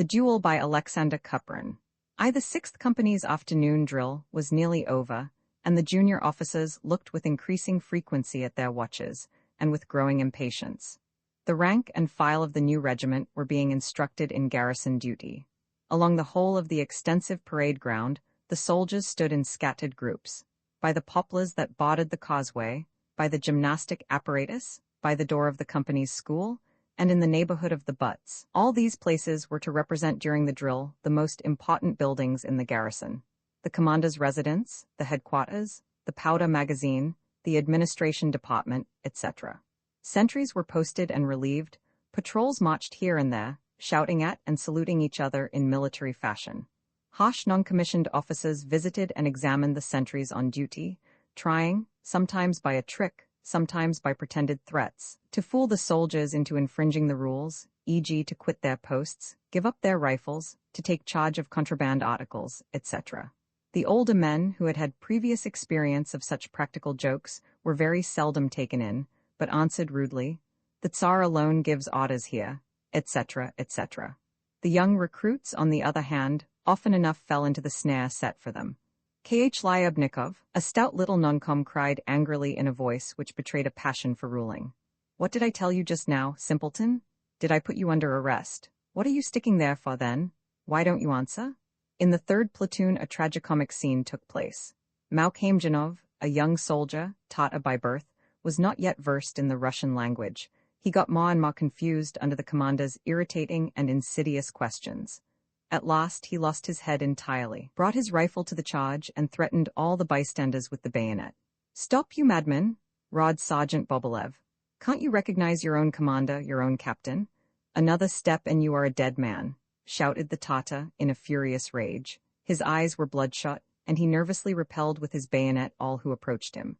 The Duel by Aleksandr Kuprin. The sixth company's afternoon drill was nearly over, and the junior officers looked with increasing frequency at their watches, and with growing impatience. The rank and file of the new regiment were being instructed in garrison duty. Along the whole of the extensive parade ground, the soldiers stood in scattered groups. By the poplars that bordered the causeway, by the gymnastic apparatus, by the door of the company's school, and in the neighborhood of the butts. All these places were to represent during the drill the most important buildings in the garrison: the commander's residence, the headquarters, the powder magazine, the administration department, etc. Sentries were posted and relieved, patrols marched here and there, shouting at and saluting each other in military fashion. Harsh non-commissioned officers visited and examined the sentries on duty, trying, sometimes by a trick, sometimes by pretended threats, to fool the soldiers into infringing the rules, e.g. to quit their posts, give up their rifles, to take charge of contraband articles, etc. The older men who had had previous experience of such practical jokes were very seldom taken in, but answered rudely, "The Tsar alone gives orders here," etc., etc. The young recruits, on the other hand, often enough fell into the snare set for them. K.H. Lyubnikov, a stout little non-com, cried angrily in a voice which betrayed a passion for ruling. "What did I tell you just now, simpleton? Did I put you under arrest? What are you sticking there for then? Why don't you answer?" In the third platoon a tragicomic scene took place. Maukhamjanov, a young soldier, Tatar by birth, was not yet versed in the Russian language. He got more and more confused under the commander's irritating and insidious questions. At last he lost his head entirely, brought his rifle to the charge, and threatened all the bystanders with the bayonet. "Stop, you madman!" roared Sergeant Bobolev. "Can't you recognize your own commander, your own captain? Another step and you are a dead man," shouted the Tatar in a furious rage. His eyes were bloodshot, and he nervously repelled with his bayonet all who approached him.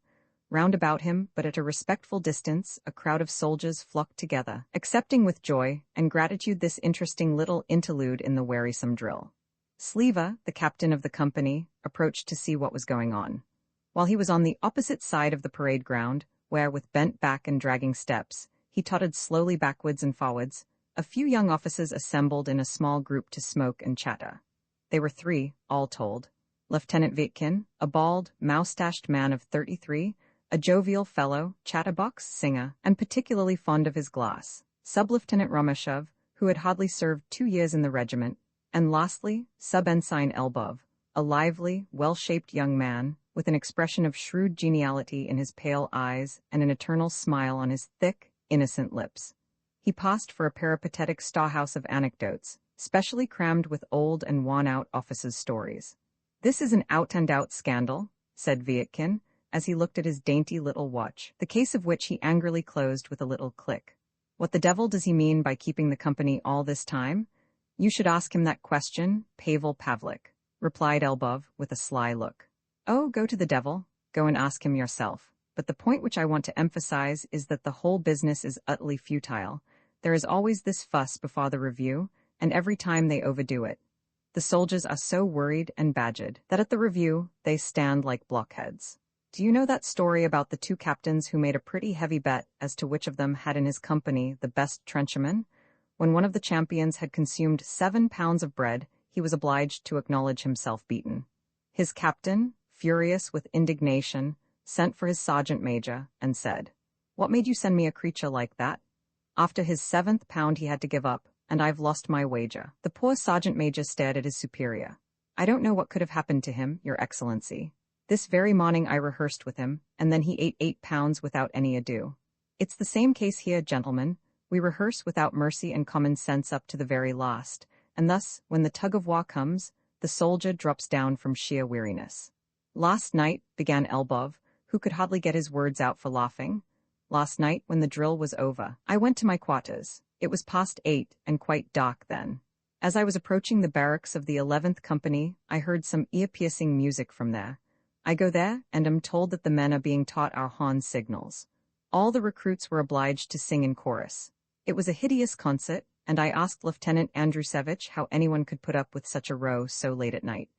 Round about him, but at a respectful distance, a crowd of soldiers flocked together, accepting with joy and gratitude this interesting little interlude in the wearisome drill. Sliva, the captain of the company, approached to see what was going on. While he was on the opposite side of the parade ground, where, with bent back and dragging steps, he tottered slowly backwards and forwards, a few young officers assembled in a small group to smoke and chatter. They were three, all told. Lieutenant Vitkin, a bald, moustached man of 33, a jovial fellow, chatterbox, singer, and particularly fond of his glass; Sub-Lieutenant Romashov, who had hardly served 2 years in the regiment; and lastly, Sub-Ensign Elbov, a lively, well-shaped young man, with an expression of shrewd geniality in his pale eyes and an eternal smile on his thick, innocent lips. He passed for a peripatetic storehouse of anecdotes, specially crammed with old and worn-out officers' stories. "This is an out-and-out scandal," said Vitkin, as he looked at his dainty little watch, the case of which he angrily closed with a little click. "What the devil does he mean by keeping the company all this time? You should ask him that question, Pavel Pavlik," replied Elbov with a sly look. "Oh, go to the devil, go and ask him yourself. But the point which I want to emphasize is that the whole business is utterly futile. There is always this fuss before the review, and every time they overdo it. The soldiers are so worried and badgered that at the review they stand like blockheads. Do you know that story about the two captains who made a pretty heavy bet as to which of them had in his company the best trencherman? When one of the champions had consumed 7 pounds of bread, he was obliged to acknowledge himself beaten. His captain, furious with indignation, sent for his sergeant major and said, "What made you send me a creature like that? After his 7th pound he had to give up, and I've lost my wager." The poor sergeant major stared at his superior. "I don't know what could have happened to him, Your Excellency. This very morning I rehearsed with him, and then he ate 8 pounds without any ado. It's the same case here, gentlemen. We rehearse without mercy and common sense up to the very last, and thus, when the tug-of-war comes, the soldier drops down from sheer weariness." "Last night," began Elbov, who could hardly get his words out for laughing, "last night, when the drill was over, I went to my quarters. It was past 8 and quite dark then. As I was approaching the barracks of the 11th Company, I heard some ear-piercing music from there. I go there, and am told that the men are being taught our horn signals. All the recruits were obliged to sing in chorus. It was a hideous concert, and I asked Lieutenant Andrusevich how anyone could put up with such a row so late at night.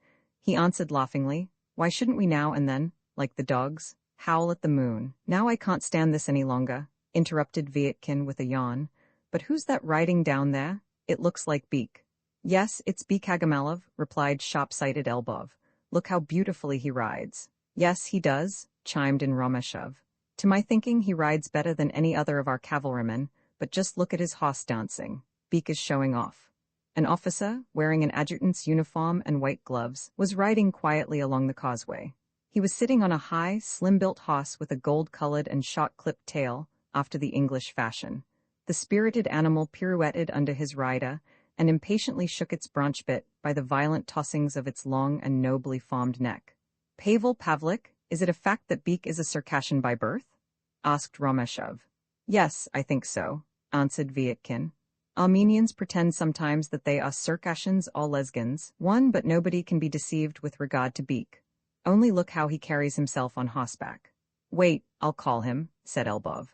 He answered laughingly, 'Why shouldn't we now and then, like the dogs, howl at the moon?' Now I can't stand this any longer," interrupted Vitkin with a yawn. "But who's that riding down there? It looks like Beak." Yes, it's Bekagamelev, replied shop-sighted Elbov. Look how beautifully he rides. Yes, he does, chimed in Romeshov. To my thinking, he rides better than any other of our cavalrymen, but just look at his horse dancing. Beek is showing off. An officer, wearing an adjutant's uniform and white gloves, was riding quietly along the causeway. He was sitting on a high, slim-built horse with a gold-colored and short-clipped tail, after the English fashion. The spirited animal pirouetted under his rider, and impatiently shook its branch bit by the violent tossings of its long and nobly formed neck. Pavel Pavlik, is it a fact that Beek is a Circassian by birth? Asked Romeshov. Yes, I think so, answered Vietkin. Armenians pretend sometimes that they are Circassians or Lesgans, but nobody can be deceived with regard to Beek. Only look how he carries himself on horseback. Wait, I'll call him, said Elbov.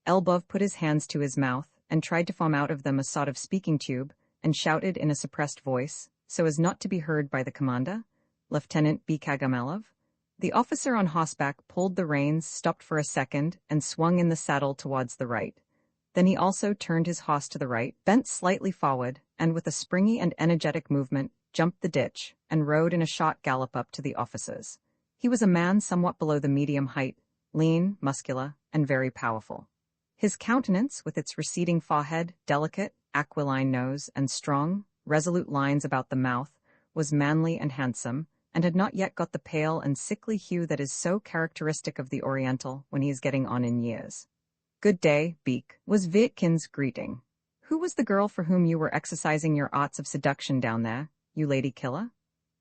Elbov put his hands to his mouth and tried to form out of them a sort of speaking tube, and shouted in a suppressed voice, so as not to be heard by the commander, Lieutenant Bekagamelev. The officer on horseback pulled the reins, stopped for a second, and swung in the saddle towards the right. Then he also turned his horse to the right, bent slightly forward, and with a springy and energetic movement, jumped the ditch, and rode in a short gallop up to the officers. He was a man somewhat below the medium height, lean, muscular, and very powerful. His countenance, with its receding forehead, delicate, aquiline nose, and strong, resolute lines about the mouth, was manly and handsome, and had not yet got the pale and sickly hue that is so characteristic of the Oriental when he is getting on in years. Good day, Beek, was Vietkin's greeting. Who was the girl for whom you were exercising your arts of seduction down there, you lady killer?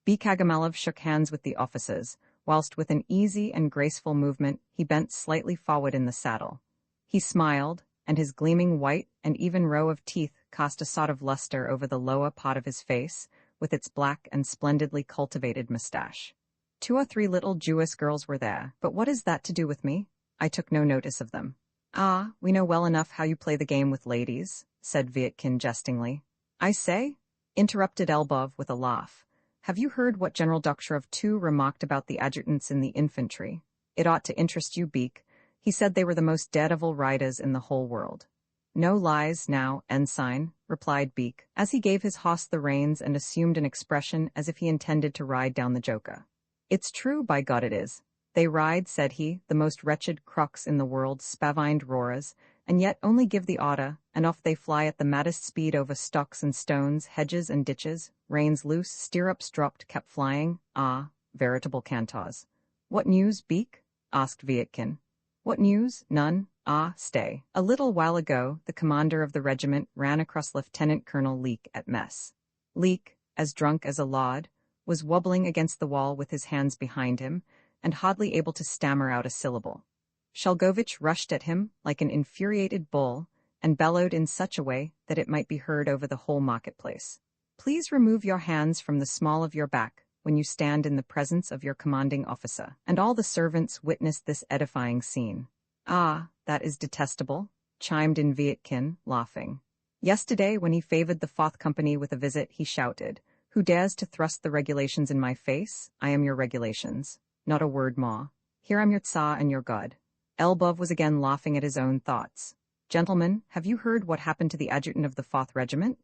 Bekagamelev shook hands with the officers, whilst with an easy and graceful movement he bent slightly forward in the saddle. He smiled, and his gleaming white and even row of teeth cast a sort of luster over the lower part of his face, with its black and splendidly cultivated moustache. 2 or 3 little Jewess girls were there, but what is that to do with me? I took no notice of them. Ah, we know well enough how you play the game with ladies, said Vietkin jestingly. I say, interrupted Elbov with a laugh. Have you heard what General Dokhturov too remarked about the adjutants in the infantry? It ought to interest you, Beek. He said they were the most daredevil riders in the whole world. No lies now, ensign, replied Beek, as he gave his horse the reins and assumed an expression as if he intended to ride down the Joka. It's true, by God it is. They ride, said he, the most wretched crocs in the world, spavined roarers, and yet only give the order, and off they fly at the maddest speed over stocks and stones, hedges and ditches, reins loose, stirrups dropped, kept flying. Ah, veritable cantars. What news, Beek? Asked Vietkin. What news? None. Ah, stay. A little while ago, the commander of the regiment ran across Lieutenant Colonel Leek at mess. Leek, as drunk as a lord, was wobbling against the wall with his hands behind him, and hardly able to stammer out a syllable. Shalgovich rushed at him like an infuriated bull, and bellowed in such a way that it might be heard over the whole marketplace. Please remove your hands from the small of your back when you stand in the presence of your commanding officer. And all the servants witnessed this edifying scene. Ah, that is detestable, chimed in Vietkin, laughing. Yesterday, when he favored the 4th Company with a visit, he shouted, Who dares to thrust the regulations in my face? I am your regulations. Not a word more. Here I'm your Tsar and your God. Elbov was again laughing at his own thoughts. Gentlemen, have you heard what happened to the adjutant of the 4th Regiment?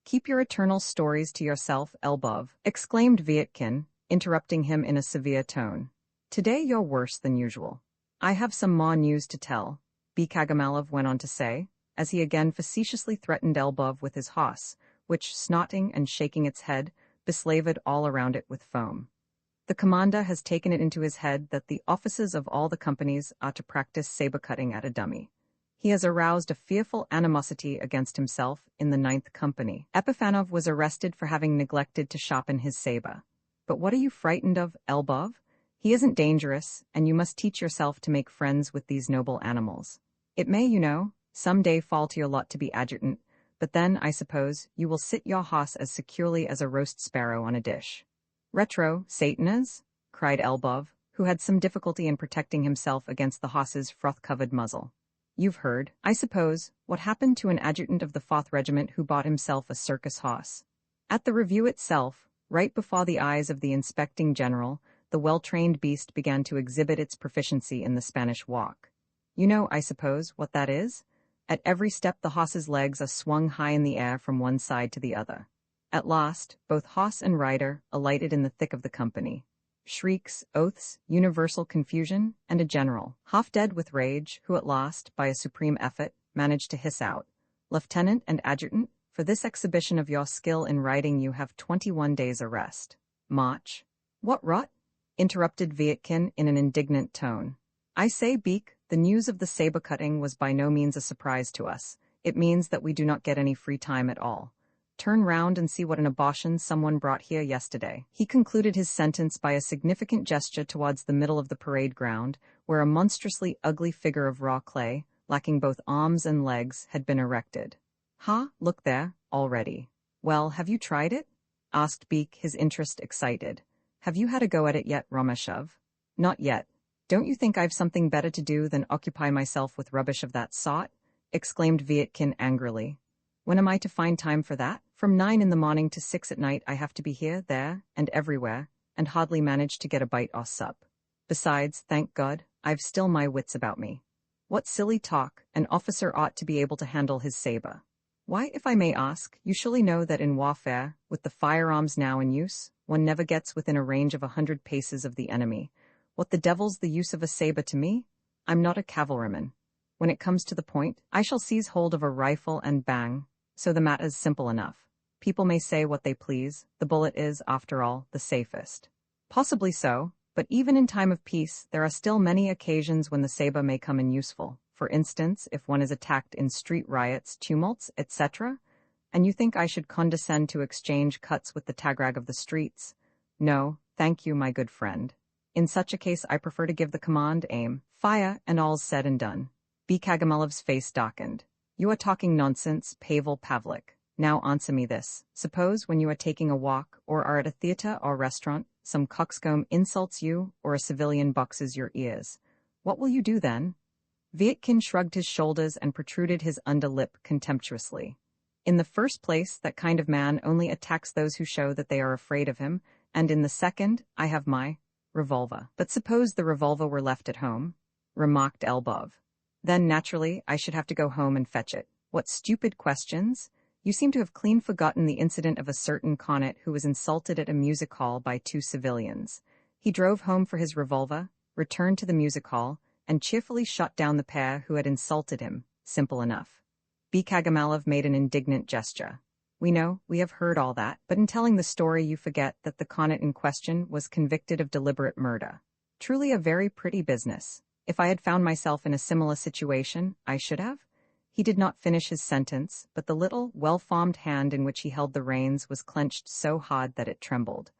Keep your eternal stories to yourself, Elbov, exclaimed Vietkin, interrupting him in a severe tone. Today you're worse than usual. I have some more news to tell, Bekagamelev went on to say, as he again facetiously threatened Elbov with his horse, which, snorting and shaking its head, beslavered all around it with foam. The commander has taken it into his head that the officers of all the companies are to practice saber-cutting at a dummy. He has aroused a fearful animosity against himself in the 9th Company. Epifanov was arrested for having neglected to sharpen his saber. But what are you frightened of, Elbov? He isn't dangerous, and you must teach yourself to make friends with these noble animals. It may, some day fall to your lot to be adjutant, but then, I suppose, you will sit your horse as securely as a roast sparrow on a dish. Retro, Satanas? Cried Elbov, who had some difficulty in protecting himself against the horse's froth-covered muzzle. You've heard, I suppose, what happened to an adjutant of the 4th Regiment who bought himself a circus horse. At the review itself, right before the eyes of the inspecting general, the well-trained beast began to exhibit its proficiency in the Spanish walk. You know, I suppose, what that is? At every step the horse's legs are swung high in the air from one side to the other. At last, both horse and rider alighted in the thick of the company. Shrieks, oaths, universal confusion, and a general, half dead with rage, who at last, by a supreme effort, managed to hiss out, "Lieutenant and Adjutant, for this exhibition of your skill in riding you have 21 days arrest." "March." "What rot?" interrupted Vietkin in an indignant tone. "I say, Beak, the news of the saber-cutting was by no means a surprise to us. It means that we do not get any free time at all. Turn round and see what an abortion someone brought here yesterday." He concluded his sentence by a significant gesture towards the middle of the parade ground, where a monstrously ugly figure of raw clay, lacking both arms and legs, had been erected. "Ha, look there, already." "Well, have you tried it?" asked Beak, his interest excited. "Have you had a go at it yet, Romashov?" "Not yet. Don't you think I've something better to do than occupy myself with rubbish of that sort?" exclaimed Vietkin angrily. "When am I to find time for that? From 9 in the morning to 6 at night I have to be here, there, and everywhere, and hardly manage to get a bite or sup. Besides, thank God, I've still my wits about me." "What silly talk! An officer ought to be able to handle his saber." "Why, if I may ask, you surely know that in warfare, with the firearms now in use, one never gets within a range of 100 paces of the enemy. What the devil's the use of a saber to me? I'm not a cavalryman. When it comes to the point, I shall seize hold of a rifle and bang, so the matter's simple enough. People may say what they please, the bullet is, after all, the safest." "Possibly so, but even in time of peace there are still many occasions when the saber may come in useful. For instance, if one is attacked in street riots, tumults, etc. And you think I should condescend to exchange cuts with the tagrag of the streets? No, thank you, my good friend. In such a case I prefer to give the command, aim, fire, and all's said and done." B. Kagamelov's face darkened. "You are talking nonsense, Pavel Pavlik. Now answer me this. Suppose when you are taking a walk, or are at a theater or restaurant, some coxcomb insults you, or a civilian boxes your ears. What will you do then?" Vietkin shrugged his shoulders and protruded his under lip contemptuously. "In the first place, that kind of man only attacks those who show that they are afraid of him, and in the second, I have my revolver." "But suppose the revolver were left at home?" remarked Elbov. "Then, naturally, I should have to go home and fetch it." "What stupid questions! You seem to have clean forgotten the incident of a certain cornet who was insulted at a music hall by 2 civilians. He drove home for his revolver, returned to the music hall, and cheerfully shot down the pair who had insulted him. Simple enough." B. Kagamelov made an indignant gesture. "We know, we have heard all that, but in telling the story you forget that the cornet in question was convicted of deliberate murder. Truly a very pretty business. If I had found myself in a similar situation, I should have." He did not finish his sentence, but the little, well-formed hand in which he held the reins was clenched so hard that it trembled.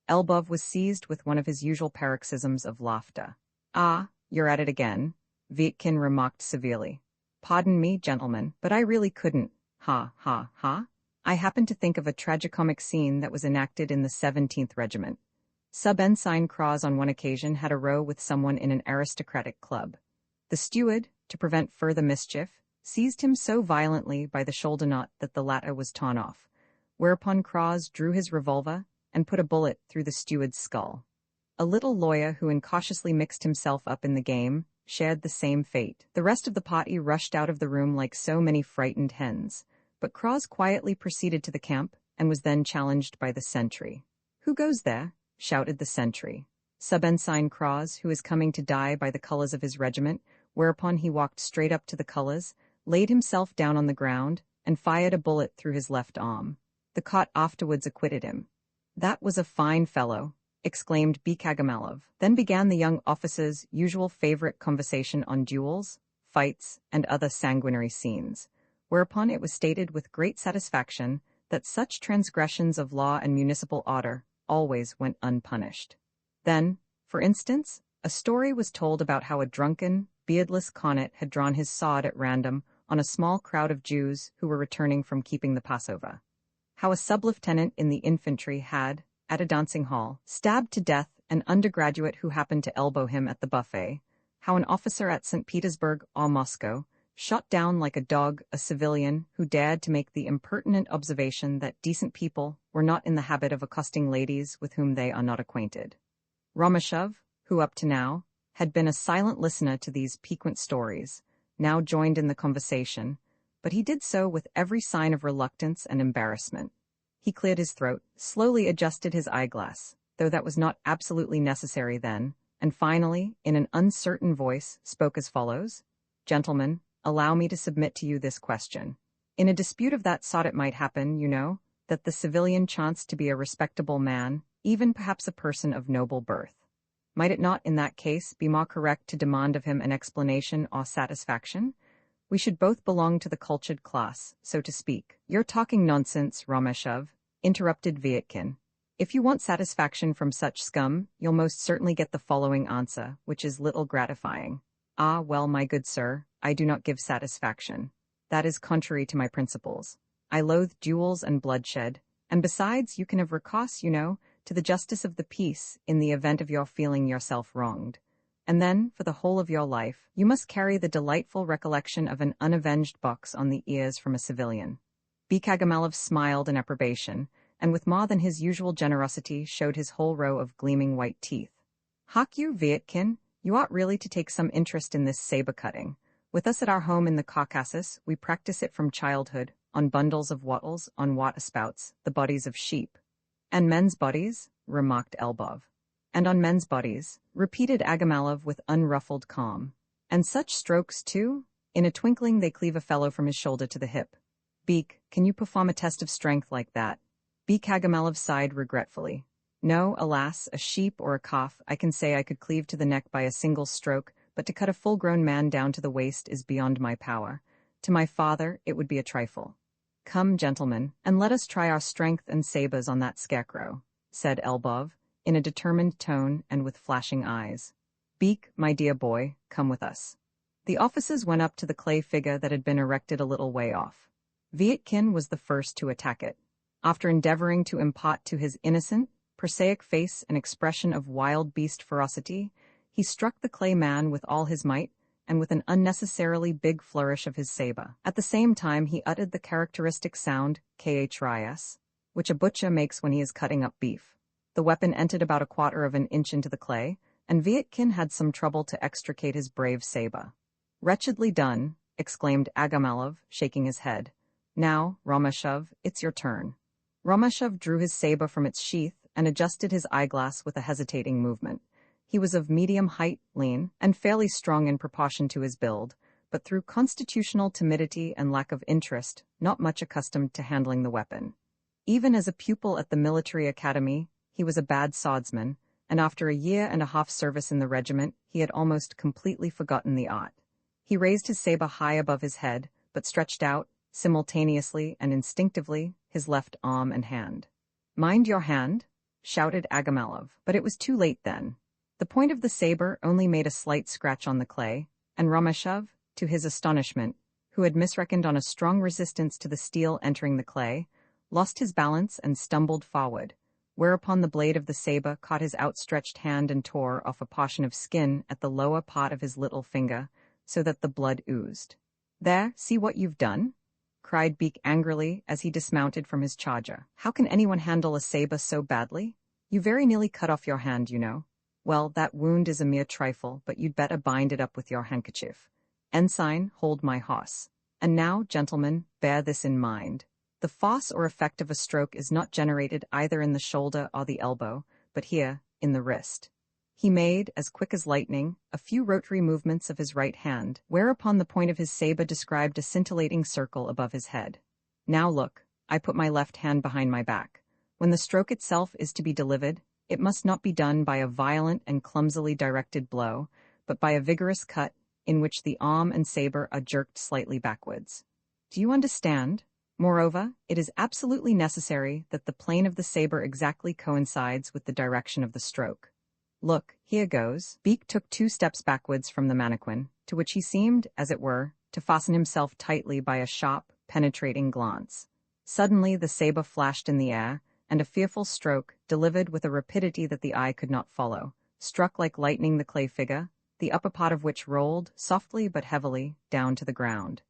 Elbov was seized with one of his usual paroxysms of laughter. "Ah, you're at it again," Vietkin remarked severely. "Pardon me, gentlemen, but I really couldn't. Ha, ha, ha. I happened to think of a tragicomic scene that was enacted in the 17th Regiment. Sub-Ensign Cross on one occasion had a row with someone in an aristocratic club. The steward, to prevent further mischief, seized him so violently by the shoulder knot that the latter was torn off, whereupon Cross drew his revolver and put a bullet through the steward's skull. A little lawyer who incautiously mixed himself up in the game shared the same fate. The rest of the party rushed out of the room like so many frightened hens, but Cross quietly proceeded to the camp and was then challenged by the sentry. "Who goes there?" shouted the sentry. "Sub-Ensign Cross, who is coming to die by the colors of his regiment," whereupon he walked straight up to the colors, laid himself down on the ground, and fired a bullet through his left arm. The cot afterwards acquitted him. "That was a fine fellow," exclaimed B. Kagamelov. Then began the young officer's usual favorite conversation on duels, fights, and other sanguinary scenes, whereupon it was stated with great satisfaction that such transgressions of law and municipal order always went unpunished. Then, for instance, a story was told about how a drunken, beardless cornet had drawn his sword at random on a small crowd of Jews who were returning from keeping the Passover. How a sub-lieutenant in the infantry had, at a dancing hall, stabbed to death an undergraduate who happened to elbow him at the buffet. How an officer at St. Petersburg or Moscow shot down like a dog a civilian who dared to make the impertinent observation that decent people were not in the habit of accosting ladies with whom they are not acquainted. Romashov, who up to now had been a silent listener to these piquant stories, now joined in the conversation, but he did so with every sign of reluctance and embarrassment. He cleared his throat, slowly adjusted his eyeglass, though that was not absolutely necessary then, and finally, in an uncertain voice, spoke as follows. Gentlemen, allow me to submit to you this question. In a dispute of that sort it might happen, you know, that the civilian chanced to be a respectable man, even perhaps a person of noble birth. Might it not, in that case, be more correct to demand of him an explanation or satisfaction? We should both belong to the cultured class, so to speak. You're talking nonsense, Rameshov, interrupted Vietkin. If you want satisfaction from such scum, you'll most certainly get the following answer, which is little gratifying. Ah, well, my good sir, I do not give satisfaction. That is contrary to my principles. I loathe duels and bloodshed, and besides, you can have recourse, you know, to the justice of the peace in the event of your feeling yourself wronged. And then, for the whole of your life, you must carry the delightful recollection of an unavenged box on the ears from a civilian. Bekagamelev smiled in approbation, and with more than his usual generosity showed his whole row of gleaming white teeth. Hark you, Vietkin, you ought really to take some interest in this saber-cutting. With us at our home in the Caucasus, we practice it from childhood, on bundles of wattles, on water-spouts, the bodies of sheep. And men's bodies, remarked Elbov. And on men's bodies, repeated Agamalov with unruffled calm. And such strokes, too? In a twinkling they cleave a fellow from his shoulder to the hip. Beek, can you perform a test of strength like that? Bekagamelev sighed regretfully. No, alas, a sheep or a calf, I can say I could cleave to the neck by a single stroke, but to cut a full-grown man down to the waist is beyond my power. To my father, it would be a trifle. Come, gentlemen, and let us try our strength and sabers on that scarecrow, said Elbov, in a determined tone and with flashing eyes. Beek, my dear boy, come with us. The officers went up to the clay figure that had been erected a little way off. Vietkin was the first to attack it. After endeavoring to impart to his innocent, prosaic face an expression of wild beast ferocity, he struck the clay man with all his might, and with an unnecessarily big flourish of his saber. At the same time he uttered the characteristic sound, khris, which a butcher makes when he is cutting up beef. The weapon entered about 1/4 of an inch into the clay, and Vietkin had some trouble to extricate his brave saber. Wretchedly done, exclaimed Agamalov, shaking his head. Now, Rameshov, it's your turn. Rameshov drew his saber from its sheath and adjusted his eyeglass with a hesitating movement. He was of medium height, lean, and fairly strong in proportion to his build, but through constitutional timidity and lack of interest, not much accustomed to handling the weapon. Even as a pupil at the military academy, he was a bad swordsman, and after a 1.5 years service in the regiment, he had almost completely forgotten the art. He raised his saber high above his head, but stretched out, simultaneously and instinctively, his left arm and hand. Mind your hand, shouted Agamalov, but it was too late then. The point of the saber only made a slight scratch on the clay, and Rameshov, to his astonishment, who had misreckoned on a strong resistance to the steel entering the clay, lost his balance and stumbled forward, whereupon the blade of the saber caught his outstretched hand and tore off a portion of skin at the lower part of his little finger, so that the blood oozed. There, see what you've done? Cried Beek angrily as he dismounted from his charger. How can anyone handle a saber so badly? You very nearly cut off your hand, you know. Well, that wound is a mere trifle, but you'd better bind it up with your handkerchief. Ensign, hold my horse. And now, gentlemen, bear this in mind. The force or effect of a stroke is not generated either in the shoulder or the elbow, but here, in the wrist. He made, as quick as lightning, a few rotary movements of his right hand, whereupon the point of his saber described a scintillating circle above his head. Now look, I put my left hand behind my back. When the stroke itself is to be delivered, it must not be done by a violent and clumsily directed blow, but by a vigorous cut, in which the arm and saber are jerked slightly backwards. Do you understand? Moreover, it is absolutely necessary that the plane of the saber exactly coincides with the direction of the stroke. Look, here goes. Beek took 2 steps backwards from the mannequin, to which he seemed, as it were, to fasten himself tightly by a sharp, penetrating glance. Suddenly the saber flashed in the air, and a fearful stroke, delivered with a rapidity that the eye could not follow, struck like lightning the clay figure, the upper part of which rolled, softly but heavily, down to the ground.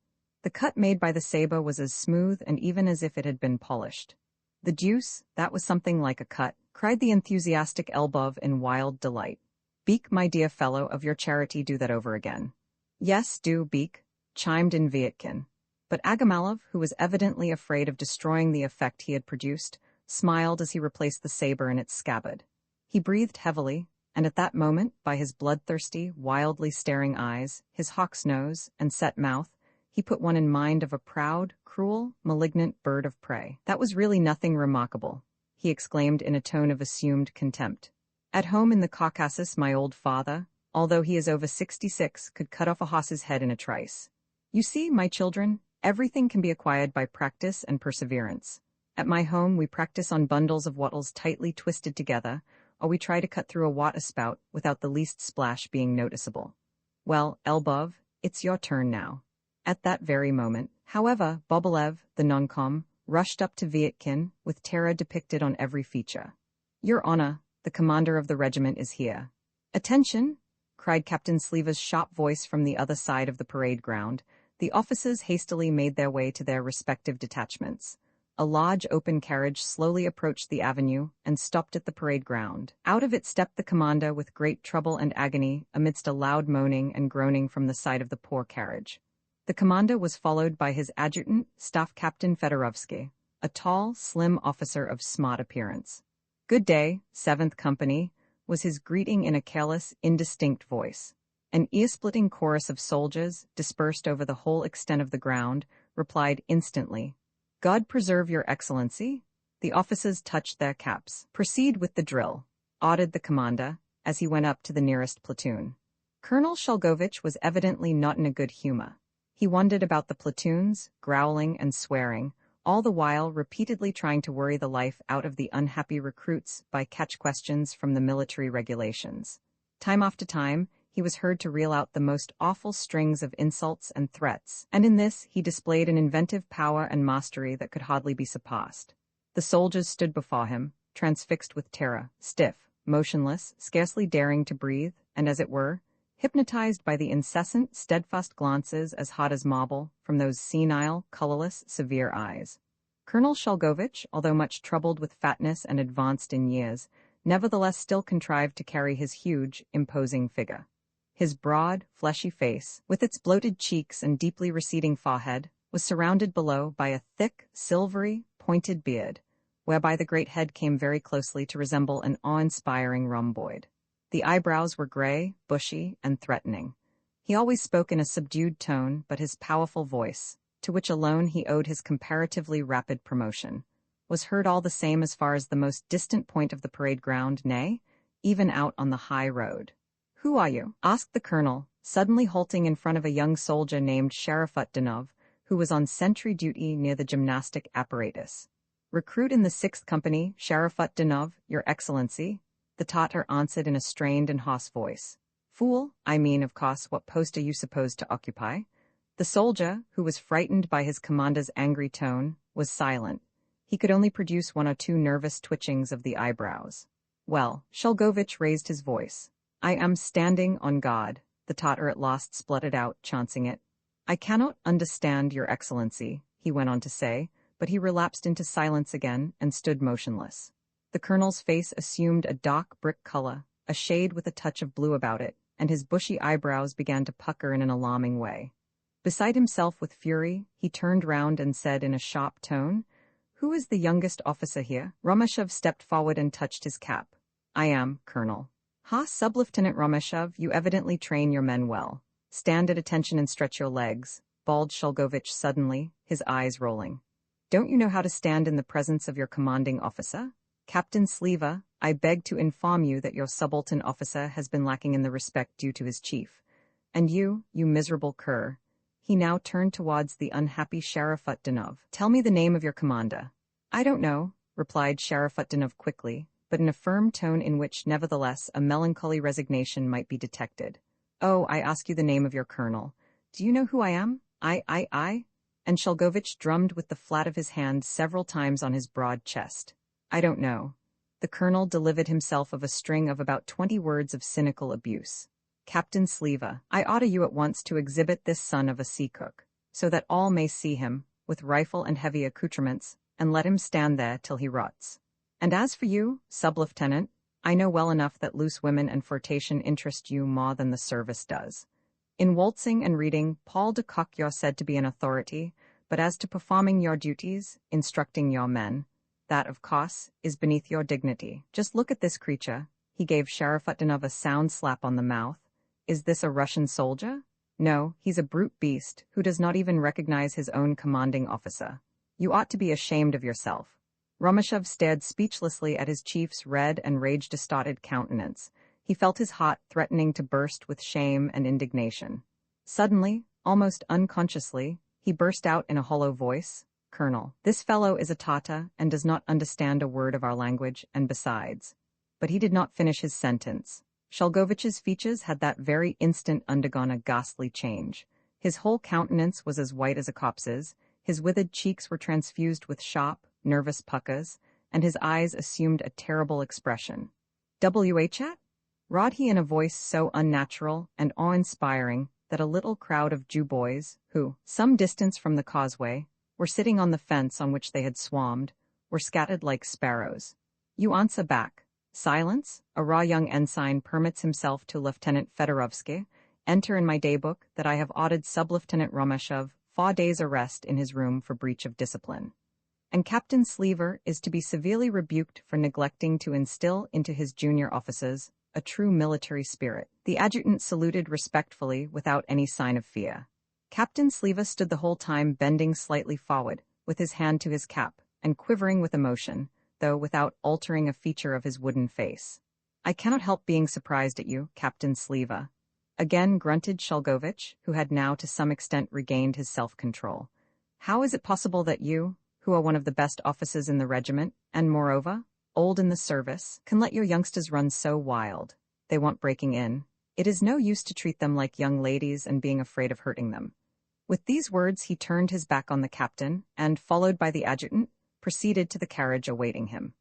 The cut made by the saber was as smooth and even as if it had been polished. The deuce, that was something like a cut, cried the enthusiastic Elbov in wild delight. Beek, my dear fellow, of your charity do that over again. Yes, do, Beek, chimed in Vietkin. But Agamalov, who was evidently afraid of destroying the effect he had produced, smiled as he replaced the saber in its scabbard. He breathed heavily, and at that moment, by his bloodthirsty, wildly staring eyes, his hawk's nose, and set mouth, he put one in mind of a proud, cruel, malignant bird of prey. "That was really nothing remarkable," he exclaimed in a tone of assumed contempt. "At home in the Caucasus, my old father, although he is over 66, could cut off a horse's head in a trice. You see, my children, everything can be acquired by practice and perseverance. At my home, we practice on bundles of wattles tightly twisted together, or we try to cut through a water spout without the least splash being noticeable. Well, Elbov, it's your turn now." At that very moment, however, Bobolev, the non-com, rushed up to Vietkin, with terror depicted on every feature. "Your Honor, the commander of the regiment is here." "Attention!" cried Captain Sliva's sharp voice from the other side of the parade ground. The officers hastily made their way to their respective detachments. A large open carriage slowly approached the avenue and stopped at the parade ground. Out of it stepped the commander with great trouble and agony, amidst a loud moaning and groaning from the side of the poor carriage. The commander was followed by his adjutant, Staff Captain Fedorovsky, a tall, slim officer of smart appearance. "Good day, 7th Company," was his greeting in a careless, indistinct voice. An ear-splitting chorus of soldiers, dispersed over the whole extent of the ground, replied instantly, "God preserve your Excellency." The officers touched their caps. "Proceed with the drill," ordered the commander, as he went up to the nearest platoon. Colonel Shalgovich was evidently not in a good humor. He wandered about the platoons, growling and swearing, all the while repeatedly trying to worry the life out of the unhappy recruits by catch questions from the military regulations. Time after time, he was heard to reel out the most awful strings of insults and threats, and in this he displayed an inventive power and mastery that could hardly be surpassed. The soldiers stood before him, transfixed with terror, stiff, motionless, scarcely daring to breathe, and as it were, hypnotized by the incessant, steadfast glances as hot as marble from those senile, colorless, severe eyes. Colonel Shalgovich, although much troubled with fatness and advanced in years, nevertheless still contrived to carry his huge, imposing figure. His broad, fleshy face, with its bloated cheeks and deeply receding forehead, was surrounded below by a thick, silvery, pointed beard, whereby the great head came very closely to resemble an awe-inspiring rhomboid. The eyebrows were gray, bushy, and threatening. He always spoke in a subdued tone, but his powerful voice, to which alone he owed his comparatively rapid promotion, was heard all the same as far as the most distant point of the parade ground, nay, even out on the high road. "Who are you?" asked the colonel, suddenly halting in front of a young soldier named Sharafutdinov, who was on sentry duty near the gymnastic apparatus. "Recruit in the 6th Company, Sharafutdinov, Your Excellency," the Tatar answered in a strained and hoarse voice. "Fool, I mean, of course, what post are you supposed to occupy?" The soldier, who was frightened by his commander's angry tone, was silent. He could only produce one or two nervous twitchings of the eyebrows. "Well," Shalgovich raised his voice. "I am standing on guard," the Tatar at last spluttered out, chancing it. "I cannot understand, Your Excellency," he went on to say, but he relapsed into silence again and stood motionless. The colonel's face assumed a dark brick color, a shade with a touch of blue about it, and his bushy eyebrows began to pucker in an alarming way. Beside himself with fury, he turned round and said in a sharp tone, "Who is the youngest officer here?" Romashov stepped forward and touched his cap. "I am, Colonel." "Ha, Sub-Lieutenant Romashov, you evidently train your men well. Stand at attention and stretch your legs," bawled Shalgovich suddenly, his eyes rolling. "Don't you know how to stand in the presence of your commanding officer? Captain Sliva, I beg to inform you that your subaltern officer has been lacking in the respect due to his chief. And you miserable cur." He now turned towards the unhappy Sharafutdinov. "Tell me the name of your commander." "I don't know," replied Sharafutdinov quickly, but in a firm tone in which, nevertheless, a melancholy resignation might be detected. "Oh, I ask you the name of your colonel. Do you know who I am? I. And Shalgovich drummed with the flat of his hand several times on his broad chest. "I don't know." The colonel delivered himself of a string of about 20 words of cynical abuse. "Captain Sliva, I order you at once to exhibit this son of a sea cook, so that all may see him, with rifle and heavy accoutrements, and let him stand there till he rots. And as for you, sub-lieutenant, I know well enough that loose women and flirtation interest you more than the service does. In waltzing and reading, Paul de Kock you're said to be an authority, But as to performing your duties, instructing your men, that, of course, is beneath your dignity. Just look at this creature. He gave Sharafutinov a sound slap on the mouth. Is this a Russian soldier? No, he's a brute beast who does not even recognize his own commanding officer. You ought to be ashamed of yourself. Romashov stared speechlessly at his chief's red and rage-distorted countenance. He felt his heart threatening to burst with shame and indignation. Suddenly, almost unconsciously, he burst out in a hollow voice, "Colonel, this fellow is a Tatar and does not understand a word of our language, and besides—" But he did not finish his sentence. Shalgovich's features had that very instant undergone a ghastly change. His whole countenance was as white as a corpse's, his withered cheeks were transfused with sharp, nervous puckers, and his eyes assumed a terrible expression. "W.H.at?" roared he in a voice so unnatural and awe-inspiring that a little crowd of Jew boys, who, some distance from the causeway, were sitting on the fence on which they had swarmed, were scattered like sparrows. "You answer back. Silence. A raw young ensign permits himself to Lieutenant Fedorovsky enter in my daybook that I have ordered Sub-Lieutenant Romashov 4 days' arrest in his room for breach of discipline. And Captain Sleever is to be severely rebuked for neglecting to instill into his junior officers a true military spirit." The adjutant saluted respectfully without any sign of fear. Captain Sleever stood the whole time bending slightly forward, with his hand to his cap, and quivering with emotion, though without altering a feature of his wooden face. "I cannot help being surprised at you, Captain Sleever," again grunted Shalgovich, who had now to some extent regained his self-control. "How is it possible that you, who are one of the best officers in the regiment, and moreover, old in the service, can let your youngsters run so wild? They want breaking in. It is no use to treat them like young ladies and being afraid of hurting them." With these words he turned his back on the captain, and, followed by the adjutant, proceeded to the carriage awaiting him.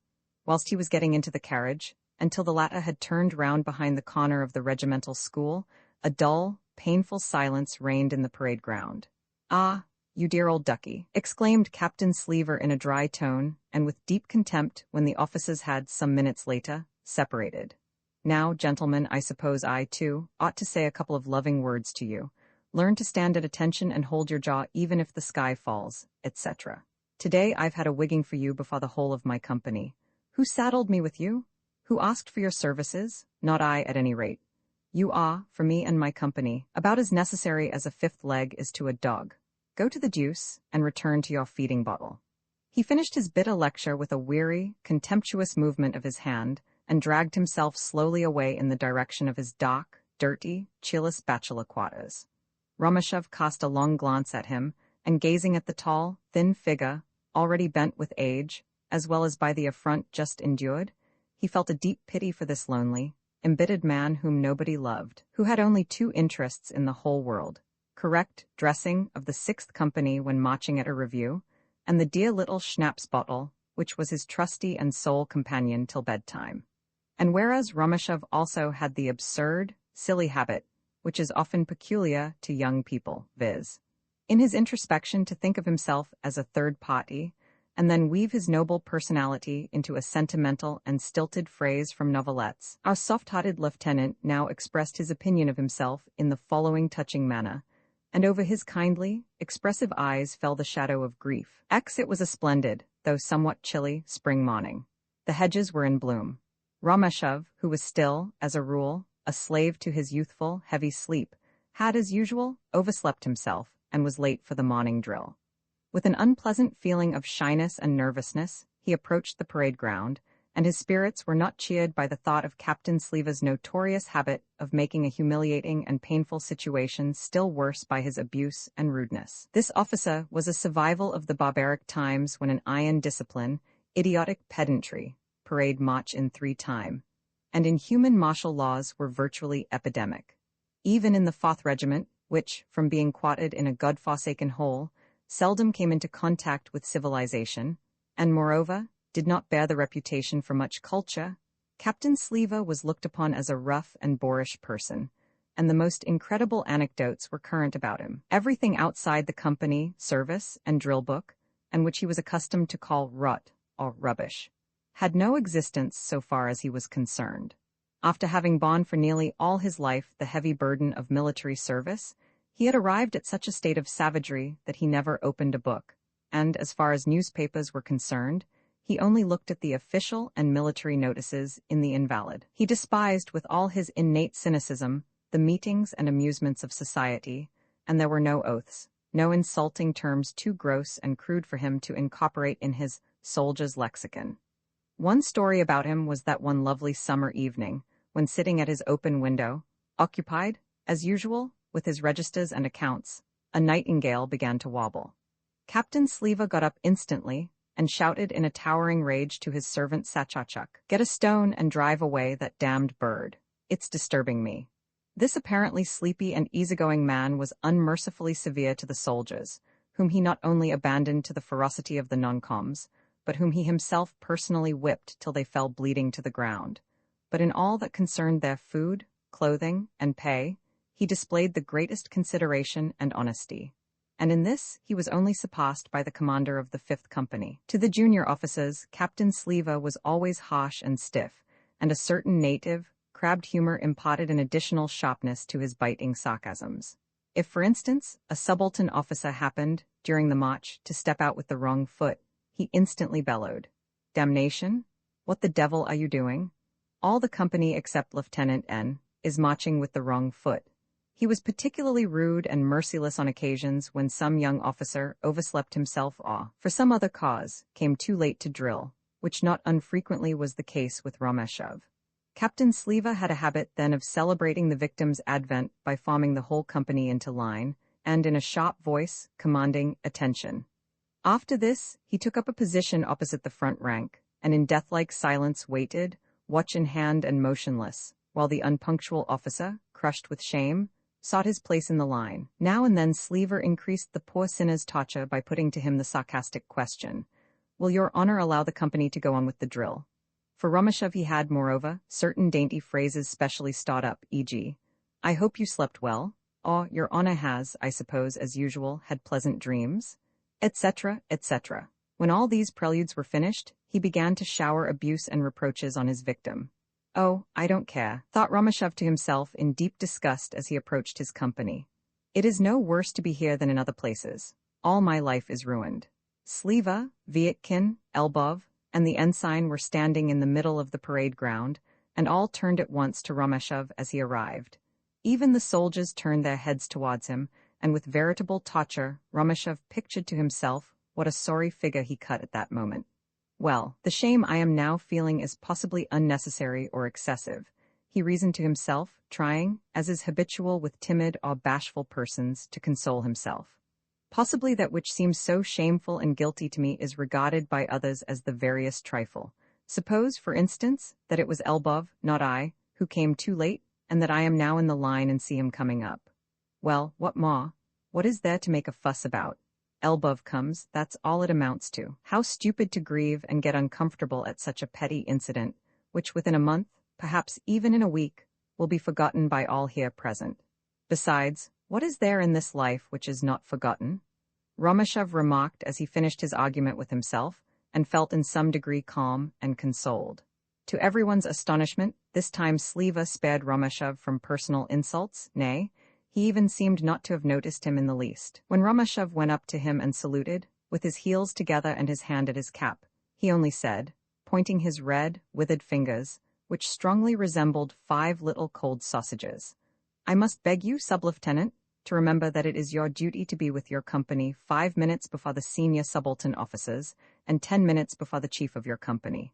Whilst he was getting into the carriage, until the latter had turned round behind the corner of the regimental school, a dull, painful silence reigned in the parade ground. "Ah, you dear old ducky," exclaimed Captain Sleever in a dry tone, and with deep contempt when the officers had, some minutes later, separated. "Now, gentlemen, I suppose I, too, ought to say a couple of loving words to you. Learn to stand at attention and hold your jaw even if the sky falls, etc. Today I've had a wigging for you before the whole of my company. Who saddled me with you? Who asked for your services? Not I, at any rate. You are, for me and my company, about as necessary as a fifth leg is to a dog. Go to the deuce, and return to your feeding bottle." He finished his bitter lecture with a weary, contemptuous movement of his hand, and dragged himself slowly away in the direction of his dark, dirty, cheerless bachelor quarters. Romashov cast a long glance at him, and gazing at the tall, thin figure, already bent with age, as well as by the affront just endured, he felt a deep pity for this lonely, embittered man whom nobody loved, who had only 2 interests in the whole world: correct dressing of the 6th Company when marching at a review, and the dear little schnapps bottle, which was his trusty and sole companion till bedtime. And whereas Romashov also had the absurd, silly habit, which is often peculiar to young people, viz., in his introspection to think of himself as a third party, and then weave his noble personality into a sentimental and stilted phrase from novelettes, our soft-hearted lieutenant now expressed his opinion of himself in the following touching manner, and over his kindly, expressive eyes fell the shadow of grief. It was a splendid, though somewhat chilly, spring morning. The hedges were in bloom. Romashov, who was still, as a rule, a slave to his youthful, heavy sleep, had, as usual, overslept himself, and was late for the morning drill. With an unpleasant feeling of shyness and nervousness, he approached the parade ground, and his spirits were not cheered by the thought of Captain Sleeva's notorious habit of making a humiliating and painful situation still worse by his abuse and rudeness. This officer was a survival of the barbaric times when an iron discipline, idiotic pedantry, parade march in 3 time, and inhuman martial laws were virtually epidemic. Even in the 4th Regiment, which, from being quartered in a god-forsaken hole, seldom came into contact with civilization, and moreover, did not bear the reputation for much culture, Captain Sleeva was looked upon as a rough and boorish person, and the most incredible anecdotes were current about him. Everything outside the company, service, and drill book, and which he was accustomed to call rot, or rubbish, had no existence so far as he was concerned. After having borne for nearly all his life the heavy burden of military service, He had arrived at such a state of savagery that he never opened a book, and as far as newspapers were concerned, he only looked at the official and military notices in the Invalid. He despised, with all his innate cynicism, the meetings and amusements of society, and there were no oaths, no insulting terms too gross and crude for him to incorporate in his soldier's lexicon. One story about him was that one lovely summer evening, when sitting at his open window, occupied, as usual, with his registers and accounts, a nightingale began to wobble. Captain Sleva got up instantly and shouted in a towering rage to his servant Sachachuk, "Get a stone and drive away that damned bird. It's disturbing me." This apparently sleepy and easygoing man was unmercifully severe to the soldiers, whom he not only abandoned to the ferocity of the non-coms, but whom he himself personally whipped till they fell bleeding to the ground. But in all that concerned their food, clothing, and pay, he displayed the greatest consideration and honesty. And in this he was only surpassed by the commander of the 5th Company. To the junior officers, Captain Sleva was always harsh and stiff, and a certain native, crabbed humor imparted an additional sharpness to his biting sarcasms. If, for instance, a subaltern officer happened, during the march, to step out with the wrong foot, he instantly bellowed, "Damnation! What the devil are you doing? All the company except Lieutenant N is marching with the wrong foot." He was particularly rude and merciless on occasions when some young officer overslept himself or, for some other cause, came too late to drill, which not unfrequently was the case with Romeshov. Captain Sleva had a habit then of celebrating the victim's advent by forming the whole company into line, and in a sharp voice, commanding attention. After this, he took up a position opposite the front rank, and in deathlike silence waited, watch in hand and motionless, while the unpunctual officer, crushed with shame, sought his place in the line. Now and then Sleva increased the poor sinner's torture by putting to him the sarcastic question, "Will your honor allow the company to go on with the drill?" For Romeshov he had, moreover, certain dainty phrases specially stored up, e.g., "I hope you slept well," or "Your honor has, I suppose, as usual, had pleasant dreams," etc., etc. When all these preludes were finished, he began to shower abuse and reproaches on his victim. "Oh, I don't care," thought Romeshov to himself in deep disgust as he approached his company. "It is no worse to be here than in other places. All my life is ruined." Sleva, Vietkin, Elbov, and the ensign were standing in the middle of the parade ground, and all turned at once to Romeshov as he arrived. Even the soldiers turned their heads towards him, and with veritable torture, Romeshov pictured to himself what a sorry figure he cut at that moment. "Well, the shame I am now feeling is possibly unnecessary or excessive," he reasoned to himself, trying, as is habitual with timid or bashful persons, to console himself. "Possibly that which seems so shameful and guilty to me is regarded by others as the veriest trifle. Suppose, for instance, that it was Elbov, not I, who came too late, and that I am now in the line and see him coming up. Well, what more? What is there to make a fuss about? Elbov comes, that's all it amounts to. How stupid to grieve and get uncomfortable at such a petty incident, which within a month, perhaps even in a week, will be forgotten by all here present. Besides, what is there in this life which is not forgotten?" Romeshov remarked as he finished his argument with himself, and felt in some degree calm and consoled. To everyone's astonishment, this time Sleva spared Romeshov from personal insults, nay, he even seemed not to have noticed him in the least. When Romeshov went up to him and saluted, with his heels together and his hand at his cap, he only said, pointing his red, withered fingers, which strongly resembled 5 little cold sausages, "I must beg you, sub-lieutenant, to remember that it is your duty to be with your company 5 minutes before the senior subaltern officers and 10 minutes before the chief of your company."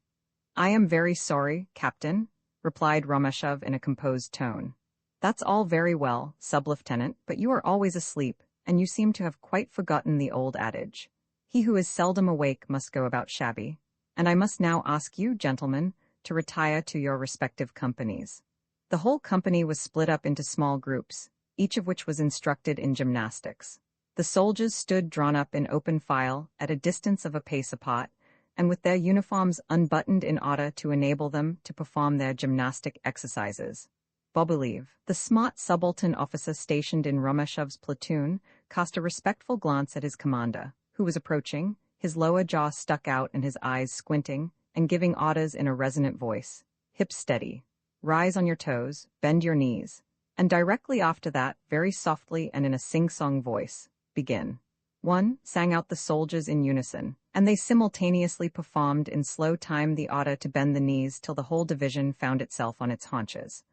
"I am very sorry, Captain," replied Romeshov in a composed tone. "That's all very well, sub-lieutenant, but you are always asleep, and you seem to have quite forgotten the old adage. He who is seldom awake must go about shabby, and I must now ask you, gentlemen, to retire to your respective companies." The whole company was split up into small groups, each of which was instructed in gymnastics. The soldiers stood drawn up in open file at a distance of a pace apart, and with their uniforms unbuttoned in order to enable them to perform their gymnastic exercises. Bobulev, the smart subaltern officer stationed in Romeshov's platoon, cast a respectful glance at his commander, who was approaching, his lower jaw stuck out and his eyes squinting, and giving orders in a resonant voice. "Hips steady. Rise on your toes, bend your knees. And directly after that, very softly and in a sing-song voice, begin. 1, sang out the soldiers in unison, and they simultaneously performed in slow time the order to bend the knees till the whole division found itself on its haunches.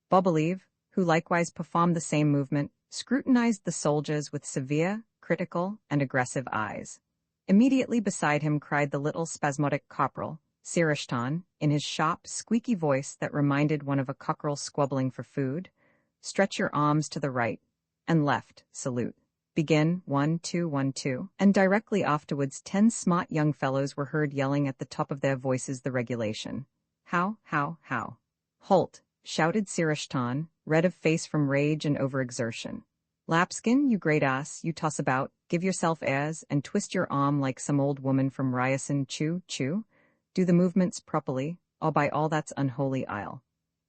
Bobolive, who likewise performed the same movement, scrutinized the soldiers with severe, critical, and aggressive eyes. Immediately beside him cried the little spasmodic corporal, Sirishtan, in his sharp, squeaky voice that reminded one of a cockerel squabbling for food, "Stretch your arms to the right and left, salute. Begin, 1, 2, 1, 2." And directly afterwards 10 smart young fellows were heard yelling at the top of their voices the regulation. How? Halt, shouted Sirishtan, red of face from rage and overexertion. Lapskin, you great ass, you toss about, give yourself airs, and twist your arm like some old woman from Ryerson, chew. Do the movements properly, or by all that's unholy I'll.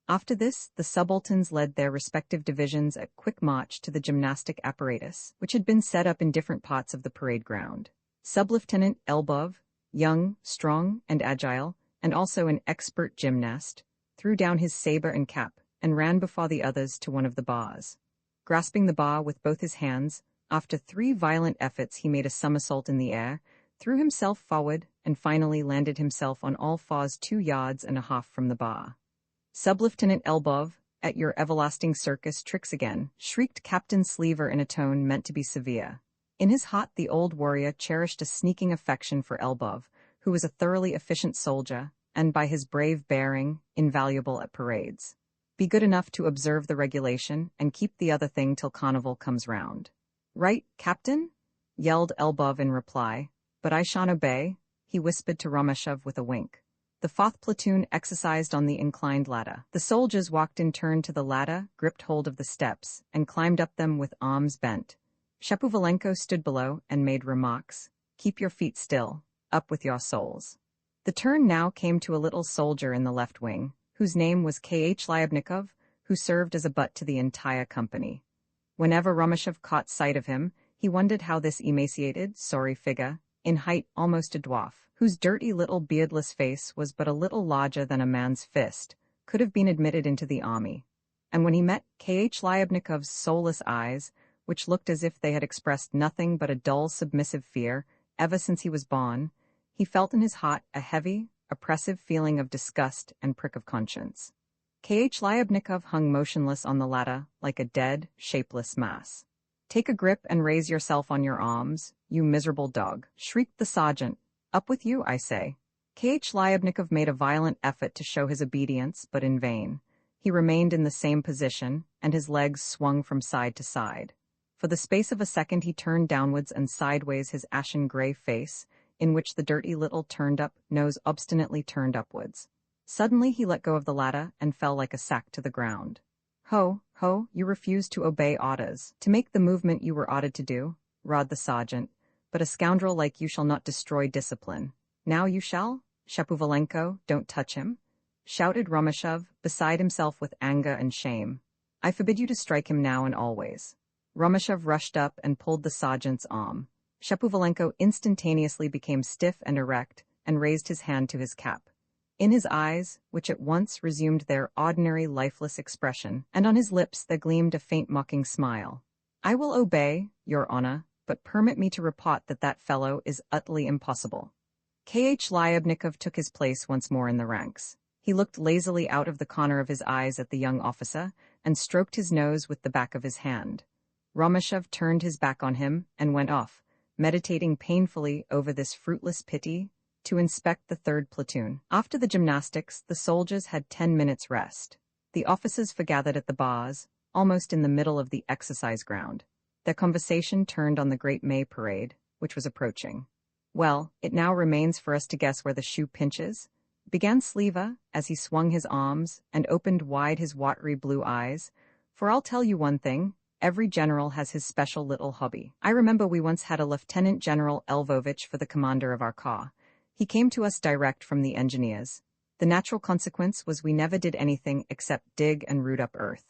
After this, the subalterns led their respective divisions at quick march to the gymnastic apparatus, which had been set up in different parts of the parade ground. Sub-Lieutenant Elbov, young, strong, and agile, and also an expert gymnast, threw down his saber and cap, and ran before the others to one of the bars. Grasping the bar with both his hands, after 3 violent efforts he made a somersault in the air, threw himself forward, and finally landed himself on all fours 2.5 yards from the bar. Sub-Lieutenant Elbov, at your everlasting circus tricks again, shrieked Captain Sleever in a tone meant to be severe. In his heart the old warrior cherished a sneaking affection for Elbov, who was a thoroughly efficient soldier, and by his brave bearing, invaluable at parades. Be good enough to observe the regulation, and keep the other thing till carnival comes round. Right, Captain? Yelled Elbov in reply. But I shan't obey, he whispered to Romashov with a wink. The 4th platoon exercised on the inclined ladder. The soldiers walked in turn to the ladder, gripped hold of the steps, and climbed up them with arms bent. Shapovalenko stood below and made remarks. Keep your feet still, up with your souls. The turn now came to a little soldier in the left wing, whose name was K.H. Lyabnikov, who served as a butt to the entire company. Whenever Romashov caught sight of him, he wondered how this emaciated, sorry figure, in height almost a dwarf, whose dirty little beardless face was but a little larger than a man's fist, could have been admitted into the army. And when he met K.H. Lyabnikov's soulless eyes, which looked as if they had expressed nothing but a dull submissive fear ever since he was born, he felt in his heart a heavy, oppressive feeling of disgust and prick of conscience. K.H. Lyabnikov hung motionless on the ladder like a dead, shapeless mass. Take a grip and raise yourself on your arms, you miserable dog, shrieked the sergeant. Up with you, I say. K.H. Lyabnikov made a violent effort to show his obedience, but in vain. He remained in the same position, and his legs swung from side to side. For the space of a second he turned downwards and sideways his ashen-gray face, in which the dirty little turned-up nose obstinately turned upwards. Suddenly he let go of the ladder and fell like a sack to the ground. Ho, you refuse to obey orders, to make the movement you were ordered to do, roared the sergeant. But a scoundrel like you shall not destroy discipline. Now you shall? Shapovalenko, don't touch him, shouted Romashov, beside himself with anger and shame. I forbid you to strike him now and always. Romashov rushed up and pulled the sergeant's arm. Shapovalenko instantaneously became stiff and erect, and raised his hand to his cap. In his eyes, which at once resumed their ordinary lifeless expression, and on his lips there gleamed a faint mocking smile. I will obey, Your Honor, but permit me to report that fellow is utterly impossible. K.H. Lyabnikov took his place once more in the ranks. He looked lazily out of the corner of his eyes at the young officer, and stroked his nose with the back of his hand. Romashov turned his back on him, and went off, meditating painfully over this fruitless pity, to inspect the 3rd platoon. After the gymnastics, the soldiers had 10 minutes' rest. The officers forgathered at the bars, almost in the middle of the exercise ground. Their conversation turned on the great May parade, which was approaching. Well, it now remains for us to guess where the shoe pinches, began Sleva, as he swung his arms and opened wide his watery blue eyes. For I'll tell you one thing, every general has his special little hobby. I remember we once had a Lieutenant General Elvovich for the commander of our corps. He came to us direct from the engineers. The natural consequence was we never did anything except dig and root up earth.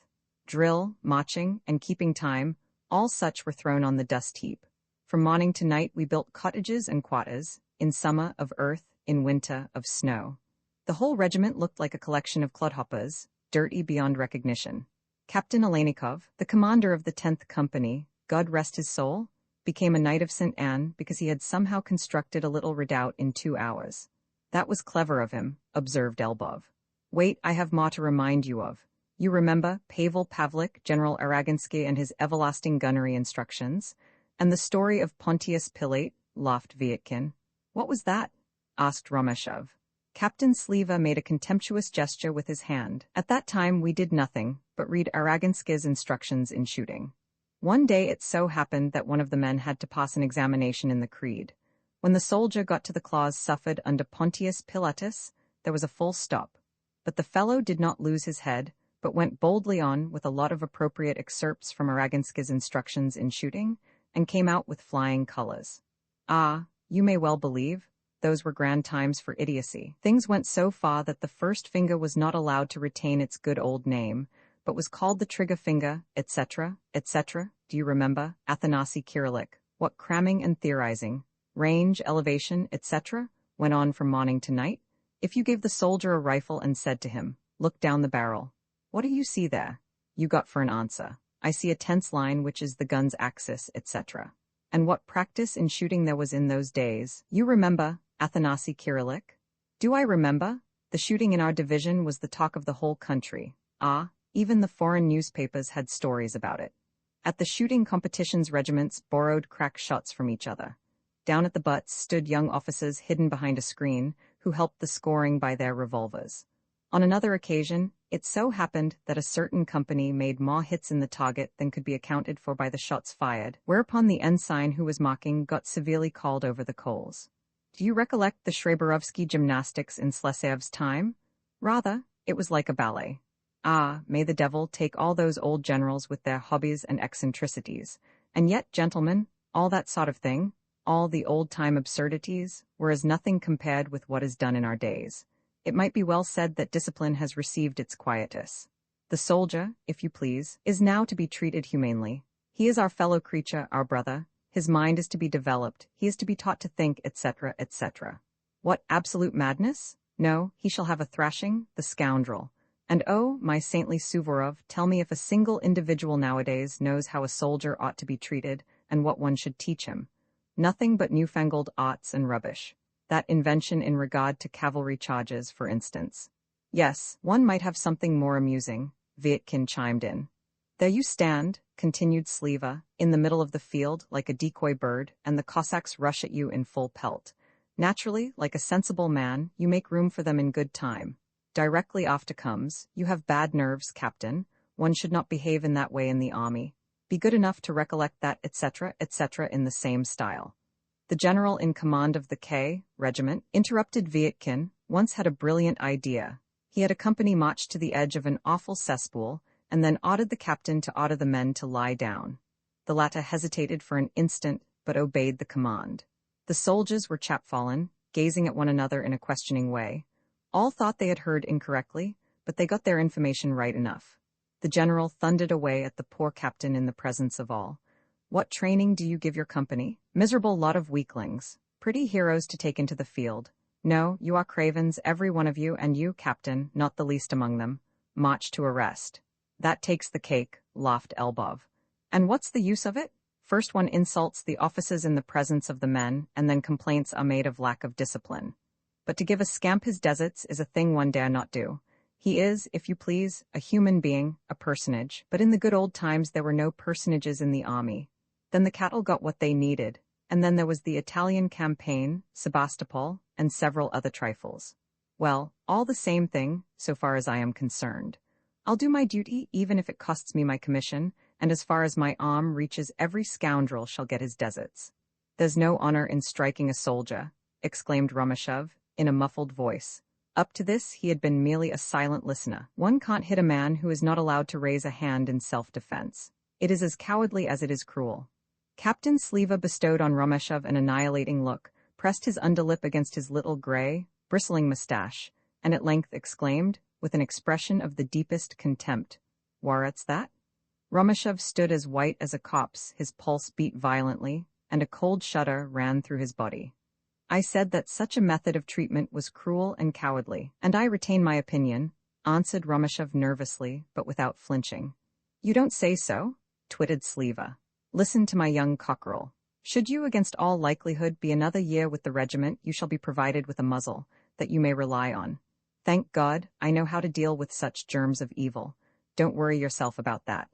Drill, marching, and keeping time, all such were thrown on the dust heap. From morning to night we built cottages and quarters, in summer of earth, in winter of snow. The whole regiment looked like a collection of clodhoppers, dirty beyond recognition. Captain Alenikov, the commander of the 10th Company, God rest his soul, became a Knight of St. Anne because he had somehow constructed a little redoubt in 2 hours. That was clever of him, observed Elbov. Wait, I have more to remind you of. You remember Pavel Pavlik, General Araginsky and his everlasting gunnery instructions? And the story of Pontius Pilate, laughed Vietkin. What was that? Asked Romeshov. Captain Sliva made a contemptuous gesture with his hand. At that time we did nothing but read Araginsky's instructions in shooting. One day it so happened that one of the men had to pass an examination in the creed. When the soldier got to the clause suffered under Pontius Pilatus, there was a full stop. But the fellow did not lose his head, but went boldly on with a lot of appropriate excerpts from Araginsky's instructions in shooting, and came out with flying colors. Ah, you may well believe, those were grand times for idiocy. Things went so far that the first finger was not allowed to retain its good old name, but was called the trigger finger, etc., etc. Do you remember, Athanasi Kyrillik, what cramming and theorizing, range, elevation, etc., went on from morning to night? If you gave the soldier a rifle and said to him, look down the barrel, what do you see there? You got for an answer, I see a tense line which is the gun's axis, etc. And what practice in shooting there was in those days. You remember, Athanasi Kyrillik? Do I remember? The shooting in our division was the talk of the whole country. Ah, even the foreign newspapers had stories about it. At the shooting competitions regiments borrowed crack shots from each other. Down at the butts stood young officers hidden behind a screen, who helped the scoring by their revolvers. On another occasion, it so happened that a certain company made more hits in the target than could be accounted for by the shots fired, whereupon the ensign who was mocking got severely called over the coals. Do you recollect the Shreberovsky gymnastics in Slesev's time? Rather, it was like a ballet. Ah, may the devil take all those old generals with their hobbies and eccentricities. And yet, gentlemen, all that sort of thing, all the old-time absurdities, were as nothing compared with what is done in our days. It might be well said that discipline has received its quietus. The soldier, if you please, is now to be treated humanely. He is our fellow creature, our brother. His mind is to be developed. He is to be taught to think, etc., etc. What absolute madness? No, he shall have a thrashing, the scoundrel. And oh, my saintly Suvorov, tell me if a single individual nowadays knows how a soldier ought to be treated and what one should teach him. Nothing but newfangled arts and rubbish. That invention in regard to cavalry charges, for instance. Yes, one might have something more amusing, Vietkin chimed in. There you stand, continued Sliva, in the middle of the field like a decoy bird, and the Cossacks rush at you in full pelt. Naturally, like a sensible man, you make room for them in good time. Directly after comes, you have bad nerves, Captain. One should not behave in that way in the army. Be good enough to recollect that, etc., etc. in the same style. The general in command of the K regiment, interrupted Vietkin, once had a brilliant idea. He had a company march to the edge of an awful cesspool, and then ordered the captain to order the men to lie down. The latter hesitated for an instant, but obeyed the command. The soldiers were chapfallen, gazing at one another in a questioning way. All thought they had heard incorrectly, but they got their information right enough. The general thundered away at the poor captain in the presence of all. What training do you give your company? Miserable lot of weaklings. Pretty heroes to take into the field. No, you are cravens, every one of you, and you, captain, not the least among them. March to arrest. That takes the cake, laughed Elbov. And what's the use of it? First one insults the officers in the presence of the men, and then complaints are made of lack of discipline. But to give a scamp his deserts is a thing one dare not do. He is, if you please, a human being, a personage, but in the good old times there were no personages in the army. Then the cattle got what they needed, and then there was the Italian campaign, Sebastopol, and several other trifles. Well, all the same thing, so far as I am concerned. I'll do my duty even if it costs me my commission, and as far as my arm reaches every scoundrel shall get his deserts. There's no honor in striking a soldier, exclaimed Romeshov, in a muffled voice. Up to this he had been merely a silent listener. One can't hit a man who is not allowed to raise a hand in self-defense. It is as cowardly as it is cruel. Captain Sliva bestowed on Romeshov an annihilating look, pressed his underlip against his little gray, bristling mustache, and at length exclaimed, with an expression of the deepest contempt, "What's that?" Romeshov stood as white as a corpse, his pulse beat violently, and a cold shudder ran through his body. I said that such a method of treatment was cruel and cowardly, and I retain my opinion, answered Romeshov nervously, but without flinching. You don't say so? Twitted Sleva. Listen to my young cockerel. Should you against all likelihood be another year with the regiment, you shall be provided with a muzzle that you may rely on. Thank God, I know how to deal with such germs of evil. Don't worry yourself about that.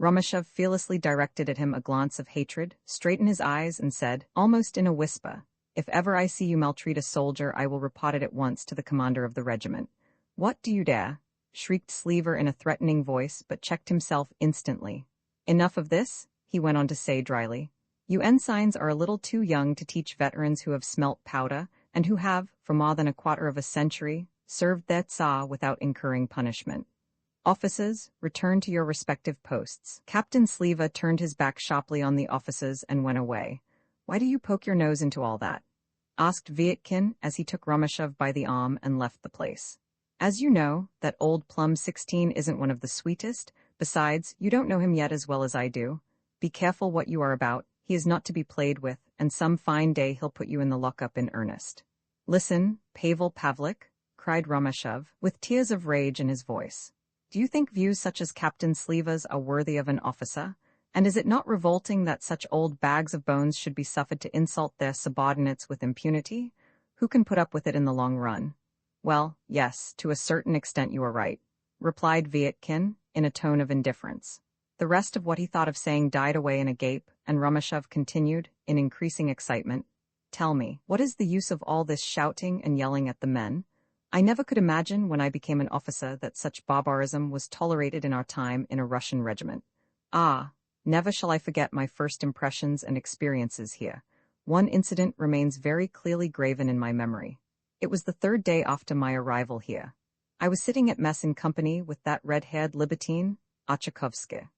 Romashev fearlessly directed at him a glance of hatred, straightened his eyes, and said, almost in a whisper, if ever I see you maltreat a soldier, I will report it at once to the commander of the regiment. What do you dare? Shrieked Sleever in a threatening voice, but checked himself instantly. Enough of this, he went on to say dryly. You ensigns are a little too young to teach veterans who have smelt powder, and who have, for more than a quarter of a century, served their Tsar without incurring punishment. Officers, return to your respective posts. Captain Sleva turned his back sharply on the officers and went away. Why do you poke your nose into all that? Asked Vyatkin as he took Romashev by the arm and left the place. As you know, that old Plum 16 isn't one of the sweetest. Besides, you don't know him yet as well as I do. Be careful what you are about. He is not to be played with, and some fine day he'll put you in the lockup in earnest. Listen, Pavel Pavlik, cried Romashev, with tears of rage in his voice. Do you think views such as Captain Sleva's are worthy of an officer? And is it not revolting that such old bags of bones should be suffered to insult their subordinates with impunity? Who can put up with it in the long run? Well, yes, to a certain extent you are right, replied Vyatkin, in a tone of indifference. The rest of what he thought of saying died away in a gape, and Romashev continued, in increasing excitement. Tell me, what is the use of all this shouting and yelling at the men? I never could imagine when I became an officer that such barbarism was tolerated in our time in a Russian regiment. Ah, never shall I forget my first impressions and experiences here. One incident remains very clearly graven in my memory. It was the third day after my arrival here. I was sitting at mess in company with that red-haired libertine, Achakovsky.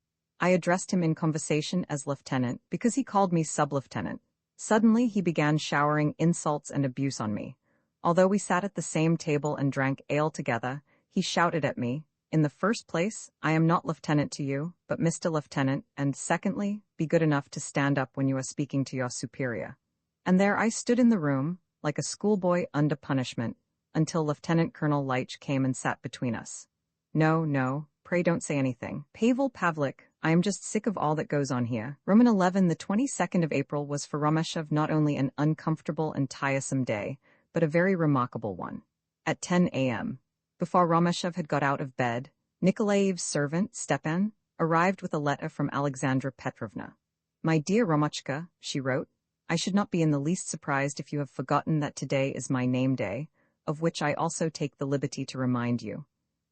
I addressed him in conversation as lieutenant because he called me sub-lieutenant. Suddenly he began showering insults and abuse on me. Although we sat at the same table and drank ale together, he shouted at me, in the first place, I am not lieutenant to you, but Mr. Lieutenant, and secondly, be good enough to stand up when you are speaking to your superior. And there I stood in the room, like a schoolboy under punishment, until Lieutenant Colonel Leitch came and sat between us. No, pray don't say anything. Pavel Pavlik, I am just sick of all that goes on here. Roman 11, the 22nd of April was for Romashev not only an uncomfortable and tiresome day, but a very remarkable one. At 10 a.m., before Romashev had got out of bed, Nikolaev's servant, Stepan, arrived with a letter from Aleksandra Petrovna. My dear Romochka, she wrote, I should not be in the least surprised if you have forgotten that today is my name day, of which I also take the liberty to remind you.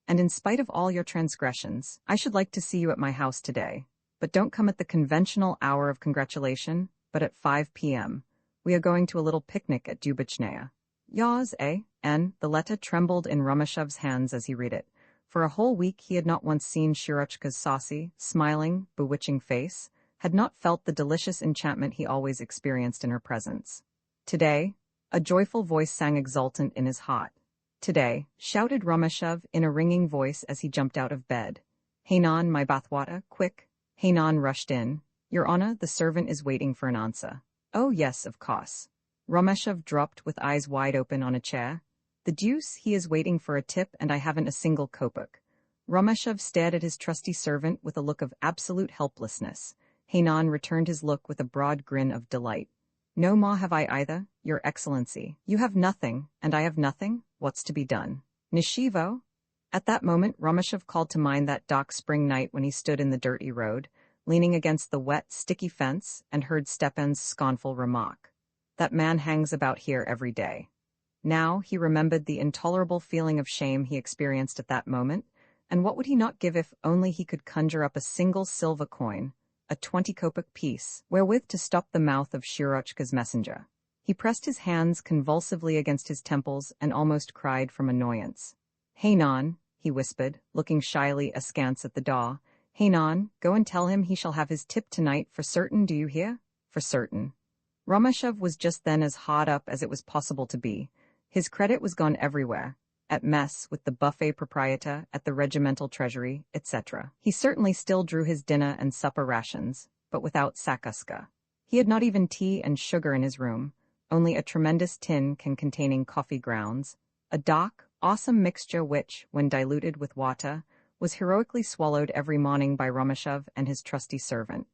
And in spite of all your transgressions, I should like to see you at my house today. But don't come at the conventional hour of congratulation, but at 5 p.m. We are going to a little picnic at Dubichnaya. Yours, eh? And the letter trembled in Romashev's hands as he read it. For a whole week he had not once seen Shirochka's saucy, smiling, bewitching face, had not felt the delicious enchantment he always experienced in her presence. Today, a joyful voice sang exultant in his heart. Today, shouted Romashev in a ringing voice as he jumped out of bed. Hainan, my bathwater, quick. Hainan rushed in. Your Honor, the servant is waiting for an answer. Oh yes, of course. Romashev dropped with eyes wide open on a chair. The deuce, he is waiting for a tip and I haven't a single kopeck. Romashev stared at his trusty servant with a look of absolute helplessness. Hainan returned his look with a broad grin of delight. No more have I either, Your Excellency. You have nothing, and I have nothing. What's to be done? Nishivo? At that moment, Romashev called to mind that dark spring night when he stood in the dirty road, leaning against the wet, sticky fence, and heard Stepan's scornful remark. That man hangs about here every day. Now he remembered the intolerable feeling of shame he experienced at that moment, and what would he not give if only he could conjure up a single silver coin, a 20-kopeck piece, wherewith to stop the mouth of Shirochka's messenger. He pressed his hands convulsively against his temples and almost cried from annoyance. Hainan, he whispered, looking shyly askance at the door. Hainan, go and tell him he shall have his tip tonight for certain, do you hear? For certain. Romashev was just then as hard up as it was possible to be. His credit was gone everywhere, at mess, with the buffet proprietor, at the regimental treasury, etc. He certainly still drew his dinner and supper rations, but without sakuska. He had not even tea and sugar in his room, only a tremendous tin can containing coffee grounds, a dark, awesome mixture which, when diluted with water, was heroically swallowed every morning by Romashov and his trusty servant.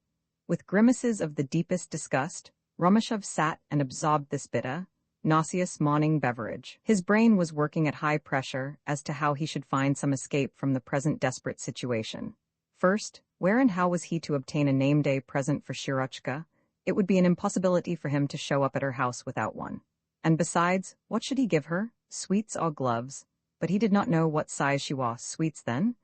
With grimaces of the deepest disgust, Romashov sat and absorbed this bitter, nauseous morning beverage. His brain was working at high pressure as to how he should find some escape from the present desperate situation. First, where and how was he to obtain a name-day present for Shirochka? It would be an impossibility for him to show up at her house without one. And besides, what should he give her? Sweets or gloves? But he did not know what size she wore. Sweets then?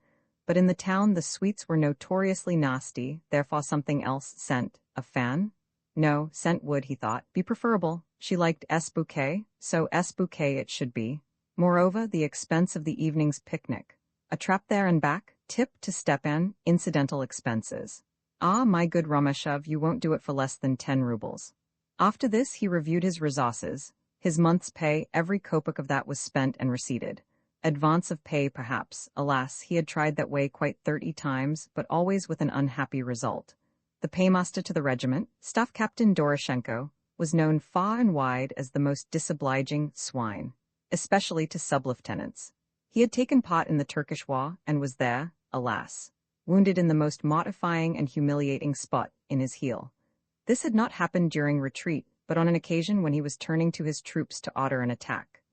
But in the town the sweets were notoriously nasty, therefore something else. Scent. A fan? No, scent would, he thought, be preferable. She liked bouquet, so bouquet it should be. Moreover, the expense of the evening's picnic. A trap there and back, tip to Stepan, incidental expenses. Ah, my good Romashov, you won't do it for less than 10 rubles. After this he reviewed his resources. His month's pay, every kopeck of that was spent and receipted. Advance of pay, perhaps. Alas, he had tried that way quite 30 times, but always with an unhappy result. The paymaster to the regiment, Staff Captain Doroshenko, was known far and wide as the most disobliging swine, especially to sub-lieutenants. He had taken part in the Turkish war and was there, alas, wounded in the most mortifying and humiliating spot, in his heel. This had not happened during retreat, but on an occasion when he was turning to his troops to order an attack.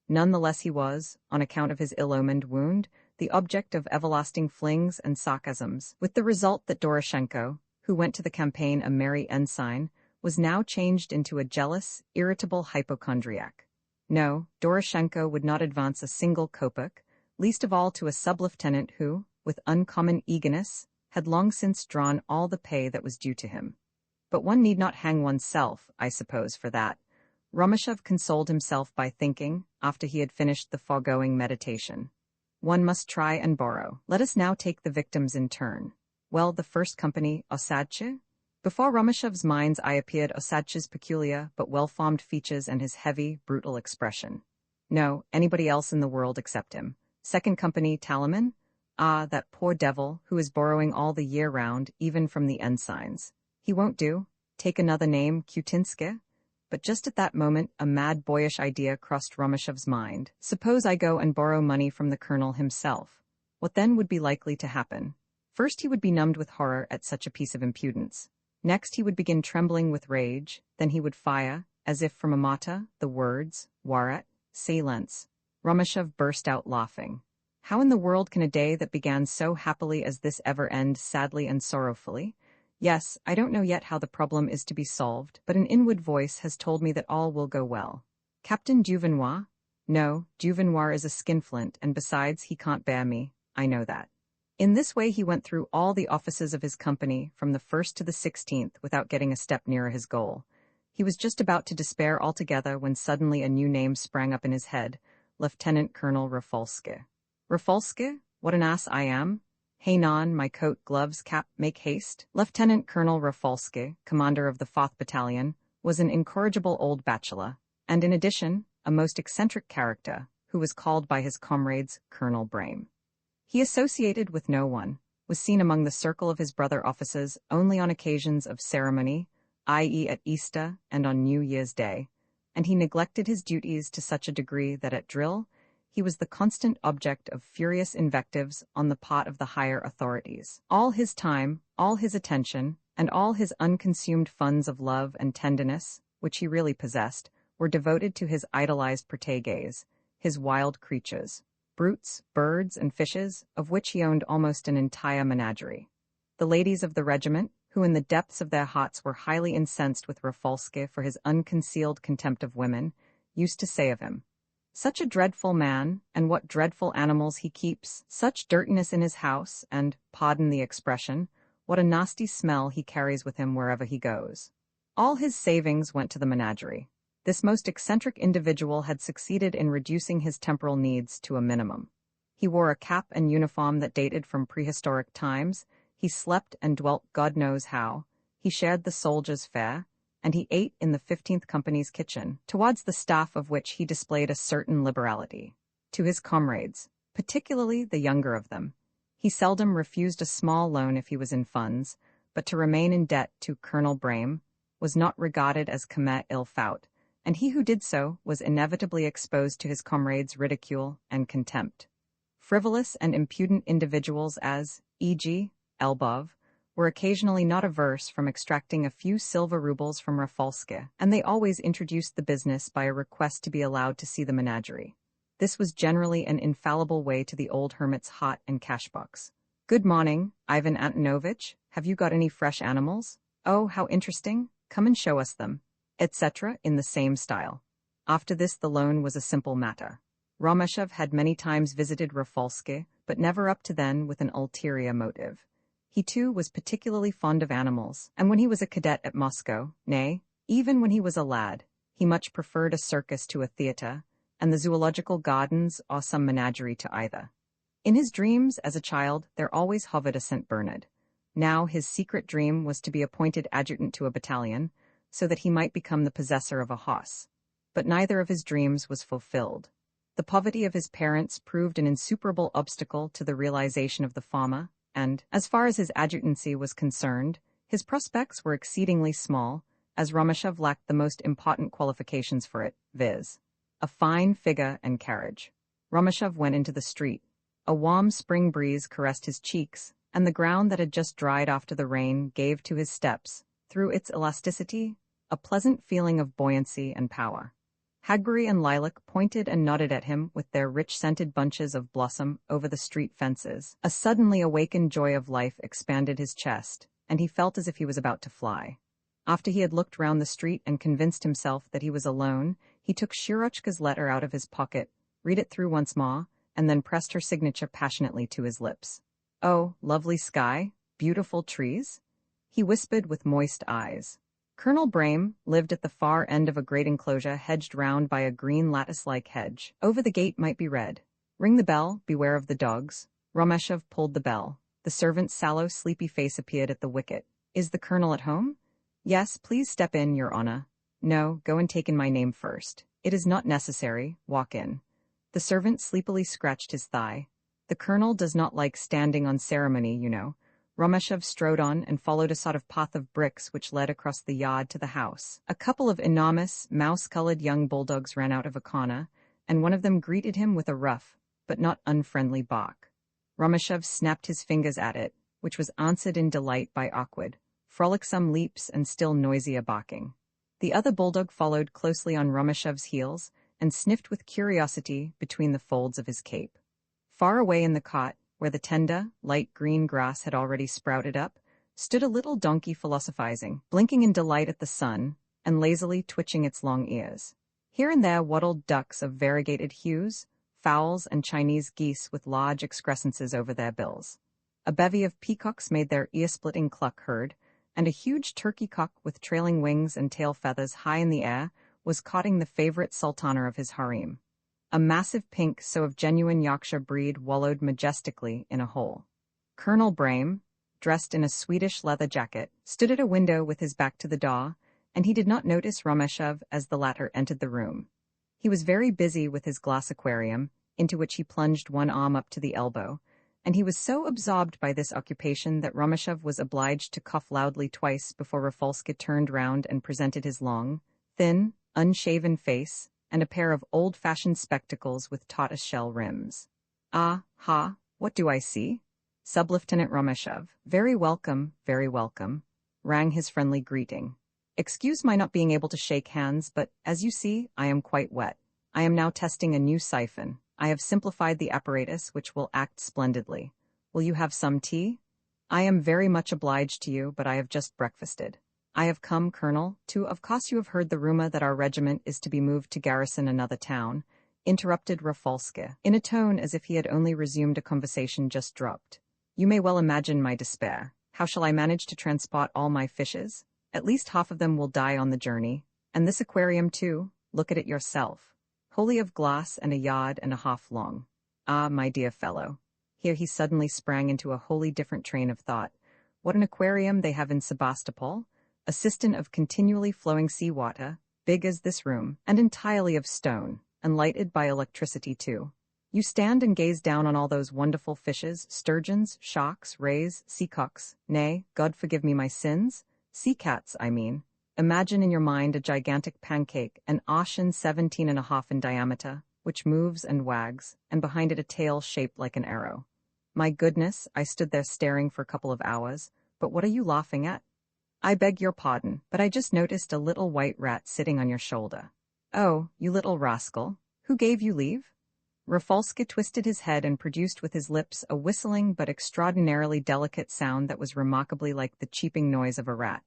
None the less he was, on account of his ill-omened wound, the object of everlasting flings and sarcasms, with the result that Doroshenko, who went to the campaign a merry ensign, was now changed into a jealous, irritable hypochondriac. No, Doroshenko would not advance a single kopeck, least of all to a sub-lieutenant who, with uncommon eagerness, had long since drawn all the pay that was due to him. But one need not hang oneself, I suppose, for that. Romashov consoled himself by thinking, after he had finished the foregoing meditation. One must try and borrow. Let us now take the victims in turn. Well, the first company, Osadche? Before Romashov's mind's eye appeared Osadche's peculiar but well-formed features and his heavy, brutal expression. No, anybody else in the world except him. Second company, Talaman? Ah, that poor devil, who is borrowing all the year round, even from the ensigns. He won't do. Take another name, Kutinsky? But just at that moment, a mad, boyish idea crossed Romashov's mind. Suppose I go and borrow money from the colonel himself. What then would be likely to happen? First he would be numbed with horror at such a piece of impudence. Next he would begin trembling with rage, then he would fire, as if from a mortar, the words, Waret, Silence. Romashov burst out laughing. How in the world can a day that began so happily as this ever end sadly and sorrowfully? Yes, I don't know yet how the problem is to be solved, but an inward voice has told me that all will go well. Captain Duvenois? No, Duvenois is a skinflint, and besides, he can't bear me. I know that. In this way he went through all the offices of his company, from the 1st to the 16th, without getting a step nearer his goal. He was just about to despair altogether when suddenly a new name sprang up in his head, Lieutenant Colonel Rafalsky. Rafalsky? What an ass I am! Haynon, my coat, gloves, cap, make haste. Lieutenant Colonel Rafalsky, commander of the 4th Battalion, was an incorrigible old bachelor, and in addition, a most eccentric character, who was called by his comrades Colonel Brame. He associated with no one, was seen among the circle of his brother officers only on occasions of ceremony, i.e. at Easter and on New Year's Day, and he neglected his duties to such a degree that at drill, he was the constant object of furious invectives on the part of the higher authorities. All his time, all his attention, and all his unconsumed funds of love and tenderness, which he really possessed, were devoted to his idolized proteges, his wild creatures, brutes, birds, and fishes, of which he owned almost an entire menagerie. The ladies of the regiment, who in the depths of their hearts were highly incensed with Rafalsky for his unconcealed contempt of women, used to say of him, "Such a dreadful man, and what dreadful animals he keeps, such dirtiness in his house, and, pardon the expression, what a nasty smell he carries with him wherever he goes." All his savings went to the menagerie. This most eccentric individual had succeeded in reducing his temporal needs to a minimum. He wore a cap and uniform that dated from prehistoric times, he slept and dwelt God knows how, he shared the soldiers' fare, and he ate in the 15th Company's kitchen, towards the staff of which he displayed a certain liberality. To his comrades, particularly the younger of them, he seldom refused a small loan if he was in funds, but to remain in debt to Colonel Brame was not regarded as commet il faut, and he who did so was inevitably exposed to his comrades' ridicule and contempt. Frivolous and impudent individuals as, e.g., Elbov, were occasionally not averse from extracting a few silver rubles from Rafalska, and they always introduced the business by a request to be allowed to see the menagerie. This was generally an infallible way to the old hermit's hot and cash box. "Good morning, Ivan Antonovich. Have you got any fresh animals? Oh, how interesting. Come and show us them," etc. in the same style. After this the loan was a simple matter. Romashov had many times visited Rafalska, but never up to then with an ulterior motive. He too was particularly fond of animals, and when he was a cadet at Moscow, nay, even when he was a lad, he much preferred a circus to a theatre, and the zoological gardens or some menagerie to either. In his dreams as a child there always hovered a St. Bernard. Now his secret dream was to be appointed adjutant to a battalion, so that he might become the possessor of a horse. But neither of his dreams was fulfilled. The poverty of his parents proved an insuperable obstacle to the realization of the former, and, as far as his adjutancy was concerned, his prospects were exceedingly small, as Romashov lacked the most important qualifications for it, viz., a fine figure and carriage. Romashov went into the street. A warm spring breeze caressed his cheeks, and the ground that had just dried after the rain gave to his steps, through its elasticity, a pleasant feeling of buoyancy and power. Hackberry and lilac pointed and nodded at him with their rich-scented bunches of blossom over the street fences. A suddenly awakened joy of life expanded his chest, and he felt as if he was about to fly. After he had looked round the street and convinced himself that he was alone, he took Shirochka's letter out of his pocket, read it through once more, and then pressed her signature passionately to his lips. "Oh, lovely sky, beautiful trees," he whispered with moist eyes. Colonel Brame lived at the far end of a great enclosure hedged round by a green lattice-like hedge. Over the gate might be read, "Ring the bell, beware of the dogs." Romashov pulled the bell. The servant's sallow, sleepy face appeared at the wicket. "Is the colonel at home?" "Yes, please step in, Your Honor." "No, go and take in my name first." "It is not necessary, walk in." The servant sleepily scratched his thigh. "The colonel does not like standing on ceremony, you know." Romashov strode on and followed a sort of path of bricks which led across the yard to the house. A couple of enormous, mouse-colored young bulldogs ran out of a corner, and one of them greeted him with a rough, but not unfriendly bark. Romashov snapped his fingers at it, which was answered in delight by awkward, frolicsome leaps and still noisier barking. The other bulldog followed closely on Romashov's heels and sniffed with curiosity between the folds of his cape. Far away in the cot, where the tender, light green grass had already sprouted up, stood a little donkey philosophizing, blinking in delight at the sun, and lazily twitching its long ears. Here and there waddled ducks of variegated hues, fowls and Chinese geese with large excrescences over their bills. A bevy of peacocks made their ear-splitting cluck heard, and a huge turkey cock with trailing wings and tail feathers high in the air was courting the favorite sultana of his harem. A massive pink sow of genuine Yorkshire breed wallowed majestically in a hole. Colonel Brame, dressed in a Swedish leather jacket, stood at a window with his back to the door, and he did not notice Romashov as the latter entered the room. He was very busy with his glass aquarium, into which he plunged one arm up to the elbow, and he was so absorbed by this occupation that Romashov was obliged to cough loudly twice before Rafalska turned round and presented his long, thin, unshaven face, and a pair of old-fashioned spectacles with tortoise-shell rims. "Ah, ha, what do I see?" Sub-Lieutenant Romashov, very welcome," rang his friendly greeting. "Excuse my not being able to shake hands, but, as you see, I am quite wet. I am now testing a new siphon. I have simplified the apparatus, which will act splendidly. Will you have some tea?" "I am very much obliged to you, but I have just breakfasted." "I have come, Colonel, of course you have heard the rumor that our regiment is to be moved to garrison another town," interrupted Rafalska, in a tone as if he had only resumed a conversation just dropped. "You may well imagine my despair. How shall I manage to transport all my fishes? At least half of them will die on the journey. And this aquarium too, look at it yourself. Wholly of glass and a yard and a half long. Ah, my dear fellow." Here he suddenly sprang into a wholly different train of thought. "What an aquarium they have in Sebastopol! A cistern of continually flowing sea-water, big as this room, and entirely of stone, and lighted by electricity too. You stand and gaze down on all those wonderful fishes, sturgeons, sharks, rays, seacocks, nay, God forgive me my sins, sea cats, I mean. Imagine in your mind a gigantic pancake, an ocean 17.5 in diameter, which moves and wags, and behind it a tail shaped like an arrow. My goodness, I stood there staring for a couple of hours, but what are you laughing at? I beg your pardon, but I just noticed a little white rat sitting on your shoulder. Oh, you little rascal. Who gave you leave? Rafalski twisted his head and produced with his lips a whistling but extraordinarily delicate sound that was remarkably like the cheeping noise of a rat.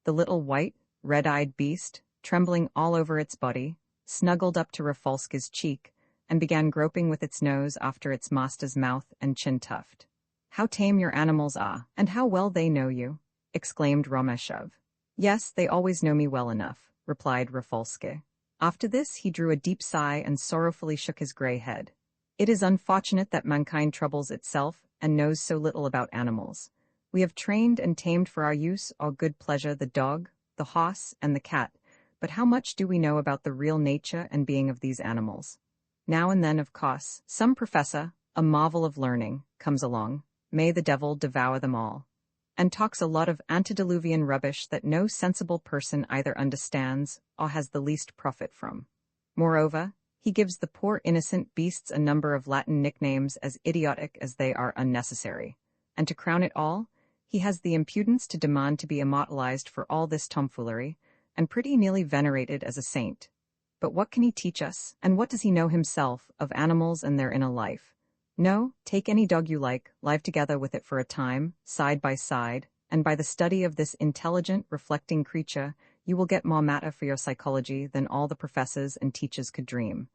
The little white, red-eyed beast, trembling all over its body, snuggled up to Rafalski's cheek and began groping with its nose after its master's mouth and chin tuft. How tame your animals are, and how well they know you, exclaimed Romeshov. Yes, they always know me well enough, replied Rafalski. After this, he drew a deep sigh and sorrowfully shook his grey head. It is unfortunate that mankind troubles itself and knows so little about animals. We have trained and tamed for our use or good pleasure the dog, the horse, and the cat, but how much do we know about the real nature and being of these animals? Now and then, of course, some professor, a marvel of learning, comes along, may the devil devour them all, and talks a lot of antediluvian rubbish that no sensible person either understands or has the least profit from. Moreover, he gives the poor innocent beasts a number of Latin nicknames as idiotic as they are unnecessary, and to crown it all, he has the impudence to demand to be immortalized for all this tomfoolery, and pretty nearly venerated as a saint. But what can he teach us, and what does he know himself of animals and their inner life? No, take any dog you like, live together with it for a time, side by side, and by the study of this intelligent, reflecting creature, you will get more matter for your psychology than all the professors and teachers could dream.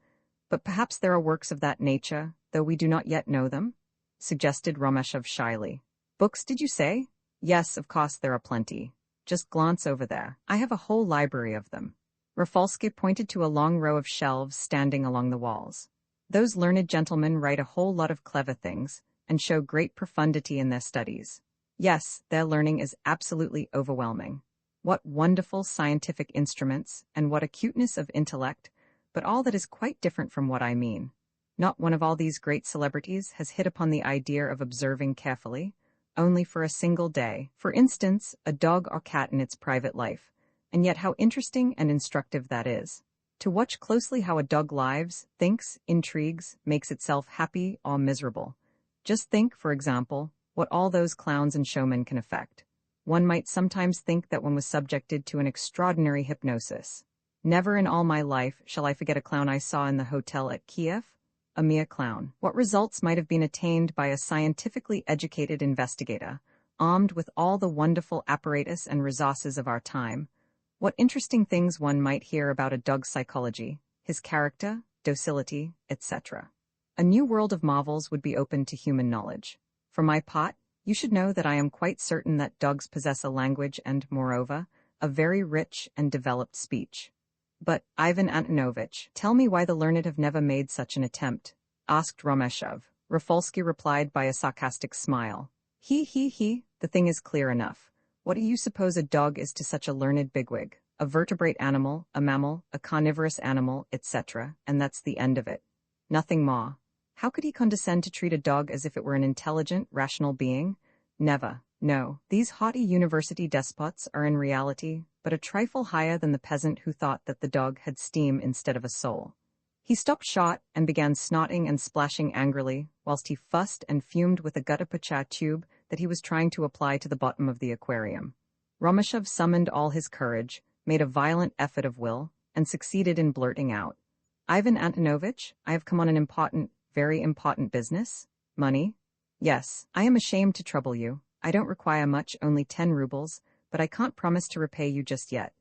But perhaps there are works of that nature, though we do not yet know them? Suggested Romeshov shyly. Books, did you say? Yes, of course there are plenty. Just glance over there. I have a whole library of them. Rafalski pointed to a long row of shelves standing along the walls. Those learned gentlemen write a whole lot of clever things, and show great profundity in their studies. Yes, their learning is absolutely overwhelming. What wonderful scientific instruments, and what acuteness of intellect, but all that is quite different from what I mean. Not one of all these great celebrities has hit upon the idea of observing carefully, only for a single day, for instance, a dog or cat in its private life, and yet how interesting and instructive that is. To watch closely how a dog lives, thinks, intrigues, makes itself happy or miserable. Just think, for example, what all those clowns and showmen can effect. One might sometimes think that one was subjected to an extraordinary hypnosis. Never in all my life shall I forget a clown I saw in the hotel at Kiev. A mere clown. What results might have been attained by a scientifically educated investigator, armed with all the wonderful apparatus and resources of our time. What interesting things one might hear about a dog's psychology, his character, docility, etc. A new world of marvels would be open to human knowledge. For my part, you should know that I am quite certain that dogs possess a language and, moreover, a very rich and developed speech. But, Ivan Antonovich, tell me why the learned have never made such an attempt, asked Romeshov. Rafalski replied by a sarcastic smile. He, the thing is clear enough. What do you suppose a dog is to such a learned bigwig? A vertebrate animal, a mammal, a carnivorous animal, etc., and that's the end of it. Nothing more. How could he condescend to treat a dog as if it were an intelligent, rational being? Never. No, these haughty university despots are in reality but a trifle higher than the peasant who thought that the dog had steam instead of a soul. He stopped short and began snorting and splashing angrily, whilst he fussed and fumed with a gutta-percha tube that he was trying to apply to the bottom of the aquarium. Romeshov summoned all his courage, made a violent effort of will, and succeeded in blurting out, Ivan Antonovich, I have come on an important, very important business. Money? Yes, I am ashamed to trouble you. I don't require much, only 10 rubles, but I can't promise to repay you just yet.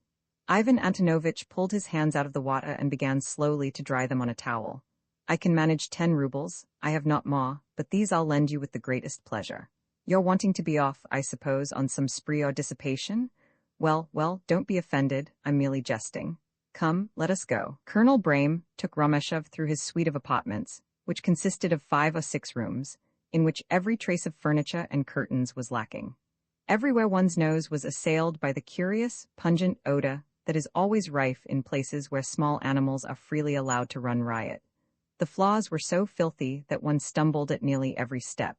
Ivan Antonovich pulled his hands out of the water and began slowly to dry them on a towel. I can manage 10 rubles, I have not more, but these I'll lend you with the greatest pleasure. You're wanting to be off, I suppose, on some spree or dissipation? Well, don't be offended, I'm merely jesting. Come, let us go. Colonel Brame took Romeshov through his suite of apartments, which consisted of 5 or 6 rooms, in which every trace of furniture and curtains was lacking. Everywhere one's nose was assailed by the curious, pungent odor that is always rife in places where small animals are freely allowed to run riot. The floors were so filthy that one stumbled at nearly every step.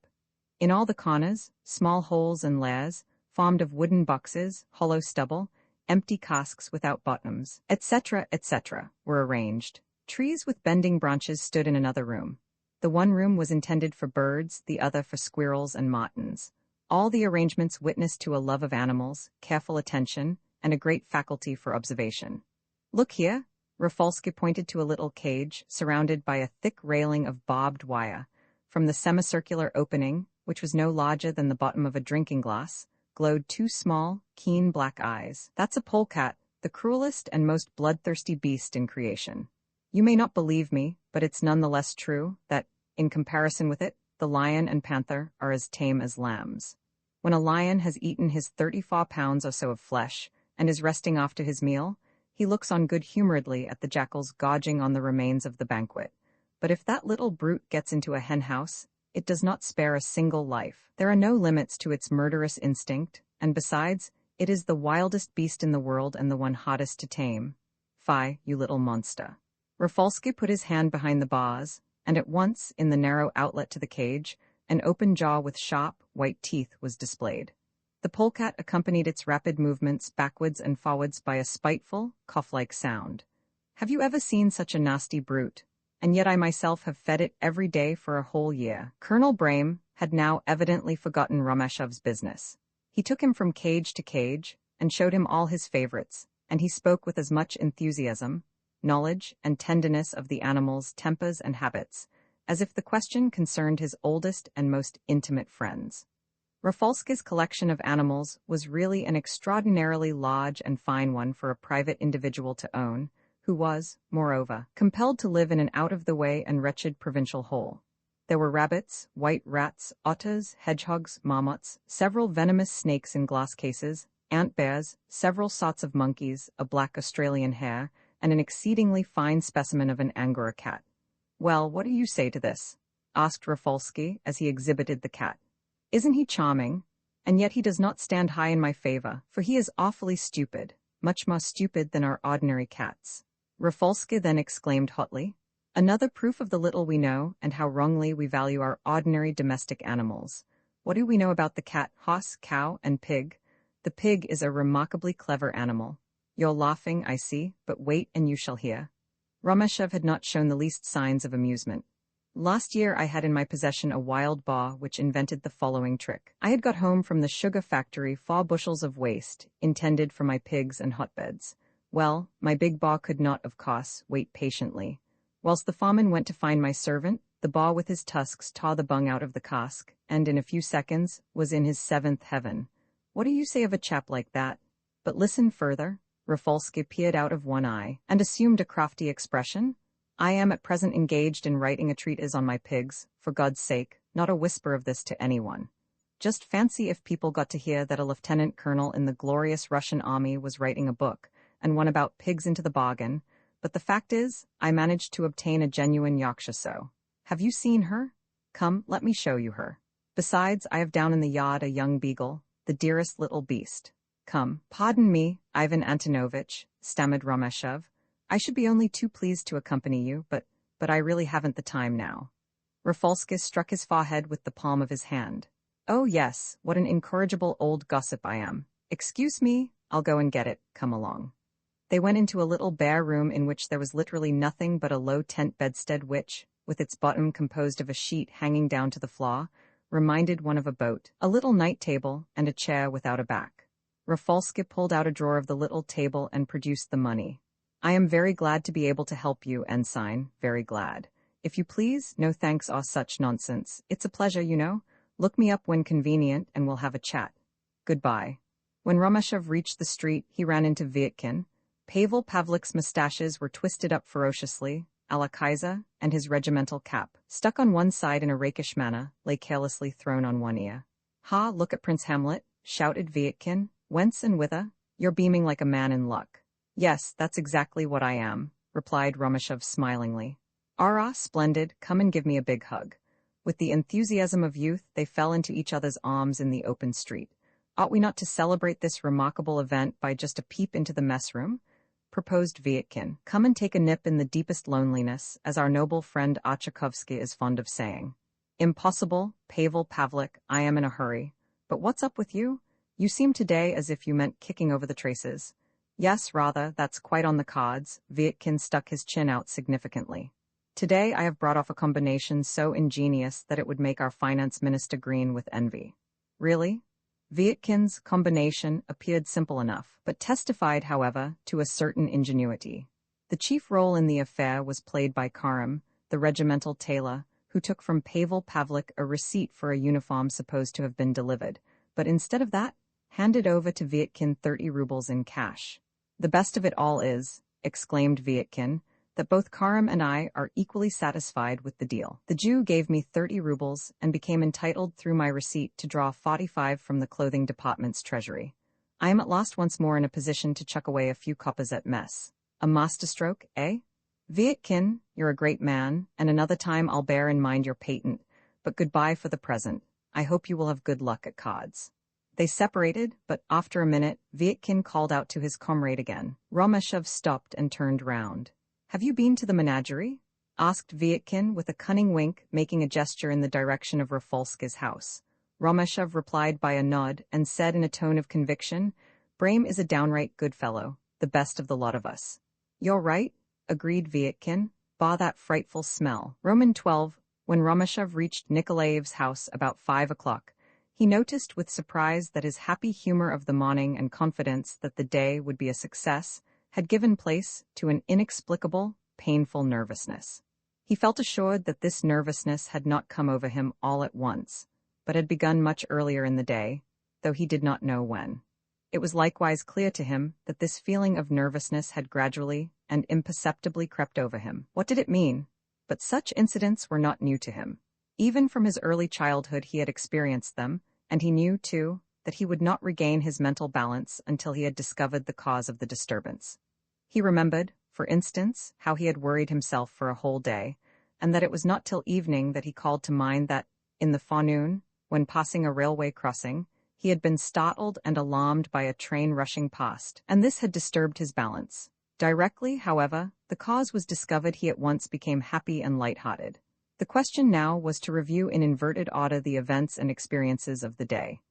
In all the corners, small holes and lairs, formed of wooden boxes, hollow stubble, empty casks without bottoms, etc., were arranged. Trees with bending branches stood in another room. The one room was intended for birds, the other for squirrels and martins. All the arrangements witnessed to a love of animals, careful attention, and a great faculty for observation. "Look here," Rafalski pointed to a little cage surrounded by a thick railing of barbed wire. From the semicircular opening, which was no larger than the bottom of a drinking glass, glowed two small, keen black eyes. "That's a polecat, the cruelest and most bloodthirsty beast in creation. You may not believe me, but it's none the less true that, in comparison with it, the lion and panther are as tame as lambs. When a lion has eaten his 34 pounds or so of flesh and is resting after his meal, he looks on good-humoredly at the jackals gorging on the remains of the banquet. But if that little brute gets into a henhouse, it does not spare a single life. There are no limits to its murderous instinct, and besides, it is the wildest beast in the world and the one hardest to tame. Fie, you little monster." Rafalski put his hand behind the bars, and at once, in the narrow outlet to the cage, an open jaw with sharp, white teeth was displayed. The polecat accompanied its rapid movements backwards and forwards by a spiteful, cough-like sound. "Have you ever seen such a nasty brute? And yet I myself have fed it every day for a whole year." Colonel Brame had now evidently forgotten Romeshev's business. He took him from cage to cage, and showed him all his favorites, and he spoke with as much enthusiasm, knowledge, and tenderness of the animal's tempers and habits, as if the question concerned his oldest and most intimate friends. Rafalski's collection of animals was really an extraordinarily large and fine one for a private individual to own, who was, moreover, compelled to live in an out-of-the-way and wretched provincial hole. There were rabbits, white rats, otters, hedgehogs, marmots, several venomous snakes in glass cases, ant-bears, several sorts of monkeys, a black Australian hare, and an exceedingly fine specimen of an Angora cat. "Well, what do you say to this?" asked Rafalski as he exhibited the cat. "Isn't he charming? And yet he does not stand high in my favor, for he is awfully stupid, much more stupid than our ordinary cats." Rafalski then exclaimed hotly, "Another proof of the little we know and how wrongly we value our ordinary domestic animals. What do we know about the cat, horse, cow, and pig? The pig is a remarkably clever animal. You're laughing, I see, but wait and you shall hear." Romeshev had not shown the least signs of amusement. "Last year I had in my possession a wild boar which invented the following trick. I had got home from the sugar factory 4 bushels of waste, intended for my pigs and hotbeds. Well, my big boar could not, of course, wait patiently. Whilst the foreman went to find my servant, the boar with his tusks tore the bung out of the cask, and in a few seconds was in his 7th heaven. What do you say of a chap like that? But listen further." Rafalski peered out of one eye, and assumed a crafty expression. "I am at present engaged in writing a treatise on my pigs, for God's sake, not a whisper of this to anyone. Just fancy if people got to hear that a lieutenant colonel in the glorious Russian army was writing a book, and one about pigs into the bargain, but the fact is, I managed to obtain a genuine Yorkshire sow. Have you seen her? Come, let me show you her. Besides, I have down in the yard a young beagle, the dearest little beast. Come." "Pardon me, Ivan Antonovitch," stammered Romeshev. "I should be only too pleased to accompany you, but I really haven't the time now." Rafalski struck his forehead with the palm of his hand. "Oh yes, what an incorrigible old gossip I am. Excuse me, I'll go and get it, come along." They went into a little bare room in which there was literally nothing but a low tent bedstead which, with its bottom composed of a sheet hanging down to the floor, reminded one of a boat, a little night table, and a chair without a back. Rafalski pulled out a drawer of the little table and produced the money. "I am very glad to be able to help you, Ensign, very glad. If you please, no thanks or such nonsense. It's a pleasure, you know. Look me up when convenient and we'll have a chat. Goodbye." When Romeshev reached the street, he ran into Vietkin. Pavel Pavlik's mustaches were twisted up ferociously. Aleksandr, and his regimental cap, stuck on one side in a rakish manner, lay carelessly thrown on one ear. "Ha, look at Prince Hamlet," shouted Vietkin. "Whence and whither? You're beaming like a man in luck." "Yes, that's exactly what I am," replied Romeshev smilingly. "Ah, splendid, come and give me a big hug." With the enthusiasm of youth, they fell into each other's arms in the open street. "Ought we not to celebrate this remarkable event by just a peep into the mess room?" proposed Vietkin. "Come and take a nip in the deepest loneliness, as our noble friend Achakovsky is fond of saying." "Impossible, Pavel Pavlik, I am in a hurry. But what's up with you? You seem today as if you meant kicking over the traces. Yes, rather, that's quite on the cards. Vietkin stuck his chin out significantly. Today I have brought off a combination so ingenious that it would make our finance minister green with envy. Really? Vietkin's combination appeared simple enough, but testified, however, to a certain ingenuity. The chief role in the affair was played by Karim, the regimental tailor, who took from Pavel Pavlik a receipt for a uniform supposed to have been delivered, but instead of that, handed over to Vietkin 30 rubles in cash. The best of it all is, exclaimed Vietkin, that both Karim and I are equally satisfied with the deal. The Jew gave me 30 rubles and became entitled through my receipt to draw 45 from the clothing department's treasury. I am at last once more in a position to chuck away a few coppers at mess. A masterstroke, eh? Vietkin, you're a great man, and another time I'll bear in mind your patent, but goodbye for the present. I hope you will have good luck at cards. They separated, but after a minute, Vietkin called out to his comrade again. Romashov stopped and turned round. Have you been to the menagerie? Asked Vietkin with a cunning wink, making a gesture in the direction of Rafalska's house. Romashov replied by a nod and said in a tone of conviction, Brame is a downright good fellow, the best of the lot of us. You're right, agreed Vietkin, bar that frightful smell. Roman 12, when Romashov reached Nikolaev's house about 5 o'clock, he noticed with surprise that his happy humor of the morning and confidence that the day would be a success had given place to an inexplicable, painful nervousness. He felt assured that this nervousness had not come over him all at once, but had begun much earlier in the day, though he did not know when. It was likewise clear to him that this feeling of nervousness had gradually and imperceptibly crept over him. What did it mean? But such incidents were not new to him. Even from his early childhood he had experienced them, and he knew, too, that he would not regain his mental balance until he had discovered the cause of the disturbance. He remembered, for instance, how he had worried himself for a whole day, and that it was not till evening that he called to mind that, in the forenoon, when passing a railway crossing, he had been startled and alarmed by a train rushing past, and this had disturbed his balance. Directly, however, the cause was discovered, he at once became happy and light-hearted. The question now was to review in inverted order the events and experiences of the day.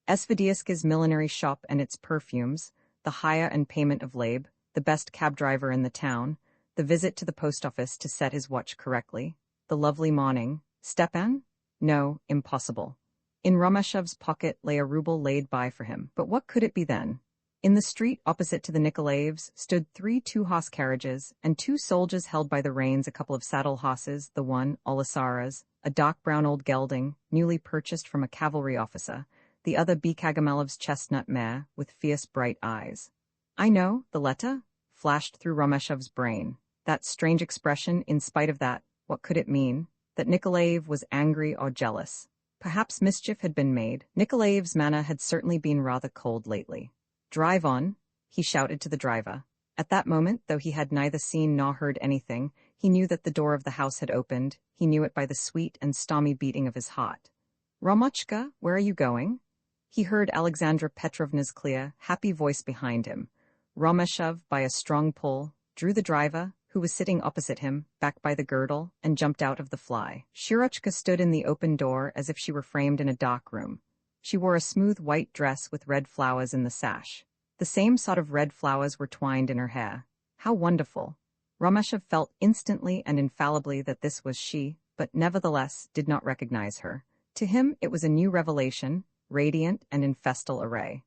Svediaska's millinery shop and its perfumes, the hire and payment of Labe, the best cab driver in the town, the visit to the post office to set his watch correctly, the lovely morning. Stepan? No, impossible. In Romashov's pocket lay a ruble laid by for him. But what could it be then? In the street opposite to the Nikolaevs stood 3 two-horse carriages, and 2 soldiers held by the reins a couple of saddle horses, the one, Olisara's, a dark brown old gelding, newly purchased from a cavalry officer, the other Bikagamelov's chestnut mare, with fierce bright eyes. I know, the letter, flashed through Romashov's brain. That strange expression, in spite of that, what could it mean? That Nikolaev was angry or jealous. Perhaps mischief had been made. Nikolaev's manner had certainly been rather cold lately. Drive on, he shouted to the driver. At that moment, though he had neither seen nor heard anything, he knew that the door of the house had opened. He knew it by the sweet and stormy beating of his heart. Romochka, where are you going? He heard Aleksandra Petrovna's clear, happy voice behind him. Romashov, by a strong pull, drew the driver, who was sitting opposite him, back by the girdle, and jumped out of the fly. Shirochka stood in the open door as if she were framed in a dark room. She wore a smooth white dress with red flowers in the sash. The same sort of red flowers were twined in her hair. How wonderful! Romashov felt instantly and infallibly that this was she, but nevertheless did not recognize her. To him it was a new revelation, radiant and in festal array.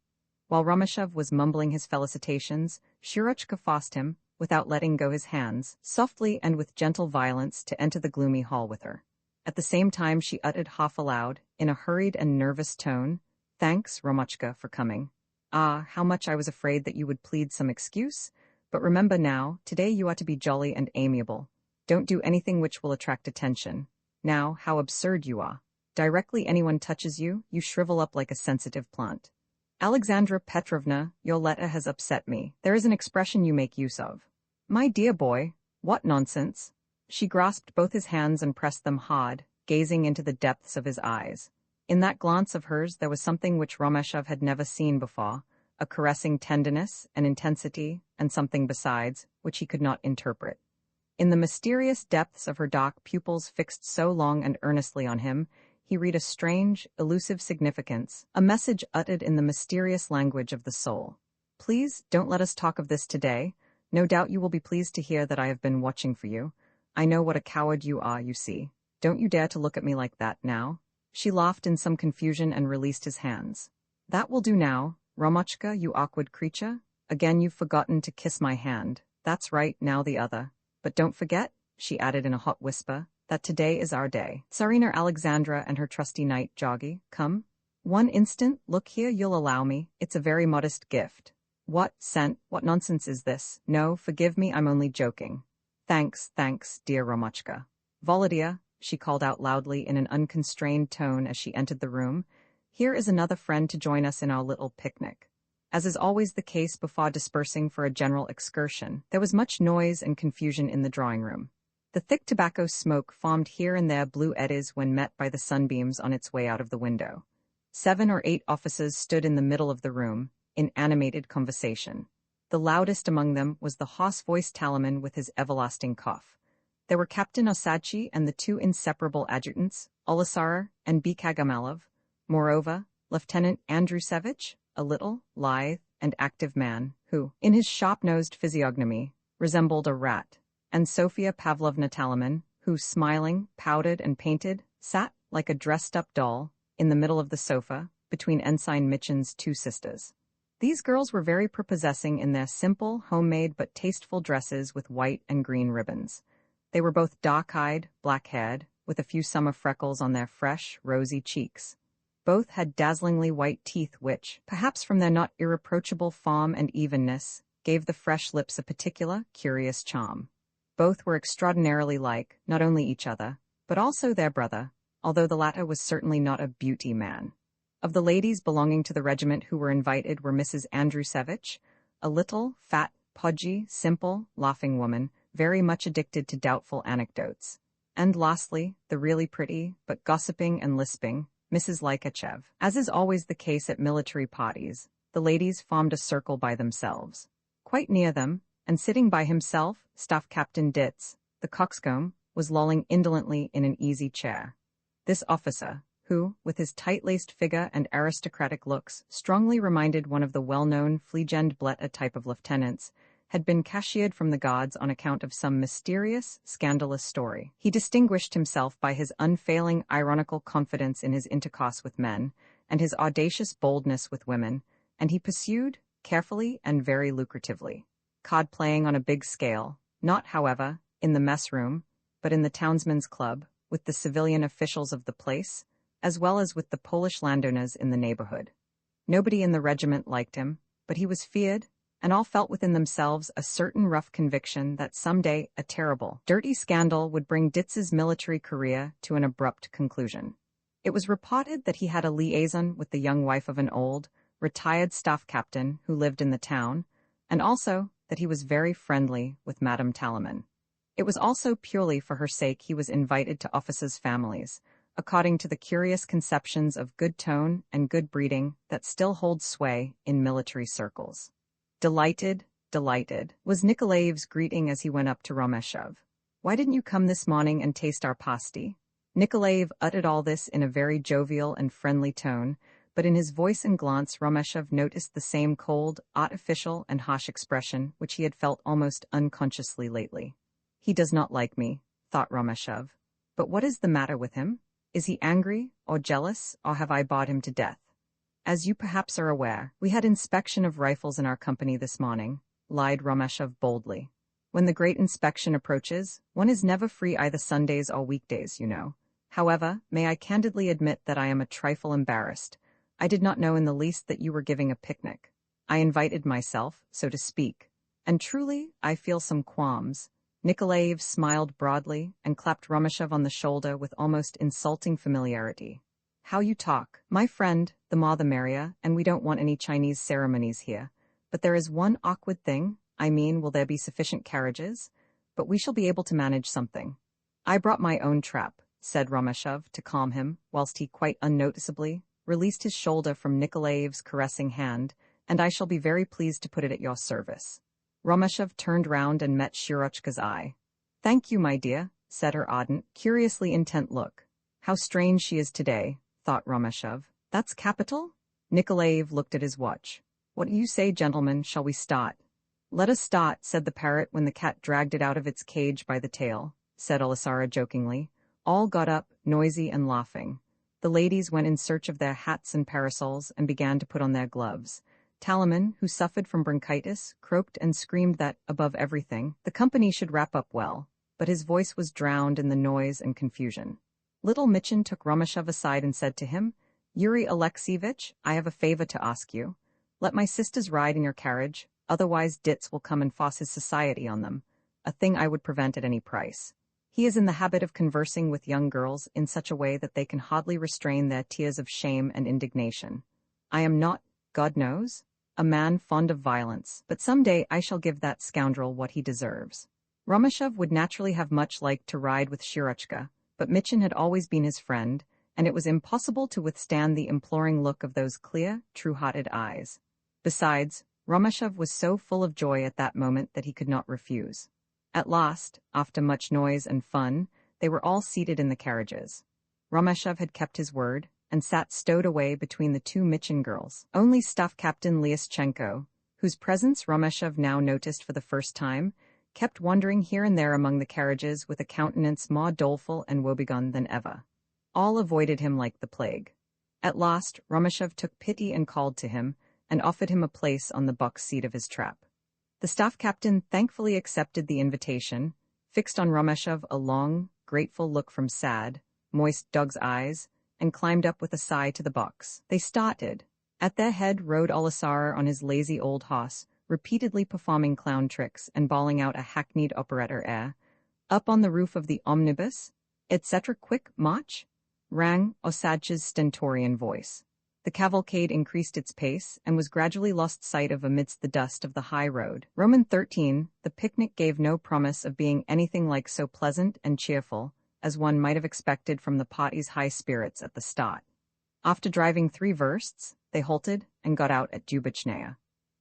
While Romashov was mumbling his felicitations, Shirochka forced him, without letting go his hands, softly and with gentle violence to enter the gloomy hall with her. At the same time she uttered half aloud, in a hurried and nervous tone, "Thanks, Romochka, for coming. Ah, how much I was afraid that you would plead some excuse. But remember now, today you ought to be jolly and amiable. Don't do anything which will attract attention. Now, how absurd you are. Directly anyone touches you, you shrivel up like a sensitive plant. Aleksandra Petrovna, your letter has upset me. There is an expression you make use of. My dear boy, what nonsense." She grasped both his hands and pressed them hard, gazing into the depths of his eyes. In that glance of hers there was something which Romashov had never seen before, a caressing tenderness, an intensity, and something besides, which he could not interpret. In the mysterious depths of her dark pupils fixed so long and earnestly on him, he read a strange, elusive significance, a message uttered in the mysterious language of the soul. Please, don't let us talk of this today. No doubt you will be pleased to hear that I have been watching for you. I know what a coward you are, you see. Don't you dare to look at me like that, now." She laughed in some confusion and released his hands. "That will do now, Romochka, you awkward creature. Again you've forgotten to kiss my hand. That's right, now the other. But don't forget," she added in a hot whisper, "that today is our day. Tsarina Aleksandra and her trusty knight, Jogi, come. One instant, look here, you'll allow me. It's a very modest gift." "What, scent? What nonsense is this? No, forgive me, I'm only joking." Thanks, dear Romochka." "Volodya," she called out loudly in an unconstrained tone as she entered the room, "here is another friend to join us in our little picnic." As is always the case before dispersing for a general excursion, there was much noise and confusion in the drawing room. The thick tobacco smoke formed here and there blue eddies when met by the sunbeams on its way out of the window. 7 or 8 officers stood in the middle of the room, in animated conversation. The loudest among them was the hoarse-voiced Talaman with his everlasting cough. There were Captain Osadchi and the 2 inseparable adjutants, Olisar and Bikagamalov. Moreover, Lieutenant Andrusevich, a little, lithe, and active man, who, in his sharp-nosed physiognomy, resembled a rat, and Sofia Pavlovna Talaman, who, smiling, powdered, and painted, sat, like a dressed-up doll, in the middle of the sofa, between Ensign Michin's 2 sisters. These girls were very prepossessing in their simple, homemade but tasteful dresses with white and green ribbons. They were both dark-eyed, black-haired, with a few summer freckles on their fresh, rosy cheeks. Both had dazzlingly white teeth which, perhaps from their not irreproachable form and evenness, gave the fresh lips a particular, curious charm. Both were extraordinarily like, not only each other, but also their brother, although the latter was certainly not a beauty man. Of the ladies belonging to the regiment who were invited were Mrs. Andrusevich, a little, fat, podgy, simple, laughing woman, very much addicted to doubtful anecdotes. And lastly, the really pretty, but gossiping and lisping, Mrs. Lykachev. As is always the case at military parties, the ladies formed a circle by themselves. Quite near them, and sitting by himself, Staff Captain Ditz, the coxcomb, was lolling indolently in an easy chair. This officer, who, with his tight-laced figure and aristocratic looks, strongly reminded one of the well-known Fliegend-Blätter type of lieutenants, had been cashiered from the Guards on account of some mysterious, scandalous story. He distinguished himself by his unfailing ironical confidence in his intercourse with men, and his audacious boldness with women, and he pursued, carefully and very lucratively, card-playing on a big scale, not, however, in the mess-room, but in the townsmen's club, with the civilian officials of the place, as well as with the Polish landowners in the neighborhood. Nobody in the regiment liked him, but he was feared, and all felt within themselves a certain rough conviction that someday a terrible, dirty scandal would bring Ditz's military career to an abrupt conclusion. It was reported that he had a liaison with the young wife of an old, retired staff captain who lived in the town, and also that he was very friendly with Madame Talaman. It was also purely for her sake he was invited to officers' families, according to the curious conceptions of good tone and good breeding that still hold sway in military circles. Delighted, was Nikolaev's greeting as he went up to Romeshov. "Why didn't you come this morning and taste our pasty?" Nikolaev uttered all this in a very jovial and friendly tone, but in his voice and glance Romeshov noticed the same cold, artificial, and harsh expression which he had felt almost unconsciously lately. "He does not like me," thought Romeshov. "But what is the matter with him? Is he angry, or jealous, or have I bored him to death? As you perhaps are aware, we had inspection of rifles in our company this morning," lied Romeshov boldly. "When the great inspection approaches, one is never free either Sundays or weekdays, you know. However, may I candidly admit that I am a trifle embarrassed. I did not know in the least that you were giving a picnic. I invited myself, so to speak, and truly, I feel some qualms." Nikolaev smiled broadly and clapped Romeshov on the shoulder with almost insulting familiarity. "How you talk. My friend, the more the merrier, and we don't want any Chinese ceremonies here. But there is one awkward thing. I mean, will there be sufficient carriages? But we shall be able to manage something." "I brought my own trap," said Romeshov to calm him, whilst he quite unnoticeably released his shoulder from Nikolaev's caressing hand, "and I shall be very pleased to put it at your service." Romeshov turned round and met Shirochka's eye. "Thank you, my dear," said her ardent, curiously intent look. "How strange she is today," thought Romeshov. "That's capital?" Nikolaev looked at his watch. "What do you say, gentlemen, shall we start?" "Let us start," said the parrot when the cat dragged it out of its cage by the tail, said Aleksandr jokingly. All got up, noisy and laughing. The ladies went in search of their hats and parasols and began to put on their gloves. Talaman, who suffered from bronchitis, croaked and screamed that, above everything, the company should wrap up well, but his voice was drowned in the noise and confusion. Little Michin took Romashov aside and said to him, "Yuri Alexeyevich, I have a favor to ask you. Let my sisters ride in your carriage, otherwise Ditz will come and force his society on them, a thing I would prevent at any price. He is in the habit of conversing with young girls in such a way that they can hardly restrain their tears of shame and indignation. I am not, God knows, a man fond of violence, but some day I shall give that scoundrel what he deserves." Romashov would naturally have much liked to ride with Shirochka, but Michin had always been his friend, and it was impossible to withstand the imploring look of those clear, true-hearted eyes. Besides, Romashov was so full of joy at that moment that he could not refuse. At last, after much noise and fun, they were all seated in the carriages. Romashov had kept his word, and sat stowed away between the two Michin girls. Only Staff Captain Lyashchenko, whose presence Romashov now noticed for the first time, kept wandering here and there among the carriages with a countenance more doleful and woebegone than ever. All avoided him like the plague. At last, Romashov took pity and called to him, and offered him a place on the box seat of his trap. The staff captain thankfully accepted the invitation, fixed on Romashov a long, grateful look from sad, moist dog's eyes, and climbed up with a sigh to the box. They started. At their head rode Aleksandr on his lazy old horse, repeatedly performing clown tricks and bawling out a hackneyed operetta air. Up on the roof of the omnibus, etc. Quick march, rang Osadch's stentorian voice. The cavalcade increased its pace and was gradually lost sight of amidst the dust of the high road. Roman 13, the picnic gave no promise of being anything like so pleasant and cheerful as one might have expected from the party's high spirits at the start. After driving 3 versts, they halted and got out at Dubichnaya.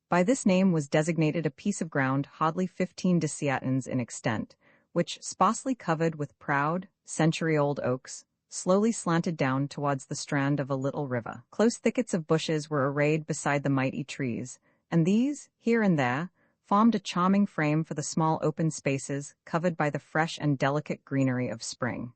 By this name was designated a piece of ground hardly 15 desiatins in extent, which, sparsely covered with proud, century-old oaks, slowly slanted down towards the strand of a little river. Close thickets of bushes were arrayed beside the mighty trees, and these, here and there, formed a charming frame for the small open spaces covered by the fresh and delicate greenery of spring.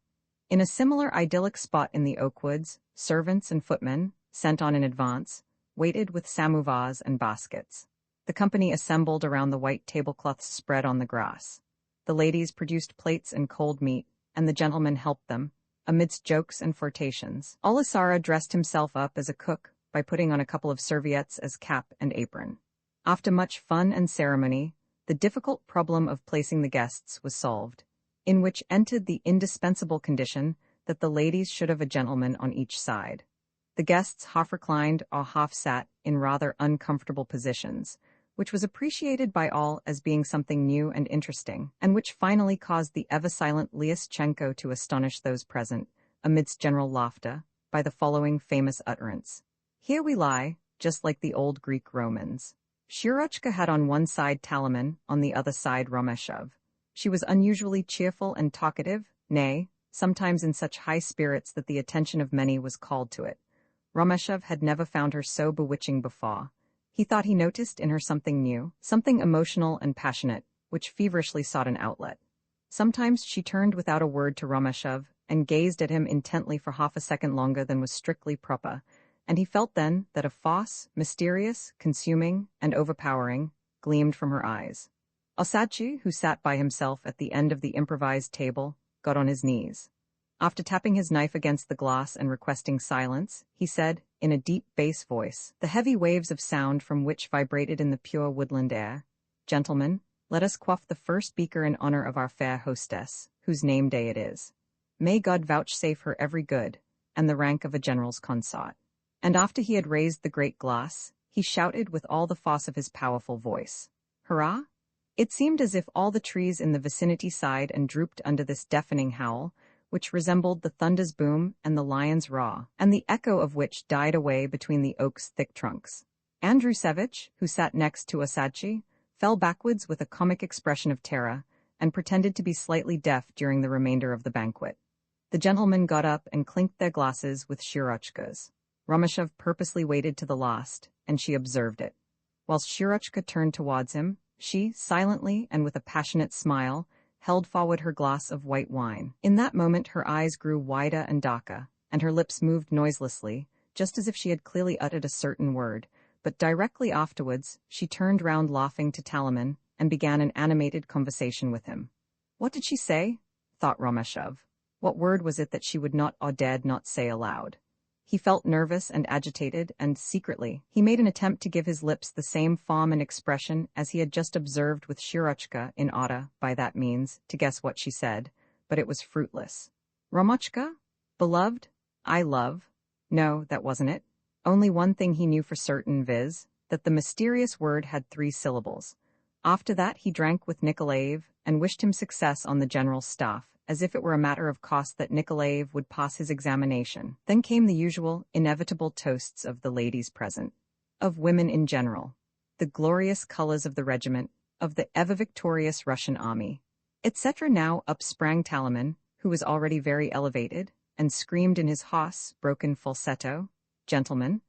In a similar idyllic spot in the oak woods, servants and footmen, sent on in advance, waited with samovars and baskets. The company assembled around the white tablecloths spread on the grass. The ladies produced plates and cold meat, and the gentlemen helped them, amidst jokes and flirtations. Aleksandr dressed himself up as a cook by putting on a couple of serviettes as cap and apron. After much fun and ceremony, the difficult problem of placing the guests was solved, in which entered the indispensable condition that the ladies should have a gentleman on each side. The guests half reclined or half sat in rather uncomfortable positions, which was appreciated by all as being something new and interesting, and which finally caused the ever-silent Lyashchenko to astonish those present, amidst general laughter, by the following famous utterance. "Here we lie, just like the old Greek Romans." Shirochka had on one side Talaman, on the other side Romashov. She was unusually cheerful and talkative, nay, sometimes in such high spirits that the attention of many was called to it. Romashov had never found her so bewitching before. He thought he noticed in her something new, something emotional and passionate, which feverishly sought an outlet. Sometimes she turned without a word to Romashov and gazed at him intently for half a second longer than was strictly proper, and he felt then that a false, mysterious, consuming, and overpowering gleamed from her eyes. Osadchi, who sat by himself at the end of the improvised table, got on his knees. After tapping his knife against the glass and requesting silence, he said, in a deep bass voice, the heavy waves of sound from which vibrated in the pure woodland air, "Gentlemen, let us quaff the first beaker in honor of our fair hostess, whose name day it is. May God vouchsafe her every good, and the rank of a general's consort." And after he had raised the great glass, he shouted with all the force of his powerful voice, "Hurrah!" It seemed as if all the trees in the vicinity sighed and drooped under this deafening howl, which resembled the thunder's boom and the lion's roar, and the echo of which died away between the oak's thick trunks. Andrusevich, who sat next to Osadchi, fell backwards with a comic expression of terror, and pretended to be slightly deaf during the remainder of the banquet. The gentlemen got up and clinked their glasses with Shirochka's. Romashov purposely waited to the last, and she observed it. Whilst Shirochka turned towards him, she, silently and with a passionate smile, held forward her glass of white wine. In that moment her eyes grew wider and darker, and her lips moved noiselessly, just as if she had clearly uttered a certain word, but directly afterwards she turned round laughing to Talaman and began an animated conversation with him. What did she say? Thought Romeshov. What word was it that she would not or dared not say aloud? He felt nervous and agitated, and, secretly, he made an attempt to give his lips the same form and expression as he had just observed with Shirochka in order, by that means, to guess what she said, but it was fruitless. Romochka? Beloved? I love? No, that wasn't it. Only one thing he knew for certain, viz., that the mysterious word had 3 syllables. After that he drank with Nikolaev and wished him success on the general staff, as if it were a matter of course that Nikolaev would pass his examination. Then came the usual, inevitable toasts of the ladies present, of women in general, the glorious colors of the regiment, of the ever-victorious Russian army, etc. Now up sprang Talaman, who was already very elevated, and screamed in his hoarse, broken falsetto, "Gentlemen,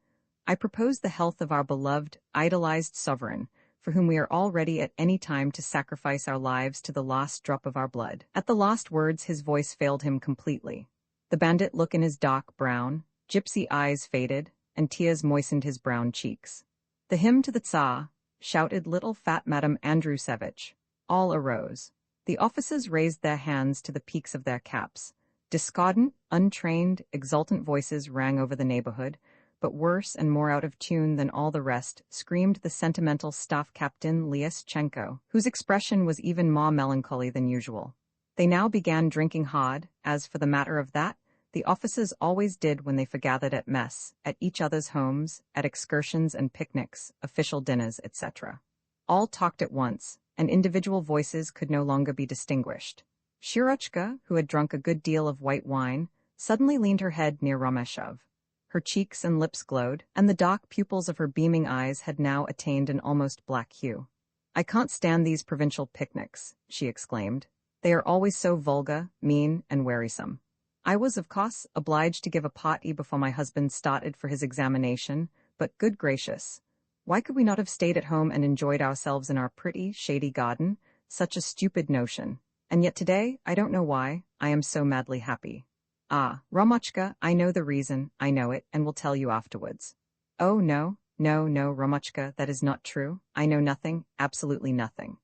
I propose the health of our beloved, idolized sovereign, for whom we are all ready at any time to sacrifice our lives to the last drop of our blood." At the last words his voice failed him completely. The bandit look in his dark brown, gypsy eyes faded, and tears moistened his brown cheeks. "The hymn to the Tsar," shouted little fat Madame Andrusevich. All arose. The officers raised their hands to the peaks of their caps. Discordant, untrained, exultant voices rang over the neighborhood, but worse and more out of tune than all the rest screamed the sentimental staff captain Lyaschenko, whose expression was even more melancholy than usual. They now began drinking hard, as, for the matter of that, the officers always did when they forgathered at mess, at each other's homes, at excursions and picnics, official dinners, etc. All talked at once, and individual voices could no longer be distinguished. Shirochka, who had drunk a good deal of white wine, suddenly leaned her head near Romeshov. Her cheeks and lips glowed, and the dark pupils of her beaming eyes had now attained an almost black hue. "I can't stand these provincial picnics," she exclaimed. "They are always so vulgar, mean, and wearisome. I was, of course, obliged to give a party before my husband started for his examination, but good gracious, why could we not have stayed at home and enjoyed ourselves in our pretty, shady garden? Such a stupid notion. And yet today, I don't know why, I am so madly happy. Ah, Romochka, I know the reason, I know it, and will tell you afterwards." "Oh, no, no, no, Romochka, that is not true. I know nothing, absolutely nothing."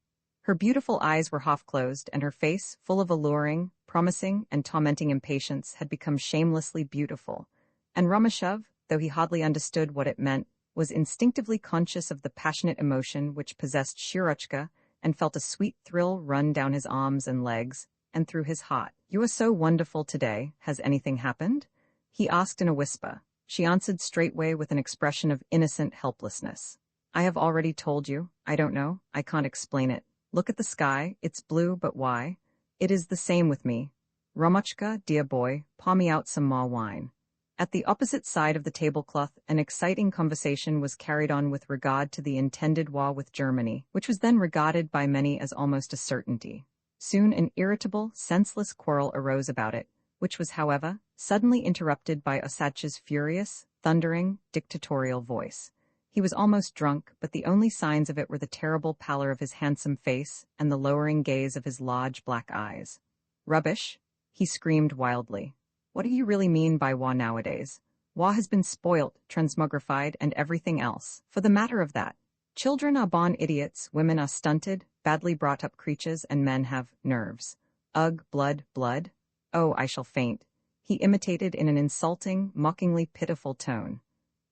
Her beautiful eyes were half-closed, and her face, full of alluring, promising, and tormenting impatience, had become shamelessly beautiful. And Romeshov, though he hardly understood what it meant, was instinctively conscious of the passionate emotion which possessed Shirochka, and felt a sweet thrill run down his arms and legs, and through his heart. "You are so wonderful today. Has anything happened?" he asked in a whisper. She answered straightway with an expression of innocent helplessness. "I have already told you. I don't know. I can't explain it. Look at the sky. It's blue, but why? It is the same with me. Romochka, dear boy, pour me out some more wine." At the opposite side of the tablecloth, an exciting conversation was carried on with regard to the intended war with Germany, which was then regarded by many as almost a certainty. Soon an irritable, senseless quarrel arose about it, which was, however, suddenly interrupted by Osadch's furious, thundering, dictatorial voice. He was almost drunk, but the only signs of it were the terrible pallor of his handsome face and the lowering gaze of his large black eyes. "Rubbish!" he screamed wildly. "What do you really mean by war nowadays? War has been spoilt, transmogrified, and everything else. For the matter of that, children are born idiots, women are stunted, badly brought-up creatures, and men have nerves. Ugh, blood, blood. Oh, I shall faint," he imitated in an insulting, mockingly pitiful tone.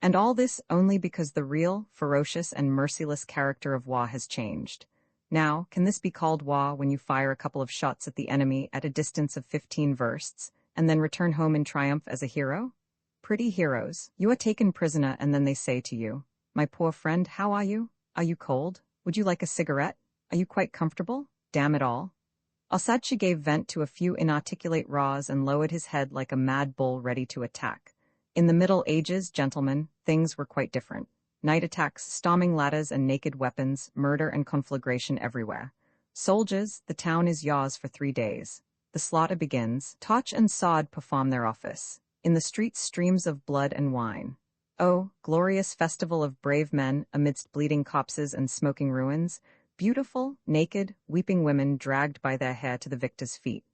And all this only because the real, ferocious, and merciless character of war has changed. Now, can this be called war when you fire a couple of shots at the enemy at a distance of 15 versts, and then return home in triumph as a hero? Pretty heroes. You are taken prisoner, and then they say to you, "My poor friend, how are you? Are you cold? Would you like a cigarette? Are you quite comfortable? Damn it all." Osadchi gave vent to a few inarticulate raws and lowered his head like a mad bull ready to attack. In the Middle Ages, gentlemen, things were quite different. Night attacks, storming ladders and naked weapons, murder and conflagration everywhere. "Soldiers, the town is yours for 3 days. The slaughter begins. Toch and sod perform their office. In the streets streams of blood and wine. Oh, glorious festival of brave men amidst bleeding corpses and smoking ruins, beautiful, naked, weeping women dragged by their hair to the victor's feet.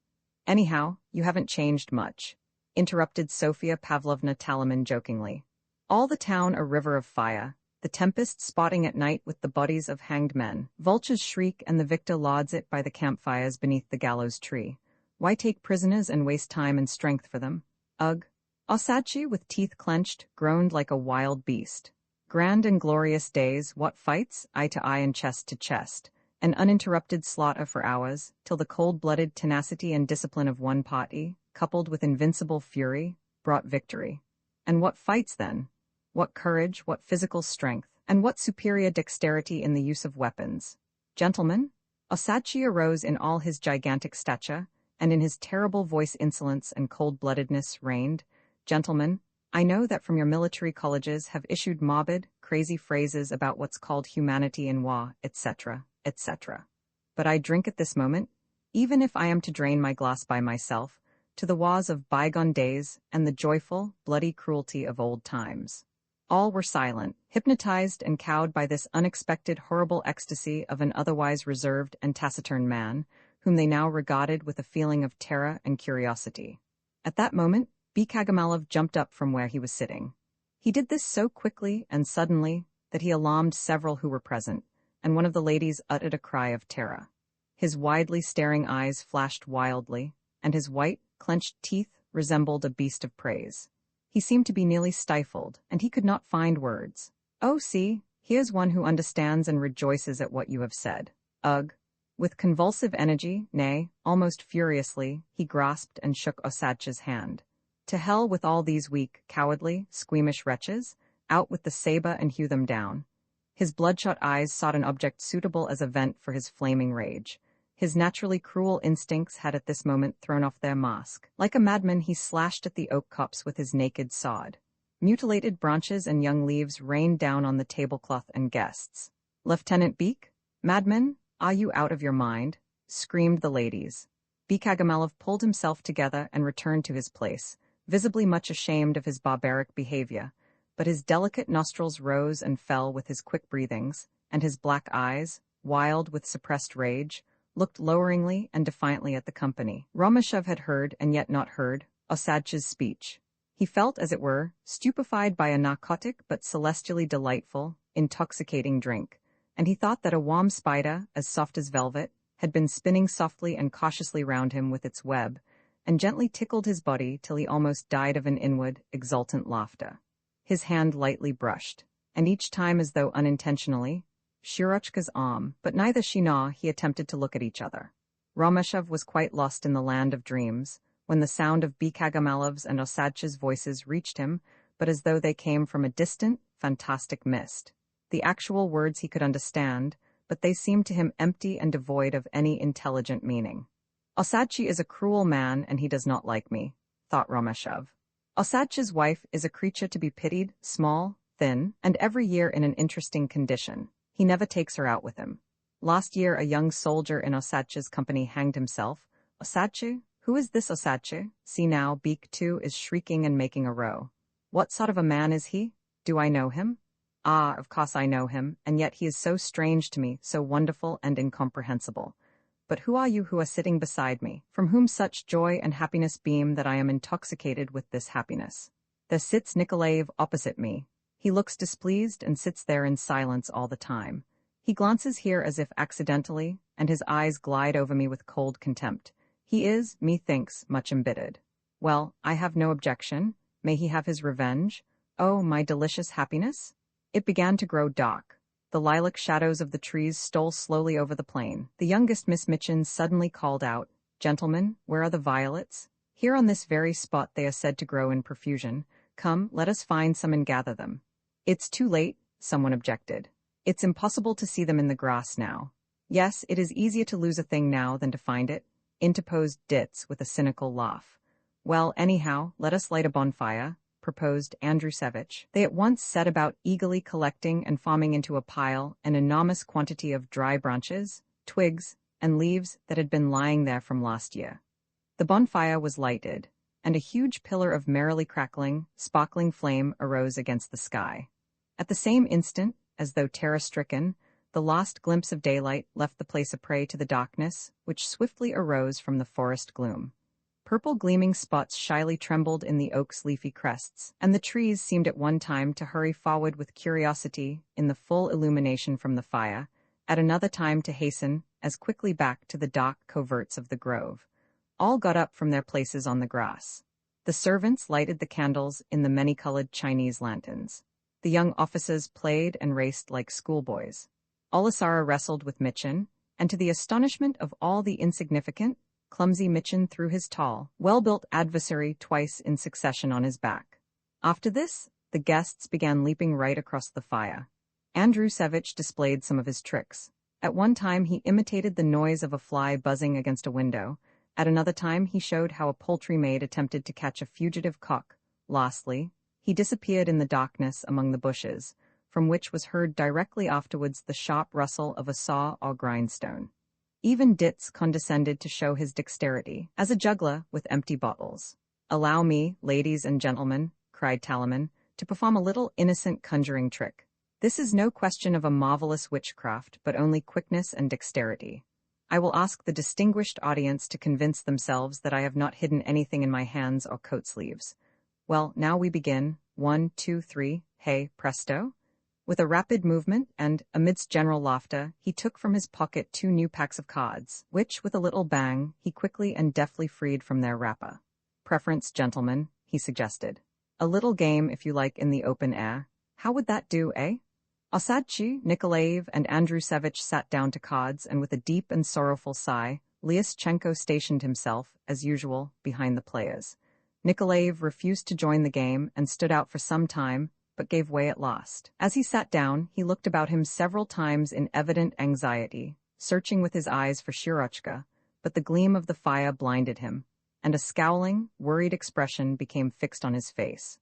Anyhow, you haven't changed much, interrupted Sofia Pavlovna Talaman jokingly. All the town a river of fire, the tempest spotting at night with the bodies of hanged men. Vultures shriek and the victor lauds it by the campfires beneath the gallows tree. Why take prisoners and waste time and strength for them? Ugh. Osadchi, with teeth clenched, groaned like a wild beast. Grand and glorious days, what fights, eye to eye and chest to chest, an uninterrupted slaughter for hours, till the cold-blooded tenacity and discipline of one party, coupled with invincible fury, brought victory. And what fights then? What courage, what physical strength, and what superior dexterity in the use of weapons. Gentlemen, Osadchi arose in all his gigantic stature, and in his terrible voice insolence and cold-bloodedness reigned. Gentlemen, I know that from your military colleges have issued morbid, crazy phrases about what's called humanity in war, etc., etc. But I drink at this moment, even if I am to drain my glass by myself, to the wars of bygone days and the joyful, bloody cruelty of old times. All were silent, hypnotized and cowed by this unexpected horrible ecstasy of an otherwise reserved and taciturn man, whom they now regarded with a feeling of terror and curiosity. At that moment, Bekagamilov jumped up from where he was sitting. He did this so quickly and suddenly that he alarmed several who were present, and one of the ladies uttered a cry of terror. His widely staring eyes flashed wildly, and his white, clenched teeth resembled a beast of prey. He seemed to be nearly stifled, and he could not find words. Oh, see, here's one who understands and rejoices at what you have said. Ugh. With convulsive energy, nay, almost furiously, he grasped and shook Osadchi's hand. To hell with all these weak, cowardly, squeamish wretches, out with the saber and hew them down. His bloodshot eyes sought an object suitable as a vent for his flaming rage. His naturally cruel instincts had at this moment thrown off their mask. Like a madman he slashed at the oak copse with his naked sword. Mutilated branches and young leaves rained down on the tablecloth and guests. Lieutenant Beek? Madman, are you out of your mind? Screamed the ladies. Bekagamilov pulled himself together and returned to his place, visibly much ashamed of his barbaric behavior, but his delicate nostrils rose and fell with his quick breathings, and his black eyes, wild with suppressed rage, looked loweringly and defiantly at the company. Romashev had heard, and yet not heard, Osadchi's speech. He felt, as it were, stupefied by a narcotic but celestially delightful, intoxicating drink, and he thought that a warm spider, as soft as velvet, had been spinning softly and cautiously round him with its web, and gently tickled his body till he almost died of an inward, exultant laughter. His hand lightly brushed, and each time as though unintentionally, Shirochka's arm, but neither she nor he attempted to look at each other. Romashev was quite lost in the land of dreams, when the sound of Bekagamilov's and Osadchi's voices reached him, but as though they came from a distant, fantastic mist. The actual words he could understand, but they seemed to him empty and devoid of any intelligent meaning. Osadchi is a cruel man, and he does not like me, thought Romashev. Osadchi's wife is a creature to be pitied, small, thin, and every year in an interesting condition. He never takes her out with him. Last year a young soldier in Osadchi's company hanged himself. Osadchi? Who is this Osadchi? See now, Beek too is shrieking and making a row. What sort of a man is he? Do I know him? Ah, of course I know him, and yet he is so strange to me, so wonderful and incomprehensible. But who are you who are sitting beside me, from whom such joy and happiness beam that I am intoxicated with this happiness? There sits Nikolaev opposite me. He looks displeased and sits there in silence all the time. He glances here as if accidentally, and his eyes glide over me with cold contempt. He is, methinks, much embittered. Well, I have no objection. May he have his revenge? Oh, my delicious happiness! It began to grow dark. The lilac shadows of the trees stole slowly over the plain. The youngest Miss Mitchin suddenly called out, "Gentlemen, where are the violets? Here on this very spot they are said to grow in profusion. Come, let us find some and gather them." "It's too late," someone objected. "It's impossible to see them in the grass now." "Yes, it is easier to lose a thing now than to find it," interposed Ditz with a cynical laugh. "Well, anyhow, let us light a bonfire," proposed Andrusevich. They at once set about eagerly collecting and forming into a pile an enormous quantity of dry branches, twigs, and leaves that had been lying there from last year. The bonfire was lighted, and a huge pillar of merrily crackling, sparkling flame arose against the sky. At the same instant, as though terror-stricken, the last glimpse of daylight left the place a prey to the darkness, which swiftly arose from the forest gloom. Purple gleaming spots shyly trembled in the oak's leafy crests, and the trees seemed at one time to hurry forward with curiosity in the full illumination from the fire, at another time to hasten as quickly back to the dark coverts of the grove. All got up from their places on the grass. The servants lighted the candles in the many-colored Chinese lanterns. The young officers played and raced like schoolboys. Aleksandr wrestled with Mitchin, and to the astonishment of all the insignificant, clumsy Mitchin threw his tall, well-built adversary twice in succession on his back. After this, the guests began leaping right across the fire. Andrusevich displayed some of his tricks. At one time he imitated the noise of a fly buzzing against a window. At another time he showed how a poultry maid attempted to catch a fugitive cock. Lastly, he disappeared in the darkness among the bushes, from which was heard directly afterwards the sharp rustle of a saw or grindstone. Even Ditz condescended to show his dexterity, as a juggler with empty bottles. "Allow me, ladies and gentlemen," cried Talaman, "to perform a little innocent conjuring trick. This is no question of a marvelous witchcraft, but only quickness and dexterity. I will ask the distinguished audience to convince themselves that I have not hidden anything in my hands or coat sleeves. Well, now we begin. 1, 2, 3, hey, presto!" With a rapid movement, and amidst general laughter, he took from his pocket 2 new packs of cards, which, with a little bang, he quickly and deftly freed from their wrapper. "Preference, gentlemen," he suggested. "A little game, if you like, in the open air. How would that do, eh?" Osadchi, Nikolaev, and Andrusevich sat down to cards, and with a deep and sorrowful sigh, Lyaschenko stationed himself, as usual, behind the players. Nikolaev refused to join the game and stood out for some time, but gave way at last. As he sat down, he looked about him several times in evident anxiety, searching with his eyes for Shirochka, but the gleam of the fire blinded him, and a scowling, worried expression became fixed on his face.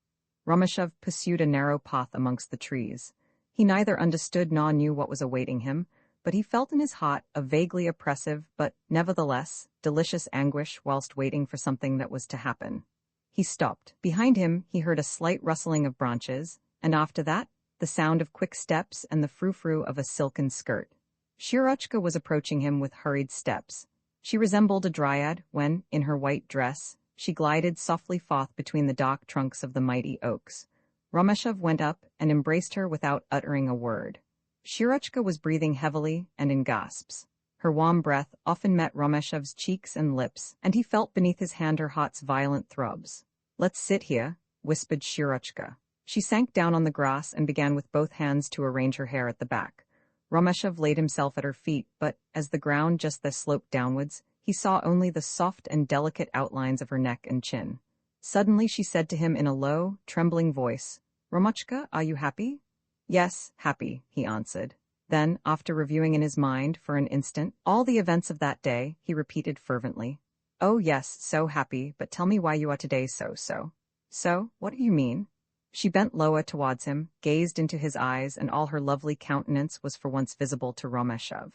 Romashov pursued a narrow path amongst the trees. He neither understood nor knew what was awaiting him, but he felt in his heart a vaguely oppressive but, nevertheless, delicious anguish whilst waiting for something that was to happen. He stopped. Behind him he heard a slight rustling of branches, and after that, the sound of quick steps and the frou-frou of a silken skirt. Shirochka was approaching him with hurried steps. She resembled a dryad when, in her white dress, she glided softly forth between the dark trunks of the mighty oaks. Romashov went up and embraced her without uttering a word. Shirochka was breathing heavily and in gasps. Her warm breath often met Romashov's cheeks and lips, and he felt beneath his hand her heart's violent throbs. "Let's sit here," whispered Shirochka. She sank down on the grass and began with both hands to arrange her hair at the back. Romashov laid himself at her feet, but, as the ground just then sloped downwards, he saw only the soft and delicate outlines of her neck and chin. Suddenly she said to him in a low, trembling voice, "Romochka, are you happy?" "Yes, happy," he answered. Then, after reviewing in his mind, for an instant, all the events of that day, he repeated fervently, "Oh yes, so happy, but tell me why you are today so. So, what do you mean?" She bent lower towards him, gazed into his eyes, and all her lovely countenance was for once visible to Romashov.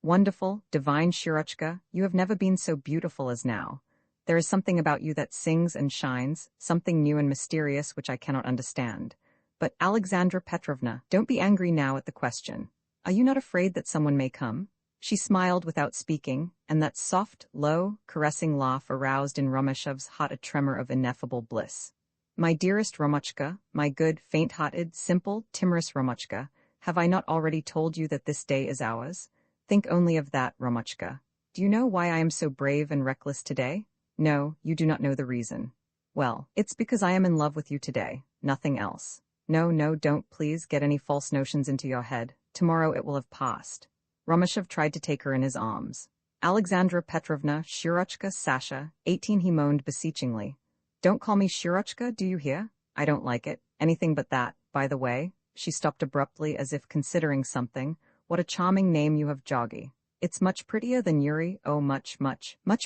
"Wonderful, divine Shirochka, you have never been so beautiful as now. There is something about you that sings and shines, something new and mysterious which I cannot understand. But Aleksandra Petrovna, don't be angry now at the question. Are you not afraid that someone may come?" She smiled without speaking, and that soft, low, caressing laugh aroused in Romashov's heart a tremor of ineffable bliss. "My dearest Romochka, my good, faint-hearted, simple, timorous Romochka, have I not already told you that this day is ours? Think only of that, Romochka. Do you know why I am so brave and reckless today? No, you do not know the reason. Well, it's because I am in love with you today, nothing else. No, don't please get any false notions into your head. Tomorrow it will have passed." Romashov tried to take her in his arms. "Aleksandra Petrovna, Shirochka, Sasha, 18, he moaned beseechingly. "Don't call me Shirochka, do you hear? I don't like it. Anything but that. By the way," she stopped abruptly as if considering something, "what a charming name you have, Jogi. It's much prettier than Yuri, oh much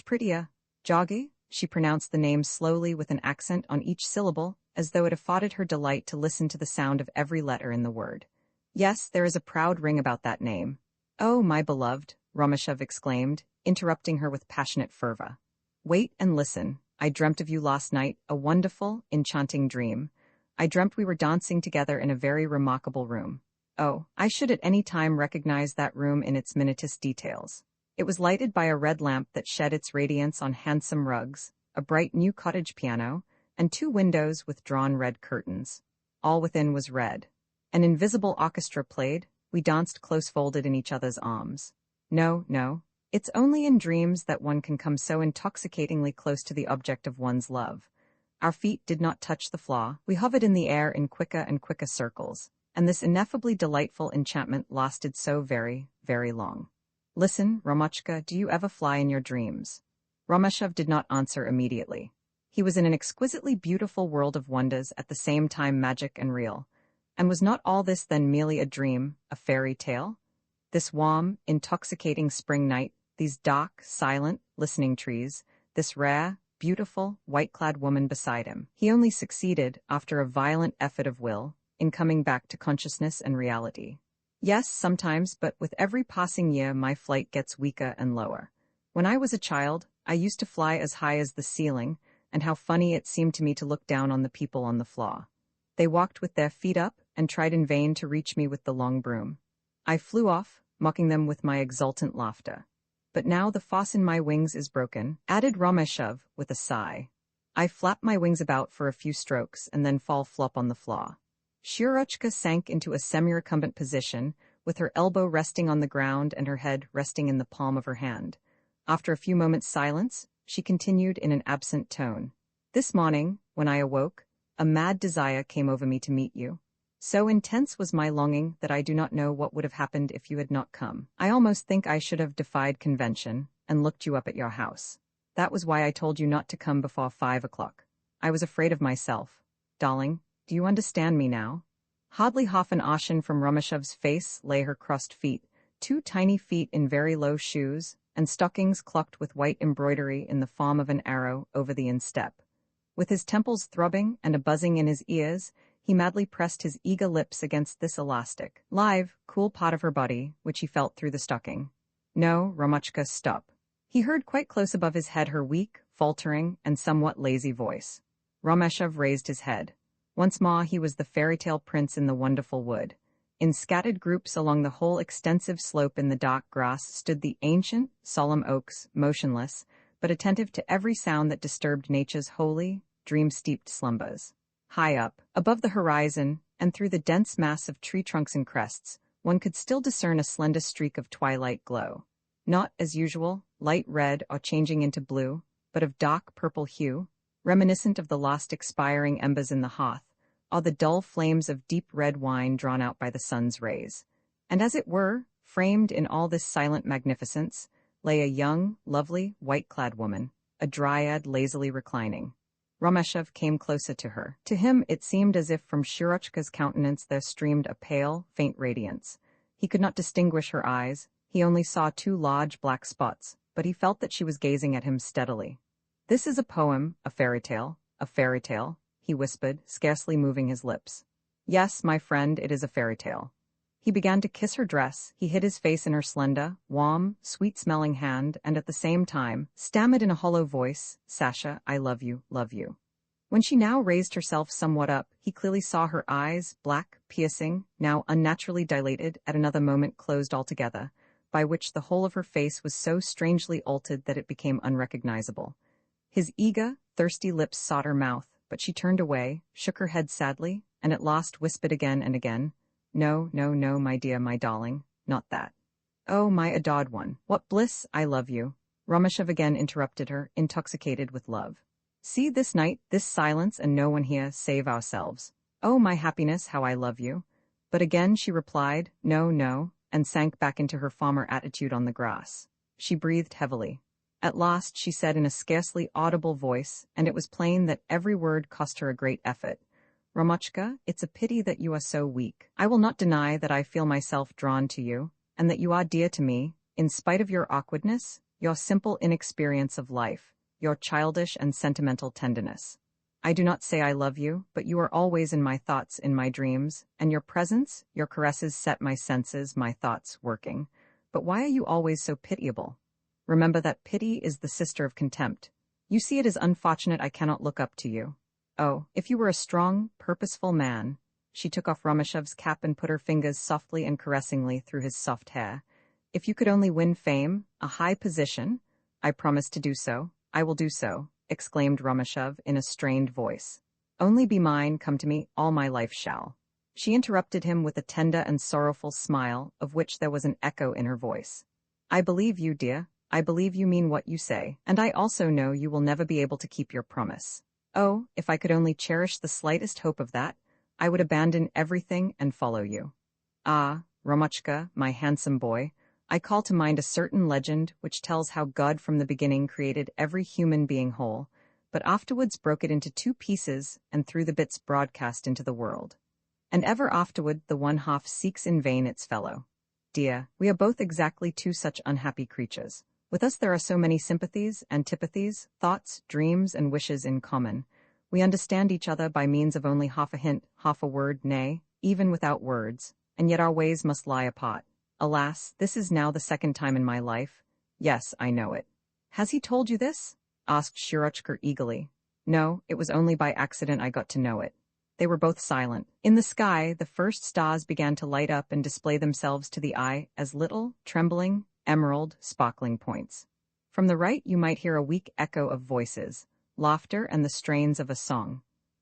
prettier. Jogi?" She pronounced the name slowly with an accent on each syllable, as though it afforded her delight to listen to the sound of every letter in the word. "Yes, there is a proud ring about that name." "Oh, my beloved," Romashov exclaimed, interrupting her with passionate fervor. "Wait and listen. I dreamt of you last night, a wonderful, enchanting dream. I dreamt we were dancing together in a very remarkable room. Oh, I should at any time recognize that room in its minutest details. It was lighted by a red lamp that shed its radiance on handsome rugs, a bright new cottage piano, and 2 windows with drawn red curtains. All within was red. An invisible orchestra played. We danced close-folded in each other's arms. No, no. It's only in dreams that one can come so intoxicatingly close to the object of one's love. Our feet did not touch the floor. We hovered in the air in quicker and quicker circles, and this ineffably delightful enchantment lasted so very, very long. Listen, Romochka, do you ever fly in your dreams? Romeshov did not answer immediately. He was in an exquisitely beautiful world of wonders, at the same time magic and real. And was not all this then merely a dream, a fairy tale? This warm, intoxicating spring night, these dark, silent, listening trees, this rare, beautiful, white-clad woman beside him. He only succeeded, after a violent effort of will, in coming back to consciousness and reality. Yes, sometimes, but with every passing year my flight gets weaker and lower. When I was a child, I used to fly as high as the ceiling, and how funny it seemed to me to look down on the people on the floor. They walked with their feet up and tried in vain to reach me with the long broom. I flew off, mocking them with my exultant laughter. But now the force in my wings is broken, added Romeshov with a sigh. I flap my wings about for a few strokes and then fall flop on the floor. Shurochka sank into a semi-recumbent position, with her elbow resting on the ground and her head resting in the palm of her hand. After a few moments' silence, she continued in an absent tone. This morning, when I awoke, a mad desire came over me to meet you. So intense was my longing that I do not know what would have happened if you had not come. I almost think I should have defied convention and looked you up at your house. That was why I told you not to come before 5 o'clock. I was afraid of myself. Darling, do you understand me now? Hardly half an ashen from Romeshov's face lay her crossed feet, 2 tiny feet in very low shoes, and stockings clocked with white embroidery in the form of an arrow over the instep. With his temples throbbing and a buzzing in his ears, he madly pressed his eager lips against this elastic, live, cool part of her body, which he felt through the stocking. No, Romochka, stop. He heard quite close above his head her weak, faltering, and somewhat lazy voice. Romeshov raised his head. Once more he was the fairy-tale prince in the wonderful wood. In scattered groups along the whole extensive slope in the dark grass stood the ancient, solemn oaks, motionless, but attentive to every sound that disturbed nature's holy, dream-steeped slumbers. High up, above the horizon, and through the dense mass of tree trunks and crests, one could still discern a slender streak of twilight glow. Not, as usual, light red or changing into blue, but of dark purple hue, reminiscent of the lost expiring embers in the hearth, or the dull flames of deep red wine drawn out by the sun's rays. And as it were, framed in all this silent magnificence, lay a young, lovely, white-clad woman, a dryad lazily reclining. Romeshov came closer to her. To him it seemed as if from Shurochka's countenance there streamed a pale, faint radiance. He could not distinguish her eyes, he only saw 2 large black spots, but he felt that she was gazing at him steadily. "This is a poem, a fairy tale, he whispered, scarcely moving his lips. "Yes, my friend, it is a fairy tale." He began to kiss her dress, he hid his face in her slender, warm, sweet-smelling hand, and at the same time, stammered in a hollow voice, "Sasha, I love you, love you." When she now raised herself somewhat up, he clearly saw her eyes, black, piercing, now unnaturally dilated, at another moment closed altogether, by which the whole of her face was so strangely altered that it became unrecognizable. His eager, thirsty lips sought her mouth, but she turned away, shook her head sadly, and at last whispered again and again, "No, no, no, my dear, my darling, not that." "Oh, my adored one, what bliss, I love you." Romeshov again interrupted her, intoxicated with love. "See this night, this silence, and no one here, save ourselves. Oh, my happiness, how I love you." But again she replied, "No, no," and sank back into her former attitude on the grass. She breathed heavily. At last she said in a scarcely audible voice, and it was plain that every word cost her a great effort, "Romochka, it's a pity that you are so weak. I will not deny that I feel myself drawn to you, and that you are dear to me, in spite of your awkwardness, your simple inexperience of life, your childish and sentimental tenderness. I do not say I love you, but you are always in my thoughts, in my dreams, and your presence, your caresses set my senses, my thoughts, working. But why are you always so pitiable? Remember that pity is the sister of contempt. You see it is unfortunate I cannot look up to you. Oh, if you were a strong, purposeful man. She took off Romashev's cap and put her fingers softly and caressingly through his soft hair. If you could only win fame, a high position, I promise to do so, I will do so, exclaimed Romashev in a strained voice. Only be mine, come to me, all my life shall. She interrupted him with a tender and sorrowful smile, of which there was an echo in her voice. I believe you, dear, I believe you mean what you say, and I also know you will never be able to keep your promise. Oh, if I could only cherish the slightest hope of that, I would abandon everything and follow you. Ah, Romochka, my handsome boy, I call to mind a certain legend which tells how God from the beginning created every human being whole, but afterwards broke it into two pieces and threw the bits broadcast into the world. And ever afterward the one half seeks in vain its fellow. Dear, we are both exactly two such unhappy creatures. With us there are so many sympathies, antipathies, thoughts, dreams, and wishes in common. We understand each other by means of only half a hint, half a word, nay, even without words, and yet our ways must lie apart. Alas, this is now the second time in my life. Yes, I know it. Has he told you this? Asked Shirochka eagerly. No, it was only by accident I got to know it. They were both silent. In the sky, the first stars began to light up and display themselves to the eye as little, trembling, emerald, sparkling points. From the right you might hear a weak echo of voices, laughter and the strains of a song.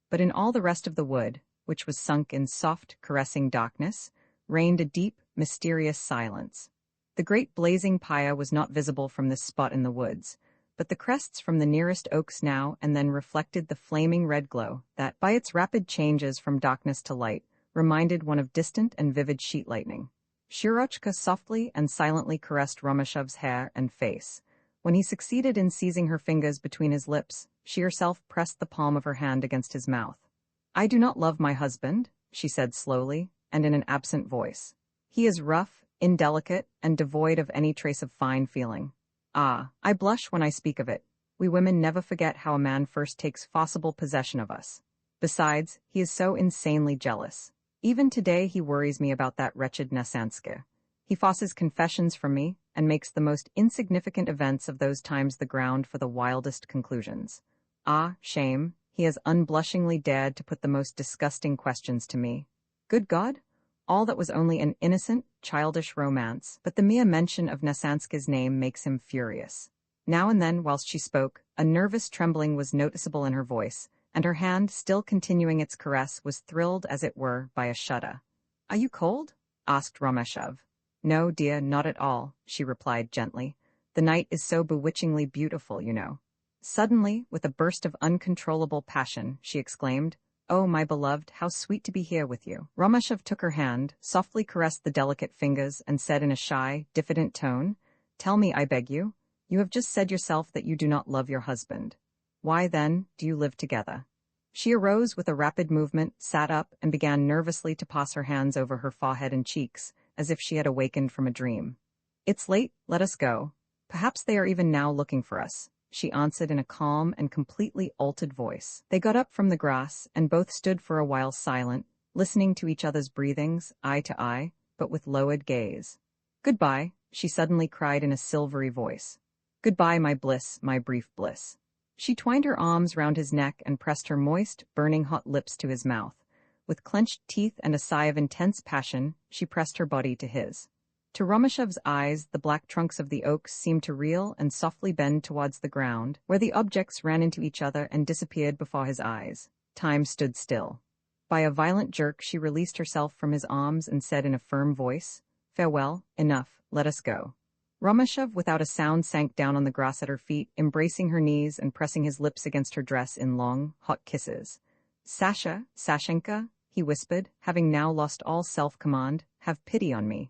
But in all the rest of the wood, which was sunk in soft, caressing darkness, reigned a deep, mysterious silence. The great blazing pyre was not visible from this spot in the woods, but the crests from the nearest oaks now and then reflected the flaming red glow that, by its rapid changes from darkness to light, reminded one of distant and vivid sheet lightning. Shirochka softly and silently caressed Romashev's hair and face. When he succeeded in seizing her fingers between his lips, she herself pressed the palm of her hand against his mouth. I do not love my husband, she said slowly, and in an absent voice. He is rough, indelicate, and devoid of any trace of fine feeling. Ah, I blush when I speak of it. We women never forget how a man first takes forcible possession of us. Besides, he is so insanely jealous. Even today he worries me about that wretched Aleksandr. He forces confessions from me, and makes the most insignificant events of those times the ground for the wildest conclusions. Ah, shame, he has unblushingly dared to put the most disgusting questions to me. Good God! All that was only an innocent, childish romance, but the mere mention of Aleksandr's name makes him furious. Now and then, whilst she spoke, a nervous trembling was noticeable in her voice, and her hand, still continuing its caress, was thrilled, as it were, by a shudder. Are you cold? Asked Romashev. No, dear, not at all, she replied gently. The night is so bewitchingly beautiful, you know. Suddenly, with a burst of uncontrollable passion, she exclaimed, Oh, my beloved, how sweet to be here with you. Romashev took her hand, softly caressed the delicate fingers, and said in a shy, diffident tone, Tell me, I beg you. You have just said yourself that you do not love your husband. Why, then, do you live together? She arose with a rapid movement, sat up, and began nervously to pass her hands over her forehead and cheeks, as if she had awakened from a dream. It's late, let us go. Perhaps they are even now looking for us, she answered in a calm and completely altered voice. They got up from the grass, and both stood for a while silent, listening to each other's breathings, eye to eye, but with lowered gaze. Goodbye, she suddenly cried in a silvery voice. Goodbye, my bliss, my brief bliss. She twined her arms round his neck and pressed her moist, burning hot lips to his mouth. With clenched teeth and a sigh of intense passion, she pressed her body to his. To Romashev's eyes, the black trunks of the oaks seemed to reel and softly bend towards the ground, where the objects ran into each other and disappeared before his eyes. Time stood still. By a violent jerk she released herself from his arms and said in a firm voice, Farewell, enough, let us go. Romashev without a sound sank down on the grass at her feet, embracing her knees and pressing his lips against her dress in long, hot kisses. Sasha, Sashenka, he whispered, having now lost all self-command, have pity on me.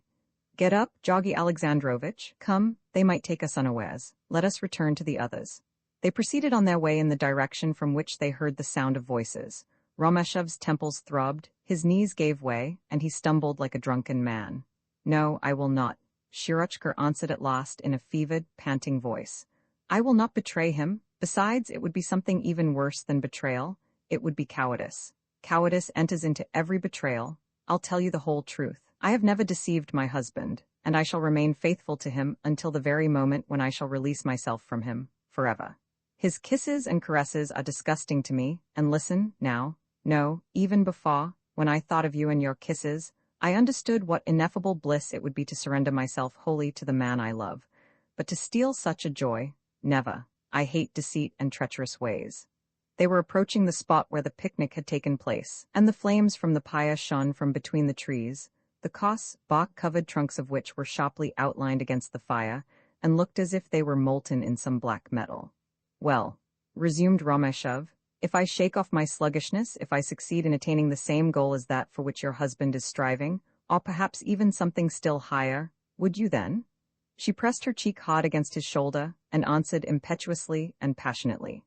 Get up, Georgy Alexandrovitch, come, they might take us unawares. Let us return to the others. They proceeded on their way in the direction from which they heard the sound of voices. Romashev's temples throbbed, his knees gave way, and he stumbled like a drunken man. No, I will not, Shirochka answered at last in a fevered, panting voice. I will not betray him. Besides, it would be something even worse than betrayal. It would be cowardice. Cowardice enters into every betrayal. I'll tell you the whole truth. I have never deceived my husband, and I shall remain faithful to him until the very moment when I shall release myself from him, forever. His kisses and caresses are disgusting to me, and listen, now, no, even before, when I thought of you and your kisses, I understood what ineffable bliss it would be to surrender myself wholly to the man I love. But to steal such a joy, never. I hate deceit and treacherous ways. They were approaching the spot where the picnic had taken place, and the flames from the pyre shone from between the trees, the coarse, bark-covered trunks of which were sharply outlined against the fire, and looked as if they were molten in some black metal. "Well," resumed Romeshov, "if I shake off my sluggishness, if I succeed in attaining the same goal as that for which your husband is striving, or perhaps even something still higher, would you then?" She pressed her cheek hard against his shoulder, and answered impetuously and passionately.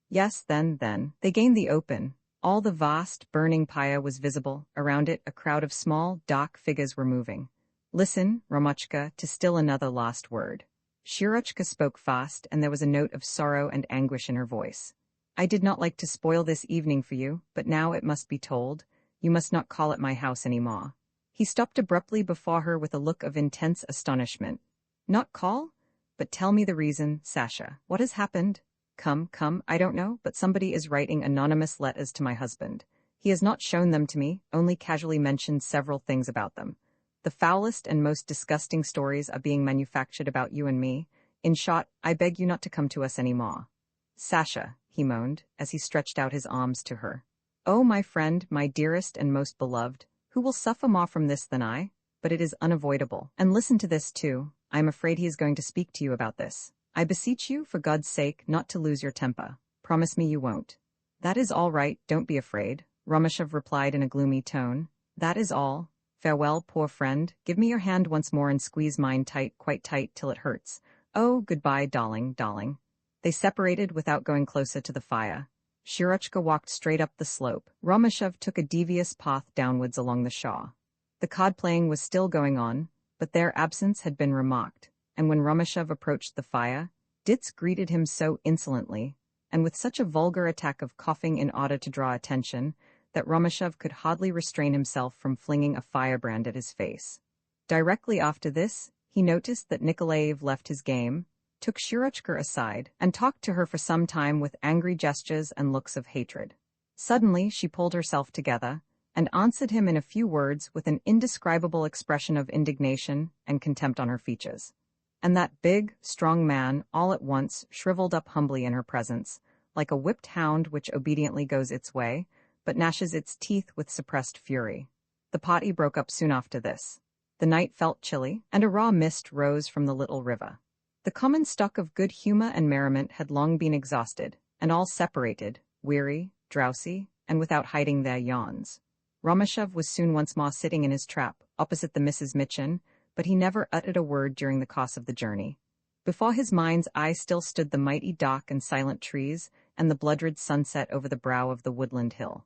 Yes, then. They gained the open. All the vast, burning pyre was visible. Around it, a crowd of small, dark figures were moving. "Listen, Romochka, to still another last word." Shirochka spoke fast, and there was a note of sorrow and anguish in her voice. "I did not like to spoil this evening for you, but now it must be told. You must not call at my house any more." He stopped abruptly before her with a look of intense astonishment. "Not call? But tell me the reason, Sasha. What has happened?" Come, I don't know, but somebody is writing anonymous letters to my husband. He has not shown them to me, only casually mentioned several things about them. The foulest and most disgusting stories are being manufactured about you and me. In short, I beg you not to come to us any more." "Sasha," he moaned, as he stretched out his arms to her. "Oh, my friend, my dearest and most beloved, who will suffer more from this than I? But it is unavoidable. And listen to this, too. I am afraid he is going to speak to you about this. I beseech you, for God's sake, not to lose your temper. Promise me you won't." "That is all right, don't be afraid," Romeshov replied in a gloomy tone. "That is all. Farewell, poor friend. Give me your hand once more and squeeze mine tight, quite tight, till it hurts. Oh, goodbye, darling. They separated without going closer to the fire. Shirochka walked straight up the slope. Romeshov took a devious path downwards along the shore. The card-playing was still going on, but their absence had been remarked, and when Romeshov approached the fire, Ditz greeted him so insolently, and with such a vulgar attack of coughing in order to draw attention, that Romeshov could hardly restrain himself from flinging a firebrand at his face. Directly after this, he noticed that Nikolaev left his game, took Shirochka aside, and talked to her for some time with angry gestures and looks of hatred. Suddenly she pulled herself together, and answered him in a few words with an indescribable expression of indignation and contempt on her features. And that big, strong man all at once shriveled up humbly in her presence, like a whipped hound which obediently goes its way, but gnashes its teeth with suppressed fury. The party broke up soon after this. The night felt chilly, and a raw mist rose from the little river. The common stock of good humor and merriment had long been exhausted, and all separated, weary, drowsy, and without hiding their yawns. Romeshov was soon once more sitting in his trap, opposite the Mrs. Mitchin, but he never uttered a word during the course of the journey. Before his mind's eye still stood the mighty dark and silent trees, and the blood-red sunset over the brow of the woodland hill.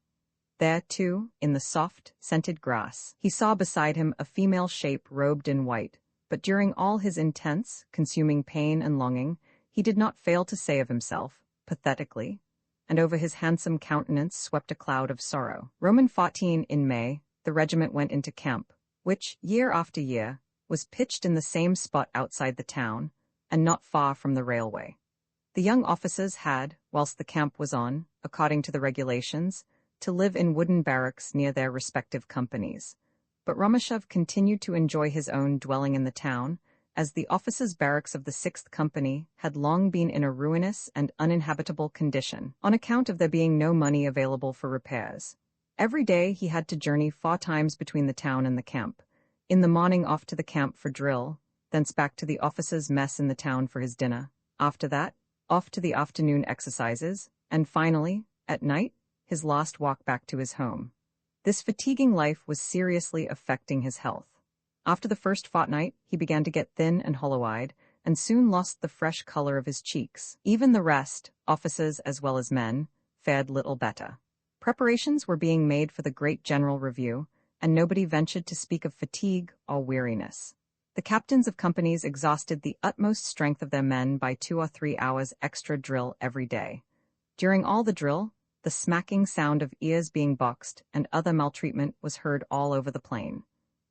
There, too, in the soft, scented grass, he saw beside him a female shape robed in white, but during all his intense, consuming pain and longing, he did not fail to say of himself, pathetically, and over his handsome countenance swept a cloud of sorrow. Roman 14 in May, the regiment went into camp, which, year after year, was pitched in the same spot outside the town, and not far from the railway. The young officers had, whilst the camp was on, according to the regulations, to live in wooden barracks near their respective companies. But Romeshov continued to enjoy his own dwelling in the town, as the officers' barracks of the 6th Company had long been in a ruinous and uninhabitable condition, on account of there being no money available for repairs. Every day he had to journey 4 times between the town and the camp. In the morning off to the camp for drill, thence back to the officers' mess in the town for his dinner. After that, off to the afternoon exercises, and finally, at night, his last walk back to his home. This fatiguing life was seriously affecting his health. After the first fortnight, he began to get thin and hollow-eyed, and soon lost the fresh color of his cheeks. Even the rest, officers as well as men, fared little better. Preparations were being made for the great general review, and nobody ventured to speak of fatigue or weariness. The captains of companies exhausted the utmost strength of their men by 2 or 3 hours extra drill every day. During all the drill, the smacking sound of ears being boxed and other maltreatment was heard all over the plain.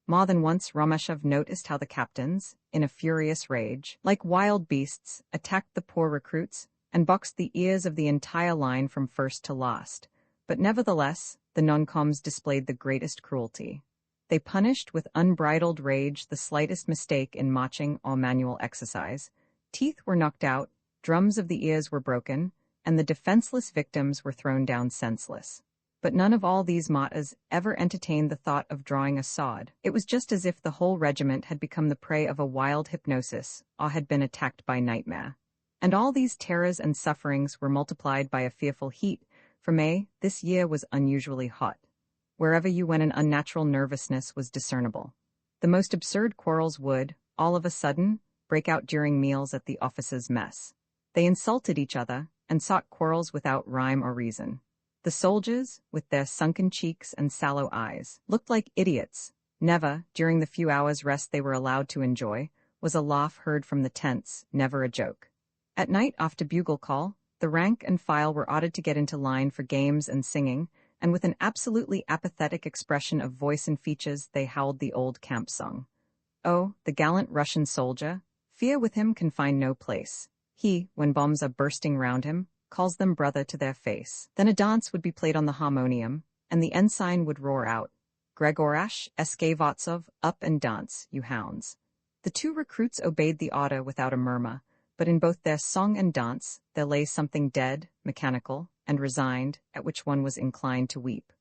More than once Romeshov noticed how the captains, in a furious rage, like wild beasts, attacked the poor recruits, and boxed the ears of the entire line from first to last. But nevertheless, the noncoms displayed the greatest cruelty. They punished with unbridled rage the slightest mistake in marching or manual exercise. Teeth were knocked out, drums of the ears were broken, and the defenseless victims were thrown down senseless. But none of all these martyrs ever entertained the thought of drawing a sword. It was just as if the whole regiment had become the prey of a wild hypnosis or had been attacked by nightmare. And all these terrors and sufferings were multiplied by a fearful heat, for May this year was unusually hot. Wherever you went, an unnatural nervousness was discernible. The most absurd quarrels would, all of a sudden, break out during meals at the officers' mess. They insulted each other and sought quarrels without rhyme or reason. The soldiers, with their sunken cheeks and sallow eyes, looked like idiots. Never, during the few hours' rest they were allowed to enjoy, was a laugh heard from the tents, never a joke. At night, after bugle call, the rank and file were ordered to get into line for games and singing, and with an absolutely apathetic expression of voice and features they howled the old camp song. Oh, the gallant Russian soldier! Fear with him can find no place. He, when bombs are bursting round him, calls them brother to their face. Then a dance would be played on the harmonium, and the ensign would roar out, Gregorash, Eskevatsov, up and dance, you hounds. The two recruits obeyed the order without a murmur, but in both their song and dance there lay something dead, mechanical, and resigned, at which one was inclined to weep.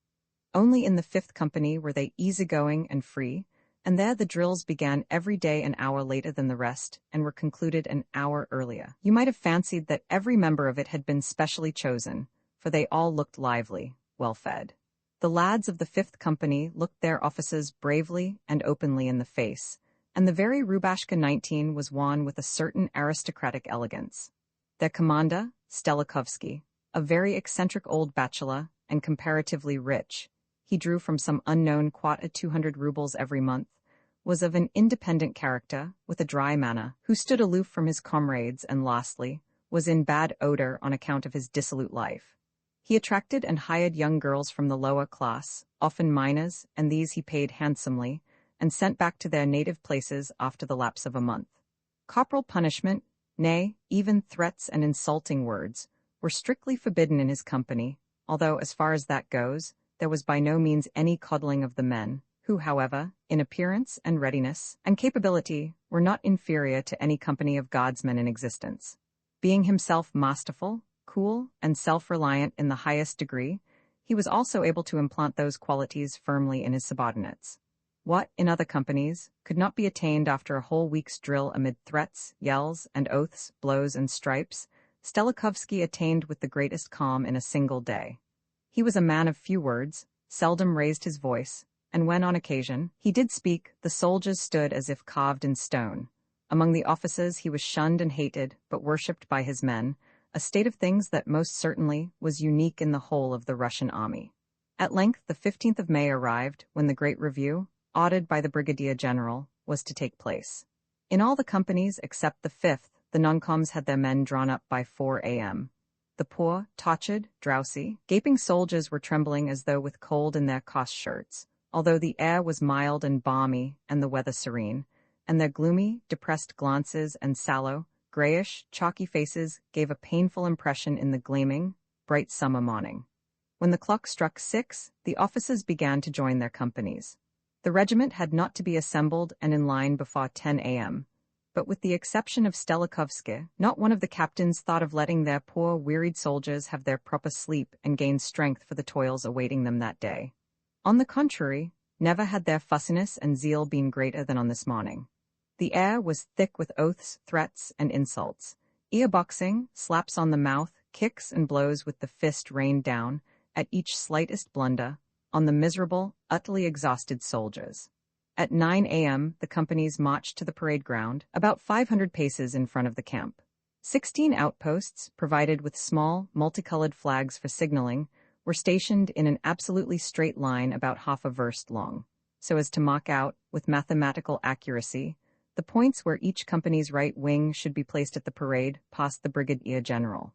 Only in the 5th Company were they easygoing and free, and there the drills began every day an hour later than the rest, and were concluded an hour earlier. You might have fancied that every member of it had been specially chosen, for they all looked lively, well-fed. The lads of the 5th Company looked their officers bravely and openly in the face, and the very Rubashka 19 was worn with a certain aristocratic elegance. Their commander, Stelikovsky, a very eccentric old bachelor and comparatively rich, he drew from some unknown quota 200 rubles every month, was of an independent character, with a dry manner, who stood aloof from his comrades and, lastly, was in bad odor on account of his dissolute life. He attracted and hired young girls from the lower class, often minors, and these he paid handsomely, and sent back to their native places after the lapse of a month. Corporal punishment, nay, even threats and insulting words, were strictly forbidden in his company, although, as far as that goes, there was by no means any coddling of the men, who, however, in appearance and readiness and capability, were not inferior to any company of guardsmen in existence. Being himself masterful, cool, and self-reliant in the highest degree, he was also able to implant those qualities firmly in his subordinates. What, in other companies, could not be attained after a whole week's drill amid threats, yells, and oaths, blows, and stripes, Stelikovsky attained with the greatest calm in a single day. He was a man of few words, seldom raised his voice, and when on occasion he did speak, the soldiers stood as if carved in stone. Among the officers he was shunned and hated, but worshipped by his men, a state of things that most certainly was unique in the whole of the Russian army. At length the 15th of May arrived, when the great review, ordered by the Brigadier General, was to take place. In all the companies except the 5th, the noncoms had their men drawn up by 4 a.m. The poor, tortured, drowsy, gaping soldiers were trembling as though with cold in their cost shirts, although the air was mild and balmy and the weather serene, and their gloomy, depressed glances and sallow, grayish, chalky faces gave a painful impression in the gleaming, bright summer morning. When the clock struck 6, the officers began to join their companies. The regiment had not to be assembled and in line before 10 a.m., but with the exception of Stelikovsky, not one of the captains thought of letting their poor, wearied soldiers have their proper sleep and gain strength for the toils awaiting them that day. On the contrary, never had their fussiness and zeal been greater than on this morning. The air was thick with oaths, threats, and insults. Ear-boxing, slaps on the mouth, kicks and blows with the fist rained down, at each slightest blunder, on the miserable, utterly exhausted soldiers. At 9 a.m. the companies marched to the parade ground, about 500 paces in front of the camp. 16 outposts, provided with small, multicolored flags for signaling, were stationed in an absolutely straight line about half a verst long, so as to mark out, with mathematical accuracy, the points where each company's right wing should be placed at the parade past the Brigadier General.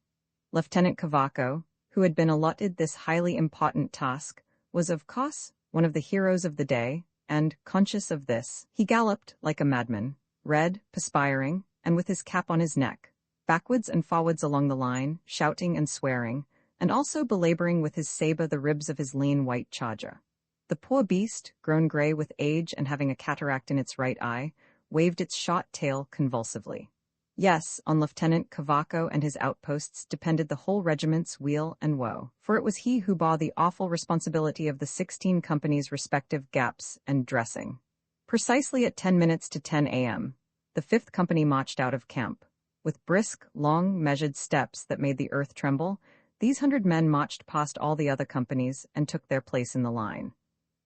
Lieutenant Kavako, who had been allotted this highly important task, was of course one of the heroes of the day, and, conscious of this, he galloped like a madman, red, perspiring, and with his cap on his neck, backwards and forwards along the line, shouting and swearing, and also belaboring with his saber the ribs of his lean white charger. The poor beast, grown gray with age and having a cataract in its right eye, waved its short tail convulsively. Yes, on Lieutenant Cavaco and his outposts depended the whole regiment's weal and woe, for it was he who bore the awful responsibility of the 16 companies' respective gaps and dressing. Precisely at 10 minutes to 10 a.m., the 5th Company marched out of camp. With brisk, long, measured steps that made the earth tremble, these 100 men marched past all the other companies and took their place in the line.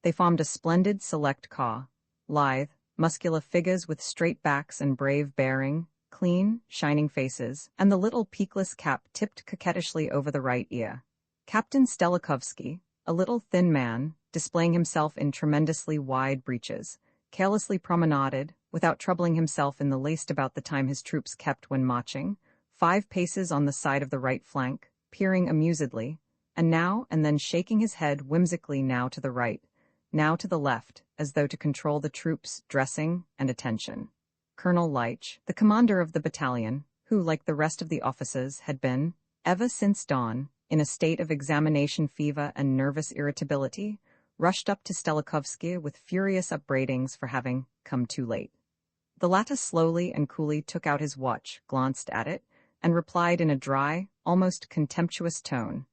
They formed a splendid select corps, lithe, muscular figures with straight backs and brave bearing, clean, shining faces, and the little peakless cap tipped coquettishly over the right ear. Captain Stelikovsky, a little thin man, displaying himself in tremendously wide breeches, carelessly promenaded, without troubling himself in the least about the time his troops kept when marching, 5 paces on the side of the right flank, peering amusedly, and now and then shaking his head whimsically now to the right, now to the left, as though to control the troops' dressing and attention. Colonel Leitch, the commander of the battalion, who, like the rest of the officers, had been, ever since dawn, in a state of examination fever and nervous irritability, rushed up to Stelikovsky with furious upbraidings for having come too late. The latter slowly and coolly took out his watch, glanced at it, and replied in a dry, almost contemptuous tone,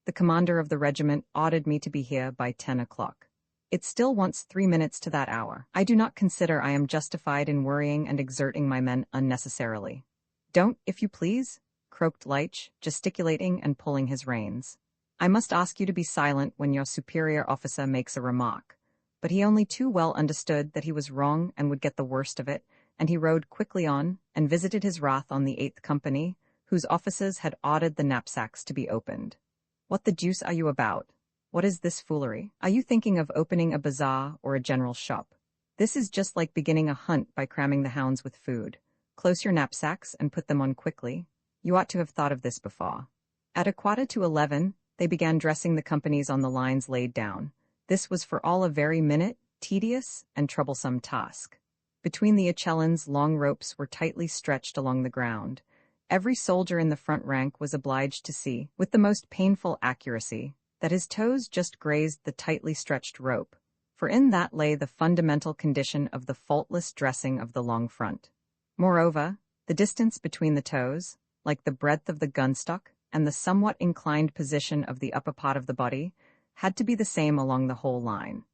"The commander of the regiment ordered me to be here by 10 o'clock. It still wants 3 minutes to that hour. I do not consider I am justified in worrying and exerting my men unnecessarily." "Don't, if you please," croaked Leitch, gesticulating and pulling his reins. "I must ask you to be silent when your superior officer makes a remark." But he only too well understood that he was wrong and would get the worst of it, and he rode quickly on and visited his wrath on the 8th Company, whose officers had ordered the knapsacks to be opened. "What the deuce are you about? What is this foolery? Are you thinking of opening a bazaar or a general shop? This is just like beginning a hunt by cramming the hounds with food. Close your knapsacks and put them on quickly. You ought to have thought of this before." At 11:15, they began dressing the companies on the lines laid down. This was for all a very minute, tedious, and troublesome task. Between the echelons, long ropes were tightly stretched along the ground. Every soldier in the front rank was obliged to see, with the most painful accuracy, that his toes just grazed the tightly stretched rope, for in that lay the fundamental condition of the faultless dressing of the long front. Moreover, the distance between the toes, like the breadth of the gunstock and the somewhat inclined position of the upper part of the body, had to be the same along the whole line.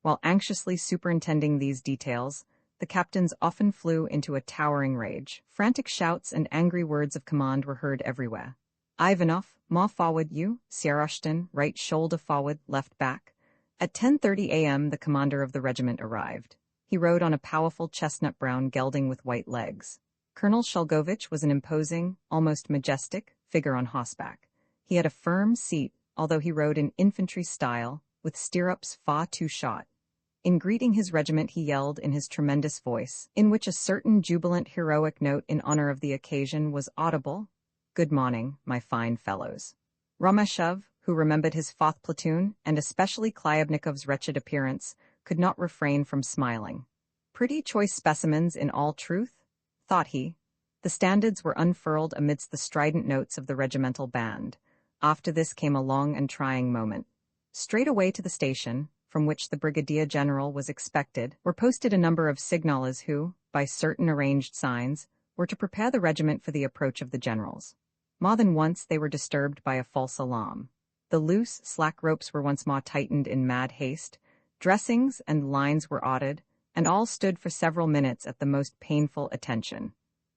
While anxiously superintending these details, the captains often flew into a towering rage. Frantic shouts and angry words of command were heard everywhere. "Ivanov, more forward you, Sierostin, right shoulder forward, left back." At 10:30 a.m. the commander of the regiment arrived. He rode on a powerful chestnut-brown gelding with white legs. Colonel Shulgovich was an imposing, almost majestic, figure on horseback. He had a firm seat, although he rode in infantry style, with stirrups far too short. In greeting his regiment he yelled in his tremendous voice, in which a certain jubilant heroic note in honor of the occasion was audible, "Good morning, my fine fellows." Romashov, who remembered his 4th platoon, and especially Klyabnikov's wretched appearance, could not refrain from smiling. "Pretty choice specimens in all truth," thought he. The standards were unfurled amidst the strident notes of the regimental band. After this came a long and trying moment. Straight away to the station, from which the brigadier general was expected, were posted a number of signallers who, by certain arranged signs, were to prepare the regiment for the approach of the generals. More than once they were disturbed by a false alarm. The loose, slack ropes were once more tightened in mad haste, dressings and lines were ordered, and all stood for several minutes at the most painful attention,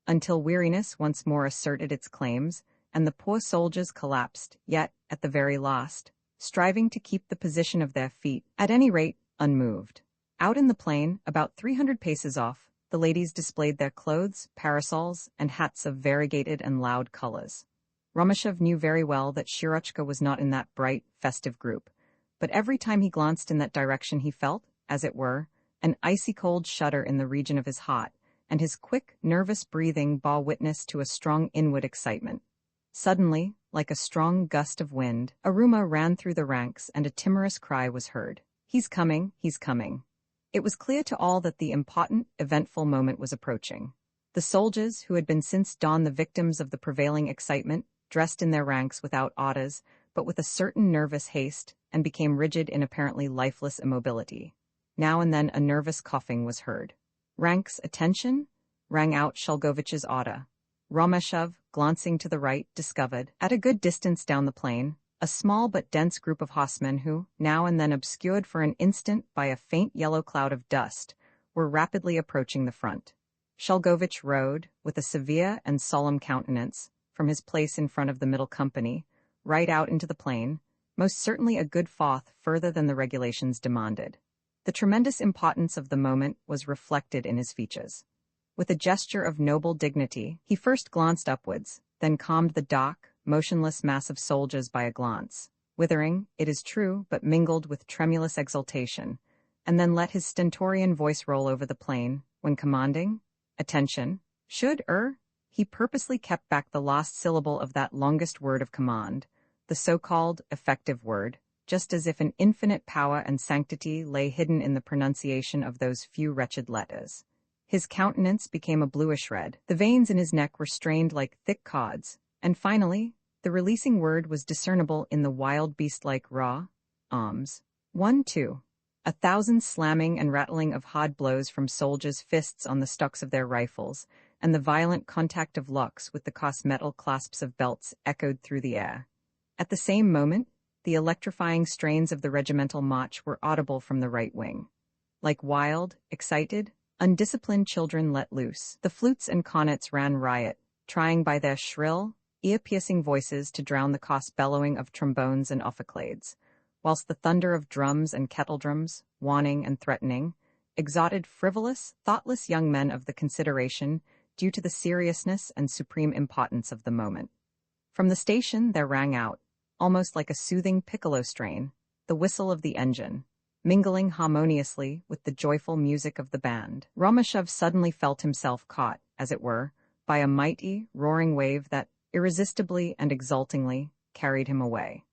until weariness once more asserted its claims, and the poor soldiers collapsed, yet, at the very last, striving to keep the position of their feet, at any rate, unmoved. Out in the plain, about 300 paces off, the ladies displayed their clothes, parasols, and hats of variegated and loud colors. Romashov knew very well that Shirochka was not in that bright, festive group, but every time he glanced in that direction he felt, as it were, an icy-cold shudder in the region of his heart, and his quick, nervous breathing bore witness to a strong inward excitement. Suddenly, like a strong gust of wind, a rumor ran through the ranks and a timorous cry was heard. "He's coming, he's coming." It was clear to all that the important, eventful moment was approaching. The soldiers, who had been since dawn the victims of the prevailing excitement, dressed in their ranks without orders, but with a certain nervous haste, and became rigid in apparently lifeless immobility. Now and then a nervous coughing was heard. "Ranks, attention!" rang out Shalgovich's order. Romeshov, glancing to the right, discovered, at a good distance down the plain, a small but dense group of horsemen who, now and then obscured for an instant by a faint yellow cloud of dust, were rapidly approaching the front. Shalgovich rode, with a severe and solemn countenance, from his place in front of the middle company, right out into the plain, most certainly a good farth further than the regulations demanded. The tremendous importance of the moment was reflected in his features. With a gesture of noble dignity, he first glanced upwards, then calmed the dark, motionless mass of soldiers by a glance, withering, it is true, but mingled with tremulous exultation, and then let his stentorian voice roll over the plain, when commanding, "Attention!" He purposely kept back the last syllable of that longest word of command, the so-called effective word, just as if an infinite power and sanctity lay hidden in the pronunciation of those few wretched letters. His countenance became a bluish red, the veins in his neck were strained like thick cords, and finally, the releasing word was discernible in the wild beast-like raw arms. 1, 2. 1,000 slamming and rattling of hard blows from soldiers' fists on the stocks of their rifles, and the violent contact of locks with the coarse metal clasps of belts echoed through the air. At the same moment, the electrifying strains of the regimental march were audible from the right wing. Like wild, excited, undisciplined children let loose, the flutes and cornets ran riot, trying by their shrill, ear-piercing voices to drown the coarse bellowing of trombones and ophiclades, whilst the thunder of drums and kettledrums, warning and threatening, exhorted frivolous, thoughtless young men of the consideration due to the seriousness and supreme importance of the moment. From the station there rang out, almost like a soothing piccolo strain, the whistle of the engine, mingling harmoniously with the joyful music of the band. Romeshov suddenly felt himself caught, as it were, by a mighty, roaring wave that, irresistibly and exultingly, carried him away.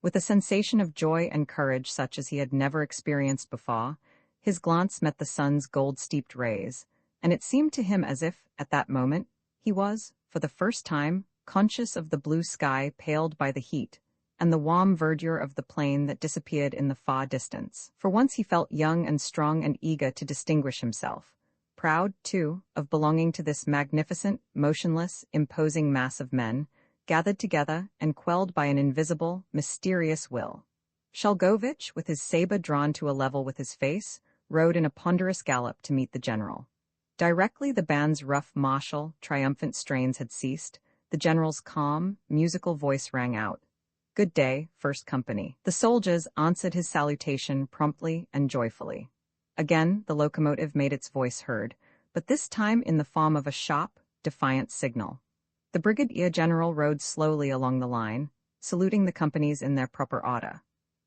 With a sensation of joy and courage such as he had never experienced before, his glance met the sun's gold-steeped rays, and it seemed to him as if, at that moment, he was, for the first time, conscious of the blue sky paled by the heat, and the warm verdure of the plain that disappeared in the far distance. For once he felt young and strong and eager to distinguish himself, proud, too, of belonging to this magnificent, motionless, imposing mass of men, gathered together and quelled by an invisible, mysterious will. Shalgovich, with his saber drawn to a level with his face, rode in a ponderous gallop to meet the general. Directly the band's rough, martial, triumphant strains had ceased, the general's calm, musical voice rang out. "Good day, First Company." The soldiers answered his salutation promptly and joyfully. Again the locomotive made its voice heard, but this time in the form of a sharp, defiant signal. The brigadier general rode slowly along the line, saluting the companies in their proper order.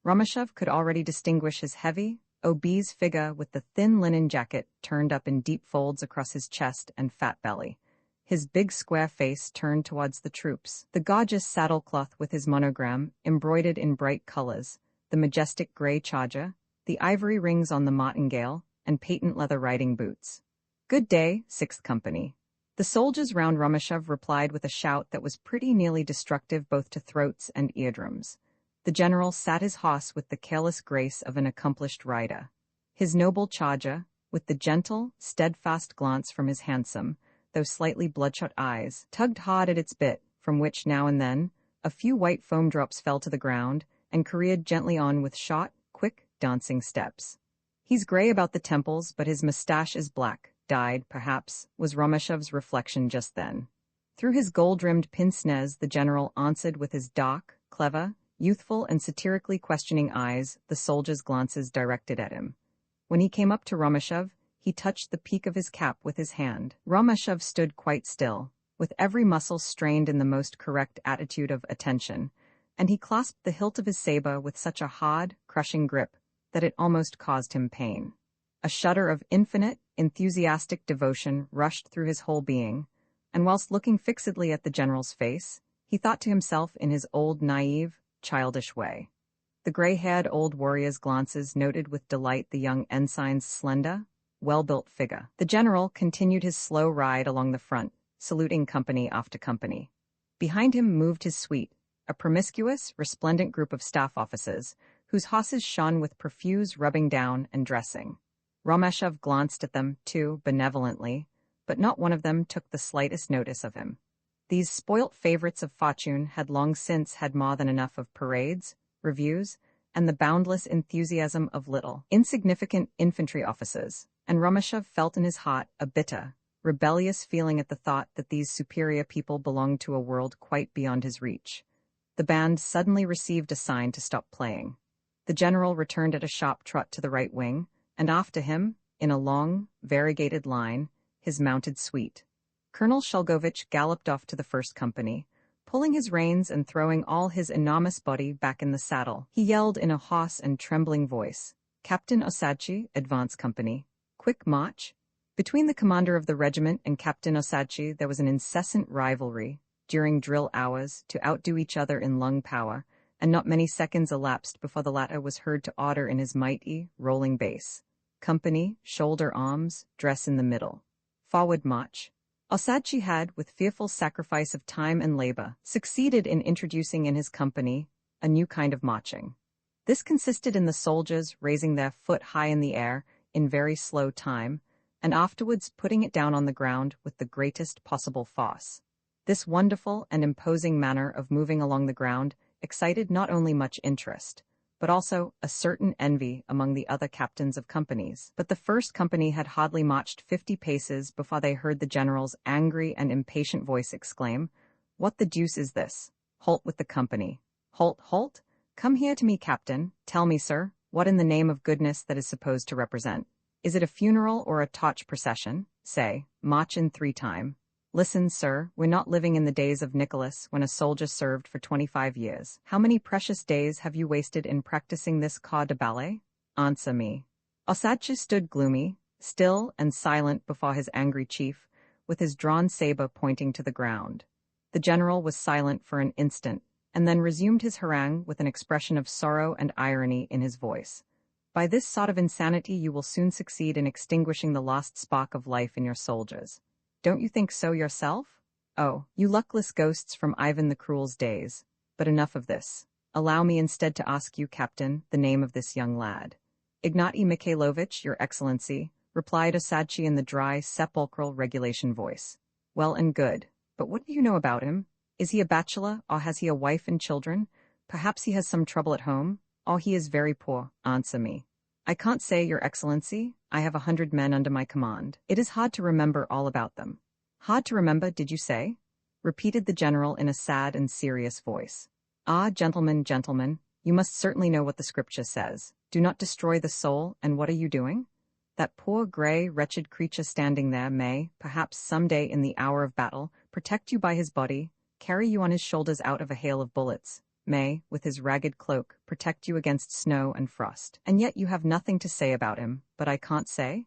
Romeshov could already distinguish his heavy, obese figure with the thin linen jacket turned up in deep folds across his chest and fat belly, his big square face turned towards the troops, the gorgeous saddlecloth with his monogram embroidered in bright colors, the majestic gray charger, the ivory rings on the martingale, and patent leather riding boots. "Good day, Sixth Company." The soldiers round Romeshov replied with a shout that was pretty nearly destructive both to throats and eardrums. The general sat his horse with the careless grace of an accomplished rider. His noble charger, with the gentle, steadfast glance from his handsome, though slightly bloodshot eyes, tugged hard at its bit, from which, now and then, a few white foam drops fell to the ground, and careered gently on with short, quick, dancing steps. "He's gray about the temples, but his moustache is black, dyed, perhaps," was Romeshov's reflection just then. Through his gold-rimmed pince-nez the general answered with his dark, clever, youthful and satirically questioning eyes the soldiers' glances directed at him. When he came up to Romeshov, he touched the peak of his cap with his hand. Romeshov stood quite still, with every muscle strained in the most correct attitude of attention, and he clasped the hilt of his saber with such a hard, crushing grip that it almost caused him pain. A shudder of infinite, enthusiastic devotion rushed through his whole being, and whilst looking fixedly at the general's face, he thought to himself in his old naive, childish way. The gray-haired old warrior's glances noted with delight the young ensign's slender, well-built figure. The general continued his slow ride along the front, saluting company after company. Behind him moved his suite, a promiscuous, resplendent group of staff officers, whose horses shone with profuse rubbing down and dressing. Romeshov glanced at them, too, benevolently, but not one of them took the slightest notice of him. These spoilt favorites of fortune had long since had more than enough of parades, reviews, and the boundless enthusiasm of little, insignificant infantry officers, and Romeshov felt in his heart a bitter, rebellious feeling at the thought that these superior people belonged to a world quite beyond his reach. The band suddenly received a sign to stop playing. The general returned at a sharp trot to the right wing, and after him, in a long, variegated line, his mounted suite. Colonel Shulgovich galloped off to the first company, pulling his reins and throwing all his enormous body back in the saddle. He yelled in a hoarse and trembling voice, "Captain Osadchi, advance company. Quick march." Between the commander of the regiment and Captain Osadchi there was an incessant rivalry, during drill hours, to outdo each other in lung power, and not many seconds elapsed before the latter was heard to order in his mighty, rolling bass, "Company, shoulder arms, dress in the middle. Forward march." Osadchi had, with fearful sacrifice of time and labor, succeeded in introducing in his company a new kind of marching. This consisted in the soldiers raising their foot high in the air in very slow time, and afterwards putting it down on the ground with the greatest possible force. This wonderful and imposing manner of moving along the ground excited not only much interest, but also a certain envy among the other captains of companies. But the first company had hardly marched 50 paces before they heard the general's angry and impatient voice exclaim, "What the deuce is this? Halt with the company. Halt, halt! Come here to me, captain. Tell me, sir, what in the name of goodness that is supposed to represent? Is it a funeral or a torch procession? Say, march in 3 time. Listen, sir, we're not living in the days of Nicholas when a soldier served for 25 years. How many precious days have you wasted in practicing this corps de ballet? Answer me." Osadchi stood gloomy, still and silent before his angry chief, with his drawn saber pointing to the ground. The general was silent for an instant, and then resumed his harangue with an expression of sorrow and irony in his voice. "By this sort of insanity you will soon succeed in extinguishing the last spark of life in your soldiers. Don't you think so yourself? Oh, you luckless ghosts from Ivan the Cruel's days. But enough of this. Allow me instead to ask you, Captain, the name of this young lad." "Ignatiy Mikhailovich, Your Excellency," replied Osadchi in the dry, sepulchral regulation voice. "Well and good. But what do you know about him? Is he a bachelor, or has he a wife and children? Perhaps he has some trouble at home, or he is very poor. Answer me." "I can't say, Your Excellency. I have 100 men under my command. It is hard to remember all about them." "Hard to remember, did you say?" repeated the general in a sad and serious voice. "Ah, gentlemen, gentlemen, you must certainly know what the scripture says. Do not destroy the soul, and what are you doing? That poor, gray, wretched creature standing there may, perhaps some day in the hour of battle, protect you by his body, carry you on his shoulders out of a hail of bullets, may, with his ragged cloak, protect you against snow and frost. And yet you have nothing to say about him, but I can't say?"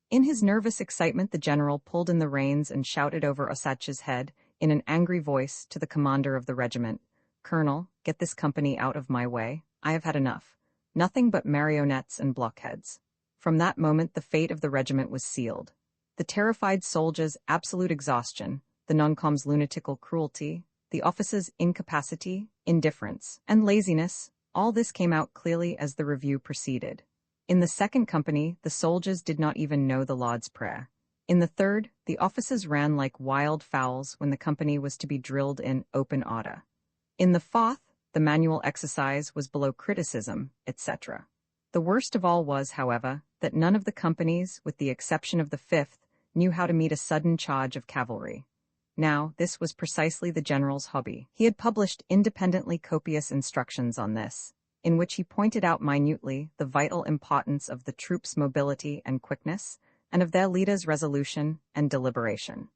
In his nervous excitement the general pulled in the reins and shouted over Osadchi's head, in an angry voice, to the commander of the regiment, "Colonel, get this company out of my way. I have had enough. Nothing but marionettes and blockheads." From that moment the fate of the regiment was sealed. The terrified soldiers' absolute exhaustion, the noncom's lunatical cruelty, the officers' incapacity, indifference, and laziness, all this came out clearly as the review proceeded. In the second company, the soldiers did not even know the Lord's Prayer. In the third, the officers ran like wild fowls when the company was to be drilled in open order. In the fourth, the manual exercise was below criticism, etc. The worst of all was, however, that none of the companies, with the exception of the fifth, knew how to meet a sudden charge of cavalry. Now, this was precisely the general's hobby. He had published independently copious instructions on this, in which he pointed out minutely the vital importance of the troops' mobility and quickness, and of their leaders' resolution and deliberation.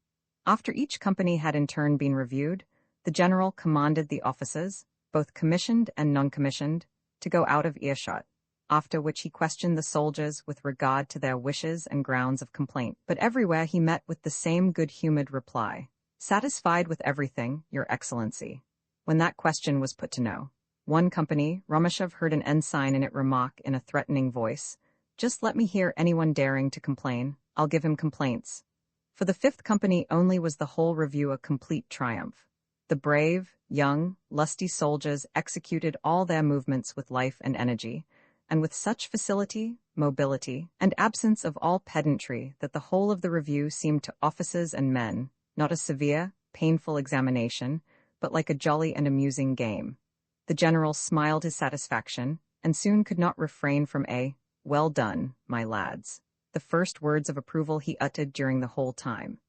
After each company had in turn been reviewed, the general commanded the officers, both commissioned and non-commissioned, to go out of earshot, after which he questioned the soldiers with regard to their wishes and grounds of complaint. But everywhere he met with the same good-humored reply, "Satisfied with everything, Your Excellency," when that question was put to no. One company, Romeshov heard an ensign in it remark in a threatening voice, Just let me hear anyone daring to complain, I'll give him complaints. For the 5th Company only was the whole review a complete triumph. The brave, young, lusty soldiers executed all their movements with life and energy, and with such facility, mobility, and absence of all pedantry that the whole of the review seemed to officers and men, not a severe, painful examination, but like a jolly and amusing game. The general smiled his satisfaction, and soon could not refrain from a, "Well done, my lads," the first words of approval he uttered during the whole time.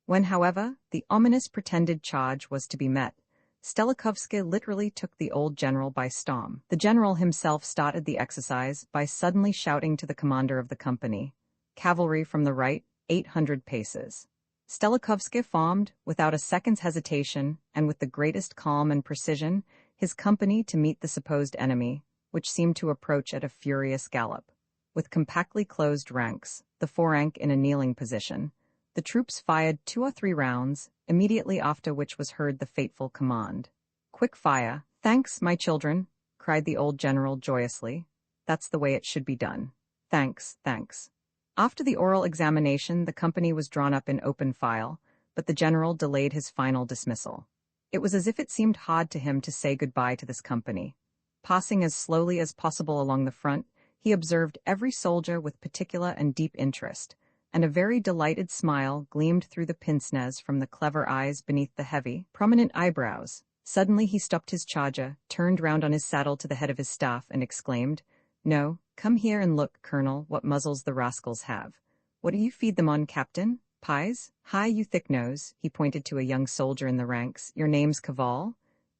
When, however, the ominous pretended charge was to be met, Aleksandr literally took the old general by storm. The general himself started the exercise by suddenly shouting to the commander of the company, "Cavalry from the right, 800 paces." Aleksandr formed, without a second's hesitation, and with the greatest calm and precision, his company to meet the supposed enemy, which seemed to approach at a furious gallop. With compactly closed ranks, the phalanx in a kneeling position, the troops fired 2 or 3 rounds, immediately after which was heard the fateful command. "Quick fire!" "Thanks, my children," cried the old general joyously. "That's the way it should be done. Thanks, thanks." After the oral examination, the company was drawn up in open file, but the general delayed his final dismissal. It was as if it seemed hard to him to say goodbye to this company. Passing as slowly as possible along the front, he observed every soldier with particular and deep interest, and a very delighted smile gleamed through the pince-nez from the clever eyes beneath the heavy, prominent eyebrows. Suddenly he stopped his charger, turned round on his saddle to the head of his staff, and exclaimed, "No, come here and look, Colonel, what muzzles the rascals have. What do you feed them on, Captain? Pies? Hi, you thick nose," he pointed to a young soldier in the ranks. "Your name's Kaval?"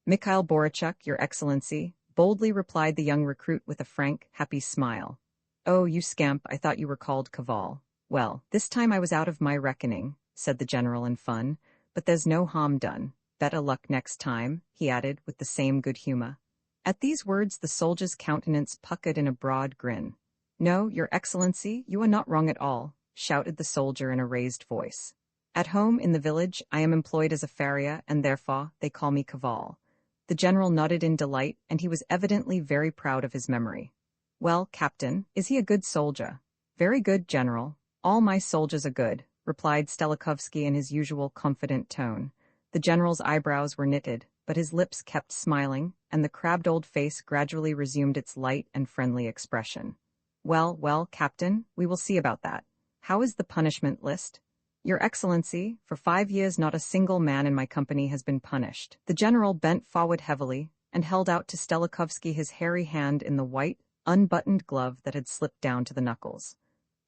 "Mikhail Borichuk, Your Excellency," boldly replied the young recruit with a frank, happy smile. "Oh, you scamp, I thought you were called Kaval. Well, this time I was out of my reckoning," said the general in fun, "but there's no harm done. Better luck next time," he added with the same good humor. At these words the soldier's countenance puckered in a broad grin. "No, Your Excellency, you are not wrong at all," shouted the soldier in a raised voice. "At home in the village I am employed as a farrier, and therefore they call me Kaval." The general nodded in delight, and he was evidently very proud of his memory. "Well, Captain, is he a good soldier?" "Very good, General. All my soldiers are good," replied Aleksandr in his usual confident tone. The general's eyebrows were knitted, but his lips kept smiling, and the crabbed old face gradually resumed its light and friendly expression. "Well, well, Captain, we will see about that. How is the punishment list?" "Your Excellency, for 5 years not a single man in my company has been punished." The general bent forward heavily, and held out to Aleksandr his hairy hand in the white, unbuttoned glove that had slipped down to the knuckles.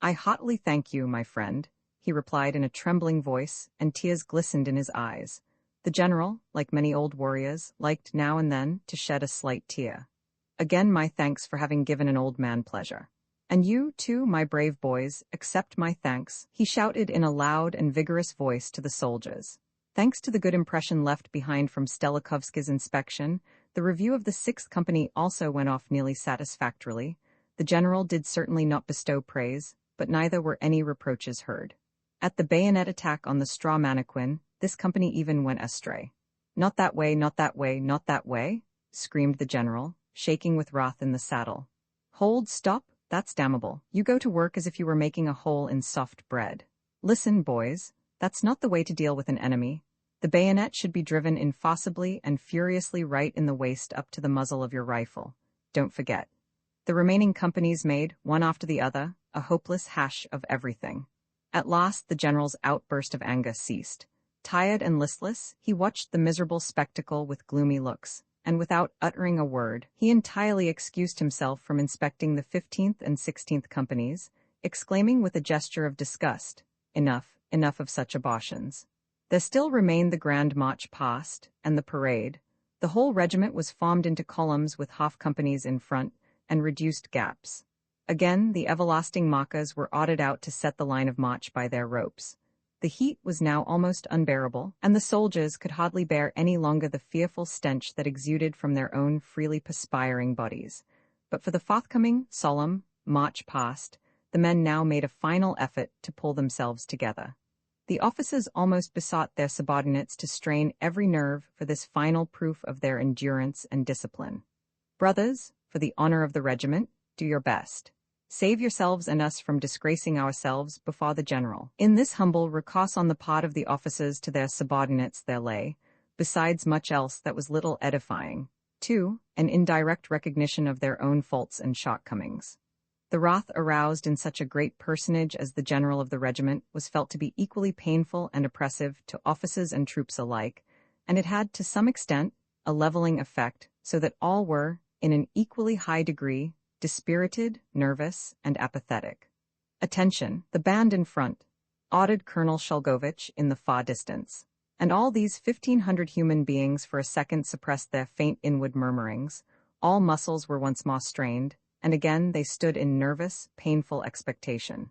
"I heartily thank you, my friend," he replied in a trembling voice, and tears glistened in his eyes. The general, like many old warriors, liked now and then to shed a slight tear. "Again my thanks for having given an old man pleasure. And you, too, my brave boys, accept my thanks," he shouted in a loud and vigorous voice to the soldiers. Thanks to the good impression left behind from Aleksandr's inspection, the review of the 6th Company also went off nearly satisfactorily. The general did certainly not bestow praise, but neither were any reproaches heard. At the bayonet attack on the straw mannequin, this company even went astray. "Not that way, not that way, not that way," screamed the general, shaking with wrath in the saddle. "Hold, stop, that's damnable. You go to work as if you were making a hole in soft bread. Listen, boys, that's not the way to deal with an enemy. The bayonet should be driven infausibly and furiously right in the waist up to the muzzle of your rifle. Don't forget." The remaining companies made, one after the other, a hopeless hash of everything. At last the general's outburst of anger ceased. Tired and listless, he watched the miserable spectacle with gloomy looks, and without uttering a word, he entirely excused himself from inspecting the 15th and 16th Companies, exclaiming with a gesture of disgust, "Enough, enough of such abortions." There still remained the grand march past, and the parade. The whole regiment was formed into columns with half companies in front, and reduced gaps. Again, the everlasting markers were ordered out to set the line of march by their ropes. The heat was now almost unbearable, and the soldiers could hardly bear any longer the fearful stench that exuded from their own freely perspiring bodies. But for the forthcoming, solemn march past, the men now made a final effort to pull themselves together. The officers almost besought their subordinates to strain every nerve for this final proof of their endurance and discipline. "Brothers, for the honor of the regiment, do your best. Save yourselves and us from disgracing ourselves before the general. In this humble recourse on the part of the officers to their subordinates there lay, besides much else that was little edifying, 2. An indirect recognition of their own faults and shortcomings. The wrath aroused in such a great personage as the general of the regiment was felt to be equally painful and oppressive to officers and troops alike, and it had, to some extent, a leveling effect, so that all were, in an equally high degree, dispirited, nervous, and apathetic. Attention, the band in front, ordered Colonel Shulgovich in the far distance. And all these 1,500 human beings for a second suppressed their faint inward murmurings, all muscles were once more strained, and again they stood in nervous, painful expectation.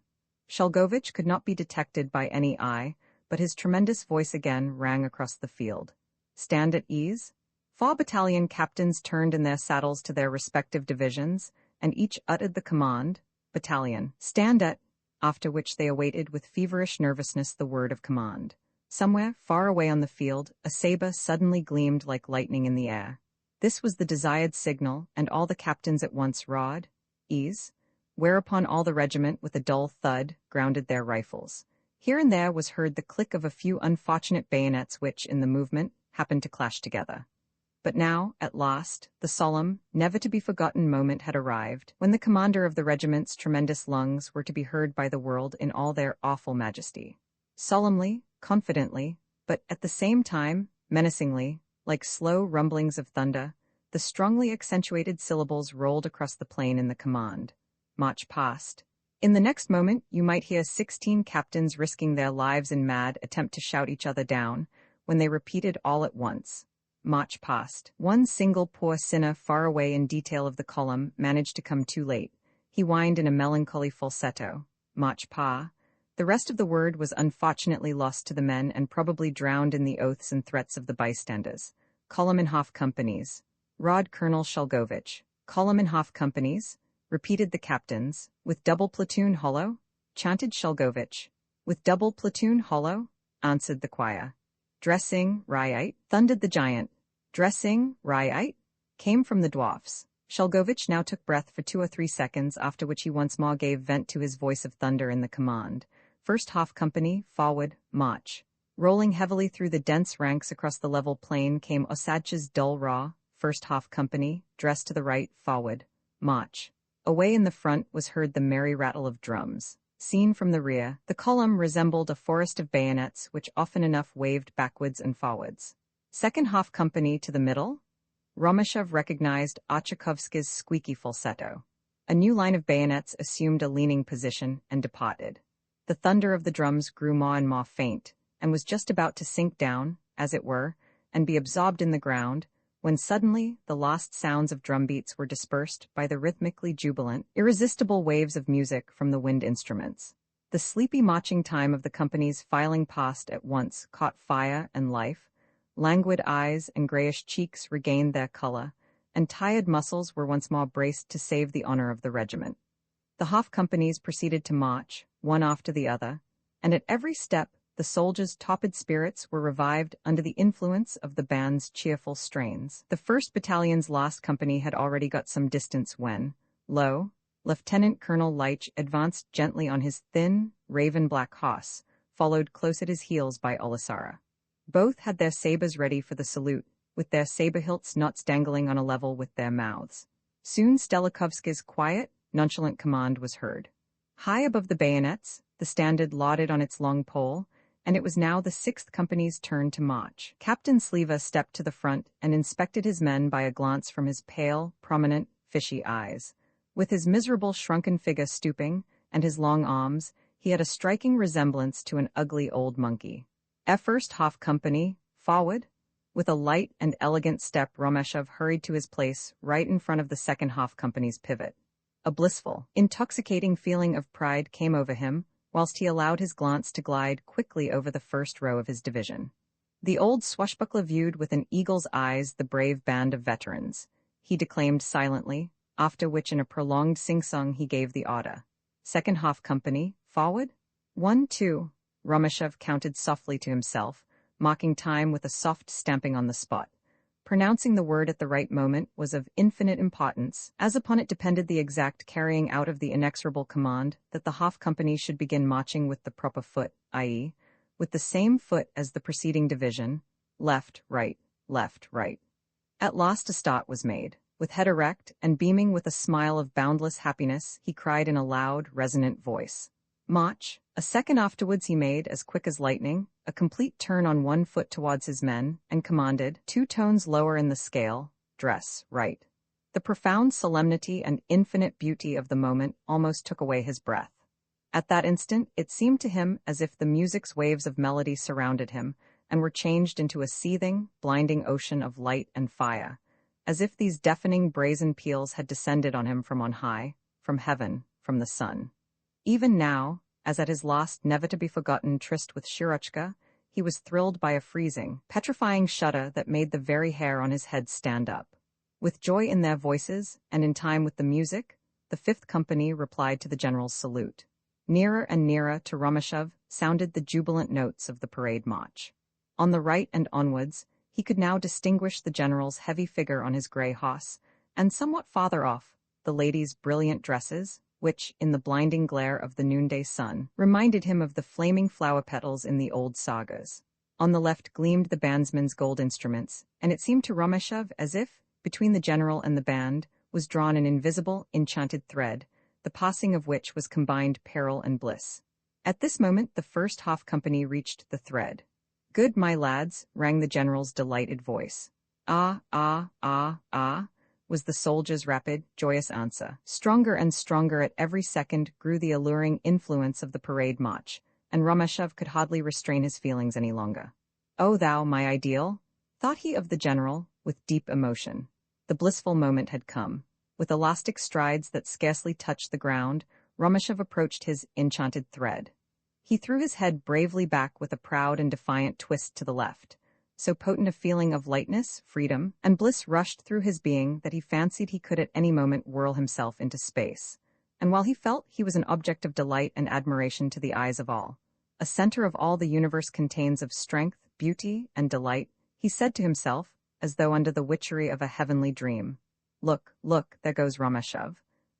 Shulgovich could not be detected by any eye, but his tremendous voice again rang across the field. Stand at ease? 4 battalion captains turned in their saddles to their respective divisions, and each uttered the command, "Battalion, stand at," after which they awaited with feverish nervousness the word of command. Somewhere, far away on the field, a saber suddenly gleamed like lightning in the air. This was the desired signal, and all the captains at once roared, "Ease," whereupon all the regiment, with a dull thud, grounded their rifles. Here and there was heard the click of a few unfortunate bayonets which, in the movement, happened to clash together. But now, at last, the solemn, never-to-be-forgotten moment had arrived, when the commander of the regiment's tremendous lungs were to be heard by the world in all their awful majesty. Solemnly, confidently, but at the same time, menacingly, like slow rumblings of thunder, the strongly accentuated syllables rolled across the plain in the command. March past. In the next moment you might hear 16 captains risking their lives in mad attempt to shout each other down, when they repeated all at once, "March past." One single poor sinner far away in detail of the column managed to come too late. He whined in a melancholy falsetto, "March pa." The rest of the word was unfortunately lost to the men and probably drowned in the oaths and threats of the bystanders. "Column in half companies," roared Colonel Shulgovich. "Column in half companies," repeated the captains. "With double platoon hollow," chanted Shulgovich. "With double platoon hollow," answered the choir. "Dressing, right," thundered the giant. "Dressing, right," came from the dwarfs. Shulgovich now took breath for 2 or 3 seconds, after which he once more gave vent to his voice of thunder in the command. "First half company, forward, march." Rolling heavily through the dense ranks across the level plain came Osadch's dull roar, "First half company, dress to the right, forward, march." Away in the front was heard the merry rattle of drums. Seen from the rear, the column resembled a forest of bayonets which often enough waved backwards and forwards. Second half company to the middle? Romashov recognized Archakovsky's squeaky falsetto. A new line of bayonets assumed a leaning position and departed. The thunder of the drums grew more and more faint, and was just about to sink down, as it were, and be absorbed in the ground, when suddenly the lost sounds of drumbeats were dispersed by the rhythmically jubilant, irresistible waves of music from the wind instruments. The sleepy marching time of the companies filing past at once caught fire and life. Languid eyes and grayish cheeks regained their color, and tired muscles were once more braced to save the honor of the regiment. The half companies proceeded to march, one after the other, and at every step the soldiers' topid spirits were revived under the influence of the band's cheerful strains. The 1st Battalion's last company had already got some distance when, lo, Lieutenant Colonel Leitch advanced gently on his thin, raven-black horse, followed close at his heels by Aleksandr. Both had their sabers ready for the salute, with their saber hilts knots dangling on a level with their mouths. Soon Stelikovsky's quiet, nonchalant command was heard. High above the bayonets, the standard lauded on its long pole, and it was now the 6th Company's turn to march. Captain Sleva stepped to the front and inspected his men by a glance from his pale, prominent, fishy eyes. With his miserable shrunken figure stooping, and his long arms, he had a striking resemblance to an ugly old monkey. "First half company, forward." With a light and elegant step, Romashov hurried to his place right in front of the 2nd half company's pivot. A blissful, intoxicating feeling of pride came over him, whilst he allowed his glance to glide quickly over the first row of his division. The old swashbuckler viewed with an eagle's eyes the brave band of veterans. He declaimed silently, after which in a prolonged sing-song he gave the order. "Second half company, forward." 1, 2. Romashov counted softly to himself, marking time with a soft stamping on the spot. Pronouncing the word at the right moment was of infinite importance, as upon it depended the exact carrying out of the inexorable command that the Hof company should begin marching with the proper foot, i.e., with the same foot as the preceding division, left, right, left, right. At last a start was made. With head erect and beaming with a smile of boundless happiness, he cried in a loud, resonant voice, "March!" A second afterwards he made, as quick as lightning, a complete turn on one foot towards his men, and commanded, 2 tones lower in the scale, "Dress, right." The profound solemnity and infinite beauty of the moment almost took away his breath. At that instant, it seemed to him as if the music's waves of melody surrounded him, and were changed into a seething, blinding ocean of light and fire, as if these deafening brazen peals had descended on him from on high, from heaven, from the sun. Even now, as at his last never-to-be-forgotten tryst with Shirochka, he was thrilled by a freezing, petrifying shudder that made the very hair on his head stand up. With joy in their voices, and in time with the music, the 5th Company replied to the general's salute. Nearer and nearer to Romashov sounded the jubilant notes of the parade march. On the right and onwards, he could now distinguish the general's heavy figure on his grey horse, and somewhat farther off, the ladies' brilliant dresses, which, in the blinding glare of the noonday sun, reminded him of the flaming flower petals in the old sagas. On the left gleamed the bandsmen's gold instruments, and it seemed to Romashov as if, between the general and the band, was drawn an invisible, enchanted thread, the passing of which was combined peril and bliss. At this moment the 1st Hof Company reached the thread. "Good, my lads," rang the general's delighted voice. "Ah, ah, ah, ah," was the soldiers' rapid, joyous answer. Stronger and stronger at every second grew the alluring influence of the parade march, and Romashov could hardly restrain his feelings any longer. "O thou, my ideal," thought he of the general, with deep emotion. The blissful moment had come. With elastic strides that scarcely touched the ground, Romashov approached his enchanted thread. He threw his head bravely back with a proud and defiant twist to the left. So potent a feeling of lightness, freedom, and bliss rushed through his being that he fancied he could at any moment whirl himself into space. And while he felt he was an object of delight and admiration to the eyes of all, a center of all the universe contains of strength, beauty, and delight, he said to himself, as though under the witchery of a heavenly dream, "Look, look, there goes Romashov.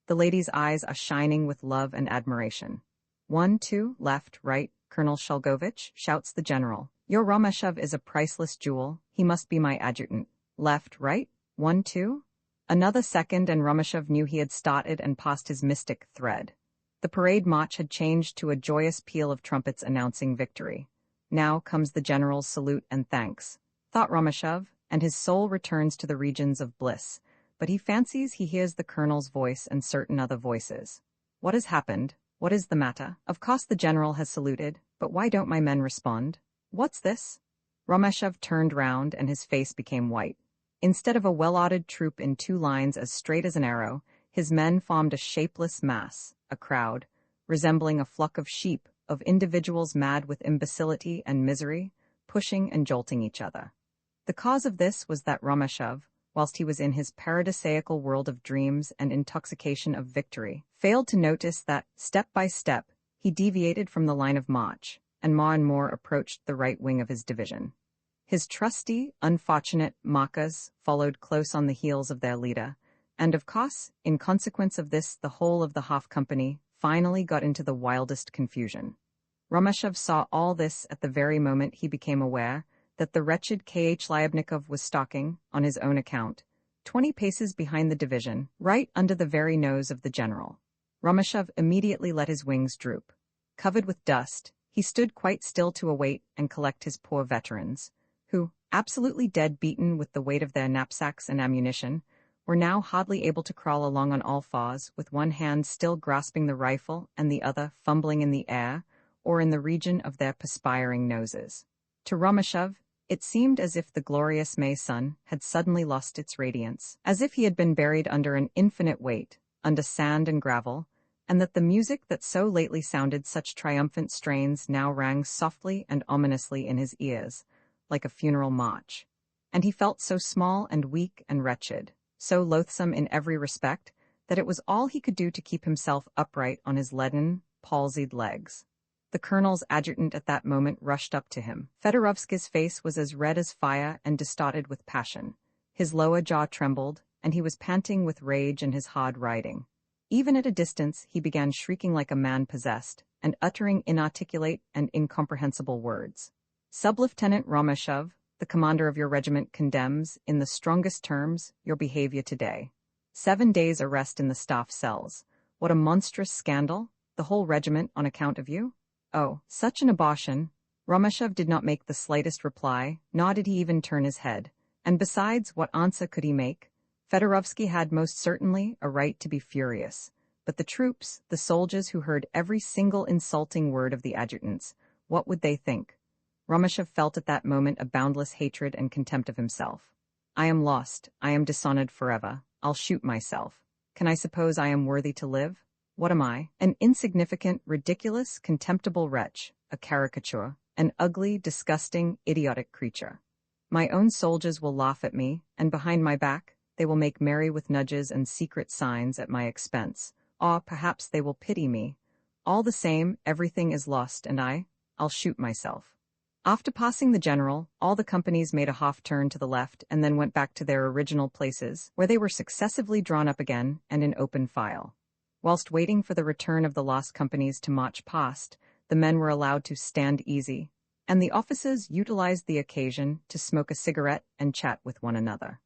The lady's eyes are shining with love and admiration. 1, 2, left, right, Colonel Shulgovich," shouts the general. "Your Romashov is a priceless jewel, he must be my adjutant. Left, right, 1, 2. Another second and Romashov knew he had started and passed his mystic thread. The parade march had changed to a joyous peal of trumpets announcing victory. Now comes the general's salute and thanks, thought Romashov, and his soul returns to the regions of bliss, but he fancies he hears the colonel's voice and certain other voices. What has happened? What is the matter? Of course the general has saluted, but why don't my men respond? What's this? Romashov turned round and his face became white. Instead of a well-ordered troop in 2 lines as straight as an arrow, his men formed a shapeless mass, a crowd, resembling a flock of sheep, of individuals mad with imbecility and misery, pushing and jolting each other. The cause of this was that Romashov, whilst he was in his paradisaical world of dreams and intoxication of victory, failed to notice that, step by step, he deviated from the line of march, and more approached the right wing of his division. His trusty, unfortunate Makas followed close on the heels of their leader, and of course, in consequence of this, the whole of the Hof Company finally got into the wildest confusion. Romashov saw all this at the very moment he became aware that the wretched K.H. Lyubnikov was stalking, on his own account, 20 paces behind the division, right under the very nose of the general. Romashov immediately let his wings droop. Covered with dust, he stood quite still to await and collect his poor veterans, who, absolutely dead-beaten with the weight of their knapsacks and ammunition, were now hardly able to crawl along on all fours, with one hand still grasping the rifle and the other fumbling in the air or in the region of their perspiring noses. To Romashov, it seemed as if the glorious May sun had suddenly lost its radiance, as if he had been buried under an infinite weight, under sand and gravel, and that the music that so lately sounded such triumphant strains now rang softly and ominously in his ears, like a funeral march. And he felt so small and weak and wretched, so loathsome in every respect, that it was all he could do to keep himself upright on his leaden, palsied legs. The colonel's adjutant at that moment rushed up to him. Fedorovsky's face was as red as fire and distorted with passion. His lower jaw trembled, and he was panting with rage in his hard riding. Even at a distance, he began shrieking like a man possessed, and uttering inarticulate and incomprehensible words. Sub-Lieutenant Romashov, the commander of your regiment condemns, in the strongest terms, your behavior today. 7 days arrest in the staff cells. What a monstrous scandal! The whole regiment on account of you? Oh, such an abortion! Romashov did not make the slightest reply, nor did he even turn his head. And besides, what answer could he make? Fedorovsky had most certainly a right to be furious. But the troops, the soldiers who heard every single insulting word of the adjutants, what would they think? Romashov felt at that moment a boundless hatred and contempt of himself. I am lost, I am dishonored forever, I'll shoot myself. Can I suppose I am worthy to live? What am I? An insignificant, ridiculous, contemptible wretch, a caricature, an ugly, disgusting, idiotic creature. My own soldiers will laugh at me, and behind my back, they will make merry with nudges and secret signs at my expense. Or perhaps they will pity me. All the same, everything is lost and I'll shoot myself. After passing the general, all the companies made a half-turn to the left and then went back to their original places, where they were successively drawn up again and in open file. Whilst waiting for the return of the lost companies to march past, the men were allowed to stand easy, and the officers utilized the occasion to smoke a cigarette and chat with one another.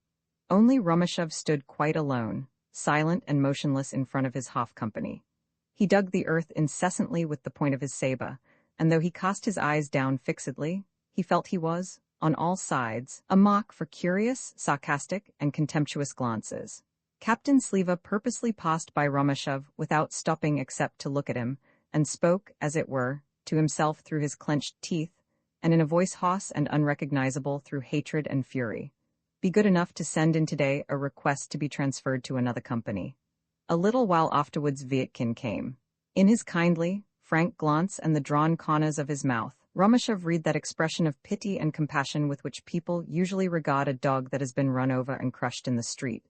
Only Romashov stood quite alone, silent and motionless in front of his half-company. He dug the earth incessantly with the point of his saber, and though he cast his eyes down fixedly, he felt he was, on all sides, a mark for curious, sarcastic, and contemptuous glances. Captain Sliva purposely passed by Romashov without stopping except to look at him, and spoke, as it were, to himself through his clenched teeth, and in a voice hoarse and unrecognizable through hatred and fury. Be good enough to send in today a request to be transferred to another company. A little while afterwards Vietkin came. In his kindly, frank glance and the drawn corners of his mouth, Romashov read that expression of pity and compassion with which people usually regard a dog that has been run over and crushed in the street,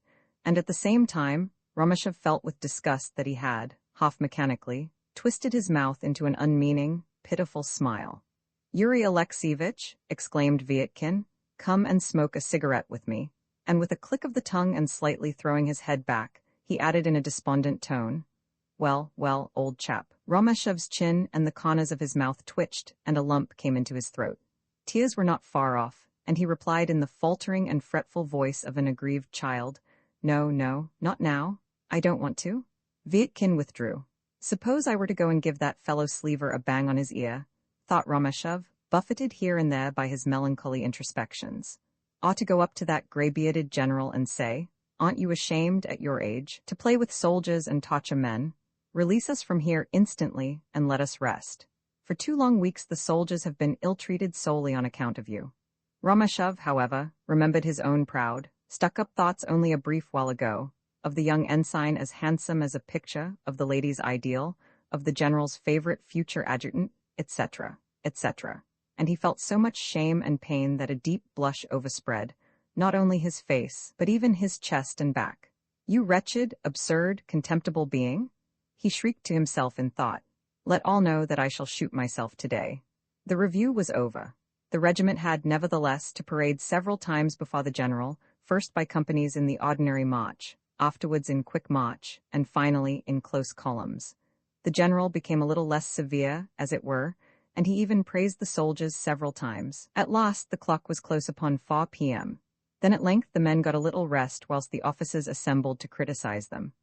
and at the same time, Romashov felt with disgust that he had, half mechanically, twisted his mouth into an unmeaning, pitiful smile. Yuri Alexeyevich, exclaimed Vietkin, come and smoke a cigarette with me, and with a click of the tongue and slightly throwing his head back, he added in a despondent tone, well, old chap. Romashov's chin and the corners of his mouth twitched, and a lump came into his throat. Tears were not far off, and he replied in the faltering and fretful voice of an aggrieved child, No, not now. I don't want to. Vietkin withdrew. Suppose I were to go and give that fellow Sliver a bang on his ear, thought Romashov, buffeted here and there by his melancholy introspections. Ought to go up to that grey-bearded general and say, Aren't you ashamed, at your age, to play with soldiers and torture men? Release us from here instantly and let us rest. For 2 long weeks the soldiers have been ill-treated solely on account of you. Romashov, however, remembered his own proud, stuck-up thoughts only a brief while ago, of the young ensign as handsome as a picture, of the lady's ideal, of the general's favorite future adjutant, etc., and he felt so much shame and pain that a deep blush overspread, not only his face, but even his chest and back. You wretched, absurd, contemptible being? He shrieked to himself in thought. Let all know that I shall shoot myself today. The review was over. The regiment had, nevertheless, to parade several times before the general, first by companies in the ordinary march, afterwards in quick march, and finally in close columns. The general became a little less severe, as it were, and he even praised the soldiers several times. At last the clock was close upon 4 p.m. Then at length the men got a little rest whilst the officers assembled to criticize them.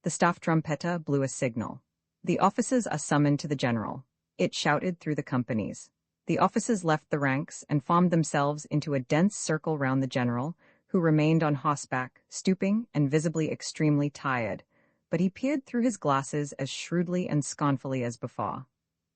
The staff trumpeter blew a signal. The officers are summoned to the general. It shouted through the companies. The officers left the ranks and formed themselves into a dense circle round the general, who remained on horseback, stooping and visibly extremely tired, but he peered through his glasses as shrewdly and scornfully as before.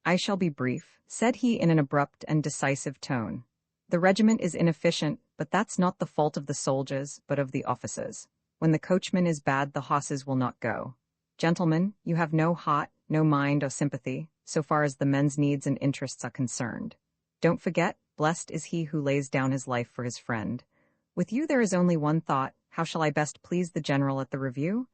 I shall be brief, said he in an abrupt and decisive tone. The regiment is inefficient, but that's not the fault of the soldiers, but of the officers. When the coachman is bad, the horses will not go. Gentlemen, you have no heart, no mind or sympathy, so far as the men's needs and interests are concerned. Don't forget, blessed is he who lays down his life for his friend. With you there is only one thought, how shall I best please the general at the review?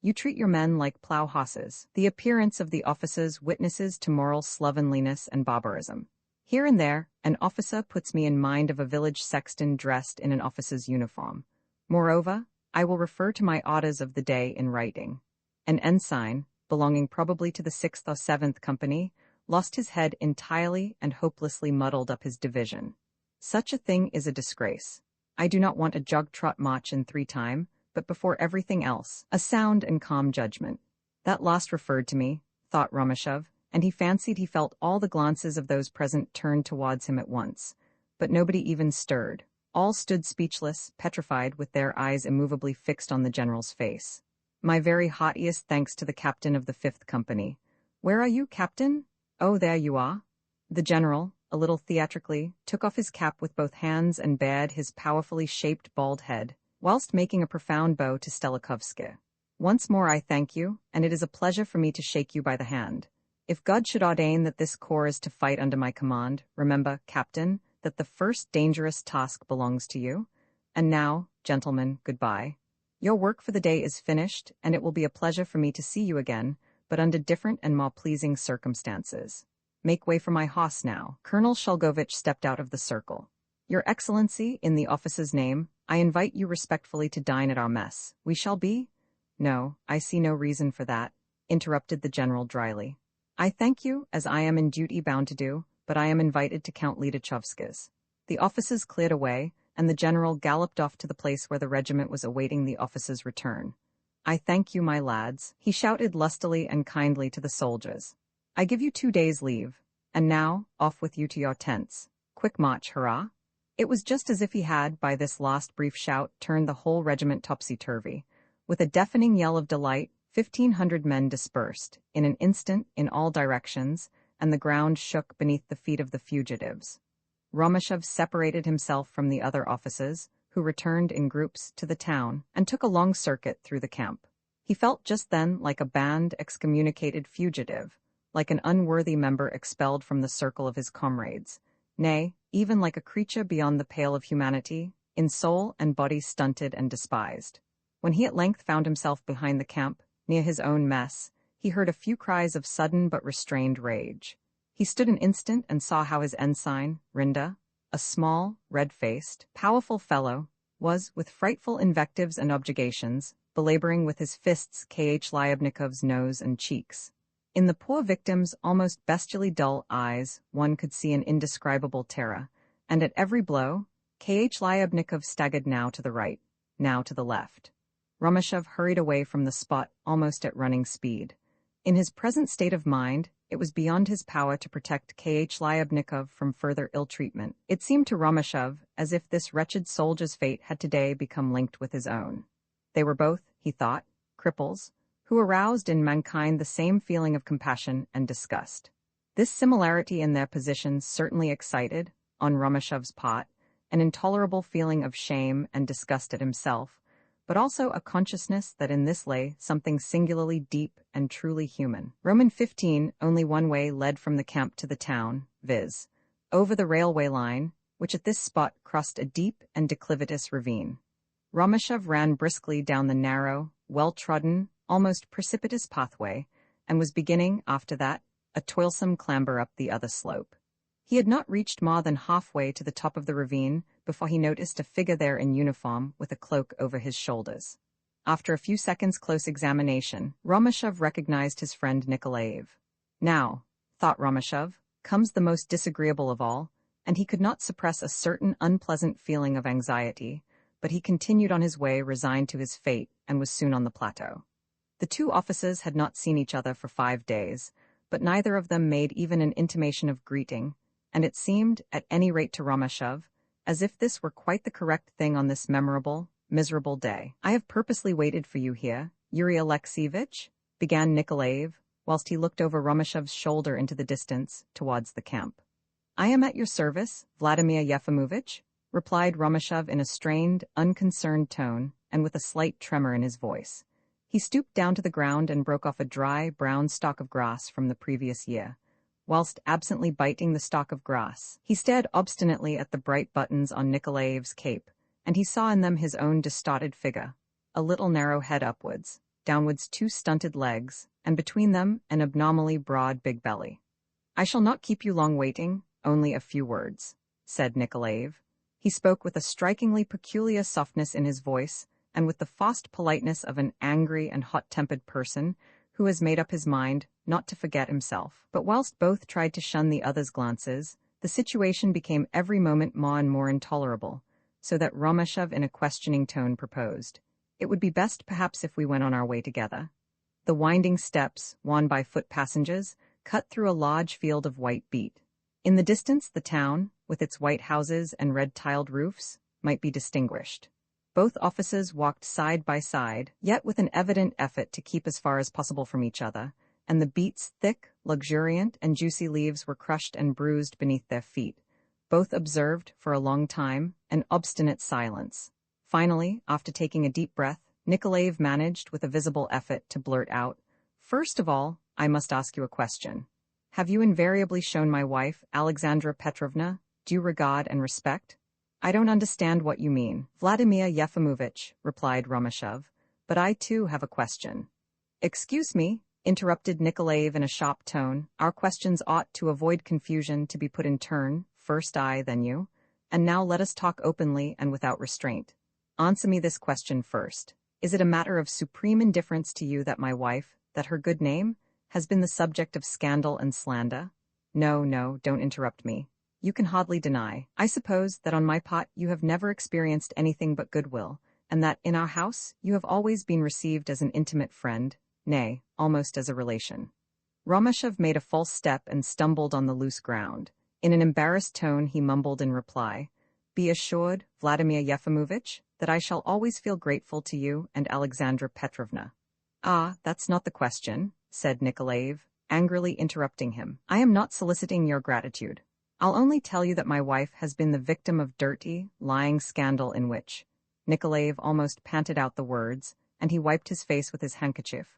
You treat your men like plough horses. The appearance of the officers witnesses to moral slovenliness and barbarism. Here and there, an officer puts me in mind of a village sexton dressed in an officer's uniform. Moreover, I will refer to my orders of the day in writing. An ensign, belonging probably to the 6th or 7th Company, lost his head entirely and hopelessly muddled up his division. Such a thing is a disgrace. I do not want a jog-trot march in 3 time, but before everything else, a sound and calm judgment. That last referred to me, thought Romashev, and he fancied he felt all the glances of those present turned towards him at once. But nobody even stirred. All stood speechless, petrified, with their eyes immovably fixed on the general's face. My very heartiest thanks to the captain of the 5th Company. Where are you, Captain? Oh, there you are. The general, a little theatrically, took off his cap with both hands and bared his powerfully shaped bald head, whilst making a profound bow to Stelikovsky. Once more I thank you, and it is a pleasure for me to shake you by the hand. If God should ordain that this corps is to fight under my command, remember, Captain, that the first dangerous task belongs to you. And now, gentlemen, goodbye. Your work for the day is finished, and it will be a pleasure for me to see you again, but under different and more pleasing circumstances. Make way for my horse now. Colonel Shulgovich stepped out of the circle. Your Excellency, in the officer's name, I invite you respectfully to dine at our mess. We shall be? No, I see no reason for that, interrupted the general dryly. I thank you, as I am in duty bound to do, but I am invited to Count Lidachovska's. The officers cleared away, and the general galloped off to the place where the regiment was awaiting the officer's return. I thank you, my lads, he shouted lustily and kindly to the soldiers. I give you 2 days' leave. And now, off with you to your tents. Quick march, hurrah! It was just as if he had, by this last brief shout, turned the whole regiment topsy-turvy. With a deafening yell of delight, 1,500 men dispersed, in an instant, in all directions, and the ground shook beneath the feet of the fugitives. Romashev separated himself from the other officers, who returned in groups to the town, and took a long circuit through the camp. He felt just then like a banned, excommunicated fugitive, like an unworthy member expelled from the circle of his comrades, nay, even like a creature beyond the pale of humanity, in soul and body stunted and despised. When he at length found himself behind the camp, near his own mess, he heard a few cries of sudden but restrained rage. He stood an instant and saw how his ensign, Rinda, a small, red-faced, powerful fellow, was, with frightful invectives and objurgations, belaboring with his fists K.H. Lyubnikov's nose and cheeks. In the poor victim's almost bestially dull eyes, one could see an indescribable terror, and at every blow, K.H. Lyubnikov staggered now to the right, now to the left. Romashev hurried away from the spot almost at running speed. In his present state of mind, it was beyond his power to protect K.H. Lyubnikov from further ill-treatment. It seemed to Romashev as if this wretched soldier's fate had today become linked with his own. They were both, he thought, cripples, who aroused in mankind the same feeling of compassion and disgust. This similarity in their positions certainly excited, on Romashev's part, an intolerable feeling of shame and disgust at himself, but also a consciousness that in this lay something singularly deep and truly human. Roman 15, only one way led from the camp to the town, viz., over the railway line, which at this spot crossed a deep and declivitous ravine. Romashev ran briskly down the narrow, well-trodden, almost precipitous pathway, and was beginning, after that, a toilsome clamber up the other slope. He had not reached more than halfway to the top of the ravine before he noticed a figure there in uniform with a cloak over his shoulders. After a few seconds' close examination, Romashev recognized his friend Nikolaev. Now, thought Romashev, comes the most disagreeable of all, and he could not suppress a certain unpleasant feeling of anxiety, but he continued on his way resigned to his fate and was soon on the plateau. The 2 officers had not seen each other for 5 days, but neither of them made even an intimation of greeting, and it seemed, at any rate to Romashev, as if this were quite the correct thing on this memorable, miserable day. I have purposely waited for you here, Yuri Alexeyevich, began Nikolaev, whilst he looked over Romashev's shoulder into the distance, towards the camp. I am at your service, Vladimir Yefimovich, replied Romashev in a strained, unconcerned tone, and with a slight tremor in his voice. He stooped down to the ground and broke off a dry, brown stalk of grass from the previous year. Whilst absently biting the stalk of grass, he stared obstinately at the bright buttons on Nikolaev's cape, and he saw in them his own distorted figure, a little narrow head upwards, downwards 2 stunted legs, and between them an abnormally broad big belly. I shall not keep you long waiting, only a few words, said Nikolaev. He spoke with a strikingly peculiar softness in his voice, and with the forced politeness of an angry and hot-tempered person who has made up his mind not to forget himself. But whilst both tried to shun the other's glances, the situation became every moment more and more intolerable, so that Romashev in a questioning tone proposed, "It would be best perhaps if we went on our way together." The winding steps, worn by foot passengers, cut through a large field of white beet. In the distance the town, with its white houses and red-tiled roofs, might be distinguished. Both officers walked side by side, yet with an evident effort to keep as far as possible from each other, and the beet's thick, luxuriant, and juicy leaves were crushed and bruised beneath their feet. Both observed, for a long time, an obstinate silence. Finally, after taking a deep breath, Nikolaev managed, with a visible effort, to blurt out, "First of all, I must ask you a question. Have you invariably shown my wife, Aleksandra Petrovna, due regard and respect?" "I don't understand what you mean, Vladimir Yefimovitch," replied Romashev, "but I too have a question." "Excuse me," interrupted Nikolaev in a sharp tone, "our questions ought, to avoid confusion, to be put in turn, first I, then you. And now let us talk openly and without restraint. Answer me this question first. Is it a matter of supreme indifference to you that my wife, that her good name, has been the subject of scandal and slander? No, no, don't interrupt me. You can hardly deny, I suppose, that on my part you have never experienced anything but goodwill, and that in our house you have always been received as an intimate friend, nay, almost as a relation." Romashev made a false step and stumbled on the loose ground. In an embarrassed tone he mumbled in reply, "Be assured, Vladimir Yefimovitch, that I shall always feel grateful to you and Aleksandra Petrovna." "Ah, that's not the question," said Nikolaev, angrily interrupting him. "I am not soliciting your gratitude. I'll only tell you that my wife has been the victim of dirty, lying scandal in which—" Nikolaev almost panted out the words, and he wiped his face with his handkerchief.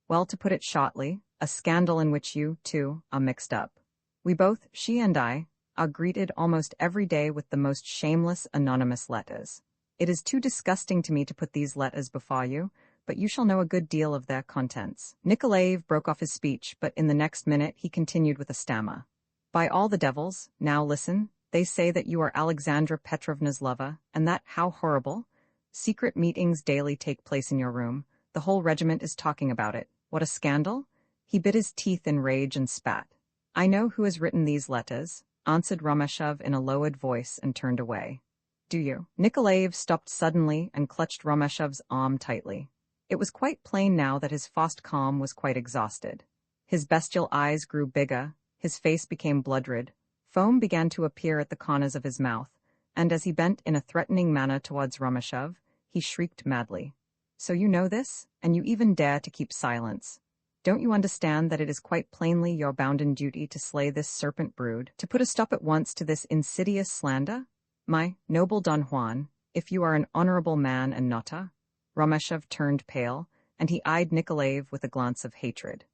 "Well, to put it shortly, a scandal in which you, too, are mixed up. We both, she and I, are greeted almost every day with the most shameless anonymous letters. It is too disgusting to me to put these letters before you, but you shall know a good deal of their contents." Nikolaev broke off his speech, but in the next minute he continued with a stammer. "By all the devils, now listen, they say that you are Aleksandra Petrovna's lover, and that, how horrible! Secret meetings daily take place in your room. The whole regiment is talking about it. What a scandal!" He bit his teeth in rage and spat. "I know who has written these letters," answered Romashev in a lowered voice, and turned away. "Do you?" Nikolaev stopped suddenly and clutched Romashev's arm tightly. It was quite plain now that his forced calm was quite exhausted. His bestial eyes grew bigger, his face became blood-red, foam began to appear at the corners of his mouth, and as he bent in a threatening manner towards Romashev, he shrieked madly. "So you know this, and you even dare to keep silence. Don't you understand that it is quite plainly your bounden duty to slay this serpent brood, to put a stop at once to this insidious slander? My noble Don Juan, if you are an honorable man and not a—" Romashev turned pale, and he eyed Nikolaev with a glance of hatred.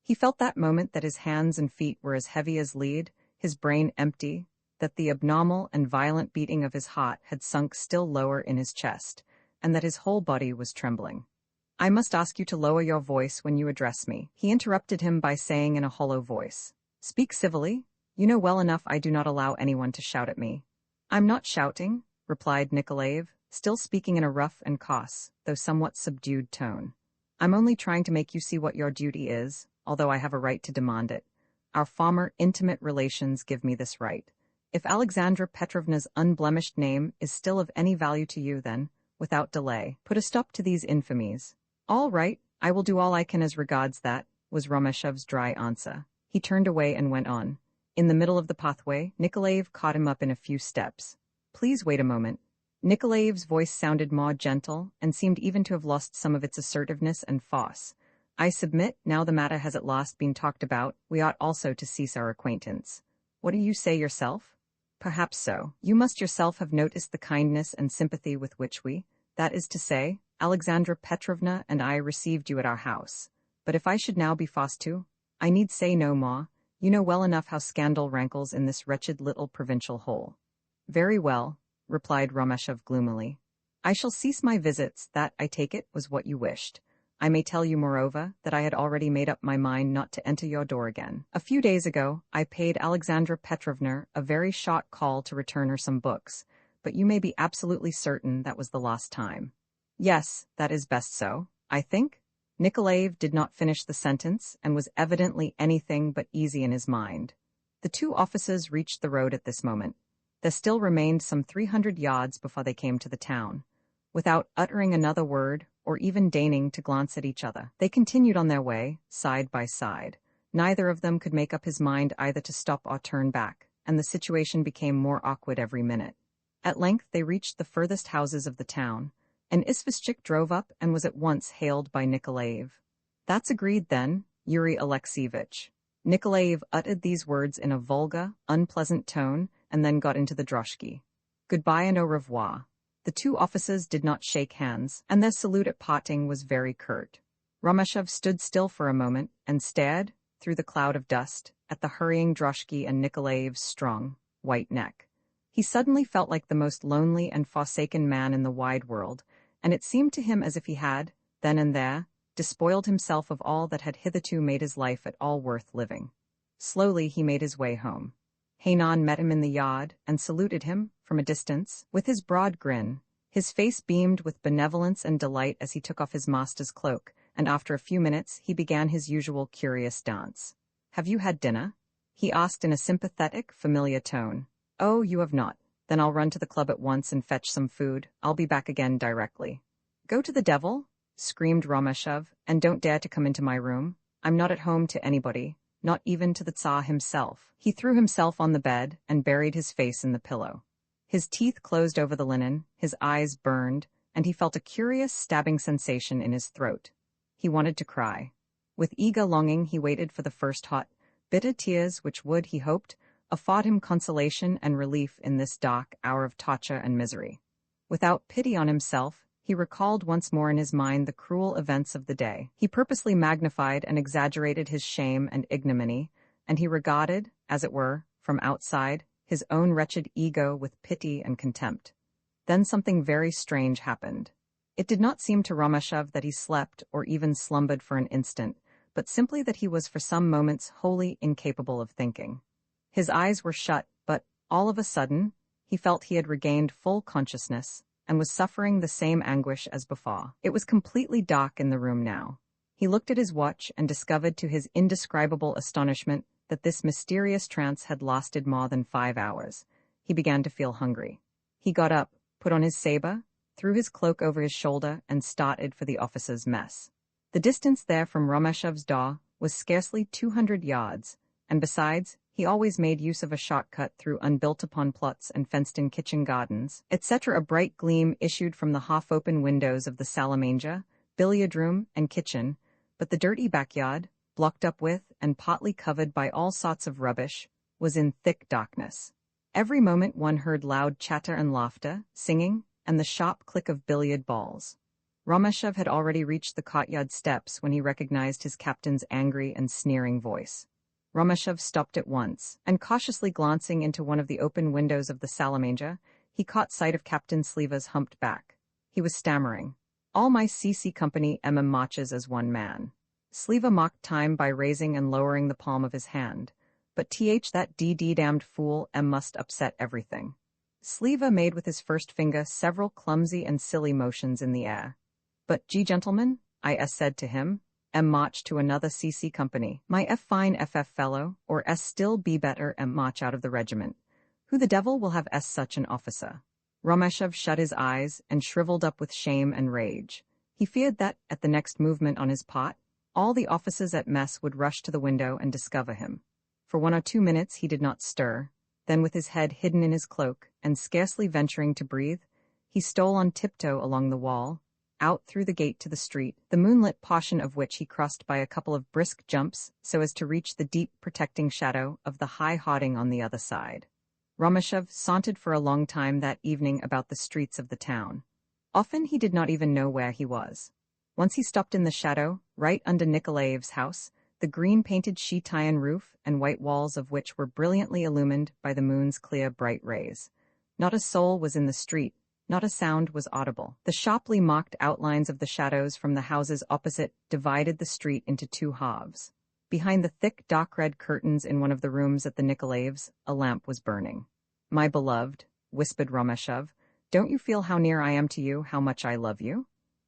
He felt that moment that his hands and feet were as heavy as lead, his brain empty, that the abnormal and violent beating of his heart had sunk still lower in his chest, and that his whole body was trembling. "I must ask you to lower your voice when you address me," he interrupted him by saying in a hollow voice. "Speak civilly. You know well enough I do not allow anyone to shout at me." "I'm not shouting," replied Nikolaev, still speaking in a rough and coarse, though somewhat subdued tone. "I'm only trying to make you see what your duty is, although I have a right to demand it. Our former intimate relations give me this right. If Aleksandra Petrovna's unblemished name is still of any value to you, then, without delay, put a stop to these infamies." "All right, I will do all I can as regards that," was Romashev's dry answer. He turned away and went on. In the middle of the pathway, Nikolaev caught him up in a few steps. "Please wait a moment." Nikolaev's voice sounded more gentle, and seemed even to have lost some of its assertiveness and force. "I submit, now the matter has at last been talked about, we ought also to cease our acquaintance. What do you say yourself? Perhaps so. You must yourself have noticed the kindness and sympathy with which we, that is to say, Aleksandra Petrovna and I, received you at our house. But if I should now be forced to, I need say no more. You know well enough how scandal rankles in this wretched little provincial hole." "Very well," replied Romashev gloomily. "I shall cease my visits. That, I take it, was what you wished. I may tell you, moreover, that I had already made up my mind not to enter your door again. A few days ago, I paid Aleksandra Petrovna a very short call to return her some books, but you may be absolutely certain that was the last time. Yes, that is best so, I think. Nikolaev did not finish the sentence and was evidently anything but easy in his mind. The two officers reached the road at this moment. There still remained some 300 yards before they came to the town. Without uttering another word, or even deigning to glance at each other, they continued on their way, side by side. Neither of them could make up his mind either to stop or turn back, and the situation became more awkward every minute. At length they reached the furthest houses of the town. An isvostchik drove up and was at once hailed by Nikolaev. "That's agreed then, Yuri Alexeyevich." Nikolaev uttered these words in a vulgar, unpleasant tone and then got into the droshky. "Goodbye and au revoir." The two officers did not shake hands, and their salute at parting was very curt. Romashov stood still for a moment and stared, through the cloud of dust, at the hurrying droshky and Nikolaev's strong, white neck. He suddenly felt like the most lonely and forsaken man in the wide world, and it seemed to him as if he had, then and there, despoiled himself of all that had hitherto made his life at all worth living. Slowly he made his way home. Hainan met him in the yard and saluted him, from a distance, with his broad grin. His face beamed with benevolence and delight as he took off his master's cloak, and after a few minutes he began his usual curious dance. "Have you had dinner?" he asked in a sympathetic, familiar tone. "Oh, you have not. Then I'll run to the club at once and fetch some food. I'll be back again directly." "Go to the devil," screamed Romashov, "and don't dare to come into my room. I'm not at home to anybody, not even to the Tsar himself." He threw himself on the bed and buried his face in the pillow. His teeth closed over the linen, his eyes burned, and he felt a curious stabbing sensation in his throat. He wanted to cry. With eager longing he waited for the first hot, bitter tears which would, he hoped, afford him consolation and relief in this dark hour of torture and misery. Without pity on himself, he recalled once more in his mind the cruel events of the day. He purposely magnified and exaggerated his shame and ignominy, and he regarded, as it were, from outside, his own wretched ego with pity and contempt. Then something very strange happened. It did not seem to Romashov that he slept or even slumbered for an instant, but simply that he was for some moments wholly incapable of thinking. His eyes were shut, but, all of a sudden, he felt he had regained full consciousness, and was suffering the same anguish as before. It was completely dark in the room now. He looked at his watch and discovered to his indescribable astonishment that this mysterious trance had lasted more than 5 hours. He began to feel hungry. He got up, put on his saber, threw his cloak over his shoulder, and started for the officers' mess. The distance there from Romashov's door was scarcely 200 yards, and besides, he always made use of a shortcut through unbuilt-upon plots and fenced-in kitchen gardens, etc. A bright gleam issued from the half-open windows of the salle à manger, billiard-room, and kitchen, but the dirty backyard, blocked up with and partly covered by all sorts of rubbish, was in thick darkness. Every moment one heard loud chatter and laughter, singing, and the sharp click of billiard balls. Romashov had already reached the courtyard steps when he recognized his captain's angry and sneering voice. Romashov stopped at once, and cautiously glancing into one of the open windows of the salle à manger, he caught sight of Captain Sliva's humped back. He was stammering. "All my CC company marches as one man." Sliva mocked time by raising and lowering the palm of his hand. "But that damned fool must upset everything." Sliva made with his first finger several clumsy and silly motions in the air. "But gentlemen," I said to him, march to another CC company. My fine FF fellow, or still be better march out of the regiment. Who the devil will have such an officer?" Romashov shut his eyes and shriveled up with shame and rage. He feared that, at the next movement on his part, all the officers at mess would rush to the window and discover him. For 1 or 2 minutes he did not stir, then with his head hidden in his cloak, and scarcely venturing to breathe, he stole on tiptoe along the wall, out through the gate to the street, the moonlit portion of which he crossed by a couple of brisk jumps so as to reach the deep protecting shadow of the high hoarding on the other side. Romashov sauntered for a long time that evening about the streets of the town. Often he did not even know where he was. Once he stopped in the shadow, right under Nikolaev's house, the green-painted sheet iron roof and white walls of which were brilliantly illumined by the moon's clear, bright rays. Not a soul was in the street. Not a sound was audible. The sharply marked outlines of the shadows from the houses opposite divided the street into 2 halves. Behind the thick, dark red curtains in one of the rooms at the Nikolaevs, a lamp was burning. "My beloved," whispered Romeshov. "Don't you feel how near I am to you, how much I love you?"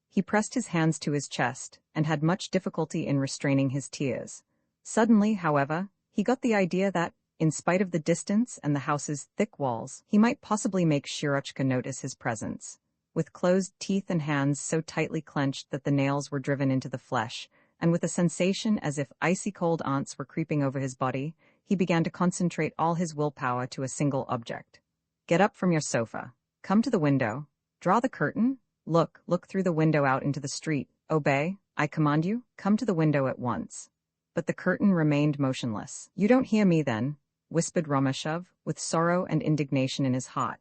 He pressed his hands to his chest, and had much difficulty in restraining his tears. Suddenly, however, he got the idea that, in spite of the distance and the house's thick walls, he might possibly make Shirochka notice his presence. With closed teeth and hands so tightly clenched that the nails were driven into the flesh, and with a sensation as if icy-cold ants were creeping over his body, he began to concentrate all his willpower to a single object. "Get up from your sofa. Come to the window. Draw the curtain. Look through the window out into the street. Obey, I command you, come to the window at once." But the curtain remained motionless. "You don't hear me, then," whispered Romeshov, with sorrow and indignation in his heart.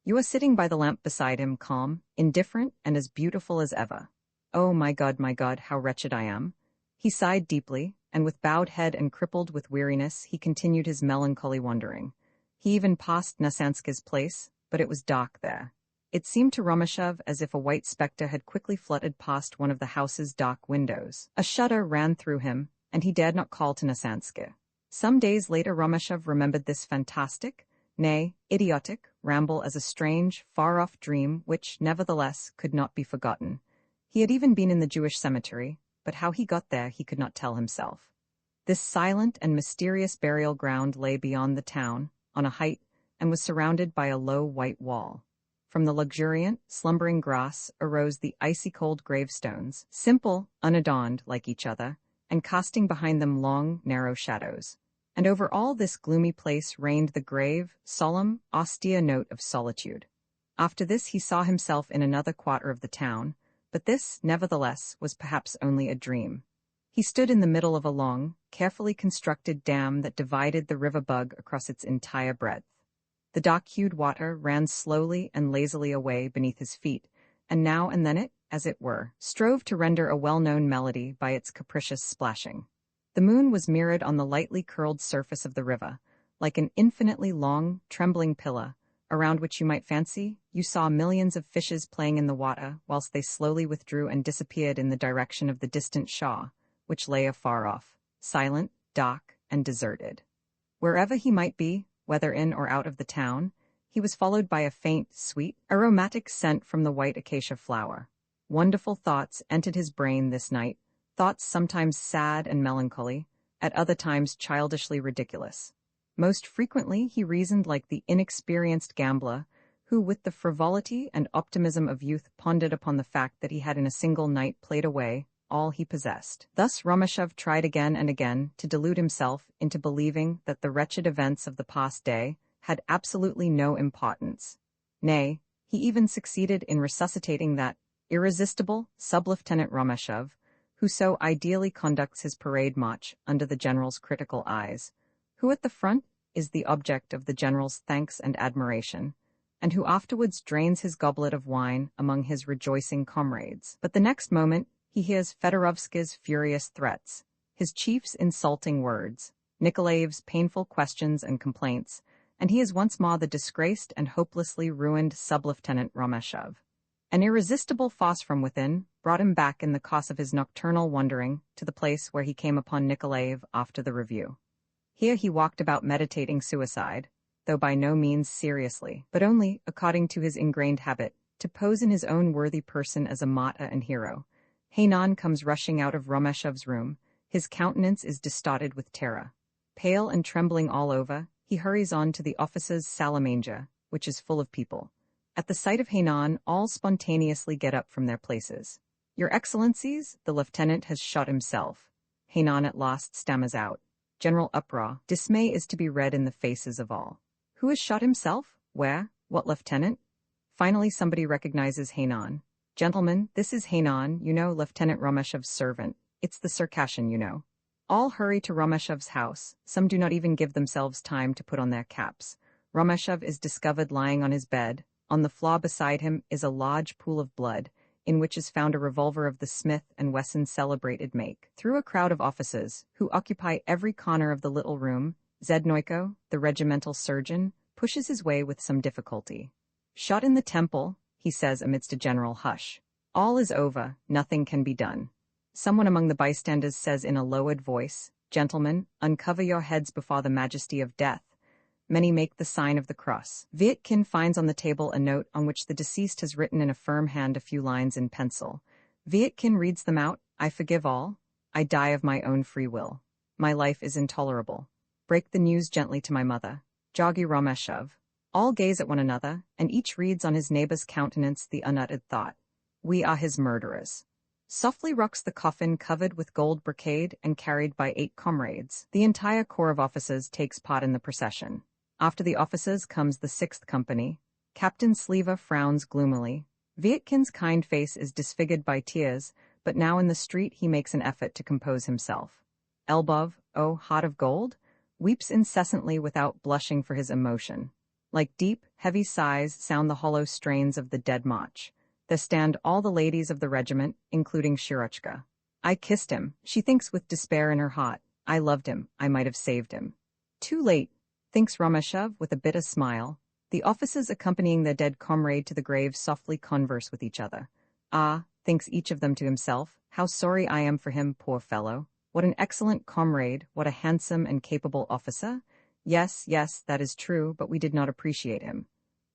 "You are sitting by the lamp beside him, calm, indifferent, and as beautiful as ever. Oh, my God, how wretched I am." He sighed deeply, and with bowed head and crippled with weariness, he continued his melancholy wandering. He even passed Nasansky's place, but it was dark there. It seemed to Romeshov as if a white spectre had quickly fluttered past one of the house's dark windows. A shudder ran through him, and he dared not call to Nasansky. Some days later Romeshov remembered this fantastic, nay, idiotic, ramble as a strange, far-off dream which, nevertheless, could not be forgotten. He had even been in the Jewish cemetery, but how he got there he could not tell himself. This silent and mysterious burial ground lay beyond the town, on a height, and was surrounded by a low white wall. From the luxuriant, slumbering grass arose the icy-cold gravestones, simple, unadorned like each other, and casting behind them long, narrow shadows. And over all this gloomy place reigned the grave, solemn, austere note of solitude. After this he saw himself in another quarter of the town, but this, nevertheless, was perhaps only a dream. He stood in the middle of a long, carefully constructed dam that divided the river Bug across its entire breadth. The dark-hued water ran slowly and lazily away beneath his feet, and now and then it, as it were, strove to render a well-known melody by its capricious splashing. The moon was mirrored on the lightly curled surface of the river, like an infinitely long, trembling pillar, around which you might fancy you saw millions of fishes playing in the water whilst they slowly withdrew and disappeared in the direction of the distant Shaw, which lay afar off, silent, dark, and deserted. Wherever he might be, whether in or out of the town, he was followed by a faint, sweet, aromatic scent from the white acacia flower. Wonderful thoughts entered his brain this night, thoughts sometimes sad and melancholy, at other times childishly ridiculous. Most frequently he reasoned like the inexperienced gambler, who with the frivolity and optimism of youth pondered upon the fact that he had in a single night played away all he possessed. Thus Romeshov tried again and again to delude himself into believing that the wretched events of the past day had absolutely no importance. Nay, he even succeeded in resuscitating that irresistible Sub-Lieutenant Romeshov, who so ideally conducts his parade march under the general's critical eyes, who at the front is the object of the general's thanks and admiration, and who afterwards drains his goblet of wine among his rejoicing comrades. But the next moment he hears Fedorovsky's furious threats, his chief's insulting words, Nikolaev's painful questions and complaints, and he is once more the disgraced and hopelessly ruined Sub-Lieutenant Romeshov. An irresistible force from within brought him back in the course of his nocturnal wandering to the place where he came upon Nikolaev after the review. Here he walked about meditating suicide, though by no means seriously, but only, according to his ingrained habit, to pose in his own worthy person as a martyr and hero. Hainan comes rushing out of Romeshov's room. His countenance is distorted with terror. Pale and trembling all over, he hurries on to the officers' salamanja, which is full of people. At the sight of Hainan, all spontaneously get up from their places. "Your Excellencies, the lieutenant has shot himself." Hainan at last stammers out. General uproar. Dismay is to be read in the faces of all. Who has shot himself? Where? What lieutenant? Finally somebody recognizes Hainan. "Gentlemen, this is Hainan, you know, Lieutenant Romeshov's servant. It's the Circassian, you know." All hurry to Romeshov's house. Some do not even give themselves time to put on their caps. Romeshov is discovered lying on his bed. On the floor beside him is a large pool of blood, in which is found a revolver of the Smith & Wesson celebrated make. Through a crowd of officers, who occupy every corner of the little room, Zednoiko, the regimental surgeon, pushes his way with some difficulty. "Shot in the temple," he says amidst a general hush. "All is over, nothing can be done." Someone among the bystanders says in a lowered voice, "Gentlemen, uncover your heads before the majesty of death." Many make the sign of the cross. Vietkin finds on the table a note on which the deceased has written in a firm hand a few lines in pencil. Vietkin reads them out. I forgive all. I die of my own free will. My life is intolerable. Break the news gently to my mother. Jogi Romeshov. All gaze at one another, and each reads on his neighbor's countenance the unuttered thought. We are his murderers. Softly rocks the coffin covered with gold brocade and carried by 8 comrades. The entire corps of officers takes part in the procession. After the officers comes the 6th company. Captain Sleva frowns gloomily. Vietkin's kind face is disfigured by tears, but now in the street he makes an effort to compose himself. Elbov, oh, heart of gold, weeps incessantly without blushing for his emotion. Like deep, heavy sighs sound the hollow strains of the Dead March. There stand all the ladies of the regiment, including Shirochka. I kissed him, she thinks with despair in her heart. I loved him, I might have saved him. Too late, thinks Romeshov with a bitter smile. The officers accompanying their dead comrade to the grave softly converse with each other. Ah, thinks each of them to himself, how sorry I am for him, poor fellow. What an excellent comrade, what a handsome and capable officer. Yes, yes, that is true, but we did not appreciate him.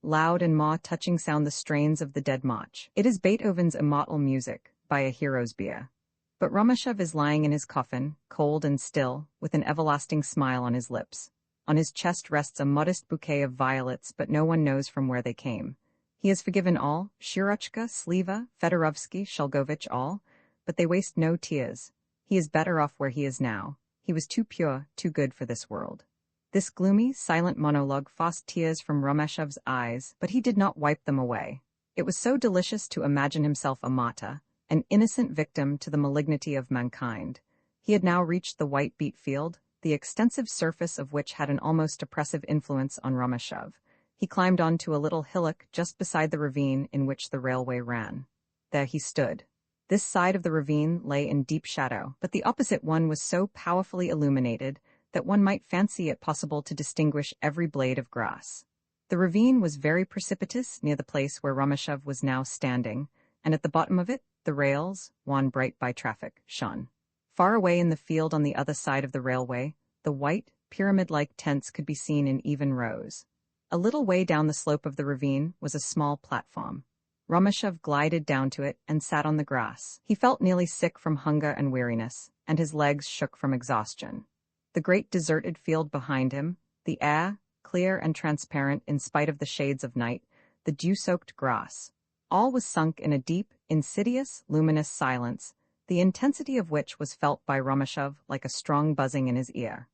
Loud and touching sound the strains of the Dead March. It is Beethoven's immortal music, by a hero's bier. But Romeshov is lying in his coffin, cold and still, with an everlasting smile on his lips. On his chest rests a modest bouquet of violets, but no one knows from where they came. He has forgiven all, Shirochka, Sleva, Fedorovsky, Shalgovich, all, but they waste no tears. He is better off where he is now. He was too pure, too good for this world. This gloomy, silent monologue forced tears from Romeshov's eyes, but he did not wipe them away. It was so delicious to imagine himself a martyr, an innocent victim to the malignity of mankind. He had now reached the white beet field, the extensive surface of which had an almost oppressive influence on Romeshov. He climbed onto a little hillock just beside the ravine in which the railway ran. There he stood. This side of the ravine lay in deep shadow, but the opposite one was so powerfully illuminated that one might fancy it possible to distinguish every blade of grass. The ravine was very precipitous near the place where Romeshov was now standing, and at the bottom of it, the rails, wan bright by traffic, shone. Far away in the field on the other side of the railway, the white, pyramid-like tents could be seen in even rows. A little way down the slope of the ravine was a small platform. Romeshov glided down to it and sat on the grass. He felt nearly sick from hunger and weariness, and his legs shook from exhaustion. The great deserted field behind him, the air, clear and transparent in spite of the shades of night, the dew-soaked grass, all was sunk in a deep, insidious, luminous silence, the intensity of which was felt by Romeshov like a strong buzzing in his ear.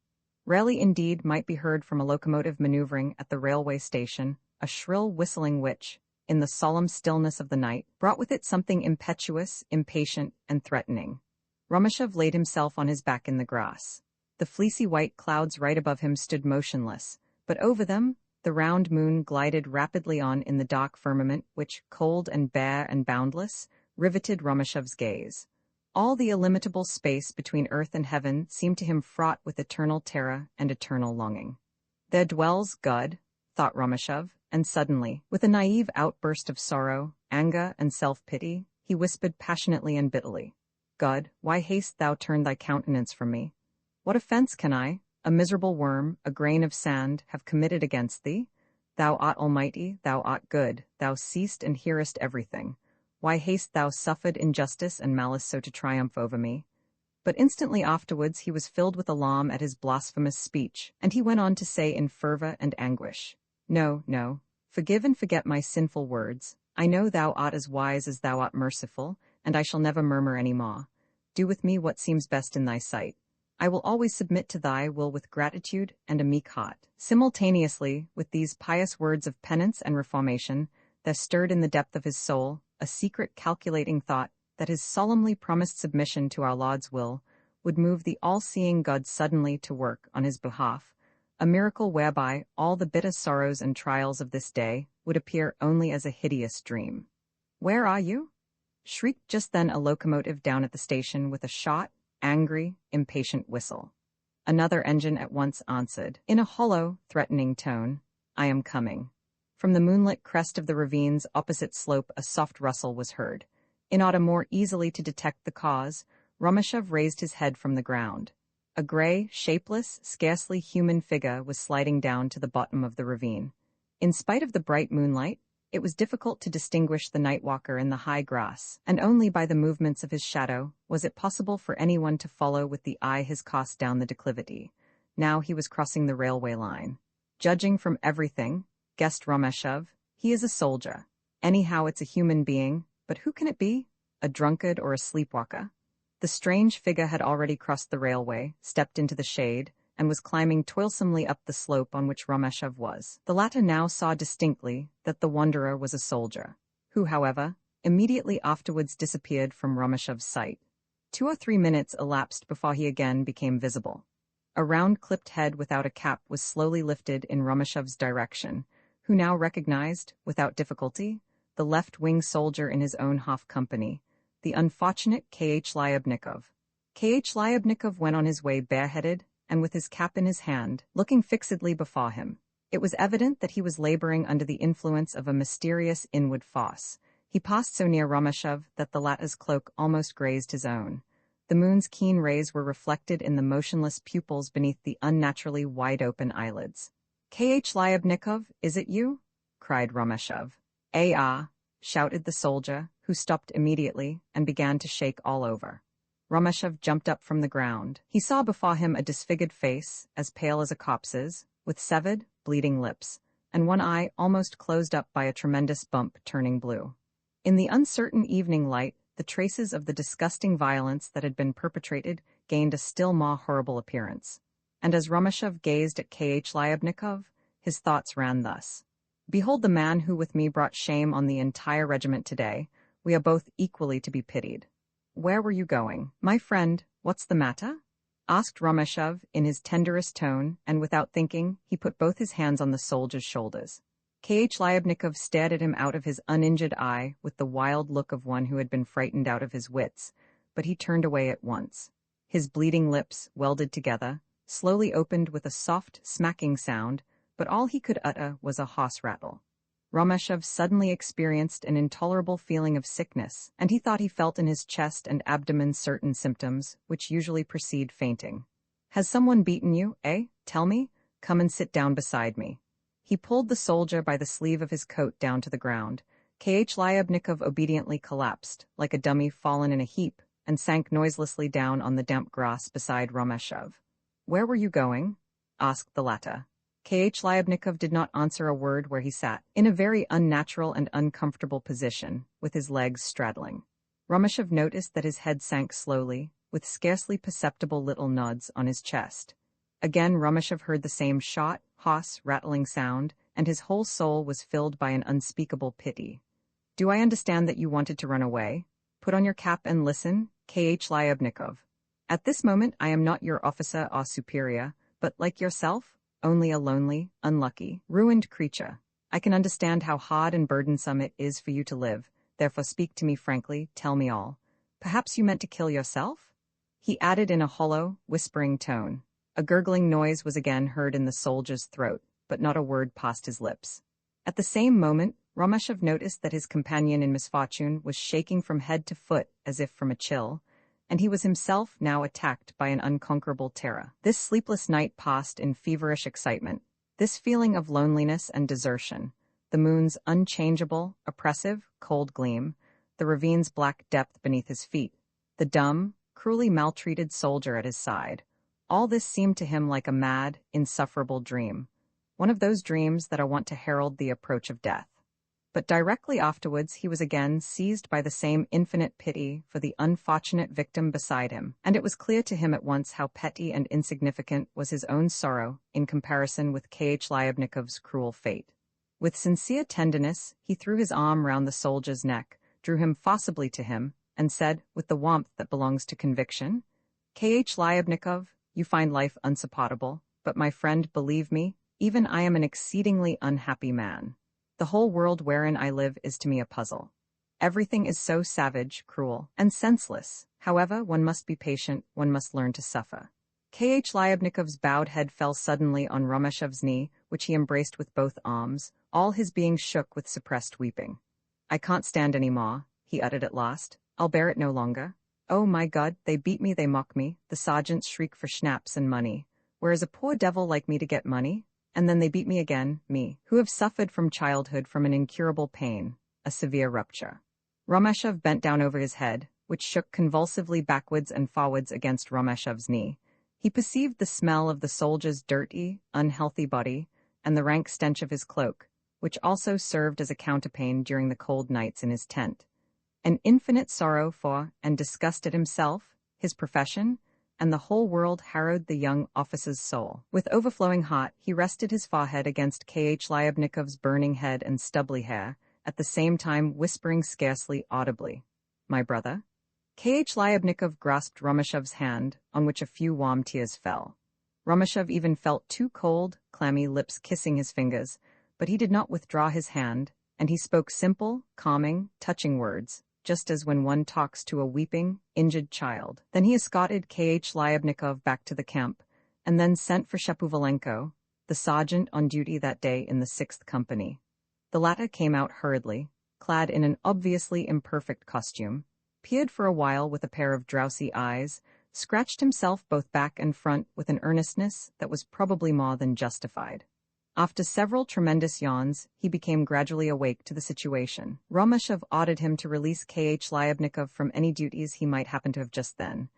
Rarely indeed might be heard from a locomotive maneuvering at the railway station a shrill whistling which, in the solemn stillness of the night, brought with it something impetuous, impatient, and threatening. Romeshov laid himself on his back in the grass. The fleecy white clouds right above him stood motionless, but over them, the round moon glided rapidly on in the dark firmament which, cold and bare and boundless, riveted Romeshov's gaze. All the illimitable space between earth and heaven seemed to him fraught with eternal terror and eternal longing. There dwells God, thought Romeshov, and suddenly, with a naive outburst of sorrow, anger, and self-pity, he whispered passionately and bitterly, God, why hast thou turned thy countenance from me? What offense can I, a miserable worm, a grain of sand, have committed against thee? Thou art almighty, thou art good, thou seest and hearest everything. Why hast thou suffered injustice and malice so to triumph over me? But instantly afterwards he was filled with alarm at his blasphemous speech, and he went on to say in fervor and anguish, No, no, forgive and forget my sinful words. I know thou art as wise as thou art merciful, and I shall never murmur any more. Do with me what seems best in thy sight. I will always submit to thy will with gratitude and a meek heart. Simultaneously, with these pious words of penance and reformation, there stirred in the depth of his soul a secret calculating thought that his solemnly promised submission to our Lord's will would move the all-seeing God suddenly to work on his behalf, a miracle whereby all the bitter sorrows and trials of this day would appear only as a hideous dream. Where are you? Shrieked just then a locomotive down at the station with a short, angry, impatient whistle. Another engine at once answered, in a hollow, threatening tone, I am coming. From the moonlit crest of the ravine's opposite slope a soft rustle was heard. In order more easily to detect the cause, Romeshov raised his head from the ground. A gray, shapeless, scarcely human figure was sliding down to the bottom of the ravine. In spite of the bright moonlight, it was difficult to distinguish the nightwalker in the high grass, and only by the movements of his shadow was it possible for anyone to follow with the eye his course down the declivity. Now he was crossing the railway line. Judging from everything, guessed Rameshov, he is a soldier. Anyhow, it's a human being, but who can it be? A drunkard or a sleepwalker? The strange figure had already crossed the railway, stepped into the shade, and was climbing toilsomely up the slope on which Rameshov was. The latter now saw distinctly that the wanderer was a soldier, who, however, immediately afterwards disappeared from Rameshov's sight. 2 or 3 minutes elapsed before he again became visible. A round clipped head without a cap was slowly lifted in Rameshov's direction, who now recognized, without difficulty, the left-wing soldier in his own half-company, the unfortunate K.H. Lyubnikov. K.H. Lyubnikov went on his way bareheaded, and with his cap in his hand, looking fixedly before him. It was evident that he was laboring under the influence of a mysterious inward force. He passed so near Rameshov that the latter's cloak almost grazed his own. The moon's keen rays were reflected in the motionless pupils beneath the unnaturally wide-open eyelids. "K.H. Lyubnikov, is it you?" cried Rameshov. "Ah!" shouted the soldier, who stopped immediately and began to shake all over. Rameshov jumped up from the ground. He saw before him a disfigured face, as pale as a corpse's, with severed, bleeding lips, and one eye almost closed up by a tremendous bump turning blue. In the uncertain evening light, the traces of the disgusting violence that had been perpetrated gained a still more horrible appearance. And as Rameshov gazed at K.H. Lyubnikov, his thoughts ran thus: "Behold the man who with me brought shame on the entire regiment today. We are both equally to be pitied." "Where were you going, my friend? What's the matter?" asked Rameshov in his tenderest tone, and without thinking, he put both his hands on the soldier's shoulders. K.H. Lyubnikov stared at him out of his uninjured eye with the wild look of one who had been frightened out of his wits, but he turned away at once. His bleeding lips, welded together, slowly opened with a soft, smacking sound, but all he could utter was a hoarse rattle. Rameshov suddenly experienced an intolerable feeling of sickness, and he thought he felt in his chest and abdomen certain symptoms which usually precede fainting. "Has someone beaten you, eh? Tell me. Come and sit down beside me." He pulled the soldier by the sleeve of his coat down to the ground. K.H. Lyubnikov obediently collapsed, like a dummy fallen in a heap, and sank noiselessly down on the damp grass beside Rameshov. "Where were you going?" asked the latter. K.H. Lyubnikov did not answer a word where he sat, in a very unnatural and uncomfortable position, with his legs straddling. Rameshov noticed that his head sank slowly, with scarcely perceptible little nods on his chest. Again Rameshov heard the same short, hoarse, rattling sound, and his whole soul was filled by an unspeakable pity. "Do I understand that you wanted to run away? Put on your cap and listen, K.H. Lyubnikov. At this moment I am not your officer or superior, but like yourself, only a lonely, unlucky, ruined creature. I can understand how hard and burdensome it is for you to live, therefore speak to me frankly, tell me all. Perhaps you meant to kill yourself?" He added in a hollow, whispering tone. A gurgling noise was again heard in the soldier's throat, but not a word passed his lips. At the same moment, Rameshov noticed that his companion in misfortune was shaking from head to foot as if from a chill, and he was himself now attacked by an unconquerable terror. This sleepless night passed in feverish excitement, this feeling of loneliness and desertion, the moon's unchangeable, oppressive, cold gleam, the ravine's black depth beneath his feet, the dumb, cruelly maltreated soldier at his side. All this seemed to him like a mad, insufferable dream, one of those dreams that are wont to herald the approach of death. But directly afterwards he was again seized by the same infinite pity for the unfortunate victim beside him, and it was clear to him at once how petty and insignificant was his own sorrow in comparison with K.H. Lyubnikov's cruel fate. With sincere tenderness, he threw his arm round the soldier's neck, drew him forcibly to him, and said, with the warmth that belongs to conviction, "K.H. Lyubnikov, you find life unsupportable, but my friend, believe me, even I am an exceedingly unhappy man. The whole world wherein I live is to me a puzzle. Everything is so savage, cruel, and senseless. However, one must be patient, one must learn to suffer." K.H. Lyubnikov's bowed head fell suddenly on Rameshov's knee, which he embraced with both arms, all his being shook with suppressed weeping. "I can't stand any more," he uttered at last. "I'll bear it no longer. "Oh my God, they beat me, they mock me," the sergeants shriek for schnapps and money. Whereas a poor devil like me to get money? And then they beat me again, me, who have suffered from childhood from an incurable pain, a severe rupture. Romeshov bent down over his head, which shook convulsively backwards and forwards against Romeshov's knee. He perceived the smell of the soldier's dirty, unhealthy body, and the rank stench of his cloak, which also served as a counterpane during the cold nights in his tent. An infinite sorrow for and disgust at himself, his profession, and the whole world harrowed the young officer's soul. With overflowing heart, he rested his forehead against Lyubnikov's burning head and stubbly hair, at the same time whispering scarcely audibly, "My brother?" Lyubnikov grasped Romeshov's hand, on which a few warm tears fell. Romeshov even felt two cold, clammy lips kissing his fingers, but he did not withdraw his hand, and he spoke simple, calming, touching words, just as when one talks to a weeping, injured child. Then he escorted Lyubnikov back to the camp, and then sent for Shapovalenko, the sergeant on duty that day in the 6th Company. The latter came out hurriedly, clad in an obviously imperfect costume, peered for a while with a pair of drowsy eyes, scratched himself both back and front with an earnestness that was probably more than justified. After several tremendous yawns, he became gradually awake to the situation. Romeshov ordered him to release Lyubnikov from any duties he might happen to have just then.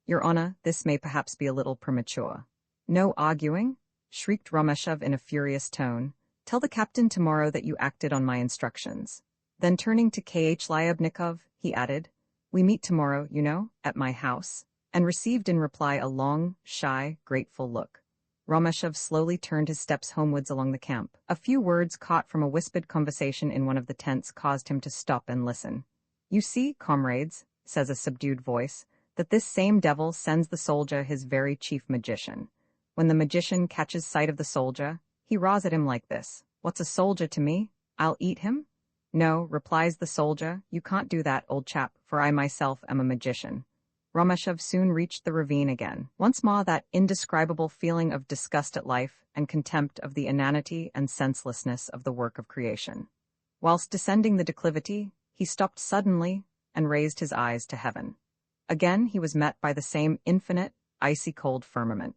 "Your Honor, this may perhaps be a little premature." "No arguing?" shrieked Romeshov in a furious tone. "Tell the captain tomorrow that you acted on my instructions." Then turning to Lyubnikov, he added, "We meet tomorrow, you know, at my house," and received in reply a long, shy, grateful look. Romeshov slowly turned his steps homewards along the camp. A few words caught from a whispered conversation in one of the tents caused him to stop and listen. "You see, comrades," says a subdued voice, "that this same devil sends the soldier his very chief magician. When the magician catches sight of the soldier, he roars at him like this: 'What's a soldier to me? I'll eat him?' 'No,' replies the soldier, 'you can't do that, old chap, for I myself am a magician.'" Romeshov soon reached the ravine again. Once more that indescribable feeling of disgust at life and contempt of the inanity and senselessness of the work of creation. Whilst descending the declivity, he stopped suddenly and raised his eyes to heaven. Again he was met by the same infinite, icy-cold firmament.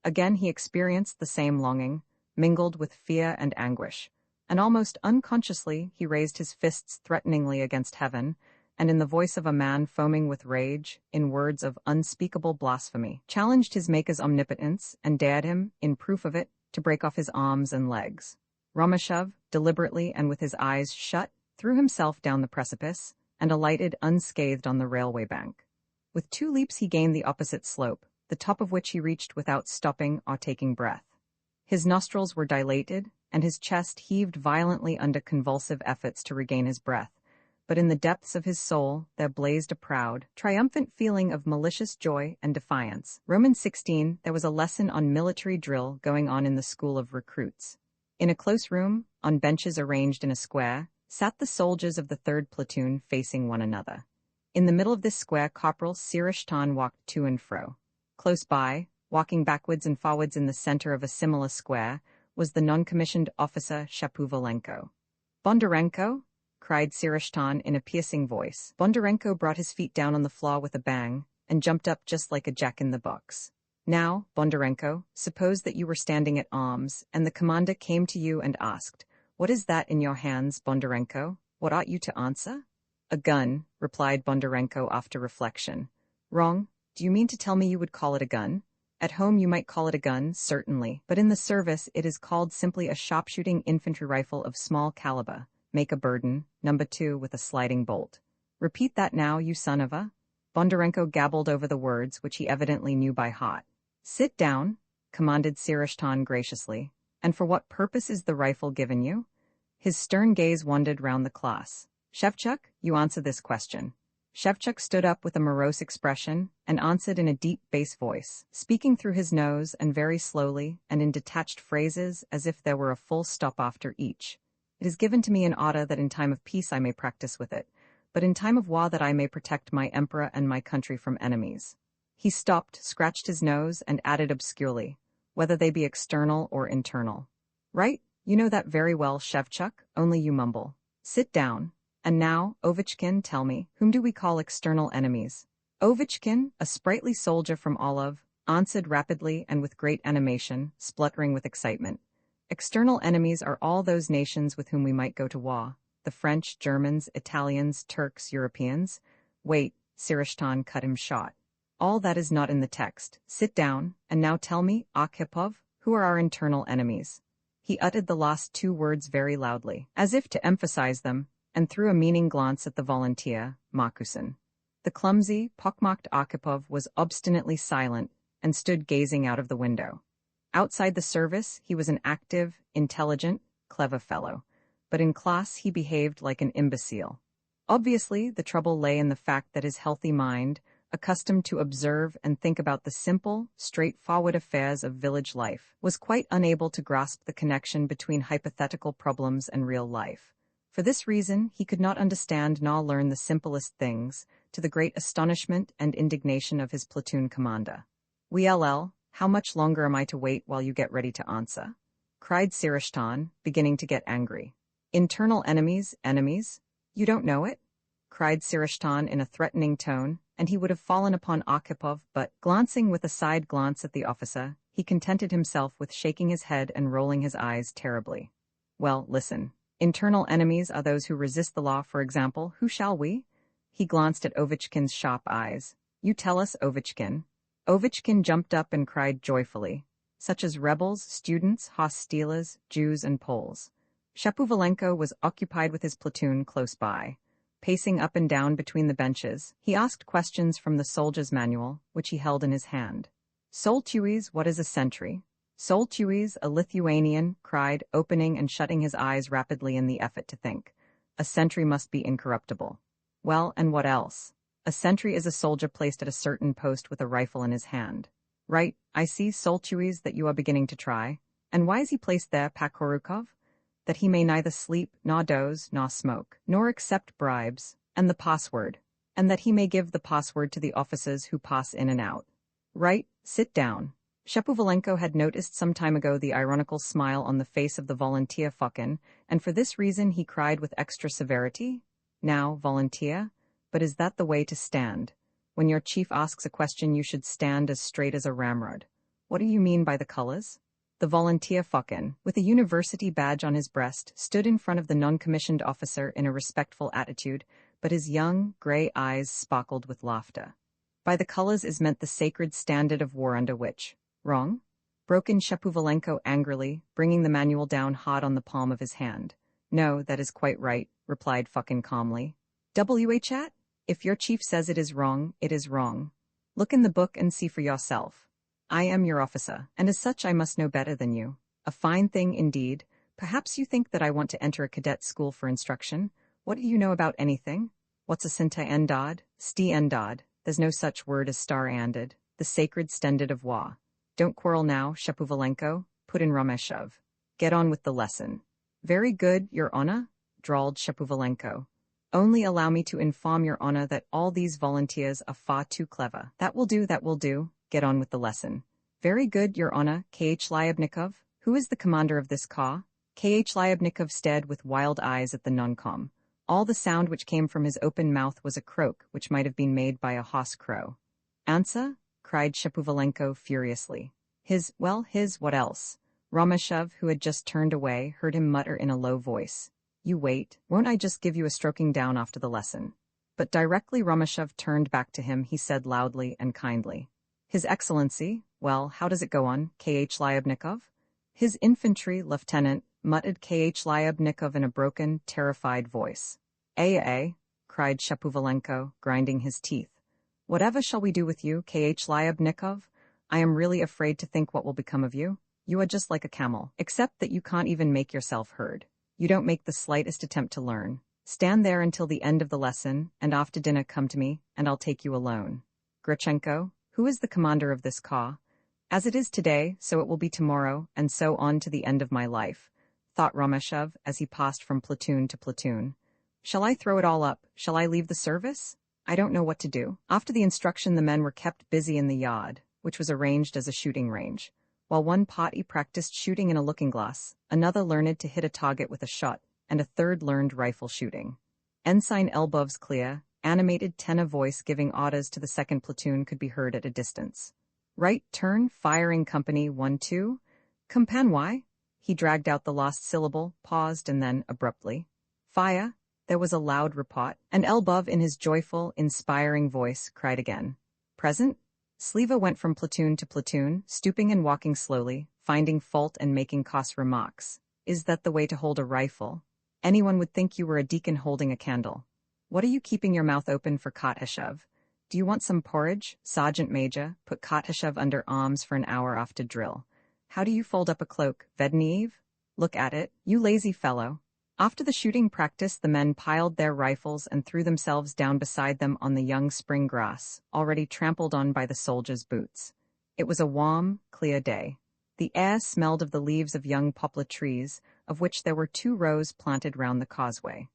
Again he experienced the same longing, mingled with fear and anguish, and almost unconsciously he raised his fists threateningly against heaven, and in the voice of a man foaming with rage, in words of unspeakable blasphemy, challenged his Maker's omnipotence and dared him, in proof of it, to break off his arms and legs. Romeshov, deliberately and with his eyes shut, threw himself down the precipice, and alighted unscathed on the railway bank. With 2 leaps he gained the opposite slope, the top of which he reached without stopping or taking breath. His nostrils were dilated, and his chest heaved violently under convulsive efforts to regain his breath. But in the depths of his soul there blazed a proud, triumphant feeling of malicious joy and defiance. Roman 16, there was a lesson on military drill going on in the school of recruits. In a close room, on benches arranged in a square, sat the soldiers of the 3rd platoon facing one another. In the middle of this square, Corporal Sirishtan walked to and fro. Close by, walking backwards and forwards in the center of a similar square, was the non-commissioned officer Shapovalenko. "Bondarenko?" cried Sirishtan in a piercing voice. Bondarenko brought his feet down on the floor with a bang, and jumped up just like a jack-in-the-box. "Now, Bondarenko, suppose that you were standing at arms, and the commander came to you and asked, 'What is that in your hands, Bondarenko?' What ought you to answer?" "A gun," replied Bondarenko after reflection. "Wrong. Do you mean to tell me you would call it a gun? At home you might call it a gun, certainly, but in the service it is called simply a sharpshooting infantry rifle of small caliber. Make a burden, number 2 with a sliding bolt. Repeat that now, you son of a—" Bondarenko gabbled over the words, which he evidently knew by heart. "Sit down," commanded Sirishtan graciously. "And for what purpose is the rifle given you?" His stern gaze wandered round the class. "Shevchuk, you answer this question." Shevchuk stood up with a morose expression and answered in a deep bass voice, speaking through his nose and very slowly and in detached phrases as if there were a full stop after each. "It is given to me in order that in time of peace I may practice with it, but in time of war that I may protect my emperor and my country from enemies." He stopped, scratched his nose, and added obscurely, "whether they be external or internal." "Right, you know that very well, Shevchuk, only you mumble. Sit down. And now, Ovechkin, tell me, whom do we call external enemies?" Ovechkin, a sprightly soldier from Olive, answered rapidly and with great animation, spluttering with excitement. External enemies are all those nations with whom we might go to war. The French, Germans, Italians, Turks, Europeans. Wait, Sirishtan cut him short. All that is not in the text. Sit down, and now tell me, Arkhipov, who are our internal enemies? He uttered the last two words very loudly, as if to emphasize them, and threw a meaning glance at the volunteer, Markusen. The clumsy, pockmarked Arkhipov was obstinately silent and stood gazing out of the window. Outside the service, he was an active, intelligent, clever fellow, but in class he behaved like an imbecile. Obviously, the trouble lay in the fact that his healthy mind, accustomed to observe and think about the simple, straightforward affairs of village life, was quite unable to grasp the connection between hypothetical problems and real life. For this reason, he could not understand nor learn the simplest things, to the great astonishment and indignation of his platoon commander. "Well, how much longer am I to wait while you get ready to answer?" cried Sirishtan, beginning to get angry. "Internal enemies, enemies? You don't know it?" cried Sirishtan in a threatening tone, and he would have fallen upon Arkhipov, but, glancing with a side glance at the officer, he contented himself with shaking his head and rolling his eyes terribly. "Well, listen. Internal enemies are those who resist the law, for example. Who shall we?" He glanced at Ovechkin's sharp eyes. "You tell us, Ovechkin." Ovechkin jumped up and cried joyfully, "Such as rebels, students, hostiles, Jews, and Poles." Shapovalenko was occupied with his platoon close by. Pacing up and down between the benches, he asked questions from the soldier's manual, which he held in his hand. "Soltuis, what is a sentry?" "Soltuis, a Lithuanian," cried, opening and shutting his eyes rapidly in the effort to think. "A sentry must be incorruptible." "Well, and what else?" "A sentry is a soldier placed at a certain post with a rifle in his hand." "Right, I see, Soltuis, that you are beginning to try. And why is he placed there, Pakhorukov?" "That he may neither sleep, nor doze, nor smoke, nor accept bribes, and the password, and that he may give the password to the officers who pass in and out." "Right, sit down." Shapovalenko had noticed some time ago the ironical smile on the face of the volunteer Fokin, and for this reason he cried with extra severity, "Now, volunteer, but is that the way to stand? When your chief asks a question you should stand as straight as a ramrod. What do you mean by the colors?" The volunteer Fokin, with a university badge on his breast, stood in front of the non-commissioned officer in a respectful attitude, but his young, gray eyes sparkled with laughter. "By the colors is meant the sacred standard of war under which—" "Wrong?" broke in Shapovalenko angrily, bringing the manual down hard on the palm of his hand. "No, that is quite right," replied Fokin calmly. "What? If your chief says it is wrong, it is wrong. Look in the book and see for yourself. I am your officer, and as such I must know better than you. A fine thing indeed. Perhaps you think that I want to enter a cadet school for instruction. What do you know about anything? What's a Sinta-endad? Sti-endad? There's no such word as star-anded. The sacred standard of war. Don't quarrel now, Shapovalenko, put in Rameshov. Get on with the lesson." "Very good, Your Honor," drawled Shapovalenko. "Only allow me to inform Your Honor that all these volunteers are far too clever." "That will do, that will do. Get on with the lesson." "Very good, Your Honor. K.H. Lyabnikov, who is the commander of this corps?" K.H. Lyabnikov stared with wild eyes at the non-com. All the sound which came from his open mouth was a croak which might have been made by a hoarse crow. "Answer?" cried Shapovalenko furiously. His what else?" Rameshov, who had just turned away, heard him mutter in a low voice. "You wait, won't I just give you a stroking down after the lesson?" But directly Rameshov turned back to him, he said loudly and kindly, "His Excellency, well, how does it go on, K.H. Lyabnikov?" "His infantry, Lieutenant," muttered K.H. Lyabnikov in a broken, terrified voice. Eh, cried Shapovalenko, grinding his teeth. "Whatever shall we do with you, K.H. Lyabnikov? I am really afraid to think what will become of you. You are just like a camel, except that you can't even make yourself heard. You don't make the slightest attempt to learn. Stand there until the end of the lesson, and after dinner come to me, and I'll take you alone. Grichenko, who is the commander of this corps? As it is today, so it will be tomorrow, and so on to the end of my life," thought Rameshov as he passed from platoon to platoon. "Shall I throw it all up? Shall I leave the service? I don't know what to do." After the instruction, the men were kept busy in the yard, which was arranged as a shooting range. While one party practiced shooting in a looking-glass, another learned to hit a target with a shot, and a third learned rifle shooting. Ensign Elbov's clear, animated tenor voice giving orders to the second platoon could be heard at a distance. Right turn, firing company 1-2. Compan Y? He dragged out the last syllable, paused, and then, abruptly, fire. There was a loud report, and Elbov, in his joyful, inspiring voice, cried again. Present? Sleva went from platoon to platoon, stooping and walking slowly, finding fault and making cross remarks. Is that the way to hold a rifle? Anyone would think you were a deacon holding a candle. What are you keeping your mouth open for, Kothashev? Do you want some porridge? Sergeant Major, put Kothashev under arms for an hour after drill. How do you fold up a cloak, Vedniev? Look at it, you lazy fellow. After the shooting practice, the men piled their rifles and threw themselves down beside them on the young spring grass, already trampled on by the soldiers' boots. It was a warm, clear day. The air smelled of the leaves of young poplar trees, of which there were 2 rows planted round the causeway.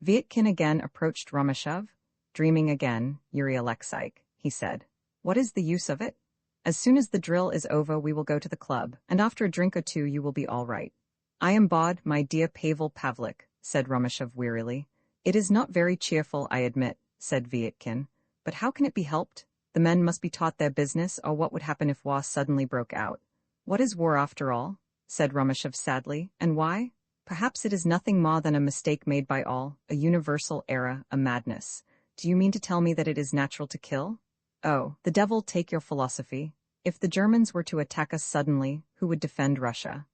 Vietkin again approached Romashev. Dreaming again, Yuri Alexeyevich, he said. What is the use of it? As soon as the drill is over, we will go to the club, and after a drink or 2 you will be all right. I am bored, my dear Pavel Pavlik, said Romashev wearily. It is not very cheerful, I admit, said Vietkin. But how can it be helped? The men must be taught their business, or what would happen if war suddenly broke out? What is war after all? Said Romashev sadly, and why? Perhaps it is nothing more than a mistake made by all, a universal error, a madness. Do you mean to tell me that it is natural to kill? Oh, the devil take your philosophy. If the Germans were to attack us suddenly, who would defend Russia?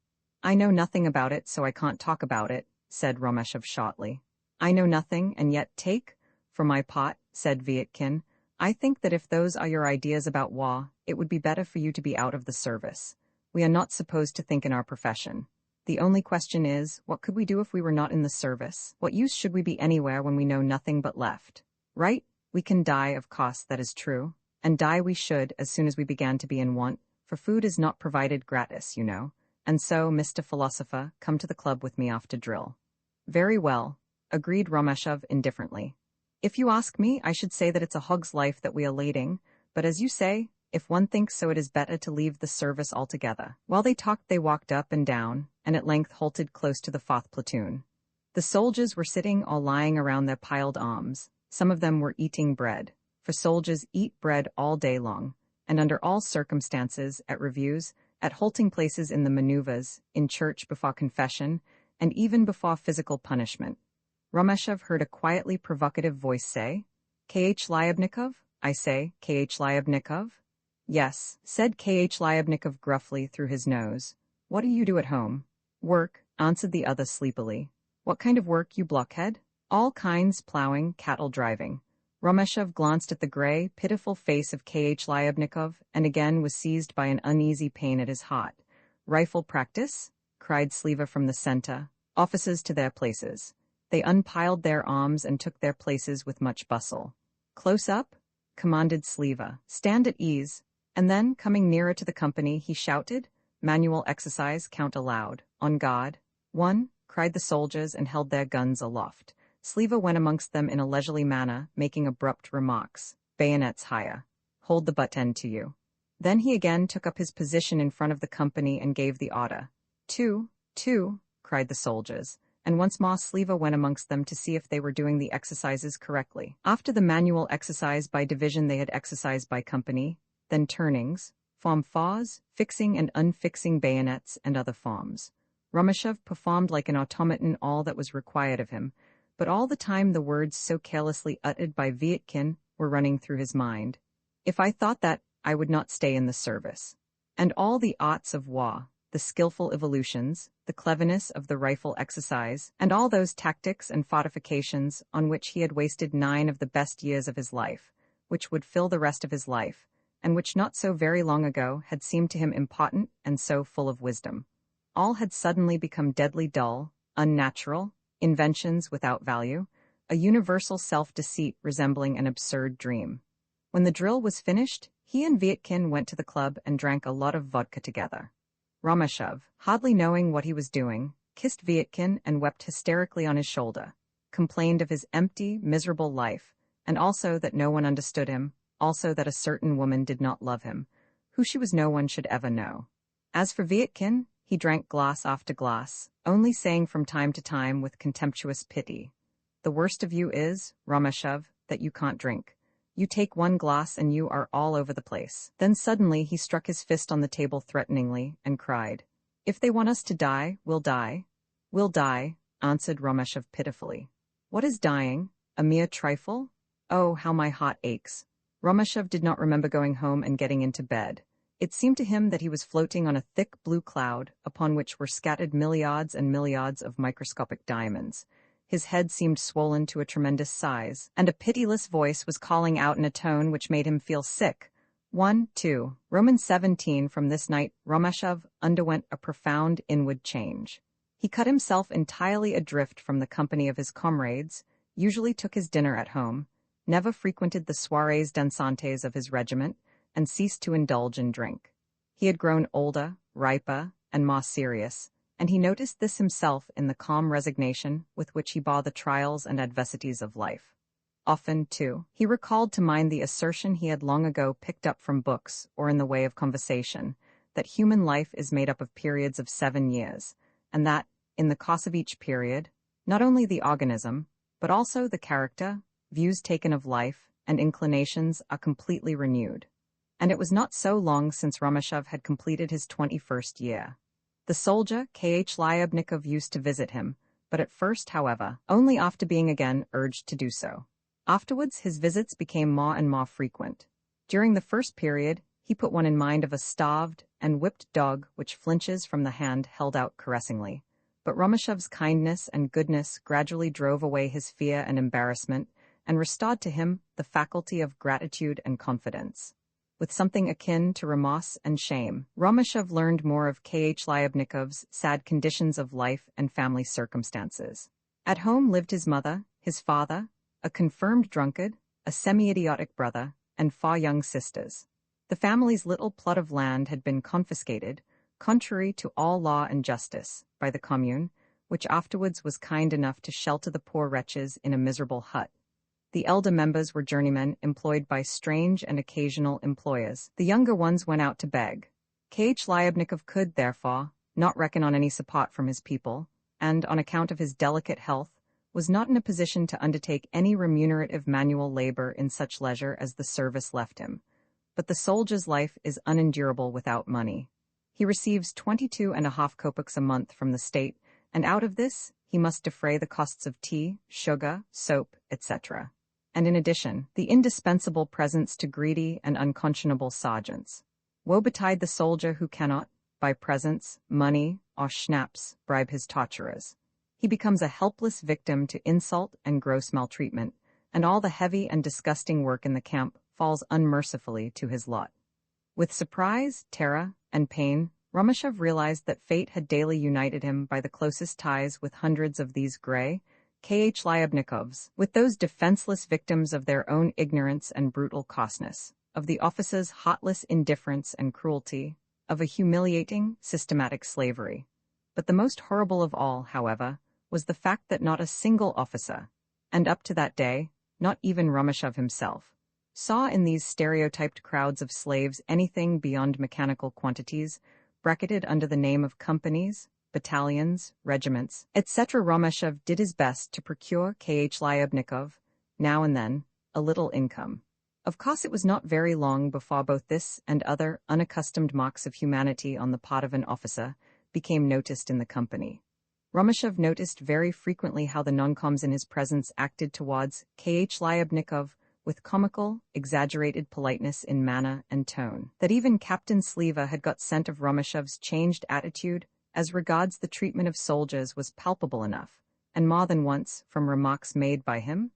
I know nothing about it, so I can't talk about it, said Romashev shortly. I know nothing, and yet take? For my part, said Vietkin, I think that if those are your ideas about war, it would be better for you to be out of the service. We are not supposed to think in our profession. The only question is, what could we do if we were not in the service? What use should we be anywhere when we know nothing but left? Right? We can die, of course, that is true. And die we should as soon as we began to be in want, for food is not provided gratis, you know. And so, Mr. Philosopher, come to the club with me after drill. Very well, agreed Romashev indifferently. If you ask me, I should say that it's a hog's life that we are leading, but as you say, if one thinks so, it is better to leave the service altogether. While they talked, they walked up and down, and at length halted close to the 4th platoon. The soldiers were sitting or lying around their piled arms. Some of them were eating bread, for soldiers eat bread all day long, and under all circumstances, at reviews, at halting places in the maneuvers, in church before confession, and even before physical punishment. Romashev heard a quietly provocative voice say, K.H. Lyabnikov? I say, K.H. Lyabnikov? Yes, said K.H. Lyabnikov gruffly through his nose. What do you do at home? Work, answered the other sleepily. What kind of work, you blockhead? All kinds, plowing, cattle driving. Romashev glanced at the gray, pitiful face of K.H. Lyabnikov and again was seized by an uneasy pain at his heart. Rifle practice? Cried Sleva from the center. Officers to their places. They unpiled their arms and took their places with much bustle. Close up? Commanded Sleva. Stand at ease. And then, coming nearer to the company, he shouted, Manual exercise, count aloud. On guard. 1, cried the soldiers and held their guns aloft. Sleva went amongst them in a leisurely manner, making abrupt remarks. Bayonets higher. Hold the butt end to you. Then he again took up his position in front of the company and gave the order. 2, 2, cried the soldiers, and once more Sleva went amongst them to see if they were doing the exercises correctly. After the manual exercise by division they had exercised by company, then turnings, form fours, fixing and unfixing bayonets, and other forms. Romashev performed like an automaton all that was required of him, but all the time the words so carelessly uttered by Vietkin were running through his mind. If I thought that, I would not stay in the service. And all the arts of war, the skillful evolutions, the cleverness of the rifle exercise, and all those tactics and fortifications on which he had wasted 9 of the best years of his life, which would fill the rest of his life, and which not so very long ago had seemed to him important and so full of wisdom. All had suddenly become deadly dull, unnatural, inventions without value, a universal self-deceit resembling an absurd dream. When the drill was finished, he and Vietkin went to the club and drank a lot of vodka together. Romashev, hardly knowing what he was doing, kissed Vietkin and wept hysterically on his shoulder, complained of his empty, miserable life, and also that no one understood him, also that a certain woman did not love him, who she was no one should ever know. As for Vietkin, he drank glass after glass, only saying from time to time with contemptuous pity, The worst of you is, Romashev, that you can't drink. You take one glass and you are all over the place. Then suddenly he struck his fist on the table threateningly and cried, "If they want us to die, we'll die." "We'll die," answered Romeshov pitifully. "What is dying? A mere trifle? Oh, how my heart aches." Romeshov did not remember going home and getting into bed. It seemed to him that he was floating on a thick blue cloud, upon which were scattered milliards and milliards of microscopic diamonds. His head seemed swollen to a tremendous size, and a pitiless voice was calling out in a tone which made him feel sick. 1-2. Romans 17. From this night, Romeshov underwent a profound inward change. He cut himself entirely adrift from the company of his comrades, usually took his dinner at home, never frequented the soirées dansantes of his regiment, and ceased to indulge in drink. He had grown older, riper, and more serious, and he noticed this himself in the calm resignation with which he bore the trials and adversities of life. Often, too, he recalled to mind the assertion he had long ago picked up from books or in the way of conversation, that human life is made up of periods of 7 years, and that, in the course of each period, not only the organism, but also the character, views taken of life, and inclinations are completely renewed. And it was not so long since Romeshov had completed his 21st year. The soldier, K.H. Lyubnikov, used to visit him, but at first, however, only after being again urged to do so. Afterwards, his visits became more and more frequent. During the first period, he put one in mind of a starved and whipped dog which flinches from the hand held out caressingly. But Romeshov's kindness and goodness gradually drove away his fear and embarrassment, and restored to him the faculty of gratitude and confidence. With something akin to remorse and shame, Romeshov learned more of K.H. Lyubnikov's sad conditions of life and family circumstances. At home lived his mother, his father, a confirmed drunkard, a semi-idiotic brother, and 4 young sisters. The family's little plot of land had been confiscated, contrary to all law and justice, by the commune, which afterwards was kind enough to shelter the poor wretches in a miserable hut. The elder members were journeymen employed by strange and occasional employers. The younger ones went out to beg. K.H. Lyubnikov could, therefore, not reckon on any support from his people, and, on account of his delicate health, was not in a position to undertake any remunerative manual labor in such leisure as the service left him. But the soldier's life is unendurable without money. He receives 22.5 kopecks a month from the state, and out of this he must defray the costs of tea, sugar, soap, etc., and in addition, the indispensable presents to greedy and unconscionable sergeants. Woe betide the soldier who cannot, by presents, money, or schnapps, bribe his torturers. He becomes a helpless victim to insult and gross maltreatment, and all the heavy and disgusting work in the camp falls unmercifully to his lot. With surprise, terror, and pain, Romeshov realized that fate had daily united him by the closest ties with hundreds of these gray, K.H. Lyubnikovs, with those defenseless victims of their own ignorance and brutal coarseness, of the officers' heartless indifference and cruelty, of a humiliating, systematic slavery. But the most horrible of all, however, was the fact that not a single officer, and up to that day, not even Romeshov himself, saw in these stereotyped crowds of slaves anything beyond mechanical quantities, bracketed under the name of companies, battalions, regiments, etc. Romeshov did his best to procure K.H. Lyubnikov, now and then, a little income. Of course, it was not very long before both this and other unaccustomed marks of humanity on the part of an officer became noticed in the company. Romeshov noticed very frequently how the noncoms in his presence acted towards K.H. Lyubnikov with comical, exaggerated politeness in manner and tone. That even Captain Sliva had got scent of Romeshov's changed attitude as regards the treatment of soldiers was palpable enough, and more than once, from remarks made by him,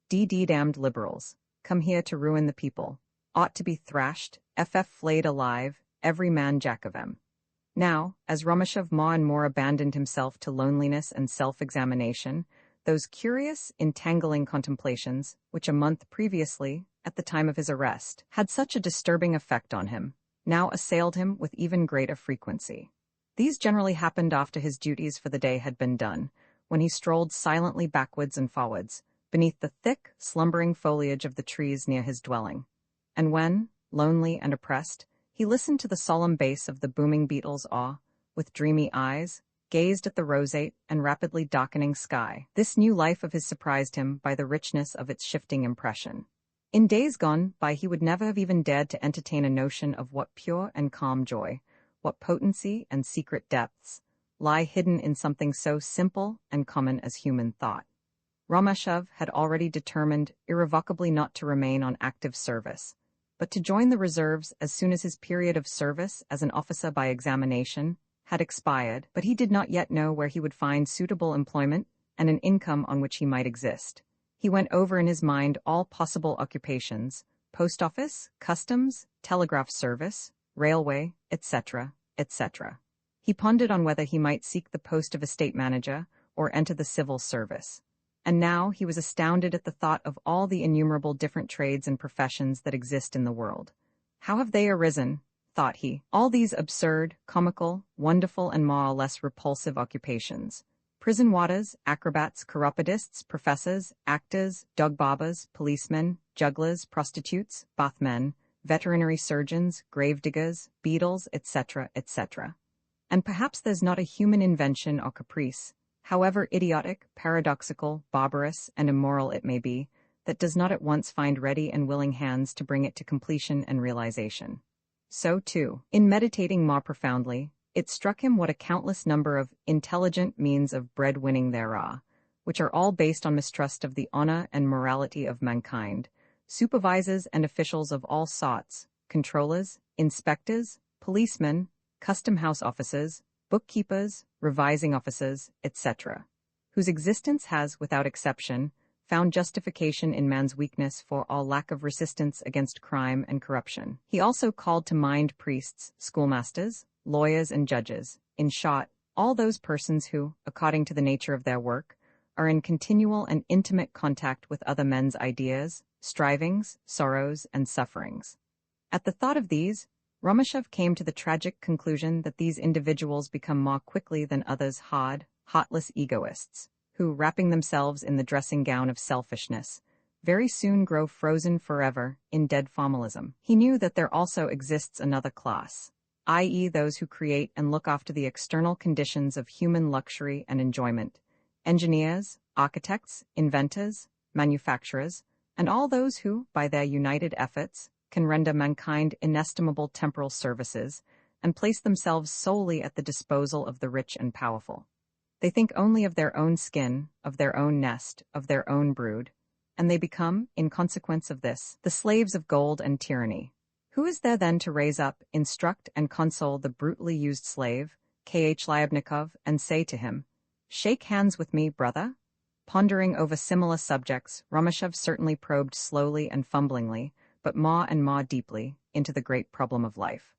"D-damned liberals, come here to ruin the people, ought to be thrashed, flayed alive, every man jack of 'em." Now, as Romeshov more and more abandoned himself to loneliness and self-examination, those curious, entangling contemplations, which a month previously, at the time of his arrest, had such a disturbing effect on him, now assailed him with even greater frequency. These generally happened after his duties for the day had been done, when he strolled silently backwards and forwards, beneath the thick, slumbering foliage of the trees near his dwelling, and when, lonely and oppressed, he listened to the solemn bass of the booming beetle's awe, with dreamy eyes, gazed at the roseate and rapidly darkening sky. This new life of his surprised him by the richness of its shifting impression. In days gone by he would never have even dared to entertain a notion of what pure and calm joy, what potency and secret depths, lie hidden in something so simple and common as human thought. Romashev had already determined irrevocably not to remain on active service, but to join the reserves as soon as his period of service as an officer by examination had expired, but he did not yet know where he would find suitable employment and an income on which he might exist. He went over in his mind all possible occupations: post office, customs, telegraph service, railway, etc., etc. He pondered on whether he might seek the post of estate manager or enter the civil service. And now he was astounded at the thought of all the innumerable different trades and professions that exist in the world. How have they arisen, thought he, all these absurd, comical, wonderful, and more or less repulsive occupations? Prison warders, acrobats, chiropodists, professors, actors, dog barbers, policemen, jugglers, prostitutes, bathmen, veterinary surgeons, gravediggers, beadles, etc., etc. And perhaps there's not a human invention or caprice, however idiotic, paradoxical, barbarous, and immoral it may be, that does not at once find ready and willing hands to bring it to completion and realization. So, too, in meditating more profoundly, it struck him what a countless number of intelligent means of bread-winning there are, which are all based on mistrust of the honor and morality of mankind, supervisors and officials of all sorts, controllers, inspectors, policemen, custom-house officers, bookkeepers, revising officers, etc., whose existence has, without exception, found justification in man's weakness for all lack of resistance against crime and corruption. He also called to mind priests, schoolmasters, lawyers, and judges, in short, all those persons who, according to the nature of their work, are in continual and intimate contact with other men's ideas, strivings, sorrows, and sufferings. At the thought of these, Romashev came to the tragic conclusion that these individuals become more quickly than others hard, heartless egoists, who, wrapping themselves in the dressing gown of selfishness, very soon grow frozen forever in dead formalism. He knew that there also exists another class, i.e. those who create and look after the external conditions of human luxury and enjoyment: engineers, architects, inventors, manufacturers, and all those who, by their united efforts, can render mankind inestimable temporal services and place themselves solely at the disposal of the rich and powerful. They think only of their own skin, of their own nest, of their own brood, and they become, in consequence of this, the slaves of gold and tyranny. Who is there then to raise up, instruct, and console the brutally used slave, K.H. Lyabnikov, and say to him, "Shake hands with me, brother"? Pondering over similar subjects, Romashev certainly probed slowly and fumblingly, but more and more deeply, into the great problem of life.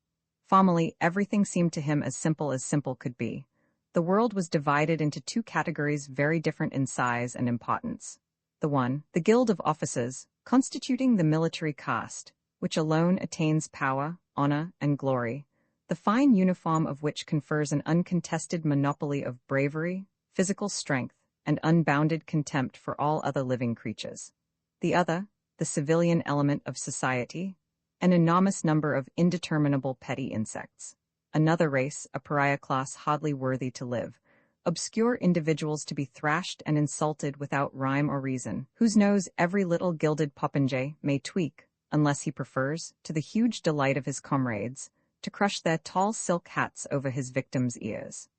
Formerly, everything seemed to him as simple could be. The world was divided into two categories very different in size and importance. The one, the guild of officers, constituting the military caste, which alone attains power, honor, and glory, the fine uniform of which confers an uncontested monopoly of bravery, physical strength, and unbounded contempt for all other living creatures. The other, the civilian element of society, an enormous number of indeterminable petty insects. Another race, a pariah class hardly worthy to live, obscure individuals to be thrashed and insulted without rhyme or reason, whose nose every little gilded popinjay may tweak, unless he prefers, to the huge delight of his comrades, to crush their tall silk hats over his victims' ears.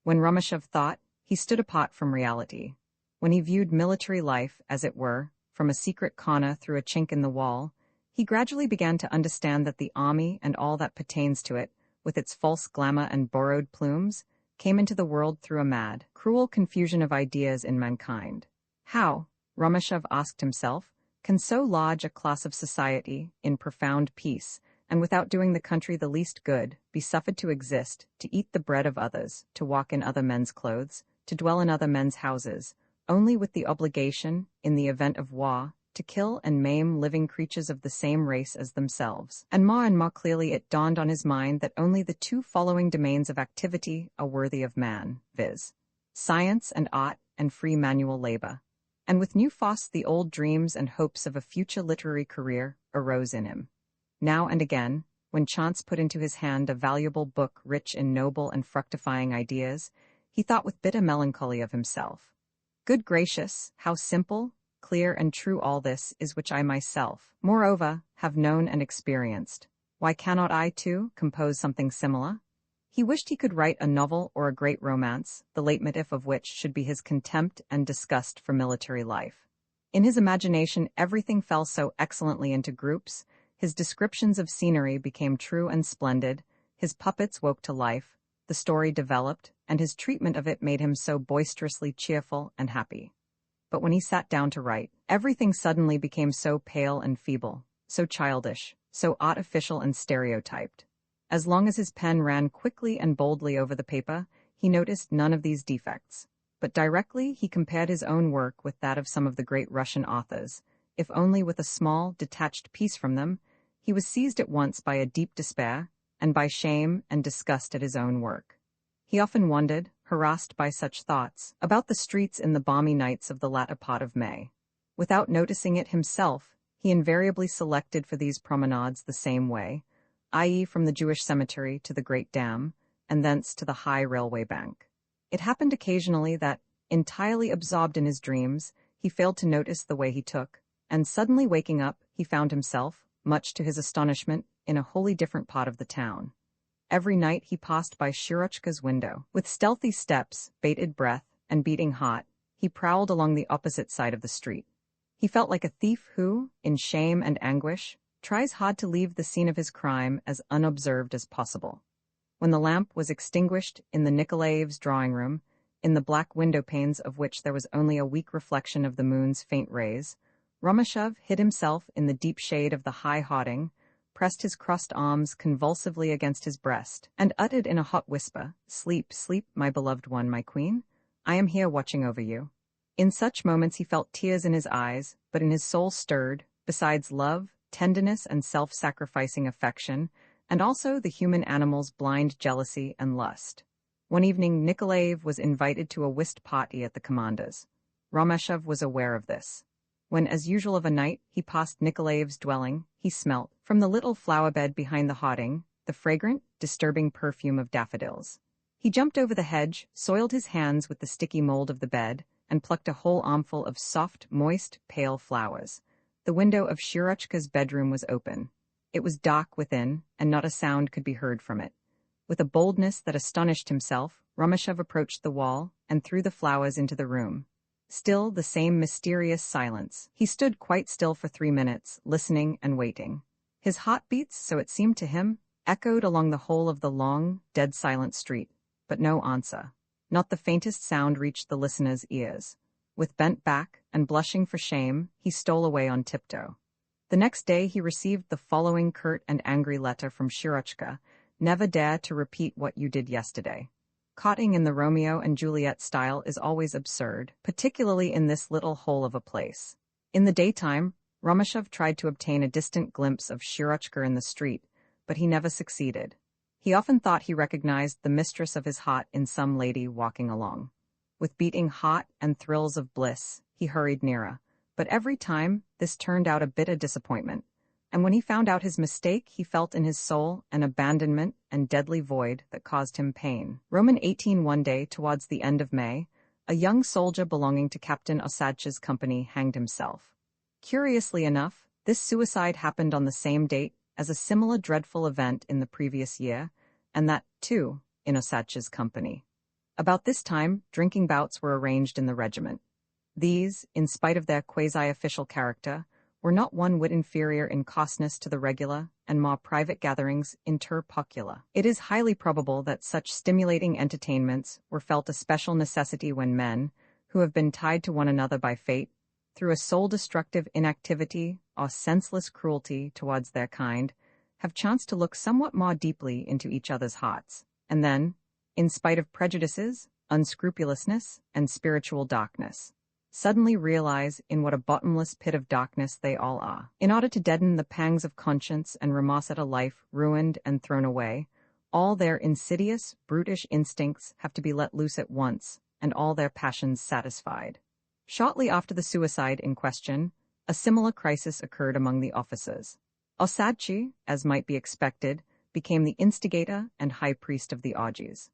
When Romashev thought, he stood apart from reality. When he viewed military life, as it were, from a secret corner through a chink in the wall, he gradually began to understand that the army and all that pertains to it, with its false glamour and borrowed plumes, came into the world through a mad, cruel confusion of ideas in mankind. How, Romashev asked himself, can so large a class of society, in profound peace, and without doing the country the least good, be suffered to exist, to eat the bread of others, to walk in other men's clothes, to dwell in other men's houses, only with the obligation, in the event of war, to kill and maim living creatures of the same race as themselves? And more clearly it dawned on his mind that only the two following domains of activity are worthy of man, viz., science and art and free manual labor. And with new force the old dreams and hopes of a future literary career arose in him. Now and again, when chance put into his hand a valuable book rich in noble and fructifying ideas, He thought with bitter melancholy of himself. Good gracious, how simple, clear and true all this is which I myself, moreover, have known and experienced. Why cannot I, too, compose something similar? He wished he could write a novel or a great romance, the leitmotif of which should be his contempt and disgust for military life. In his imagination everything fell so excellently into groups, his descriptions of scenery became true and splendid, his puppets woke to life, the story developed, and his treatment of it made him so boisterously cheerful and happy. But when he sat down to write, everything suddenly became so pale and feeble, so childish, so artificial and stereotyped. As long as his pen ran quickly and boldly over the paper, he noticed none of these defects. But directly he compared his own work with that of some of the great Russian authors, if only with a small, detached piece from them, he was seized at once by a deep despair, and by shame and disgust at his own work. He often wandered, harassed by such thoughts, about the streets in the balmy nights of the latter part of May. Without noticing it himself, he invariably selected for these promenades the same way, i.e. from the Jewish cemetery to the Great Dam, and thence to the high railway bank. It happened occasionally that, entirely absorbed in his dreams, he failed to notice the way he took, and suddenly waking up, he found himself, much to his astonishment, in a wholly different part of the town. Every night he passed by Shirochka's window. With stealthy steps, bated breath, and beating heart, he prowled along the opposite side of the street. He felt like a thief who, in shame and anguish, tries hard to leave the scene of his crime as unobserved as possible. When the lamp was extinguished in the Nikolaevs' drawing room, in the black window panes of which there was only a weak reflection of the moon's faint rays, Romashov hid himself in the deep shade of the high hoarding, pressed his crossed arms convulsively against his breast, and uttered in a hot whisper, "Sleep, sleep, my beloved one, my queen. I am here watching over you." In such moments he felt tears in his eyes, but in his soul stirred, besides love, tenderness and self-sacrificing affection, and also the human animal's blind jealousy and lust. One evening Nikolaev was invited to a whist party at the commander's. Romashov was aware of this. When, as usual of a night, he passed Nikolaev's dwelling, he smelt, from the little flower bed behind the hoarding, the fragrant, disturbing perfume of daffodils. He jumped over the hedge, soiled his hands with the sticky mold of the bed, and plucked a whole armful of soft, moist, pale flowers. The window of Shirochka's bedroom was open. It was dark within, and not a sound could be heard from it. With a boldness that astonished himself, Romashov approached the wall and threw the flowers into the room. Still the same mysterious silence. He stood quite still for 3 minutes, listening and waiting. His heartbeats, so it seemed to him, echoed along the whole of the long, dead-silent street, but no answer. Not the faintest sound reached the listener's ears. With bent back and blushing for shame, he stole away on tiptoe. The next day he received the following curt and angry letter from Shirochka: "Never dare to repeat what you did yesterday." Caughting in the Romeo and Juliet style is always absurd, particularly in this little hole of a place. In the daytime, Romashov tried to obtain a distant glimpse of Shirochka in the street, but he never succeeded. He often thought he recognized the mistress of his heart in some lady walking along. With beating heart and thrills of bliss, he hurried nearer, but every time this turned out a bitter disappointment, and when he found out his mistake, he felt in his soul an abandonment and deadly void that caused him pain. Roman 18 One day, towards the end of May, a young soldier belonging to Captain Osadch's company hanged himself. Curiously enough, this suicide happened on the same date as a similar dreadful event in the previous year, and that, too, in Osadch's company. About this time, drinking bouts were arranged in the regiment. These, in spite of their quasi-official character, were not one whit inferior in costness to the regular and more private gatherings inter pocula. It is highly probable that such stimulating entertainments were felt a special necessity when men, who have been tied to one another by fate, through a soul-destructive inactivity or senseless cruelty towards their kind, have chanced to look somewhat more deeply into each other's hearts, and then, in spite of prejudices, unscrupulousness, and spiritual darkness, suddenly realize in what a bottomless pit of darkness they all are. In order to deaden the pangs of conscience and remorse at a life ruined and thrown away, all their insidious, brutish instincts have to be let loose at once, and all their passions satisfied. Shortly after the suicide in question, a similar crisis occurred among the officers. Osadchi, as might be expected, became the instigator and high priest of the orgies.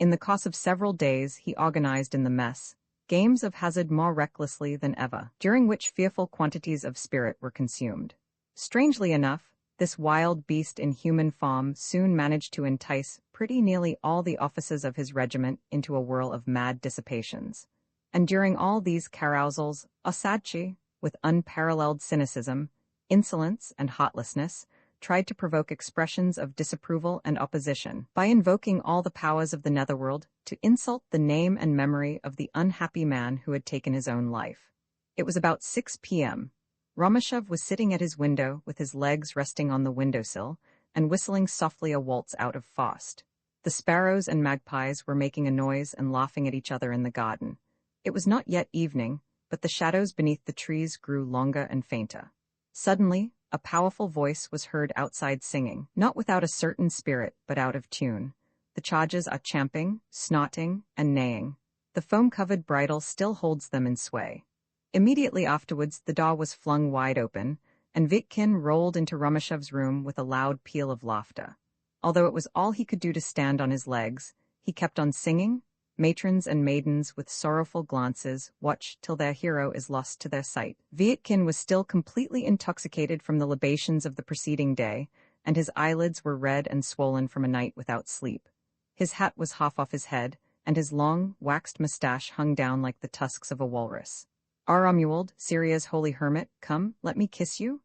In the course of several days, he organized in the mess games of hazard more recklessly than ever, during which fearful quantities of spirit were consumed. Strangely enough, this wild beast in human form soon managed to entice pretty nearly all the officers of his regiment into a whirl of mad dissipations. And during all these carousals, Osadchi, with unparalleled cynicism, insolence, and heartlessness, tried to provoke expressions of disapproval and opposition by invoking all the powers of the netherworld to insult the name and memory of the unhappy man who had taken his own life. It was about 6 p.m. Romashov was sitting at his window with his legs resting on the windowsill and whistling softly a waltz out of Faust. The sparrows and magpies were making a noise and laughing at each other in the garden. It was not yet evening, but the shadows beneath the trees grew longer and fainter. Suddenly, a powerful voice was heard outside singing, not without a certain spirit, but out of tune. The chargers are champing, snorting, and neighing. The foam-covered bridle still holds them in sway. Immediately afterwards, the door was flung wide open, and Vitkin rolled into Romashov's room with a loud peal of laughter. Although it was all he could do to stand on his legs, he kept on singing. Matrons and maidens with sorrowful glances watch till their hero is lost to their sight. Vitkin was still completely intoxicated from the libations of the preceding day, and his eyelids were red and swollen from a night without sleep. His hat was half off his head, and his long, waxed mustache hung down like the tusks of a walrus. "Romuald, Syria's holy hermit, come, let me kiss you?"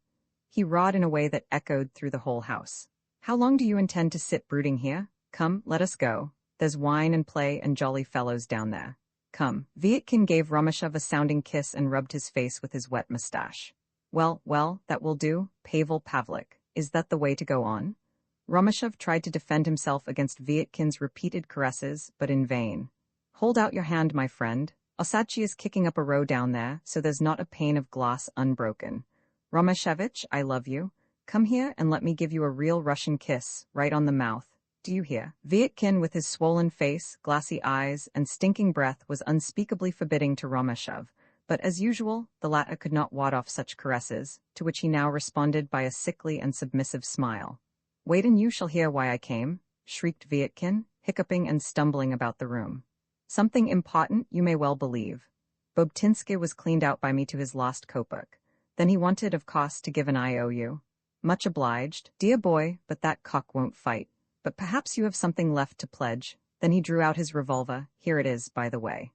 He roared in a way that echoed through the whole house. "How long do you intend to sit brooding here? Come, let us go. There's wine and play and jolly fellows down there. Come." Vitkin gave Romashov a sounding kiss and rubbed his face with his wet mustache. Well, that will do, Pavel Pavlik. Is that the way to go on?" Romashov tried to defend himself against Vitkin's repeated caresses, but in vain. "Hold out your hand, my friend. Osadchi is kicking up a row down there, so there's not a pane of glass unbroken. Romashevich, I love you. Come here and let me give you a real Russian kiss, right on the mouth. Do you hear?" Vitkin, with his swollen face, glassy eyes, and stinking breath, was unspeakably forbidding to Romashov, but as usual, the latter could not ward off such caresses, to which he now responded by a sickly and submissive smile. "Wait and you shall hear why I came," shrieked Vitkin, hiccuping and stumbling about the room. "Something important, you may well believe. Bobtinsky was cleaned out by me to his last kopeck. Then he wanted, of course, to give an IOU. Much obliged, dear boy, but that cock won't fight. But perhaps you have something left to pledge." Then he drew out his revolver. "Here it is, by the way."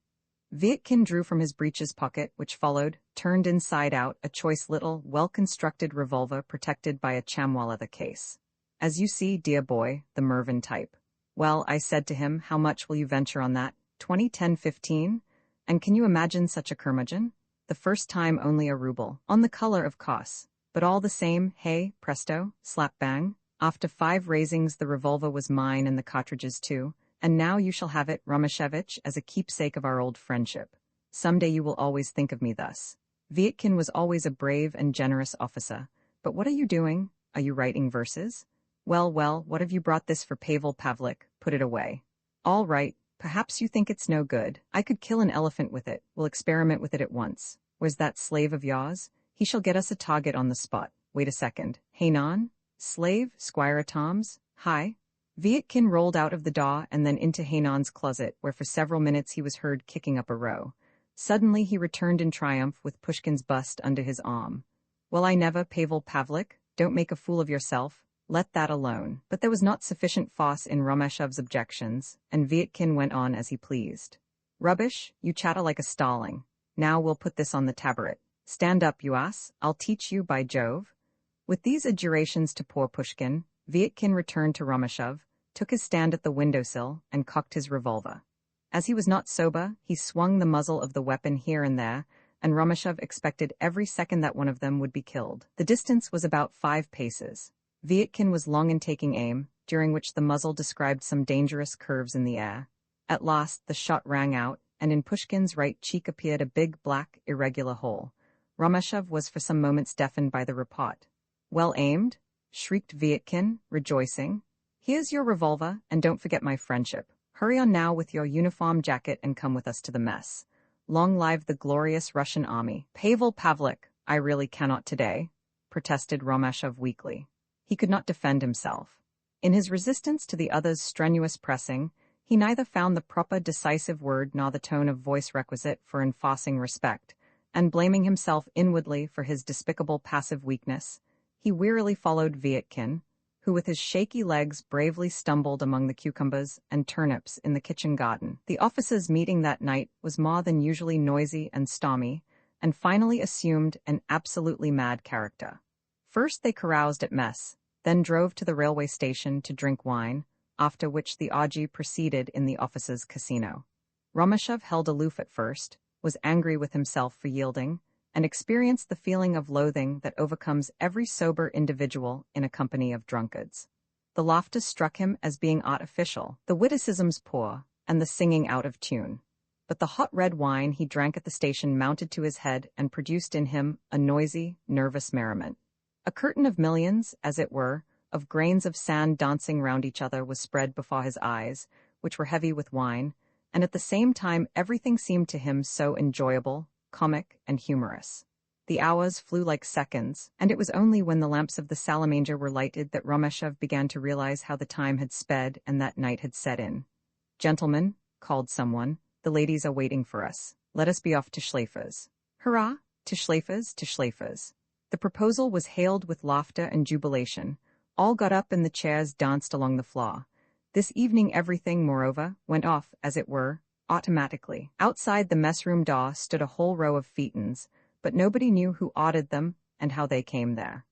Vitkin drew from his breeches pocket, which followed, turned inside out, a choice little, well-constructed revolver protected by a chamois leather case. "As you see, dear boy, the Mervyn type. Well, I said to him, how much will you venture on that? 20, 10, 15? And can you imagine such a curmudgeon? The first time only a ruble. On the color, of course. But all the same, hey, presto, slap bang. After 5 raisings the revolver was mine and the cartridges too, and now you shall have it, Romashevich, as a keepsake of our old friendship. Some day you will always think of me thus." Vitkin was always a brave and generous officer. "But what are you doing? Are you writing verses? Well, what have you brought this for, Pavel Pavlik? Put it away." "All right, perhaps you think it's no good. I could kill an elephant with it. We'll experiment with it at once. Where's that slave of yours? He shall get us a target on the spot. Wait a second. Hainan? Slave, Squire Tom's? Hi." Vitkin rolled out of the door and then into Hainan's closet, where for several minutes he was heard kicking up a row. Suddenly he returned in triumph with Pushkin's bust under his arm. "Well, I never, Pavel Pavlik, don't make a fool of yourself. Let that alone." But there was not sufficient force in Romashov's objections, and Vitkin went on as he pleased. "Rubbish, you chatter like a starling. Now we'll put this on the tabaret. Stand up, you ass, I'll teach you, by Jove." With these adjurations to poor Pushkin, Vitkin returned to Romashov, took his stand at the windowsill, and cocked his revolver. As he was not sober, he swung the muzzle of the weapon here and there, and Romashov expected every second that one of them would be killed. The distance was about 5 paces. Vitkin was long in taking aim, during which the muzzle described some dangerous curves in the air. At last, the shot rang out, and in Pushkin's right cheek appeared a big, black, irregular hole. Romashov was for some moments deafened by the report. "Well aimed?" shrieked Vitkin, rejoicing. "Here's your revolver, and don't forget my friendship. Hurry on now with your uniform jacket and come with us to the mess. Long live the glorious Russian army." "Pavel Pavlik, I really cannot today," protested Romashov weakly. He could not defend himself. In his resistance to the other's strenuous pressing, He neither found the proper decisive word nor the tone of voice requisite for enforcing respect, and blaming himself inwardly for his despicable passive weakness, he wearily followed Vietkin, who with his shaky legs bravely stumbled among the cucumbers and turnips in the kitchen garden. The officers' meeting that night was more than usually noisy and stormy, and finally assumed an absolutely mad character. First they caroused at mess, then drove to the railway station to drink wine, after which the orgy proceeded in the officers' casino. Romashov held aloof at first, was angry with himself for yielding, and experienced the feeling of loathing that overcomes every sober individual in a company of drunkards. The laughter struck him as being artificial, the witticisms poor, and the singing out of tune. But the hot red wine he drank at the station mounted to his head and produced in him a noisy, nervous merriment. A curtain of millions, as it were, of grains of sand dancing round each other was spread before his eyes, which were heavy with wine, and at the same time everything seemed to him so enjoyable, comic, and humorous. The hours flew like seconds, and it was only when the lamps of the salamander were lighted that Romashov began to realize how the time had sped and that night had set in. "Gentlemen," called someone, "the ladies are waiting for us. Let us be off to Schläfer's." "Hurrah! To Schläfer's, to Schläfer's." The proposal was hailed with laughter and jubilation. All got up and the chairs danced along the floor. This evening everything, moreover, went off, as it were, automatically. Outside the mess-room door stood a whole row of phaetons, but nobody knew who ordered them and how they came there.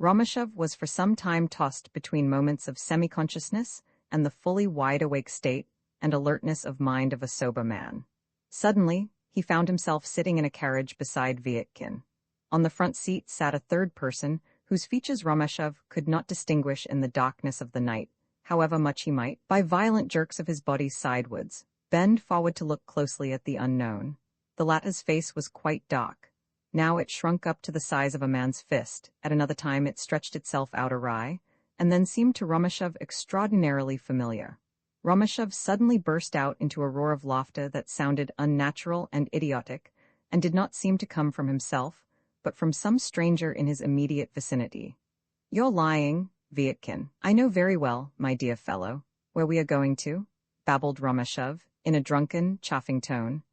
Romashov was for some time tossed between moments of semi-consciousness and the fully wide-awake state and alertness of mind of a sober man. Suddenly, he found himself sitting in a carriage beside Vietkin. On the front seat sat a third person whose features Romashov could not distinguish in the darkness of the night, however much he might, by violent jerks of his body sidewards, bend forward to look closely at the unknown. The latter's face was quite dark. Now it shrunk up to the size of a man's fist, at another time it stretched itself out awry, and then seemed to Romashov extraordinarily familiar. Romashov suddenly burst out into a roar of laughter that sounded unnatural and idiotic, and did not seem to come from himself, but from some stranger in his immediate vicinity. "You're lying, Vietkin. I know very well, my dear fellow, where we are going to," babbled Romashov, in a drunken, chaffing tone.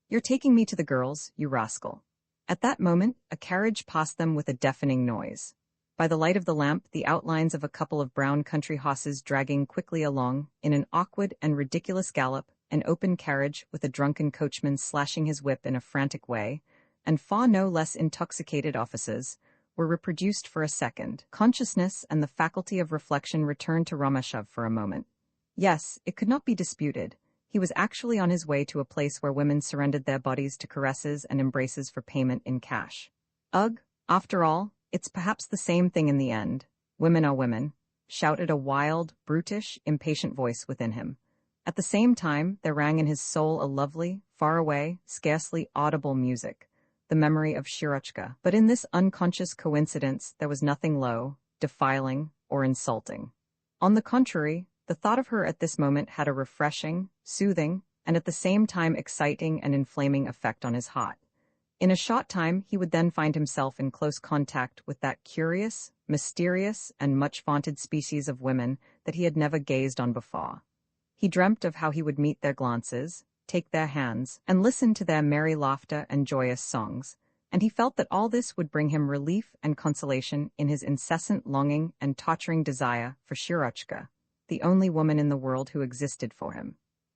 "You're taking me to the girls, you rascal." At that moment, a carriage passed them with a deafening noise. By the light of the lamp, the outlines of a couple of brown country horses dragging quickly along, in an awkward and ridiculous gallop, an open carriage with a drunken coachman slashing his whip in a frantic way, and far no less intoxicated officers, were reproduced for a second. Consciousness and the faculty of reflection returned to Romashov for a moment. Yes, it could not be disputed. He was actually on his way to a place where women surrendered their bodies to caresses and embraces for payment in cash. "Ugh, after all, it's perhaps the same thing in the end. Women are women," shouted a wild, brutish, impatient voice within him. At the same time, there rang in his soul a lovely, far-away, scarcely audible music, the memory of Shirochka. But in this unconscious coincidence there was nothing low, defiling, or insulting. On the contrary, the thought of her at this moment had a refreshing, soothing, and at the same time exciting and inflaming effect on his heart. In a short time he would then find himself in close contact with that curious, mysterious, and much vaunted species of women that he had never gazed on before. He dreamt of how he would meet their glances, take their hands, and listen to their merry laughter and joyous songs, and he felt that all this would bring him relief and consolation in his incessant longing and torturing desire for Shirochka, the only woman in the world who existed for him.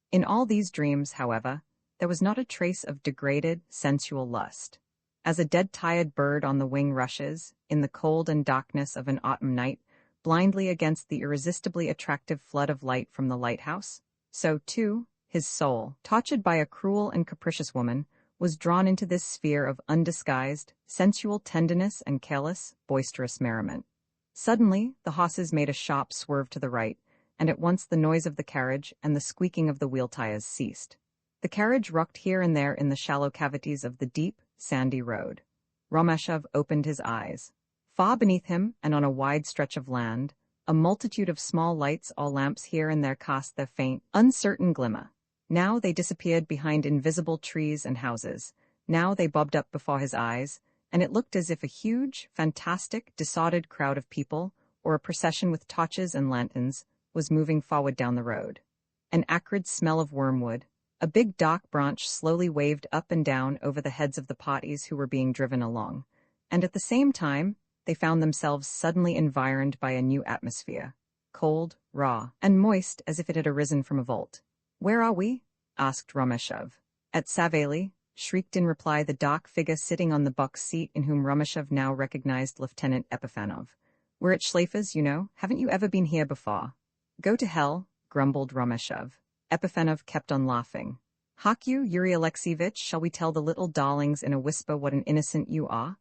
In all these dreams, however, there was not a trace of degraded, sensual lust. As a dead-tired bird on the wing rushes, in the cold and darkness of an autumn night, blindly against the irresistibly attractive flood of light from the lighthouse, so, too, his soul, tortured by a cruel and capricious woman, was drawn into this sphere of undisguised, sensual tenderness and careless, boisterous merriment. Suddenly, the horses made a sharp swerve to the right, and at once the noise of the carriage and the squeaking of the wheel tires ceased. The carriage rocked here and there in the shallow cavities of the deep, sandy road. Romashov opened his eyes. Far beneath him, and on a wide stretch of land, a multitude of small lights, all lamps here and there, cast their faint, uncertain glimmer. Now they disappeared behind invisible trees and houses. Now they bobbed up before his eyes, and it looked as if a huge, fantastic, disordered crowd of people, or a procession with torches and lanterns, was moving forward down the road. an acrid smell of wormwood. A big dock branch slowly waved up and down over the heads of the parties who were being driven along, and at the same time, they found themselves suddenly environed by a new atmosphere, cold, raw, and moist as if it had arisen from a vault. "Where are we?" asked Rameshov. "At Savely," shrieked in reply the dark figure sitting on the box seat in whom Rameshov now recognized Lieutenant Epifanov. "We're at Schleifer's, you know. Haven't you ever been here before?" "Go to hell," grumbled Rameshov. Epifanov kept on laughing. "Hark you, Yuri Alexeyevich, shall we tell the little darlings in a whisper what an innocent you are?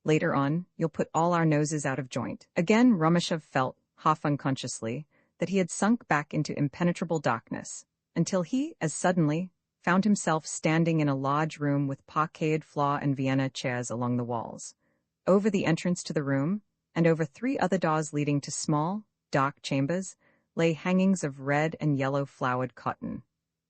Later on, you'll put all our noses out of joint." Again Rameshov felt, half unconsciously, that he had sunk back into impenetrable darkness, until he, as suddenly, found himself standing in a large room with parquetted floor and Vienna chairs along the walls. Over the entrance to the room, and over 3 other doors leading to small, dark chambers, lay hangings of red and yellow flowered cotton.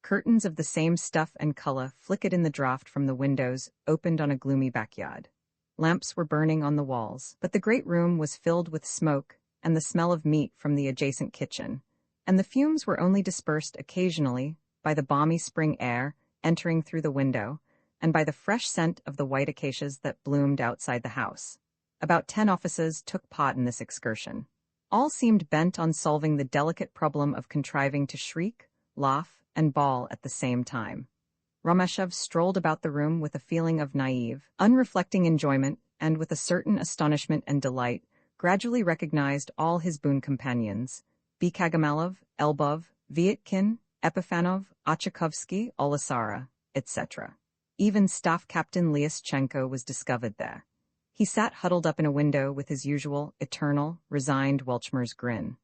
Curtains of the same stuff and color flickered in the draught from the windows, opened on a gloomy backyard. Lamps were burning on the walls, but the great room was filled with smoke and the smell of meat from the adjacent kitchen, and the fumes were only dispersed occasionally by the balmy spring air entering through the window and by the fresh scent of the white acacias that bloomed outside the house. About 10 officers took part in this excursion. All seemed bent on solving the delicate problem of contriving to shriek, laugh, and bawl at the same time. Rameshov strolled about the room with a feeling of naive, unreflecting enjoyment, and with a certain astonishment and delight, gradually recognized all his boon companions: Bekagamilov, Elbov, Vietkin, Epifanov, Achakovsky, Olasara, etc. Even Staff Captain Lyaschenko was discovered there. He sat huddled up in a window with his usual, eternal, resigned Welchmer's grin.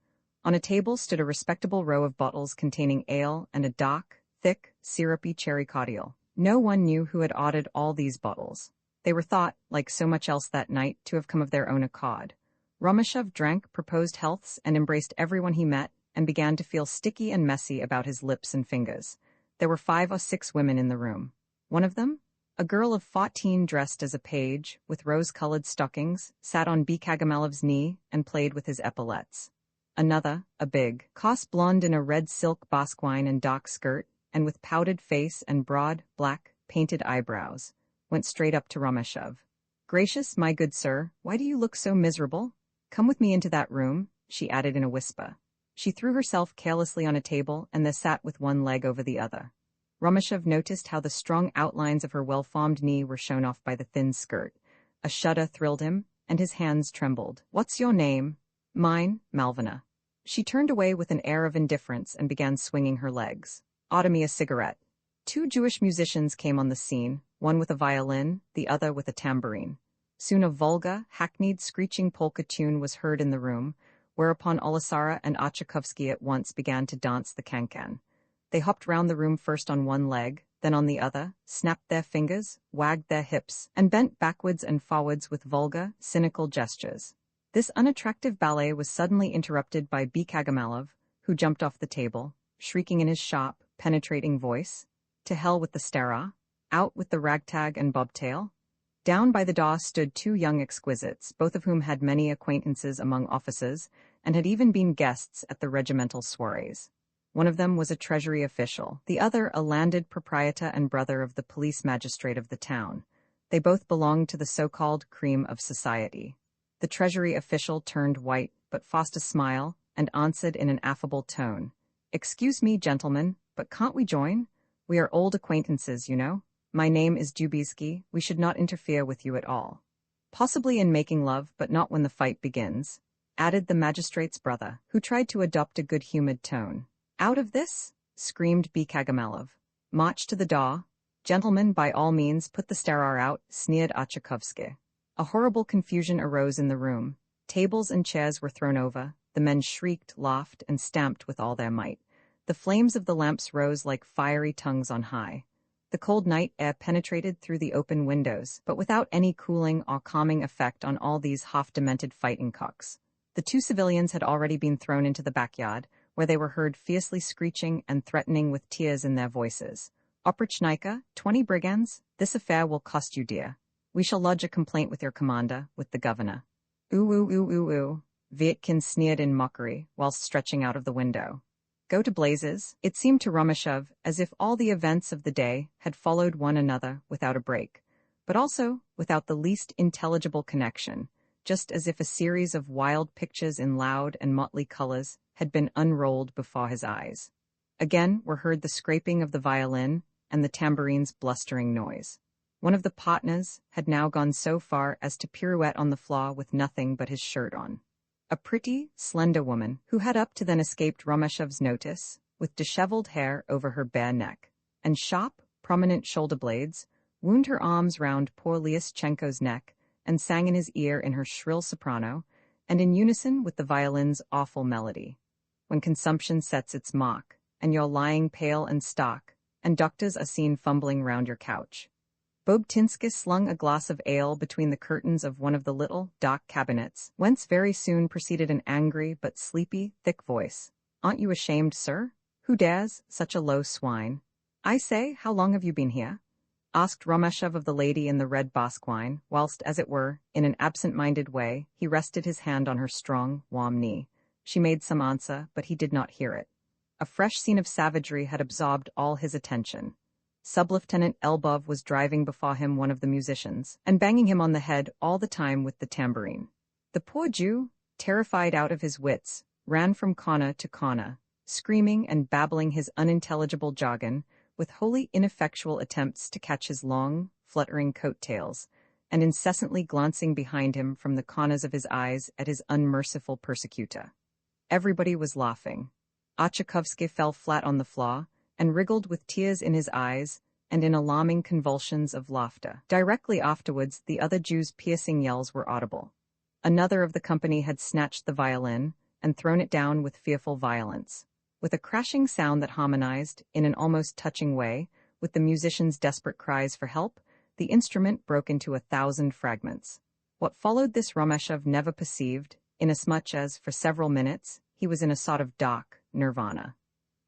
On a table stood a respectable row of bottles containing ale and a dark, thick, syrupy cherry cordial. No one knew who had ordered all these bottles. They were thought, like so much else that night, to have come of their own accord. Rameshov drank, proposed healths, and embraced everyone he met, and began to feel sticky and messy about his lips and fingers. There were 5 or 6 women in the room. One of them, a girl of 14 dressed as a page, with rose-colored stockings, sat on Bekagamilov's knee and played with his epaulettes. Another, a big, coarse blonde in a red silk basquine and dark skirt, and with powdered face and broad, black, painted eyebrows, went straight up to Rameshov. "Gracious, my good sir, why do you look so miserable? Come with me into that room," she added in a whisper. She threw herself carelessly on a table and there sat with one leg over the other. Rameshov noticed how the strong outlines of her well-formed knee were shown off by the thin skirt. A shudder thrilled him, and his hands trembled. "What's your name?" "Mine, Malvina." She turned away with an air of indifference and began swinging her legs. "Order me a cigarette." 2 Jewish musicians came on the scene, one with a violin, the other with a tambourine. Soon a vulgar, hackneyed, screeching polka tune was heard in the room, whereupon Olasara and Achakovsky at once began to dance the cancan. They hopped round the room first on one leg, then on the other, snapped their fingers, wagged their hips, and bent backwards and forwards with vulgar, cynical gestures. This unattractive ballet was suddenly interrupted by Bekagamilov, who jumped off the table, shrieking in his sharp, penetrating voice, "To hell with the stara! Out with the ragtag and bobtail!" Down by the door stood 2 young exquisites, both of whom had many acquaintances among officers, and had even been guests at the regimental soirees. One of them was a treasury official, the other a landed proprietor and brother of the police magistrate of the town. They both belonged to the so-called cream of society. The treasury official turned white, but forced a smile, and answered in an affable tone, "Excuse me, gentlemen, but can't we join? We are old acquaintances, you know. My name is Dubisky. We should not interfere with you at all. Possibly in making love, but not when the fight begins," added the magistrate's brother, who tried to adopt a good-humored tone. "Out of this?" screamed Bekagamilov. "March to the door. Gentlemen, by all means, put the starar out," sneered Achakovsky. A horrible confusion arose in the room. Tables and chairs were thrown over. The men shrieked, laughed, and stamped with all their might. The flames of the lamps rose like fiery tongues on high. The cold night air penetrated through the open windows, but without any cooling or calming effect on all these half-demented fighting cocks. The 2 civilians had already been thrown into the backyard, where they were heard fiercely screeching and threatening with tears in their voices. "Oprichnike, 20 brigands, this affair will cost you dear. We shall lodge a complaint with your commander, with the governor." "Ooh, ooh, ooh, ooh, ooh," Vietkin sneered in mockery, whilst stretching out of the window. Go to blazes. It seemed to Romashov as if all the events of the day had followed one another without a break, but also without the least intelligible connection, just as if a series of wild pictures in loud and motley colors had been unrolled before his eyes. Again were heard the scraping of the violin and the tambourine's blustering noise. One of the partners had now gone so far as to pirouette on the floor with nothing but his shirt on. A pretty, slender woman, who had up to then escaped Romashov's notice, with disheveled hair over her bare neck, and sharp, prominent shoulder blades, wound her arms round poor Lyaschenko's neck, and sang in his ear in her shrill soprano, and in unison with the violin's awful melody. When consumption sets its mark, and you're lying pale and stark, and doctors are seen fumbling round your couch. Bobtinska slung a glass of ale between the curtains of one of the little, dark cabinets, whence very soon proceeded an angry but sleepy, thick voice. "Aren't you ashamed, sir? Who dares, such a low swine? I say, how long have you been here?" asked Romashov of the lady in the red basquine, whilst, as it were, in an absent-minded way, he rested his hand on her strong, warm knee. She made some answer, but he did not hear it. A fresh scene of savagery had absorbed all his attention. Sub-Lieutenant Elbov was driving before him one of the musicians, and banging him on the head all the time with the tambourine. The poor Jew, terrified out of his wits, ran from corner to corner, screaming and babbling his unintelligible jargon, with wholly ineffectual attempts to catch his long, fluttering coat-tails, and incessantly glancing behind him from the corners of his eyes at his unmerciful persecutor. Everybody was laughing. Achakovsky fell flat on the floor, and wriggled with tears in his eyes and in alarming convulsions of laughter. Directly afterwards, the other Jew's piercing yells were audible. Another of the company had snatched the violin and thrown it down with fearful violence. With a crashing sound that harmonized, in an almost touching way, with the musician's desperate cries for help, the instrument broke into 1,000 fragments. What followed this Romashov never perceived, inasmuch as, for several minutes, he was in a sort of dark nirvana.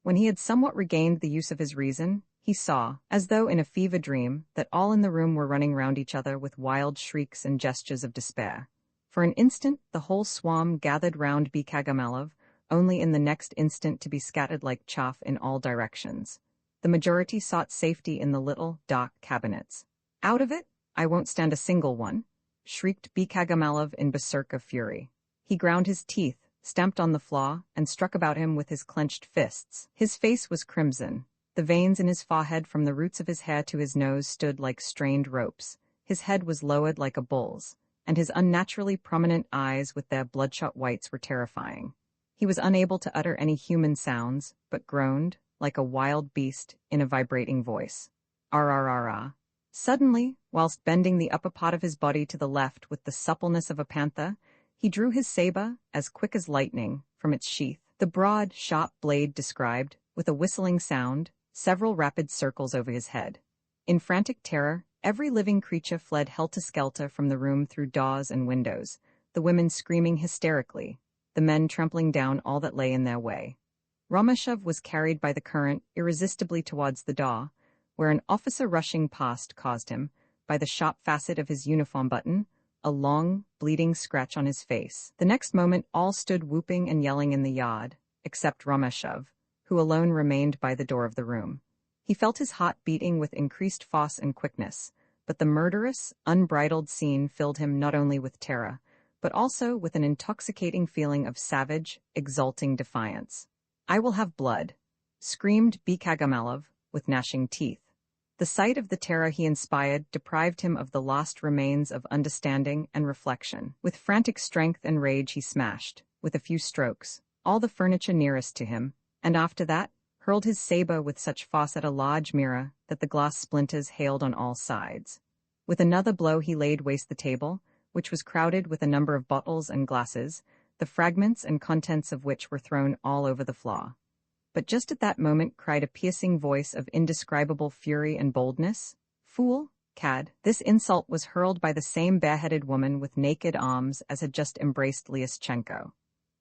When he had somewhat regained the use of his reason, he saw, as though in a fever dream, that all in the room were running round each other with wild shrieks and gestures of despair. For an instant the whole swarm gathered round Bikagamilov, only in the next instant to be scattered like chaff in all directions. The majority sought safety in the little, dark cabinets. "Out of it? I won't stand a single one," shrieked Bikagamilov in berserk of fury. He ground his teeth, stamped on the floor, and struck about him with his clenched fists. His face was crimson. The veins in his forehead from the roots of his hair to his nose stood like strained ropes. His head was lowered like a bull's, and his unnaturally prominent eyes with their bloodshot whites were terrifying. He was unable to utter any human sounds, but groaned, like a wild beast, in a vibrating voice. "Ah." Suddenly, whilst bending the upper part of his body to the left with the suppleness of a panther, he drew his saber, as quick as lightning, from its sheath. The broad, sharp blade described, with a whistling sound, several rapid circles over his head. In frantic terror, every living creature fled helter-skelter from the room through doors and windows, the women screaming hysterically, the men trampling down all that lay in their way. Romashov was carried by the current irresistibly towards the door, where an officer rushing past caused him, by the sharp facet of his uniform button, a long, bleeding scratch on his face. The next moment all stood whooping and yelling in the yard, except Romashov, who alone remained by the door of the room. He felt his heart beating with increased force and quickness, but the murderous, unbridled scene filled him not only with terror, but also with an intoxicating feeling of savage, exulting defiance. "I will have blood," screamed Bikagamilov, with gnashing teeth. The sight of the terror he inspired deprived him of the last remains of understanding and reflection. With frantic strength and rage he smashed, with a few strokes, all the furniture nearest to him, and after that, hurled his saber with such force at a large mirror that the glass splinters hailed on all sides. With another blow he laid waste the table, which was crowded with a number of bottles and glasses, the fragments and contents of which were thrown all over the floor. But just at that moment cried a piercing voice of indescribable fury and boldness, "Fool, cad!" This insult was hurled by the same bareheaded woman with naked arms as had just embraced Lyaschenko.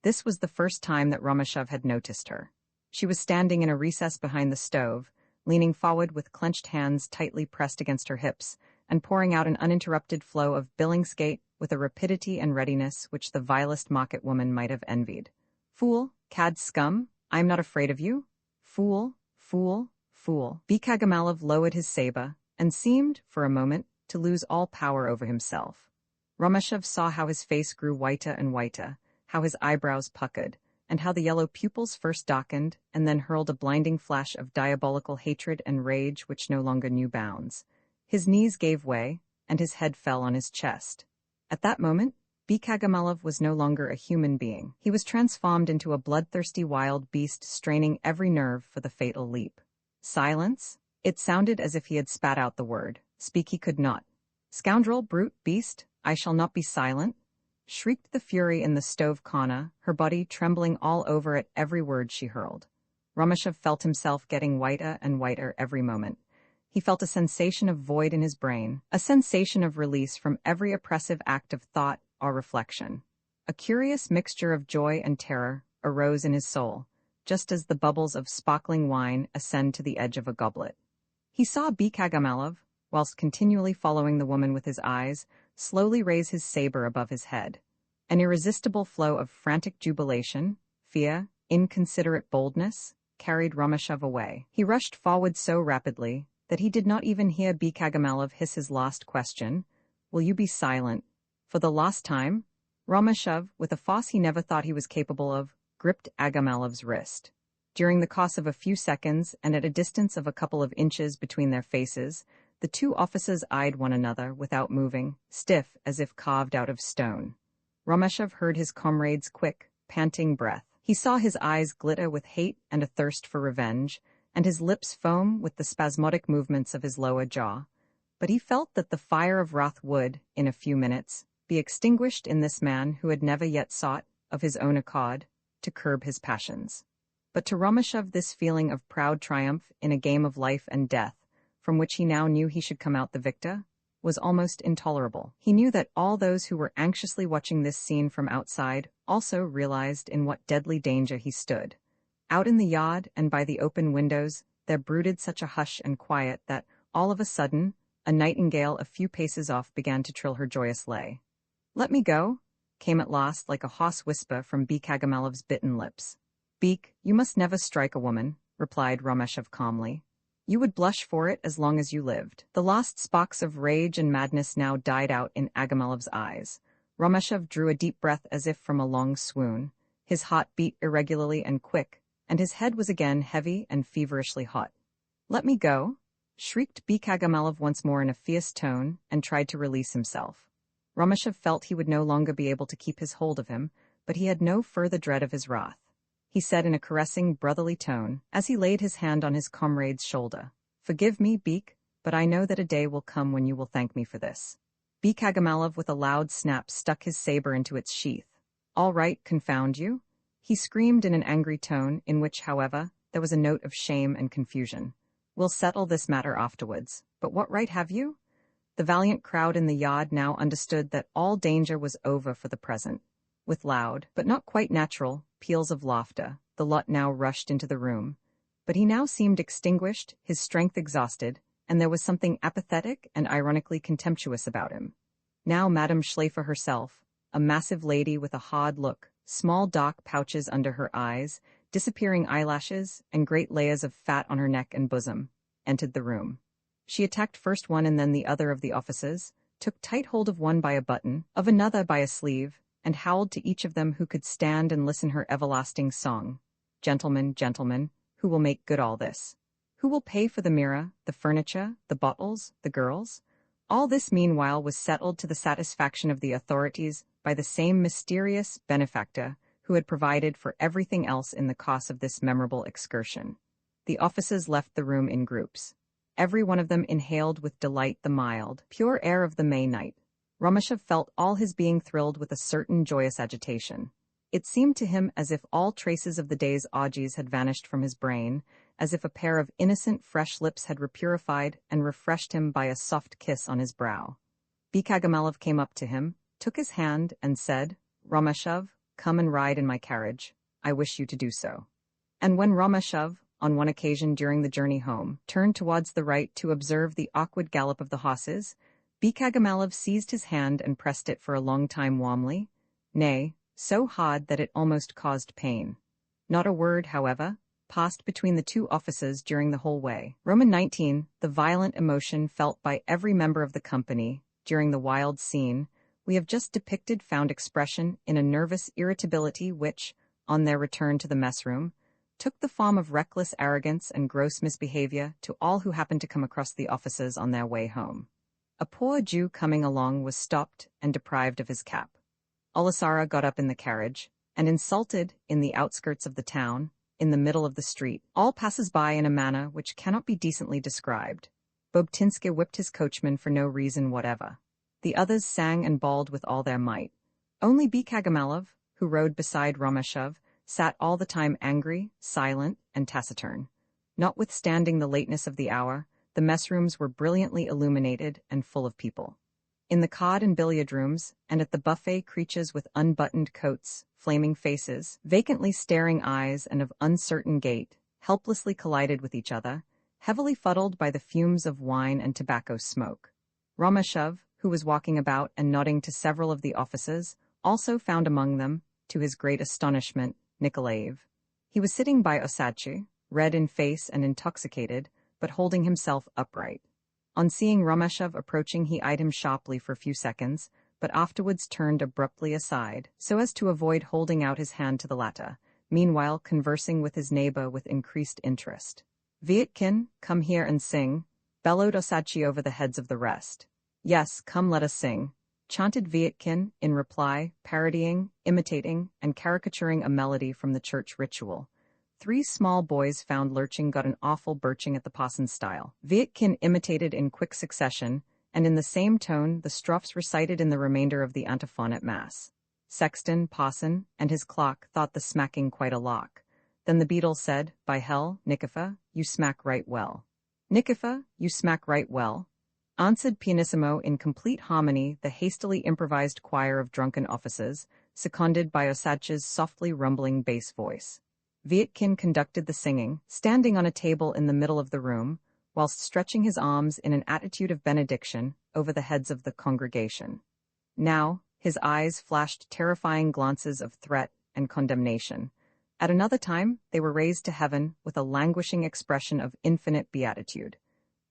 This was the first time that Romashov had noticed her. She was standing in a recess behind the stove, leaning forward with clenched hands tightly pressed against her hips, and pouring out an uninterrupted flow of Billingsgate with a rapidity and readiness which the vilest market woman might have envied. "Fool, cad, scum! I'm not afraid of you? Fool, fool, fool. Bikagamalev lowered his saber, and seemed, for a moment, to lose all power over himself. Romashev saw how his face grew whiter and whiter, how his eyebrows puckered, and how the yellow pupils first darkened and then hurled a blinding flash of diabolical hatred and rage which no longer knew bounds. His knees gave way, and his head fell on his chest. At that moment, Bikagamalev was no longer a human being. He was transformed into a bloodthirsty wild beast straining every nerve for the fatal leap. Silence? It sounded as if he had spat out the word. Speak he could not. Scoundrel, brute, beast, I shall not be silent, shrieked the fury in the stove corner, her body trembling all over at every word she hurled. Romashev felt himself getting whiter and whiter every moment. He felt a sensation of void in his brain, a sensation of release from every oppressive act of thought or reflection. A curious mixture of joy and terror arose in his soul, just as the bubbles of sparkling wine ascend to the edge of a goblet. He saw Bikagamalev, whilst continually following the woman with his eyes, slowly raise his saber above his head. An irresistible flow of frantic jubilation, fear, inconsiderate boldness, carried Romashev away. He rushed forward so rapidly that he did not even hear Bikagamalev hiss his last question, "Will you be silent?" For the last time, Romashev, with a force he never thought he was capable of, gripped Agamalev's wrist. During the course of a few seconds, and at a distance of a couple of inches between their faces, the two officers eyed one another without moving, stiff as if carved out of stone. Romashev heard his comrade's quick, panting breath. He saw his eyes glitter with hate and a thirst for revenge, and his lips foam with the spasmodic movements of his lower jaw. But he felt that the fire of wrath would, in a few minutes, be extinguished in this man who had never yet sought, of his own accord, to curb his passions. But to Romashev this feeling of proud triumph in a game of life and death, from which he now knew he should come out the victor, was almost intolerable. He knew that all those who were anxiously watching this scene from outside also realized in what deadly danger he stood. Out in the yard and by the open windows there brooded such a hush and quiet that, all of a sudden, a nightingale a few paces off began to trill her joyous lay. "Let me go," came at last like a hoarse whisper from Bikagamaalev's bitten lips. "Beak, you must never strike a woman," replied Romashev calmly. "You would blush for it as long as you lived." The last sparks of rage and madness now died out in Agamalev's eyes. Romashev drew a deep breath as if from a long swoon. His heart beat irregularly and quick, and his head was again heavy and feverishly hot. "Let me go," shrieked Bikagamalev once more in a fierce tone, and tried to release himself. Romashev felt he would no longer be able to keep his hold of him, but he had no further dread of his wrath. He said in a caressing, brotherly tone, as he laid his hand on his comrade's shoulder, "Forgive me, Beak, but I know that a day will come when you will thank me for this." Bikagamalev with a loud snap stuck his saber into its sheath. "All right, confound you," he screamed in an angry tone, in which, however, there was a note of shame and confusion. "We'll settle this matter afterwards, but what right have you?" The valiant crowd in the yard now understood that all danger was over for the present. With loud, but not quite natural, peals of laughter, the lot now rushed into the room. But he now seemed extinguished, his strength exhausted, and there was something apathetic and ironically contemptuous about him. Now Madame Schläfer herself, a massive lady with a hard look, small dark pouches under her eyes, disappearing eyelashes, and great layers of fat on her neck and bosom, entered the room. She attacked first one and then the other of the officers, took tight hold of one by a button, of another by a sleeve, and howled to each of them who could stand and listen her everlasting song. "Gentlemen, gentlemen, who will make good all this? Who will pay for the mirror, the furniture, the bottles, the girls?" All this meanwhile was settled to the satisfaction of the authorities by the same mysterious benefactor who had provided for everything else in the course of this memorable excursion. The officers left the room in groups. Every one of them inhaled with delight the mild, pure air of the May night. Romashev felt all his being thrilled with a certain joyous agitation. It seemed to him as if all traces of the day's orgies had vanished from his brain, as if a pair of innocent fresh lips had repurified and refreshed him by a soft kiss on his brow. Bikagamalev came up to him, took his hand, and said, "Romashev, come and ride in my carriage. I wish you to do so." And when Romashev, on one occasion during the journey home, turned towards the right to observe the awkward gallop of the horses, Bikagamalev seized his hand and pressed it for a long time warmly, nay, so hard that it almost caused pain. Not a word, however, passed between the two officers during the whole way. Roman 19, the violent emotion felt by every member of the company during the wild scene we have just depicted found expression in a nervous irritability which, on their return to the mess room, took the form of reckless arrogance and gross misbehavior to all who happened to come across the officers on their way home. A poor Jew coming along was stopped and deprived of his cap. Aleksandr got up in the carriage, and insulted, in the outskirts of the town, in the middle of the street, all passers-by in a manner which cannot be decently described. Bobtinski whipped his coachman for no reason whatever. The others sang and bawled with all their might. Only Kagamalev, who rode beside Romashov, sat all the time angry, silent, and taciturn. Notwithstanding the lateness of the hour, the mess rooms were brilliantly illuminated and full of people. In the card and billiard rooms, and at the buffet, creatures with unbuttoned coats, flaming faces, vacantly staring eyes, and of uncertain gait, helplessly collided with each other, heavily fuddled by the fumes of wine and tobacco smoke. Romashov, who was walking about and nodding to several of the officers, also found among them, to his great astonishment, Nikolaev. He was sitting by Osadchi, red in face and intoxicated, but holding himself upright. On seeing Romashov approaching, he eyed him sharply for a few seconds, but afterwards turned abruptly aside, so as to avoid holding out his hand to the latter, meanwhile conversing with his neighbor with increased interest. "Vietkin, come here and sing," bellowed Osadchi over the heads of the rest. "Yes, come, let us sing," chanted Vietkin, in reply, parodying, imitating, and caricaturing a melody from the church ritual. 3 small boys found lurching got an awful birching at the Parson's style. Vietkin imitated in quick succession, and in the same tone, the strophes recited in the remainder of the antiphon at Mass. Sexton, Parson, and his clock thought the smacking quite a lark. Then the beadle said, "By hell, Nikifa, you smack right well." "Nikifa, you smack right well," answered pianissimo in complete harmony the hastily improvised choir of drunken officers, seconded by Osadchi's softly rumbling bass voice. Vietkin conducted the singing, standing on a table in the middle of the room, whilst stretching his arms in an attitude of benediction over the heads of the congregation. Now, his eyes flashed terrifying glances of threat and condemnation. At another time, they were raised to heaven with a languishing expression of infinite beatitude.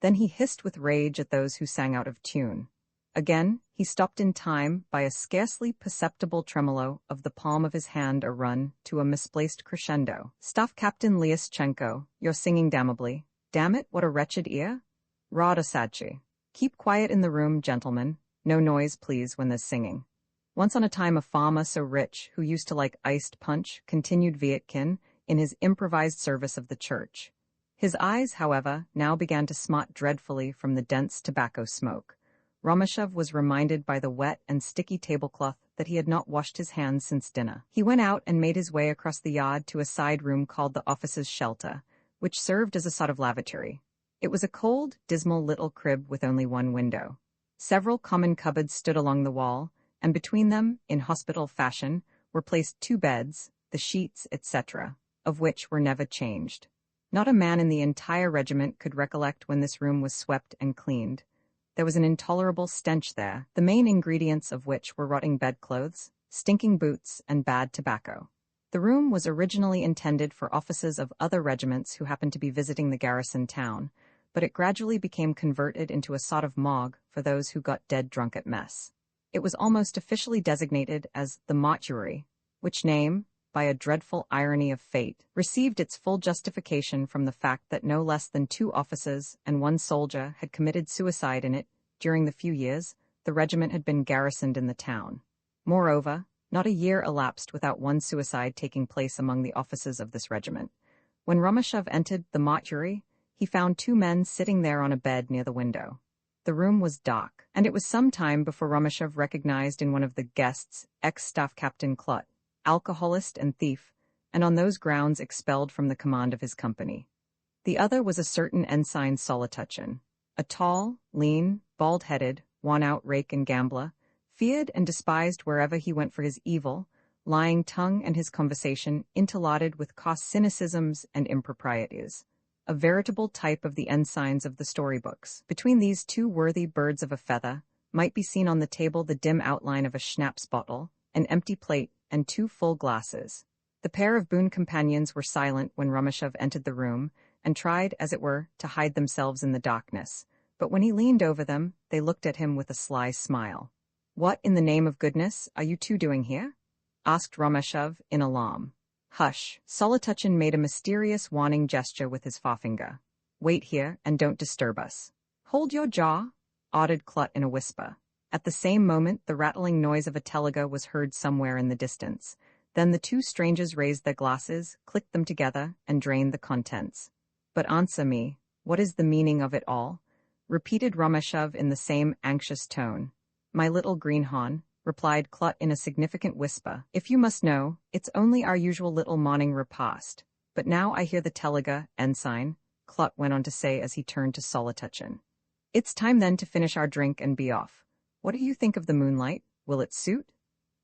Then he hissed with rage at those who sang out of tune. Again, he stopped in time by a scarcely perceptible tremolo of the palm of his hand, a run to a misplaced crescendo. "Staff Captain Lyaschenko, you're singing damnably. Damn it, what a wretched ear!" Rod Osadchi. "Keep quiet in the room, gentlemen. No noise, please, when there's singing." "Once on a time a farmer so rich, who used to like iced punch," continued Vietkin, in his improvised service of the church. His eyes, however, now began to smart dreadfully from the dense tobacco smoke. Romashov was reminded by the wet and sticky tablecloth that he had not washed his hands since dinner. He went out and made his way across the yard to a side room called the officers' shelter, which served as a sort of lavatory. It was a cold, dismal little crib with only one window. Several common cupboards stood along the wall, and between them, in hospital fashion, were placed 2 beds, the sheets, etc., of which were never changed. Not a man in the entire regiment could recollect when this room was swept and cleaned. There was an intolerable stench there, the main ingredients of which were rotting bedclothes, stinking boots, and bad tobacco. The room was originally intended for officers of other regiments who happened to be visiting the garrison town, but it gradually became converted into a sort of morgue for those who got dead drunk at mess. It was almost officially designated as the mortuary, which name, by a dreadful irony of fate, received its full justification from the fact that no less than 2 officers and 1 soldier had committed suicide in it during the few years the regiment had been garrisoned in the town. Moreover, not a year elapsed without 1 suicide taking place among the officers of this regiment. When Romashov entered the mortuary, he found 2 men sitting there on a bed near the window. The room was dark, and it was some time before Romashov recognized in one of the guests ex-staff captain Klut, alcoholist and thief, and on those grounds expelled from the command of his company. The other was a certain ensign Solituchin, a tall, lean, bald-headed, worn-out rake and gambler, feared and despised wherever he went for his evil, lying tongue and his conversation interlarded with coarse cynicisms and improprieties. A veritable type of the ensigns of the storybooks. Between these 2 worthy birds of a feather might be seen on the table the dim outline of a schnapps bottle, an empty plate, and 2 full glasses. The pair of boon companions were silent when Rumashov entered the room, and tried, as it were, to hide themselves in the darkness. But when he leaned over them, they looked at him with a sly smile. "What, in the name of goodness, are you two doing here?" asked Rumashov, in alarm. "Hush!" Solotochin made a mysterious warning gesture with his forefinger. "Wait here, and don't disturb us." "Hold your jaw," ordered Klut in a whisper. At the same moment, the rattling noise of a telega was heard somewhere in the distance. Then the two strangers raised their glasses, clicked them together, and drained the contents. "But answer me, what is the meaning of it all?" repeated Rumashov in the same anxious tone. "My little greenhorn," replied Klut in a significant whisper. "If you must know, it's only our usual little morning repast. But now I hear the telega, ensign," Klut went on to say as he turned to Solotochin. "It's time then to finish our drink and be off. What do you think of the moonlight? Will it suit?"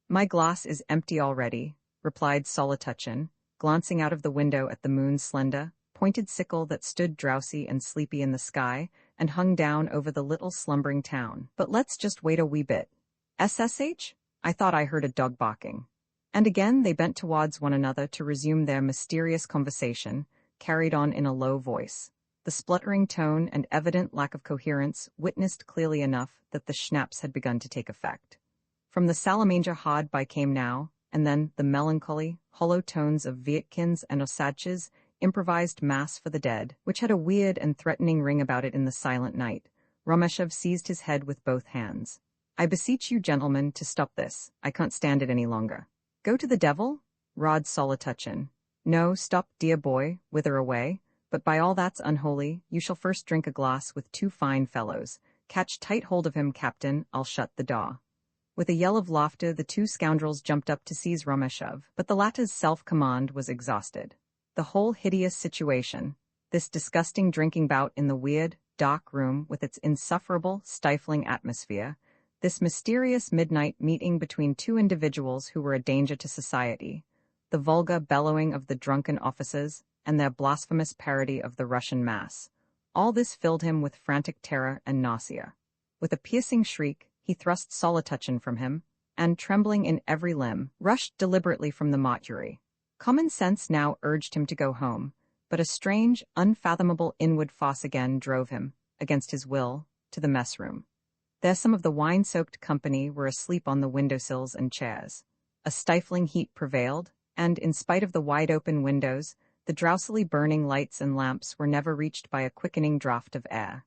"My glass is empty already," replied Solotochin, glancing out of the window at the moon's slender, pointed sickle that stood drowsy and sleepy in the sky and hung down over the little slumbering town. "But let's just wait a wee bit. SSH? I thought I heard a dog barking." And again they bent towards one another to resume their mysterious conversation, carried on in a low voice. The spluttering tone and evident lack of coherence witnessed clearly enough that the schnapps had begun to take effect. From the salamander hard by came now, and then, the melancholy, hollow tones of Vietkins and Osadch's improvised Mass for the Dead, which had a weird and threatening ring about it in the silent night. Rumashov seized his head with both hands. "I beseech you, gentlemen, to stop this. I can't stand it any longer." "Go to the devil?" roared Solotochin. "No, stop, dear boy, wither away. But by all that's unholy, you shall first drink a glass with two fine fellows. Catch tight hold of him, captain, I'll shut the door." With a yell of laughter, the two scoundrels jumped up to seize Rumashov, but the latter's self-command was exhausted. The whole hideous situation, this disgusting drinking bout in the weird, dark room with its insufferable, stifling atmosphere, this mysterious midnight meeting between two individuals who were a danger to society, the vulgar bellowing of the drunken officers, and their blasphemous parody of the Russian Mass, all this filled him with frantic terror and nausea. With a piercing shriek, he thrust Solotochin from him, and, trembling in every limb, rushed deliberately from the mortuary. Common sense now urged him to go home, but a strange, unfathomable inward force again drove him, against his will, to the mess room. There some of the wine-soaked company were asleep on the windowsills and chairs. A stifling heat prevailed, and, in spite of the wide-open windows, the drowsily burning lights and lamps were never reached by a quickening draught of air.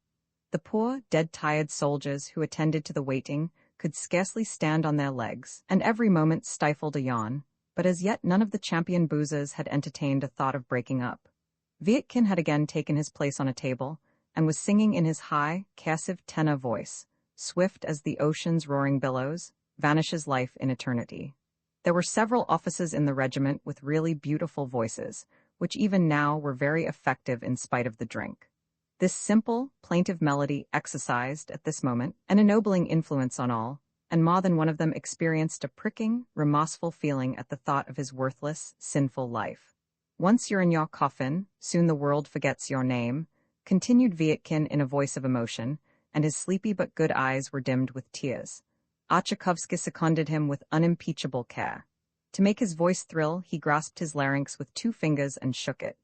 The poor, dead-tired soldiers who attended to the waiting could scarcely stand on their legs, and every moment stifled a yawn, but as yet none of the champion boozers had entertained a thought of breaking up. Vietkin had again taken his place on a table, and was singing in his high, cursive tenor voice, swift as the ocean's roaring billows, vanishes life in eternity. There were several officers in the regiment with really beautiful voices, which even now were very effective in spite of the drink. This simple, plaintive melody exercised, at this moment, an ennobling influence on all, and more than one of them experienced a pricking, remorseful feeling at the thought of his worthless, sinful life. "Once you're in your coffin, soon the world forgets your name," continued Vietkin in a voice of emotion, and his sleepy but good eyes were dimmed with tears. Tchaikovsky seconded him with unimpeachable care. To make his voice thrill, he grasped his larynx with 2 fingers and shook it.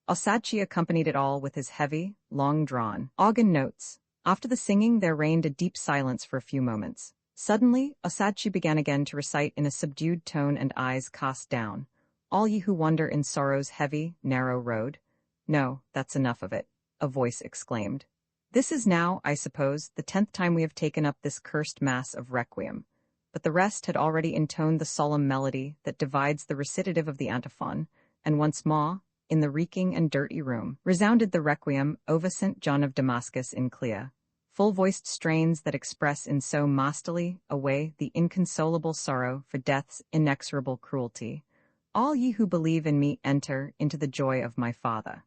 Osadchi accompanied it all with his heavy, long-drawn organ notes. After the singing, there reigned a deep silence for a few moments. Suddenly, Osadchi began again to recite in a subdued tone and eyes cast down. "All ye who wander in sorrow's heavy, narrow road." "No, that's enough of it," a voice exclaimed. "This is now, I suppose, the 10th time we have taken up this cursed mass of requiem." But the rest had already intoned the solemn melody that divides the recitative of the antiphon, and once more, in the reeking and dirty room, resounded the requiem over St. John of Damascus in clear, full-voiced strains that express in so masterly a way the inconsolable sorrow for death's inexorable cruelty. "All ye who believe in me enter into the joy of my Father."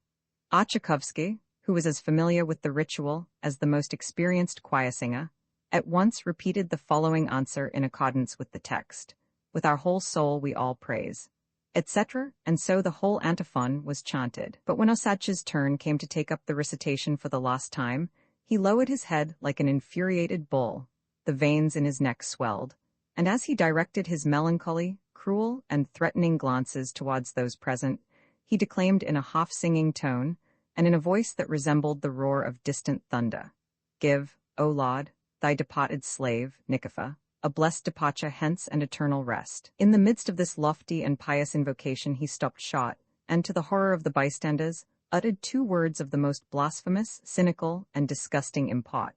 Tchaikovsky, who was as familiar with the ritual as the most experienced choir singer, at once repeated the following answer in accordance with the text: "With our whole soul we all praise," etc., and so the whole antiphon was chanted. But when Osadchi's turn came to take up the recitation for the last time, he lowered his head like an infuriated bull, the veins in his neck swelled, and as he directed his melancholy, cruel and threatening glances towards those present, he declaimed in a half-singing tone, and in a voice that resembled the roar of distant thunder. Give, O Lord, thy departed slave, Nicaphor, a blessed departure hence and eternal rest. In the midst of this lofty and pious invocation he stopped short, and to the horror of the bystanders, uttered 2 words of the most blasphemous, cynical, and disgusting import.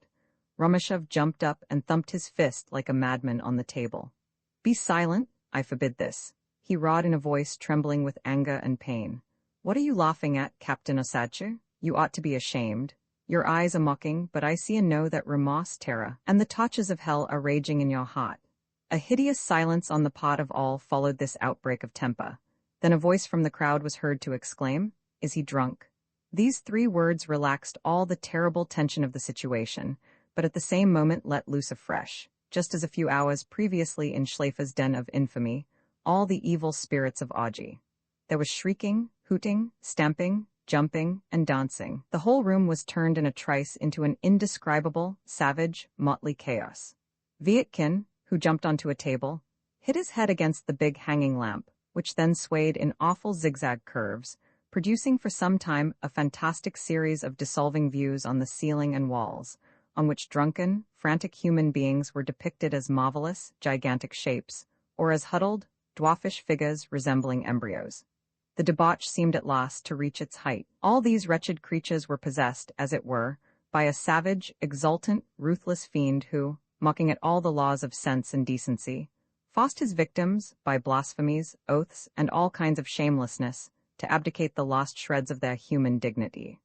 Romashov jumped up and thumped his fist like a madman on the table. "Be silent, I forbid this," he roared in a voice trembling with anger and pain. "What are you laughing at, Captain Aleksandr? You ought to be ashamed. Your eyes are mocking, but I see and know that remorse, terror, and the tortures of hell are raging in your heart." A hideous silence on the part of all followed this outbreak of temper. Then a voice from the crowd was heard to exclaim, "Is he drunk?" These 3 words relaxed all the terrible tension of the situation, but at the same moment let loose afresh, just as a few hours previously in Schläfer's den of infamy, all the evil spirits of Augie. There was shrieking, hooting, stamping, jumping, and dancing. The whole room was turned in a trice into an indescribable, savage, motley chaos. Vietkin, who jumped onto a table, hit his head against the big hanging lamp, which then swayed in awful zigzag curves, producing for some time a fantastic series of dissolving views on the ceiling and walls, on which drunken, frantic human beings were depicted as marvelous, gigantic shapes, or as huddled, dwarfish figures resembling embryos. The debauch seemed at last to reach its height. All these wretched creatures were possessed, as it were, by a savage, exultant, ruthless fiend who, mocking at all the laws of sense and decency, forced his victims, by blasphemies, oaths, and all kinds of shamelessness, to abdicate the lost shreds of their human dignity.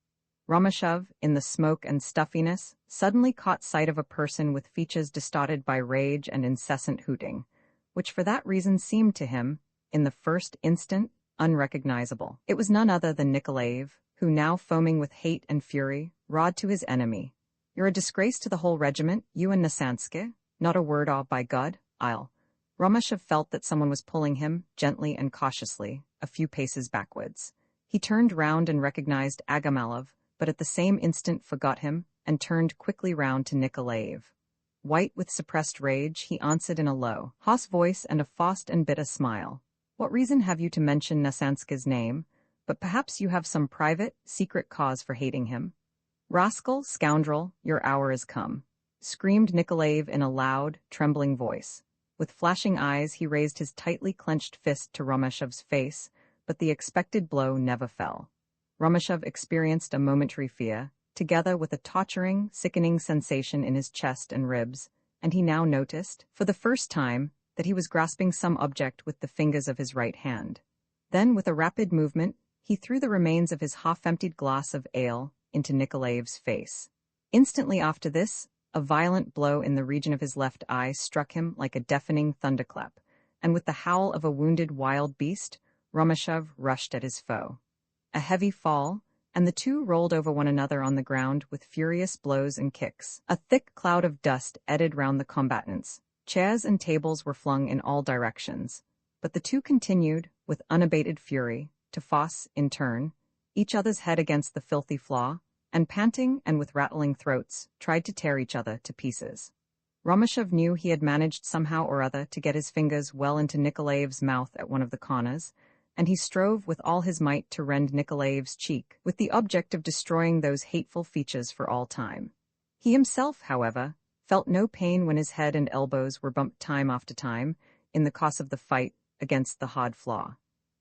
Romashov, in the smoke and stuffiness, suddenly caught sight of a person with features distorted by rage and incessant hooting, which for that reason seemed to him, in the first instant, unrecognizable. It was none other than Nikolaev, who, now foaming with hate and fury, roared to his enemy, "You're a disgrace to the whole regiment, you and Aleksandr. Not a word all, by God, I'll." Romashov felt that someone was pulling him, gently and cautiously, a few paces backwards. He turned round and recognized Agamalov, but at the same instant forgot him, and turned quickly round to Nikolaev. White with suppressed rage, he answered in a low, hoarse voice and a forced and bitter smile, "What reason have you to mention Aleksandr's name? But perhaps you have some private, secret cause for hating him." "Rascal, scoundrel, your hour is come," screamed Nikolaev in a loud, trembling voice. With flashing eyes he raised his tightly clenched fist to Romashov's face, but the expected blow never fell. Romashov experienced a momentary fear, together with a torturing, sickening sensation in his chest and ribs, and he now noticed, for the first time, that he was grasping some object with the fingers of his right hand. Then, with a rapid movement, he threw the remains of his half-emptied glass of ale into Nikolaev's face. Instantly after this, a violent blow in the region of his left eye struck him like a deafening thunderclap, and with the howl of a wounded wild beast, Romashov rushed at his foe. A heavy fall, and the two rolled over one another on the ground with furious blows and kicks. A thick cloud of dust eddied round the combatants. Chairs and tables were flung in all directions, but the two continued, with unabated fury, to force, in turn, each other's head against the filthy floor, and panting and with rattling throats, tried to tear each other to pieces. Romashov knew he had managed somehow or other to get his fingers well into Nikolaev's mouth at one of the corners, and he strove with all his might to rend Nikolaev's cheek, with the object of destroying those hateful features for all time. He himself, however, felt no pain when his head and elbows were bumped time after time, in the course of the fight, against the hard floor.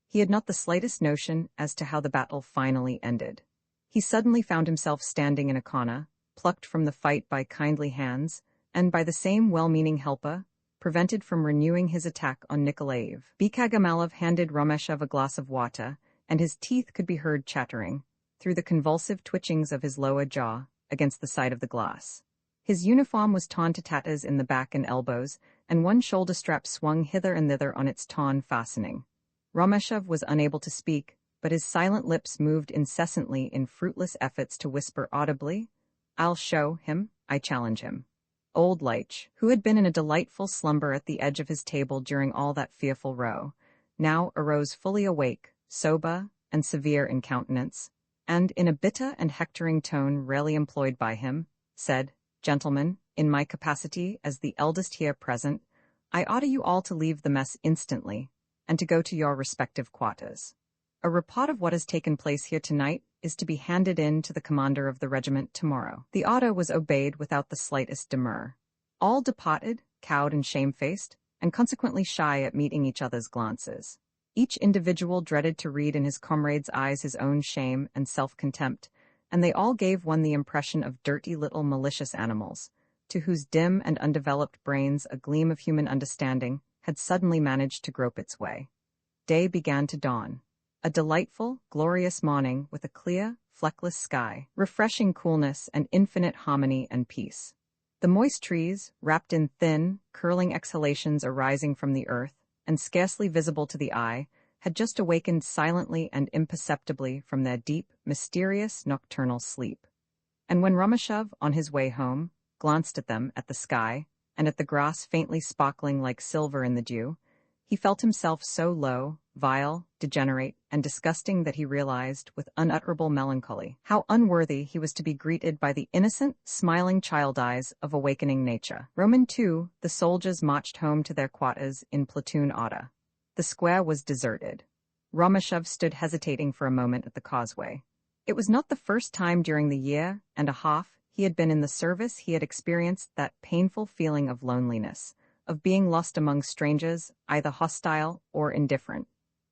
He had not the slightest notion as to how the battle finally ended. He suddenly found himself standing in a corner, plucked from the fight by kindly hands, and by the same well-meaning helper, prevented from renewing his attack on Nikolaev. Bekagamalev handed Romashov a glass of water, and his teeth could be heard chattering, through the convulsive twitchings of his lower jaw, against the side of the glass. His uniform was torn to tatters in the back and elbows, and one shoulder strap swung hither and thither on its torn fastening. Romashov was unable to speak, but his silent lips moved incessantly in fruitless efforts to whisper audibly, "I'll show him, I challenge him." Old Leitch, who had been in a delightful slumber at the edge of his table during all that fearful row, now arose fully awake, sober, and severe in countenance, and, in a bitter and hectoring tone rarely employed by him, said, "Gentlemen, in my capacity as the eldest here present, I order you all to leave the mess instantly, and to go to your respective quarters. A report of what has taken place here tonight is to be handed in to the commander of the regiment tomorrow." The order was obeyed without the slightest demur. All departed, cowed and shamefaced, and consequently shy at meeting each other's glances. Each individual dreaded to read in his comrade's eyes his own shame and self-contempt, and they all gave one the impression of dirty little malicious animals, to whose dim and undeveloped brains a gleam of human understanding had suddenly managed to grope its way. Day began to dawn. A delightful, glorious morning with a clear, fleckless sky, refreshing coolness and infinite harmony and peace. The moist trees, wrapped in thin, curling exhalations arising from the earth, and scarcely visible to the eye, had just awakened silently and imperceptibly from their deep, mysterious nocturnal sleep. And when Romashev, on his way home, glanced at them, at the sky, and at the grass faintly sparkling like silver in the dew, he felt himself so low, vile, degenerate, and disgusting that he realized, with unutterable melancholy, how unworthy he was to be greeted by the innocent, smiling child eyes of awakening nature. Roman 2, the soldiers marched home to their quarters in platoon order. The square was deserted. Romashev stood hesitating for a moment at the causeway. It was not the first time during the year and a half he had been in the service he had experienced that painful feeling of loneliness, of being lost among strangers, either hostile or indifferent,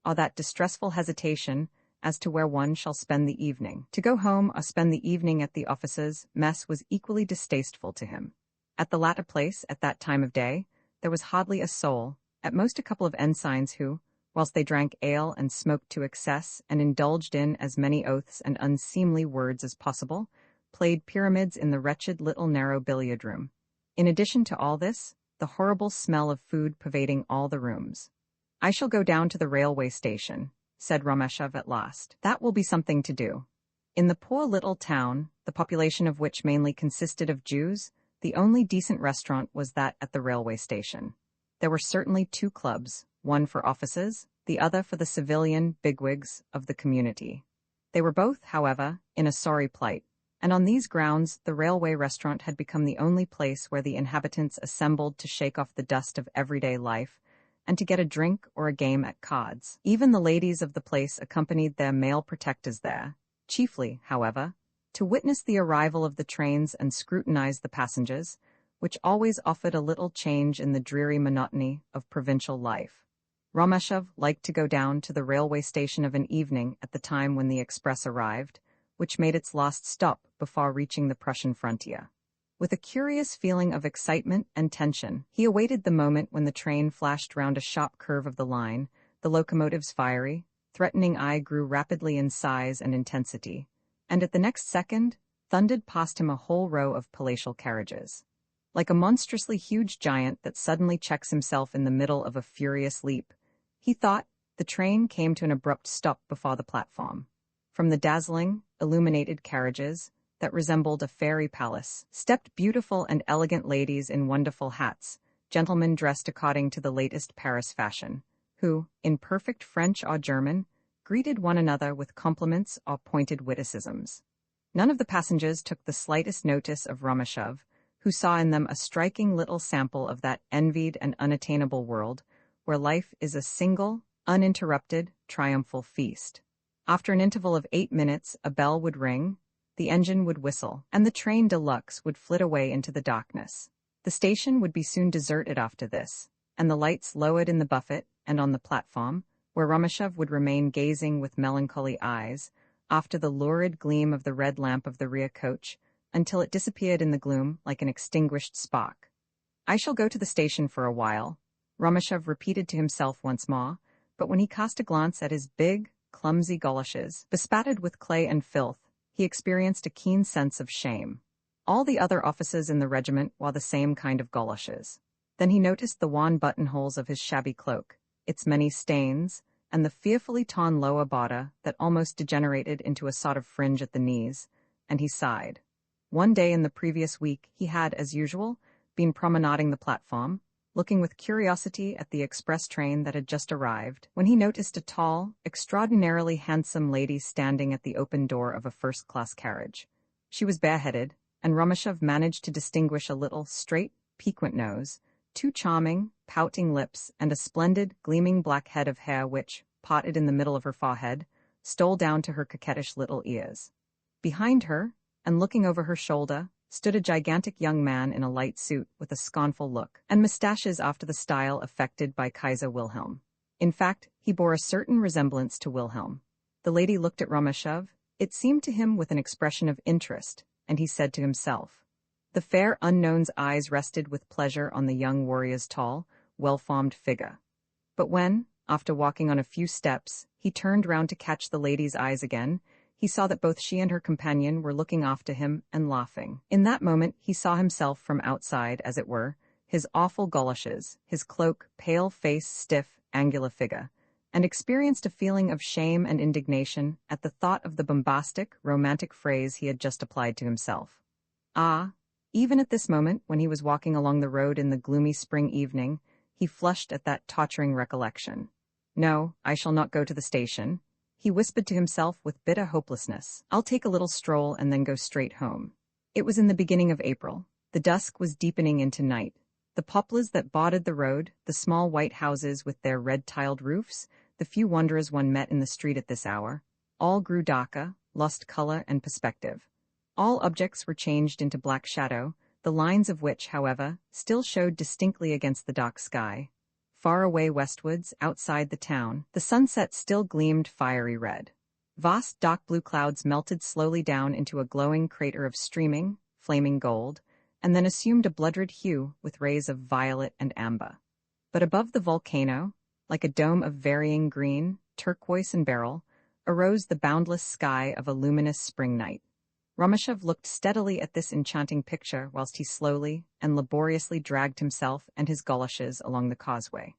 or that distressful hesitation as to where one shall spend the evening. To go home or spend the evening at the officers' mess was equally distasteful to him. At the latter place, at that time of day, there was hardly a soul, at most a couple of ensigns who, whilst they drank ale and smoked to excess and indulged in as many oaths and unseemly words as possible, played pyramids in the wretched little narrow billiard room. In addition to all this, the horrible smell of food pervading all the rooms. "I shall go down to the railway station," said Romashev at last. "That will be something to do." In the poor little town, the population of which mainly consisted of Jews, the only decent restaurant was that at the railway station. There were certainly two clubs, one for officers, the other for the civilian bigwigs of the community. They were both, however, in a sorry plight, and on these grounds the railway restaurant had become the only place where the inhabitants assembled to shake off the dust of everyday life and to get a drink or a game at cards. Even the ladies of the place accompanied their male protectors there, chiefly, however, to witness the arrival of the trains and scrutinize the passengers, which always offered a little change in the dreary monotony of provincial life. Romashev liked to go down to the railway station of an evening at the time when the express arrived, which made its last stop before reaching the Prussian frontier. With a curious feeling of excitement and tension, he awaited the moment when the train flashed round a sharp curve of the line, the locomotive's fiery, threatening eye grew rapidly in size and intensity, and at the next second, thundered past him a whole row of palatial carriages. Like a monstrously huge giant that suddenly checks himself in the middle of a furious leap, he thought, the train came to an abrupt stop before the platform. From the dazzling, illuminated carriages, that resembled a fairy palace, stepped beautiful and elegant ladies in wonderful hats, gentlemen dressed according to the latest Paris fashion, who, in perfect French or German, greeted one another with compliments or pointed witticisms. None of the passengers took the slightest notice of Romashev, who saw in them a striking little sample of that envied and unattainable world, where life is a single, uninterrupted, triumphal feast. After an interval of 8 minutes, a bell would ring, the engine would whistle, and the train de luxe would flit away into the darkness. The station would be soon deserted after this, and the lights lowered in the buffet and on the platform, where Romashev would remain gazing with melancholy eyes, after the lurid gleam of the red lamp of the rear coach, until it disappeared in the gloom like an extinguished spark. "I shall go to the station for a while," Romashev repeated to himself once more, but when he cast a glance at his big, clumsy goloshes, bespattered with clay and filth, he experienced a keen sense of shame. All the other officers in the regiment wore the same kind of goloshes. Then he noticed the wan buttonholes of his shabby cloak, its many stains, and the fearfully torn lower border that almost degenerated into a sort of fringe at the knees, and he sighed. One day in the previous week he had, as usual, been promenading the platform, looking with curiosity at the express train that had just arrived, when he noticed a tall, extraordinarily handsome lady standing at the open door of a first-class carriage. She was bareheaded, and Romashev managed to distinguish a little, straight, piquant nose, two charming, pouting lips, and a splendid, gleaming black head of hair which, parted in the middle of her forehead, stole down to her coquettish little ears. Behind her, and looking over her shoulder, stood a gigantic young man in a light suit with a scornful look, and mustaches after the style affected by Kaiser Wilhelm. In fact, he bore a certain resemblance to Wilhelm. The lady looked at Romashev. It seemed to him with an expression of interest, and he said to himself. The fair unknown's eyes rested with pleasure on the young warrior's tall, well-formed figure. But when, after walking on a few steps, he turned round to catch the lady's eyes again, he saw that both she and her companion were looking after him and laughing. In that moment he saw himself from outside, as it were, his awful goloshes, his cloak, pale face, stiff, angular figure, and experienced a feeling of shame and indignation at the thought of the bombastic, romantic phrase he had just applied to himself. Ah! Even at this moment, when he was walking along the road in the gloomy spring evening, he flushed at that torturing recollection. No, I shall not go to the station, he whispered to himself with bitter hopelessness. I'll take a little stroll and then go straight home. It was in the beginning of April. The dusk was deepening into night. The poplars that bordered the road, the small white houses with their red-tiled roofs, the few wanderers one met in the street at this hour, all grew darker, lost color and perspective. All objects were changed into black shadow, the lines of which, however, still showed distinctly against the dark sky. Far away westwards, outside the town, the sunset still gleamed fiery red. Vast dark blue clouds melted slowly down into a glowing crater of streaming, flaming gold, and then assumed a blood-red hue with rays of violet and amber. But above the volcano, like a dome of varying green, turquoise and beryl, arose the boundless sky of a luminous spring night. Romashev looked steadily at this enchanting picture whilst he slowly and laboriously dragged himself and his goloshes along the causeway.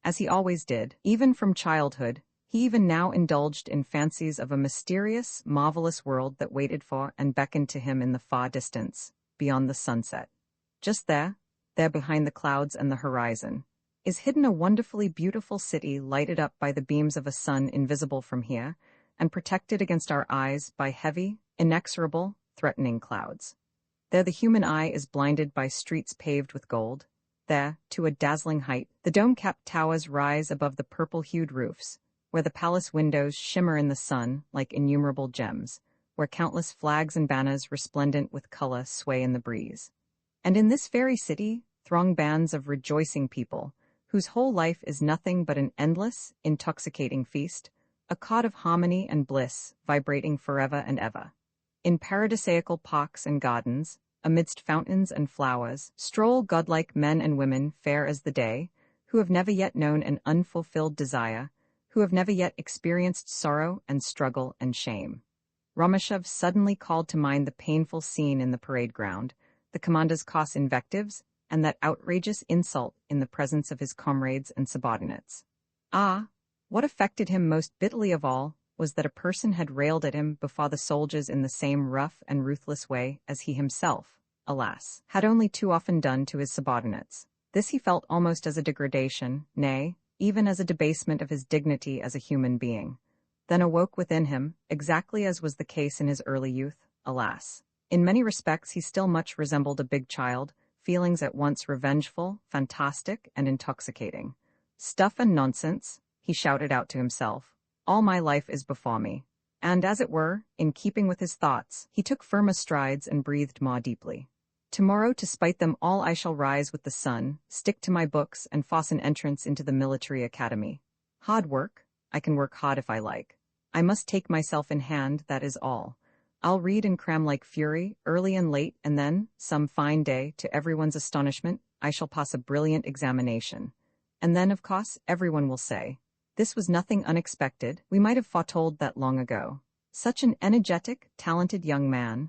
As he always did, even from childhood, he even now indulged in fancies of a mysterious, marvelous world that waited for and beckoned to him in the far distance, beyond the sunset. Just there behind the clouds and the horizon, is hidden a wonderfully beautiful city lighted up by the beams of a sun invisible from here, and protected against our eyes by heavy, inexorable, threatening clouds. There the human eye is blinded by streets paved with gold. There, to a dazzling height, the dome-capped towers rise above the purple-hued roofs, where the palace windows shimmer in the sun like innumerable gems, where countless flags and banners resplendent with color sway in the breeze. And in this fairy city throng bands of rejoicing people, whose whole life is nothing but an endless, intoxicating feast, a chord of harmony and bliss vibrating forever and ever. In paradisaical parks and gardens, amidst fountains and flowers, stroll godlike men and women fair as the day, who have never yet known an unfulfilled desire, who have never yet experienced sorrow and struggle and shame. Romashev suddenly called to mind the painful scene in the parade ground, the commander's coarse invectives, and that outrageous insult in the presence of his comrades and subordinates. Ah! What affected him most bitterly of all was that a person had railed at him before the soldiers in the same rough and ruthless way as he himself, alas, had only too often done to his subordinates. This he felt almost as a degradation, nay, even as a debasement of his dignity as a human being. Then awoke within him, exactly as was the case in his early youth, alas. In many respects he still much resembled a big child, feelings at once revengeful, fantastic, and intoxicating. Stuff and nonsense, he shouted out to himself. All my life is before me. And, as it were, in keeping with his thoughts, he took firmer strides and breathed more deeply. Tomorrow, to spite them all, I shall rise with the sun, stick to my books, and force an entrance into the military academy. Hard work? I can work hard if I like. I must take myself in hand, that is all. I'll read and cram like fury, early and late, and then, some fine day, to everyone's astonishment, I shall pass a brilliant examination. And then, of course, everyone will say, this was nothing unexpected, we might have foretold that long ago. Such an energetic, talented young man.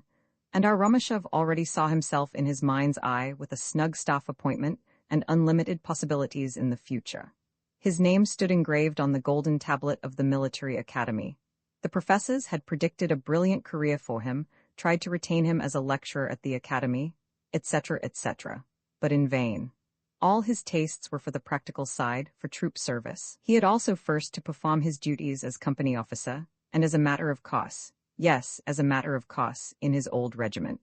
And our Romashev already saw himself in his mind's eye with a snug staff appointment and unlimited possibilities in the future. His name stood engraved on the golden tablet of the military academy. The professors had predicted a brilliant career for him, tried to retain him as a lecturer at the academy, etc., etc., but in vain. All his tastes were for the practical side, for troop service. He had also first to perform his duties as company officer, and as a matter of course, yes, as a matter of course, in his old regiment.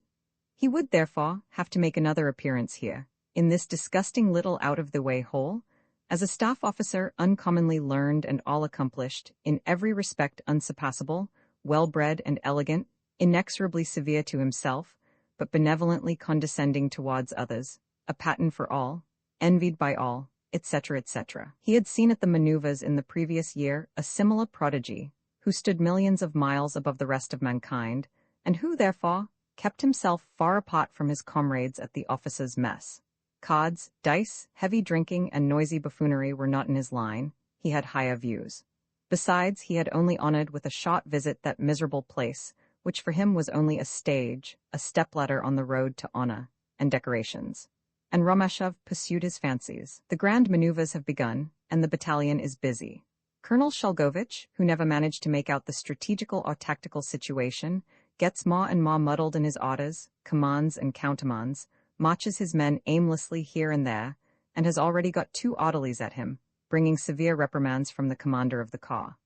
He would, therefore, have to make another appearance here, in this disgusting little out-of-the-way hole? As a staff officer uncommonly learned and all-accomplished, in every respect unsurpassable, well-bred and elegant, inexorably severe to himself, but benevolently condescending towards others, a pattern for all, envied by all, etc., etc. He had seen at the maneuvers in the previous year a similar prodigy, who stood millions of miles above the rest of mankind, and who, therefore, kept himself far apart from his comrades at the officers' mess. Cards, dice, heavy drinking, and noisy buffoonery were not in his line. He had higher views. Besides, he had only honored with a short visit that miserable place, which for him was only a stage, a stepladder on the road to honor and decorations. And Romashov pursued his fancies. The grand maneuvers have begun, and the battalion is busy. Colonel Shulgovich, who never managed to make out the strategical or tactical situation, gets more and more muddled in his orders, commands and countermands, marches his men aimlessly here and there, and has already got 2 orderlies at him, bringing severe reprimands from the commander of the corps.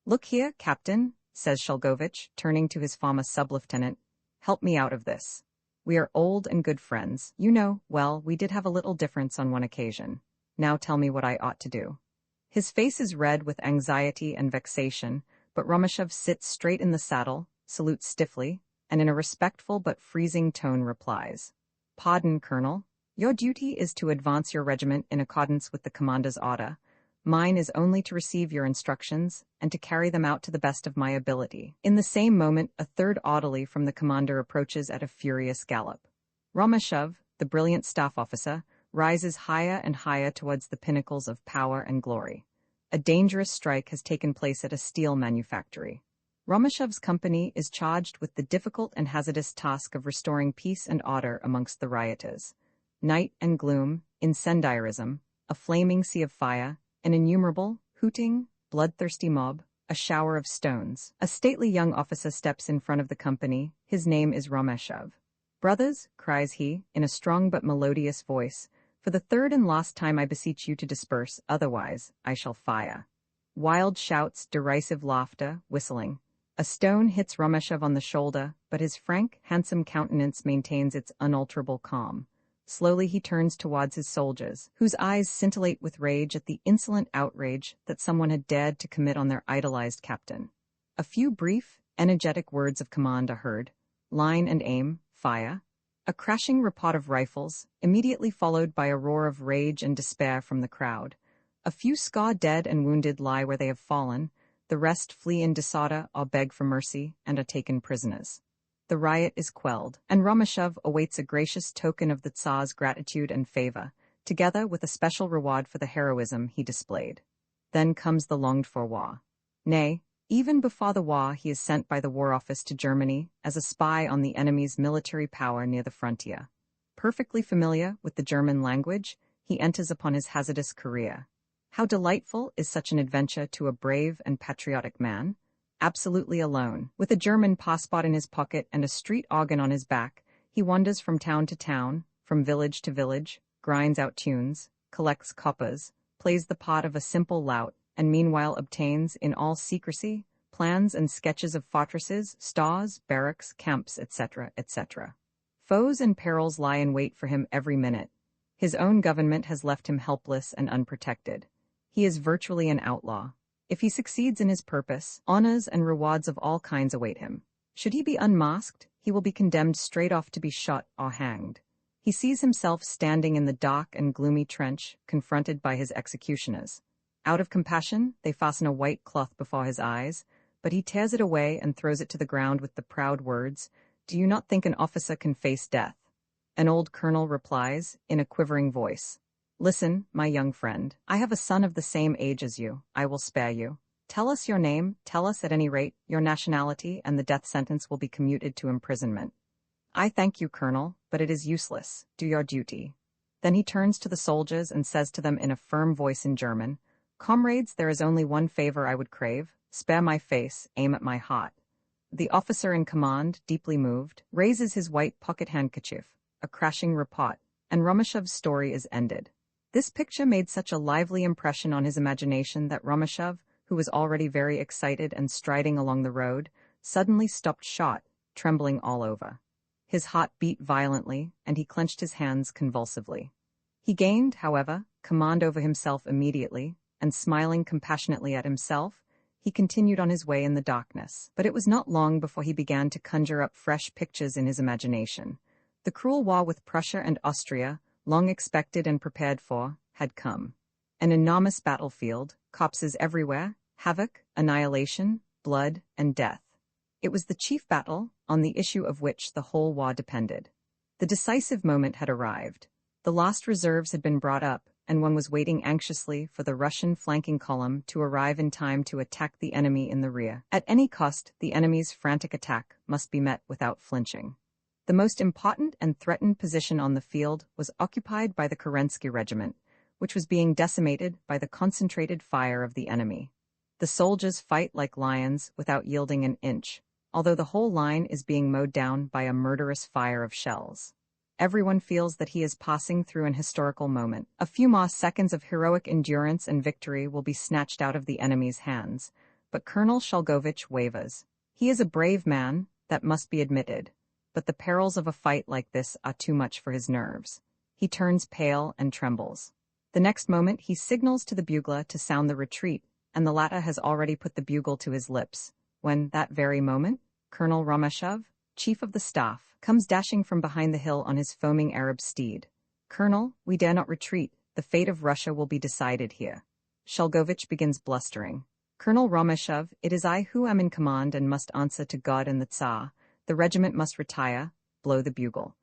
"Look here, Captain," says Shulgovich, turning to his former sub-lieutenant, "help me out of this. We are old and good friends. You know, well, we did have a little difference on one occasion. Now tell me what I ought to do." His face is red with anxiety and vexation, but Romashov sits straight in the saddle, salutes stiffly, and in a respectful but freezing tone replies, "Pardon, Colonel. Your duty is to advance your regiment in accordance with the commander's order. Mine is only to receive your instructions and to carry them out to the best of my ability." In the same moment, a third orderly from the commander approaches at a furious gallop. Romashov, the brilliant staff officer, rises higher and higher towards the pinnacles of power and glory. A dangerous strike has taken place at a steel manufactory. Romashov's company is charged with the difficult and hazardous task of restoring peace and order amongst the rioters. Night and gloom, incendiarism, a flaming sea of fire, an innumerable, hooting, bloodthirsty mob, a shower of stones. A stately young officer steps in front of the company. His name is Romashov. "Brothers," cries he, in a strong but melodious voice, "for the third and last time I beseech you to disperse, otherwise I shall fire." Wild shouts, derisive laughter, whistling. A stone hits Romashov on the shoulder, but his frank, handsome countenance maintains its unalterable calm. Slowly he turns towards his soldiers, whose eyes scintillate with rage at the insolent outrage that someone had dared to commit on their idolized captain. A few brief, energetic words of command are heard: line and aim, fire. A crashing report of rifles, immediately followed by a roar of rage and despair from the crowd. A few score dead and wounded lie where they have fallen. The rest flee in disorder or beg for mercy and are taken prisoners. The riot is quelled, and Romashov awaits a gracious token of the Tsar's gratitude and favor, together with a special reward for the heroism he displayed. Then comes the longed-for war. Nay, even before the war he is sent by the War Office to Germany as a spy on the enemy's military power near the frontier. Perfectly familiar with the German language, he enters upon his hazardous career. How delightful is such an adventure to a brave and patriotic man! Absolutely alone, with a German passport in his pocket and a street organ on his back, he wanders from town to town, from village to village, grinds out tunes, collects coppers, plays the part of a simple lout, and meanwhile obtains, in all secrecy, plans and sketches of fortresses, stores, barracks, camps, etc., etc. Foes and perils lie in wait for him every minute. His own government has left him helpless and unprotected. He is virtually an outlaw. If he succeeds in his purpose, honors and rewards of all kinds await him. Should he be unmasked, he will be condemned straight off to be shot or hanged. He sees himself standing in the dark and gloomy trench, confronted by his executioners. Out of compassion, they fasten a white cloth before his eyes, but he tears it away and throws it to the ground with the proud words, "Do you not think an officer can face death?" An old colonel replies, in a quivering voice, "Listen, my young friend, I have a son of the same age as you. I will spare you. Tell us your name, tell us at any rate your nationality, and the death sentence will be commuted to imprisonment." "I thank you, Colonel, but it is useless. Do your duty." Then he turns to the soldiers and says to them in a firm voice in German, "Comrades, there is only one favor I would crave. Spare my face, aim at my heart." The officer in command, deeply moved, raises his white pocket handkerchief, a crashing report, and Romashov's story is ended. This picture made such a lively impression on his imagination that Romashov, who was already very excited and striding along the road, suddenly stopped short, trembling all over. His heart beat violently, and he clenched his hands convulsively. He gained, however, command over himself immediately, and smiling compassionately at himself, he continued on his way in the darkness. But it was not long before he began to conjure up fresh pictures in his imagination. The cruel war with Prussia and Austria, long expected and prepared for, had come. An enormous battlefield, corpses everywhere, havoc, annihilation, blood, and death. It was the chief battle, on the issue of which the whole war depended. The decisive moment had arrived. The last reserves had been brought up, and one was waiting anxiously for the Russian flanking column to arrive in time to attack the enemy in the rear. At any cost, the enemy's frantic attack must be met without flinching. The most important and threatened position on the field was occupied by the Kerensky regiment, which was being decimated by the concentrated fire of the enemy. The soldiers fight like lions without yielding an inch, although the whole line is being mowed down by a murderous fire of shells. Everyone feels that he is passing through an historical moment. A few more seconds of heroic endurance and victory will be snatched out of the enemy's hands, but Colonel Shalgovich wavers. He is a brave man, that must be admitted, but the perils of a fight like this are too much for his nerves. He turns pale and trembles. The next moment he signals to the bugler to sound the retreat, and the latter has already put the bugle to his lips, when, that very moment, Colonel Romashov, chief of the staff, comes dashing from behind the hill on his foaming Arab steed. "Colonel, we dare not retreat. The fate of Russia will be decided here." Shalgovich begins blustering. "Colonel Romashov, it is I who am in command and must answer to God and the Tsar. The regiment must retire. Blow the bugle."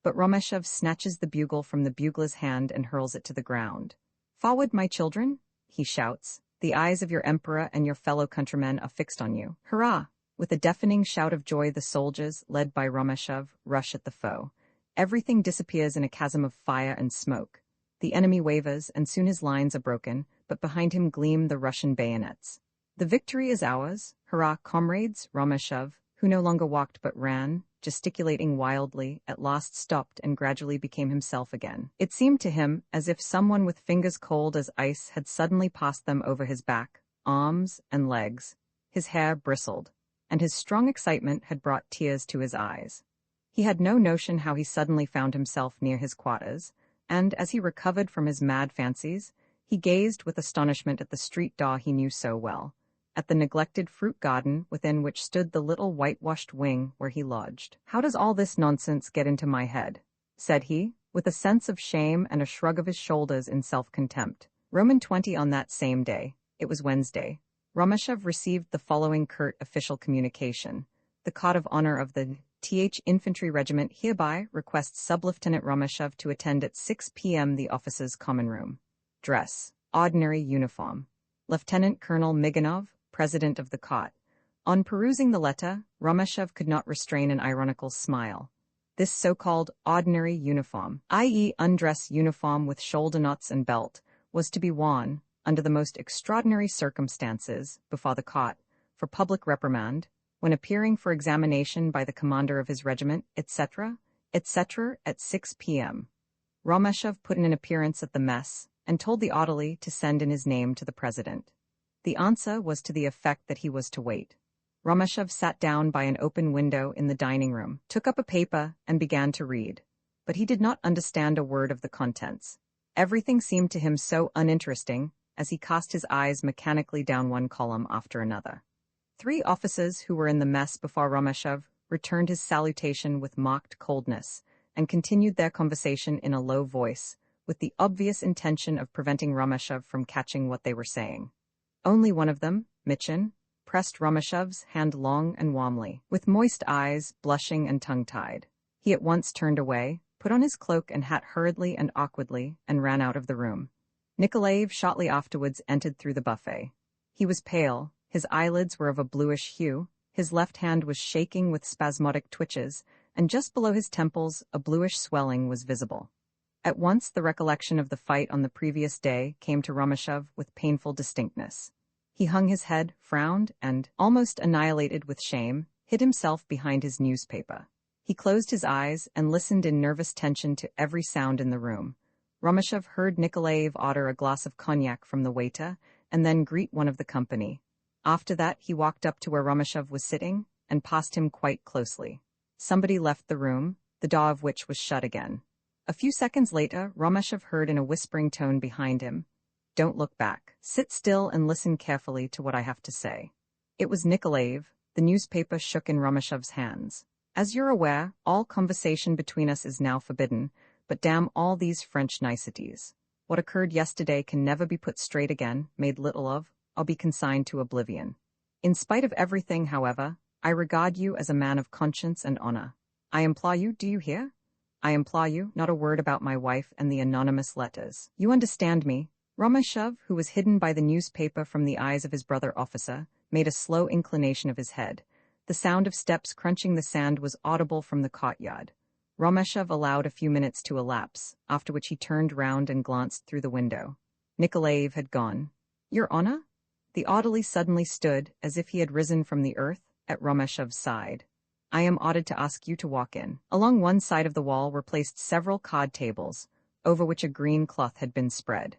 But Romashov snatches the bugle from the bugler's hand and hurls it to the ground. "Forward, my children," he shouts. "The eyes of your emperor and your fellow countrymen are fixed on you. Hurrah!" With a deafening shout of joy, the soldiers, led by Romashov, rush at the foe. Everything disappears in a chasm of fire and smoke. The enemy wavers, and soon his lines are broken, but behind him gleam the Russian bayonets. "The victory is ours. Hurrah, comrades!" Romashov, who no longer walked but ran, gesticulating wildly, at last stopped and gradually became himself again. It seemed to him as if someone with fingers cold as ice had suddenly passed them over his back, arms, and legs. His hair bristled, and his strong excitement had brought tears to his eyes. He had no notion how he suddenly found himself near his quarters, and, as he recovered from his mad fancies, he gazed with astonishment at the street door he knew so well, at the neglected fruit garden within which stood the little whitewashed wing where he lodged. "How does all this nonsense get into my head?" said he, with a sense of shame and a shrug of his shoulders in self-contempt. Roman 20 on that same day, it was Wednesday, Romashov received the following curt official communication. "The Code of Honor of the Th Infantry Regiment hereby requests Sub-Lieutenant Romashov to attend at 6 p.m. the officers' common room. Dress: ordinary uniform. Lieutenant Colonel Miganov, President of the Cot." On perusing the letter, Romashov could not restrain an ironical smile. This so-called ordinary uniform, i.e. undress uniform with shoulder knots and belt, was to be worn, under the most extraordinary circumstances, before the Cot, for public reprimand, when appearing for examination by the commander of his regiment, etc., etc., at 6 p.m. Romashov put in an appearance at the mess, and told the orderly to send in his name to the president. The answer was to the effect that he was to wait. Romashov sat down by an open window in the dining room, took up a paper, and began to read. But he did not understand a word of the contents. Everything seemed to him so uninteresting, as he cast his eyes mechanically down one column after another. 3 officers who were in the mess before Romashov returned his salutation with mocked coldness, and continued their conversation in a low voice, with the obvious intention of preventing Romashov from catching what they were saying. Only one of them, Michin, pressed Romashov's hand long and warmly. With moist eyes, blushing and tongue-tied, he at once turned away, put on his cloak and hat hurriedly and awkwardly, and ran out of the room. Nikolaev shortly afterwards entered through the buffet. He was pale, his eyelids were of a bluish hue, his left hand was shaking with spasmodic twitches, and just below his temples a bluish swelling was visible. At once the recollection of the fight on the previous day came to Romashov with painful distinctness. He hung his head, frowned, and, almost annihilated with shame, hid himself behind his newspaper. He closed his eyes and listened in nervous tension to every sound in the room. Romashov heard Nikolaev order a glass of cognac from the waiter, and then greet one of the company. After that he walked up to where Romashov was sitting, and passed him quite closely. Somebody left the room, the door of which was shut again. A few seconds later, Romeshov heard in a whispering tone behind him, "Don't look back. Sit still and listen carefully to what I have to say." It was Nikolaev. The newspaper shook in Romeshov's hands. "As you're aware, all conversation between us is now forbidden, but damn all these French niceties. What occurred yesterday can never be put straight again, made little of, or be consigned to oblivion. In spite of everything, however, I regard you as a man of conscience and honor. I implore you, do you hear? I implore you, not a word about my wife and the anonymous letters. You understand me?" Romeshov, who was hidden by the newspaper from the eyes of his brother officer, made a slow inclination of his head. The sound of steps crunching the sand was audible from the courtyard. Romeshov allowed a few minutes to elapse, after which he turned round and glanced through the window. Nikolaev had gone. "Your honor?" The orderly suddenly stood, as if he had risen from the earth, at Romeshov's side. "I am ordered to ask you to walk in." Along one side of the wall were placed several card tables, over which a green cloth had been spread.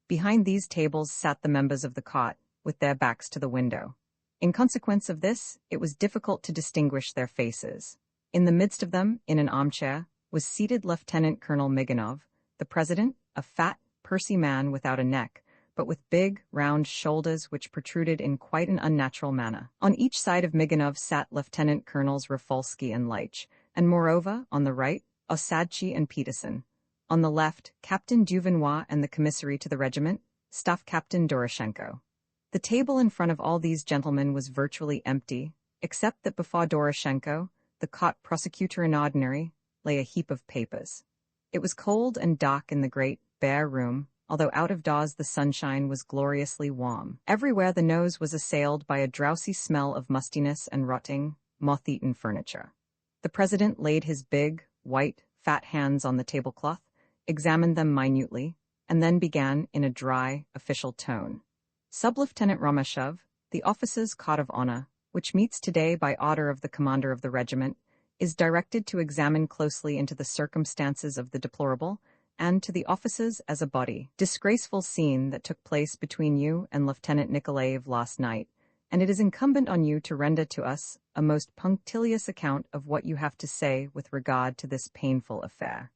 Behind these tables sat the members of the court, with their backs to the window. In consequence of this, it was difficult to distinguish their faces. In the midst of them, in an armchair, was seated Lieutenant Colonel Miganov, the president, a fat, pursy man without a neck, but with big, round shoulders which protruded in quite an unnatural manner. On each side of Miganov sat Lieutenant Colonels Rafalsky and Leitch, and moreover, on the right, Osadchi and Peterson. On the left, Captain Duvenois and the commissary to the regiment, Staff Captain Doroshenko. The table in front of all these gentlemen was virtually empty, except that before Doroshenko, the court prosecutor in ordinary, lay a heap of papers. It was cold and dark in the great, bare room, although out of doors the sunshine was gloriously warm. Everywhere the nose was assailed by a drowsy smell of mustiness and rotting, moth-eaten furniture. The president laid his big, white, fat hands on the tablecloth, examined them minutely, and then began in a dry, official tone. "Sub-Lieutenant Romeshov, the officers' court of honor, which meets today by order of the commander of the regiment, is directed to examine closely into the circumstances of the deplorable, and to the officers as a body, disgraceful scene that took place between you and Lieutenant Nikolaev last night, and it is incumbent on you to render to us a most punctilious account of what you have to say with regard to this painful affair."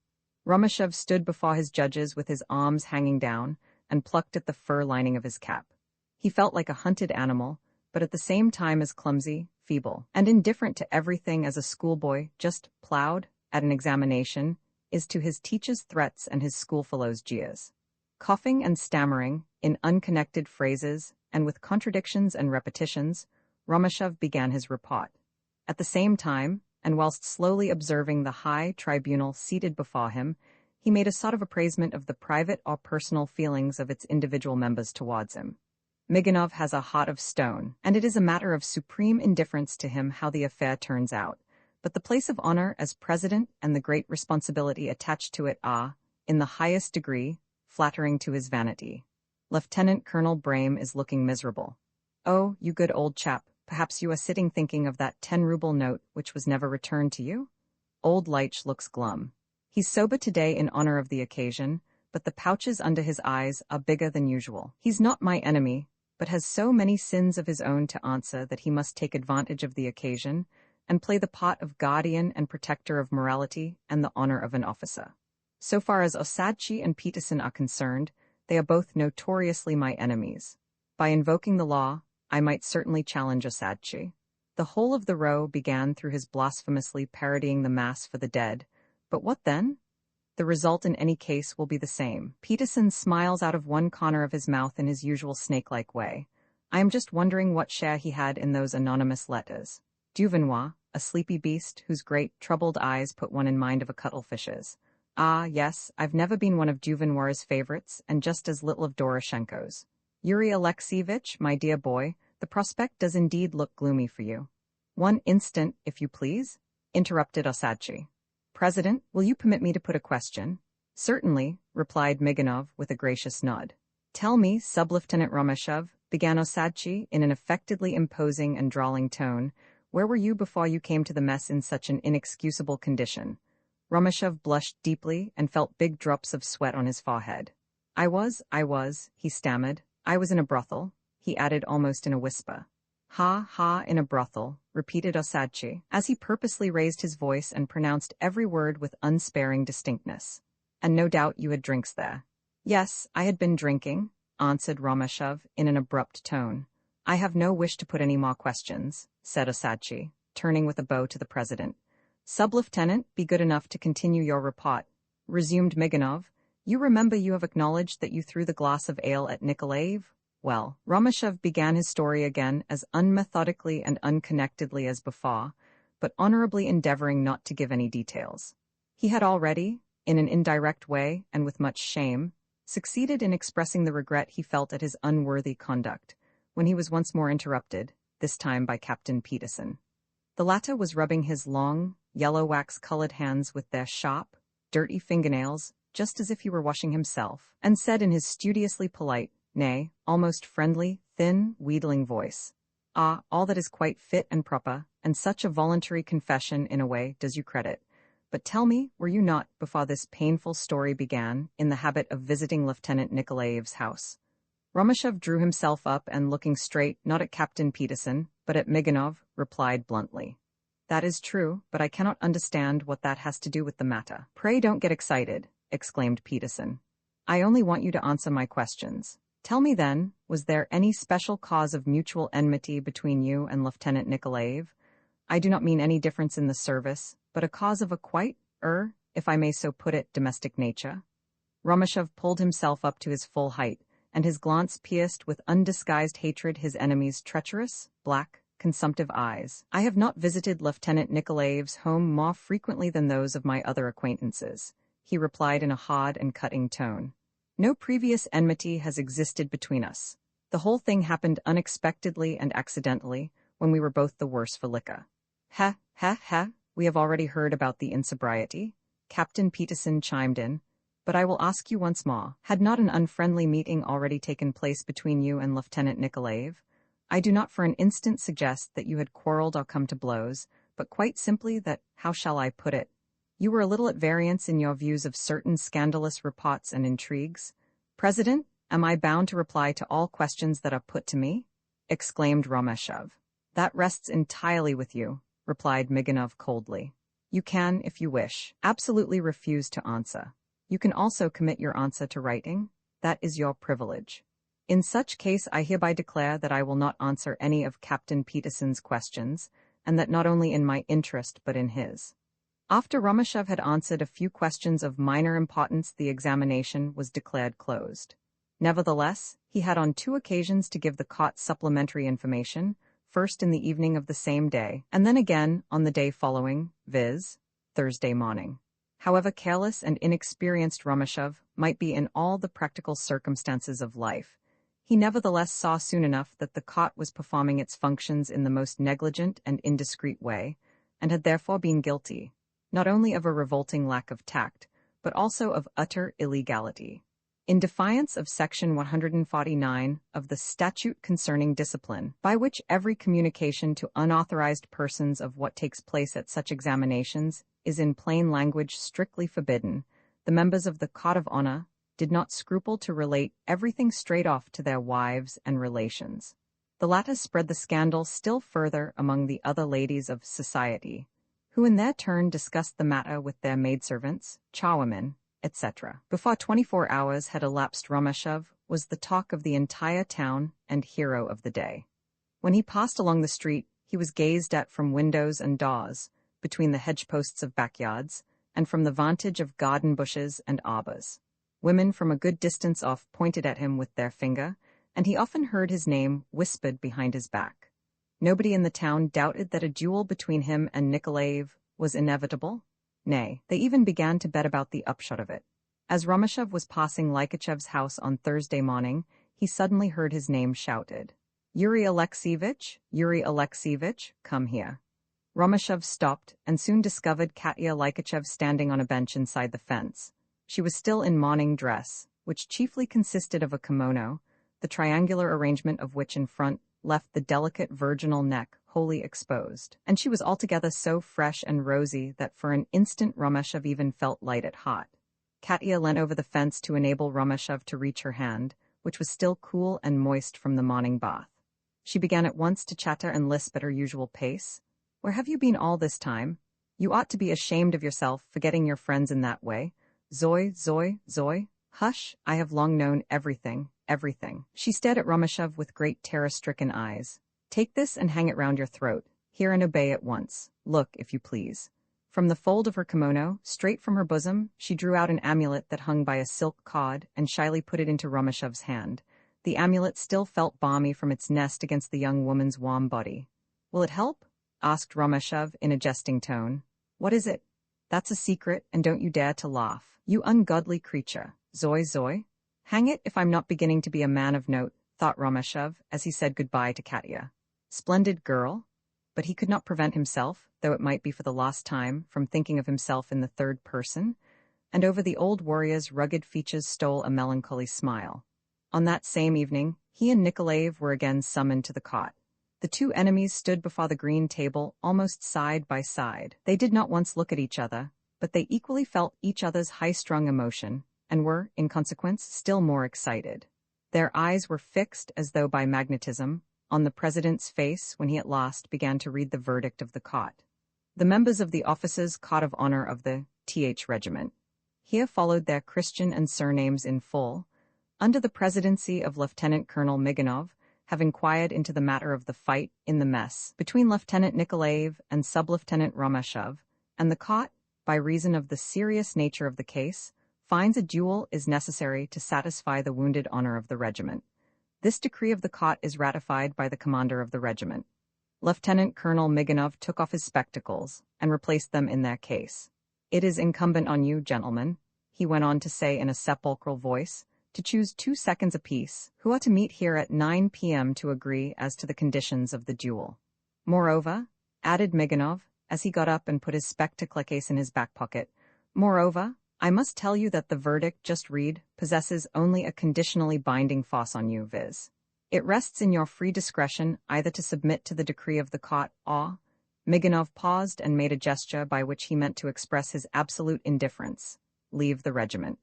Romeshov stood before his judges with his arms hanging down and plucked at the fur lining of his cap. He felt like a hunted animal, but at the same time as clumsy, feeble, and indifferent to everything as a schoolboy, just plowed, at an examination, is to his teacher's threats and his schoolfellow's jeers. Coughing and stammering, in unconnected phrases, and with contradictions and repetitions, Romeshov began his report. At the same time, and whilst slowly observing the high tribunal seated before him, he made a sort of appraisement of the private or personal feelings of its individual members towards him. Miganov has a heart of stone, and it is a matter of supreme indifference to him how the affair turns out, but the place of honor as president and the great responsibility attached to it are, in the highest degree, flattering to his vanity. Lieutenant Colonel Brame is looking miserable. "Oh, you good old chap, perhaps you are sitting thinking of that 10-ruble note which was never returned to you?" Old Leitch looks glum. He's sober today in honor of the occasion, but the pouches under his eyes are bigger than usual. He's not my enemy, but has so many sins of his own to answer that he must take advantage of the occasion and play the part of guardian and protector of morality and the honor of an officer. So far as Osadchi and Peterson are concerned, they are both notoriously my enemies. By invoking the law, I might certainly challenge Osadchi. The whole of the row began through his blasphemously parodying the Mass for the dead, but what then? The result in any case will be the same. Peterson smiles out of one corner of his mouth in his usual snake-like way. I am just wondering what share he had in those anonymous letters. Duvenois, a sleepy beast whose great, troubled eyes put one in mind of a cuttlefish's. Ah, yes, I've never been one of Duvenoir's favorites, and just as little of Doroshenko's. Yuri Alexeyevich, my dear boy, the prospect does indeed look gloomy for you. "One instant, if you please," interrupted Osadchi. "President, will you permit me to put a question?" "Certainly," replied Miganov with a gracious nod. "Tell me, Sub-Lieutenant Romeshov," began Osadchi in an affectedly imposing and drawling tone, "where were you before you came to the mess in such an inexcusable condition?" Romeshov blushed deeply and felt big drops of sweat on his forehead. I was, he stammered. "I was in a brothel," he added almost in a whisper. "Ha, in a brothel," repeated Osadchi, as he purposely raised his voice and pronounced every word with unsparing distinctness. And no doubt you had drinks there. Yes, I had been drinking, answered Romeshov in an abrupt tone. I have no wish to put any more questions, said Osadchi, turning with a bow to the president. Sub-Lieutenant, be good enough to continue your report, resumed Miganov. You remember you have acknowledged that you threw the glass of ale at Nikolaev? Well, Romeshov began his story again as unmethodically and unconnectedly as before, but honorably endeavoring not to give any details. He had already, in an indirect way and with much shame, succeeded in expressing the regret he felt at his unworthy conduct, when he was once more interrupted, this time by Captain Peterson. The latter was rubbing his long, yellow wax-colored hands with their sharp, dirty fingernails, just as if he were washing himself, and said in his studiously polite, nay, almost friendly, thin, wheedling voice, "Ah, all that is quite fit and proper, and such a voluntary confession in a way does you credit. But tell me, were you not, before this painful story began, in the habit of visiting Lieutenant Nikolaev's house?" Romeshov drew himself up and, looking straight, not at Captain Peterson, but at Miganov, replied bluntly, "That is true, but I cannot understand what that has to do with the matter." "Pray don't get excited," exclaimed Peterson. "I only want you to answer my questions. Tell me then, was there any special cause of mutual enmity between you and Lieutenant Nikolaev? I do not mean any difference in the service, but a cause of a quite, if I may so put it, domestic nature?" Romeshov pulled himself up to his full height, and his glance pierced with undisguised hatred his enemy's treacherous, black, consumptive eyes. "I have not visited Lieutenant Nikolaev's home more frequently than those of my other acquaintances," he replied in a hard and cutting tone. "No previous enmity has existed between us. The whole thing happened unexpectedly and accidentally, when we were both the worse for liquor." "Ha, ha, ha, we have already heard about the insobriety," Captain Peterson chimed in, "but I will ask you once more, had not an unfriendly meeting already taken place between you and Lieutenant Nikolaev? I do not for an instant suggest that you had quarreled or come to blows, but quite simply that, how shall I put it, you were a little at variance in your views of certain scandalous reports and intrigues." "President, am I bound to reply to all questions that are put to me?" exclaimed Romeshov. "That rests entirely with you," replied Miganov coldly. "You can, if you wish, absolutely refuse to answer. You can also commit your answer to writing. That is your privilege. In such case, I hereby declare that I will not answer any of Captain Peterson's questions, and that not only in my interest but in his." After Romeshov had answered a few questions of minor importance, the examination was declared closed. Nevertheless, he had on 2 occasions to give the caught supplementary information, first in the evening of the same day, and then again on the day following, viz., Thursday morning. However careless and inexperienced Romeshov might be in all the practical circumstances of life, he nevertheless saw soon enough that the cot was performing its functions in the most negligent and indiscreet way, and had therefore been guilty, not only of a revolting lack of tact, but also of utter illegality. In defiance of Section 149 of the Statute Concerning Discipline, by which every communication to unauthorized persons of what takes place at such examinations is in plain language strictly forbidden, the members of the Court of Honor did not scruple to relate everything straight off to their wives and relations. The latter spread the scandal still further among the other ladies of society, who in their turn discussed the matter with their maidservants, charwomen, etc. Before 24 hours had elapsed, Romeshov was the talk of the entire town and hero of the day. When he passed along the street, he was gazed at from windows and doors, between the hedge posts of backyards, and from the vantage of garden bushes and arbors. Women from a good distance off pointed at him with their finger, and he often heard his name whispered behind his back. Nobody in the town doubted that a duel between him and Nikolaev was inevitable. Nay, they even began to bet about the upshot of it. As Romeshov was passing Likachev's house on Thursday morning, he suddenly heard his name shouted. Yuri Alexeyevich, come here." Romeshov stopped and soon discovered Katya Likachev standing on a bench inside the fence. She was still in morning dress, which chiefly consisted of a kimono, the triangular arrangement of which in front left the delicate virginal neck wholly exposed, and she was altogether so fresh and rosy that for an instant Romeshov even felt light at heart. Katya leant over the fence to enable Romeshov to reach her hand, which was still cool and moist from the morning bath. She began at once to chatter and lisp at her usual pace. "Where have you been all this time? You ought to be ashamed of yourself for getting your friends in that way. Zoe. Hush, I have long known everything. She stared at Romashev with great terror-stricken eyes. Take this and hang it round your throat. Hear and obey at once. Look, if you please. From the fold of her kimono, straight from her bosom, she drew out an amulet that hung by a silk cord and shyly put it into Romashev's hand. The amulet still felt balmy from its nest against the young woman's warm body. Will it help? Asked Romashev in a jesting tone. What is it? That's a secret, and don't you dare to laugh. You ungodly creature. Zoe. Hang it if I'm not beginning to be a man of note, thought Romashev as he said goodbye to Katya. Splendid girl. But he could not prevent himself, though it might be for the last time, from thinking of himself in the third person, and over the old warrior's rugged features stole a melancholy smile. On that same evening, he and Nikolaev were again summoned to the cot. The two enemies stood before the green table almost side by side. They did not once look at each other, but they equally felt each other's high-strung emotion, and were, in consequence, still more excited. Their eyes were fixed, as though by magnetism, on the president's face when he at last began to read the verdict of the cot. The members of the officers' cot of honor of the Th Regiment. Here followed their Christian and surnames in full, under the presidency of Lieutenant Colonel Miganov, have inquired into the matter of the fight in the mess between Lieutenant Nikolaev and Sub-Lieutenant Romashev, and the cot, by reason of the serious nature of the case, finds a duel is necessary to satisfy the wounded honor of the regiment. This decree of the cot is ratified by the commander of the regiment. Lieutenant Colonel Miganov took off his spectacles and replaced them in their case. It is incumbent on you, gentlemen, he went on to say in a sepulchral voice, to choose 2 seconds apiece, who are to meet here at 9 p.m. to agree as to the conditions of the duel. Moreover, added Miganov, as he got up and put his spectacle case in his back pocket, moreover, I must tell you that the verdict just read possesses only a conditionally binding force on you, viz. It rests in your free discretion either to submit to the decree of the cot or— Miganov paused and made a gesture by which he meant to express his absolute indifference. Leave the regiment.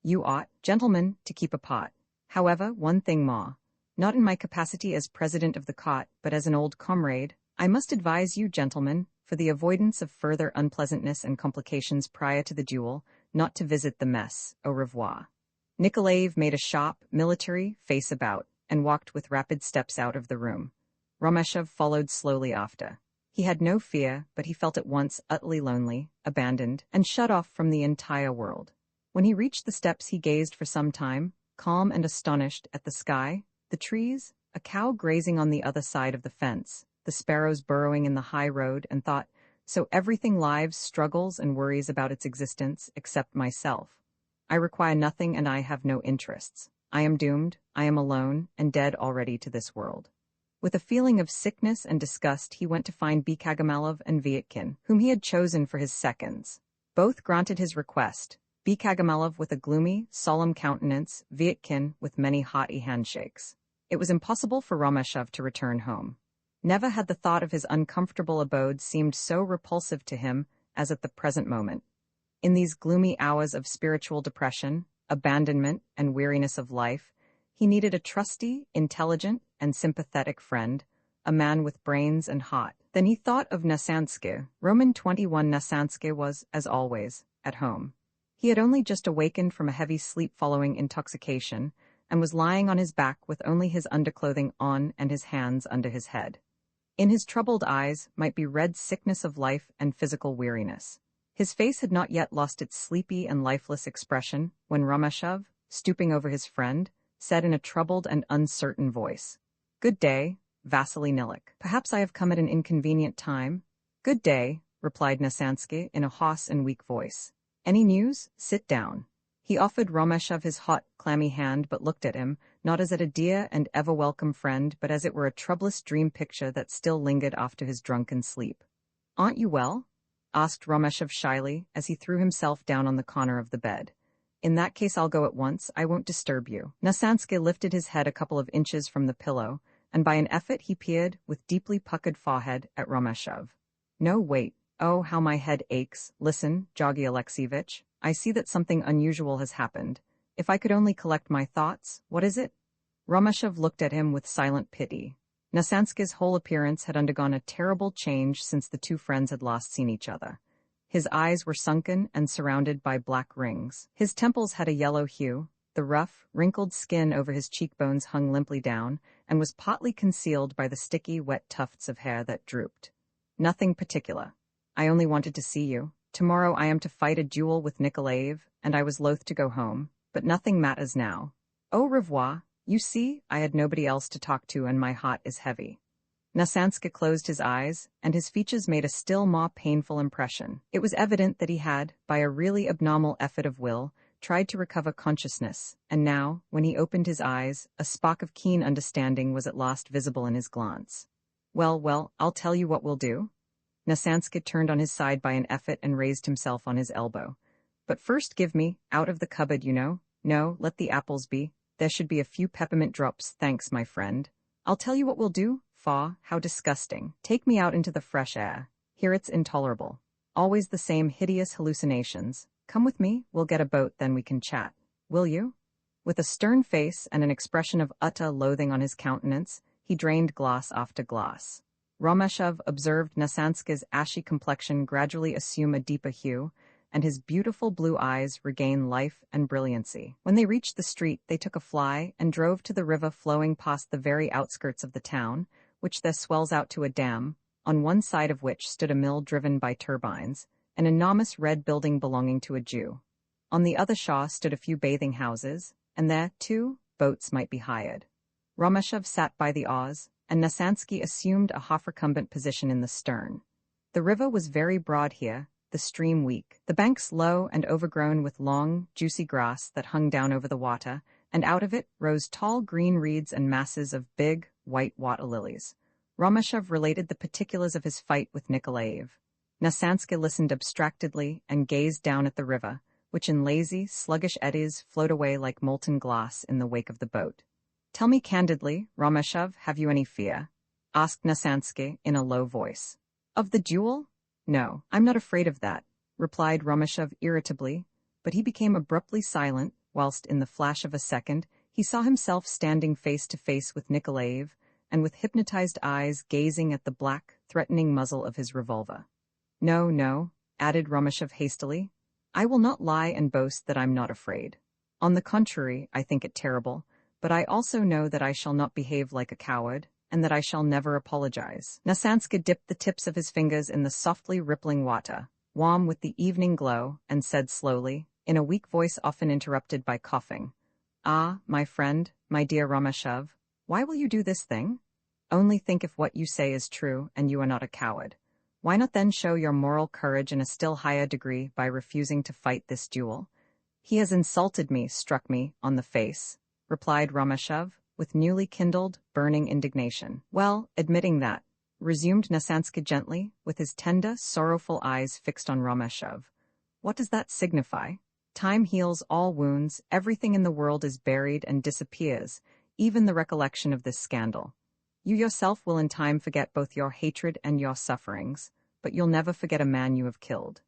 You ought, gentlemen, to keep apart. However, one thing more. Not in my capacity as president of the cot, but as an old comrade, I must advise you, gentlemen, for the avoidance of further unpleasantness and complications prior to the duel, not to visit the mess. Au revoir. Nikolaev made a sharp, military face about, and walked with rapid steps out of the room. Romashev followed slowly after. He had no fear, but he felt at once utterly lonely, abandoned, and shut off from the entire world. When he reached the steps he gazed for some time, calm and astonished, at the sky, the trees, a cow grazing on the other side of the fence, the sparrows burrowing in the high road, and thought, so everything lives, struggles, and worries about its existence, except myself. I require nothing and I have no interests. I am doomed, I am alone, and dead already to this world. With a feeling of sickness and disgust he went to find Bkagamalov and Vyatkin, whom he had chosen for his seconds. Both granted his request, Bkagamalov with a gloomy, solemn countenance, Vyatkin with many hearty handshakes. It was impossible for Romashev to return home. Never had the thought of his uncomfortable abode seemed so repulsive to him as at the present moment. In these gloomy hours of spiritual depression, abandonment, and weariness of life, he needed a trusty, intelligent, and sympathetic friend, a man with brains and heart. Then he thought of Nasansky. Roman 21 Nasansky was, as always, at home. He had only just awakened from a heavy sleep following intoxication, and was lying on his back with only his underclothing on and his hands under his head. In his troubled eyes might be read sickness of life and physical weariness. His face had not yet lost its sleepy and lifeless expression when Romashev, stooping over his friend, said in a troubled and uncertain voice, "Good day, Vasily Nilik. Perhaps I have come at an inconvenient time." "Good day," replied Nasansky in a hoarse and weak voice. "Any news? Sit down." He offered Romashev his hot, clammy hand, but looked at him, not as at a dear and ever-welcome friend, but as it were a troublous dream picture that still lingered after his drunken sleep. "Aren't you well?" asked Romashev shyly, as he threw himself down on the corner of the bed. "In that case I'll go at once, I won't disturb you." Nasansky lifted his head a couple of inches from the pillow, and by an effort he peered, with deeply puckered forehead, at Romashev. "No, wait. Oh, how my head aches. Listen, Georgy Alexeyevich, I see that something unusual has happened. If I could only collect my thoughts, what is it?" Romashev looked at him with silent pity. Nasansky's whole appearance had undergone a terrible change since the two friends had last seen each other. His eyes were sunken and surrounded by black rings. His temples had a yellow hue, the rough, wrinkled skin over his cheekbones hung limply down, and was partly concealed by the sticky, wet tufts of hair that drooped. Nothing particular. I only wanted to see you. Tomorrow I am to fight a duel with Nikolaev, and I was loath to go home, but nothing matters now. Au revoir. You see, I had nobody else to talk to and my heart is heavy. Aleksandr closed his eyes, and his features made a still more painful impression. It was evident that he had, by a really abnormal effort of will, tried to recover consciousness, and now, when he opened his eyes, a spark of keen understanding was at last visible in his glance. Well, I'll tell you what we'll do. Aleksandr turned on his side by an effort and raised himself on his elbow. But first give me, out of the cupboard, you know. No, let the apples be. There should be a few peppermint drops, thanks, my friend. I'll tell you what we'll do. Faugh, how disgusting. Take me out into the fresh air. Here it's intolerable. Always the same hideous hallucinations. Come with me, we'll get a boat, then we can chat. Will you? With a stern face and an expression of utter loathing on his countenance, he drained glass after glass. Romeshov observed Aleksandr's ashy complexion gradually assume a deeper hue, and his beautiful blue eyes regain life and brilliancy. When they reached the street, they took a fly and drove to the river flowing past the very outskirts of the town, which there swells out to a dam, on one side of which stood a mill driven by turbines, an enormous red building belonging to a Jew. On the other shore stood a few bathing houses, and there, too, boats might be hired. Romeshov sat by the oars, and Aleksandr assumed a half-recumbent position in the stern. The river was very broad here, the stream weak, the banks low and overgrown with long, juicy grass that hung down over the water, and out of it rose tall green reeds and masses of big, white water lilies. Romeshov related the particulars of his fight with Nikolaev. Aleksandr listened abstractedly and gazed down at the river, which in lazy, sluggish eddies flowed away like molten glass in the wake of the boat. Tell me candidly, Romeshov, have you any fear? Asked Aleksandr in a low voice. Of the duel? No, I'm not afraid of that, replied Romeshov irritably, but he became abruptly silent, whilst in the flash of a second, he saw himself standing face to face with Nikolaev, and with hypnotized eyes gazing at the black, threatening muzzle of his revolver. No, added Romeshov hastily. I will not lie and boast that I'm not afraid. On the contrary, I think it terrible, but I also know that I shall not behave like a coward, and that I shall never apologize. Aleksandr dipped the tips of his fingers in the softly rippling water, warm with the evening glow, and said slowly, in a weak voice often interrupted by coughing, Ah, my friend, my dear Romeshov, why will you do this thing? Only think if what you say is true and you are not a coward. Why not then show your moral courage in a still higher degree by refusing to fight this duel? He has insulted me, struck me, on the face, replied Romeshov, with newly kindled, burning indignation. Well, admitting that, resumed Aleksandr gently, with his tender, sorrowful eyes fixed on Romeshov. What does that signify? Time heals all wounds, everything in the world is buried and disappears, even the recollection of this scandal. You yourself will in time forget both your hatred and your sufferings, but you'll never forget a man you have killed.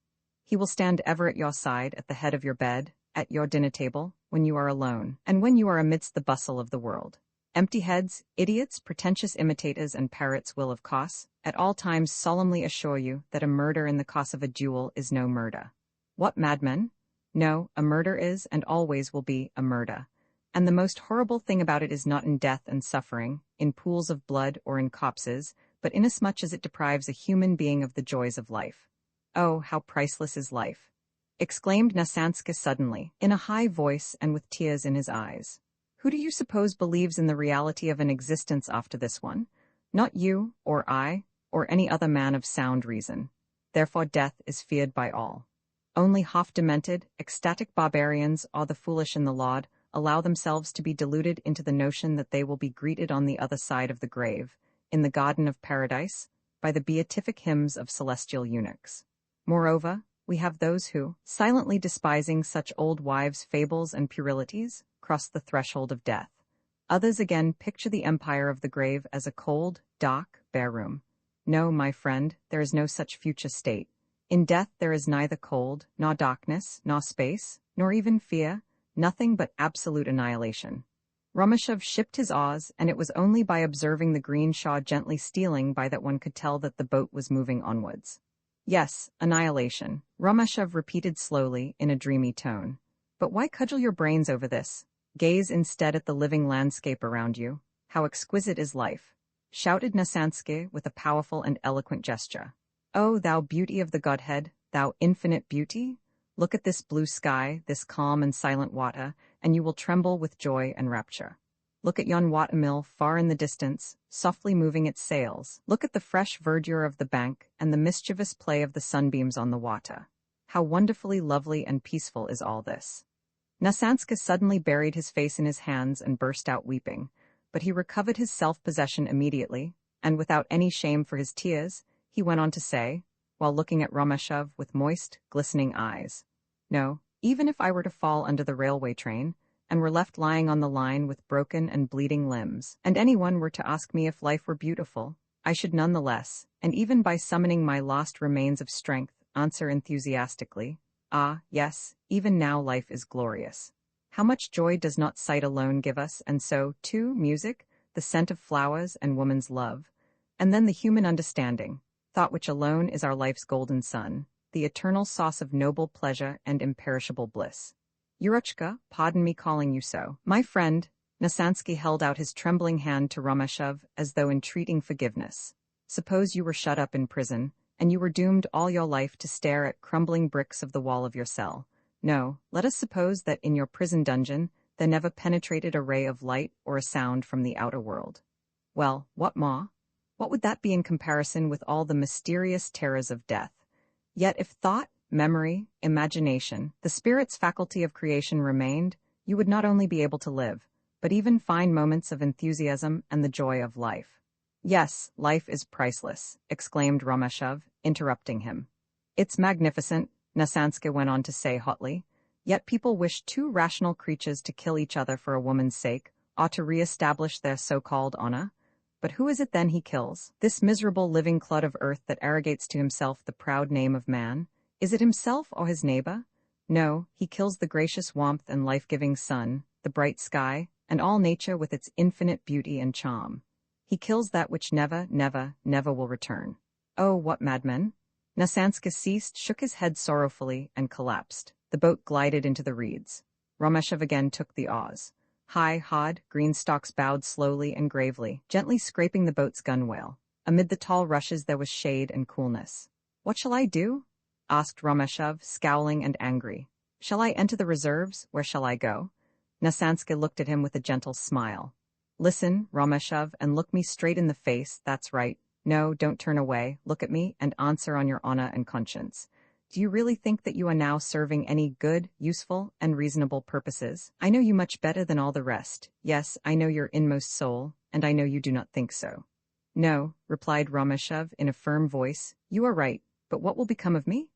He will stand ever at your side, at the head of your bed, at your dinner table, when you are alone, and when you are amidst the bustle of the world. Empty heads, idiots, pretentious imitators, and parrots will, of course, at all times solemnly assure you that a murder in the cause of a duel is no murder. What madmen? No, a murder is, and always will be, a murder. And the most horrible thing about it is not in death and suffering, in pools of blood or in corpses, but inasmuch as it deprives a human being of the joys of life. Oh, how priceless is life! Exclaimed Aleksandr suddenly, in a high voice and with tears in his eyes. Who do you suppose believes in the reality of an existence after this one? Not you, or I, or any other man of sound reason. Therefore death is feared by all. Only half-demented, ecstatic barbarians, or the foolish and the laud, allow themselves to be deluded into the notion that they will be greeted on the other side of the grave, in the garden of paradise, by the beatific hymns of celestial eunuchs. Moreover, we have those who, silently despising such old wives' fables and puerilities, cross the threshold of death. Others again picture the empire of the grave as a cold, dark, bare room. No, my friend, there is no such future state. In death there is neither cold, nor darkness, nor space, nor even fear, nothing but absolute annihilation. Romeshov shipped his oars, and it was only by observing the green shore gently stealing by that one could tell that the boat was moving onwards. Yes, annihilation, Romashov repeated slowly in a dreamy tone. But why cudgel your brains over this? Gaze instead at the living landscape around you. How exquisite is life! Shouted Nasansky with a powerful and eloquent gesture. Oh, thou beauty of the Godhead, thou infinite beauty! Look at this blue sky, this calm and silent water, and you will tremble with joy and rapture. Look at yon watermill far in the distance, softly moving its sails. Look at the fresh verdure of the bank and the mischievous play of the sunbeams on the water. How wonderfully lovely and peaceful is all this. Nasanska suddenly buried his face in his hands and burst out weeping, but he recovered his self-possession immediately, and without any shame for his tears, he went on to say, while looking at Romashov with moist, glistening eyes, "No, even if I were to fall under the railway train, and were left lying on the line with broken and bleeding limbs, and anyone were to ask me if life were beautiful, I should nonetheless, and even by summoning my lost remains of strength, answer enthusiastically, 'Ah, yes, even now life is glorious.' How much joy does not sight alone give us, and so, too, music, the scent of flowers and woman's love, and then the human understanding, thought which alone is our life's golden sun, the eternal sauce of noble pleasure and imperishable bliss. Yurochka, pardon me calling you so. My friend," Nasansky held out his trembling hand to Romashov as though entreating forgiveness. "Suppose you were shut up in prison, and you were doomed all your life to stare at crumbling bricks of the wall of your cell. No, let us suppose that in your prison dungeon there never penetrated a ray of light or a sound from the outer world. Well, what more? What would that be in comparison with all the mysterious terrors of death? Yet if thought, memory, imagination, the spirit's faculty of creation remained, you would not only be able to live, but even find moments of enthusiasm and the joy of life." "Yes, life is priceless," exclaimed Romashov, interrupting him. "It's magnificent," Nasansky went on to say hotly, "yet people wish two rational creatures to kill each other for a woman's sake, or to re-establish their so-called honor. But who is it then he kills? This miserable living clod of earth that arrogates to himself the proud name of man? Is it himself or his neighbor? No, he kills the gracious warmth and life-giving sun, the bright sky, and all nature with its infinite beauty and charm. He kills that which never, never, never will return. Oh, what madmen!" Nasansky ceased, shook his head sorrowfully, and collapsed. The boat glided into the reeds. Romashov again took the oars. High, hard, green stalks bowed slowly and gravely, gently scraping the boat's gunwale. Amid the tall rushes there was shade and coolness. "What shall I do?" asked Romashov, scowling and angry. "Shall I enter the reserves? Where shall I go?" Nasansky looked at him with a gentle smile. "Listen, Romashov, and look me straight in the face, that's right. No, don't turn away, look at me, and answer on your honor and conscience. Do you really think that you are now serving any good, useful, and reasonable purposes? I know you much better than all the rest. Yes, I know your inmost soul, and I know you do not think so." "No," replied Romashov in a firm voice, "you are right, but what will become of me?"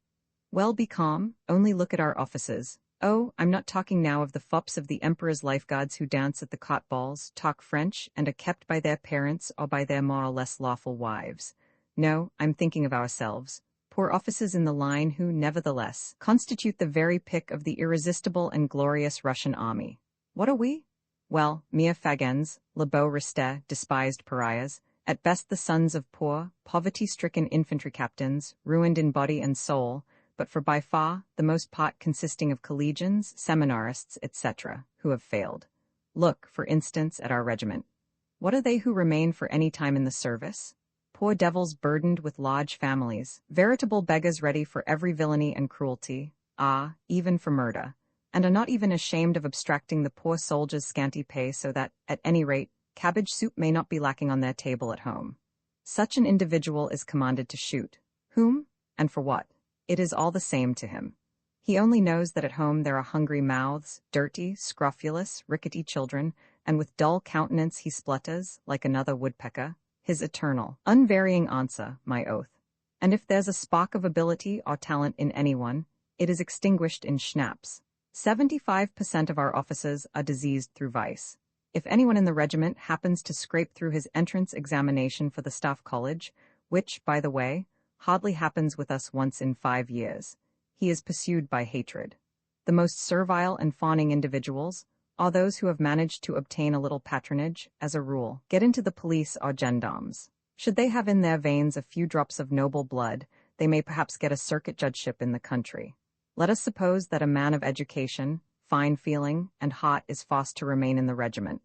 "Well, be calm, only look at our officers. Oh, I'm not talking now of the fops of the Emperor's lifeguards who dance at the cot balls, talk French, and are kept by their parents or by their more or less lawful wives. No, I'm thinking of ourselves, poor officers in the line who, nevertheless, constitute the very pick of the irresistible and glorious Russian army. What are we? Well, mere fagens, le beau resté, despised pariahs, at best the sons of poor, poverty-stricken infantry captains, ruined in body and soul, but for by far the most part consisting of collegians, seminarists, etc., who have failed. Look, for instance, at our regiment. What are they who remain for any time in the service? Poor devils burdened with large families, veritable beggars ready for every villainy and cruelty, even for murder, and are not even ashamed of abstracting the poor soldier's scanty pay so that, at any rate, cabbage soup may not be lacking on their table at home. Such an individual is commanded to shoot. Whom? And for what? It is all the same to him. He only knows that at home there are hungry mouths, dirty, scrofulous, rickety children, and with dull countenance he splutters, like another woodpecker, his eternal, unvarying answer, my oath. And if there's a spark of ability or talent in anyone, it is extinguished in schnapps. 75% of our officers are diseased through vice. If anyone in the regiment happens to scrape through his entrance examination for the staff college, which, by the way, hardly happens with us once in 5 years, he is pursued by hatred. The most servile and fawning individuals are those who have managed to obtain a little patronage, as a rule, get into the police or gendarmes. Should they have in their veins a few drops of noble blood, they may perhaps get a circuit judgeship in the country. Let us suppose that a man of education, fine feeling, and hot is forced to remain in the regiment.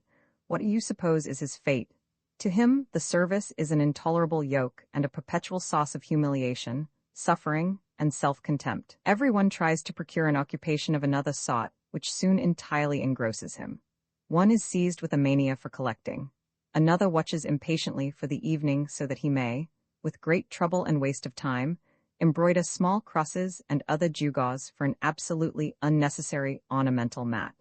What do you suppose is his fate? To him, the service is an intolerable yoke and a perpetual source of humiliation, suffering, and self-contempt. Everyone tries to procure an occupation of another sort, which soon entirely engrosses him. One is seized with a mania for collecting. Another watches impatiently for the evening so that he may, with great trouble and waste of time, embroider small crosses and other gewgaws for an absolutely unnecessary ornamental mat.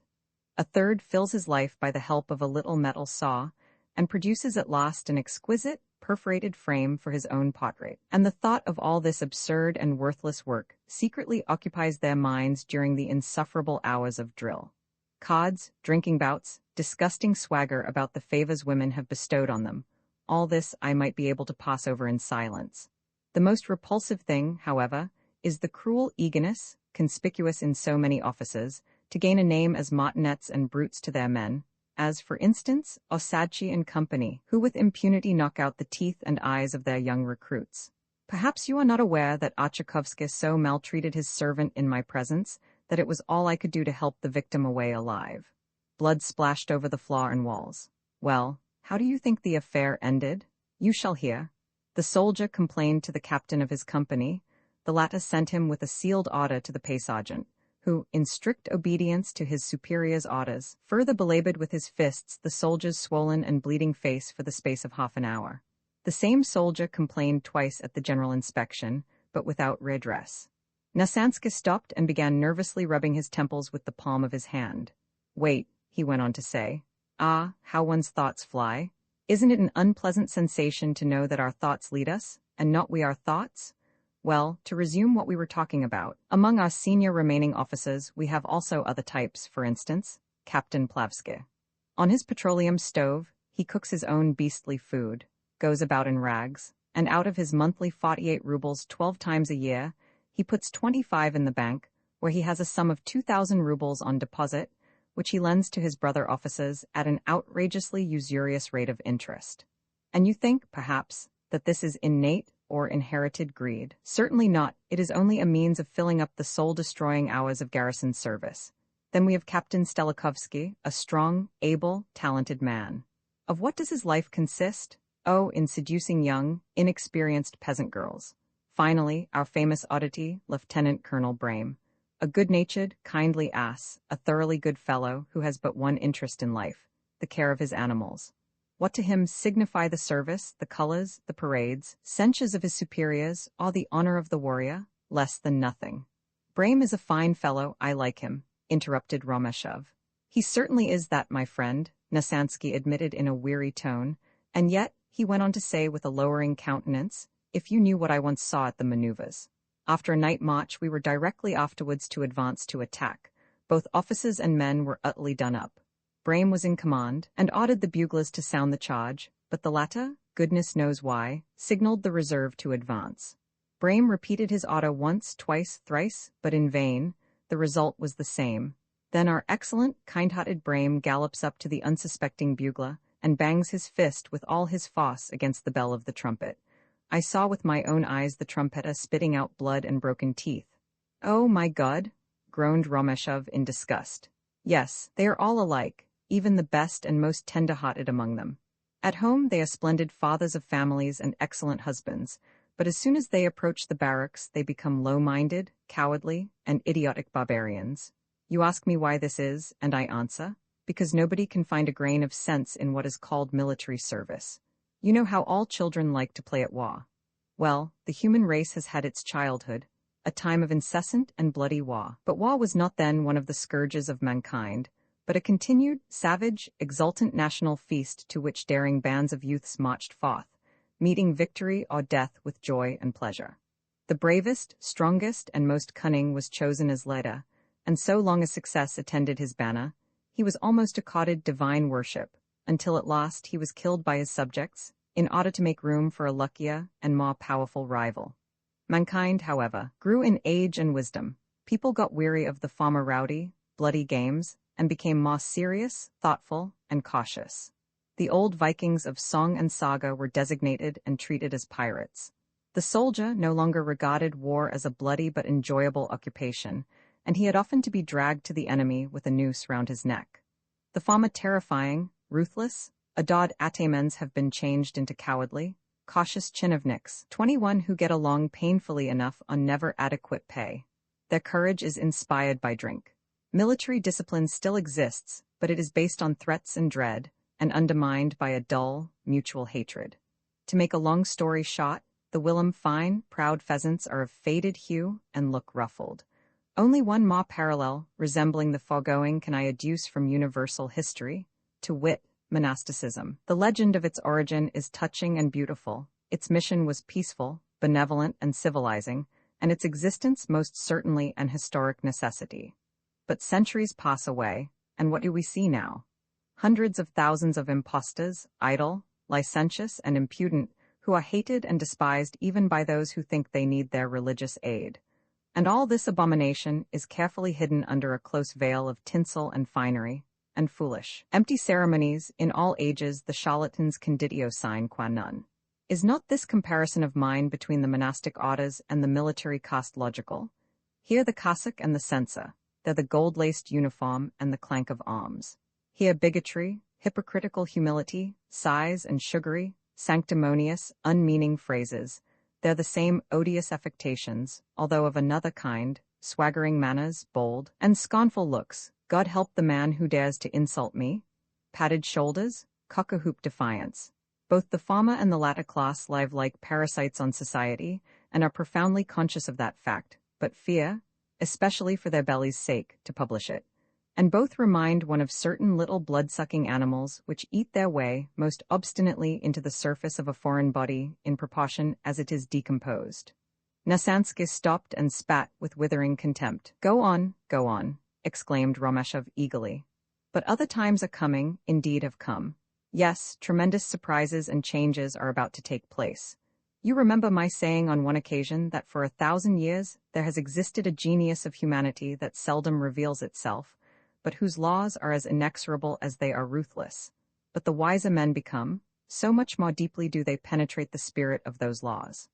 A third fills his life by the help of a little metal saw, and produces at last an exquisite, perforated frame for his own portrait. And the thought of all this absurd and worthless work secretly occupies their minds during the insufferable hours of drill. Cards, drinking bouts, disgusting swagger about the favors women have bestowed on them. All this I might be able to pass over in silence. The most repulsive thing, however, is the cruel eagerness, conspicuous in so many officers, to gain a name as martinets and brutes to their men, as, for instance, Osadchi and company, who with impunity knock out the teeth and eyes of their young recruits. Perhaps you are not aware that Achakovsky so maltreated his servant in my presence that it was all I could do to help the victim away alive. Blood splashed over the floor and walls. Well, how do you think the affair ended? You shall hear. The soldier complained to the captain of his company. The latter sent him with a sealed order to the pay sergeant, who, in strict obedience to his superior's orders, further belabored with his fists the soldier's swollen and bleeding face for the space of half an hour. The same soldier complained twice at the general inspection, but without redress. Nasansky stopped and began nervously rubbing his temples with the palm of his hand. Wait, he went on to say. Ah, how one's thoughts fly. Isn't it an unpleasant sensation to know that our thoughts lead us, and not we our thoughts? Well, to resume what we were talking about, among our senior remaining officers we have also other types, for instance, Captain Plavsky. On his petroleum stove, he cooks his own beastly food, goes about in rags, and out of his monthly 48 rubles 12 times a year, he puts 25 in the bank, where he has a sum of 2,000 rubles on deposit, which he lends to his brother officers at an outrageously usurious rate of interest. And you think, perhaps, that this is innate or inherited greed? Certainly not. It is only a means of filling up the soul-destroying hours of garrison service. Then we have Captain Stelikovsky, a strong, able, talented man. Of what does his life consist? Oh, in seducing young, inexperienced peasant girls. Finally, our famous oddity, Lieutenant Colonel Brame. A good-natured, kindly ass, a thoroughly good fellow who has but one interest in life, the care of his animals. What to him signify the service, the colors, the parades, censures of his superiors, or the honor of the warrior? Less than nothing. Brame is a fine fellow, I like him, interrupted Romeshov. He certainly is that, my friend, Nasansky admitted in a weary tone, and yet, he went on to say with a lowering countenance, if you knew what I once saw at the maneuvers. After a night march, we were directly afterwards to advance to attack. Both officers and men were utterly done up. Brame was in command, and ordered the buglers to sound the charge, but the latter, goodness knows why, signaled the reserve to advance. Brame repeated his order once, twice, thrice, but in vain. The result was the same. Then our excellent, kind-hearted Brame gallops up to the unsuspecting bugler, and bangs his fist with all his force against the bell of the trumpet. I saw with my own eyes the trumpeter spitting out blood and broken teeth. Oh, my God! Groaned Romeshov in disgust. Yes, they are all alike, even the best and most tender-hearted among them. At home they are splendid fathers of families and excellent husbands, but as soon as they approach the barracks they become low-minded, cowardly, and idiotic barbarians. You ask me why this is, and I answer, because nobody can find a grain of sense in what is called military service. You know how all children like to play at war. Well, the human race has had its childhood, a time of incessant and bloody war. But war was not then one of the scourges of mankind, but a continued, savage, exultant national feast to which daring bands of youths marched forth, meeting victory or death with joy and pleasure. The bravest, strongest, and most cunning was chosen as leader, and so long as success attended his banner, he was almost accorded divine worship, until at last he was killed by his subjects, in order to make room for a luckier and more powerful rival. Mankind, however, grew in age and wisdom. People got weary of the former rowdy, bloody games, and became more serious, thoughtful, and cautious. The old Vikings of song and saga were designated and treated as pirates. The soldier no longer regarded war as a bloody but enjoyable occupation, and he had often to be dragged to the enemy with a noose round his neck. The former terrifying, ruthless, adod atamens have been changed into cowardly, cautious chinovniks, 21 who get along painfully enough on never adequate pay. Their courage is inspired by drink. Military discipline still exists, but it is based on threats and dread, and undermined by a dull, mutual hatred. To make a long story short, the whilom fine, proud pheasants are of faded hue and look ruffled. Only one more parallel, resembling the foregoing, can I adduce from universal history, to wit, monasticism. The legend of its origin is touching and beautiful. Its mission was peaceful, benevolent, and civilizing, and its existence most certainly an historic necessity. But centuries pass away, and what do we see now? Hundreds of thousands of impostors, idle, licentious, and impudent, who are hated and despised even by those who think they need their religious aid. And all this abomination is carefully hidden under a close veil of tinsel and finery, and foolish, empty ceremonies, in all ages the charlatan's conditio sine qua non. Is not this comparison of mine between the monastic orders and the military caste logical? Here the cassock and the censer, they're the gold-laced uniform and the clank of arms. Here bigotry, hypocritical humility, sighs and sugary, sanctimonious, unmeaning phrases, they're the same odious affectations, although of another kind, swaggering manners, bold and scornful looks, God help the man who dares to insult me, padded shoulders, cock-a-hoop defiance. Both the former and the latter class live like parasites on society, and are profoundly conscious of that fact, but fear, especially for their belly's sake, to publish it. And both remind one of certain little blood-sucking animals which eat their way most obstinately into the surface of a foreign body in proportion as it is decomposed. Nasansky stopped and spat with withering contempt. Go on, exclaimed Romeshov eagerly. But other times are coming, indeed have come. Yes, tremendous surprises and changes are about to take place. You remember my saying on one occasion that for 1,000 years there has existed a genius of humanity that seldom reveals itself, but whose laws are as inexorable as they are ruthless. But the wiser men become, so much more deeply do they penetrate the spirit of those laws.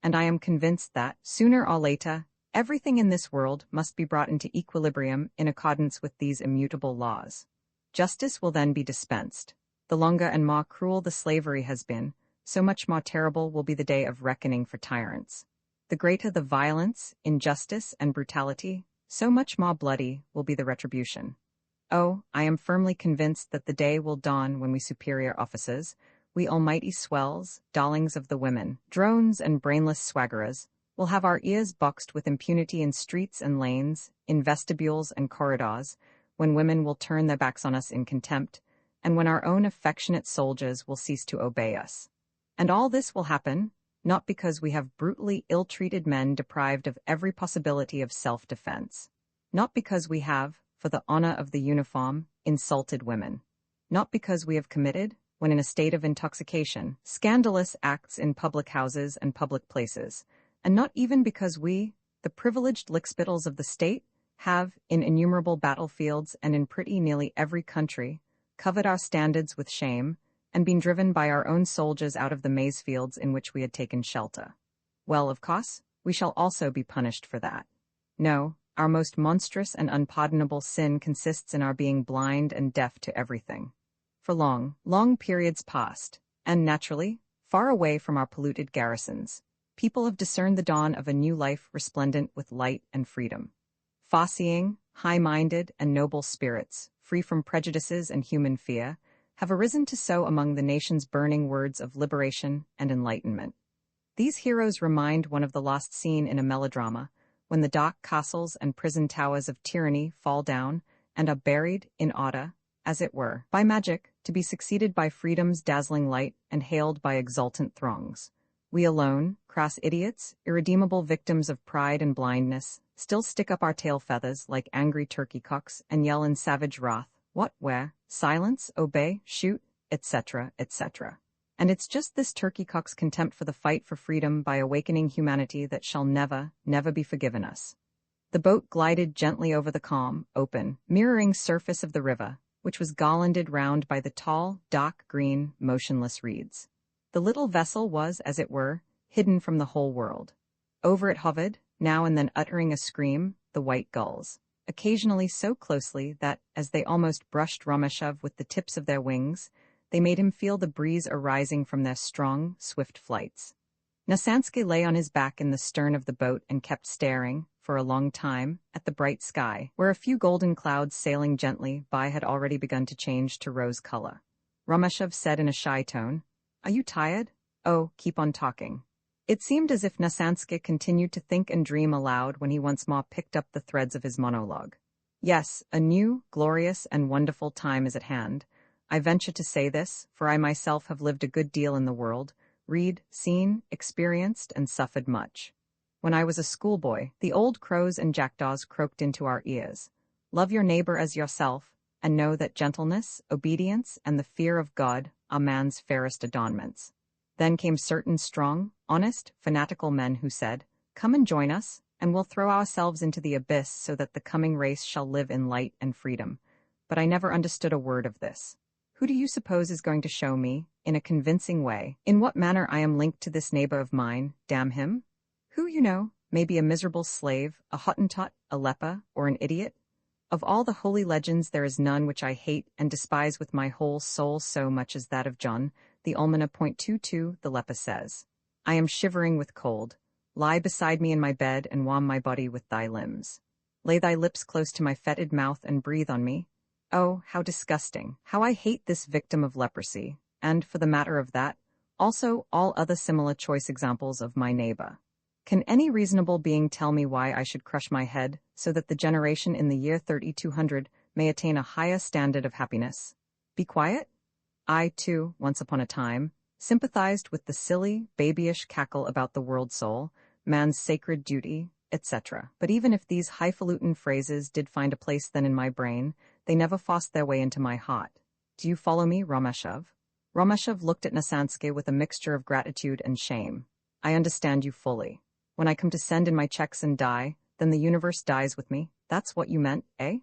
And I am convinced that, sooner or later, everything in this world must be brought into equilibrium in accordance with these immutable laws. Justice will then be dispensed. The longer and more cruel the slavery has been, so much more terrible will be the day of reckoning for tyrants. The greater the violence, injustice, and brutality, so much more bloody will be the retribution. Oh, I am firmly convinced that the day will dawn when we superior officers, we almighty swells, darlings of the women, drones and brainless swaggerers, will have our ears boxed with impunity in streets and lanes, in vestibules and corridors, when women will turn their backs on us in contempt, and when our own affectionate soldiers will cease to obey us. And all this will happen, not because we have brutally ill-treated men deprived of every possibility of self-defense, not because we have, for the honor of the uniform, insulted women, not because we have committed, when in a state of intoxication, scandalous acts in public houses and public places, and not even because we, the privileged lickspittles of the state, have, in innumerable battlefields and in pretty nearly every country, covered our standards with shame, and been driven by our own soldiers out of the maize fields in which we had taken shelter. Well, of course, we shall also be punished for that. No, our most monstrous and unpardonable sin consists in our being blind and deaf to everything. For long, long periods past, and naturally, far away from our polluted garrisons, people have discerned the dawn of a new life resplendent with light and freedom. Far-seeing, high-minded, and noble spirits, free from prejudices and human fear, have arisen to sow among the nation's burning words of liberation and enlightenment. These heroes remind one of the lost scene in a melodrama, when the dark castles and prison towers of tyranny fall down and are buried in order, as it were, by magic, to be succeeded by freedom's dazzling light and hailed by exultant throngs. We alone, crass idiots, irredeemable victims of pride and blindness, still stick up our tail feathers like angry turkey cocks and yell in savage wrath, what, where, silence, obey, shoot, etc., etc. And it's just this turkey cock's contempt for the fight for freedom by awakening humanity that shall never, never be forgiven us. The boat glided gently over the calm, open, mirroring surface of the river, which was garlanded round by the tall, dark green, motionless reeds. The little vessel was, as it were, hidden from the whole world. Over it hovered, now and then uttering a scream, the white gulls, occasionally so closely that, as they almost brushed Rameshov with the tips of their wings, they made him feel the breeze arising from their strong, swift flights. Nasansky lay on his back in the stern of the boat and kept staring, for a long time, at the bright sky, where a few golden clouds sailing gently by had already begun to change to rose color. Rameshov said in a shy tone, "Are you tired? Oh, keep on talking." It seemed as if Nasansky continued to think and dream aloud when he once more picked up the threads of his monologue. "Yes, a new, glorious, and wonderful time is at hand. I venture to say this, for I myself have lived a good deal in the world, read, seen, experienced, and suffered much. When I was a schoolboy, the old crows and jackdaws croaked into our ears, 'Love your neighbor as yourself, and know that gentleness, obedience, and the fear of God are man's fairest adornments.' Then came certain strong, honest, fanatical men who said, 'Come and join us, and we'll throw ourselves into the abyss so that the coming race shall live in light and freedom.' But I never understood a word of this. Who do you suppose is going to show me, in a convincing way, in what manner I am linked to this neighbor of mine, damn him? Who, may be a miserable slave, a Hottentot, a leper, or an idiot? Of all the holy legends there is none which I hate and despise with my whole soul so much as that of John, the Almana. 22, the leper says, 'I am shivering with cold. Lie beside me in my bed and warm my body with thy limbs. Lay thy lips close to my fetid mouth and breathe on me.' Oh, how disgusting! How I hate this victim of leprosy, and, for the matter of that, also all other similar choice examples of my neighbor. Can any reasonable being tell me why I should crush my head, so that the generation in the year 3200 may attain a higher standard of happiness? Be quiet? I, too, once upon a time, sympathized with the silly, babyish cackle about the world soul, man's sacred duty, etc. But even if these highfalutin phrases did find a place then in my brain, they never forced their way into my heart. Do you follow me, Rameshov?" Rameshov looked at Nasansky with a mixture of gratitude and shame. "I understand you fully. When I come to send in my checks and die, then the universe dies with me. That's what you meant, eh?"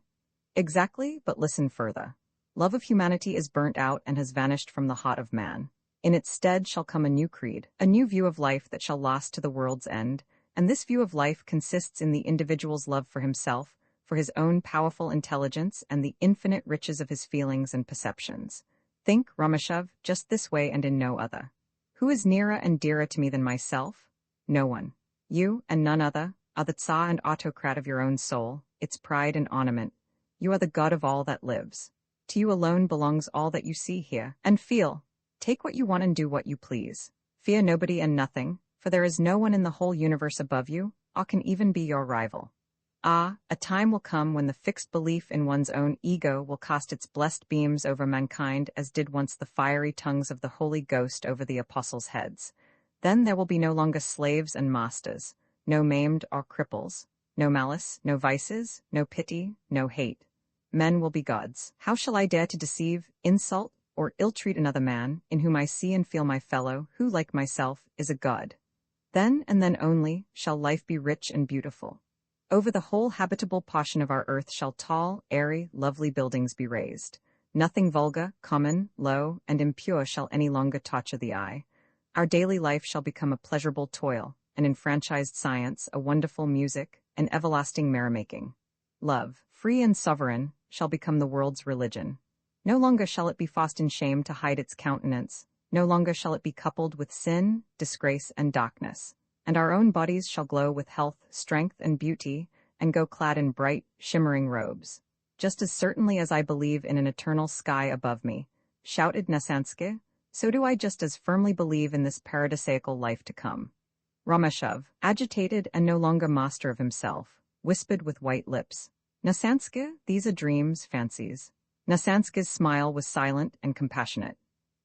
"Exactly, but listen further. Love of humanity is burnt out and has vanished from the heart of man. In its stead shall come a new creed, a new view of life that shall last to the world's end, and this view of life consists in the individual's love for himself, for his own powerful intelligence and the infinite riches of his feelings and perceptions. Think, Rameshov, just this way and in no other. Who is nearer and dearer to me than myself? No one. You, and none other, are the Tsar and autocrat of your own soul, its pride and ornament. You are the god of all that lives. To you alone belongs all that you see here, and feel. Take what you want and do what you please. Fear nobody and nothing, for there is no one in the whole universe above you, or can even be your rival. Ah, a time will come when the fixed belief in one's own ego will cast its blessed beams over mankind as did once the fiery tongues of the Holy Ghost over the apostles' heads. Then there will be no longer slaves and masters, no maimed or cripples, no malice, no vices, no pity, no hate. Men will be gods. How shall I dare to deceive, insult, or ill-treat another man, in whom I see and feel my fellow, who, like myself, is a god? Then, and then only, shall life be rich and beautiful. Over the whole habitable portion of our earth shall tall, airy, lovely buildings be raised. Nothing vulgar, common, low, and impure shall any longer torture the eye. Our daily life shall become a pleasurable toil, an enfranchised science, a wonderful music, an everlasting merrymaking. Love, free and sovereign, shall become the world's religion. No longer shall it be forced in shame to hide its countenance. No longer shall it be coupled with sin, disgrace, and darkness. And our own bodies shall glow with health, strength, and beauty, and go clad in bright, shimmering robes. Just as certainly as I believe in an eternal sky above me, shouted Nasansky, so do I just as firmly believe in this paradisaical life to come. Rameshov, agitated and no longer master of himself, whispered with white lips, "Nasansky, these are dreams, fancies." Nasansky's smile was silent and compassionate.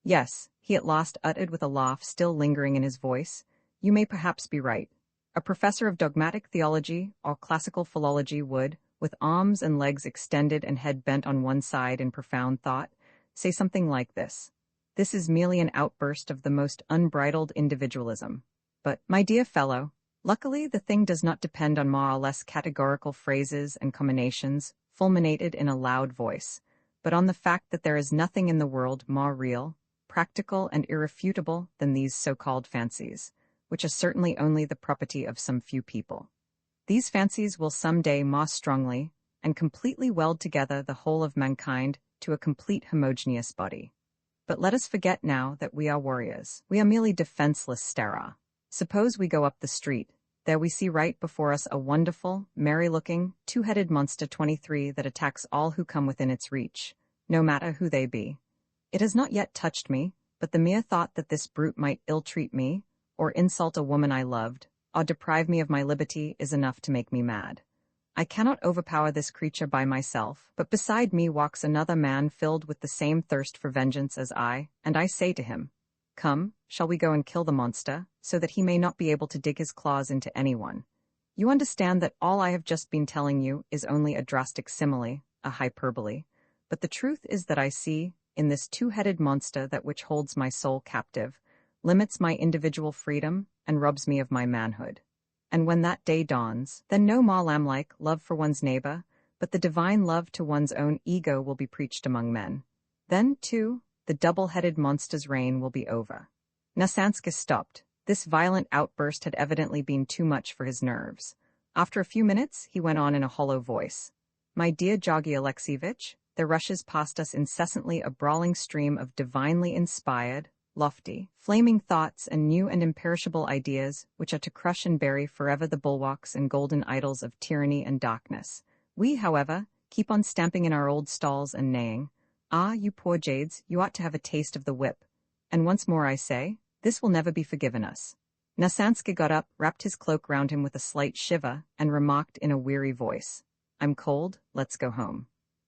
"Yes," he at last uttered with a laugh still lingering in his voice, "you may perhaps be right. A professor of dogmatic theology or classical philology would, with arms and legs extended and head bent on one side in profound thought, say something like this: 'This is merely an outburst of the most unbridled individualism.' But, my dear fellow, luckily the thing does not depend on more or less categorical phrases and combinations fulminated in a loud voice, but on the fact that there is nothing in the world more real, practical, and irrefutable than these so-called fancies. which are certainly only the property of some few people. These fancies will some day mass strongly and completely weld together the whole of mankind to a complete homogeneous body. But let us forget now that we are warriors. We are merely defenseless stera. Suppose we go up the street. There we see right before us a wonderful, merry-looking, two-headed monster 23 that attacks all who come within its reach, no matter who they be. It has not yet touched me, but the mere thought that this brute might ill-treat me, or insult a woman I loved, or deprive me of my liberty is enough to make me mad. I cannot overpower this creature by myself, but beside me walks another man filled with the same thirst for vengeance as I, and I say to him, "Come, shall we go and kill the monster, so that he may not be able to dig his claws into anyone?" You understand that all I have just been telling you is only a drastic simile, a hyperbole, but the truth is that I see, in this two-headed monster that which holds my soul captive, limits my individual freedom, and robs me of my manhood. And when that day dawns, then no more lamb-like love for one's neighbor, but the divine love to one's own ego will be preached among men. Then, too, the double-headed monster's reign will be over. Aleksandr stopped. This violent outburst had evidently been too much for his nerves. After a few minutes, he went on in a hollow voice. "My dear Georgy Alexeyevich, there rushes past us incessantly a brawling stream of divinely inspired, lofty, flaming thoughts and new and imperishable ideas which are to crush and bury forever the bulwarks and golden idols of tyranny and darkness. We, however, keep on stamping in our old stalls and neighing. Ah, you poor jades, you ought to have a taste of the whip. And once more I say, this will never be forgiven us." Aleksandr got up, wrapped his cloak round him with a slight shiver, and remarked in a weary voice, "I'm cold, let's go home."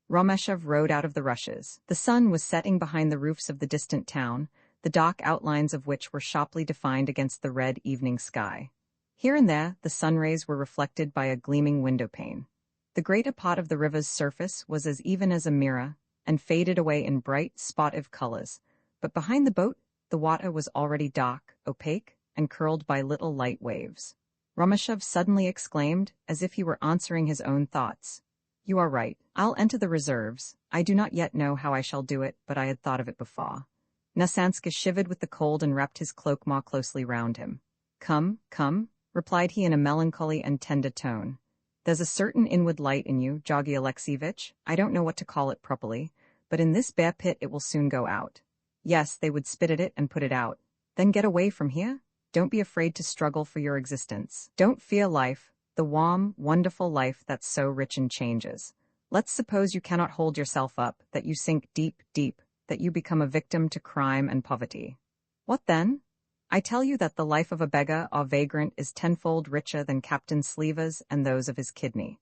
Romeshov rode out of the rushes. The sun was setting behind the roofs of the distant town, the dark outlines of which were sharply defined against the red evening sky. Here and there, the sun rays were reflected by a gleaming window-pane. The greater part of the river's surface was as even as a mirror, and faded away in bright, spottive colors, but behind the boat, the water was already dark, opaque, and curled by little light waves. Romeshov suddenly exclaimed, as if he were answering his own thoughts, "You are right. I'll enter the reserves. I do not yet know how I shall do it, but I had thought of it before." Aleksandr shivered with the cold and wrapped his cloak more closely round him. "Come, come," replied he in a melancholy and tender tone. "There's a certain inward light in you, Georgy Alexeyevich. I don't know what to call it properly, but in this bear pit it will soon go out." Yes, they would spit at it and put it out. Then get away from here? Don't be afraid to struggle for your existence. Don't fear life, the warm, wonderful life that's so rich in changes. Let's suppose you cannot hold yourself up, that you sink deep, deep, that you become a victim to crime and poverty. What then? I tell you that the life of a beggar or vagrant is tenfold richer than Captain Sleeva's and those of his kidney.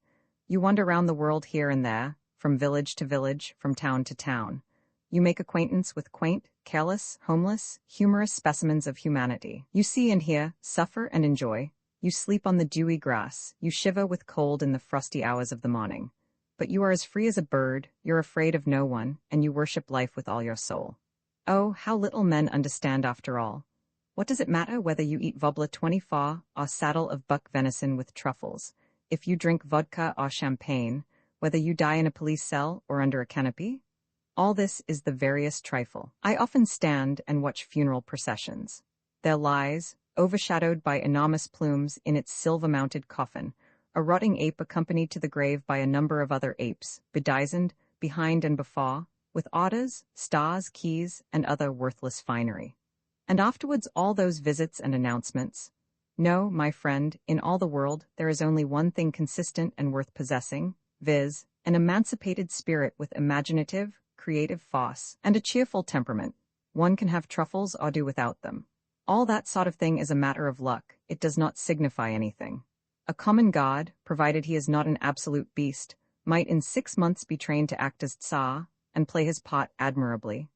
You wander round the world here and there, from village to village, from town to town. You make acquaintance with quaint, careless, homeless, humorous specimens of humanity. You see and hear, suffer and enjoy. You sleep on the dewy grass. You shiver with cold in the frosty hours of the morning. But you are as free as a bird, you're afraid of no one, and you worship life with all your soul. Oh, how little men understand after all. What does it matter whether you eat vobla 24 or saddle of buck venison with truffles, if you drink vodka or champagne, whether you die in a police cell or under a canopy? All this is the veriest trifle. I often stand and watch funeral processions. There lies, overshadowed by enormous plumes in its silver-mounted coffin, a rotting ape accompanied to the grave by a number of other apes, bedizened, behind and before, with orders, stars, keys, and other worthless finery. And afterwards all those visits and announcements. No, my friend, in all the world there is only one thing consistent and worth possessing, viz., an emancipated spirit with imaginative, creative force, and a cheerful temperament. One can have truffles or do without them. All that sort of thing is a matter of luck. It does not signify anything. A common god, provided he is not an absolute beast, might in 6 months be trained to act as Tsar and play his part admirably.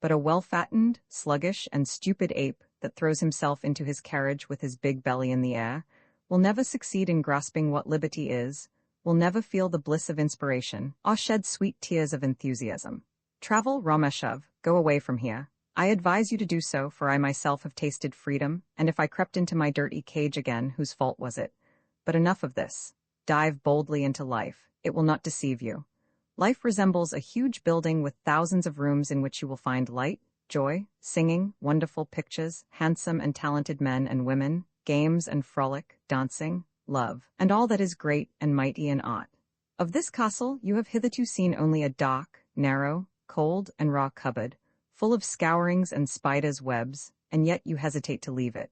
But a well-fattened, sluggish, and stupid ape that throws himself into his carriage with his big belly in the air will never succeed in grasping what liberty is, will never feel the bliss of inspiration, or shed sweet tears of enthusiasm. Travel, Romeshov, go away from here. I advise you to do so, for I myself have tasted freedom, and if I crept into my dirty cage again, whose fault was it? But enough of this. Dive boldly into life. It will not deceive you. Life resembles a huge building with thousands of rooms in which you will find light, joy, singing, wonderful pictures, handsome and talented men and women, games and frolic, dancing, love, and all that is great and mighty and aught. Of this castle you have hitherto seen only a dark, narrow, cold, and raw cupboard, full of scourings and spiders' webs, and yet you hesitate to leave it.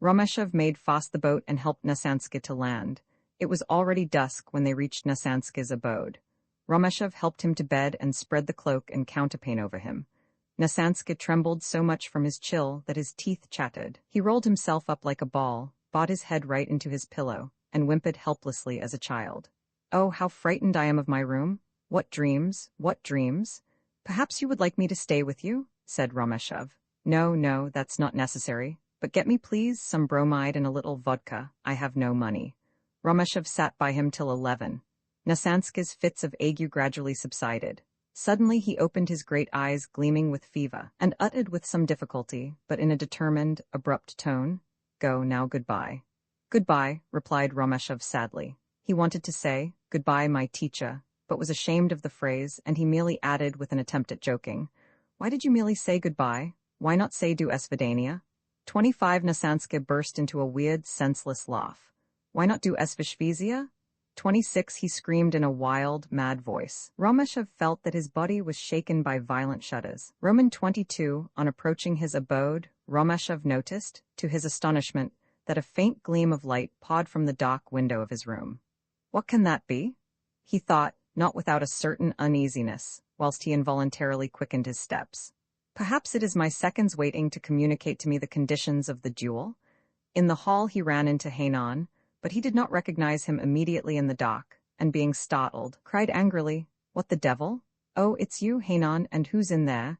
Romeshov made fast the boat and helped Nasanska to land. It was already dusk when they reached Nasanska's abode. Romeshov helped him to bed and spread the cloak and counterpane over him. Nasanska trembled so much from his chill that his teeth chattered. He rolled himself up like a ball, bought his head right into his pillow, and whimpered helplessly as a child. "Oh, how frightened I am of my room! What dreams, what dreams! Perhaps you would like me to stay with you?" said Romeshov. "No, no, that's not necessary. But get me, please, some bromide and a little vodka. I have no money." Romeshov sat by him till 11. Nasanska's fits of ague gradually subsided. Suddenly he opened his great eyes gleaming with fever, and uttered with some difficulty, but in a determined, abrupt tone, "Go now, goodbye." "Goodbye," replied Romeshov sadly. He wanted to say, "Goodbye, my teacher," but was ashamed of the phrase, and he merely added with an attempt at joking, "Why did you merely say goodbye? Why not say do esvidania?" 25 Nasanska burst into a weird, senseless laugh. "Why not do esvishvizia?" 26 he screamed in a wild, mad voice. Romeshov felt that his body was shaken by violent shudders. Roman 22, on approaching his abode, Romeshov noticed, to his astonishment, that a faint gleam of light poured from the dark window of his room. "What can that be?" he thought, not without a certain uneasiness, whilst he involuntarily quickened his steps. "Perhaps it is my seconds waiting to communicate to me the conditions of the duel." In the hall he ran into Hainan, but he did not recognize him immediately in the dock, and being startled, cried angrily, "What the devil? Oh, it's you, Hainan, and who's in there?"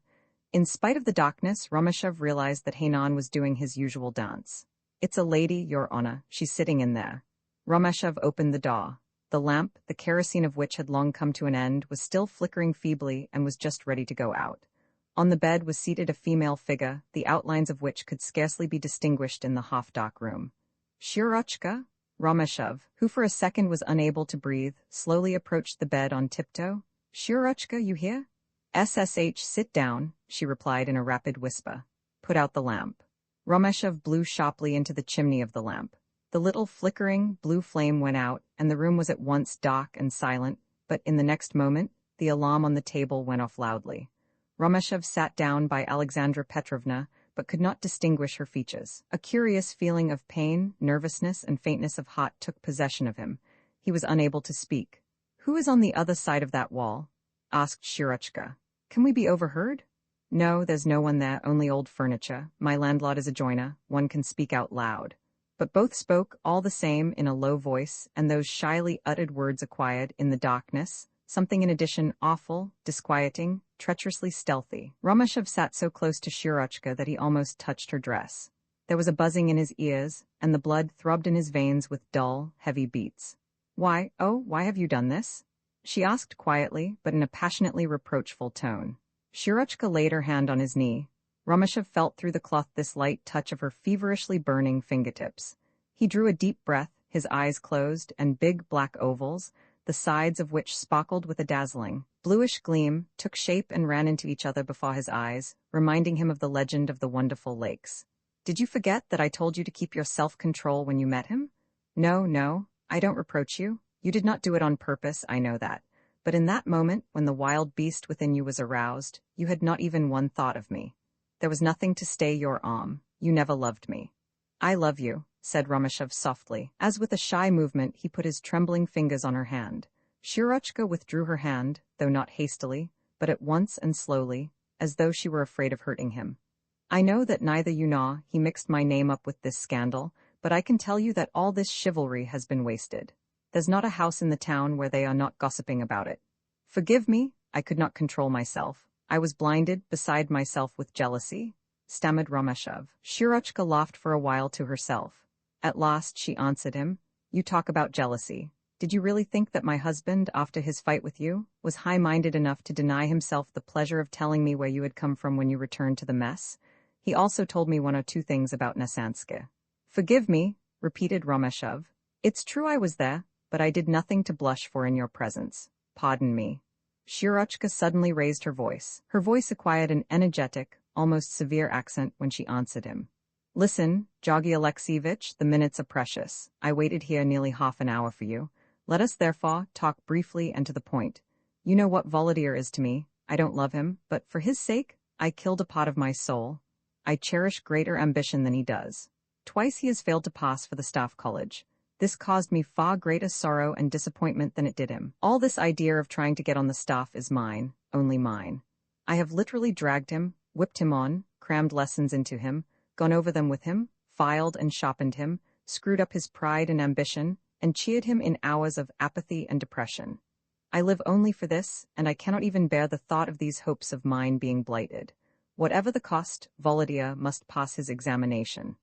In spite of the darkness, Romeshov realized that Hainan was doing his usual dance. "It's a lady, Your Honor. She's sitting in there." Romeshov opened the door. The lamp, the kerosene of which had long come to an end, was still flickering feebly and was just ready to go out. On the bed was seated a female figure, the outlines of which could scarcely be distinguished in the half-dark room. "Shirochka?" Romeshov, who for a second was unable to breathe, slowly approached the bed on tiptoe. "Shirochka, you hear?" "SSH, sit down," she replied in a rapid whisper. "Put out the lamp." Romeshov blew sharply into the chimney of the lamp. The little flickering, blue flame went out, and the room was at once dark and silent, but in the next moment, the alarm on the table went off loudly. Romeshov sat down by Aleksandra Petrovna, but could not distinguish her features. A curious feeling of pain, nervousness, and faintness of heart took possession of him. He was unable to speak. "Who is on the other side of that wall?" asked Shirochka. "Can we be overheard?" "No, there's no one there, only old furniture. My landlord is a joiner. One can speak out loud." But both spoke, all the same, in a low voice, and those shyly uttered words acquired, in the darkness, something in addition awful, disquieting, treacherously stealthy. Romeshov sat so close to Shirochka that he almost touched her dress. There was a buzzing in his ears, and the blood throbbed in his veins with dull, heavy beats. "Why have you done this?" she asked quietly, but in a passionately reproachful tone. Shirochka laid her hand on his knee. Romeshov felt through the cloth this light touch of her feverishly burning fingertips. He drew a deep breath, his eyes closed, and big black ovals, the sides of which sparkled with a dazzling, bluish gleam, took shape and ran into each other before his eyes, reminding him of the legend of the wonderful lakes. "Did you forget that I told you to keep your self-control when you met him?" No, I don't reproach you. You did not do it on purpose, I know that. But in that moment, when the wild beast within you was aroused, you had not even one thought of me. There was nothing to stay your arm. You never loved me." "I love you," said Romeshov softly. As with a shy movement, he put his trembling fingers on her hand. Shirochka withdrew her hand, though not hastily, but at once and slowly, as though she were afraid of hurting him. "I know that neither you nor he mixed my name up with this scandal, but I can tell you that all this chivalry has been wasted. There's not a house in the town where they are not gossiping about it. Forgive me, I could not control myself. I was blinded, beside myself with jealousy," stammered Romeshov. Shirochka laughed for a while to herself. At last she answered him, "You talk about jealousy. Did you really think that my husband, after his fight with you, was high-minded enough to deny himself the pleasure of telling me where you had come from when you returned to the mess? He also told me one or two things about Nasanska." "Forgive me," repeated Romeshov. "It's true I was there, but I did nothing to blush for in your presence. Pardon me." Shirochka suddenly raised her voice. Her voice acquired an energetic, almost severe accent when she answered him. Listen, Georgy Alexievich, the minutes are precious. I waited here nearly half an hour for you. Let us therefore talk briefly and to the point. You know what Volodya is to me. I don't love him, but for his sake, I killed a part of my soul. I cherish greater ambition than he does. Twice he has failed to pass for the staff college. This caused me far greater sorrow and disappointment than it did him. All this idea of trying to get on the staff is mine, only mine. I have literally dragged him, whipped him on, crammed lessons into him, gone over them with him, filed and sharpened him, screwed up his pride and ambition, and cheered him in hours of apathy and depression. I live only for this, and I cannot even bear the thought of these hopes of mine being blighted. Whatever the cost, Volodya must pass his examination.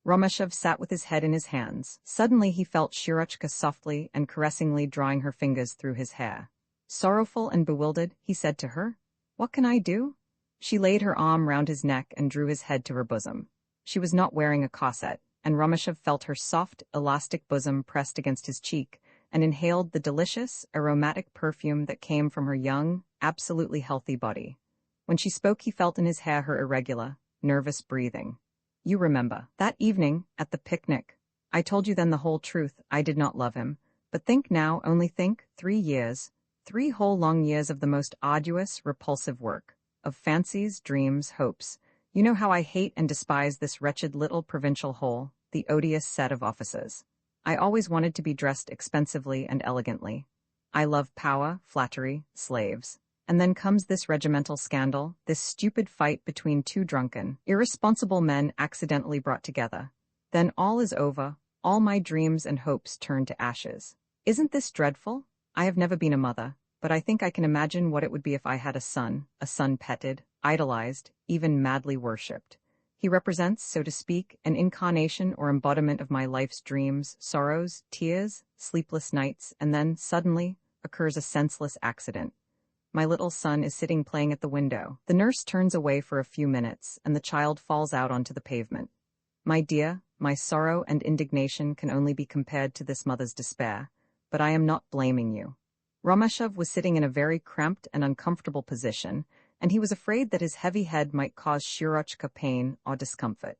Romashov sat with his head in his hands. Suddenly he felt Shurochka softly and caressingly drawing her fingers through his hair. Sorrowful and bewildered, he said to her, "What can I do?" She laid her arm round his neck and drew his head to her bosom. She was not wearing a corset, and Romashov felt her soft, elastic bosom pressed against his cheek, and inhaled the delicious, aromatic perfume that came from her young, absolutely healthy body. When she spoke, he felt in his hair her irregular, nervous breathing. "You remember, that evening, at the picnic. I told you then the whole truth. I did not love him. But think now, only think, 3 years, 3 whole long years of the most arduous, repulsive work, of fancies, dreams, hopes. You know how I hate and despise this wretched little provincial hole, the odious set of officers. I always wanted to be dressed expensively and elegantly. I love power, flattery, slaves. And then comes this regimental scandal, this stupid fight between 2 drunken, irresponsible men accidentally brought together. Then all is over, all my dreams and hopes turn to ashes. Isn't this dreadful? I have never been a mother, but I think I can imagine what it would be if I had a son petted, idolized, even madly worshipped. He represents, so to speak, an incarnation or embodiment of my life's dreams, sorrows, tears, sleepless nights, and then, suddenly, occurs a senseless accident. My little son is sitting playing at the window. The nurse turns away for a few minutes, and the child falls out onto the pavement. My dear, my sorrow and indignation can only be compared to this mother's despair, but I am not blaming you. Romashov was sitting in a very cramped and uncomfortable position, and he was afraid that his heavy head might cause Shurochka pain or discomfort.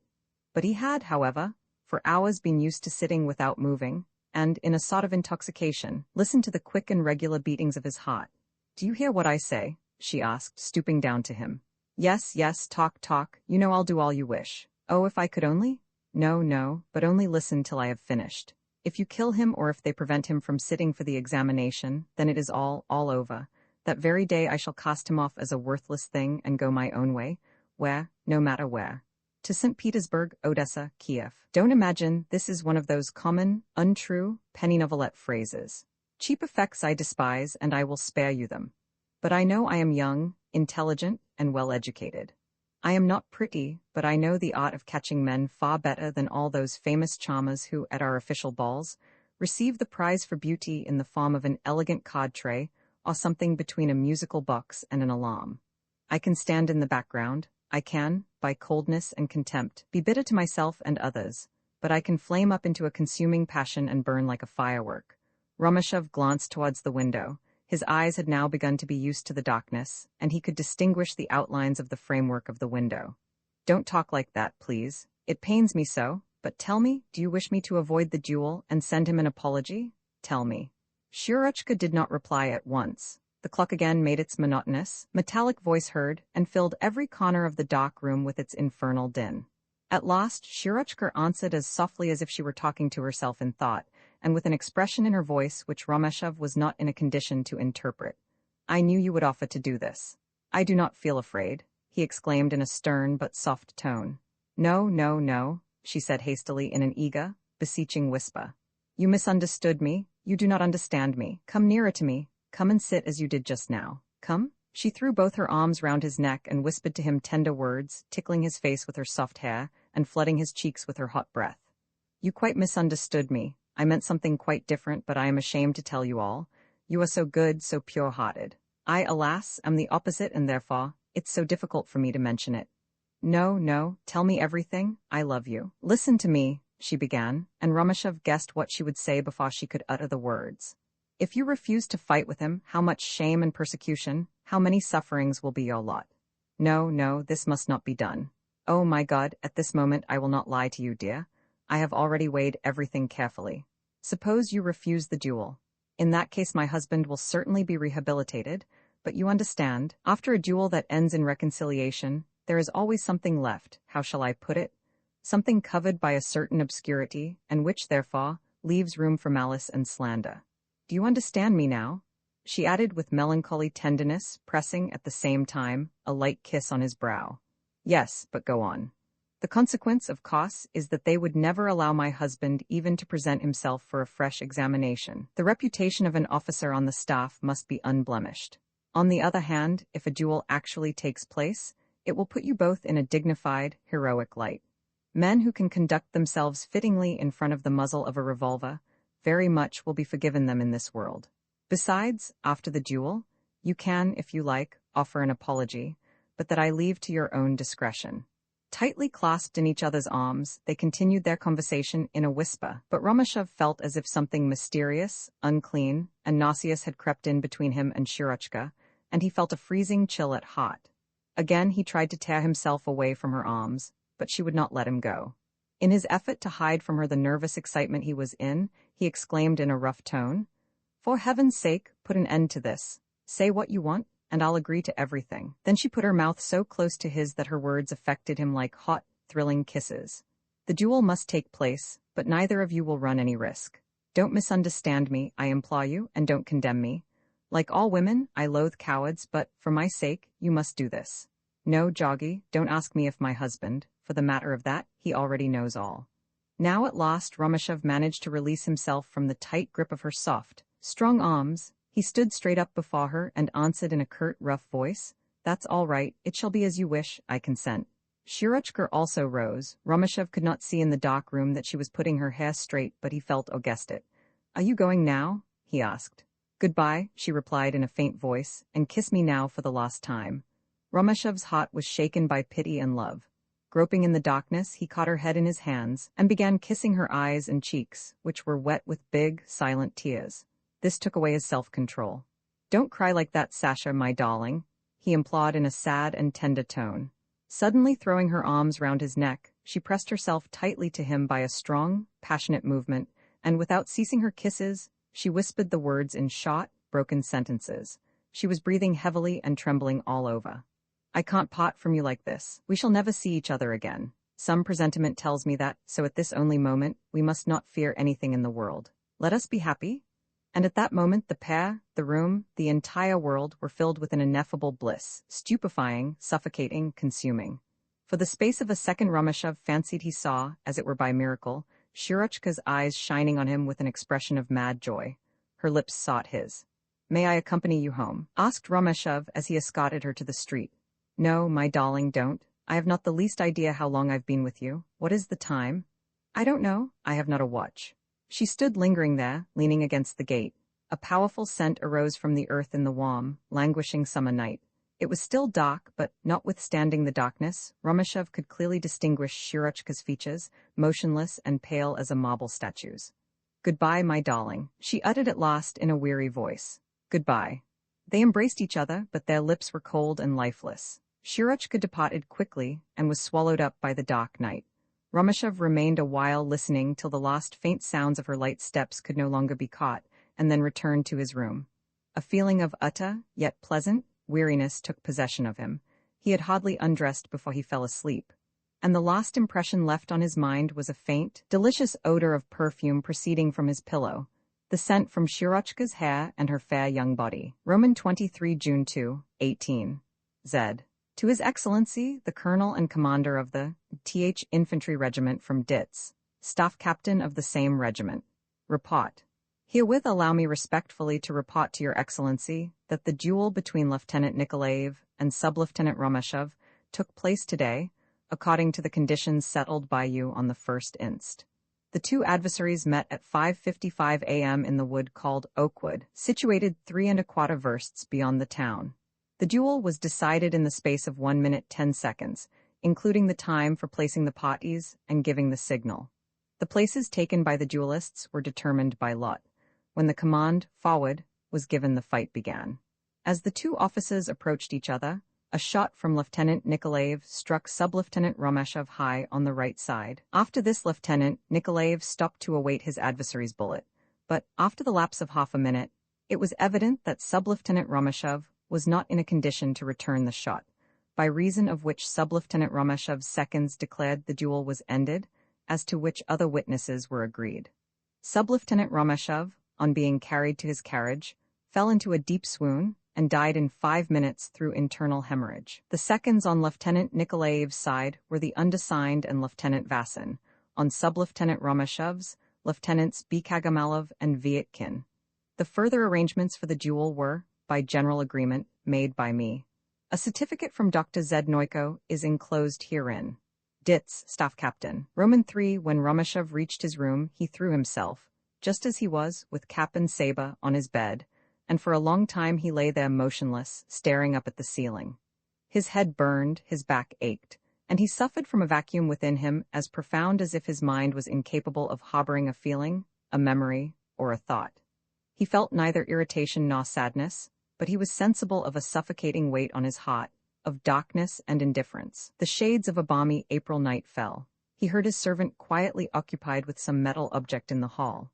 But he had, however, for hours been used to sitting without moving, and, in a sort of intoxication, listened to the quick and regular beatings of his heart. "Do you hear what I say?" she asked, stooping down to him. "Yes, yes, talk, you know I'll do all you wish. Oh, if I could only?" No, but only listen till I have finished. If you kill him or if they prevent him from sitting for the examination, then it is all over. That very day I shall cast him off as a worthless thing and go my own way, no matter where. To St. Petersburg, Odessa, Kiev. Don't imagine this is one of those common, untrue, penny novelette phrases. Cheap effects I despise, and I will spare you them. But I know I am young, intelligent, and well-educated. I am not pretty, but I know the art of catching men far better than all those famous charmers who, at our official balls, receive the prize for beauty in the form of an elegant card tray or something between a musical box and an alarm. I can stand in the background. I can, by coldness and contempt, be bitter to myself and others, but I can flame up into a consuming passion and burn like a firework. Romashov glanced towards the window. His eyes had now begun to be used to the darkness, and he could distinguish the outlines of the framework of the window. "Don't talk like that, please. It pains me so, but tell me, do you wish me to avoid the duel and send him an apology? Tell me." Shurochka did not reply at once. The clock again made its monotonous, metallic voice heard, and filled every corner of the dark room with its infernal din. At last, Shurochka answered as softly as if she were talking to herself in thought, and with an expression in her voice which Romashov was not in a condition to interpret. "I knew you would offer to do this. I do not feel afraid," he exclaimed in a stern but soft tone. No, she said hastily in an eager, beseeching whisper. "You misunderstood me. You do not understand me. Come nearer to me. Come and sit as you did just now. Come." She threw both her arms round his neck and whispered to him tender words, tickling his face with her soft hair and flooding his cheeks with her hot breath. "You quite misunderstood me. I meant something quite different, but I am ashamed to tell you all. You are so good, so pure-hearted. I, alas, am the opposite, and therefore, it's so difficult for me to mention it. No, tell me everything. I love you." "Listen to me," she began, and Romashov guessed what she would say before she could utter the words. "If you refuse to fight with him, how much shame and persecution, how many sufferings will be your lot? No, this must not be done. Oh my God, at this moment I will not lie to you, dear. I have already weighed everything carefully. Suppose you refuse the duel. In that case my husband will certainly be rehabilitated, but you understand, after a duel that ends in reconciliation, there is always something left, how shall I put it? Something covered by a certain obscurity, and which, therefore, leaves room for malice and slander. Do you understand me now? She added with melancholy tenderness, pressing, at the same time, a light kiss on his brow. Yes, but go on. The consequence, of course, is that they would never allow my husband even to present himself for a fresh examination. The reputation of an officer on the staff must be unblemished. On the other hand, if a duel actually takes place, it will put you both in a dignified, heroic light. Men who can conduct themselves fittingly in front of the muzzle of a revolver, very much will be forgiven them in this world. Besides, after the duel, you can, if you like, offer an apology, but that I leave to your own discretion. Tightly clasped in each other's arms, they continued their conversation in a whisper, but Romashov felt as if something mysterious, unclean, and nauseous had crept in between him and Shirochka, and he felt a freezing chill at heart. Again he tried to tear himself away from her arms, but she would not let him go. In his effort to hide from her the nervous excitement he was in, he exclaimed in a rough tone, "For heaven's sake, put an end to this. Say what you want, and I'll agree to everything." Then she put her mouth so close to his that her words affected him like hot, thrilling kisses. "The duel must take place, but neither of you will run any risk. Don't misunderstand me, I implore you, and don't condemn me. Like all women, I loathe cowards, but, for my sake, you must do this. No, Joggy, don't ask me if my husband, for the matter of that, he already knows all." Now at last Romashov managed to release himself from the tight grip of her soft, strong arms. He stood straight up before her and answered in a curt, rough voice, "That's all right, it shall be as you wish, I consent." Shirochka also rose. Romashov could not see in the dark room that she was putting her hair straight, but he felt or guessed it. "Are you going now?" he asked. "Goodbye," she replied in a faint voice, "and kiss me now for the last time." Romashov's heart was shaken by pity and love. Groping in the darkness, he caught her head in his hands and began kissing her eyes and cheeks, which were wet with big, silent tears. This took away his self-control. "Don't cry like that, Sasha, my darling," he implored in a sad and tender tone. Suddenly throwing her arms round his neck, she pressed herself tightly to him by a strong, passionate movement, and without ceasing her kisses, she whispered the words in short, broken sentences. She was breathing heavily and trembling all over. "I can't part from you like this. We shall never see each other again. Some presentiment tells me that, so at this only moment, we must not fear anything in the world. Let us be happy." And at that moment the pair, the room, the entire world were filled with an ineffable bliss, stupefying, suffocating, consuming. For the space of a second Romashov fancied he saw, as it were by miracle, Shirochka's eyes shining on him with an expression of mad joy. Her lips sought his. "May I accompany you home?" asked Romashov as he escorted her to the street. "No, my darling, don't. I have not the least idea how long I've been with you. What is the time?" "I don't know. I have not a watch." She stood lingering there, leaning against the gate. A powerful scent arose from the earth in the warm, languishing summer night. It was still dark, but, notwithstanding the darkness, Romashov could clearly distinguish Shirochka's features, motionless and pale as a marble statue's. "Goodbye, my darling," she uttered at last in a weary voice. "Goodbye." They embraced each other, but their lips were cold and lifeless. Shirochka departed quickly and was swallowed up by the dark night. Romashov remained a while listening till the last faint sounds of her light steps could no longer be caught, and then returned to his room. A feeling of utter, yet pleasant, weariness took possession of him. He had hardly undressed before he fell asleep, and the last impression left on his mind was a faint, delicious odor of perfume proceeding from his pillow, the scent from Shirochka's hair and her fair young body. Roman 23 June 2, 18. Z. To His Excellency, the Colonel and Commander of the Th Infantry Regiment from Ditz, Staff Captain of the same regiment. Report. Herewith allow me respectfully to report to Your Excellency that the duel between Lieutenant Nikolaev and Sub-Lieutenant Romashov took place today, according to the conditions settled by you on the 1st inst. The two adversaries met at 5:55 a.m. in the wood called Oakwood, situated 3¼ versts beyond the town. The duel was decided in the space of 1 minute 10 seconds, including the time for placing the parties and giving the signal. The places taken by the duelists were determined by lot. When the command, "Forward," was given, the fight began. As the two officers approached each other, A shot from Lieutenant Nikolaev struck Sub-Lieutenant Romeshov high on the right side. After this, Lieutenant Nikolaev stopped to await his adversary's bullet, but after the lapse of half a minute, it was evident that Sub-Lieutenant Romeshov was not in a condition to return the shot, by reason of which Sub-Lieutenant Romeshov's seconds declared the duel was ended, as to which other witnesses were agreed. Sub-Lieutenant Romeshov, on being carried to his carriage, fell into a deep swoon and died in 5 minutes through internal hemorrhage. The seconds on Lieutenant Nikolaev's side were the undersigned and Lieutenant Vassin. On Sub-Lieutenant Romeshov's, Lieutenants Bkagamalov and Vietkin. The further arrangements for the duel were, by general agreement, made by me. A certificate from Dr. Zednoiko is enclosed herein. Ditz, Staff Captain. Roman 3. When Romeshov reached his room, he threw himself, just as he was, with cap and sabre, on his bed, and for a long time he lay there motionless, staring up at the ceiling. His head burned, his back ached, and he suffered from a vacuum within him as profound as if his mind was incapable of harboring a feeling, a memory, or a thought. He felt neither irritation nor sadness, but he was sensible of a suffocating weight on his heart, of darkness and indifference. The shades of a balmy April night fell. He heard his servant quietly occupied with some metal object in the hall.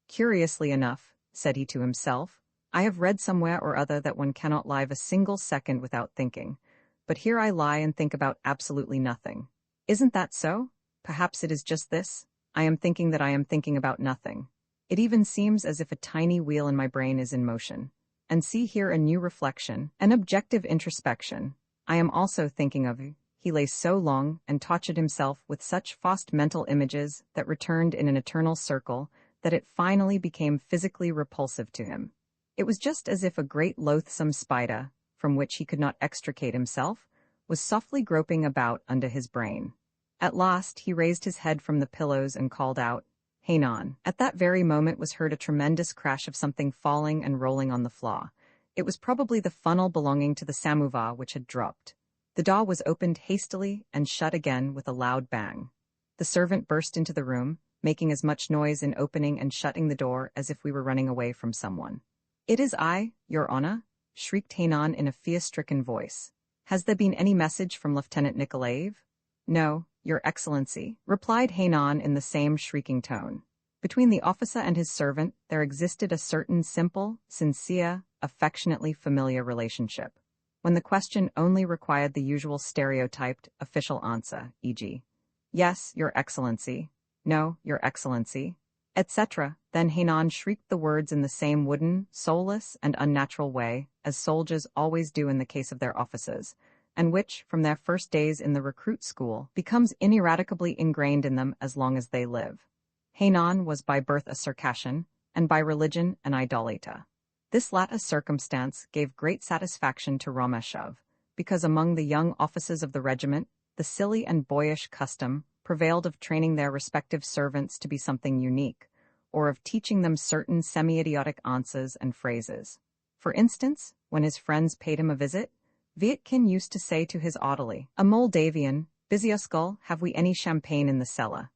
Curiously enough, said he to himself, I have read somewhere or other that one cannot live a single second without thinking, but here I lie and think about absolutely nothing. Isn't that so? Perhaps it is just this. I am thinking that I am thinking about nothing. It even seems as if a tiny wheel in my brain is in motion. And see here a new reflection, an objective introspection. I am also thinking of you. He lay so long and tortured himself with such fast mental images that returned in an eternal circle that it finally became physically repulsive to him. It was just as if a great loathsome spider, from which he could not extricate himself, was softly groping about under his brain. At last he raised his head from the pillows and called out, Hainan. At that very moment was heard a tremendous crash of something falling and rolling on the floor. It was probably the funnel belonging to the samovar which had dropped. The door was opened hastily and shut again with a loud bang. The servant burst into the room, making as much noise in opening and shutting the door as if we were running away from someone. It is I, Your Honor, shrieked Hainan in a fear-stricken voice. Has there been any message from Lieutenant Nikolaev? No, Your Excellency, replied Hainan in the same shrieking tone. Between the officer and his servant there existed a certain simple, sincere, affectionately familiar relationship, when the question only required the usual stereotyped, official answer, e.g., Yes, Your Excellency, No, Your Excellency, etc., then Hainan shrieked the words in the same wooden, soulless, and unnatural way, as soldiers always do in the case of their officers, and which, from their first days in the recruit school, becomes ineradicably ingrained in them as long as they live. Hainan was by birth a Circassian, and by religion an idolater. This latter circumstance gave great satisfaction to Romeshov, because among the young officers of the regiment, the silly and boyish custom prevailed of training their respective servants to be something unique, or of teaching them certain semi-idiotic answers and phrases. For instance, when his friends paid him a visit, Vietkin used to say to his orderly, a Moldavian, Bizioskul, have we any champagne in the cellar?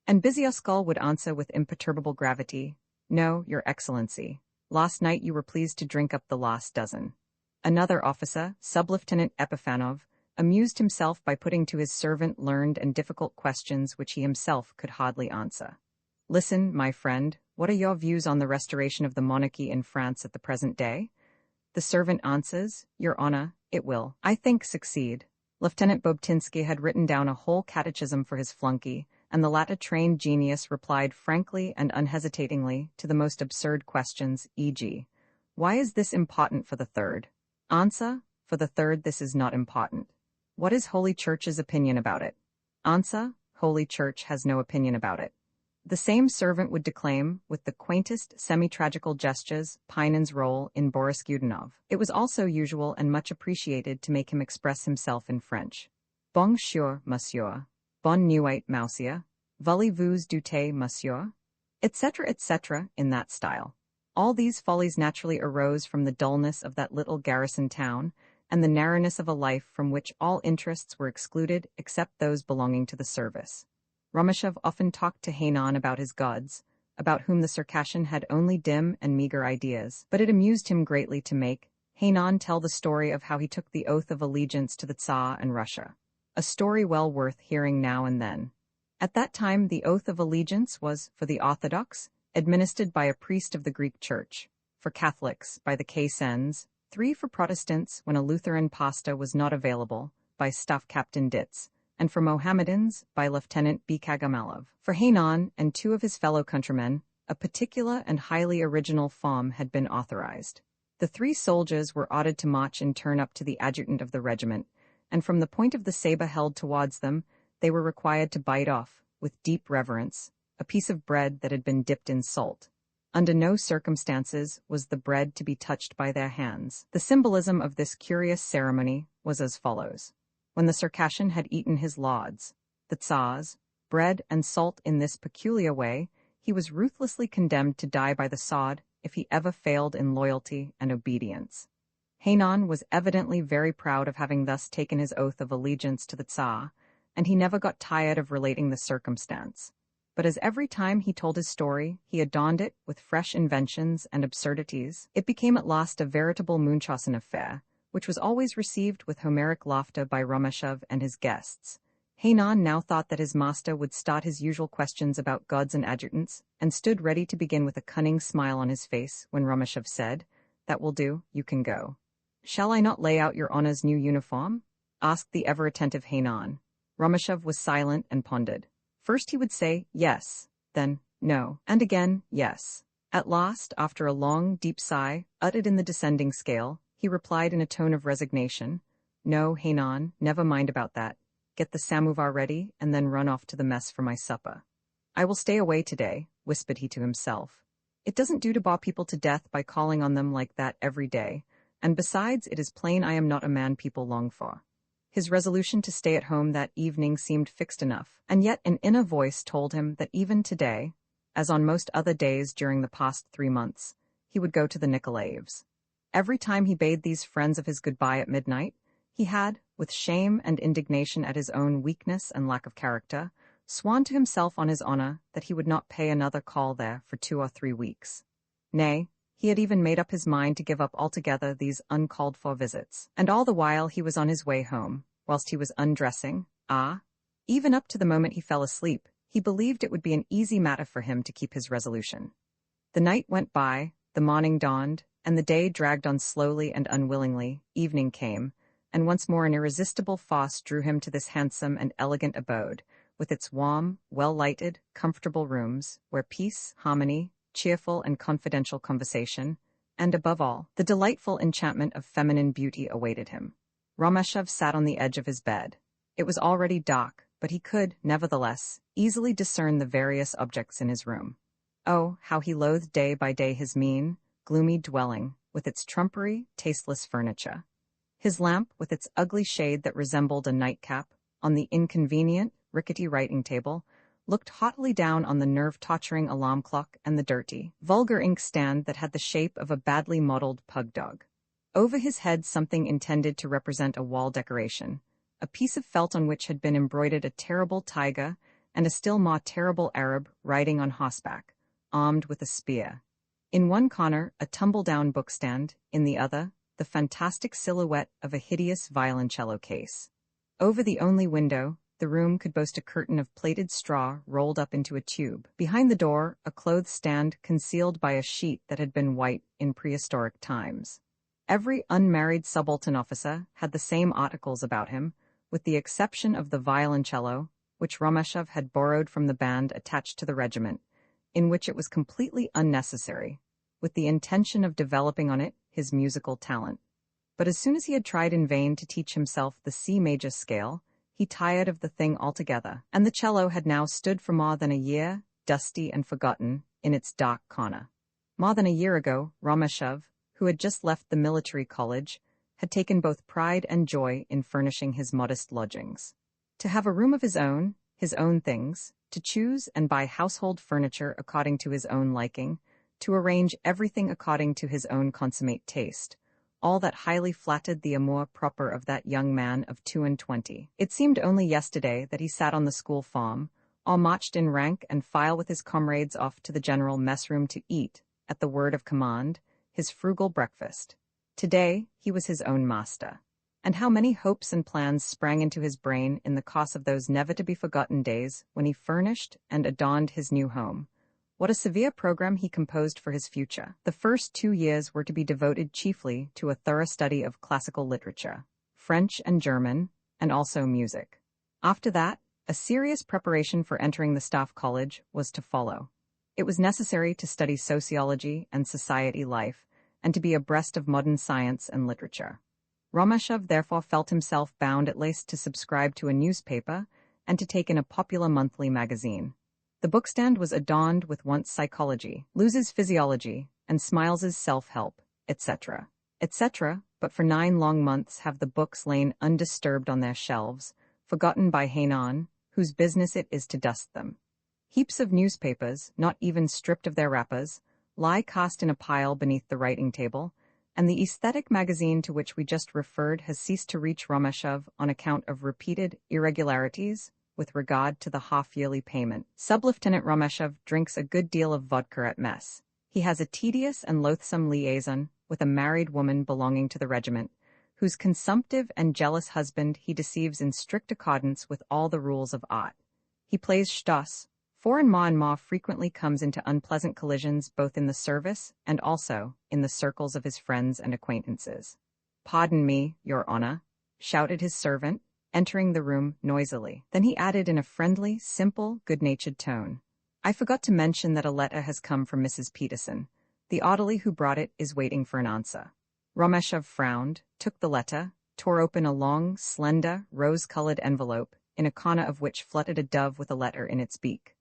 And Bizioskul would answer with imperturbable gravity, No, Your Excellency. Last night you were pleased to drink up the last dozen. Another officer, Sub-Lieutenant Epifanov, amused himself by putting to his servant learned and difficult questions which he himself could hardly answer. Listen, my friend, what are your views on the restoration of the monarchy in France at the present day? The servant answers, Your Honor, it will, I think, succeed. Lieutenant Bobtinsky had written down a whole catechism for his flunky, and the latter trained genius replied frankly and unhesitatingly to the most absurd questions, e.g., Why is this important for the third? Answer, for the third this is not important. What is Holy Church's opinion about it? Answer, Holy Church has no opinion about it. The same servant would declaim, with the quaintest semi-tragical gestures, Pinen's role in Boris Godunov. It was also usual and much appreciated to make him express himself in French. Bonjour, monsieur. Bonne nuit, monsieur. Voulez-vous douter, monsieur? Etc., in that style. All these follies naturally arose from the dullness of that little garrison town, and the narrowness of a life from which all interests were excluded except those belonging to the service. Romeshov often talked to Hainan about his gods, about whom the Circassian had only dim and meager ideas, but it amused him greatly to make Hainan tell the story of how he took the oath of allegiance to the Tsar and Russia. A story well worth hearing now and then. At that time, the oath of allegiance was, for the Orthodox, administered by a priest of the Greek Church, for Catholics, by the K-Sens, 3 for Protestants when a Lutheran pastor was not available, by Staff Captain Ditz, and for Mohammedans, by Lieutenant Bikagamalov. For Hainan and 2 of his fellow countrymen, a particular and highly original form had been authorized. The 3 soldiers were ordered to march in turn up to the adjutant of the regiment, and from the point of the saber held towards them, they were required to bite off, with deep reverence, a piece of bread that had been dipped in salt. Under no circumstances was the bread to be touched by their hands. The symbolism of this curious ceremony was as follows. When the Circassian had eaten his lauds, the Tsar's, bread and salt in this peculiar way, he was ruthlessly condemned to die by the sword if he ever failed in loyalty and obedience. Hainan was evidently very proud of having thus taken his oath of allegiance to the Tsar, and he never got tired of relating the circumstance. But as every time he told his story, he adorned it with fresh inventions and absurdities, it became at last a veritable Munchausen affair, which was always received with Homeric laughter by Romashov and his guests. Hainan now thought that his master would start his usual questions about gods and adjutants, and stood ready to begin with a cunning smile on his face when Romashov said, "That will do, you can go." "Shall I not lay out your honor's new uniform?" asked the ever-attentive Hainan. Romashov was silent and pondered. First he would say, yes, then, no, and again, yes. At last, after a long, deep sigh, uttered in the descending scale, he replied in a tone of resignation, "No, Hainan, never mind about that. Get the samovar ready, and then run off to the mess for my supper." "I will stay away today," whispered he to himself. "It doesn't do to bore people to death by calling on them like that every day, and besides, it is plain I am not a man people long for." His resolution to stay at home that evening seemed fixed enough, and yet an inner voice told him that even today, as on most other days during the past 3 months, he would go to the Nikolaevs. Every time he bade these friends of his goodbye at midnight, he had, with shame and indignation at his own weakness and lack of character, sworn to himself on his honor that he would not pay another call there for 2 or 3 weeks. Nay, he had even made up his mind to give up altogether these uncalled-for visits. And all the while he was on his way home, whilst he was undressing, even up to the moment he fell asleep, he believed it would be an easy matter for him to keep his resolution. The night went by, the morning dawned, and the day dragged on slowly and unwillingly. Evening came, and once more an irresistible force drew him to this handsome and elegant abode, with its warm, well-lighted, comfortable rooms, where peace, harmony, cheerful and confidential conversation, and above all, the delightful enchantment of feminine beauty awaited him. Romashov sat on the edge of his bed. It was already dark, but he could, nevertheless, easily discern the various objects in his room. Oh, how he loathed day by day his mean, gloomy dwelling, with its trumpery, tasteless furniture. His lamp, with its ugly shade that resembled a nightcap, on the inconvenient, rickety writing table, looked haughtily down on the nerve-torturing alarm clock and the dirty, vulgar inkstand that had the shape of a badly modeled pug dog. Over his head something intended to represent a wall decoration, a piece of felt on which had been embroidered a terrible tiger and a still more terrible Arab riding on horseback, armed with a spear. In one corner, a tumble-down bookstand, in the other, the fantastic silhouette of a hideous violoncello case. Over the only window, the room could boast a curtain of plaited straw rolled up into a tube. Behind the door, a clothes stand concealed by a sheet that had been white in prehistoric times. Every unmarried subaltern officer had the same articles about him, with the exception of the violoncello, which Romashov had borrowed from the band attached to the regiment, in which it was completely unnecessary, with the intention of developing on it his musical talent. But as soon as he had tried in vain to teach himself the C major scale, he tired of the thing altogether, and the cello had now stood for more than a year, dusty and forgotten, in its dark corner. More than a year ago, Romashov, who had just left the military college, had taken both pride and joy in furnishing his modest lodgings. To have a room of his own things, to choose and buy household furniture according to his own liking, to arrange everything according to his own consummate taste, all that highly flattered the amour propre of that young man of 22. It seemed only yesterday that he sat on the school farm, all marched in rank and file with his comrades off to the general mess room to eat, at the word of command, his frugal breakfast. Today, he was his own master. And how many hopes and plans sprang into his brain in the course of those never-to-be-forgotten days when he furnished and adorned his new home. What a severe program he composed for his future. The first 2 years were to be devoted chiefly to a thorough study of classical literature, French and German, and also music. After that, a serious preparation for entering the Staff College was to follow. It was necessary to study sociology and society life, and to be abreast of modern science and literature. Romashov therefore felt himself bound at least to subscribe to a newspaper and to take in a popular monthly magazine. The bookstand was adorned with Once Psychology, Loses Physiology, and Smiles's Self-Help, etc., etc., but for 9 long months have the books lain undisturbed on their shelves, forgotten by Hainan, whose business it is to dust them. Heaps of newspapers, not even stripped of their wrappers, lie cast in a pile beneath the writing table, and the aesthetic magazine to which we just referred has ceased to reach Romashov on account of repeated irregularities with regard to the half-yearly payment. Sub-Lieutenant Romashov drinks a good deal of vodka at mess. He has a tedious and loathsome liaison with a married woman belonging to the regiment, whose consumptive and jealous husband he deceives in strict accordance with all the rules of art. He plays Stoss. Foreign ma frequently comes into unpleasant collisions both in the service and also in the circles of his friends and acquaintances. "Pardon me, Your Honor," shouted his servant, entering the room noisily. Then he added in a friendly, simple, good-natured tone, "I forgot to mention that a letter has come from Mrs. Peterson. The orderly who brought it is waiting for an answer." Romashov frowned, took the letter, tore open a long, slender, rose-colored envelope, in a corner of which fluttered a dove with a letter in its beak.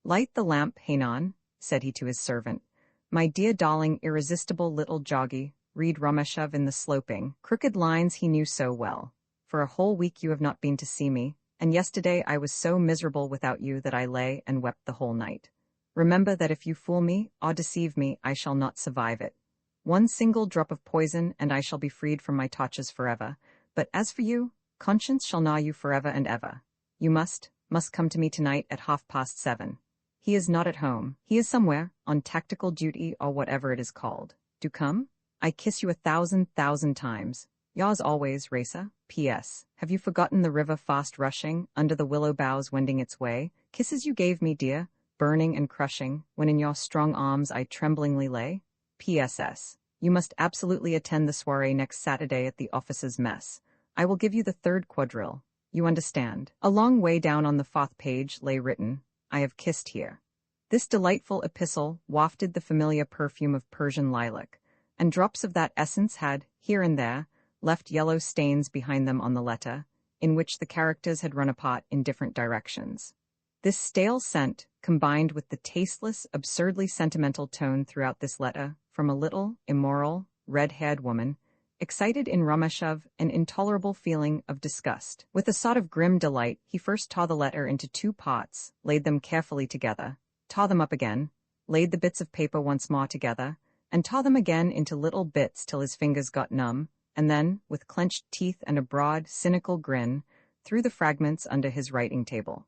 "Light the lamp, Hainan," said he to his servant. "My dear darling, irresistible little Joggy," read Romashov in the sloping, crooked lines he knew so well. "For a whole week you have not been to see me, and yesterday I was so miserable without you that I lay and wept the whole night. Remember that if you fool me or deceive me, I shall not survive it. 1 single drop of poison and I shall be freed from my tortures forever. But as for you, conscience shall gnaw you forever and ever. You must come to me tonight at 7:30. He is not at home. He is somewhere, on tactical duty or whatever it is called. Do come? I kiss you 1,000,000 times. Yours always, Raisa. P.S. Have you forgotten the river fast rushing, under the willow boughs wending its way? Kisses you gave me, dear, burning and crushing, when in your strong arms I tremblingly lay? P.S.S. You must absolutely attend the soiree next Saturday at the officers' mess. I will give you the 3rd quadrille. You understand." A long way down on the 4th page lay written, "I have kissed here." This delightful epistle wafted the familiar perfume of Persian lilac, and drops of that essence had, here and there, left yellow stains behind them on the letter, in which the characters had run apart in different directions. This stale scent, combined with the tasteless, absurdly sentimental tone throughout this letter, from a little, immoral, red-haired woman, excited in Romashov an intolerable feeling of disgust. With a sort of grim delight, he first tore the letter into 2 parts, laid them carefully together, tore them up again, laid the bits of paper once more together, and tore them again into little bits till his fingers got numb, and then, with clenched teeth and a broad, cynical grin, threw the fragments under his writing table.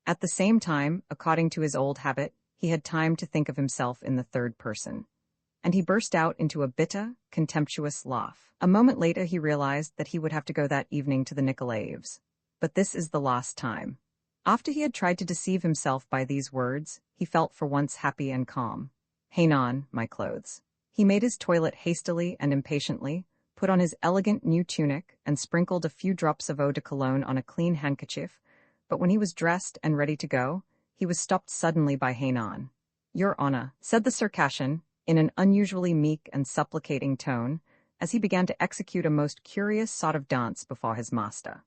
At the same time, according to his old habit, he had time to think of himself in the 3rd person. And he burst out into a bitter, contemptuous laugh. A moment later he realized that he would have to go that evening to the Nikolaevs. But this is the last time. After he had tried to deceive himself by these words, he felt for once happy and calm. "Hainan, my clothes." He made his toilet hastily and impatiently, put on his elegant new tunic, and sprinkled a few drops of eau de cologne on a clean handkerchief, but when he was dressed and ready to go, he was stopped suddenly by Hainan. "Your Honor," said the Circassian, in an unusually meek and supplicating tone, as he began to execute a most curious sort of dance before his master.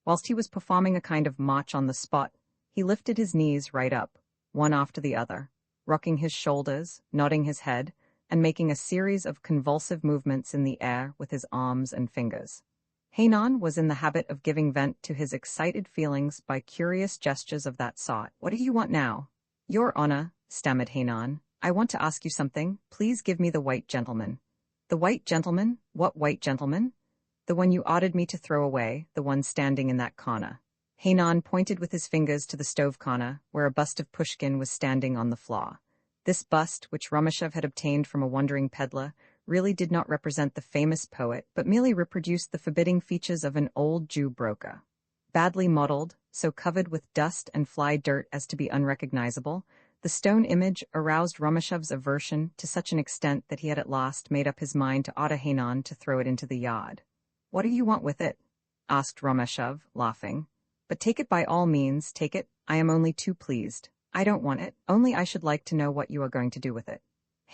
Whilst he was performing a kind of march on the spot, he lifted his knees right up, one after the other, rocking his shoulders, nodding his head, and making a series of convulsive movements in the air with his arms and fingers. Hainan was in the habit of giving vent to his excited feelings by curious gestures of that sort. "What do you want now?" "Your Honor," stammered Hainan, "I want to ask you something. Please give me the white gentleman." "The white gentleman? What white gentleman?" "The one you ordered me to throw away, the one standing in that corner." Hainan pointed with his fingers to the stove corner, where a bust of Pushkin was standing on the floor. This bust, which Romashov had obtained from a wandering peddler, really did not represent the famous poet, but merely reproduced the forbidding features of an old Jew broker. Badly modeled, so covered with dust and fly dirt as to be unrecognizable, the stone image aroused Romashev's aversion to such an extent that he had at last made up his mind to order Hainan to throw it into the yard. "What do you want with it?" asked Romashev, laughing. "But take it by all means, take it. I am only too pleased. I don't want it, only I should like to know what you are going to do with it."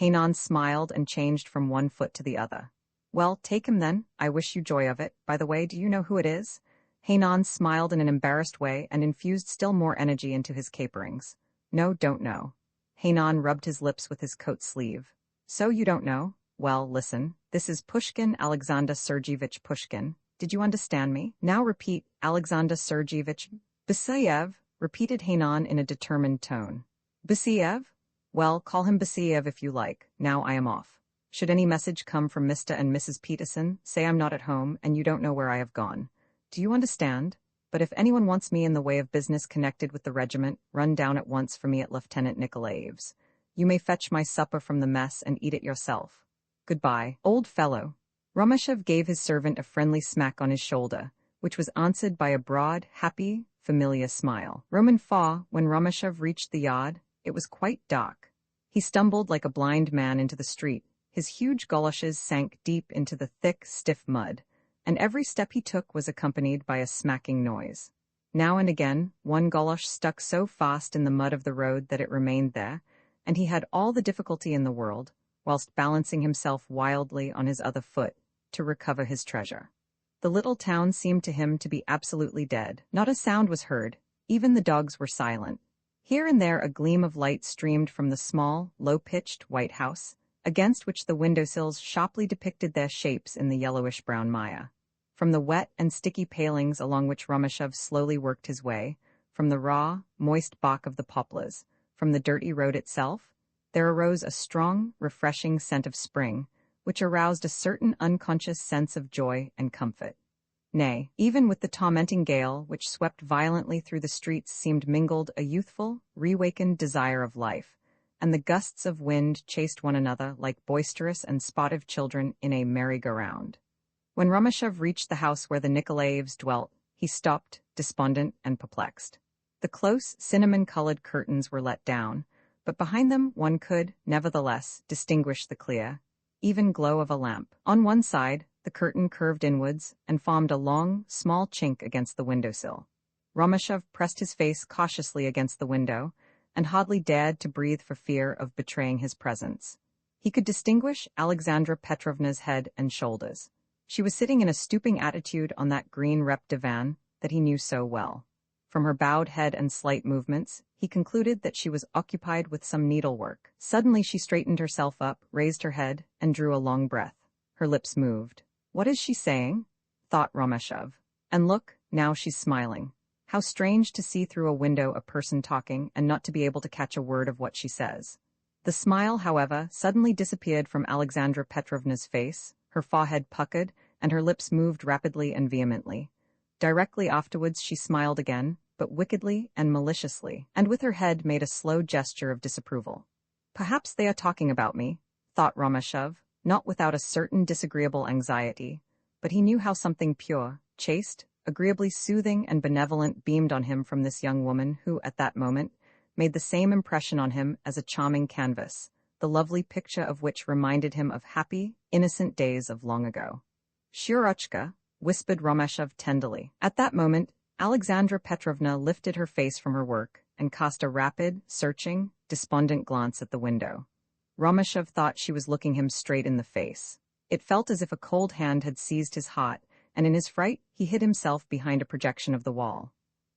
Hainan smiled and changed from one foot to the other. "Well, take him then. I wish you joy of it. By the way, do you know who it is?" Hainan smiled in an embarrassed way and infused still more energy into his caperings. "No, don't know." Hainan rubbed his lips with his coat sleeve. "So you don't know? Well, listen. This is Pushkin, Aleksandr Sergeyevich Pushkin. Did you understand me? Now repeat, Aleksandr Sergeyevich Basayev," repeated Hainan in a determined tone. "Basayev? Well, call him Basayev if you like. Now I am off. Should any message come from Mr. and Mrs. Peterson, say I'm not at home and you don't know where I have gone. Do you understand? But if anyone wants me in the way of business connected with the regiment, run down at once for me at Lieutenant Nikolaev's. You may fetch my supper from the mess and eat it yourself. Goodbye, old fellow." Romashev gave his servant a friendly smack on his shoulder, which was answered by a broad, happy, familiar smile. Roman 4, when Romashev reached the yard, it was quite dark. He stumbled like a blind man into the street. His huge goloshes sank deep into the thick, stiff mud, and every step he took was accompanied by a smacking noise. Now and again, one golosh stuck so fast in the mud of the road that it remained there, and he had all the difficulty in the world, whilst balancing himself wildly on his other foot, to recover his treasure. The little town seemed to him to be absolutely dead. Not a sound was heard. Even the dogs were silent. Here and there a gleam of light streamed from the small, low-pitched white house, against which the windowsills sharply depicted their shapes in the yellowish-brown mire. From the wet and sticky palings along which Romashev slowly worked his way, from the raw, moist bark of the poplars, from the dirty road itself, there arose a strong, refreshing scent of spring, which aroused a certain unconscious sense of joy and comfort. Nay, even with the tormenting gale which swept violently through the streets seemed mingled a youthful, reawakened desire of life, and the gusts of wind chased one another like boisterous and sportive children in a merry-go-round. When Romashev reached the house where the Nikolaevs dwelt, he stopped, despondent and perplexed. The close, cinnamon-colored curtains were let down, but behind them one could, nevertheless, distinguish the clear, even glow of a lamp. On one side, the curtain curved inwards and formed a long, small chink against the windowsill. Romashev pressed his face cautiously against the window, and hardly dared to breathe for fear of betraying his presence. He could distinguish Aleksandra Petrovna's head and shoulders. She was sitting in a stooping attitude on that green rep divan that he knew so well. From her bowed head and slight movements, he concluded that she was occupied with some needlework. Suddenly she straightened herself up, raised her head, and drew a long breath. Her lips moved. "What is she saying?" thought Romashev. "And look, now she's smiling. How strange to see through a window a person talking and not to be able to catch a word of what she says." The smile, however, suddenly disappeared from Aleksandra Petrovna's face, her forehead puckered, and her lips moved rapidly and vehemently. Directly afterwards she smiled again, but wickedly and maliciously, and with her head made a slow gesture of disapproval. "Perhaps they are talking about me," thought Romashev, not without a certain disagreeable anxiety, but he knew how something pure, chaste, agreeably soothing and benevolent beamed on him from this young woman who, at that moment, made the same impression on him as a charming canvas, the lovely picture of which reminded him of happy, innocent days of long ago. "Shurochka," whispered Romashev tenderly. At that moment, Aleksandra Petrovna lifted her face from her work and cast a rapid, searching, despondent glance at the window. Romashev thought she was looking him straight in the face. It felt as if a cold hand had seized his heart, and in his fright he hid himself behind a projection of the wall.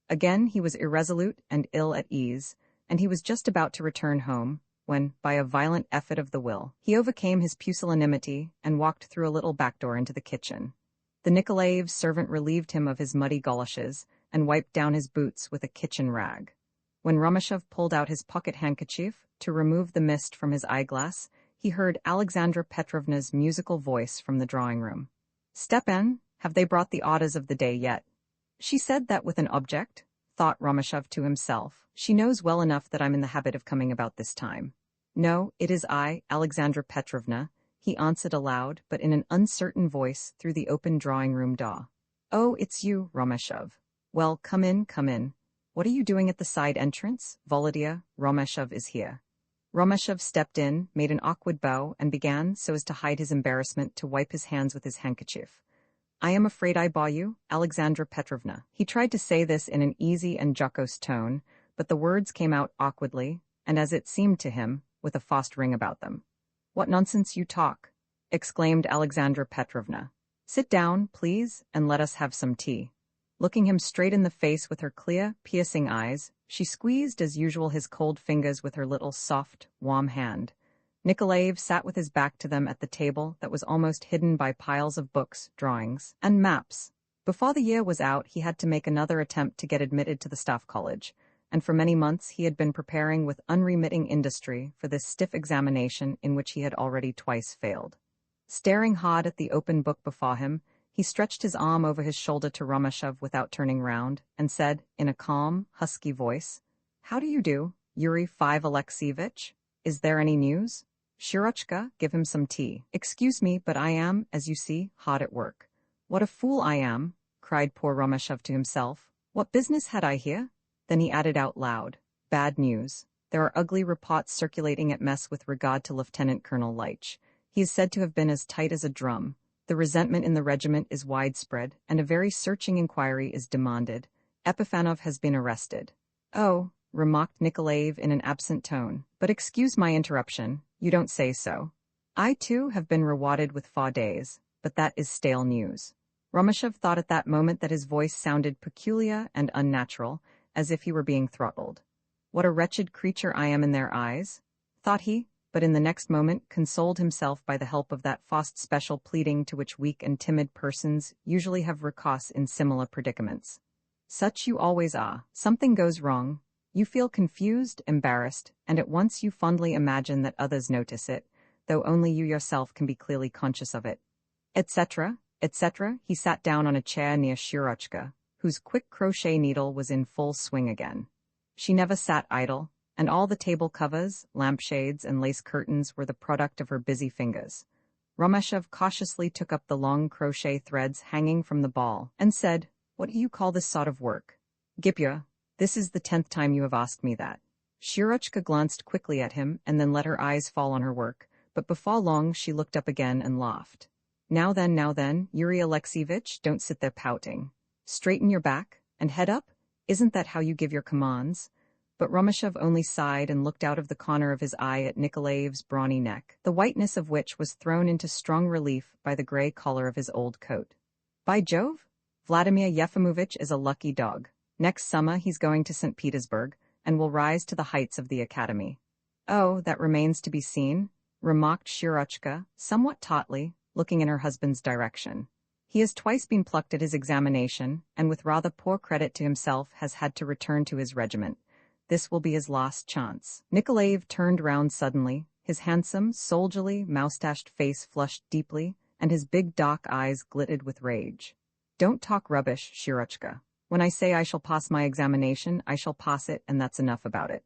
Again he was irresolute and ill at ease, and he was just about to return home, when, by a violent effort of the will, he overcame his pusillanimity and walked through a little back door into the kitchen. The Nikolaev's servant relieved him of his muddy goloshes and wiped down his boots with a kitchen rag. When Romashev pulled out his pocket handkerchief to remove the mist from his eyeglass, he heard Aleksandra Petrovna's musical voice from the drawing-room. "Stepan, have they brought the orders of the day yet?" She said that with an object, thought Romashev to himself. She knows well enough that I'm in the habit of coming about this time. No, it is I, Aleksandra Petrovna. he answered aloud, but in an uncertain voice through the open drawing-room door. "Oh, it's you, Romeshov. Well, come in, come in. What are you doing at the side entrance? Volodya, Romeshov is here." Romeshov stepped in, made an awkward bow, and began, so as to hide his embarrassment, to wipe his hands with his handkerchief. "I am afraid I bore you, Aleksandra Petrovna." He tried to say this in an easy and jocose tone, but the words came out awkwardly, and as it seemed to him, with a forced ring about them. "What nonsense you talk!" exclaimed Aleksandra Petrovna. "Sit down, please, and let us have some tea." Looking him straight in the face with her clear, piercing eyes, she squeezed as usual his cold fingers with her little soft, warm hand. Nikolaev sat with his back to them at the table that was almost hidden by piles of books, drawings, and maps. Before the year was out, he had to make another attempt to get admitted to the Staff College, and for many months he had been preparing with unremitting industry for this stiff examination in which he had already twice failed. Staring hard at the open book before him, he stretched his arm over his shoulder to Romeshov without turning round, and said, in a calm, husky voice, "How do you do, Yuri Alexievich? Is there any news? Shirochka, give him some tea. Excuse me, but I am, as you see, hard at work." "What a fool I am," cried poor Romeshov to himself. "What business had I here?" Then he added out loud, "Bad news. There are ugly reports circulating at mess with regard to Lieutenant Colonel Leitch. He is said to have been as tight as a drum. The resentment in the regiment is widespread, and a very searching inquiry is demanded. Epifanov has been arrested." "Oh," remarked Nikolaev in an absent tone, "but excuse my interruption, you don't say so. I, too, have been rewarded with 4 days, but that is stale news." Romeshov thought at that moment that his voice sounded peculiar and unnatural, as if he were being throttled. "What a wretched creature I am in their eyes," thought he, but in the next moment consoled himself by the help of that forced special pleading to which weak and timid persons usually have recourse in similar predicaments. "Such you always are. Something goes wrong. You feel confused, embarrassed, and at once you fondly imagine that others notice it, though only you yourself can be clearly conscious of it," etc., etc. He sat down on a chair near Shirochka, whose quick crochet needle was in full swing again. She never sat idle, and all the table covers, lampshades, and lace curtains were the product of her busy fingers. Romeshov cautiously took up the long crochet threads hanging from the ball, and said, "What do you call this sort of work?" "Gipya, this is the 10th time you have asked me that." Shirochka glanced quickly at him, and then let her eyes fall on her work, but before long she looked up again and laughed. Now then, Yuri Alexievich, don't sit there pouting. Straighten your back, and head up? Isn't that how you give your commands?" But Romeshov only sighed and looked out of the corner of his eye at Nikolaev's brawny neck, the whiteness of which was thrown into strong relief by the gray collar of his old coat. "By Jove! Vladimir Yefimovitch is a lucky dog. Next summer he's going to St. Petersburg, and will rise to the heights of the academy." "Oh, that remains to be seen," remarked Shirochka, somewhat tautly, looking in her husband's direction. "He has twice been plucked at his examination, and with rather poor credit to himself has had to return to his regiment. This will be his last chance." Nikolaev turned round suddenly, his handsome, soldierly, moustached face flushed deeply, and his big dark eyes glittered with rage. "Don't talk rubbish, Shirochka. When I say I shall pass my examination, I shall pass it, and that's enough about it."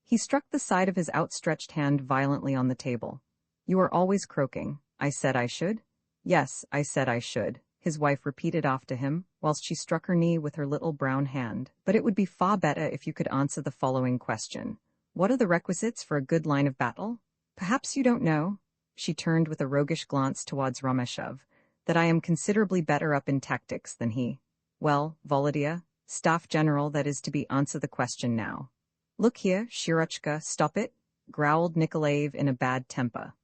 He struck the side of his outstretched hand violently on the table. "You are always croaking. I said I should?" "Yes, I said I should," his wife repeated after him, whilst she struck her knee with her little brown hand. "But it would be far better if you could answer the following question. What are the requisites for a good line of battle? Perhaps you don't know," she turned with a roguish glance towards Romeshov, "that I am considerably better up in tactics than he." "Well, Volodya, Staff General that is to be, answer the question now." "Look here, Shirochka, stop it," growled Nikolaev in a bad temper.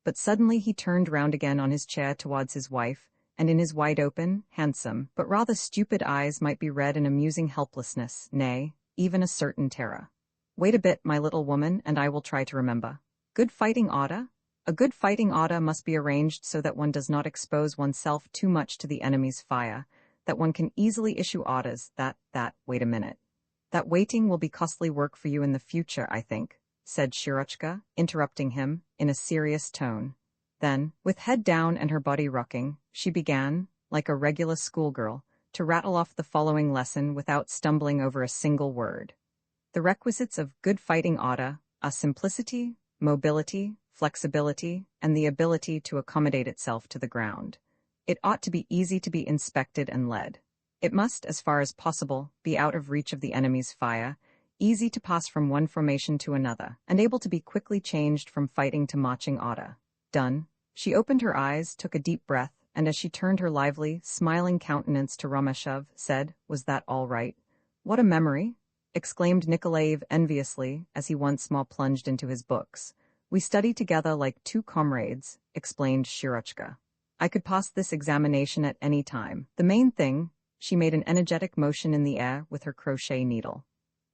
But suddenly he turned round again on his chair towards his wife, and in his wide-open, handsome, but rather stupid eyes might be read an amusing helplessness, nay, even a certain terror. "Wait a bit, my little woman, and I will try to remember. Good fighting order? A good fighting order must be arranged so that one does not expose oneself too much to the enemy's fire, that one can easily issue orders wait a minute. That waiting will be costly work for you in the future, I think," said Shirochka, interrupting him, in a serious tone. Then, with head down and her body rocking, she began, like a regular schoolgirl, to rattle off the following lesson without stumbling over a single word. "The requisites of good fighting order are simplicity, mobility, flexibility, and the ability to accommodate itself to the ground. It ought to be easy to be inspected and led. It must, as far as possible, be out of reach of the enemy's fire, easy to pass from one formation to another, and able to be quickly changed from fighting to marching order. Done. She opened her eyes, took a deep breath, and as she turned her lively, smiling countenance to Romeshov, said, "Was that all right?" "What a memory!" exclaimed Nikolaev enviously, as he once more plunged into his books. "We study together like two comrades," explained Shirochka. "I could pass this examination at any time. The main thing," she made an energetic motion in the air with her crochet needle.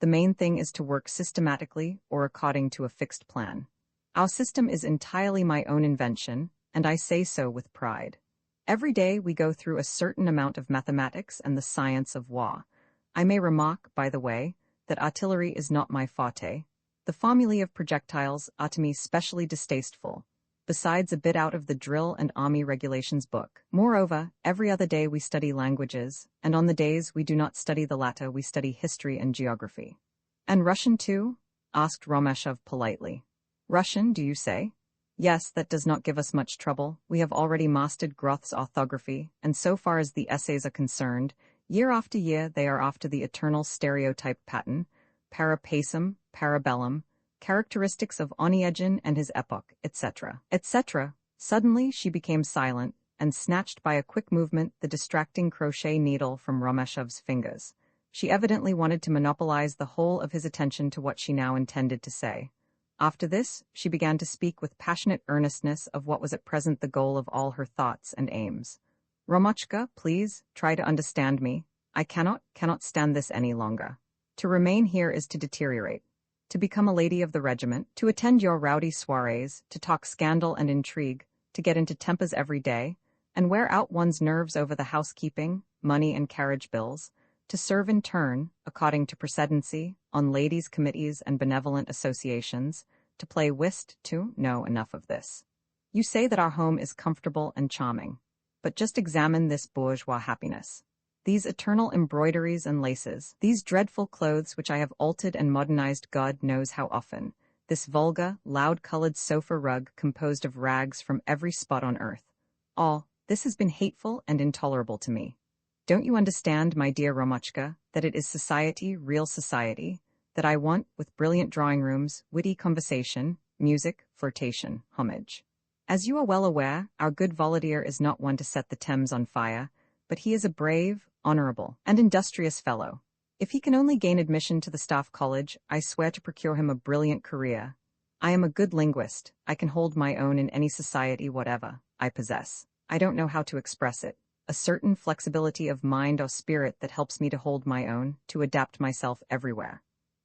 "The main thing is to work systematically or according to a fixed plan. Our system is entirely my own invention, and I say so with pride. Every day we go through a certain amount of mathematics and the science of war. I may remark, by the way, that artillery is not my forte. The formulae of projectiles are to me specially distasteful, besides a bit out of the drill and army regulations book. Moreover, every other day we study languages, and on the days we do not study the latter we study history and geography." "And Russian too?" asked Romeshov politely. "Russian, do you say? Yes, that does not give us much trouble. We have already mastered Groth's orthography, and so far as the essays are concerned, year after year they are after the eternal stereotype pattern, parapacum, parabellum, characteristics of Onegin and his epoch, etc., etc." Suddenly she became silent, and snatched by a quick movement the distracting crochet needle from Romeshov's fingers. She evidently wanted to monopolize the whole of his attention to what she now intended to say. After this, she began to speak with passionate earnestness of what was at present the goal of all her thoughts and aims. "Romochka, please, try to understand me. I cannot stand this any longer. To remain here is to deteriorate. To become a lady of the regiment, to attend your rowdy soirees, to talk scandal and intrigue, to get into tempers every day, and wear out one's nerves over the housekeeping, money and carriage bills, to serve in turn, according to precedency, on ladies' committees and benevolent associations, to play whist, no, enough of this. You say that our home is comfortable and charming. But just examine this bourgeois happiness. These eternal embroideries and laces, these dreadful clothes which I have altered and modernized God knows how often, this vulgar, loud-colored sofa rug composed of rags from every spot on earth. All this has been hateful and intolerable to me. Don't you understand, my dear Romochka, that it is society, real society, that I want, with brilliant drawing rooms, witty conversation, music, flirtation, homage? As you are well aware, our good Volodya is not one to set the Thames on fire, but he is a brave, honorable, and industrious fellow. If he can only gain admission to the Staff College, I swear to procure him a brilliant career. I am a good linguist. I can hold my own in any society whatever. I possess, I don't know how to express it, a certain flexibility of mind or spirit that helps me to hold my own, to adapt myself everywhere.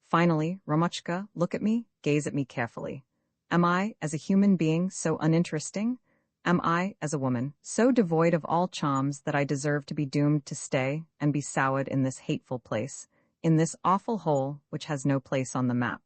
Finally, Romochka, look at me, gaze at me carefully. Am I, as a human being, so uninteresting? Am I, as a woman, so devoid of all charms that I deserve to be doomed to stay and be soured in this hateful place, in this awful hole which has no place on the map?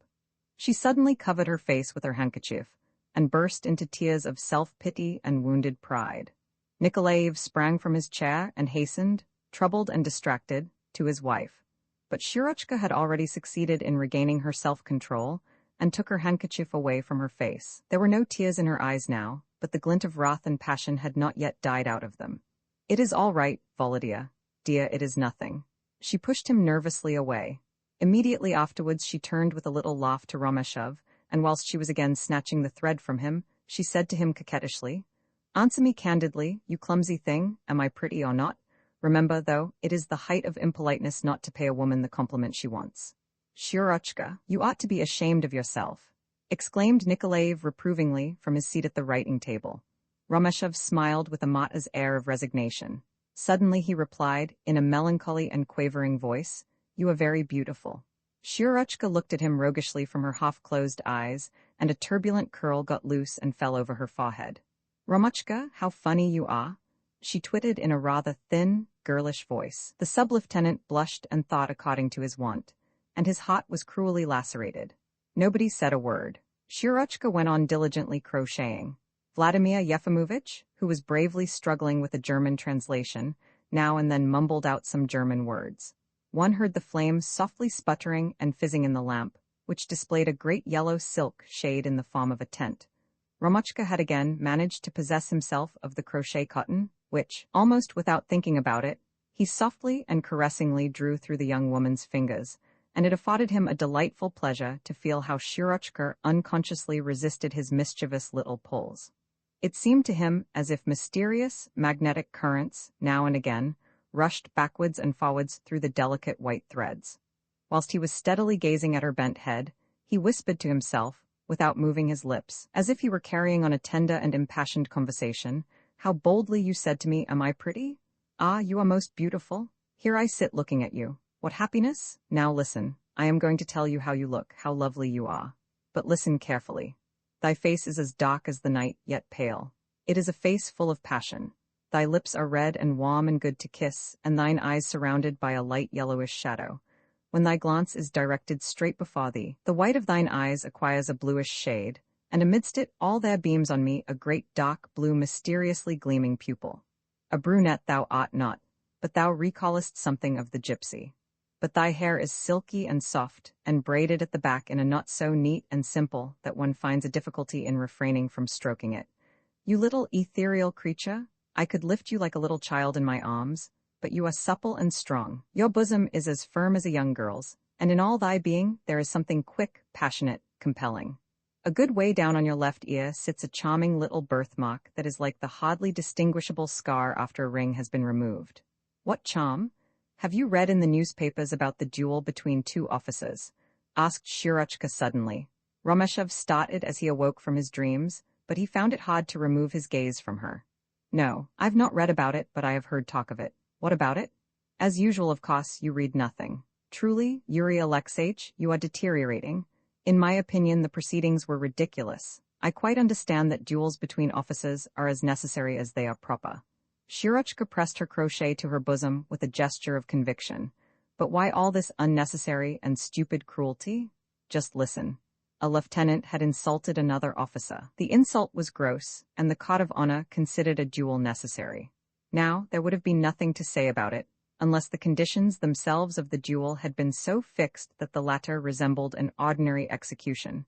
She suddenly covered her face with her handkerchief, and burst into tears of self-pity and wounded pride. Nikolaev sprang from his chair and hastened, troubled and distracted, to his wife. But Shirochka had already succeeded in regaining her self-control, and took her handkerchief away from her face. There were no tears in her eyes now, but the glint of wrath and passion had not yet died out of them. "It is all right, Volodya, dear, it is nothing." She pushed him nervously away. Immediately afterwards she turned with a little laugh to Romeshov, and whilst she was again snatching the thread from him, she said to him coquettishly, "Answer me candidly, you clumsy thing, am I pretty or not? Remember, though, it is the height of impoliteness not to pay a woman the compliment she wants." "Shirochka, you ought to be ashamed of yourself," exclaimed Nikolaev reprovingly from his seat at the writing table. Romeshov smiled with a Mata's air of resignation. Suddenly he replied, in a melancholy and quavering voice, "You are very beautiful." Shirochka looked at him roguishly from her half-closed eyes, and a turbulent curl got loose and fell over her forehead. "Romochka, how funny you are," she twitted in a rather thin, girlish voice. The sub-lieutenant blushed and thought according to his wont, and his heart was cruelly lacerated. Nobody said a word. Shirochka went on diligently crocheting. Vladimir Yefimovitch, who was bravely struggling with a German translation, now and then mumbled out some German words. One heard the flames softly sputtering and fizzing in the lamp, which displayed a great yellow silk shade in the form of a tent. Romochka had again managed to possess himself of the crochet cotton, which, almost without thinking about it, he softly and caressingly drew through the young woman's fingers, and it afforded him a delightful pleasure to feel how Shirochka unconsciously resisted his mischievous little pulls. It seemed to him as if mysterious, magnetic currents, now and again, rushed backwards and forwards through the delicate white threads. Whilst he was steadily gazing at her bent head, he whispered to himself, without moving his lips, as if he were carrying on a tender and impassioned conversation, "How boldly you said to me, 'Am I pretty?' Ah, you are most beautiful. Here I sit looking at you. What happiness? Now listen, I am going to tell you how you look, how lovely you are. But listen carefully. Thy face is as dark as the night, yet pale. It is a face full of passion. Thy lips are red and warm and good to kiss, and thine eyes surrounded by a light yellowish shadow. When thy glance is directed straight before thee, the white of thine eyes acquires a bluish shade, and amidst it all there beams on me a great dark blue mysteriously gleaming pupil. A brunette thou art not, but thou recallest something of the gypsy. But thy hair is silky and soft, and braided at the back in a knot so neat and simple that one finds a difficulty in refraining from stroking it. You little ethereal creature, I could lift you like a little child in my arms, but you are supple and strong. Your bosom is as firm as a young girl's, and in all thy being there is something quick, passionate, compelling. A good way down on your left ear sits a charming little birthmark that is like the hardly distinguishable scar after a ring has been removed. What charm? Have you read in the newspapers about the duel between two officers? Asked Shirochka suddenly. Romeshov started as he awoke from his dreams, but he found it hard to remove his gaze from her. No, I've not read about it, but I have heard talk of it. What about it? As usual, of course, you read nothing. Truly, Yuri Alexeyevich, you are deteriorating. In my opinion, the proceedings were ridiculous. I quite understand that duels between officers are as necessary as they are proper. Shirochka pressed her crochet to her bosom with a gesture of conviction. But why all this unnecessary and stupid cruelty? Just listen. A lieutenant had insulted another officer. The insult was gross, and the code of honor considered a duel necessary. Now, there would have been nothing to say about it, unless the conditions themselves of the duel had been so fixed that the latter resembled an ordinary execution.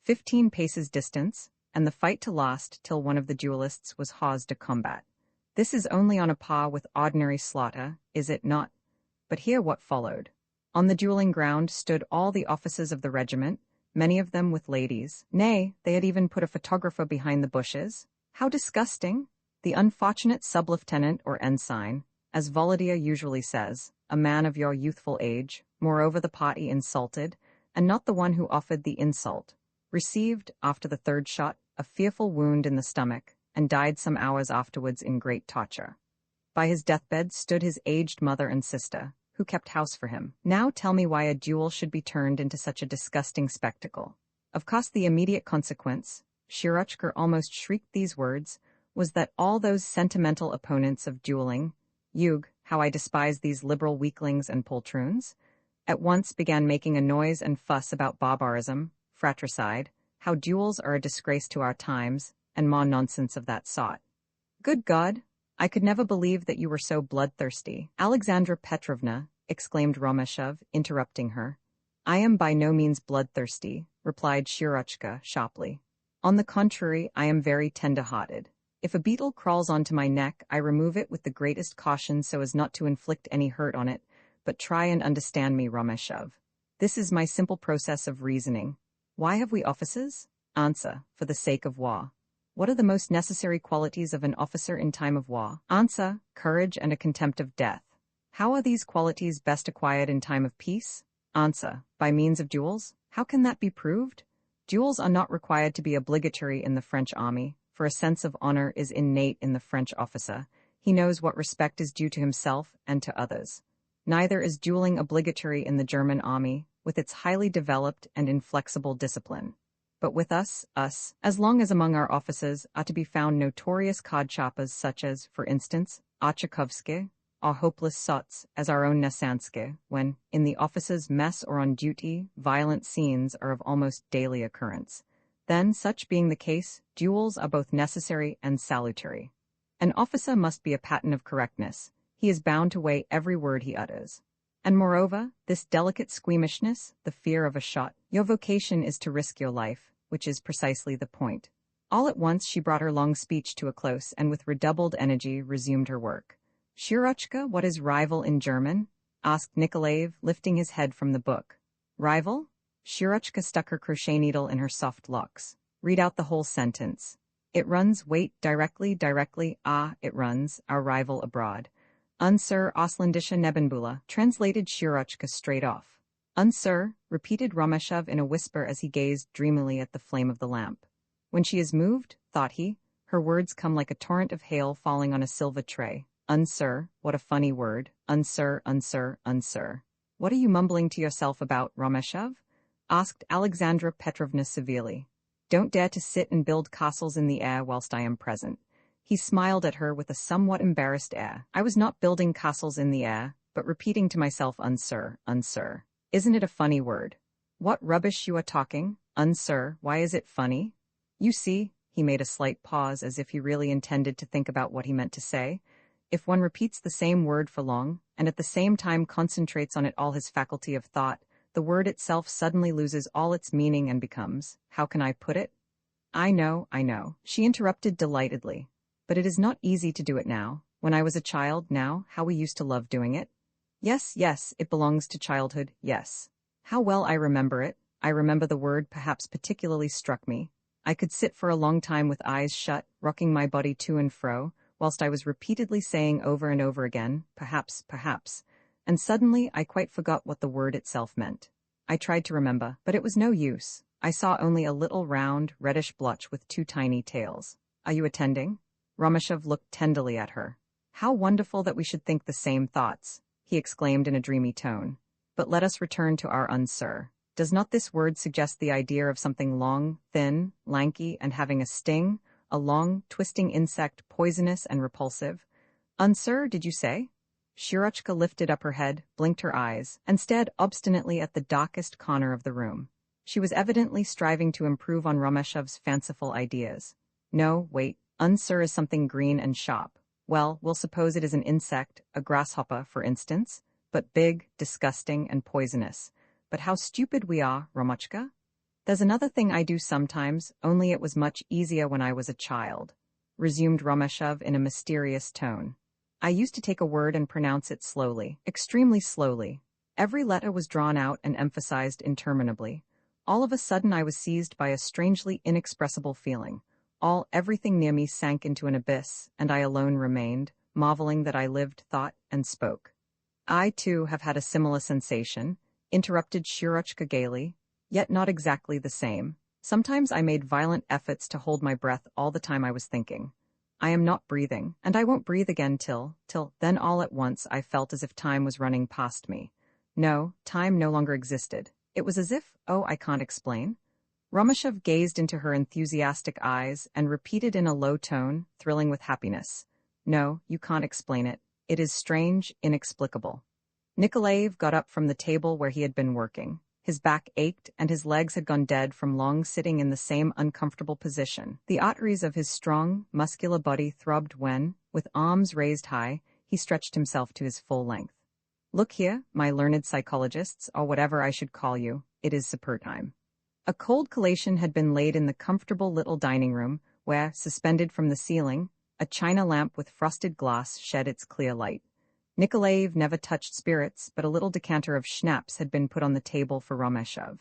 15 paces distance, and the fight to last till one of the duelists was hors de combat. This is only on a par with ordinary slaughter, is it not? But hear what followed. On the dueling ground stood all the officers of the regiment, many of them with ladies. Nay, they had even put a photographer behind the bushes. How disgusting! The unfortunate sub-lieutenant or ensign, as Volodya usually says, a man of your youthful age, moreover the party insulted, and not the one who offered the insult, received, after the third shot, a fearful wound in the stomach, and died some hours afterwards in great torture. By his deathbed stood his aged mother and sister, who kept house for him. Now tell me why a duel should be turned into such a disgusting spectacle. Of course the immediate consequence, Shirochka almost shrieked these words, was that all those sentimental opponents of dueling, Yug, how I despise these liberal weaklings and poltroons, at once began making a noise and fuss about barbarism, fratricide, how duels are a disgrace to our times, and more nonsense of that sort. Good God! I could never believe that you were so bloodthirsty. Aleksandra Petrovna, exclaimed Romeshov, interrupting her. I am by no means bloodthirsty, replied Shirochka sharply. On the contrary, I am very tender-hearted. If a beetle crawls onto my neck, I remove it with the greatest caution so as not to inflict any hurt on it, but try and understand me, Romeshov. This is my simple process of reasoning. Why have we officers? Answer, for the sake of war. What are the most necessary qualities of an officer in time of war? Answer, courage and a contempt of death. How are these qualities best acquired in time of peace? Answer, by means of duels. How can that be proved? Duels are not required to be obligatory in the French army, for a sense of honor is innate in the French officer. He knows what respect is due to himself and to others. Neither is dueling obligatory in the German army, with its highly developed and inflexible discipline. But with us, as long as among our officers are to be found notorious codchoppers such as, for instance, Archakovsky, or hopeless sots as our own Nasansky, when, in the officers' mess or on duty, violent scenes are of almost daily occurrence. Then, such being the case, duels are both necessary and salutary. An officer must be a pattern of correctness. He is bound to weigh every word he utters. And moreover, this delicate squeamishness, the fear of a shot, your vocation is to risk your life, which is precisely the point. All at once she brought her long speech to a close and with redoubled energy resumed her work. Shirochka, what is rival in German? Asked Nikolaev, lifting his head from the book. Rival? Shirochka stuck her crochet needle in her soft locks. Read out the whole sentence. It runs, wait, directly, it runs, our rival abroad. Unsir Ausländische Nebenbuhler, translated Shirochka straight off. Unsir, repeated Romeshov in a whisper as he gazed dreamily at the flame of the lamp. When she is moved, thought he, her words come like a torrent of hail falling on a silver tray. Unsir, what a funny word. Unsir, unsir, unsir. What are you mumbling to yourself about, Romeshov? Asked Aleksandra Petrovna severely. Don't dare to sit and build castles in the air whilst I am present. He smiled at her with a somewhat embarrassed air. I was not building castles in the air, but repeating to myself unsir, unsir. Isn't it a funny word? What rubbish you are talking, unsir, why is it funny? You see, he made a slight pause as if he really intended to think about what he meant to say. If one repeats the same word for long, and at the same time concentrates on it all his faculty of thought, the word itself suddenly loses all its meaning and becomes, how can I put it? I know, she interrupted delightedly. But it is not easy to do it now. When I was a child, now, how we used to love doing it. Yes, it belongs to childhood, yes. How well I remember it. I remember the word perhaps particularly struck me. I could sit for a long time with eyes shut, rocking my body to and fro, whilst I was repeatedly saying over and over again, perhaps, and suddenly I quite forgot what the word itself meant. I tried to remember, but it was no use. I saw only a little round, reddish blotch with two tiny tails. Are you attending? Romeshov looked tenderly at her. How wonderful that we should think the same thoughts, he exclaimed in a dreamy tone. But let us return to our unsir. Does not this word suggest the idea of something long, thin, lanky, and having a sting, a long, twisting insect, poisonous and repulsive? Unsir, did you say? Shirochka lifted up her head, blinked her eyes, and stared obstinately at the darkest corner of the room. She was evidently striving to improve on Romeshov's fanciful ideas. No, wait, unsir is something green and sharp. Well, we'll suppose it is an insect, a grasshopper, for instance, but big, disgusting, and poisonous. But how stupid we are, Romochka. There's another thing I do sometimes, only it was much easier when I was a child, resumed Romeshov in a mysterious tone. I used to take a word and pronounce it slowly, extremely slowly. Every letter was drawn out and emphasized interminably. All of a sudden I was seized by a strangely inexpressible feeling. Everything near me sank into an abyss, and I alone remained, marveling that I lived, thought, and spoke. I, too, have had a similar sensation, interrupted Shirochka gaily, yet not exactly the same. Sometimes I made violent efforts to hold my breath all the time I was thinking. I am not breathing, and I won't breathe again till then all at once I felt as if time was running past me. No, time no longer existed. It was as if, I can't explain. Romeshov gazed into her enthusiastic eyes and repeated in a low tone, thrilling with happiness. No, you can't explain it. It is strange, inexplicable. Nikolaev got up from the table where he had been working. His back ached and his legs had gone dead from long sitting in the same uncomfortable position. The arteries of his strong, muscular body throbbed when, with arms raised high, he stretched himself to his full length. Look here, my learned psychologists, or whatever I should call you, it is supper time. A cold collation had been laid in the comfortable little dining room, where, suspended from the ceiling, a china lamp with frosted glass shed its clear light. Nikolaev never touched spirits, but a little decanter of schnapps had been put on the table for Romeshov.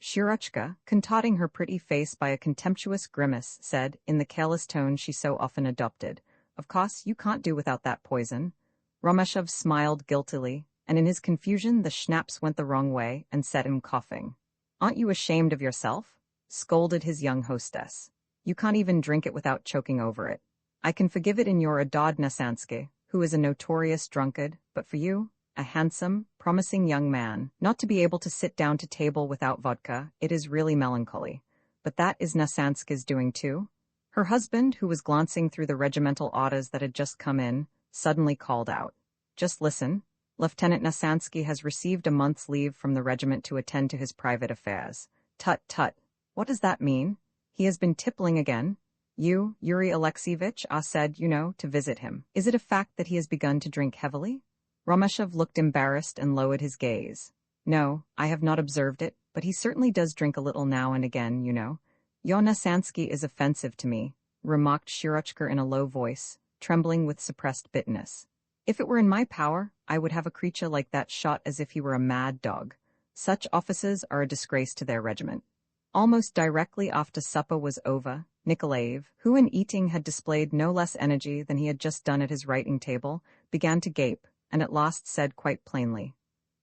Shirochka, contorting her pretty face by a contemptuous grimace, said, in the careless tone she so often adopted, "Of course, you can't do without that poison." Romeshov smiled guiltily, and in his confusion the schnapps went the wrong way and set him coughing. "Aren't you ashamed of yourself?" scolded his young hostess. "You can't even drink it without choking over it. I can forgive it in your adored Nasansky, who is a notorious drunkard, but for you, a handsome, promising young man, not to be able to sit down to table without vodka, it is really melancholy. But that is Nasansky's doing too." Her husband, who was glancing through the regimental orders that had just come in, suddenly called out, "Just listen. Lieutenant Nasansky has received a month's leave from the regiment to attend to his private affairs." "Tut, tut. What does that mean? He has been tippling again. You, Yuri Alexeyevich, are said, to visit him. Is it a fact that he has begun to drink heavily?" Romeshov looked embarrassed and lowered his gaze. "No, I have not observed it, but he certainly does drink a little now and again, Your Nasansky is offensive to me, remarked Shirochka in a low voice, trembling with suppressed bitterness. If it were in my power, I would have a creature like that shot as if he were a mad dog. Such officers are a disgrace to their regiment. Almost directly after supper was over, Nikolaev, who in eating had displayed no less energy than he had just done at his writing table, began to gape, and at last said quite plainly,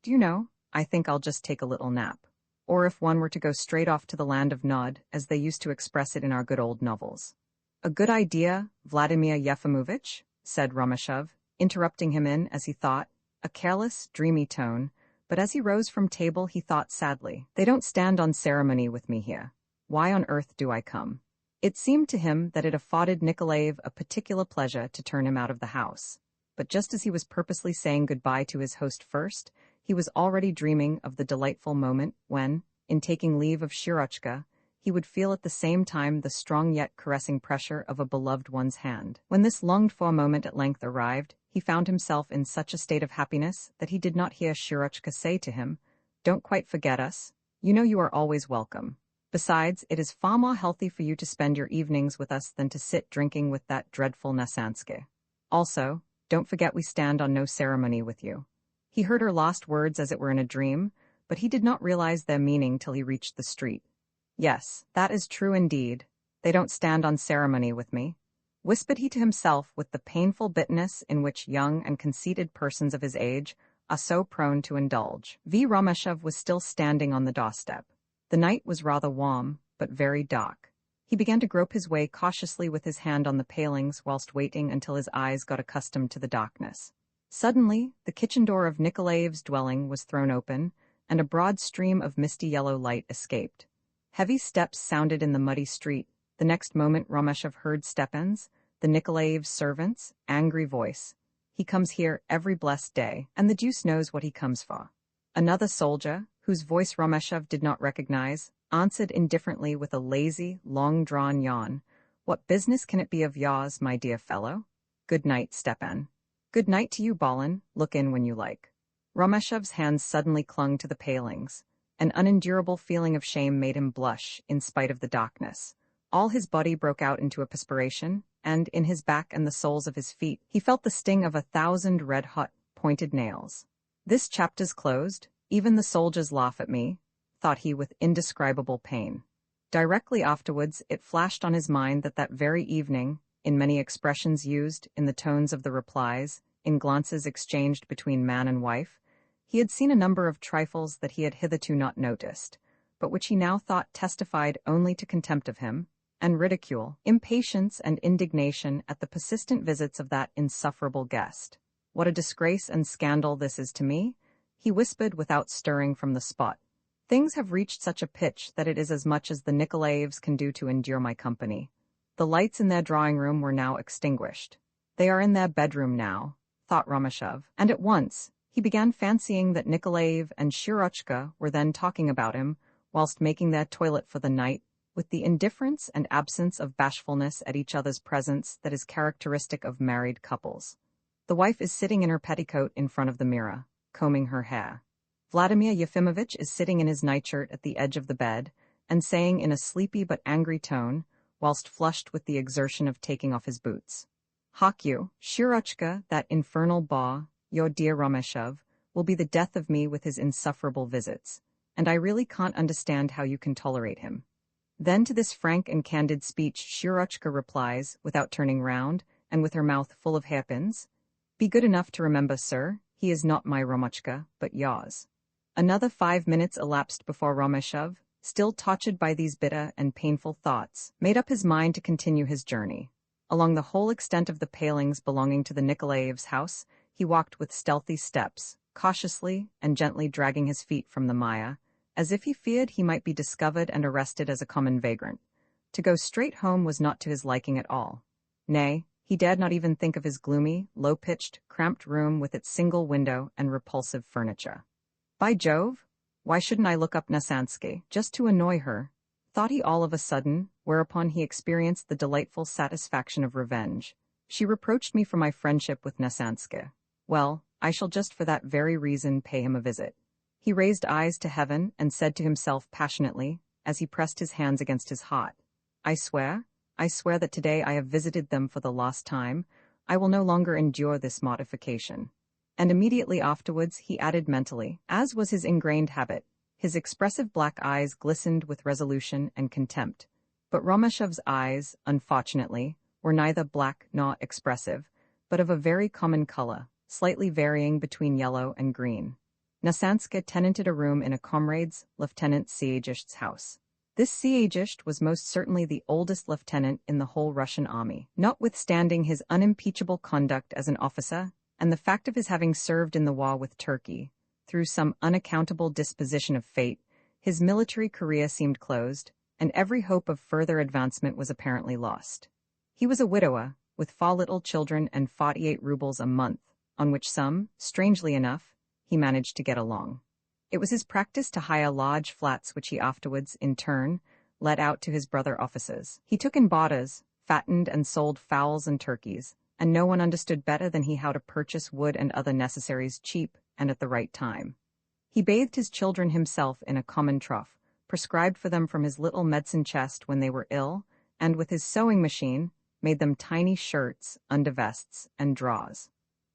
"Do you know, I think I'll just take a little nap. Or if one were to go straight off to the land of Nod, as they used to express it in our good old novels." "A good idea, Vladimir Yefimovitch," said Romashov, interrupting him in, as he thought, a careless, dreamy tone, but as he rose from table he thought sadly, "They don't stand on ceremony with me here. Why on earth do I come?" It seemed to him that it afforded Nikolaev a particular pleasure to turn him out of the house. But just as he was purposely saying goodbye to his host first, he was already dreaming of the delightful moment when, in taking leave of Shirochka, he would feel at the same time the strong yet caressing pressure of a beloved one's hand. When this longed-for moment at length arrived, he found himself in such a state of happiness that he did not hear Shirochka say to him, "Don't quite forget us. You know you are always welcome. Besides, it is far more healthy for you to spend your evenings with us than to sit drinking with that dreadful Nasansky. Also, don't forget we stand on no ceremony with you." He heard her last words as it were in a dream, but he did not realize their meaning till he reached the street. "Yes, that is true indeed. They don't stand on ceremony with me," whispered he to himself with the painful bitterness in which young and conceited persons of his age are so prone to indulge. Romashov was still standing on the doorstep. The night was rather warm, but very dark. He began to grope his way cautiously with his hand on the palings whilst waiting until his eyes got accustomed to the darkness. Suddenly, the kitchen door of Nikolaev's dwelling was thrown open, and a broad stream of misty yellow light escaped. Heavy steps sounded in the muddy street. The next moment Romashov heard Stepan's, the Nikolaev's servant's, angry voice. "He comes here every blessed day, and the deuce knows what he comes for." Another soldier, whose voice Romashov did not recognize, answered indifferently with a lazy, long-drawn yawn, "What business can it be of yours, my dear fellow? Good night, Stepan." "Good night to you, Bolin. Look in when you like." Romashov's hands suddenly clung to the palings. An unendurable feeling of shame made him blush, in spite of the darkness. All his body broke out into a perspiration, and, in his back and the soles of his feet, he felt the sting of 1,000 red-hot, pointed nails. "This chapter's closed. Even the soldiers laugh at me," thought he with indescribable pain. Directly afterwards it flashed on his mind that that very evening, in many expressions used, in the tones of the replies, in glances exchanged between man and wife, he had seen a number of trifles that he had hitherto not noticed, but which he now thought testified only to contempt of him, and ridicule, impatience and indignation at the persistent visits of that insufferable guest. "What a disgrace and scandal this is to me," he whispered without stirring from the spot. "Things have reached such a pitch that it is as much as the Nikolaevs can do to endure my company." The lights in their drawing-room were now extinguished. "They are in their bedroom now," thought Romashov, and at once he began fancying that Nikolaev and Shirochka were then talking about him, whilst making their toilet for the night, with the indifference and absence of bashfulness at each other's presence that is characteristic of married couples. The wife is sitting in her petticoat in front of the mirror, combing her hair. Vladimir Yefimovitch is sitting in his nightshirt at the edge of the bed, and saying in a sleepy but angry tone, whilst flushed with the exertion of taking off his boots, "Hark you, Shirochka, that infernal boor, your dear Romashov, will be the death of me with his insufferable visits, and I really can't understand how you can tolerate him." Then to this frank and candid speech Shirochka replies, without turning round, and with her mouth full of hairpins, "Be good enough to remember, sir, he is not my Romochka, but yours." Another 5 minutes elapsed before Romashov, still tortured by these bitter and painful thoughts, made up his mind to continue his journey. Along the whole extent of the palings belonging to the Nikolaevs' house, he walked with stealthy steps, cautiously and gently dragging his feet from the mire, as if he feared he might be discovered and arrested as a common vagrant. To go straight home was not to his liking at all. Nay, he dared not even think of his gloomy, low-pitched, cramped room with its single window and repulsive furniture. "By Jove! Why shouldn't I look up Nasansky, just to annoy her?" thought he all of a sudden, whereupon he experienced the delightful satisfaction of revenge. "She reproached me for my friendship with Nasansky. Well, I shall just for that very reason pay him a visit." He raised eyes to heaven and said to himself passionately, as he pressed his hands against his heart, I swear that today I have visited them for the last time. I will no longer endure this mortification. And immediately afterwards he added mentally, as was his ingrained habit. His expressive black eyes glistened with resolution and contempt. But Romashev's eyes, unfortunately, were neither black nor expressive, but of a very common color, slightly varying between yellow and green. Nasanska tenanted a room in a comrade's, Lieutenant Siegist's house. This Siegist was most certainly the oldest lieutenant in the whole Russian army. Notwithstanding his unimpeachable conduct as an officer, and the fact of his having served in the war with Turkey, through some unaccountable disposition of fate, his military career seemed closed, and every hope of further advancement was apparently lost. He was a widower, with 4 little children and 48 rubles a month, on which sum, strangely enough, he managed to get along. It was his practice to hire large flats which he afterwards, in turn, let out to his brother officers. He took in boarders, fattened and sold fowls and turkeys, and no one understood better than he how to purchase wood and other necessaries cheap and at the right time. He bathed his children himself in a common trough, prescribed for them from his little medicine chest when they were ill, and with his sewing machine, made them tiny shirts, undervests, and drawers.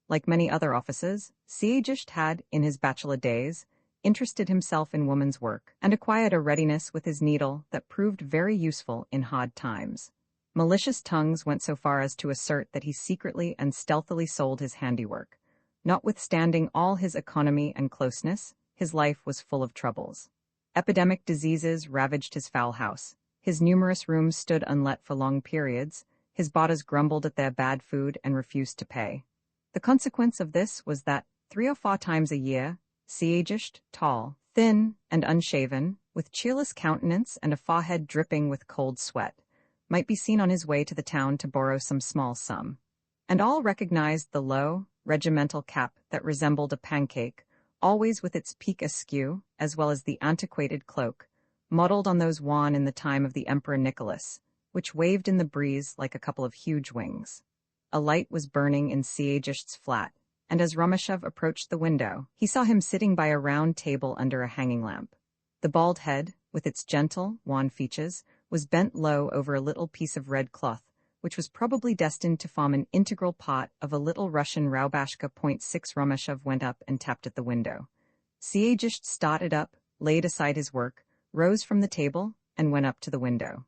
Like many other officers, Siegist had, in his bachelor days, interested himself in woman's work, and acquired a readiness with his needle that proved very useful in hard times. Malicious tongues went so far as to assert that he secretly and stealthily sold his handiwork. Notwithstanding all his economy and closeness, his life was full of troubles. Epidemic diseases ravaged his foul house. His numerous rooms stood unlet for long periods. His boarders grumbled at their bad food and refused to pay. The consequence of this was that 3 or 4 times a year, Siegist, tall, thin, and unshaven, with cheerless countenance and a forehead dripping with cold sweat, might be seen on his way to the town to borrow some small sum. And all recognized the low, regimental cap that resembled a pancake, always with its peak askew, as well as the antiquated cloak, modelled on those worn in the time of the Emperor Nicholas, which waved in the breeze like a couple of huge wings. A light was burning in Siegist's flat, and as Romashev approached the window, he saw him sitting by a round table under a hanging lamp. The bald head, with its gentle, wan features, was bent low over a little piece of red cloth, which was probably destined to form an integral part of a little Russian Raubashka. 6 Romashev went up and tapped at the window. Siegist started up, laid aside his work, rose from the table, and went up to the window.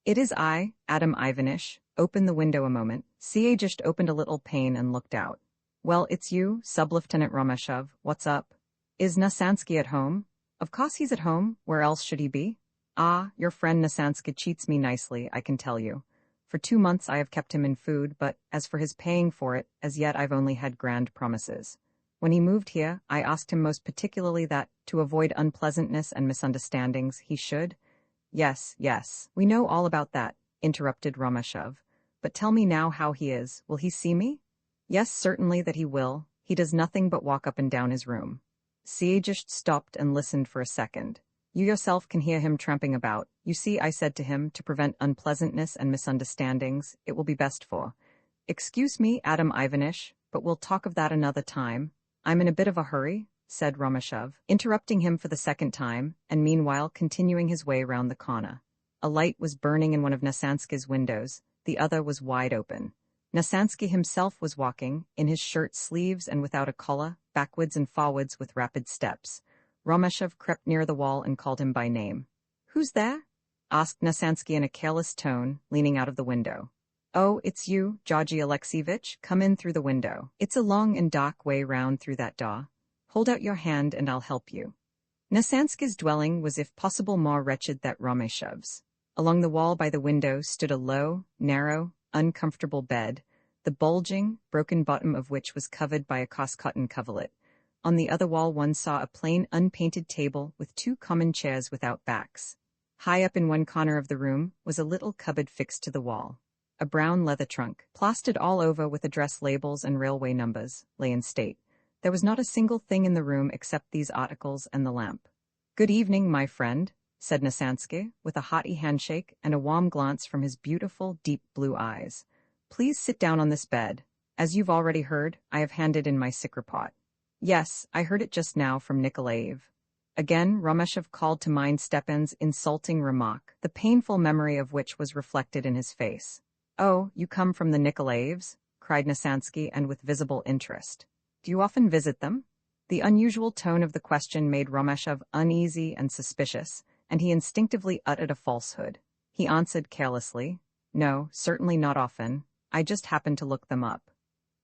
"It is I, Adam Ivanitch. Open the window a moment." Siegist opened a little pane and looked out. "Well, it's you, Sub-Lieutenant Romashev. What's up? Is Nasansky at home?" "Of course he's at home. Where else should he be?" "Ah, your friend Nasansky cheats me nicely, I can tell you. For 2 months I have kept him in food, but as for his paying for it, as yet I've only had grand promises. When he moved here, I asked him most particularly that, to avoid unpleasantness and misunderstandings, he should—" Yes, we know all about that," interrupted Romashev. "But tell me now how he is. Will he see me?" "Yes, certainly that he will. He does nothing but walk up and down his room." Siegist stopped and listened for a second. "You yourself can hear him tramping about. You see, I said to him, to prevent unpleasantness and misunderstandings, it will be best for—" "Excuse me, Adam Ivanitch, but we'll talk of that another time. I'm in a bit of a hurry," said Romashev, interrupting him for the second time, and meanwhile continuing his way round the corner. A light was burning in one of Nasansky's windows, the other was wide open. Nasansky himself was walking, in his shirt sleeves and without a collar, backwards and forwards with rapid steps. Romashev crept near the wall and called him by name. "Who's there?" asked Nasansky in a careless tone, leaning out of the window. "Oh, it's you, Georgy Alexievich. Come in through the window. It's a long and dark way round through that door. Hold out your hand and I'll help you." Nasansky's dwelling was if possible more wretched than Romashev's. Along the wall by the window stood a low, narrow, uncomfortable bed, the bulging, broken bottom of which was covered by a coarse cotton coverlet. On the other wall one saw a plain, unpainted table with 2 common chairs without backs. High up in one corner of the room was a little cupboard fixed to the wall. A brown leather trunk, plastered all over with address labels and railway numbers, lay in state. There was not a single thing in the room except these articles and the lamp. "Good evening, my friend," said Nasansky, with a hearty handshake and a warm glance from his beautiful, deep blue eyes. "Please sit down on this bed. As you've already heard, I have handed in my sick report." "Yes, I heard it just now from Nikolaev." Again, Romeshov called to mind Stepan's insulting remark, the painful memory of which was reflected in his face. "Oh, you come from the Nikolaevs?" cried Nasansky, and with visible interest. "Do you often visit them?" The unusual tone of the question made Romeshov uneasy and suspicious, and he instinctively uttered a falsehood. He answered carelessly, "No, certainly not often. I just happened to look them up."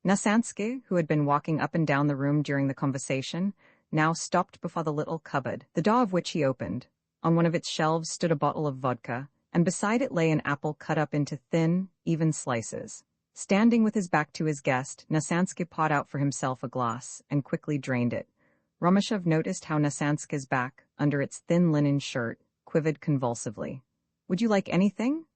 Nasansky, who had been walking up and down the room during the conversation, now stopped before the little cupboard, the door of which he opened. On one of its shelves stood a bottle of vodka, and beside it lay an apple cut up into thin, even slices. Standing with his back to his guest, Nasansky poured out for himself a glass and quickly drained it. Romeshov noticed how Nasansky's back, under its thin linen shirt, quivered convulsively. "Would you like anything?"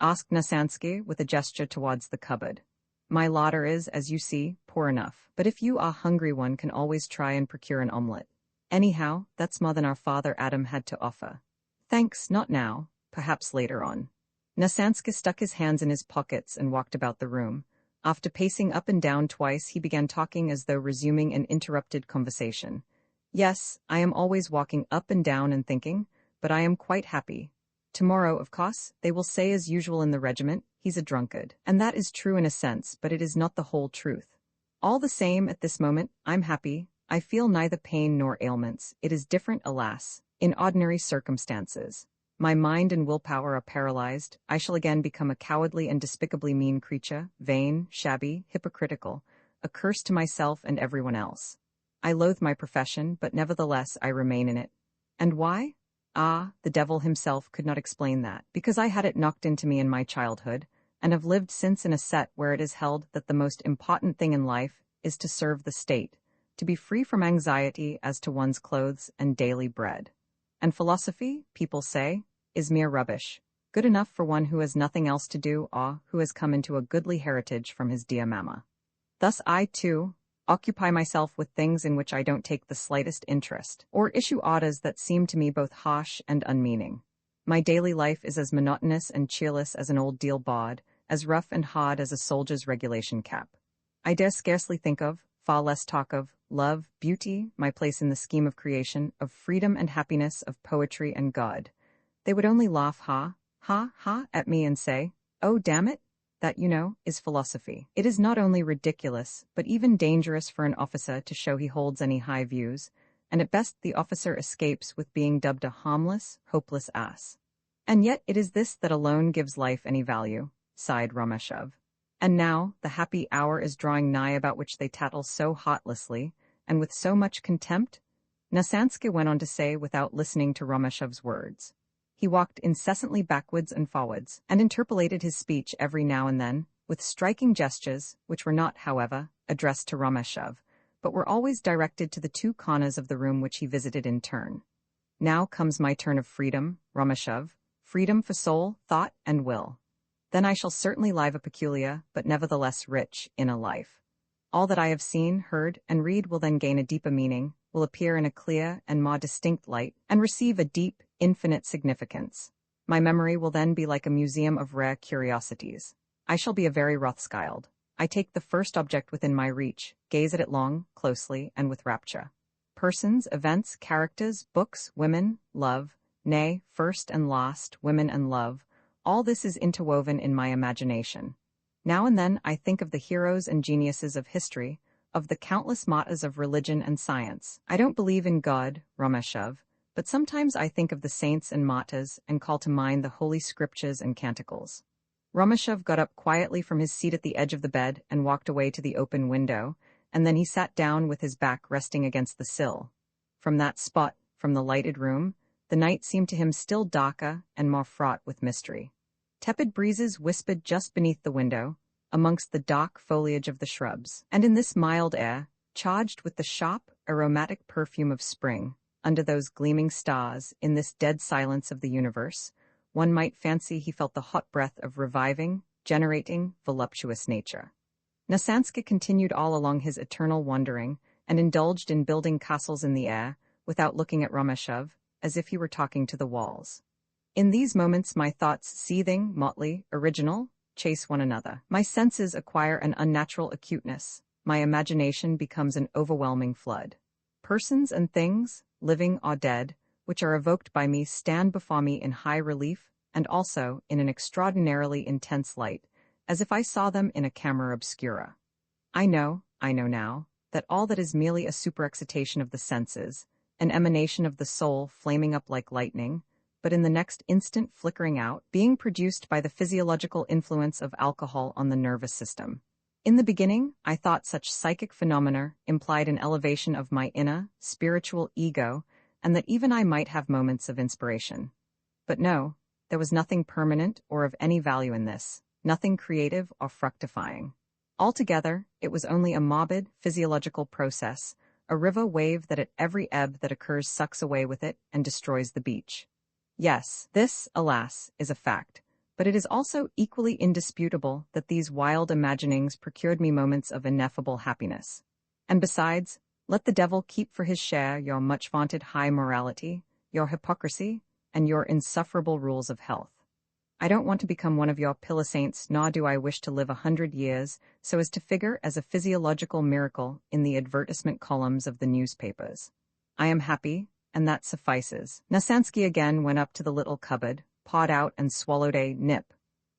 asked Nasansky with a gesture towards the cupboard. "My larder is, as you see, poor enough, but if you are hungry one can always try and procure an omelette. Anyhow, that's more than our father Adam had to offer." "Thanks, not now, perhaps later on." Nasansky stuck his hands in his pockets and walked about the room. After pacing up and down twice, he began talking as though resuming an interrupted conversation. "Yes, I am always walking up and down and thinking, but I am quite happy. Tomorrow, of course, they will say as usual in the regiment, he's a drunkard. And that is true in a sense, but it is not the whole truth. All the same, at this moment, I'm happy. I feel neither pain nor ailments. It is different, alas, in ordinary circumstances. My mind and willpower are paralyzed. I shall again become a cowardly and despicably mean creature, vain, shabby, hypocritical, a curse to myself and everyone else. I loathe my profession, but nevertheless I remain in it. And why? Ah, the devil himself could not explain that, because I had it knocked into me in my childhood, and have lived since in a set where it is held that the most important thing in life is to serve the state, to be free from anxiety as to one's clothes and daily bread. And philosophy, people say, is mere rubbish, good enough for one who has nothing else to do or who has come into a goodly heritage from his dear mamma. Thus I, too, occupy myself with things in which I don't take the slightest interest, or issue orders that seem to me both harsh and unmeaning. My daily life is as monotonous and cheerless as an old deal bod, as rough and hard as a soldier's regulation cap. I dare scarcely think of, far less talk of, love, beauty, my place in the scheme of creation, of freedom and happiness, of poetry and God. They would only laugh ha, at me and say, "Oh, damn it, that, you know, is philosophy." It is not only ridiculous, but even dangerous for an officer to show he holds any high views, and at best the officer escapes with being dubbed a harmless, hopeless ass. And yet it is this that alone gives life any value, sighed Romeshov. And now the happy hour is drawing nigh about which they tattle so heartlessly, and with so much contempt? Nasansky went on to say without listening to Romeshov's words. He walked incessantly backwards and forwards, and interpolated his speech every now and then, with striking gestures, which were not, however, addressed to Romeshov, but were always directed to the two corners of the room which he visited in turn. "Now comes my turn of freedom, Romeshov, freedom for soul, thought, and will. Then I shall certainly live a peculiar, but nevertheless rich, inner life. All that I have seen, heard, and read will then gain a deeper meaning, will appear in a clear and more distinct light, and receive a deep, infinite significance. My memory will then be like a museum of rare curiosities. I shall be a very Rothschild. I take the first object within my reach, gaze at it long, closely, and with rapture. Persons, events, characters, books, women, love, nay, first and last, women and love, all this is interwoven in my imagination. Now and then I think of the heroes and geniuses of history, of the countless martyrs of religion and science. I don't believe in God, Romeshov, but sometimes I think of the saints and martyrs and call to mind the holy scriptures and canticles." Romeshov got up quietly from his seat at the edge of the bed and walked away to the open window, and then he sat down with his back resting against the sill. From that spot, from the lighted room, the night seemed to him still darker and more fraught with mystery. Tepid breezes whispered just beneath the window, amongst the dark foliage of the shrubs, and in this mild air, charged with the sharp, aromatic perfume of spring, under those gleaming stars, in this dead silence of the universe, one might fancy he felt the hot breath of reviving, generating, voluptuous nature. Nasansky continued all along his eternal wandering, and indulged in building castles in the air, without looking at Romeshov, as if he were talking to the walls. In these moments my thoughts, seething, motley, original, chase one another. My senses acquire an unnatural acuteness. My imagination becomes an overwhelming flood. Persons and things, living or dead, which are evoked by me stand before me in high relief and also in an extraordinarily intense light, as if I saw them in a camera obscura. I know now, that all that is merely a superexcitation of the senses, an emanation of the soul flaming up like lightning, but in the next instant flickering out, being produced by the physiological influence of alcohol on the nervous system. In the beginning, I thought such psychic phenomena implied an elevation of my inner, spiritual ego, and that even I might have moments of inspiration. But no, there was nothing permanent or of any value in this, nothing creative or fructifying. Altogether, it was only a morbid, physiological process, a river wave that at every ebb that occurs sucks away with it and destroys the beach. Yes, this, alas, is a fact, but it is also equally indisputable that these wild imaginings procured me moments of ineffable happiness. And besides, let the devil keep for his share your much-vaunted high morality, your hypocrisy, and your insufferable rules of health. I don't want to become one of your pillar saints, nor do I wish to live 100 years so as to figure as a physiological miracle in the advertisement columns of the newspapers. I am happy, and that suffices. Nasansky again went up to the little cupboard, pawed out and swallowed a nip,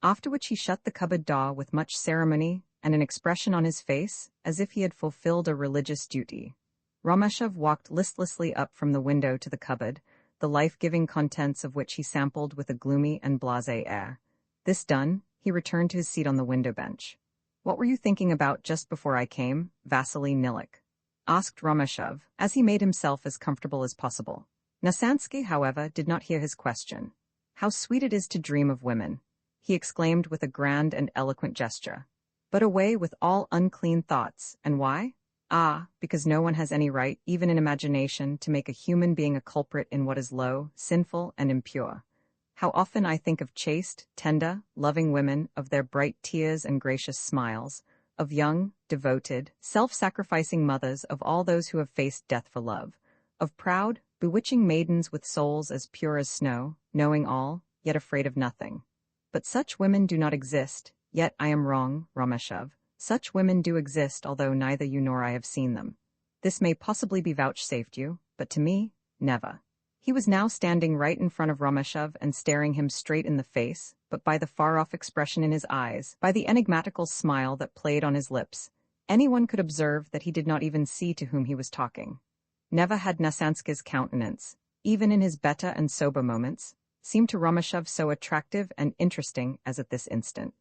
after which he shut the cupboard door with much ceremony and an expression on his face as if he had fulfilled a religious duty. Romeshov walked listlessly up from the window to the cupboard, the life-giving contents of which he sampled with a gloomy and blasé air. This done, he returned to his seat on the window bench. "What were you thinking about just before I came, Vasily Nilik?" asked Romeshov, as he made himself as comfortable as possible. Nasansky, however, did not hear his question. "How sweet it is to dream of women!" he exclaimed with a grand and eloquent gesture. "But away with all unclean thoughts, and why? Ah, because no one has any right, even in imagination, to make a human being a culprit in what is low, sinful, and impure. How often I think of chaste, tender, loving women, of their bright tears and gracious smiles, of young, devoted, self-sacrificing mothers, of all those who have faced death for love, of proud, bewitching maidens with souls as pure as snow, knowing all, yet afraid of nothing. But such women do not exist, yet I am wrong, Romeshov. Such women do exist, although neither you nor I have seen them. This may possibly be vouchsafed you, but to me, never." He was now standing right in front of Romeshov and staring him straight in the face, but by the far-off expression in his eyes, by the enigmatical smile that played on his lips, anyone could observe that he did not even see to whom he was talking. Never had Nasansky's countenance, even in his better and sober moments, seemed to Romeshov so attractive and interesting as at this instant.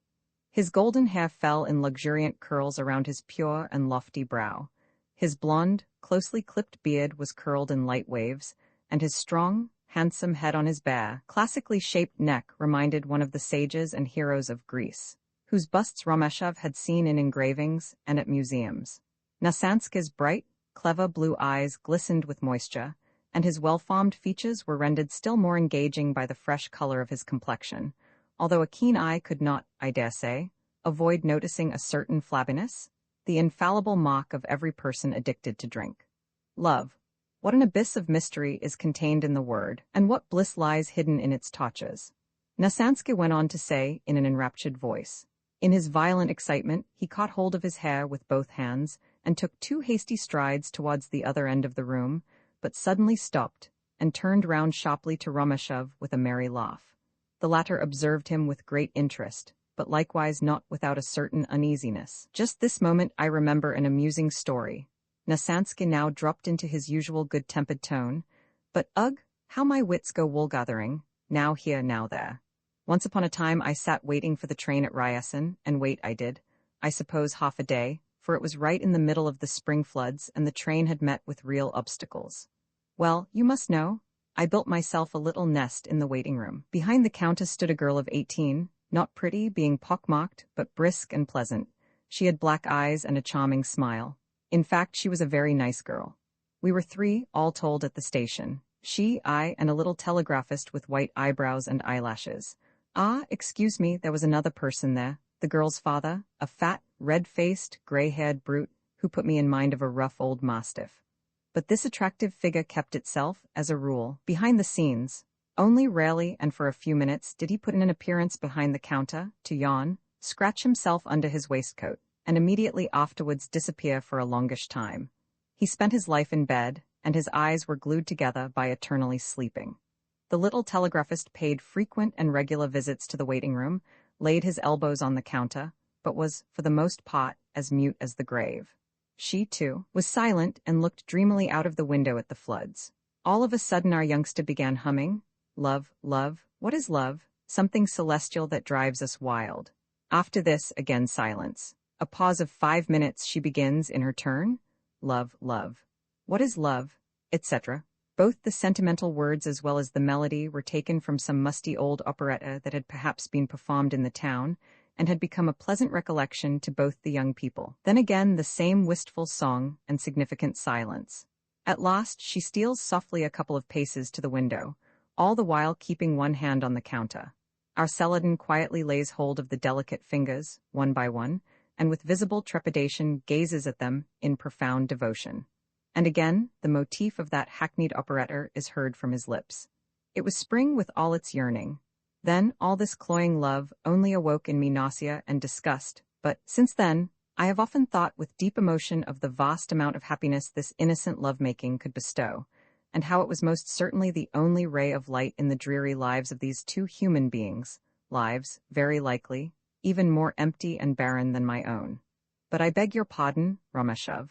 His golden hair fell in luxuriant curls around his pure and lofty brow. His blonde, closely clipped beard was curled in light waves, and his strong, handsome head on his bare, classically shaped neck reminded one of the sages and heroes of Greece, whose busts Romeshov had seen in engravings and at museums. Nasansky's bright, clever blue eyes glistened with moisture, and his well-formed features were rendered still more engaging by the fresh color of his complexion, although a keen eye could not, I dare say, avoid noticing a certain flabbiness, the infallible mark of every person addicted to drink. Love. What an abyss of mystery is contained in the word, and what bliss lies hidden in its touches. Nasansky went on to say in an enraptured voice. In his violent excitement, he caught hold of his hair with both hands and took 2 hasty strides towards the other end of the room, but suddenly stopped and turned round sharply to Romeshov with a merry laugh. The latter observed him with great interest, but likewise not without a certain uneasiness. "Just this moment I remember an amusing story." Nasansky now dropped into his usual good-tempered tone. "But ugh, how my wits go wool-gathering, now here, now there. Once upon a time I sat waiting for the train at Ryazan, and wait I did, I suppose half a day, for it was right in the middle of the spring floods and the train had met with real obstacles. Well, you must know, I built myself a little nest in the waiting room. Behind the countess stood a girl of 18, not pretty, being pockmarked, but brisk and pleasant. She had black eyes and a charming smile. In fact, she was a very nice girl. We were 3, all told, at the station. She, I, and a little telegraphist with white eyebrows and eyelashes. Ah, excuse me, there was another person there, the girl's father, a fat, red-faced, gray-haired brute, who put me in mind of a rough old mastiff. But this attractive figure kept itself, as a rule, behind the scenes. Only rarely and for a few minutes did he put in an appearance behind the counter, to yawn, scratch himself under his waistcoat, and immediately afterwards disappear for a longish time. He spent his life in bed, and his eyes were glued together by eternally sleeping. The little telegraphist paid frequent and regular visits to the waiting room, laid his elbows on the counter, but was, for the most part, as mute as the grave. She, too, was silent and looked dreamily out of the window at the floods. All of a sudden our youngster began humming, "Love, love, what is love? Something celestial that drives us wild." After this, again silence. A pause of 5 minutes, she begins in her turn, "Love, love. What is love?" etc. Both the sentimental words as well as the melody were taken from some musty old operetta that had perhaps been performed in the town, and had become a pleasant recollection to both the young people. Then again the same wistful song and significant silence. At last she steals softly a couple of paces to the window, all the while keeping one hand on the counter. Our celadon quietly lays hold of the delicate fingers, one by one, and with visible trepidation gazes at them in profound devotion. And again, the motif of that hackneyed operetta is heard from his lips. It was spring with all its yearning. Then all this cloying love only awoke in me nausea and disgust, but, since then, I have often thought with deep emotion of the vast amount of happiness this innocent love-making could bestow, and how it was most certainly the only ray of light in the dreary lives of these two human beings, lives, very likely, even more empty and barren than my own. But I beg your pardon, Rameshov.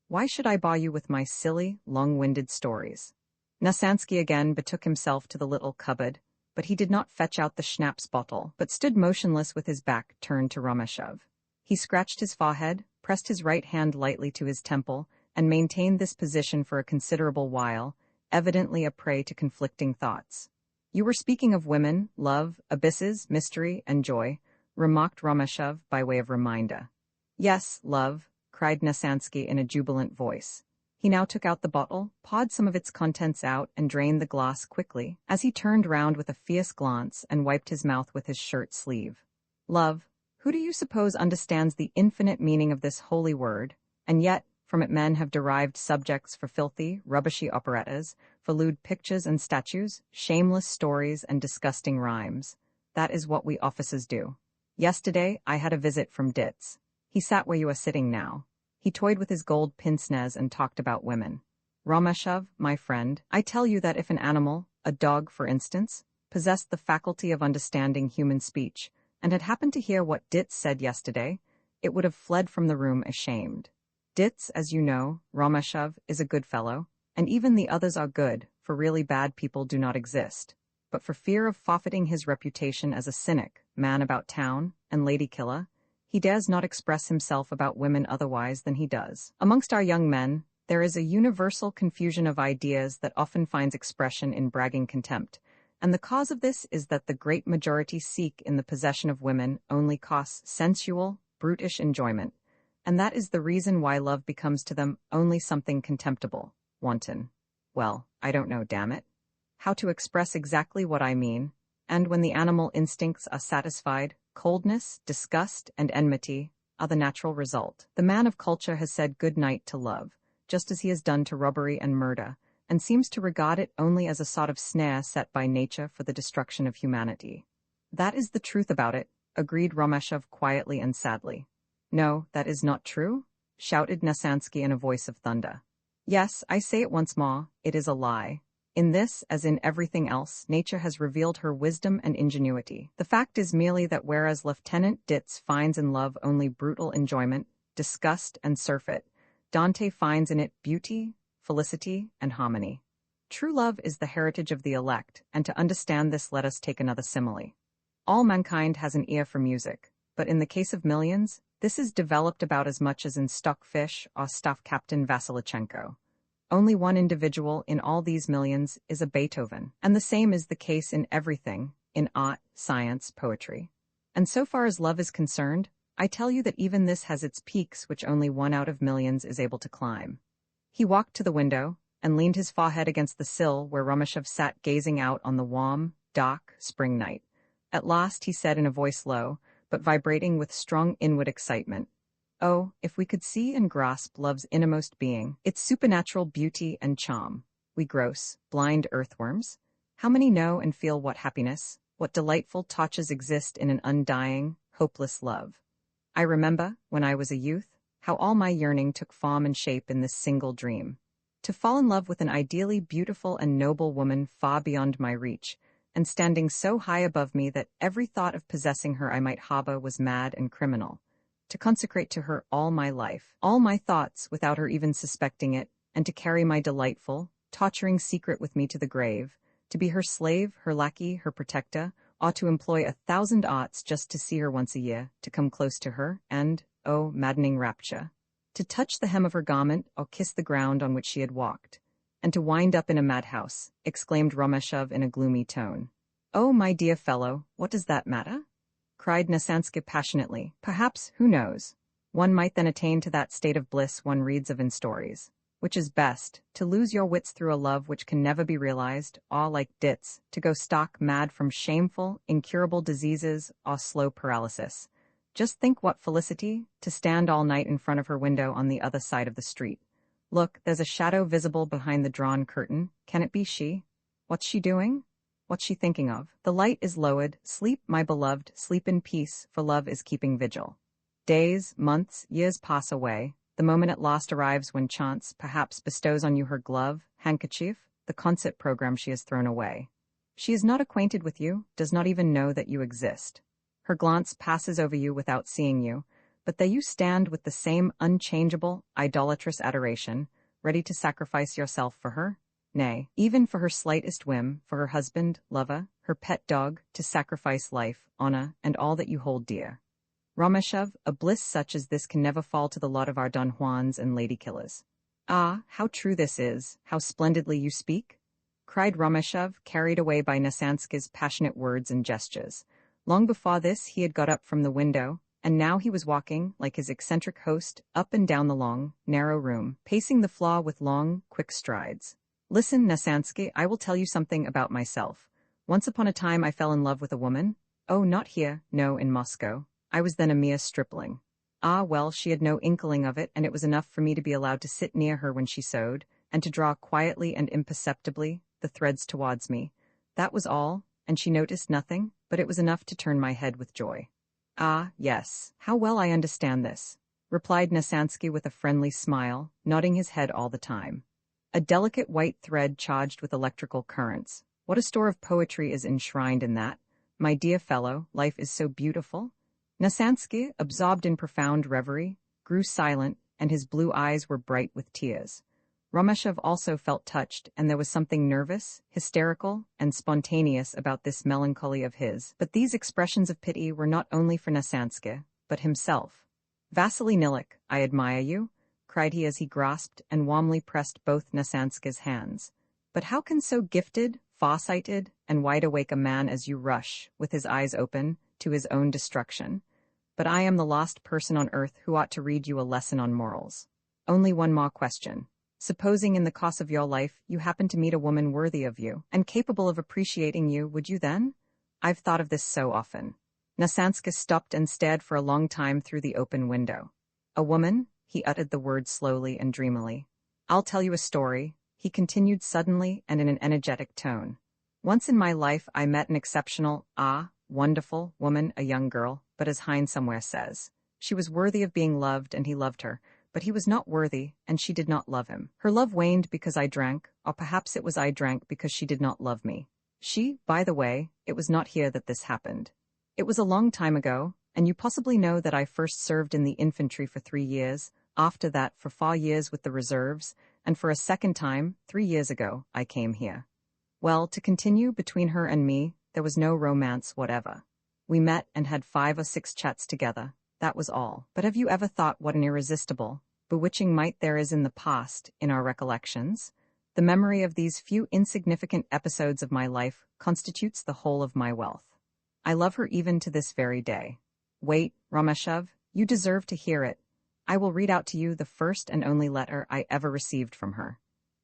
Why should I bore you with my silly, long-winded stories? Nasansky again betook himself to the little cupboard, but he did not fetch out the schnapps bottle, but stood motionless with his back turned to Rameshov. He scratched his forehead, pressed his right hand lightly to his temple, and maintained this position for a considerable while, evidently a prey to conflicting thoughts. "You were speaking of women, love, abysses, mystery, and joy," remarked Rameshov by way of reminder. "Yes, love," cried Nasansky in a jubilant voice. He now took out the bottle, pawed some of its contents out, and drained the glass quickly, as he turned round with a fierce glance and wiped his mouth with his shirt sleeve. "Love, who do you suppose understands the infinite meaning of this holy word, and yet, from it men have derived subjects for filthy, rubbishy operettas, for lewd pictures and statues, shameless stories and disgusting rhymes. That is what we officers do. Yesterday I had a visit from Ditz. He sat where you are sitting now. He toyed with his gold pince-nez and talked about women. Rameshov, my friend, I tell you that if an animal, a dog for instance, possessed the faculty of understanding human speech, and had happened to hear what Ditz said yesterday, it would have fled from the room ashamed. Ditz, as you know, Rameshov, is a good fellow, and even the others are good, for really bad people do not exist. But for fear of forfeiting his reputation as a cynic, man about town, and lady-killer, he dares not express himself about women otherwise than he does. Amongst our young men, there is a universal confusion of ideas that often finds expression in bragging contempt, and the cause of this is that the great majority seek in the possession of women only costs sensual, brutish enjoyment, and that is the reason why love becomes to them only something contemptible, wanton. Well, I don't know, damn it, how to express exactly what I mean, and when the animal instincts are satisfied, coldness, disgust, and enmity are the natural result. The man of culture has said good night to love, just as he has done to robbery and murder, and seems to regard it only as a sort of snare set by nature for the destruction of humanity. That is the truth about it, agreed Rameshov quietly and sadly. No, that is not true, shouted Nasansky in a voice of thunder. Yes, I say it once more, it is a lie. In this, as in everything else, nature has revealed her wisdom and ingenuity. The fact is merely that whereas Lieutenant Ditz finds in love only brutal enjoyment, disgust, and surfeit, Dante finds in it beauty, felicity, and harmony. True love is the heritage of the elect, and to understand this let us take another simile. All mankind has an ear for music, but in the case of millions, this is developed about as much as in Stockfish or Staff Captain Vasilichenko. Only one individual in all these millions is a Beethoven, and the same is the case in everything, in art, science, poetry. And so far as love is concerned, I tell you that even this has its peaks which only one out of millions is able to climb. He walked to the window, and leaned his forehead against the sill where Rameshov sat gazing out on the warm, dark, spring night. At last he said in a voice low, but vibrating with strong inward excitement, "Oh, if we could see and grasp love's innermost being, its supernatural beauty and charm, we gross, blind earthworms, how many know and feel what happiness, what delightful touches exist in an undying, hopeless love? I remember, when I was a youth, how all my yearning took form and shape in this single dream. To fall in love with an ideally beautiful and noble woman far beyond my reach, and standing so high above me that every thought of possessing her I might harbor was mad and criminal. To consecrate to her all my life, all my thoughts without her even suspecting it, and to carry my delightful, torturing secret with me to the grave, to be her slave, her lackey, her protector, or to employ 1,000 arts just to see her once a year, to come close to her, and, oh, maddening rapture, to touch the hem of her garment or kiss the ground on which she had walked, and to wind up in a madhouse, exclaimed Romeshov in a gloomy tone. Oh, my dear fellow, what does that matter? Cried Nasansky passionately. Perhaps, who knows? One might then attain to that state of bliss one reads of in stories. Which is best, to lose your wits through a love which can never be realized, or like Ditz, to go stark mad from shameful, incurable diseases or slow paralysis. Just think what felicity, to stand all night in front of her window on the other side of the street. Look, there's a shadow visible behind the drawn curtain. Can it be she? What's she doing? What's she thinking of? The light is lowered. Sleep, my beloved, sleep in peace, for love is keeping vigil. Days, months, years pass away. The moment at last arrives when chance, perhaps, bestows on you her glove, handkerchief, the concert program she has thrown away. She is not acquainted with you, does not even know that you exist. Her glance passes over you without seeing you, but there you stand with the same unchangeable, idolatrous adoration, ready to sacrifice yourself for her, nay, even for her slightest whim, for her husband, lover, her pet dog, to sacrifice life, honor, and all that you hold dear. Romeshov, a bliss such as this can never fall to the lot of our Don Juans and lady killers. Ah, how true this is, how splendidly you speak, cried Romeshov, carried away by Nasansky's passionate words and gestures. Long before this he had got up from the window, and now he was walking, like his eccentric host, up and down the long, narrow room, pacing the floor with long, quick strides. Listen, Nasansky, I will tell you something about myself. Once upon a time I fell in love with a woman. Oh, not here, no, in Moscow. I was then a mere stripling. Ah, well, she had no inkling of it, and it was enough for me to be allowed to sit near her when she sewed, and to draw quietly and imperceptibly the threads towards me. That was all, and she noticed nothing, but it was enough to turn my head with joy. Ah, yes, how well I understand this, replied Nasansky with a friendly smile, nodding his head all the time. A delicate white thread charged with electrical currents. What a store of poetry is enshrined in that. My dear fellow, life is so beautiful. Nasansky, absorbed in profound reverie, grew silent, and his blue eyes were bright with tears. Romeshov also felt touched, and there was something nervous, hysterical, and spontaneous about this melancholy of his. But these expressions of pity were not only for Nasansky, but himself. Vasily Nilik, I admire you, cried he as he grasped and warmly pressed both Nasansky's hands. But how can so gifted, far-sighted, and wide-awake a man as you rush, with his eyes open, to his own destruction? But I am the last person on earth who ought to read you a lesson on morals. Only one more question. Supposing in the course of your life you happen to meet a woman worthy of you, and capable of appreciating you, would you then? I've thought of this so often. Nasansky stopped and stared for a long time through the open window. A woman? He uttered the word slowly and dreamily. I'll tell you a story, he continued suddenly and in an energetic tone. Once in my life I met an exceptional, wonderful woman, a young girl, but as Heine somewhere says, she was worthy of being loved and he loved her, but he was not worthy and she did not love him. Her love waned because I drank, or perhaps it was I drank because she did not love me. She, by the way, it was not here that this happened. It was a long time ago, and you possibly know that I first served in the infantry for 3 years, after that for 4 years with the reserves, and for a second time, 3 years ago, I came here. Well, to continue, between her and me, there was no romance whatever. We met and had 5 or 6 chats together. That was all. But have you ever thought what an irresistible, bewitching might there is in the past, in our recollections? The memory of these few insignificant episodes of my life constitutes the whole of my wealth. I love her even to this very day. Wait, Romeshov, you deserve to hear it. I will read out to you the first and only letter I ever received from her.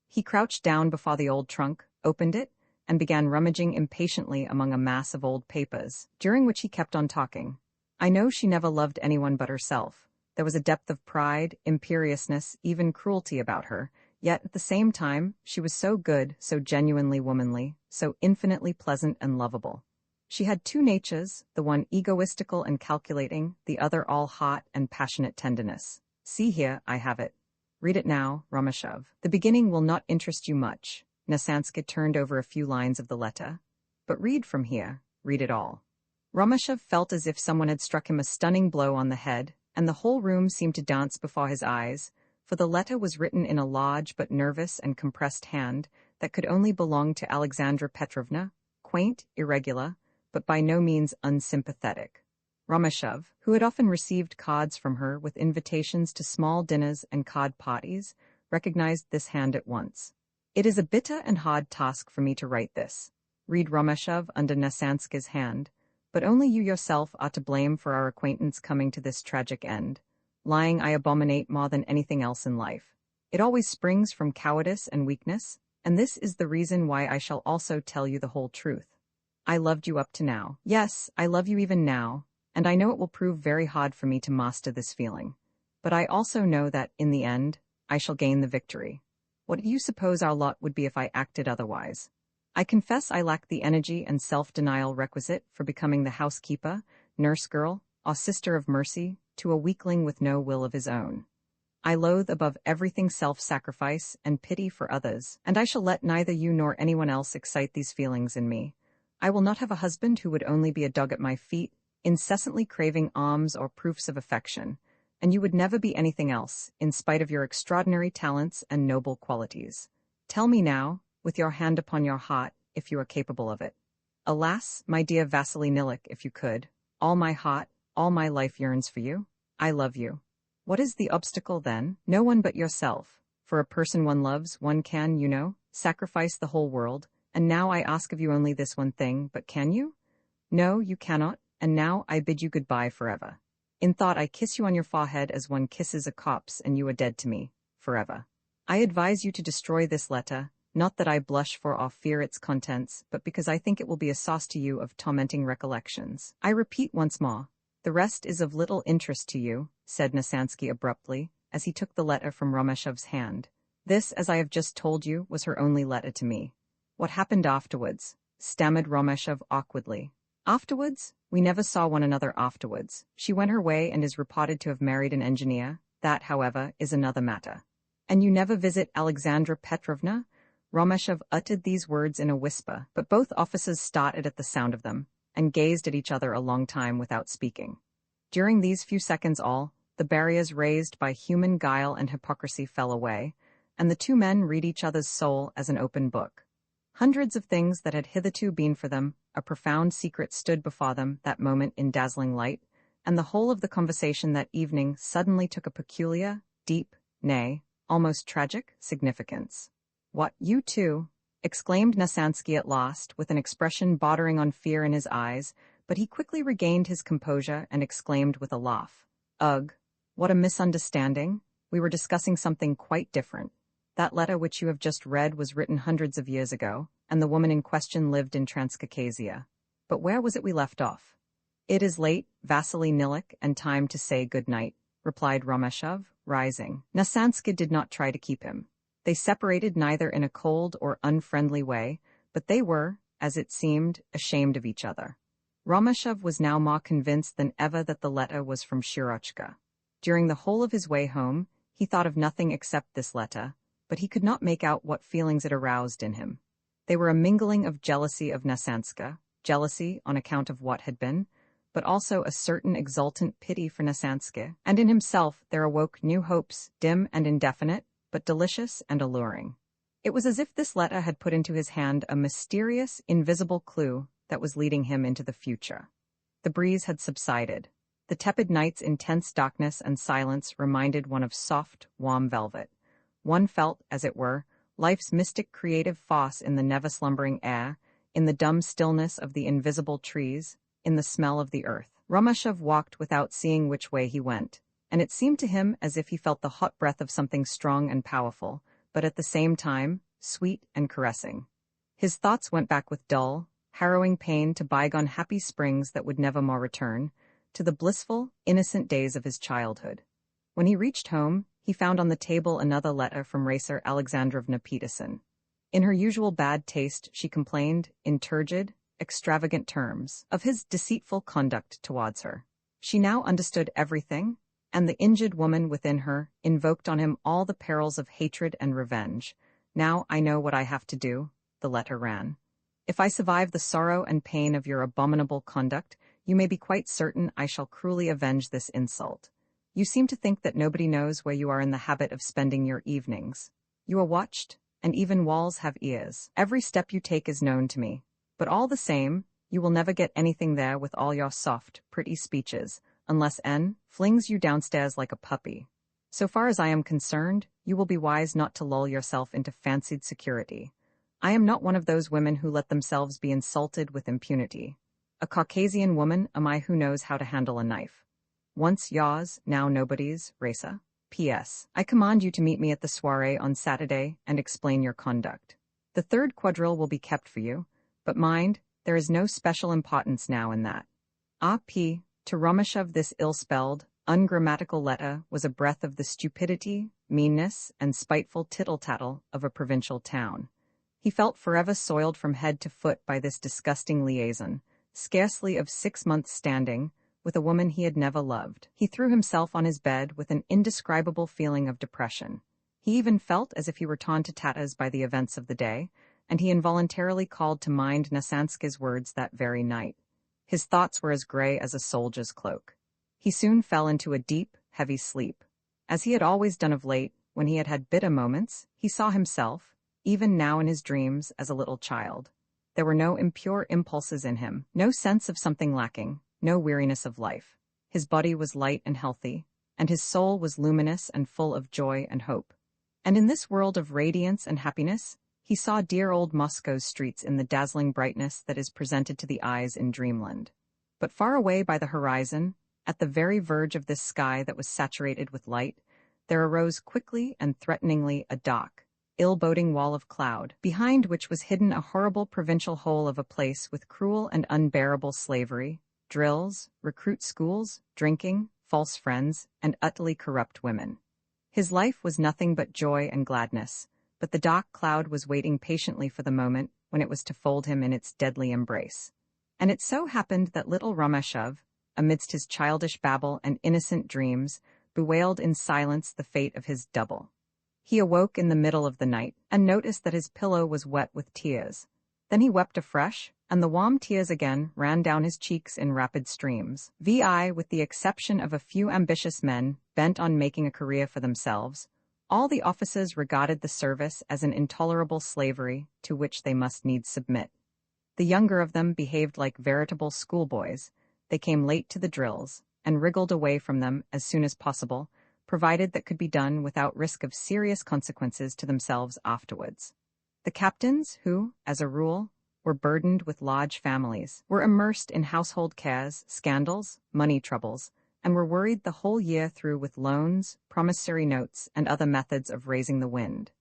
He crouched down before the old trunk, opened it, and began rummaging impatiently among a mass of old papers, during which he kept on talking. I know she never loved anyone but herself. There was a depth of pride, imperiousness, even cruelty about her, yet at the same time she was so good, so genuinely womanly, so infinitely pleasant and lovable. She had 2 natures, the one egoistical and calculating, the other all hot and passionate tenderness. See here, I have it. Read it now, Romashov. The beginning will not interest you much. Nasanska turned over a few lines of the letter. But read from here, read it all. Romashov felt as if someone had struck him a stunning blow on the head, and the whole room seemed to dance before his eyes, for the letter was written in a large but nervous and compressed hand that could only belong to Aleksandra Petrovna, quaint, irregular, but by no means unsympathetic. Romashov, who had often received cards from her with invitations to small dinners and card parties, recognized this hand at once. It is a bitter and hard task for me to write this. Read Romashov under Nasanska's hand, but only you yourself are to blame for our acquaintance coming to this tragic end. Lying I abominate more than anything else in life. It always springs from cowardice and weakness, and this is the reason why I shall also tell you the whole truth. I loved you up to now. Yes, I love you even now, and I know it will prove very hard for me to master this feeling. But I also know that, in the end, I shall gain the victory. What do you suppose our lot would be if I acted otherwise? I confess I lack the energy and self-denial requisite for becoming the housekeeper, nurse girl, or sister of mercy to a weakling with no will of his own. I loathe above everything self-sacrifice and pity for others, and I shall let neither you nor anyone else excite these feelings in me. I will not have a husband who would only be a dog at my feet, incessantly craving alms or proofs of affection, and you would never be anything else, in spite of your extraordinary talents and noble qualities. Tell me now, with your hand upon your heart, if you are capable of it. Alas, my dear Vasily Nilik, if you could, all my heart, all my life yearns for you. I love you. What is the obstacle then? No one but yourself. For a person one loves, one can, you know, sacrifice the whole world, and now I ask of you only this one thing, but can you? No, you cannot, and now I bid you goodbye forever. In thought I kiss you on your forehead as one kisses a corpse, and you are dead to me, forever. I advise you to destroy this letter, not that I blush for or fear its contents, but because I think it will be a sauce to you of tormenting recollections. I repeat once more, the rest is of little interest to you, said Nasansky abruptly, as he took the letter from Romashov's hand. This, as I have just told you, was her only letter to me. What happened afterwards? Stammered Romashov awkwardly. Afterwards? We never saw one another afterwards. She went her way and is reported to have married an engineer. That, however, is another matter. And you never visit Aleksandra Petrovna? Romashov uttered these words in a whisper, but both officers started at the sound of them, and gazed at each other a long time without speaking. During these few seconds the barriers raised by human guile and hypocrisy fell away, and the two men read each other's soul as an open book. Hundreds of things that had hitherto been for them a profound secret stood before them that moment in dazzling light, and the whole of the conversation that evening suddenly took a peculiar, deep, nay, almost tragic significance. What, you too? Exclaimed Nasansky at last, with an expression bordering on fear in his eyes, but he quickly regained his composure and exclaimed with a laugh. Ugh, what a misunderstanding! We were discussing something quite different. That letter which you have just read was written hundreds of years ago, and the woman in question lived in Transcaucasia. But where was it we left off? It is late, Vasily Nilik, and time to say good night, replied Romashov, rising. Nasansky did not try to keep him. They separated neither in a cold or unfriendly way, but they were, as it seemed, ashamed of each other. Romashov was now more convinced than ever that the letter was from Shirochka. During the whole of his way home, he thought of nothing except this letter, but he could not make out what feelings it aroused in him. They were a mingling of jealousy of Nasanska, jealousy on account of what had been, but also a certain exultant pity for Nasanska, and in himself there awoke new hopes, dim and indefinite, but delicious and alluring. It was as if this letter had put into his hand a mysterious, invisible clue that was leading him into the future. The breeze had subsided. The tepid night's intense darkness and silence reminded one of soft, warm velvet. One felt, as it were, life's mystic creative force in the never-slumbering air, in the dumb stillness of the invisible trees, in the smell of the earth. Romashov walked without seeing which way he went, and it seemed to him as if he felt the hot breath of something strong and powerful, but at the same time, sweet and caressing. His thoughts went back with dull, harrowing pain to bygone happy springs that would never more return, to the blissful, innocent days of his childhood. When he reached home, he found on the table another letter from Racer Alexandrovna Peterson. In her usual bad taste, she complained, in turgid, extravagant terms, of his deceitful conduct towards her. She now understood everything, and the injured woman within her invoked on him all the perils of hatred and revenge. "Now I know what I have to do," the letter ran. "If I survive the sorrow and pain of your abominable conduct, you may be quite certain I shall cruelly avenge this insult. You seem to think that nobody knows where you are in the habit of spending your evenings. You are watched, and even walls have ears. Every step you take is known to me. But all the same, you will never get anything there with all your soft, pretty speeches, unless N flings you downstairs like a puppy. So far as I am concerned, you will be wise not to lull yourself into fancied security. I am not one of those women who let themselves be insulted with impunity. A Caucasian woman am I who knows how to handle a knife. Once yours, now nobody's, Raisa. P.S. I command you to meet me at the soirée on Saturday and explain your conduct. The third quadrille will be kept for you, but mind, there is no special importance now in that." R.P. To Romashov this ill-spelled, ungrammatical letter was a breath of the stupidity, meanness, and spiteful tittle-tattle of a provincial town. He felt forever soiled from head to foot by this disgusting liaison, scarcely of 6 months' standing, with a woman he had never loved. He threw himself on his bed with an indescribable feeling of depression. He even felt as if he were torn to tatters by the events of the day, and he involuntarily called to mind Nasansky's words that very night. His thoughts were as gray as a soldier's cloak. He soon fell into a deep, heavy sleep. As he had always done of late, when he had had bitter moments, he saw himself, even now in his dreams, as a little child. There were no impure impulses in him, no sense of something lacking, no weariness of life. His body was light and healthy, and his soul was luminous and full of joy and hope. And in this world of radiance and happiness, he saw dear old Moscow's streets in the dazzling brightness that is presented to the eyes in dreamland. But far away by the horizon, at the very verge of this sky that was saturated with light, there arose quickly and threateningly a dark, ill-boding wall of cloud, behind which was hidden a horrible provincial hole of a place with cruel and unbearable slavery, drills, recruit schools, drinking, false friends, and utterly corrupt women. His life was nothing but joy and gladness, but the dark cloud was waiting patiently for the moment when it was to fold him in its deadly embrace. And it so happened that little Romashov, amidst his childish babble and innocent dreams, bewailed in silence the fate of his double. He awoke in the middle of the night, and noticed that his pillow was wet with tears. Then he wept afresh, and the warm tears again ran down his cheeks in rapid streams. With the exception of a few ambitious men bent on making a career for themselves, all the officers regarded the service as an intolerable slavery to which they must needs submit. The younger of them behaved like veritable schoolboys. They came late to the drills, and wriggled away from them as soon as possible, provided that could be done without risk of serious consequences to themselves afterwards. The captains, who, as a rule, were burdened with large families, were immersed in household cares, scandals, money troubles, and were worried the whole year through with loans, promissory notes, and other methods of raising the wind.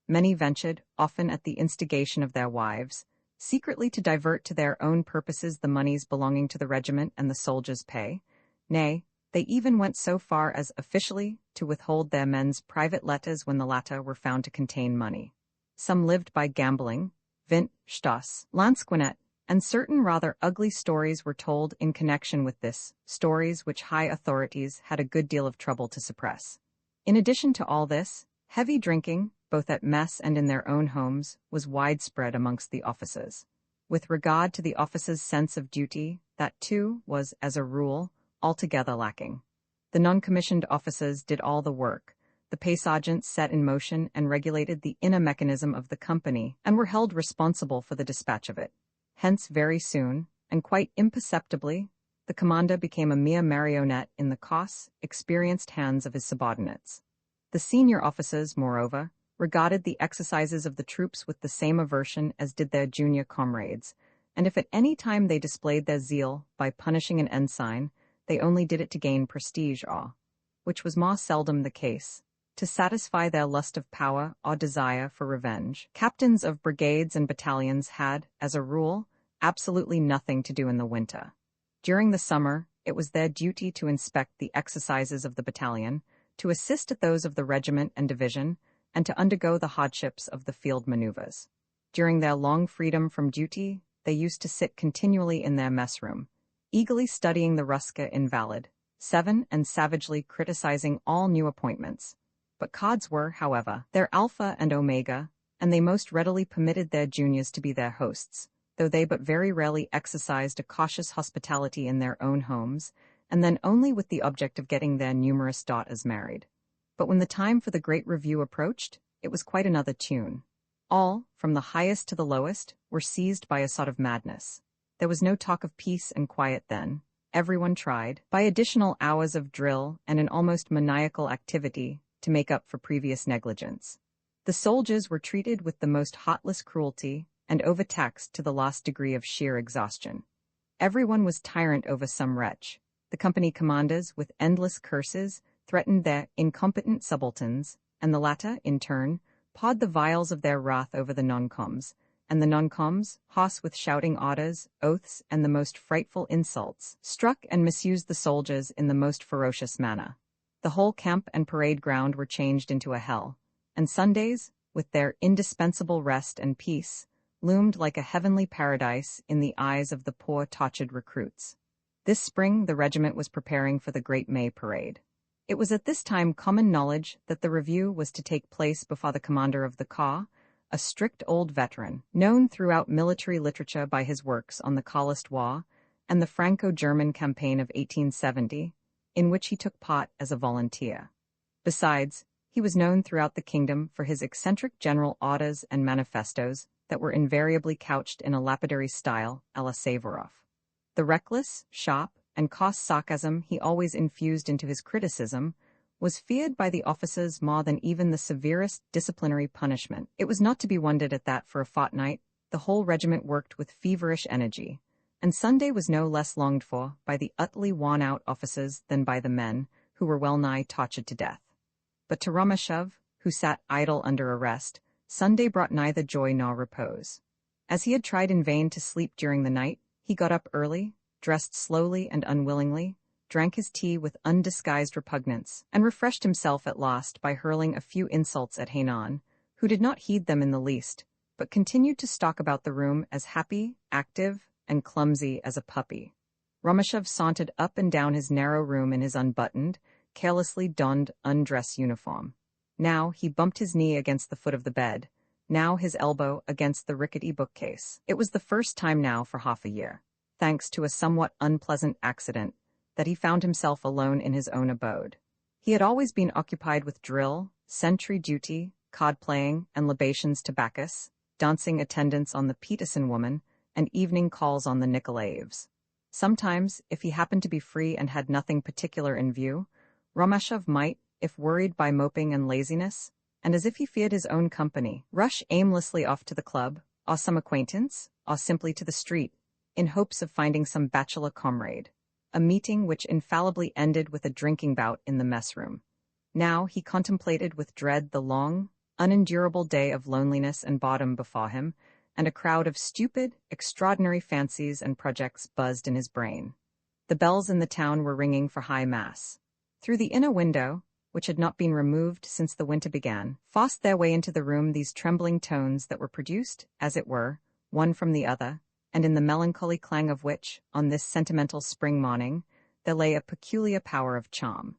Many ventured, often at the instigation of their wives, secretly to divert to their own purposes the moneys belonging to the regiment and the soldiers' pay. Nay, they even went so far as officially to withhold their men's private letters when the latter were found to contain money. Some lived by gambling, vint, Stoss, lansquenet, and certain rather ugly stories were told in connection with this, stories which high authorities had a good deal of trouble to suppress. In addition to all this, heavy drinking, both at mess and in their own homes, was widespread amongst the officers. With regard to the officers' sense of duty, that too was, as a rule, altogether lacking. The non-commissioned officers did all the work. The pay sergeants set in motion and regulated the inner mechanism of the company, and were held responsible for the dispatch of it. Hence, very soon, and quite imperceptibly, the commander became a mere marionette in the coarse, experienced hands of his subordinates. The senior officers, moreover, regarded the exercises of the troops with the same aversion as did their junior comrades, and if at any time they displayed their zeal by punishing an ensign, they only did it to gain prestige which was more seldom the case, to satisfy their lust of power or desire for revenge. Captains of brigades and battalions had, as a rule, absolutely nothing to do in the winter. During the summer, it was their duty to inspect the exercises of the battalion, to assist at those of the regiment and division, and to undergo the hardships of the field maneuvers. During their long freedom from duty, they used to sit continually in their mess room, eagerly studying the Ruska invalid, 7 and savagely criticizing all new appointments. But cards were, however, their alpha and omega, and they most readily permitted their juniors to be their hosts, though they but very rarely exercised a cautious hospitality in their own homes, and then only with the object of getting their numerous daughters married. But when the time for the great review approached, it was quite another tune. All, from the highest to the lowest, were seized by a sort of madness. There was no talk of peace and quiet then. Everyone tried, by additional hours of drill and an almost maniacal activity, to make up for previous negligence. The soldiers were treated with the most heartless cruelty and overtaxed to the last degree of sheer exhaustion. Everyone was tyrant over some wretch. The company commanders, with endless curses, threatened their incompetent subalterns, and the latter, in turn, pawed the vials of their wrath over the non-coms, and the non-coms, hoarse with shouting orders, oaths, and the most frightful insults, struck and misused the soldiers in the most ferocious manner. The whole camp and parade ground were changed into a hell, and Sundays, with their indispensable rest and peace, loomed like a heavenly paradise in the eyes of the poor tortured recruits. This spring the regiment was preparing for the great May parade. It was at this time common knowledge that the review was to take place before the commander of the corps, a strict old veteran, known throughout military literature by his works on the Carlist War and the Franco-German campaign of 1870, in which he took part as a volunteer. Besides, he was known throughout the kingdom for his eccentric general orders and manifestos that were invariably couched in a lapidary style a la Savorov. The reckless, sharp, and coarse sarcasm he always infused into his criticism was feared by the officers more than even the severest disciplinary punishment. It was not to be wondered at that for a fortnight the whole regiment worked with feverish energy, and Sunday was no less longed for by the utterly worn-out officers than by the men, who were well-nigh tortured to death. But to Romashev, who sat idle under arrest, Sunday brought neither joy nor repose. As he had tried in vain to sleep during the night, he got up early, dressed slowly and unwillingly, drank his tea with undisguised repugnance, and refreshed himself at last by hurling a few insults at Hainan, who did not heed them in the least, but continued to stalk about the room as happy, active, and clumsy as a puppy. Romashev sauntered up and down his narrow room in his unbuttoned, carelessly donned undress uniform. Now he bumped his knee against the foot of the bed, now his elbow against the rickety bookcase. It was the first time now for half a year, thanks to a somewhat unpleasant accident, that he found himself alone in his own abode. He had always been occupied with drill, sentry duty, card-playing, and libations to Bacchus, dancing attendance on the Peterson woman, and evening calls on the Nikolaevs. Sometimes, if he happened to be free and had nothing particular in view, Romashev might, if worried by moping and laziness, and as if he feared his own company, rush aimlessly off to the club, or some acquaintance, or simply to the street, in hopes of finding some bachelor comrade, a meeting which infallibly ended with a drinking bout in the mess room. Now he contemplated with dread the long, unendurable day of loneliness and boredom before him, and a crowd of stupid, extraordinary fancies and projects buzzed in his brain. The bells in the town were ringing for high mass. Through the inner window, which had not been removed since the winter began, forced their way into the room these trembling tones that were produced, as it were, one from the other, and in the melancholy clang of which, on this sentimental spring morning, there lay a peculiar power of charm.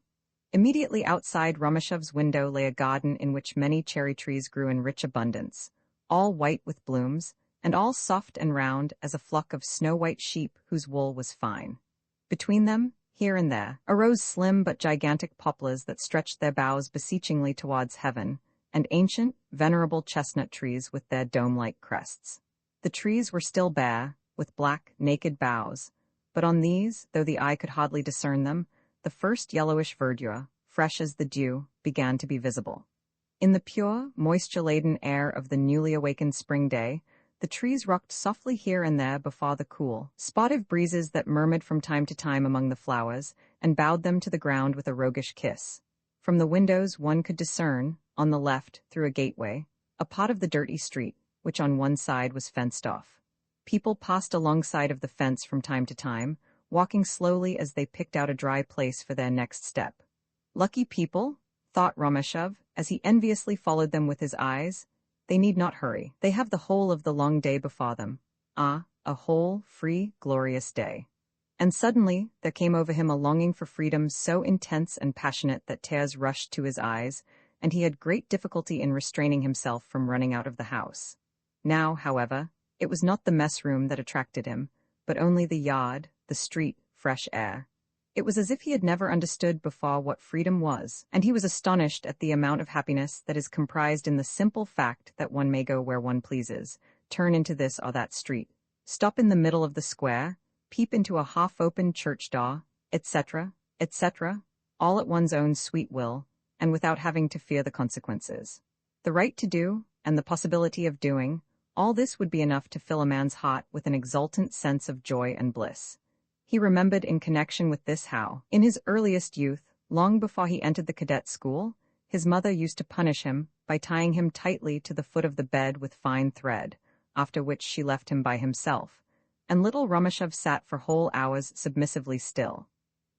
Immediately outside Romashev's window lay a garden in which many cherry trees grew in rich abundance, all white with blooms, and all soft and round as a flock of snow-white sheep whose wool was fine. Between them, here and there, arose slim but gigantic poplars that stretched their boughs beseechingly towards heaven, and ancient, venerable chestnut trees with their dome-like crests. The trees were still bare, with black, naked boughs, but on these, though the eye could hardly discern them, the first yellowish verdure, fresh as the dew, began to be visible. In the pure, moisture-laden air of the newly awakened spring day, the trees rocked softly here and there before the cool, sportive breezes that murmured from time to time among the flowers, and bowed them to the ground with a roguish kiss. From the windows one could discern, on the left, through a gateway, a part of the dirty street, which on one side was fenced off. People passed alongside of the fence from time to time, walking slowly as they picked out a dry place for their next step. Lucky people, thought Romashev, as he enviously followed them with his eyes. They need not hurry. They have the whole of the long day before them. Ah, a whole, free, glorious day. And suddenly, there came over him a longing for freedom so intense and passionate that tears rushed to his eyes, and he had great difficulty in restraining himself from running out of the house. Now, however, it was not the mess room that attracted him, but only the yard, the street, fresh air. It was as if he had never understood before what freedom was, and he was astonished at the amount of happiness that is comprised in the simple fact that one may go where one pleases, turn into this or that street, stop in the middle of the square, peep into a half-opened church door, etc., etc., all at one's own sweet will, and without having to fear the consequences. The right to do, and the possibility of doing, all this would be enough to fill a man's heart with an exultant sense of joy and bliss. He remembered in connection with this how, in his earliest youth, long before he entered the cadet school, his mother used to punish him by tying him tightly to the foot of the bed with fine thread, after which she left him by himself, and little Romashov sat for whole hours submissively still.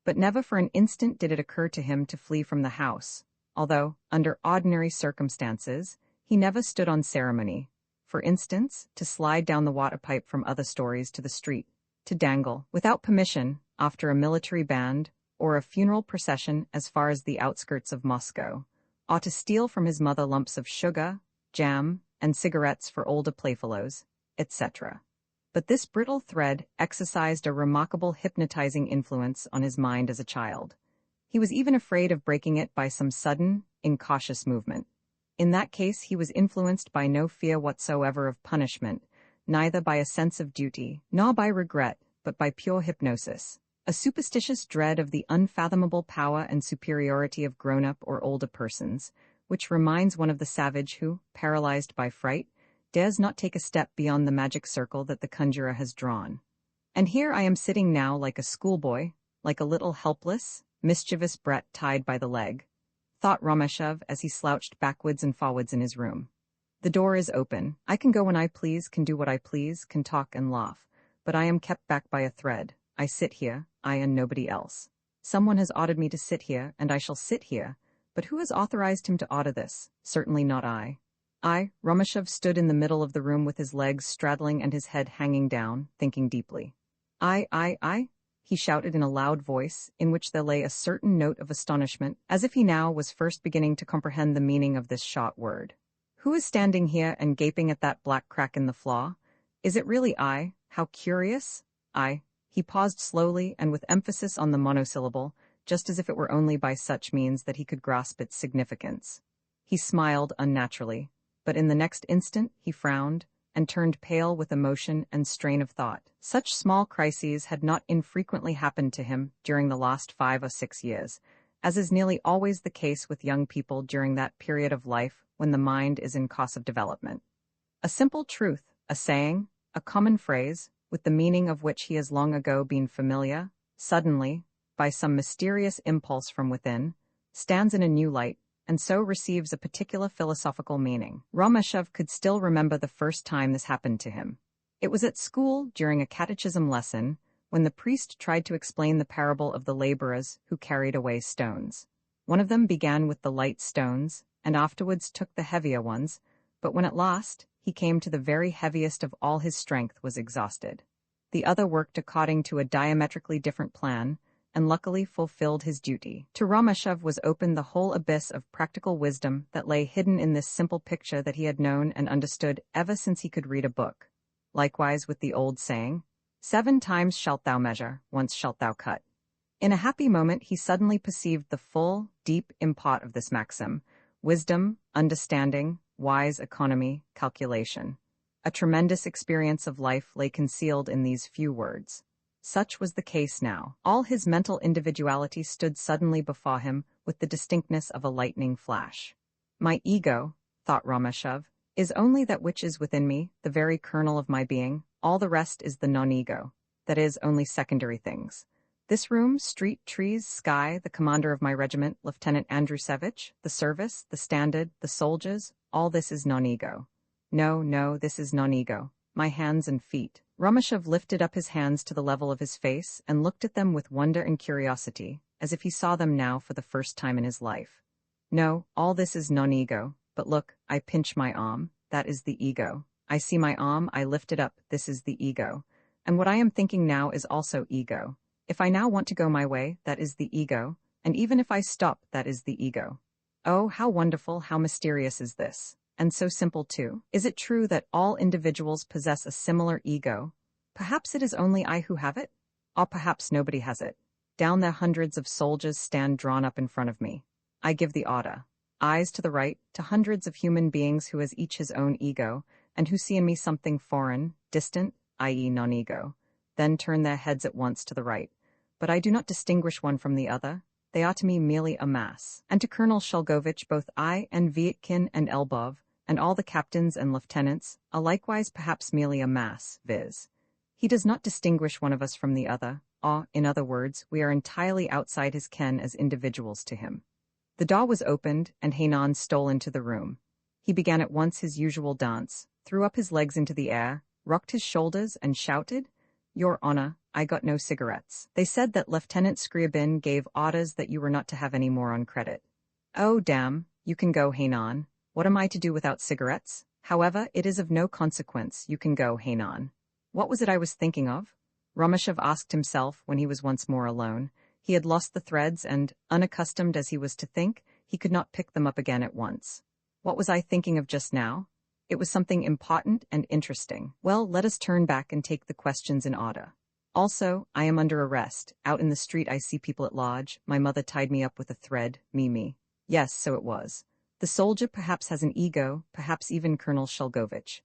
But never for an instant did it occur to him to flee from the house, although, under ordinary circumstances, he never stood on ceremony. For instance, to slide down the water pipe from other stories to the street, to dangle, without permission, after a military band, or a funeral procession as far as the outskirts of Moscow, or to steal from his mother lumps of sugar, jam, and cigarettes for older playfellows, etc. But this brittle thread exercised a remarkable hypnotizing influence on his mind as a child. He was even afraid of breaking it by some sudden, incautious movement. In that case he was influenced by no fear whatsoever of punishment, neither by a sense of duty, nor by regret, but by pure hypnosis, a superstitious dread of the unfathomable power and superiority of grown-up or older persons, which reminds one of the savage who, paralyzed by fright, dares not take a step beyond the magic circle that the conjurer has drawn. And here I am sitting now like a schoolboy, like a little helpless, mischievous brat tied by the leg, thought Romashov as he slouched backwards and forwards in his room. The door is open. I can go when I please, can do what I please, can talk and laugh, but I am kept back by a thread. I sit here, I and nobody else. Someone has ordered me to sit here, and I shall sit here, but who has authorized him to order this? Certainly not I. Romashov stood in the middle of the room with his legs straddling and his head hanging down, thinking deeply. I, he shouted in a loud voice, in which there lay a certain note of astonishment, as if he now was first beginning to comprehend the meaning of this short word. Who is standing here and gaping at that black crack in the floor? Is it really I? How curious? I. He paused slowly and with emphasis on the monosyllable, just as if it were only by such means that he could grasp its significance. He smiled unnaturally, but in the next instant he frowned, and turned pale with emotion and strain of thought. Such small crises had not infrequently happened to him during the last 5 or 6 years, as is nearly always the case with young people during that period of life when the mind is in course of development. A simple truth, a saying, a common phrase, with the meaning of which he has long ago been familiar, suddenly, by some mysterious impulse from within, stands in a new light, and so receives a particular philosophical meaning. Romashov could still remember the first time this happened to him. It was at school during a catechism lesson, when the priest tried to explain the parable of the laborers who carried away stones. One of them began with the light stones, and afterwards took the heavier ones, but when at last he came to the very heaviest of all his strength was exhausted. The other worked according to a diametrically different plan, and luckily fulfilled his duty. To Romashov was opened the whole abyss of practical wisdom that lay hidden in this simple picture that he had known and understood ever since he could read a book. Likewise with the old saying, 7 times shalt thou measure, once shalt thou cut. In a happy moment he suddenly perceived the full, deep import of this maxim: wisdom, understanding, wise economy, calculation. A tremendous experience of life lay concealed in these few words. Such was the case now. All his mental individuality stood suddenly before him with the distinctness of a lightning flash. My ego, thought Romashov, is only that which is within me, the very kernel of my being. All the rest is the non-ego, that is, only secondary things. This room, street, trees, sky, the commander of my regiment, Lieutenant Andrusevich, the service, the standard, the soldiers, all this is non-ego. No, this is non-ego. My hands and feet. Romashov lifted up his hands to the level of his face and looked at them with wonder and curiosity, as if he saw them now for the first time in his life. No, all this is non-ego, but look, I pinch my arm, that is the ego. I see my arm, I lift it up, this is the ego. And what I am thinking now is also ego. If I now want to go my way, that is the ego, and even if I stop, that is the ego. Oh, how wonderful, how mysterious is this? And so simple too. Is it true that all individuals possess a similar ego? Perhaps it is only I who have it? Or perhaps nobody has it. Down there hundreds of soldiers stand drawn up in front of me. I give the order. Eyes to the right, to hundreds of human beings who has each his own ego, and who see in me something foreign, distant, i.e. non-ego. Then turn their heads at once to the right. But I do not distinguish one from the other. They are to me merely a mass. And to Colonel Shulgovich both I and Vietkin and Elbov, and all the captains and lieutenants, are likewise perhaps merely a mass, viz. He does not distinguish one of us from the other, or, in other words, we are entirely outside his ken as individuals to him. The door was opened, and Hainan stole into the room. He began at once his usual dance, threw up his legs into the air, rocked his shoulders, and shouted, "Your Honor, I got no cigarettes. They said that Lieutenant Scriabin gave orders that you were not to have any more on credit." "Oh, damn, you can go, Hainan. What am I to do without cigarettes? However, it is of no consequence. You can go, Hainan." What was it I was thinking of? Romashov asked himself when he was once more alone. He had lost the threads and, unaccustomed as he was to think, he could not pick them up again at once. What was I thinking of just now? It was something important and interesting. Well, let us turn back and take the questions in order. Also, I am under arrest. Out in the street I see people at large. My mother tied me up with a thread. Me. Yes, so it was. The soldier perhaps has an ego, perhaps even Colonel Shulgovich.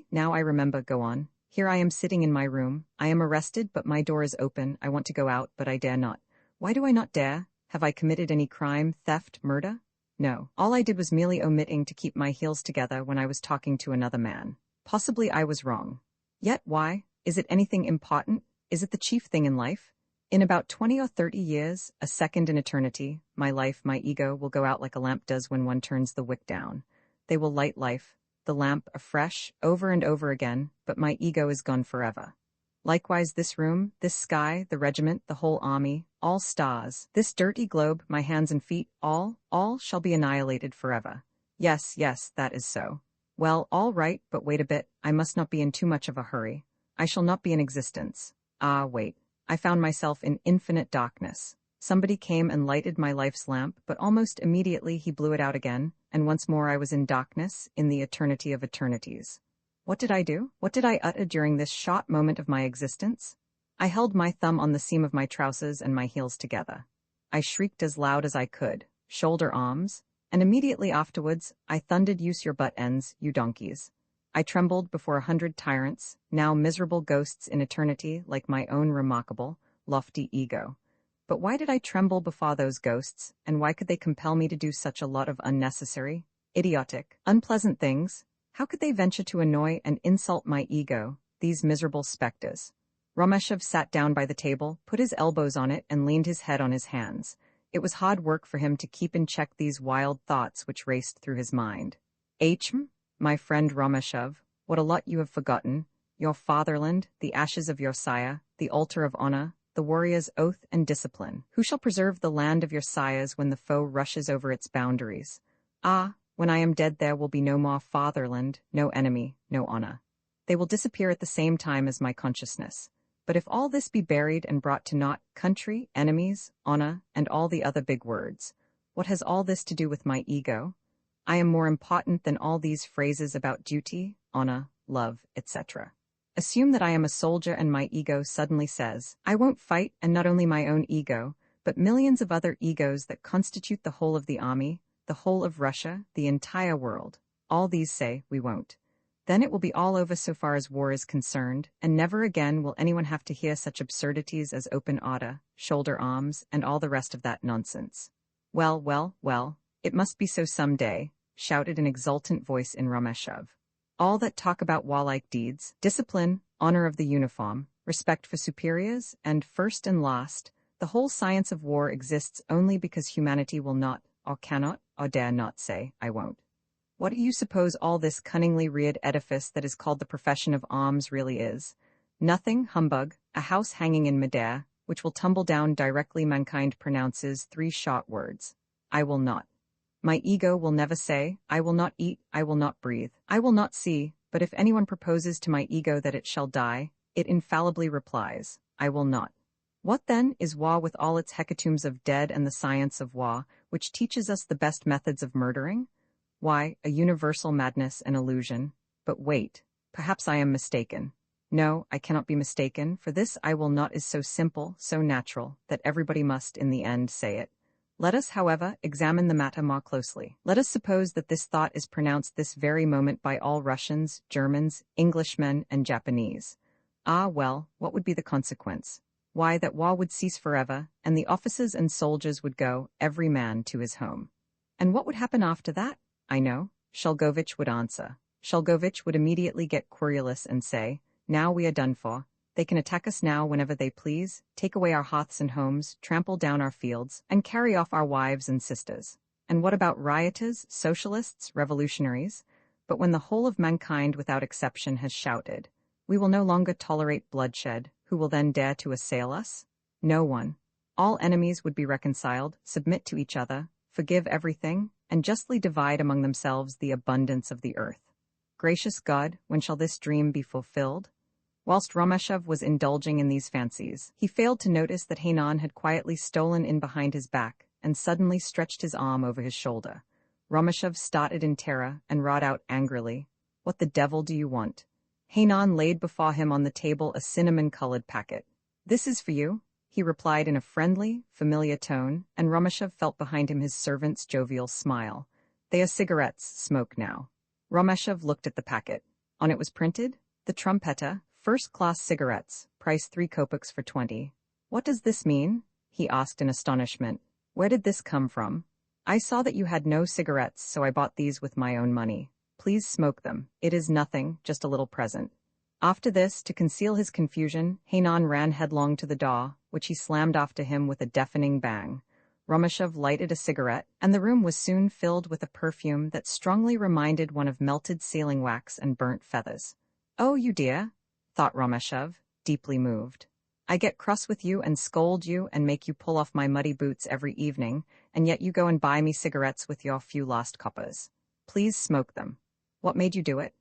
Now I remember, go on. Here I am sitting in my room. I am arrested, but my door is open. I want to go out, but I dare not. Why do I not dare? Have I committed any crime, theft, murder? No. All I did was merely omitting to keep my heels together when I was talking to another man. Possibly I was wrong. Yet why? Is it anything important? Is it the chief thing in life? In about 20 or 30 years, a second in eternity, my life, my ego, will go out like a lamp does when one turns the wick down. They will light life, the lamp afresh, over and over again, but my ego is gone forever. Likewise this room, this sky, the regiment, the whole army, all stars, this dirty globe, my hands and feet, all shall be annihilated forever. Yes, that is so. Well, all right, but wait a bit, I must not be in too much of a hurry. I shall not be in existence. Ah, wait. I found myself in infinite darkness. Somebody came and lighted my life's lamp, but almost immediately he blew it out again, and once more I was in darkness, in the eternity of eternities. What did I do? What did I utter during this short moment of my existence? I held my thumb on the seam of my trousers and my heels together. I shrieked as loud as I could, shoulder arms, and immediately afterwards I thundered, "Use your butt ends, you donkeys." I trembled before 100 tyrants, now miserable ghosts in eternity like my own remarkable, lofty ego. But why did I tremble before those ghosts, and why could they compel me to do such a lot of unnecessary, idiotic, unpleasant things? How could they venture to annoy and insult my ego, these miserable spectres? Romashov sat down by the table, put his elbows on it, and leaned his head on his hands. It was hard work for him to keep in check these wild thoughts which raced through his mind. My friend Romashov, what a lot you have forgotten. Your fatherland, the ashes of your sire, the altar of honor, the warrior's oath and discipline. Who shall preserve the land of your sires when the foe rushes over its boundaries? Ah, when I am dead there will be no more fatherland, no enemy, no honor. They will disappear at the same time as my consciousness. But if all this be buried and brought to naught, country, enemies, honor, and all the other big words, what has all this to do with my ego? I am more important than all these phrases about duty, honor, love, etc. Assume that I am a soldier and my ego suddenly says, I won't fight, and not only my own ego, but millions of other egos that constitute the whole of the army, the whole of Russia, the entire world. All these say, we won't. Then it will be all over so far as war is concerned, and never again will anyone have to hear such absurdities as open order, shoulder arms, and all the rest of that nonsense. Well, it must be so some day, shouted an exultant voice in Romashov. All that talk about warlike deeds, discipline, honor of the uniform, respect for superiors, and first and last, the whole science of war exists only because humanity will not, or cannot, or dare not say, I won't. What do you suppose all this cunningly reared edifice that is called the profession of arms really is? Nothing, humbug, a house hanging in midair, which will tumble down directly mankind pronounces 3 short words. I will not. My ego will never say, I will not eat, I will not breathe, I will not see, but if anyone proposes to my ego that it shall die, it infallibly replies, I will not. What then is war with all its hecatombs of dead and the science of war, which teaches us the best methods of murdering? Why, a universal madness and illusion. But wait, perhaps I am mistaken. No, I cannot be mistaken, for this I will not is so simple, so natural, that everybody must in the end say it. Let us, however, examine the matter more closely. Let us suppose that this thought is pronounced this very moment by all Russians, Germans, Englishmen, and Japanese. Ah, well, what would be the consequence? Why, that war would cease forever, and the officers and soldiers would go, every man to his home. And what would happen after that? I know. Shulgovich would answer. Shulgovich would immediately get querulous and say, now we are done for. They can attack us now whenever they please, take away our hearths and homes, trample down our fields, and carry off our wives and sisters. And what about rioters, socialists, revolutionaries? But when the whole of mankind without exception has shouted, we will no longer tolerate bloodshed, who will then dare to assail us? No one. All enemies would be reconciled, submit to each other, forgive everything, and justly divide among themselves the abundance of the earth. Gracious God, when shall this dream be fulfilled? Whilst Romashov was indulging in these fancies, he failed to notice that Hainan had quietly stolen in behind his back and suddenly stretched his arm over his shoulder. Romashov started in terror and roared out angrily, "What the devil do you want?" Hainan laid before him on the table a cinnamon-colored packet. "This is for you," he replied in a friendly, familiar tone, and Romashov felt behind him his servant's jovial smile. "They are cigarettes, smoke now." Romashov looked at the packet. On it was printed, "The Trumpeta, first-class cigarettes, price 3 kopecks for 20. "What does this mean?" he asked in astonishment. "Where did this come from?" "I saw that you had no cigarettes, so I bought these with my own money. Please smoke them. It is nothing, just a little present." After this, to conceal his confusion, Hainan ran headlong to the door, which he slammed after him with a deafening bang. Romashov lighted a cigarette, and the room was soon filled with a perfume that strongly reminded one of melted sealing wax and burnt feathers. "Oh, you dear," thought Romashov, deeply moved. "I get cross with you and scold you and make you pull off my muddy boots every evening, and yet you go and buy me cigarettes with your few lost coppers. Please smoke them. What made you do it?"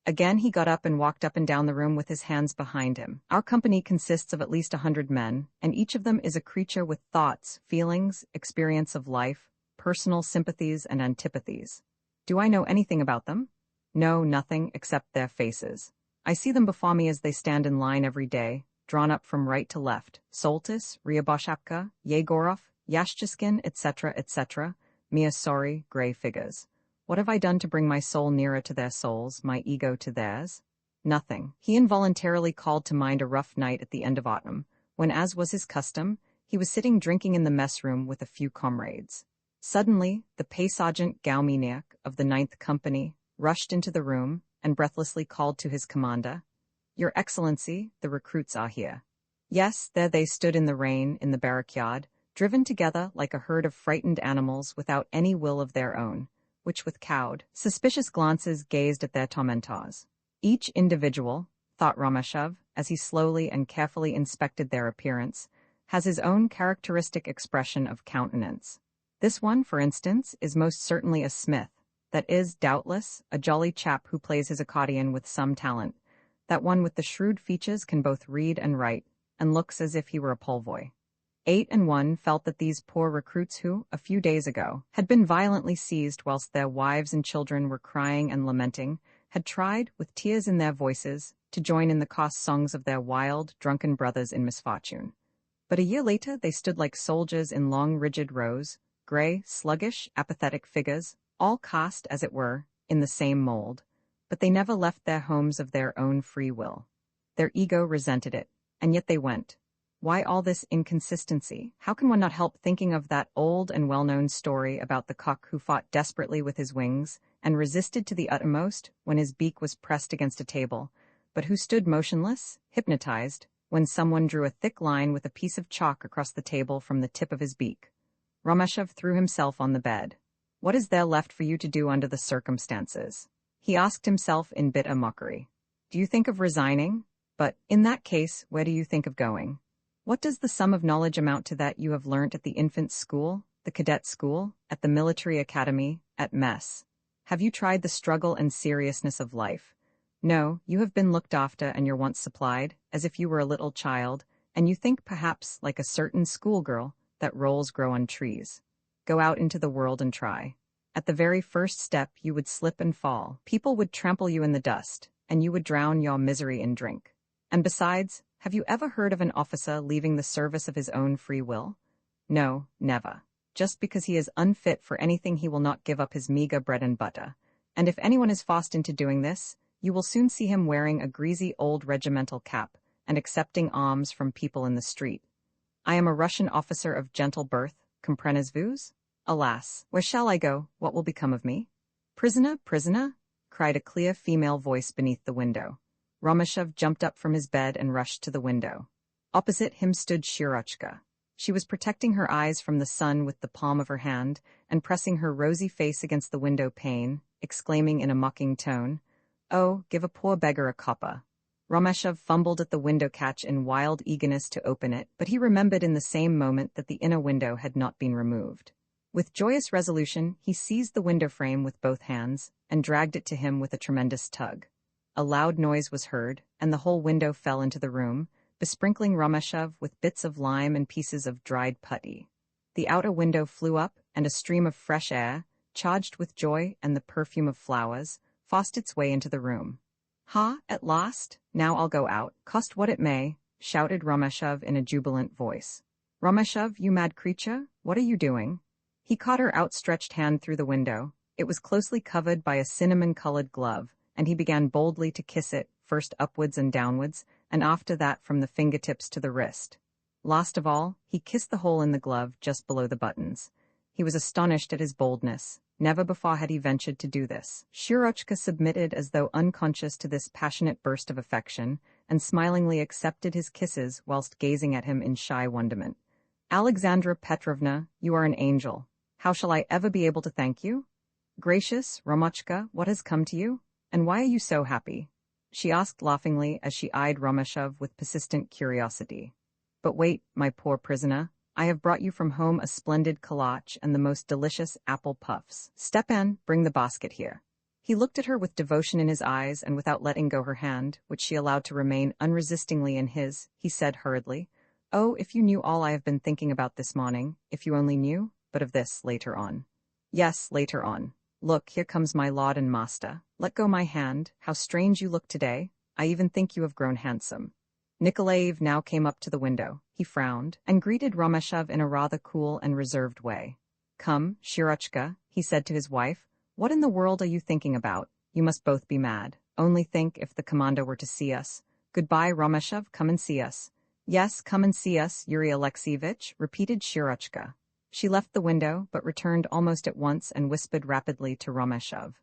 Again he got up and walked up and down the room with his hands behind him. "Our company consists of at least 100 men, and each of them is a creature with thoughts, feelings, experience of life, personal sympathies and antipathies. Do I know anything about them? No, nothing, except their faces. I see them before me as they stand in line every day, drawn up from right to left, Soltis, Ryaboshapka, Yegorov, Yashchiskin, etc., etc., mere sorry, grey figures. What have I done to bring my soul nearer to their souls, my ego to theirs? Nothing." He involuntarily called to mind a rough night at the end of autumn, when, as was his custom, he was sitting drinking in the mess room with a few comrades. Suddenly, the pay sergeant Gauminiak of the 9th Company rushed into the room and breathlessly called to his commander, "Your Excellency, the recruits are here." Yes, there they stood in the rain, in the barrack-yard, driven together like a herd of frightened animals without any will of their own, which with cowed, suspicious glances gazed at their tormentors. Each individual, thought Romashov, as he slowly and carefully inspected their appearance, has his own characteristic expression of countenance. This one, for instance, is most certainly a smith, that is, doubtless, a jolly chap who plays his accordion with some talent. That one with the shrewd features can both read and write, and looks as if he were a Polvoy. 8 and 1 felt that these poor recruits who, a few days ago, had been violently seized whilst their wives and children were crying and lamenting, had tried, with tears in their voices, to join in the cost songs of their wild, drunken brothers in misfortune. But a year later they stood like soldiers in long rigid rows, grey, sluggish, apathetic figures, all cast, as it were, in the same mould. But they never left their homes of their own free will. Their ego resented it, and yet they went. Why all this inconsistency? How can one not help thinking of that old and well-known story about the cock who fought desperately with his wings and resisted to the uttermost when his beak was pressed against a table, but who stood motionless, hypnotized, when someone drew a thick line with a piece of chalk across the table from the tip of his beak? Romashov threw himself on the bed. What is there left for you to do under the circumstances? He asked himself in bitter mockery. Do you think of resigning? But, in that case, where do you think of going? What does the sum of knowledge amount to that you have learnt at the infant school, the cadet school, at the military academy, at mess? Have you tried the struggle and seriousness of life? No, you have been looked after and your wants supplied, as if you were a little child, and you think perhaps, like a certain schoolgirl, that roles grow on trees. Go out into the world and try. At the very first step you would slip and fall. People would trample you in the dust, and you would drown your misery in drink. And besides, have you ever heard of an officer leaving the service of his own free will? No, never. Just because he is unfit for anything he will not give up his meager bread and butter. And if anyone is forced into doing this, you will soon see him wearing a greasy old regimental cap and accepting alms from people in the street. I am a Russian officer of gentle birth, comprenez-vous? Alas, where shall I go? What will become of me? Prisoner, prisoner? Cried a clear female voice beneath the window. Romashov jumped up from his bed and rushed to the window. Opposite him stood Shirochka. She was protecting her eyes from the sun with the palm of her hand and pressing her rosy face against the window pane, exclaiming in a mocking tone, "Oh, give a poor beggar a copper." Romashov fumbled at the window catch in wild eagerness to open it, but he remembered in the same moment that the inner window had not been removed. With joyous resolution, he seized the window frame with both hands and dragged it to him with a tremendous tug. A loud noise was heard, and the whole window fell into the room, besprinkling Romashov with bits of lime and pieces of dried putty. The outer window flew up, and a stream of fresh air, charged with joy and the perfume of flowers, forced its way into the room. "Ha, at last! Now I'll go out, cost what it may," shouted Romashov in a jubilant voice. "Romashov, you mad creature, what are you doing?" He caught her outstretched hand through the window. It was closely covered by a cinnamon-colored glove, and he began boldly to kiss it, first upwards and downwards, and after that from the fingertips to the wrist. Last of all, he kissed the hole in the glove just below the buttons. He was astonished at his boldness. Never before had he ventured to do this. Shirochka submitted as though unconscious to this passionate burst of affection, and smilingly accepted his kisses whilst gazing at him in shy wonderment. "Aleksandra Petrovna, you are an angel. How shall I ever be able to thank you?" "Gracious, Romochka, what has come to you? And why are you so happy?" she asked laughingly as she eyed Romashov with persistent curiosity. "But wait, my poor prisoner. I have brought you from home a splendid kolache and the most delicious apple puffs. Stepan, bring the basket here." He looked at her with devotion in his eyes, and without letting go her hand, which she allowed to remain unresistingly in his, he said hurriedly, "Oh, if you knew all I have been thinking about this morning, if you only knew, but of this later on." "Yes, later on. Look, here comes my lord and master. Let go my hand. How strange you look today. I even think you have grown handsome." Nikolaev now came up to the window. He frowned, and greeted Romashov in a rather cool and reserved way. "Come, Shirochka," he said to his wife, "what in the world are you thinking about? You must both be mad. Only think if the commander were to see us. Goodbye, Romashov, come and see us." "Yes, come and see us, Yuri Alexeyevich," repeated Shirochka. She left the window, but returned almost at once and whispered rapidly to Romashov.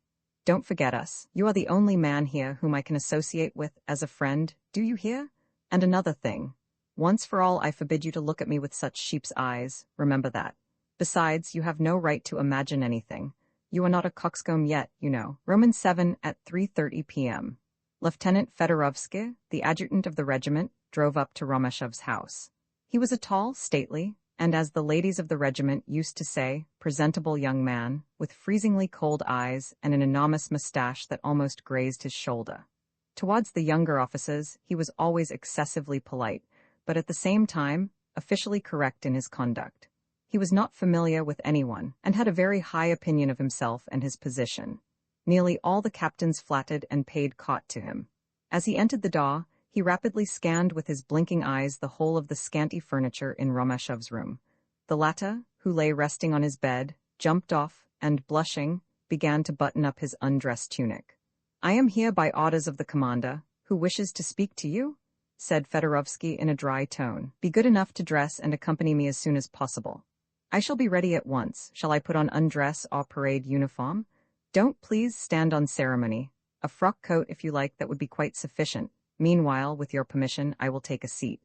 "Don't forget us. You are the only man here whom I can associate with as a friend, do you hear? And another thing. Once for all I forbid you to look at me with such sheep's eyes, remember that. Besides, you have no right to imagine anything. You are not a coxcomb yet, you know." Roman 7 at 3:30 p.m. Lieutenant Fedorovsky, the adjutant of the regiment, drove up to Romashov's house. He was a tall, stately, and as the ladies of the regiment used to say, presentable young man, with freezingly cold eyes and an enormous mustache that almost grazed his shoulder. Towards the younger officers, he was always excessively polite, but at the same time, officially correct in his conduct. He was not familiar with anyone, and had a very high opinion of himself and his position. Nearly all the captains flattered and paid court to him. As he entered the door, he rapidly scanned with his blinking eyes the whole of the scanty furniture in Romashov's room. The latter, who lay resting on his bed, jumped off, and, blushing, began to button up his undressed tunic. "I am here by orders of the commander, who wishes to speak to you," said Fedorovsky in a dry tone. "Be good enough to dress and accompany me as soon as possible." "I shall be ready at once. Shall I put on undress or parade uniform?" "Don't please stand on ceremony. A frock coat, if you like, that would be quite sufficient. Meanwhile, with your permission, I will take a seat."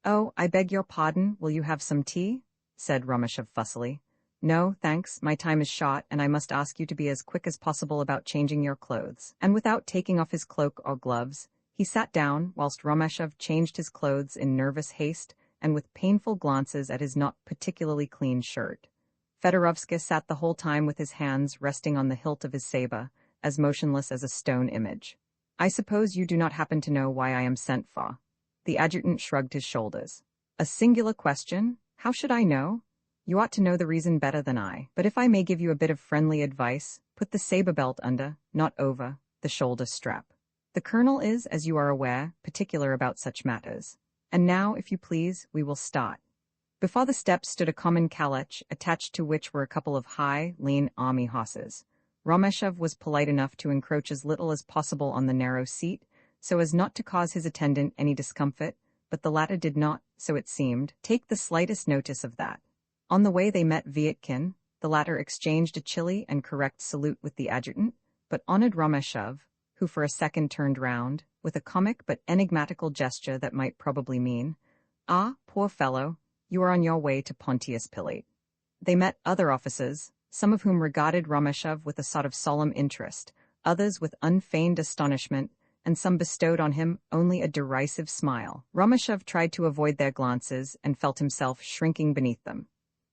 "Oh, I beg your pardon, will you have some tea?" said Romashov fussily. "No, thanks, my time is short, and I must ask you to be as quick as possible about changing your clothes." And without taking off his cloak or gloves, he sat down whilst Romashov changed his clothes in nervous haste and with painful glances at his not particularly clean shirt. Fedorovsky sat the whole time with his hands resting on the hilt of his saber, as motionless as a stone image. "I suppose you do not happen to know why I am sent for?" The adjutant shrugged his shoulders. A singular question? How should I know? You ought to know the reason better than I. But if I may give you a bit of friendly advice, put the saber belt under, not over, the shoulder strap. The colonel is, as you are aware, particular about such matters. And now, if you please, we will start. Before the steps stood a common calèche, attached to which were a couple of high, lean army horses. Romeshov was polite enough to encroach as little as possible on the narrow seat, so as not to cause his attendant any discomfort, but the latter did not, so it seemed, take the slightest notice of that. On the way they met Vietkin. The latter exchanged a chilly and correct salute with the adjutant, but honored Romeshov, who for a second turned round, with a comic but enigmatical gesture that might probably mean, "Ah, poor fellow, you are on your way to Pontius Pilate." They met other officers, some of whom regarded Romeshov with a sort of solemn interest, others with unfeigned astonishment, and some bestowed on him only a derisive smile. Romeshov tried to avoid their glances and felt himself shrinking beneath them.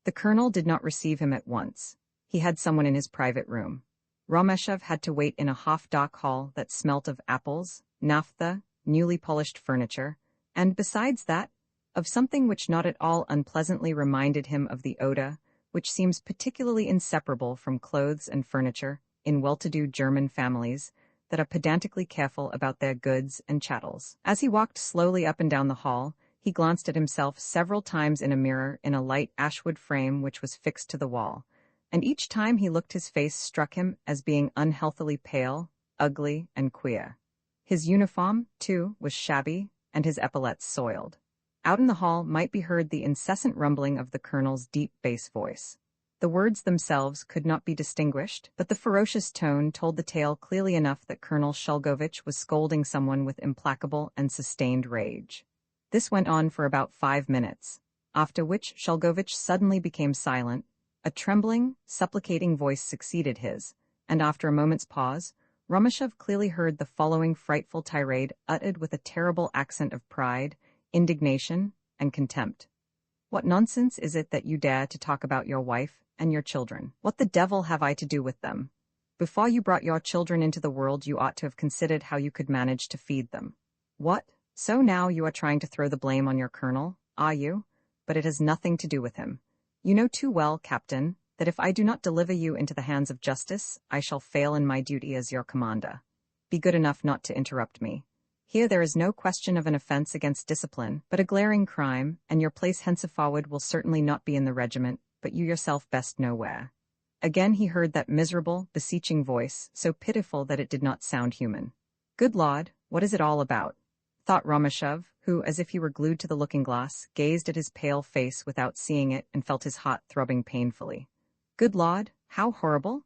The colonel did not receive him at once. He had someone in his private room. Romeshov had to wait in a half-dark hall that smelt of apples, naphtha, newly polished furniture, and, besides that, of something which not at all unpleasantly reminded him of the odor, which seems particularly inseparable from clothes and furniture in well-to-do German families that are pedantically careful about their goods and chattels. As he walked slowly up and down the hall, he glanced at himself several times in a mirror in a light ashwood frame which was fixed to the wall, and each time he looked his face struck him as being unhealthily pale, ugly, and queer. His uniform, too, was shabby, and his epaulettes soiled. Out in the hall might be heard the incessant rumbling of the colonel's deep bass voice. The words themselves could not be distinguished, but the ferocious tone told the tale clearly enough that Colonel Shulgovich was scolding someone with implacable and sustained rage. This went on for about 5 minutes, after which Shulgovich suddenly became silent. A trembling, supplicating voice succeeded his, and after a moment's pause, Romeshov clearly heard the following frightful tirade uttered with a terrible accent of pride, indignation, and contempt. "What nonsense is it that you dare to talk about your wife and your children? What the devil have I to do with them? Before you brought your children into the world you ought to have considered how you could manage to feed them. What? So now you are trying to throw the blame on your colonel, are you? But it has nothing to do with him. You know too well, Captain, that if I do not deliver you into the hands of justice, I shall fail in my duty as your commander. Be good enough not to interrupt me. Here there is no question of an offense against discipline, but a glaring crime, and your place henceforward will certainly not be in the regiment, but you yourself best know where." Again he heard that miserable, beseeching voice, so pitiful that it did not sound human. "Good Lord, what is it all about?" thought Romeshov, who, as if he were glued to the looking-glass, gazed at his pale face without seeing it and felt his heart throbbing painfully. "Good Lord, how horrible!"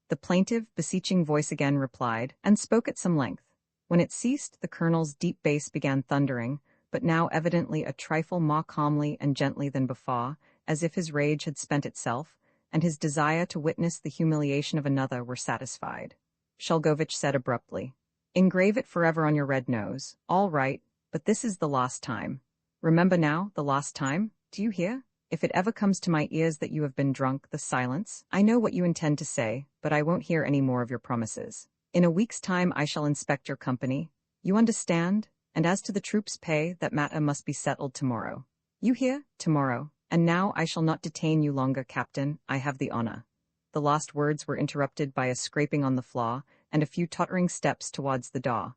the plaintive, beseeching voice again replied, and spoke at some length. When it ceased, the colonel's deep bass began thundering, but now evidently a trifle more calmly and gently than before, as if his rage had spent itself, and his desire to witness the humiliation of another were satisfied. Shulgovich said abruptly, "Engrave it forever on your red nose. All right, but this is the last time. Remember now, the last time, do you hear? If it ever comes to my ears that you have been drunk, the silence. I know what you intend to say, but I won't hear any more of your promises. In a week's time I shall inspect your company. You understand? And as to the troops' pay, that matter must be settled tomorrow. You hear? Tomorrow. And now I shall not detain you longer, Captain. I have the honor." The last words were interrupted by a scraping on the floor and a few tottering steps towards the door.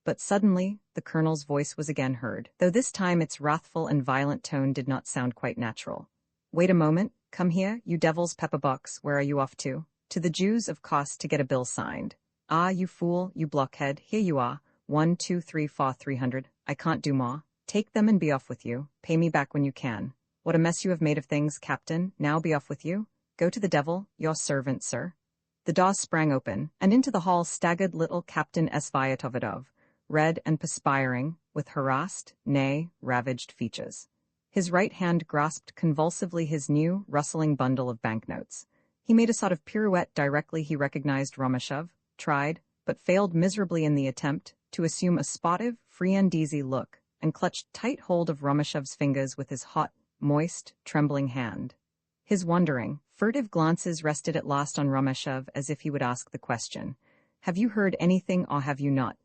But suddenly the colonel's voice was again heard, though this time its wrathful and violent tone did not sound quite natural. "Wait a moment. Come here, you devil's pepper-box. Where are you off to?" "To the Jews, of course, to get a bill signed." "Ah, you fool, you blockhead, here you are. 1, 2, 3, 4, 300. I can't do more. Take them and be off with you. Pay me back when you can. What a mess you have made of things, Captain. Now be off with you. Go to the devil, your servant, sir." The door sprang open, and into the hall staggered little Captain Sviatovidov, red and perspiring, with harassed, nay, ravaged features. His right hand grasped convulsively his new, rustling bundle of banknotes. He made a sort of pirouette directly he recognized Romeshov, tried, but failed miserably in the attempt, to assume a sportive, free and easy look, and clutched tight hold of Romeshov's fingers with his hot, moist, trembling hand. His wondering, furtive glances rested at last on Romeshov as if he would ask the question, "Have you heard anything or have you not?"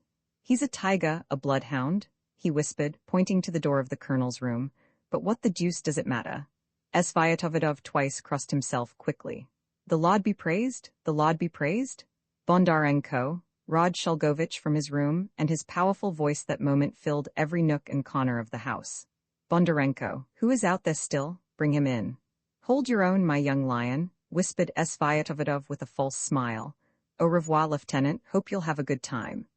"He's a tiger, a bloodhound," he whispered, pointing to the door of the colonel's room, But what the deuce does it matter? Svyatovidov twice crossed himself quickly. The Lord be praised, the Lord be praised? Bondarenko, Rod Shulgovich from his room, and his powerful voice that moment filled every nook and corner of the house. Bondarenko, who is out there still? Bring him in. Hold your own, my young lion, whispered Svyatovidov with a false smile. Au revoir, Lieutenant, hope you'll have a good time.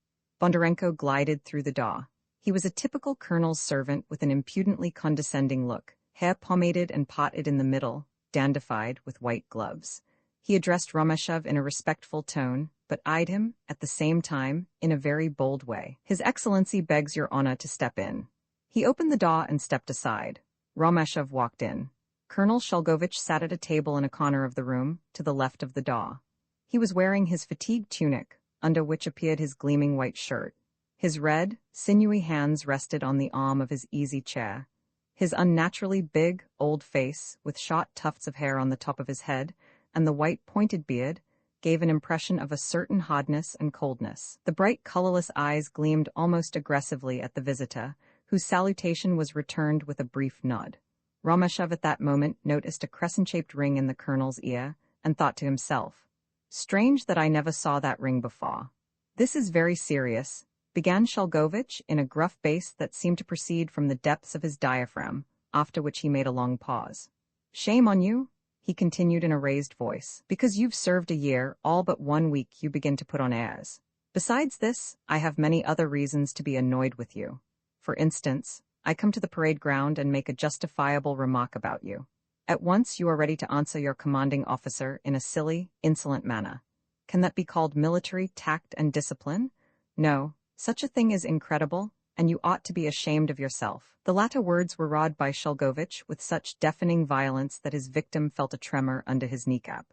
Bondarenko glided through the door. He was a typical colonel's servant with an impudently condescending look, hair pomaded and potted in the middle, dandified with white gloves. He addressed Romeshov in a respectful tone, but eyed him, at the same time, in a very bold way. His Excellency begs your honor to step in. He opened the door and stepped aside. Romeshov walked in. Colonel Shulgovich sat at a table in a corner of the room, to the left of the door. He was wearing his fatigued tunic, under which appeared his gleaming white shirt. His red, sinewy hands rested on the arm of his easy chair. His unnaturally big, old face, with short tufts of hair on the top of his head, and the white pointed beard, gave an impression of a certain hardness and coldness. The bright, colorless eyes gleamed almost aggressively at the visitor, whose salutation was returned with a brief nod. Romeshov at that moment noticed a crescent-shaped ring in the colonel's ear, and thought to himself, "Strange that I never saw that ring before. This is very serious," began Shulgovich in a gruff bass that seemed to proceed from the depths of his diaphragm, after which he made a long pause. "Shame on you," he continued in a raised voice. "Because you've served a year, all but 1 week you begin to put on airs. Besides this, I have many other reasons to be annoyed with you. For instance, I come to the parade ground and make a justifiable remark about you. At once you are ready to answer your commanding officer in a silly, insolent manner. Can that be called military tact and discipline? No, such a thing is incredible, and you ought to be ashamed of yourself." The latter words were roared by Shulgovich with such deafening violence that his victim felt a tremor under his kneecap.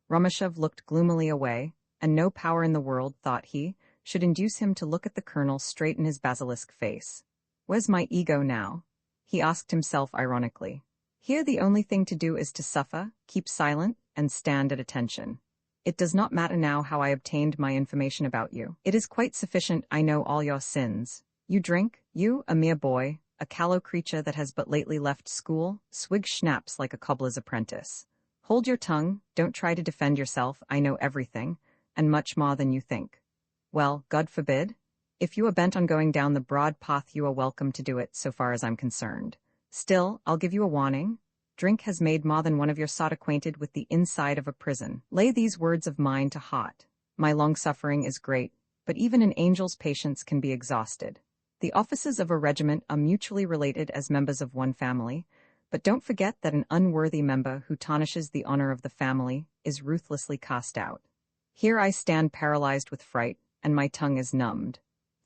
Romeshov looked gloomily away, and no power in the world, thought he, should induce him to look at the colonel straight in his basilisk face. "Where's my ego now?" he asked himself ironically. "Here the only thing to do is to suffer, keep silent, and stand at attention. It does not matter now how I obtained my information about you. It is quite sufficient I know all your sins. You drink, you, a mere boy, a callow creature that has but lately left school, swig schnapps like a cobbler's apprentice. Hold your tongue, don't try to defend yourself, I know everything, and much more than you think. Well, God forbid. If you are bent on going down the broad path you are welcome to do it so far as I'm concerned. Still, I'll give you a warning. Drink has made more than one of your sort acquainted with the inside of a prison. Lay these words of mine to heart. My long-suffering is great, but even an angel's patience can be exhausted. The officers of a regiment are mutually related as members of one family, but don't forget that an unworthy member who tarnishes the honor of the family is ruthlessly cast out. Here I stand paralyzed with fright, and my tongue is numbed,"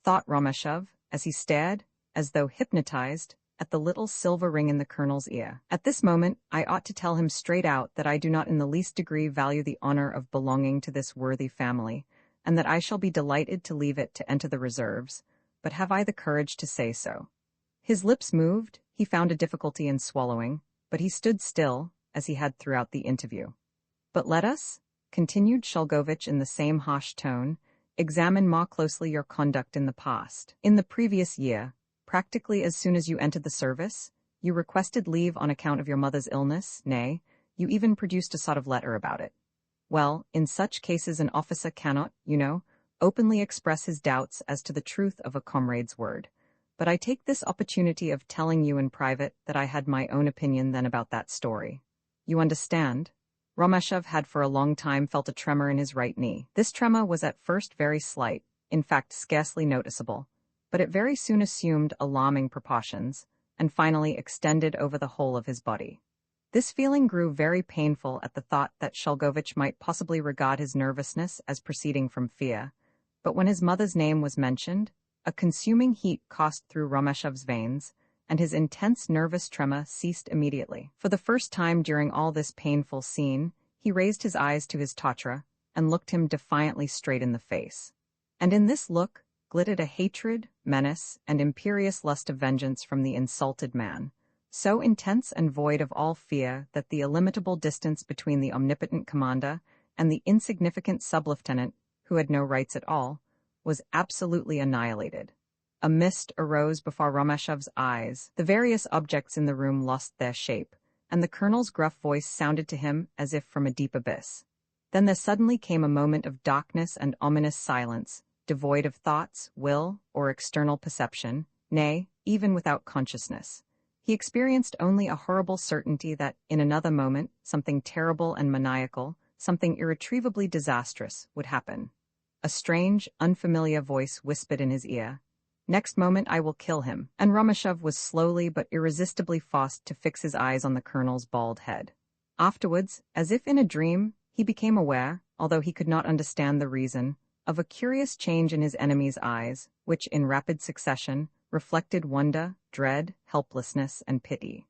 thought Romeshov, as he stared, as though hypnotized, at the little silver ring in the colonel's ear. "At this moment, I ought to tell him straight out that I do not in the least degree value the honor of belonging to this worthy family, and that I shall be delighted to leave it to enter the reserves, but have I the courage to say so?" His lips moved, he found a difficulty in swallowing, but he stood still, as he had throughout the interview. "But let us," continued Shulgovich in the same harsh tone, "examine more closely your conduct in the past. In the previous year, practically as soon as you entered the service, you requested leave on account of your mother's illness, nay, you even produced a sort of letter about it. Well, in such cases an officer cannot, you know, openly express his doubts as to the truth of a comrade's word. But I take this opportunity of telling you in private that I had my own opinion then about that story. You understand?" Romeshov had for a long time felt a tremor in his right knee. This tremor was at first very slight, in fact scarcely noticeable, but it very soon assumed alarming proportions, and finally extended over the whole of his body. This feeling grew very painful at the thought that Shulgovich might possibly regard his nervousness as proceeding from fear, but when his mother's name was mentioned, a consuming heat coursed through Romeshov's veins, and his intense nervous tremor ceased immediately. For the first time during all this painful scene, he raised his eyes to his Tatra, and looked him defiantly straight in the face. And in this look glittered a hatred, menace, and imperious lust of vengeance from the insulted man, so intense and void of all fear that the illimitable distance between the omnipotent commander and the insignificant sub-lieutenant, who had no rights at all, was absolutely annihilated. A mist arose before Romeshev's eyes. The various objects in the room lost their shape, and the colonel's gruff voice sounded to him as if from a deep abyss. Then there suddenly came a moment of darkness and ominous silence, devoid of thoughts, will, or external perception, nay, even without consciousness. He experienced only a horrible certainty that, in another moment, something terrible and maniacal, something irretrievably disastrous, would happen. A strange, unfamiliar voice whispered in his ear, "Next moment I will kill him," and Romeshev was slowly but irresistibly forced to fix his eyes on the colonel's bald head. Afterwards, as if in a dream, he became aware, although he could not understand the reason, of a curious change in his enemy's eyes, which, in rapid succession, reflected wonder, dread, helplessness, and pity.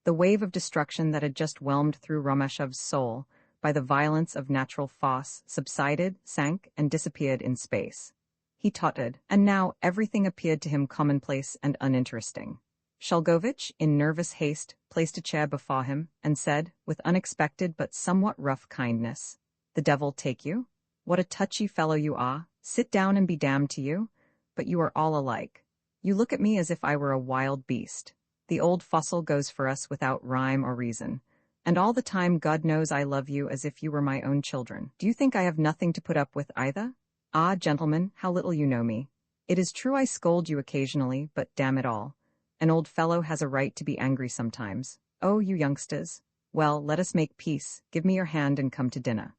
The wave of destruction that had just whelmed through Romeshev's soul, by the violence of natural force, subsided, sank, and disappeared in space. He tottered, and now everything appeared to him commonplace and uninteresting. Shalgovich, in nervous haste, placed a chair before him, and said, with unexpected but somewhat rough kindness, "The devil take you? What a touchy fellow you are! Sit down and be damned to you! But you are all alike. You look at me as if I were a wild beast. The old fossil goes for us without rhyme or reason. And all the time God knows I love you as if you were my own children. Do you think I have nothing to put up with either? Ah, gentlemen, how little you know me. It is true I scold you occasionally, but damn it all. An old fellow has a right to be angry sometimes. Oh, you youngsters. Well, let us make peace. Give me your hand and come to dinner."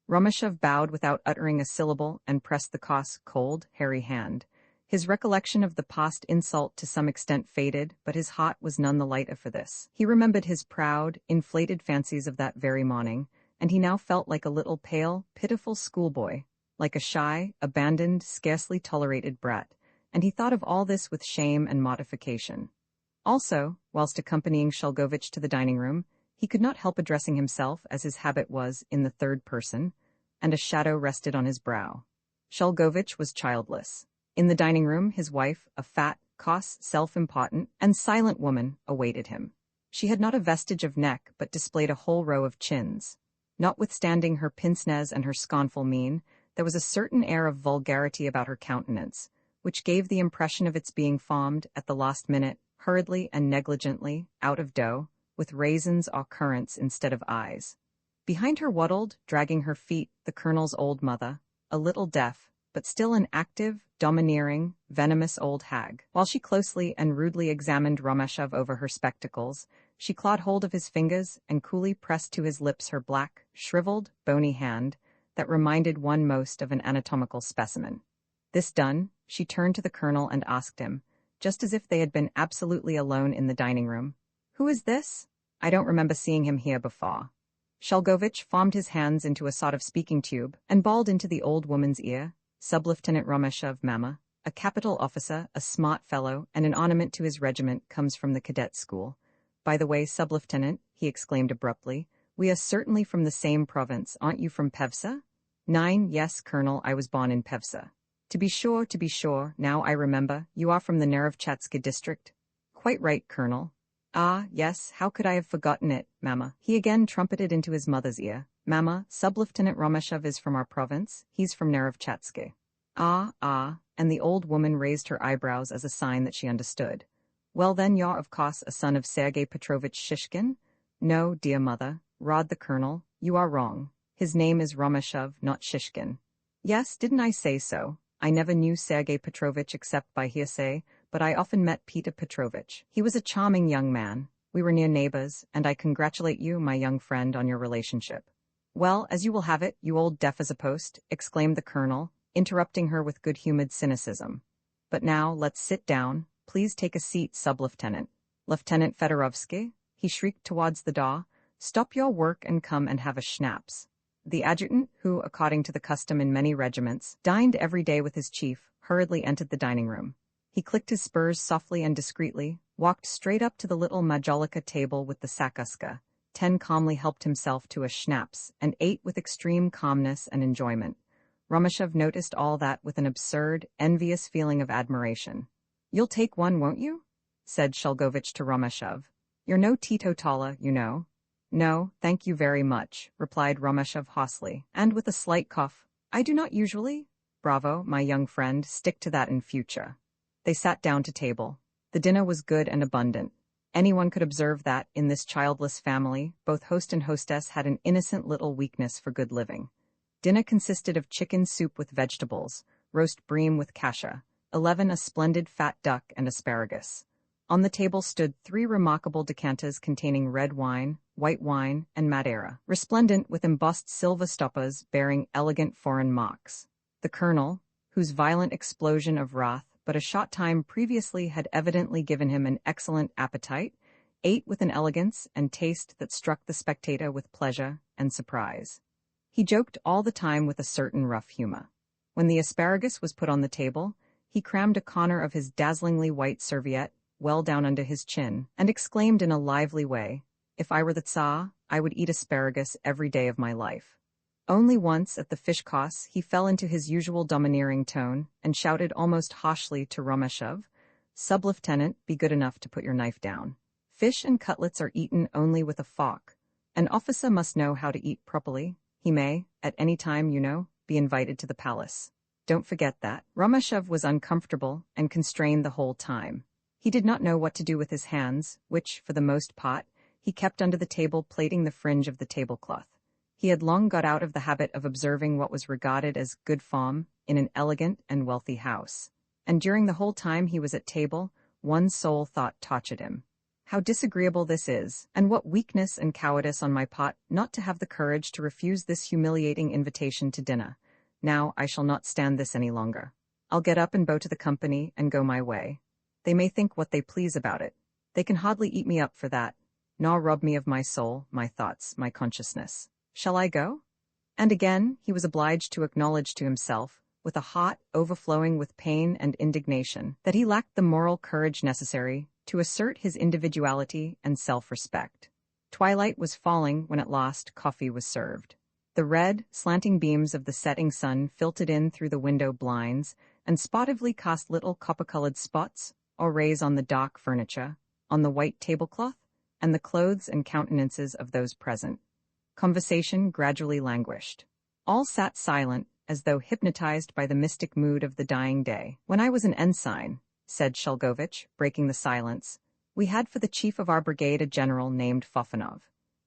Romeshev bowed without uttering a syllable and pressed the coarse, cold, hairy hand. His recollection of the past insult to some extent faded, but his heart was none the lighter for this. He remembered his proud, inflated fancies of that very morning, and he now felt like a little pale, pitiful schoolboy, like a shy, abandoned, scarcely tolerated brat, and he thought of all this with shame and mortification. Also, whilst accompanying Shalgovich to the dining room, he could not help addressing himself, as his habit was, in the third person, and a shadow rested on his brow. Shalgovich was childless. In the dining room, his wife, a fat, coarse, self-important, and silent woman, awaited him. She had not a vestige of neck, but displayed a whole row of chins. Notwithstanding her pince-nez and her scornful mien, there was a certain air of vulgarity about her countenance, which gave the impression of its being formed, at the last minute, hurriedly and negligently, out of dough, with raisins or currants instead of eyes. Behind her waddled, dragging her feet, the colonel's old mother, a little deaf, but still an active, domineering, venomous old hag. While she closely and rudely examined Romeshev over her spectacles, she clawed hold of his fingers and coolly pressed to his lips her black, shriveled, bony hand that reminded one most of an anatomical specimen. This done, she turned to the colonel and asked him, just as if they had been absolutely alone in the dining room, "Who is this? I don't remember seeing him here before." Shalgovich formed his hands into a sort of speaking tube and bawled into the old woman's ear, "Sub-Lieutenant Romeshev, Mama, a capital officer, a smart fellow, and an ornament to his regiment, comes from the cadet school. By the way, Sub-Lieutenant," he exclaimed abruptly, "we are certainly from the same province. Aren't you from Pevsa?" "9, yes, Colonel, I was born in Pevsa." To be sure, now I remember, you are from the Nerevchatska district." "Quite right, Colonel." "Ah, yes, how could I have forgotten it, Mama?" He again trumpeted into his mother's ear, "Mama, Sub-Lieutenant Romeshev is from our province, he's from Nerevchatska." Ah, and the old woman raised her eyebrows as a sign that she understood. "Well then, you're of course a son of Sergei Petrovich Shishkin?" "No, dear mother," roared the colonel, "you are wrong. His name is Romeshev, not Shishkin." "Yes, didn't I say so? I never knew Sergei Petrovich except by hearsay, but I often met Peter Petrovich. He was a charming young man. We were near neighbors, and I congratulate you, my young friend, on your relationship." "Well, as you will have it, you old deaf as a post," exclaimed the colonel, interrupting her with good-humored cynicism. "But now, let's sit down. Please take a seat, Sub-Lieutenant. Lieutenant Fedorovsky," he shrieked towards the door, "stop your work and come and have a schnapps." The adjutant, who, according to the custom in many regiments, dined every day with his chief, hurriedly entered the dining room. He clicked his spurs softly and discreetly, walked straight up to the little majolika table with the sakuska, calmly helped himself to a schnapps, and ate with extreme calmness and enjoyment. Romeshev noticed all that with an absurd, envious feeling of admiration. "You'll take one, won't you?" said Shalgovich to Romeshev. "You're no teetotaler, you know." "No, thank you very much," replied Romeshev hoarsely, and with a slight cough, "I do not usually." "Bravo, my young friend, stick to that in future." They sat down to table. The dinner was good and abundant. Anyone could observe that, in this childless family, both host and hostess had an innocent little weakness for good living. Dinner consisted of chicken soup with vegetables, roast bream with kasha, 11 a splendid fat duck and asparagus. On the table stood 3 remarkable decanters containing red wine, white wine, and Madeira, resplendent with embossed silver stoppers bearing elegant foreign marks. The colonel, whose violent explosion of wrath but a short time previously had evidently given him an excellent appetite, ate with an elegance and taste that struck the spectator with pleasure and surprise. He joked all the time with a certain rough humor. When the asparagus was put on the table, he crammed a corner of his dazzlingly white serviette well down under his chin, and exclaimed in a lively way, "If I were the Tsar, I would eat asparagus every day of my life." Only once, at the fish course, he fell into his usual domineering tone, and shouted almost harshly to Romeshov, "Sub-lieutenant, be good enough to put your knife down. Fish and cutlets are eaten only with a fork. An officer must know how to eat properly. He may, at any time, be invited to the palace. Don't forget that." Romeshov was uncomfortable and constrained the whole time. He did not know what to do with his hands, which, for the most part, he kept under the table plaiting the fringe of the tablecloth. He had long got out of the habit of observing what was regarded as good form in an elegant and wealthy house, and during the whole time he was at table, one sole thought tortured him. How disagreeable this is, and what weakness and cowardice on my part not to have the courage to refuse this humiliating invitation to dinner. Now I shall not stand this any longer. I'll get up and bow to the company and go my way. They may think what they please about it. They can hardly eat me up for that, nor rob me of my soul, my thoughts, my consciousness. Shall I go? And again he was obliged to acknowledge to himself, with a heart overflowing with pain and indignation, that he lacked the moral courage necessary to assert his individuality and self-respect. Twilight was falling when at last coffee was served. The red, slanting beams of the setting sun filtered in through the window blinds and sportively cast little copper-colored spots or rays on the dark furniture, on the white tablecloth, and the clothes and countenances of those present. Conversation gradually languished. All sat silent, as though hypnotized by the mystic mood of the dying day. "When I was an ensign," said Shelgovich, breaking the silence, "we had for the chief of our brigade a general named Fofanov.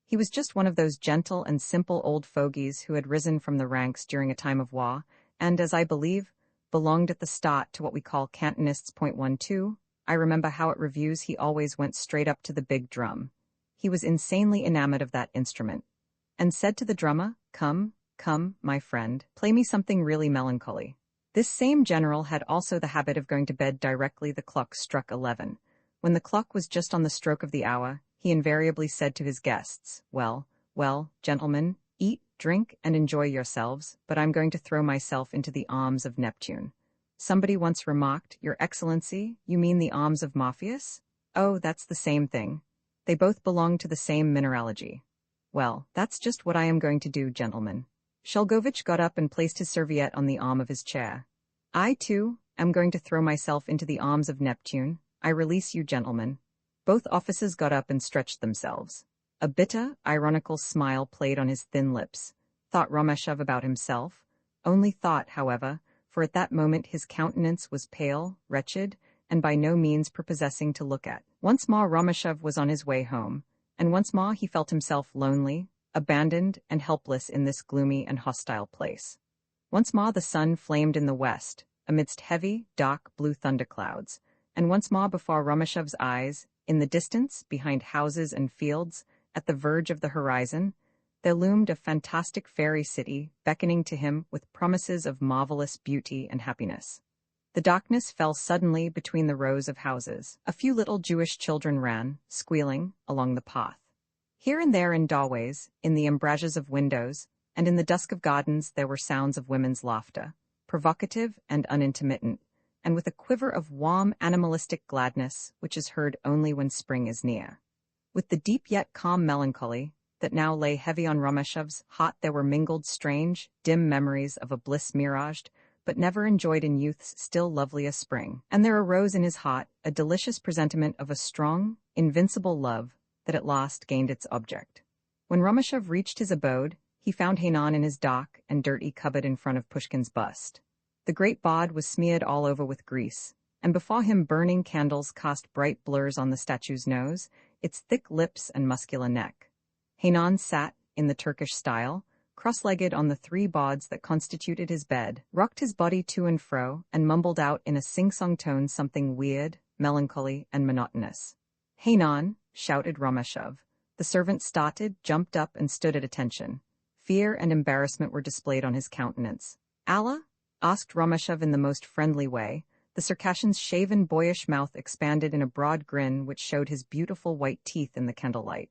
He was just one of those gentle and simple old fogies who had risen from the ranks during a time of war, and, as I believe, belonged at the start to what we call Cantonists .12. I remember how at reviews he always went straight up to the big drum. He was insanely enamored of that instrument, and said to the drummer, 'Come, come, my friend, play me something really melancholy.' This same general had also the habit of going to bed directly the clock struck 11. When the clock was just on the stroke of the hour, he invariably said to his guests, 'Well, gentlemen, eat, drink, and enjoy yourselves, but I'm going to throw myself into the arms of Neptune.' Somebody once remarked, 'Your Excellency, you mean the arms of Morpheus?' Oh, that's the same thing. They both belong to the same mineralogy. Well, that's just what I am going to do, gentlemen." Shelgovich got up and placed his serviette on the arm of his chair. "I, too, am going to throw myself into the arms of Neptune. I release you, gentlemen." Both officers got up and stretched themselves. A bitter, ironical smile played on his thin lips. Thought Romeshov about himself. Only thought, however, for at that moment his countenance was pale, wretched, and by no means prepossessing to look at. Once more Romeshov was on his way home, and once more he felt himself lonely, abandoned, and helpless in this gloomy and hostile place. Once more the sun flamed in the west, amidst heavy, dark blue thunderclouds, and once more before Romeshov's eyes, in the distance, behind houses and fields, at the verge of the horizon, there loomed a fantastic fairy city beckoning to him with promises of marvelous beauty and happiness. The darkness fell suddenly between the rows of houses. A few little Jewish children ran, squealing, along the path. Here and there in doorways, in the embrasures of windows, and in the dusk of gardens there were sounds of women's laughter, provocative and unintermittent, and with a quiver of warm animalistic gladness which is heard only when spring is near. With the deep yet calm melancholy that now lay heavy on Romeshov's heart there were mingled strange, dim memories of a bliss miraged, but never enjoyed in youth's still loveliest spring, and there arose in his heart a delicious presentiment of a strong, invincible love that at last gained its object. When Romeshov reached his abode, he found Hainan in his dark and dirty cupboard in front of Pushkin's bust. The great bod was smeared all over with grease, and before him burning candles cast bright blurs on the statue's nose, its thick lips and muscular neck. Heynan sat, in the Turkish style, cross-legged on the 3 boards that constituted his bed, rocked his body to and fro, and mumbled out in a sing-song tone something weird, melancholy, and monotonous. "Heynan," shouted Rameshov. The servant started, jumped up, and stood at attention. Fear and embarrassment were displayed on his countenance. "Allah?" asked Rameshov in the most friendly way. The Circassian's shaven, boyish mouth expanded in a broad grin which showed his beautiful white teeth in the candlelight.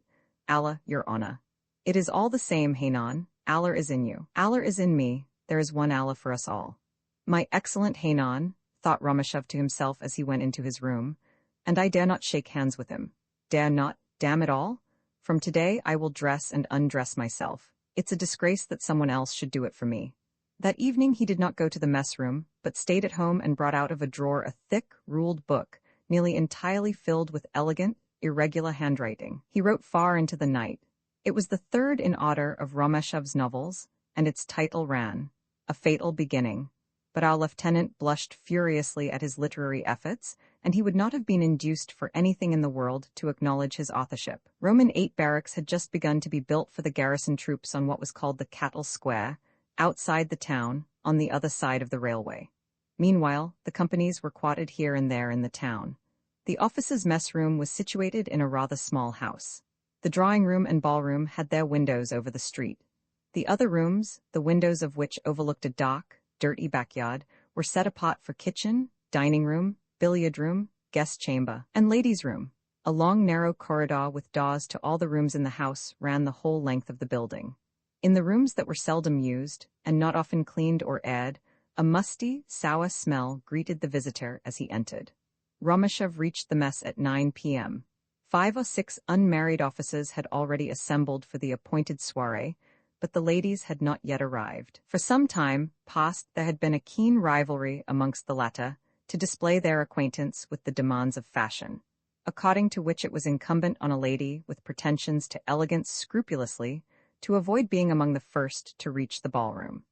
"Allah, your honor." "It is all the same, Heynan. Allah is in you. Allah is in me. There is one Allah for us all." "My excellent Heynan," thought Rameshov to himself as he went into his room, "and I dare not shake hands with him. Dare not, damn it all. From today I will dress and undress myself. It's a disgrace that someone else should do it for me." That evening he did not go to the mess room, but stayed at home and brought out of a drawer a thick, ruled book, nearly entirely filled with elegant, irregular handwriting. He wrote far into the night. It was the 3rd in order of Rameshov's novels, and its title ran, "A Fatal Beginning." But our lieutenant blushed furiously at his literary efforts, and he would not have been induced for anything in the world to acknowledge his authorship. Roman 8 barracks had just begun to be built for the garrison troops on what was called the Cattle Square, outside the town, on the other side of the railway. Meanwhile, the companies were quartered here and there in the town. The officers' mess room was situated in a rather small house. The drawing room and ballroom had their windows over the street. The other rooms, the windows of which overlooked a dark, dirty backyard, were set apart for kitchen, dining room, billiard room, guest chamber, and ladies' room. A long, narrow corridor with doors to all the rooms in the house ran the whole length of the building. In the rooms that were seldom used, and not often cleaned or aired, a musty, sour smell greeted the visitor as he entered. Rameshov reached the mess at 9 p.m. 5 or 6 unmarried officers had already assembled for the appointed soiree, but the ladies had not yet arrived. For some time past there had been a keen rivalry amongst the latter to display their acquaintance with the demands of fashion, according to which it was incumbent on a lady with pretensions to elegance scrupulously to avoid being among the first to reach the ballroom.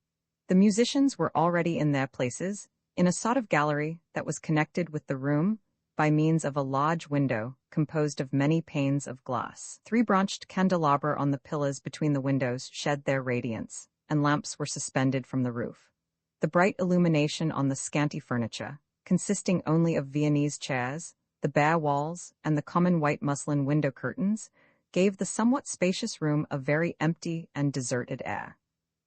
The musicians were already in their places, in a sort of gallery that was connected with the room by means of a large window composed of many panes of glass. 3 branched candelabra on the pillars between the windows shed their radiance, and lamps were suspended from the roof. The bright illumination on the scanty furniture, consisting only of Viennese chairs, the bare walls, and the common white muslin window curtains, gave the somewhat spacious room a very empty and deserted air.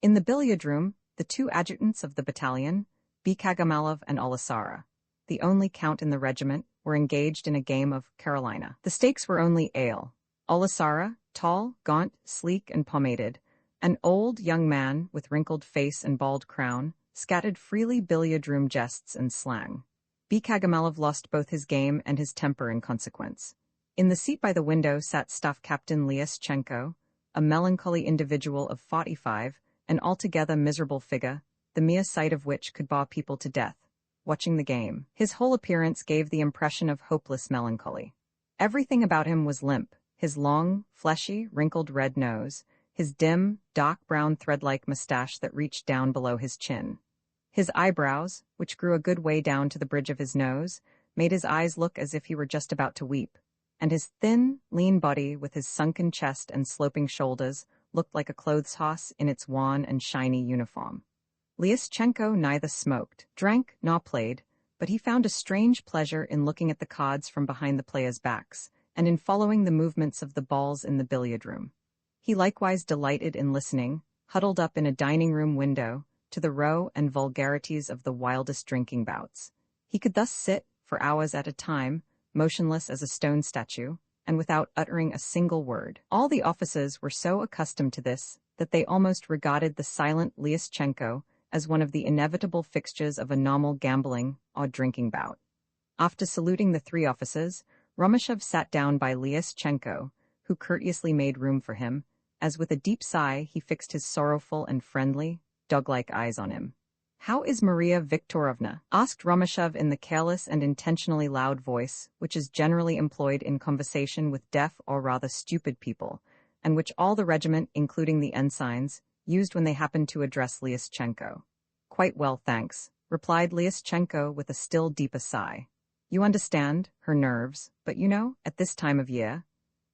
In the billiard room, the 2 adjutants of the battalion, Bikagamalev and Aleksandr, the only count in the regiment, were engaged in a game of Carolina. The stakes were only ale. Aleksandr, tall, gaunt, sleek, and pomaded, an old young man with wrinkled face and bald crown, scattered freely billiard-room jests and slang. Bikagamalev lost both his game and his temper in consequence. In the seat by the window sat Staff Captain Lyaschenko, a melancholy individual of 45, an altogether miserable figure, the mere sight of which could bore people to death, watching the game. His whole appearance gave the impression of hopeless melancholy. Everything about him was limp, his long, fleshy, wrinkled red nose, his dim, dark brown thread-like mustache that reached down below his chin. His eyebrows, which grew a good way down to the bridge of his nose, made his eyes look as if he were just about to weep, and his thin, lean body with his sunken chest and sloping shoulders looked like a clothes horse in its wan and shiny uniform. Lyaschenko neither smoked, drank, nor played, but he found a strange pleasure in looking at the cards from behind the players' backs, and in following the movements of the balls in the billiard room. He likewise delighted in listening, huddled up in a dining-room window, to the row and vulgarities of the wildest drinking bouts. He could thus sit, for hours at a time, motionless as a stone statue, and without uttering a single word. All the officers were so accustomed to this that they almost regarded the silent Lyaschenko as one of the inevitable fixtures of a normal gambling or drinking bout. After saluting the 3 officers, Rameshov sat down by Lyaschenko, who courteously made room for him, as with a deep sigh he fixed his sorrowful and friendly, dog-like eyes on him. "How is Maria Viktorovna?" asked Rameshov in the careless and intentionally loud voice which is generally employed in conversation with deaf or rather stupid people, and which all the regiment, including the ensigns, used when they happened to address Lyaschenko. "Quite well, thanks," replied Lyaschenko with a still deeper sigh. You understand, her nerves, but you know, at this time of year.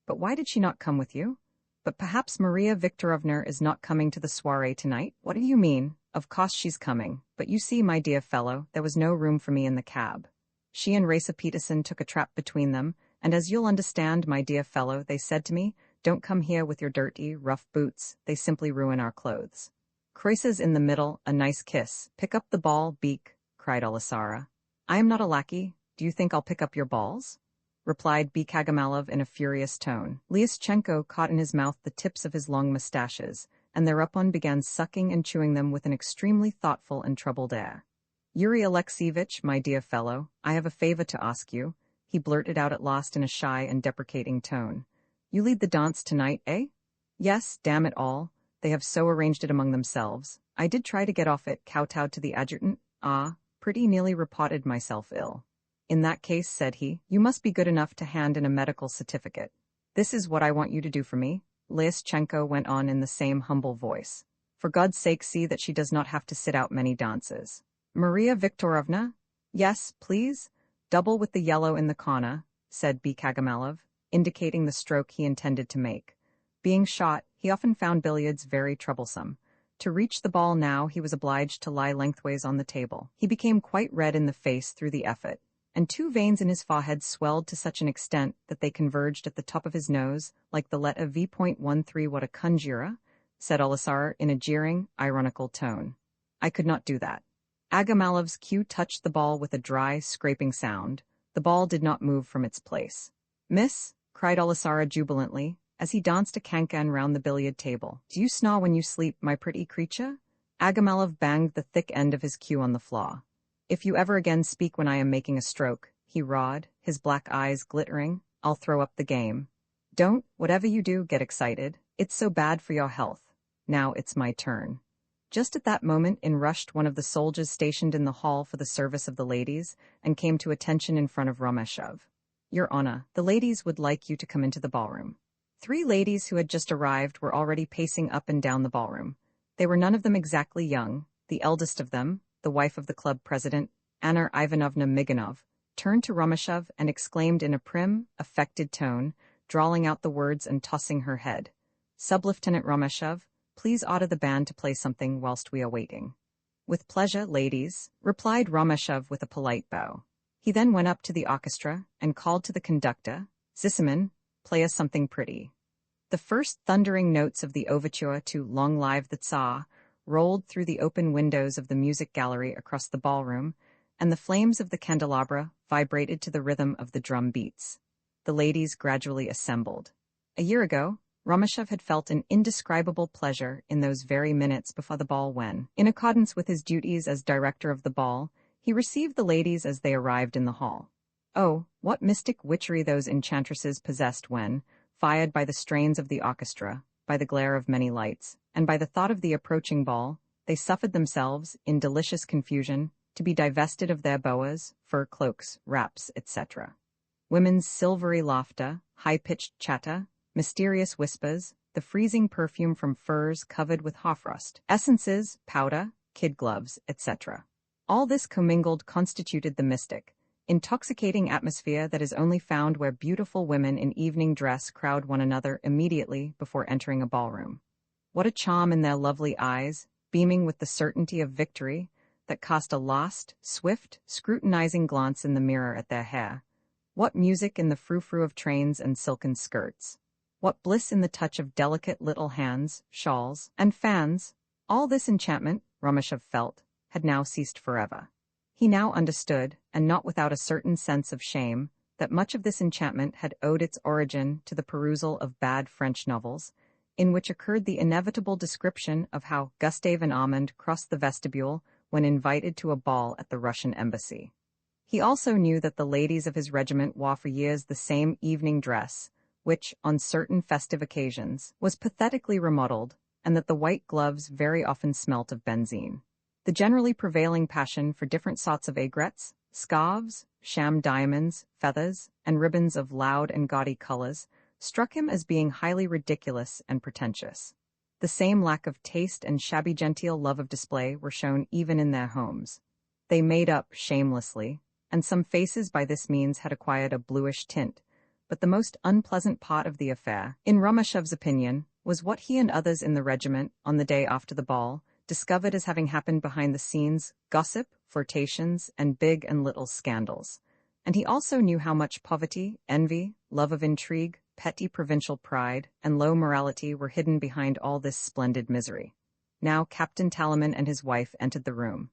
But why did she not come with you? But perhaps Maria Viktorovna is not coming to the soiree tonight? What do you mean? Of course she's coming, but you see, my dear fellow, there was no room for me in the cab. She and Raisa Peterson took a trap between them, and as you'll understand, my dear fellow, they said to me, don't come here with your dirty, rough boots, they simply ruin our clothes. Croesus in the middle, a nice kiss. Pick up the ball, Beak, cried Aleksandr. I am not a lackey, do you think I'll pick up your balls? Replied Kagamalov in a furious tone. Lyashchenko caught in his mouth the tips of his long mustaches, and thereupon began sucking and chewing them with an extremely thoughtful and troubled air. Yuri Alexeyevich, my dear fellow, I have a favor to ask you, he blurted out at last in a shy and deprecating tone. You lead the dance tonight, eh? Yes, damn it all, they have so arranged it among themselves. I did try to get off it, kowtowed to the adjutant. Pretty nearly reported myself ill. In that case, said he, you must be good enough to hand in a medical certificate. This is what I want you to do for me, Lyashchenko went on in the same humble voice. For God's sake, see that she does not have to sit out many dances. Maria Viktorovna? Yes, please. Double with the yellow in the corner, said Kagamalov, indicating the stroke he intended to make. Being shot, he often found billiards very troublesome. To reach the ball now, he was obliged to lie lengthways on the table. He became quite red in the face through the effort, and two veins in his forehead swelled to such an extent that they converged at the top of his nose, like the letter V.13. What a conjura, said Aleksandr in a jeering, ironical tone. I could not do that. Agamalov's cue touched the ball with a dry, scraping sound. The ball did not move from its place. Miss, cried Aleksandr jubilantly, as he danced a cancan round the billiard table. Do you snore when you sleep, my pretty creature? Agamalov banged the thick end of his cue on the floor. If you ever again speak when I am making a stroke, he roared, his black eyes glittering, I'll throw up the game. Don't, whatever you do, get excited. It's so bad for your health. Now it's my turn. Just at that moment in rushed one of the soldiers stationed in the hall for the service of the ladies, and came to attention in front of Romeshov. Your Honor, the ladies would like you to come into the ballroom. 3 ladies who had just arrived were already pacing up and down the ballroom. They were none of them exactly young. The eldest of them, the wife of the club president, Anna Ivanovna Miganov, turned to Romeshov and exclaimed in a prim, affected tone, drawling out the words and tossing her head. Sub-Lieutenant Romeshov, please order the band to play something whilst we are waiting. With pleasure, ladies, replied Romeshov with a polite bow. He then went up to the orchestra and called to the conductor, Zisiman, play us something pretty. The first thundering notes of the overture to Long Live the Tsar rolled through the open windows of the music gallery across the ballroom, and the flames of the candelabra vibrated to the rhythm of the drum beats. The ladies gradually assembled. A year ago, Romeshov had felt an indescribable pleasure in those very minutes before the ball when, in accordance with his duties as director of the ball, he received the ladies as they arrived in the hall. Oh, what mystic witchery those enchantresses possessed when, fired by the strains of the orchestra, by the glare of many lights, and by the thought of the approaching ball, they suffered themselves, in delicious confusion, to be divested of their boas, fur cloaks, wraps, etc. Women's silvery laughter, high-pitched chatter, mysterious whispers, the freezing perfume from furs covered with hoarfrost, essences, powder, kid gloves, etc. All this commingled constituted the mystic, intoxicating atmosphere that is only found where beautiful women in evening dress crowd one another immediately before entering a ballroom. What a charm in their lovely eyes, beaming with the certainty of victory, that cast a lost, swift, scrutinizing glance in the mirror at their hair. What music in the frou-frou of trains and silken skirts. What bliss in the touch of delicate little hands, shawls, and fans. All this enchantment, Romeshov felt, had now ceased forever. He now understood, and not without a certain sense of shame, that much of this enchantment had owed its origin to the perusal of bad French novels, in which occurred the inevitable description of how Gustave and Armand crossed the vestibule when invited to a ball at the Russian embassy. He also knew that the ladies of his regiment wore for years the same evening dress, which, on certain festive occasions, was pathetically remodeled, and that the white gloves very often smelt of benzine. The generally prevailing passion for different sorts of aigrettes, scarves, sham diamonds, feathers, and ribbons of loud and gaudy colors struck him as being highly ridiculous and pretentious. The same lack of taste and shabby-genteel love of display were shown even in their homes. They made up, shamelessly, and some faces by this means had acquired a bluish tint. But the most unpleasant part of the affair, in Romashev's opinion, was what he and others in the regiment, on the day after the ball, discovered as having happened behind the scenes: gossip, flirtations, and big and little scandals. And he also knew how much poverty, envy, love of intrigue, petty provincial pride, and low morality were hidden behind all this splendid misery. Now Captain Talaman and his wife entered the room.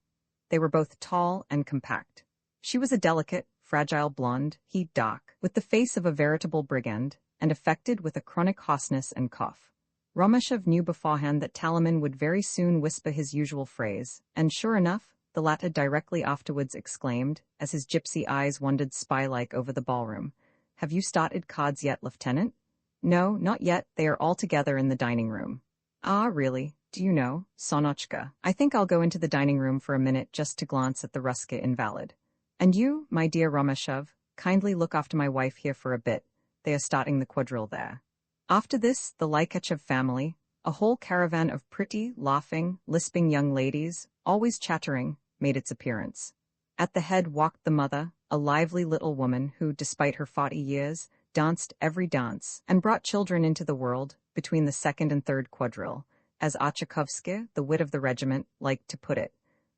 They were both tall and compact. She was a delicate, fragile blonde, he dark, with the face of a veritable brigand, and affected with a chronic hoarseness and cough. Romashev knew beforehand that Talaman would very soon whisper his usual phrase, and sure enough, the latter directly afterwards exclaimed, as his gypsy eyes wandered spy-like over the ballroom, "Have you started cards yet, Lieutenant?" "No, not yet, they are all together in the dining room." "Ah, really? Do you know, Sonochka, I think I'll go into the dining room for a minute just to glance at the Ruska invalid. And you, my dear Romashev, kindly look after my wife here for a bit, they are starting the quadrille there." After this, the Lykachev family, a whole caravan of pretty, laughing, lisping young ladies, always chattering, made its appearance. At the head walked the mother, a lively little woman who, despite her 40 years, danced every dance, and brought children into the world, between the second and third quadrille, as Achakovsky, the wit of the regiment, liked to put it.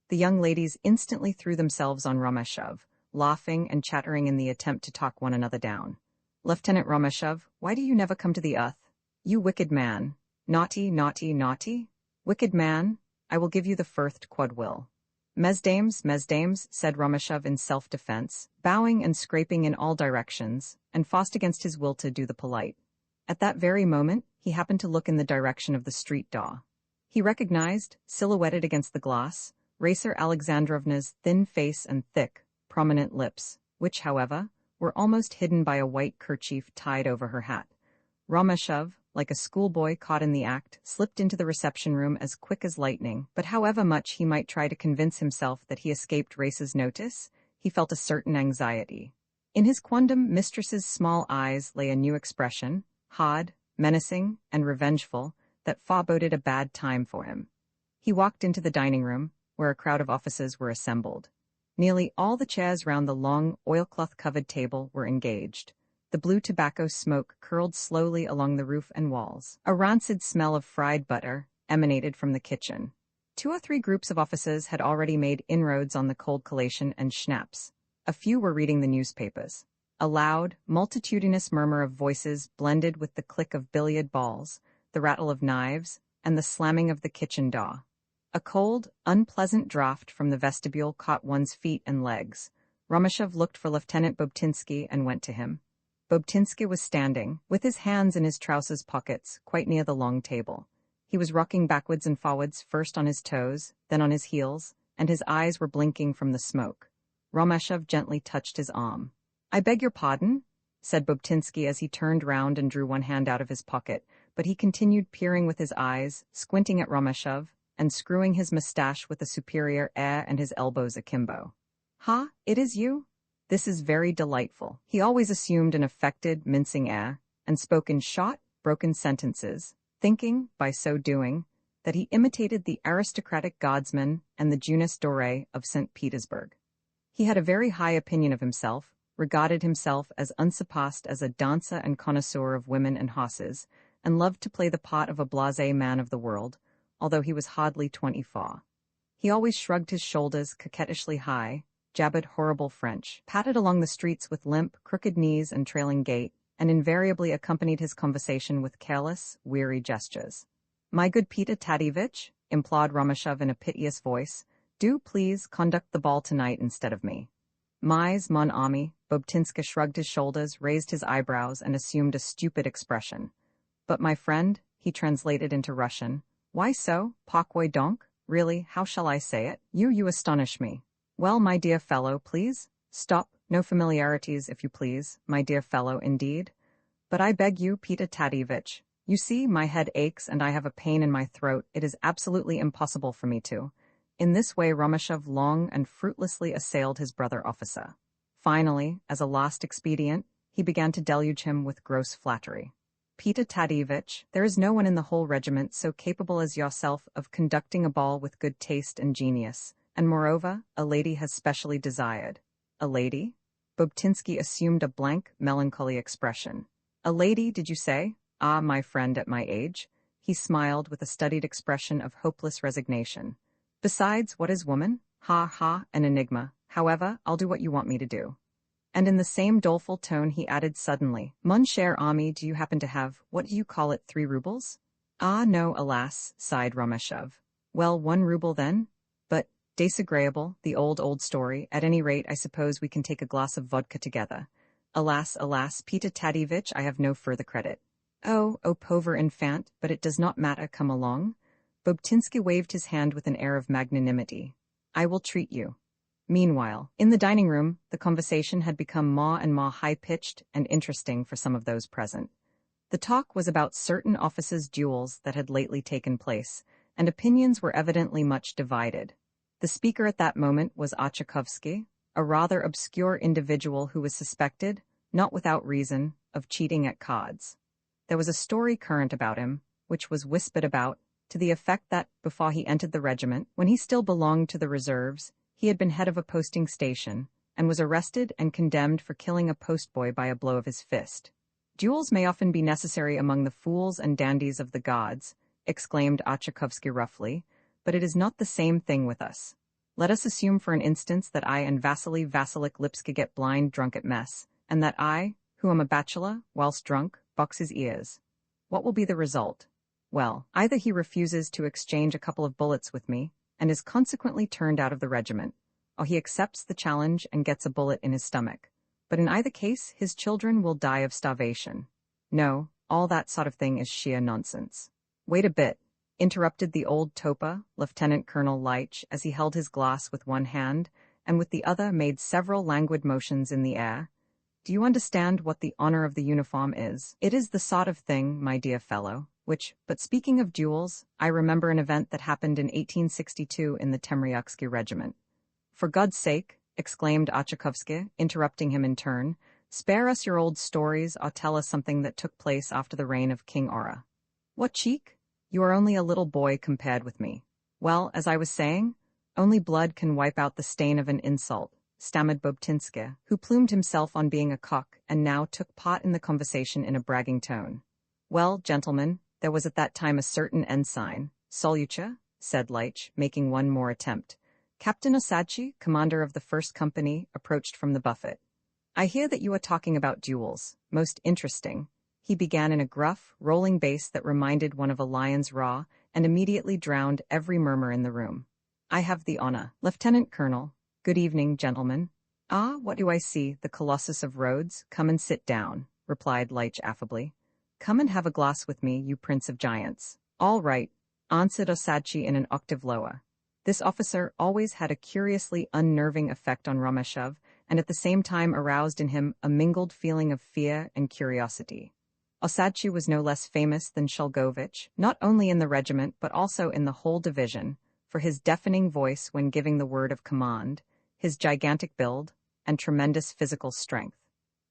The young ladies instantly threw themselves on Romashev, laughing and chattering in the attempt to talk one another down. "Lieutenant Romashev, why do you never come to the earth? You wicked man. Naughty, naughty, naughty. Wicked man, I will give you the first quadrille." Mesdames, said Romashev in self-defense, bowing and scraping in all directions, and forced against his will to do the polite. At that very moment, he happened to look in the direction of the street door. He recognized, silhouetted against the glass, Racer Alexandrovna's thin face and thick, prominent lips, which, however, were almost hidden by a white kerchief tied over her hat. Romashev, like a schoolboy caught in the act, slipped into the reception room as quick as lightning, but however much he might try to convince himself that he escaped Race's notice, he felt a certain anxiety. In his quondam mistress's small eyes lay a new expression, hard, menacing, and revengeful, that foreboded a bad time for him. He walked into the dining room, where a crowd of officers were assembled. Nearly all the chairs round the long, oilcloth-covered table were engaged. The blue tobacco smoke curled slowly along the roof and walls. A rancid smell of fried butter emanated from the kitchen. 2 or 3 groups of officers had already made inroads on the cold collation and schnapps. A few were reading the newspapers. A loud, multitudinous murmur of voices blended with the click of billiard balls, the rattle of knives, and the slamming of the kitchen door. A cold, unpleasant draught from the vestibule caught one's feet and legs. Romashev looked for Lieutenant Bobtinsky and went to him. Bobtinsky was standing, with his hands in his trousers pockets, quite near the long table. He was rocking backwards and forwards, first on his toes, then on his heels, and his eyes were blinking from the smoke. Romashev gently touched his arm. "I beg your pardon?" said Bobtinsky as he turned round and drew one hand out of his pocket, but he continued peering with his eyes, squinting at Romashev, and screwing his moustache with a superior air and his elbows akimbo. "Ha, it is you? This is very delightful." He always assumed an affected, mincing air, and spoke in short, broken sentences, thinking, by so doing, that he imitated the aristocratic guardsman and the Jeunesse dorée of St. Petersburg. He had a very high opinion of himself, regarded himself as unsurpassed as a dancer and connoisseur of women and horses, and loved to play the part of a blasé man of the world, although he was hardly 24. He always shrugged his shoulders coquettishly high, jabbered horrible French, patted along the streets with limp, crooked knees and trailing gait, and invariably accompanied his conversation with careless, weary gestures. "My good Peter Tadevich," implored Romashev in a piteous voice, "do please conduct the ball tonight instead of me." "Mais, mon ami," Bobtinska shrugged his shoulders, raised his eyebrows, and assumed a stupid expression. "But my friend," he translated into Russian, "why so? Pourquoi donc? Really, how shall I say it? You astonish me." "Well, my dear fellow, please. Stop, no familiarities, if you please, my dear fellow, indeed. But I beg you, Peter Tadevich. You see, my head aches and I have a pain in my throat. It is absolutely impossible for me to." In this way Romashev long and fruitlessly assailed his brother officer. Finally, as a last expedient, he began to deluge him with gross flattery. "Peter Tadevich, there is no one in the whole regiment so capable as yourself of conducting a ball with good taste and genius, and moreover, a lady has specially desired. A lady? Bobtinsky assumed a blank, melancholy expression. A lady, did you say? Ah, my friend at my age. He smiled with a studied expression of hopeless resignation. Besides, what is woman? Ha ha, an enigma. However, I'll do what you want me to do. And in the same doleful tone he added suddenly, Mon cher ami, do you happen to have, what do you call it, 3 rubles? Ah, no, alas, sighed Rameshov. Well, 1 ruble then? But, disagreeable, the old story. At any rate, I suppose we can take a glass of vodka together. Alas, Peter Tadevich, I have no further credit. Oh, pauvre infant, but it does not matter, come along. Bobtinsky waved his hand with an air of magnanimity. I will treat you. Meanwhile, in the dining room, the conversation had become more and more high-pitched and interesting for some of those present. The talk was about certain officers' duels that had lately taken place, and opinions were evidently much divided. The speaker at that moment was Achakovsky, a rather obscure individual who was suspected, not without reason, of cheating at cards. There was a story current about him, which was whispered about, to the effect that, before he entered the regiment, when he still belonged to the reserves, he had been head of a posting station, and was arrested and condemned for killing a postboy by a blow of his fist. Duels may often be necessary among the fools and dandies of the gods, exclaimed Achakovsky roughly, but it is not the same thing with us. Let us assume for an instance that I and Vasily Vasilich Lipsky get blind drunk at mess, and that I, who am a bachelor, whilst drunk, box his ears. What will be the result? Well, either he refuses to exchange a couple of bullets with me, and is consequently turned out of the regiment, or he accepts the challenge and gets a bullet in his stomach. But in either case, his children will die of starvation. No, all that sort of thing is sheer nonsense. Wait a bit, interrupted the old topa, Lieutenant Colonel Leitch, as he held his glass with one hand, and with the other made several languid motions in the air. Do you understand what the honor of the uniform is? It is the sort of thing, my dear fellow, but speaking of duels, I remember an event that happened in 1862 in the Temryuksky regiment. For God's sake, exclaimed Achakovsky, interrupting him in turn, spare us your old stories or tell us something that took place after the reign of King Ora. What cheek? You are only a little boy compared with me. Well, as I was saying, only blood can wipe out the stain of an insult, stammered Bobtinsky, who plumed himself on being a cock and now took part in the conversation in a bragging tone. Well, gentlemen, there was at that time a certain ensign, Solucha, said Leitch, making one more attempt. Captain Osadchi, commander of the 1st Company, approached from the buffet. I hear that you are talking about duels. Most interesting. He began in a gruff, rolling bass that reminded one of a lion's roar and immediately drowned every murmur in the room. I have the honor. Lieutenant Colonel. Good evening, gentlemen. Ah, what do I see? The Colossus of Rhodes. Come and sit down, replied Leitch affably. Come and have a glass with me, you prince of giants. All right, answered Osadchi in an octave lower. This officer always had a curiously unnerving effect on Rameshov, and at the same time aroused in him a mingled feeling of fear and curiosity. Osadchi was no less famous than Shulgovich, not only in the regiment but also in the whole division, for his deafening voice when giving the word of command, his gigantic build, and tremendous physical strength.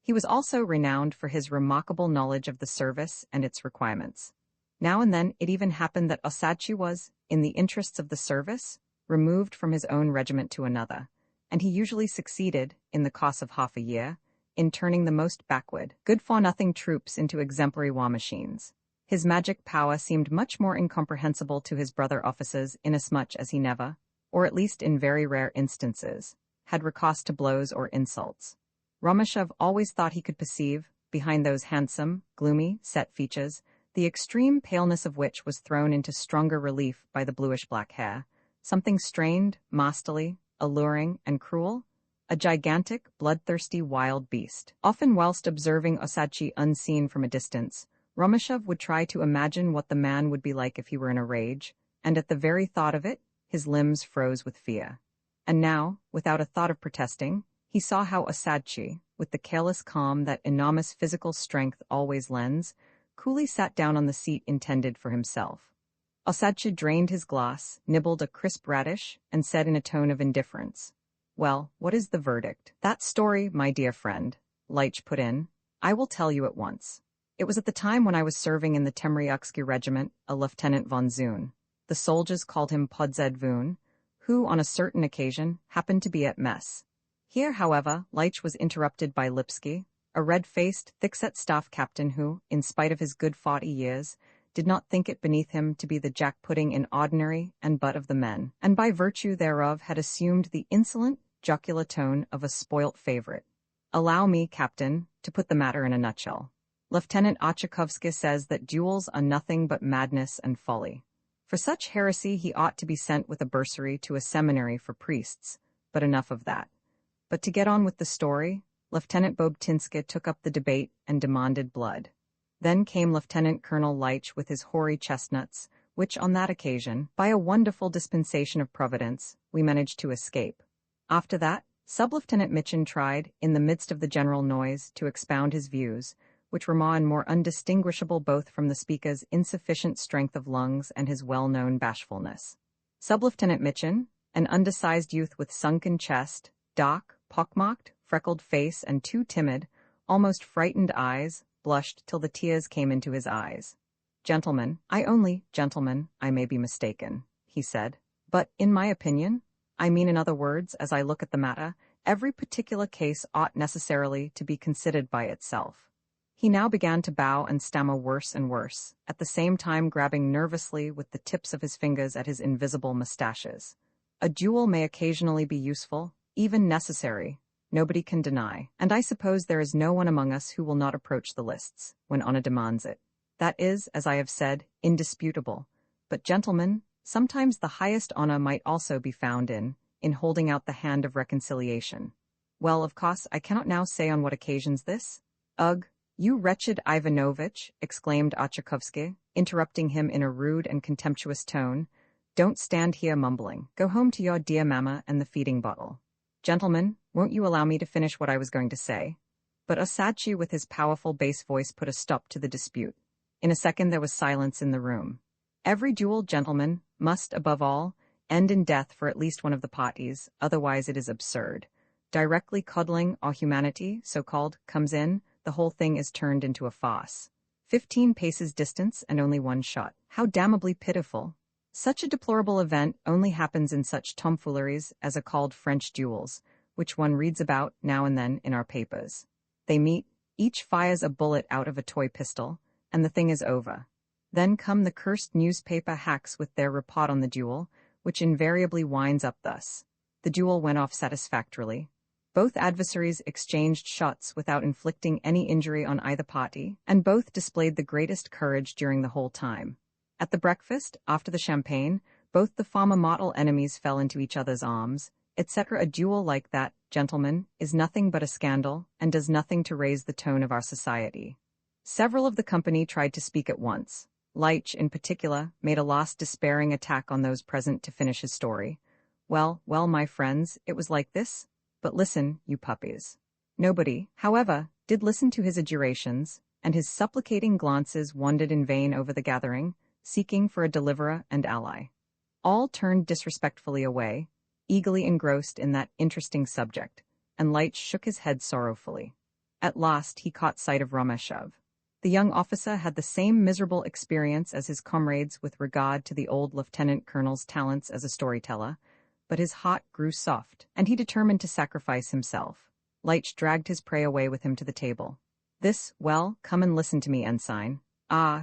He was also renowned for his remarkable knowledge of the service and its requirements. Now and then it even happened that Osadchi was, in the interests of the service, removed from his own regiment to another, and he usually succeeded, in the course of half a year, in turning the most backward, good-for-nothing troops into exemplary war machines. His magic power seemed much more incomprehensible to his brother officers inasmuch as he never, or at least in very rare instances, had recourse to blows or insults. Rameshov always thought he could perceive, behind those handsome, gloomy, set features, the extreme paleness of which was thrown into stronger relief by the bluish-black hair, something strained, masterly, alluring, and cruel, a gigantic, bloodthirsty wild beast. Often whilst observing Osadchi unseen from a distance, Rameshov would try to imagine what the man would be like if he were in a rage, and at the very thought of it, his limbs froze with fear. And now, without a thought of protesting, he saw how Osadchi, with the careless calm that enormous physical strength always lends, coolly sat down on the seat intended for himself. Osadchi drained his glass, nibbled a crisp radish, and said in a tone of indifference, Well, what is the verdict? That story, my dear friend, Leitch put in, I will tell you at once. It was at the time when I was serving in the Temryuksky regiment, a Lieutenant von Zun. The soldiers called him Podzed Vun, who, on a certain occasion, happened to be at mess. Here, however, Leitch was interrupted by Lipsky, a red-faced, thick-set staff captain who, in spite of his good 40 years, did not think it beneath him to be the jack-pudding in ordinary and butt of the men, and by virtue thereof had assumed the insolent, jocular tone of a spoilt favorite. Allow me, Captain, to put the matter in a nutshell. Lieutenant Achakovsky says that duels are nothing but madness and folly. For such heresy he ought to be sent with a bursary to a seminary for priests, but enough of that. But to get on with the story, Lieutenant Bobtinska took up the debate and demanded blood. Then came Lieutenant Colonel Leitch with his hoary chestnuts, which on that occasion, by a wonderful dispensation of Providence, we managed to escape. After that, Sub-Lieutenant Mitchin tried, in the midst of the general noise, to expound his views, which were more and more undistinguishable both from the speaker's insufficient strength of lungs and his well-known bashfulness. Sub-Lieutenant Mitchin, an undersized youth with sunken chest, dark, pockmarked, freckled face and two timid, almost frightened eyes, blushed till the tears came into his eyes. Gentlemen, I may be mistaken, he said, but, in my opinion, I mean in other words, as I look at the matter, every particular case ought necessarily to be considered by itself. He now began to bow and stammer worse and worse, at the same time grabbing nervously with the tips of his fingers at his invisible mustaches. A duel may occasionally be useful, even necessary, nobody can deny, and I suppose there is no one among us who will not approach the lists, when honor demands it. That is, as I have said, indisputable. But, gentlemen, sometimes the highest honor might also be found in holding out the hand of reconciliation. Well, of course, I cannot now say on what occasions this. Ugh, you wretched Ivanovitch, exclaimed Achakovsky, interrupting him in a rude and contemptuous tone. Don't stand here mumbling. Go home to your dear mamma and the feeding bottle. Gentlemen, won't you allow me to finish what I was going to say? But Osadchi with his powerful bass voice put a stop to the dispute. In a second there was silence in the room. Every duel, gentlemen, must, above all, end in death for at least one of the parties, otherwise it is absurd. Directly coddling or humanity, so-called, comes in, the whole thing is turned into a farce. 15 paces distance and only one shot. How damnably pitiful. Such a deplorable event only happens in such tomfooleries as are called French duels, which one reads about now and then in our papers. They meet, each fires a bullet out of a toy pistol, and the thing is over. Then come the cursed newspaper hacks with their report on the duel, which invariably winds up thus. The duel went off satisfactorily. Both adversaries exchanged shots without inflicting any injury on either party, and both displayed the greatest courage during the whole time. At the breakfast, after the champagne, both the former mortal enemies fell into each other's arms, etc. A duel like that, gentlemen, is nothing but a scandal, and does nothing to raise the tone of our society. Several of the company tried to speak at once. Leitch, in particular, made a last despairing attack on those present to finish his story. Well, my friends, it was like this. But listen, you puppies. Nobody, however, did listen to his adjurations, and his supplicating glances wandered in vain over the gathering, seeking for a deliverer and ally. All turned disrespectfully away, eagerly engrossed in that interesting subject, and Leitch shook his head sorrowfully. At last he caught sight of Romeshov. The young officer had the same miserable experience as his comrades with regard to the old lieutenant colonel's talents as a storyteller, but his heart grew soft, and he determined to sacrifice himself. Leitch dragged his prey away with him to the table. Well, come and listen to me, ensign.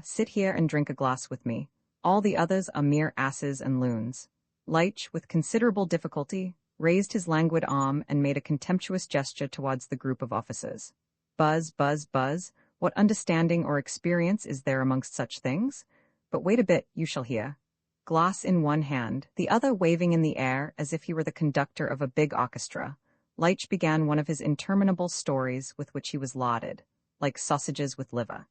Sit here and drink a glass with me. All the others are mere asses and loons. Leitch, with considerable difficulty, raised his languid arm and made a contemptuous gesture towards the group of officers. Buzz, buzz, buzz. What understanding or experience is there amongst such things? But wait a bit, you shall hear. Glass in one hand, the other waving in the air as if he were the conductor of a big orchestra, Leitch began one of his interminable stories with which he was lauded, like sausages with liver,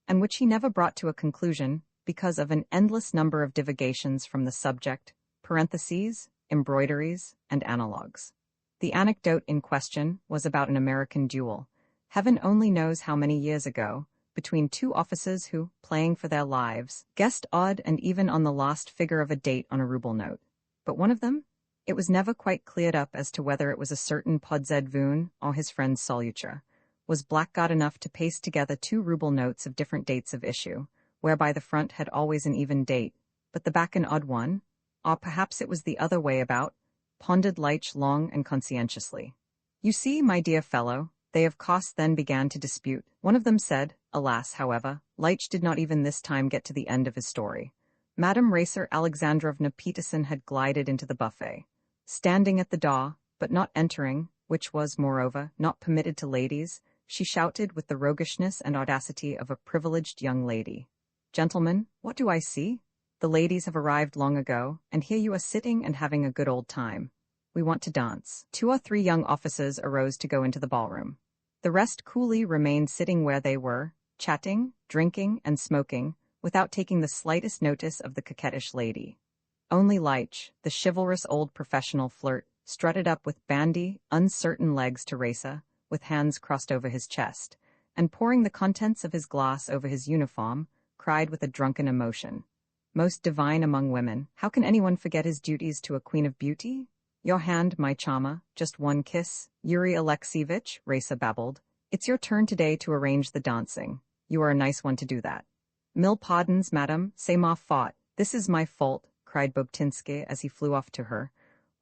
and which he never brought to a conclusion because of an endless number of divagations from the subject, parentheses, embroideries, and analogues. The anecdote in question was about an American duel, heaven only knows how many years ago, between two officers who, playing for their lives, guessed odd and even on the last figure of a date on a ruble note. But one of them, it was never quite cleared up as to whether it was a certain Podzedvun or his friend Solucha, was blackguard enough to paste together 2 ruble notes of different dates of issue, whereby the front had always an even date, but the back an odd one, or perhaps it was the other way about, pondered Leitch long and conscientiously. You see, my dear fellow, they of course then began to dispute. One of them said, alas, however, Leitch did not even this time get to the end of his story. Madame Racer Alexandrovna Peterson had glided into the buffet. Standing at the door, but not entering, which was, moreover, not permitted to ladies, she shouted with the roguishness and audacity of a privileged young lady. Gentlemen, what do I see? The ladies have arrived long ago, and here you are sitting and having a good old time. We want to dance. 2 or 3 young officers arose to go into the ballroom. The rest coolly remained sitting where they were, chatting, drinking, and smoking, without taking the slightest notice of the coquettish lady. Only Leitch, the chivalrous old professional flirt, strutted up with bandy, uncertain legs to Raisa, with hands crossed over his chest, and pouring the contents of his glass over his uniform, cried with a drunken emotion, "Most divine among women, how can anyone forget his duties to a queen of beauty? Your hand, my charmer, just one kiss." "Yuri Alexievich," Raisa babbled, "it's your turn today to arrange the dancing. You are a nice one to do that." "Mille pardons, madame, c'est ma faute. This is my fault," cried Bobtinsky as he flew off to her.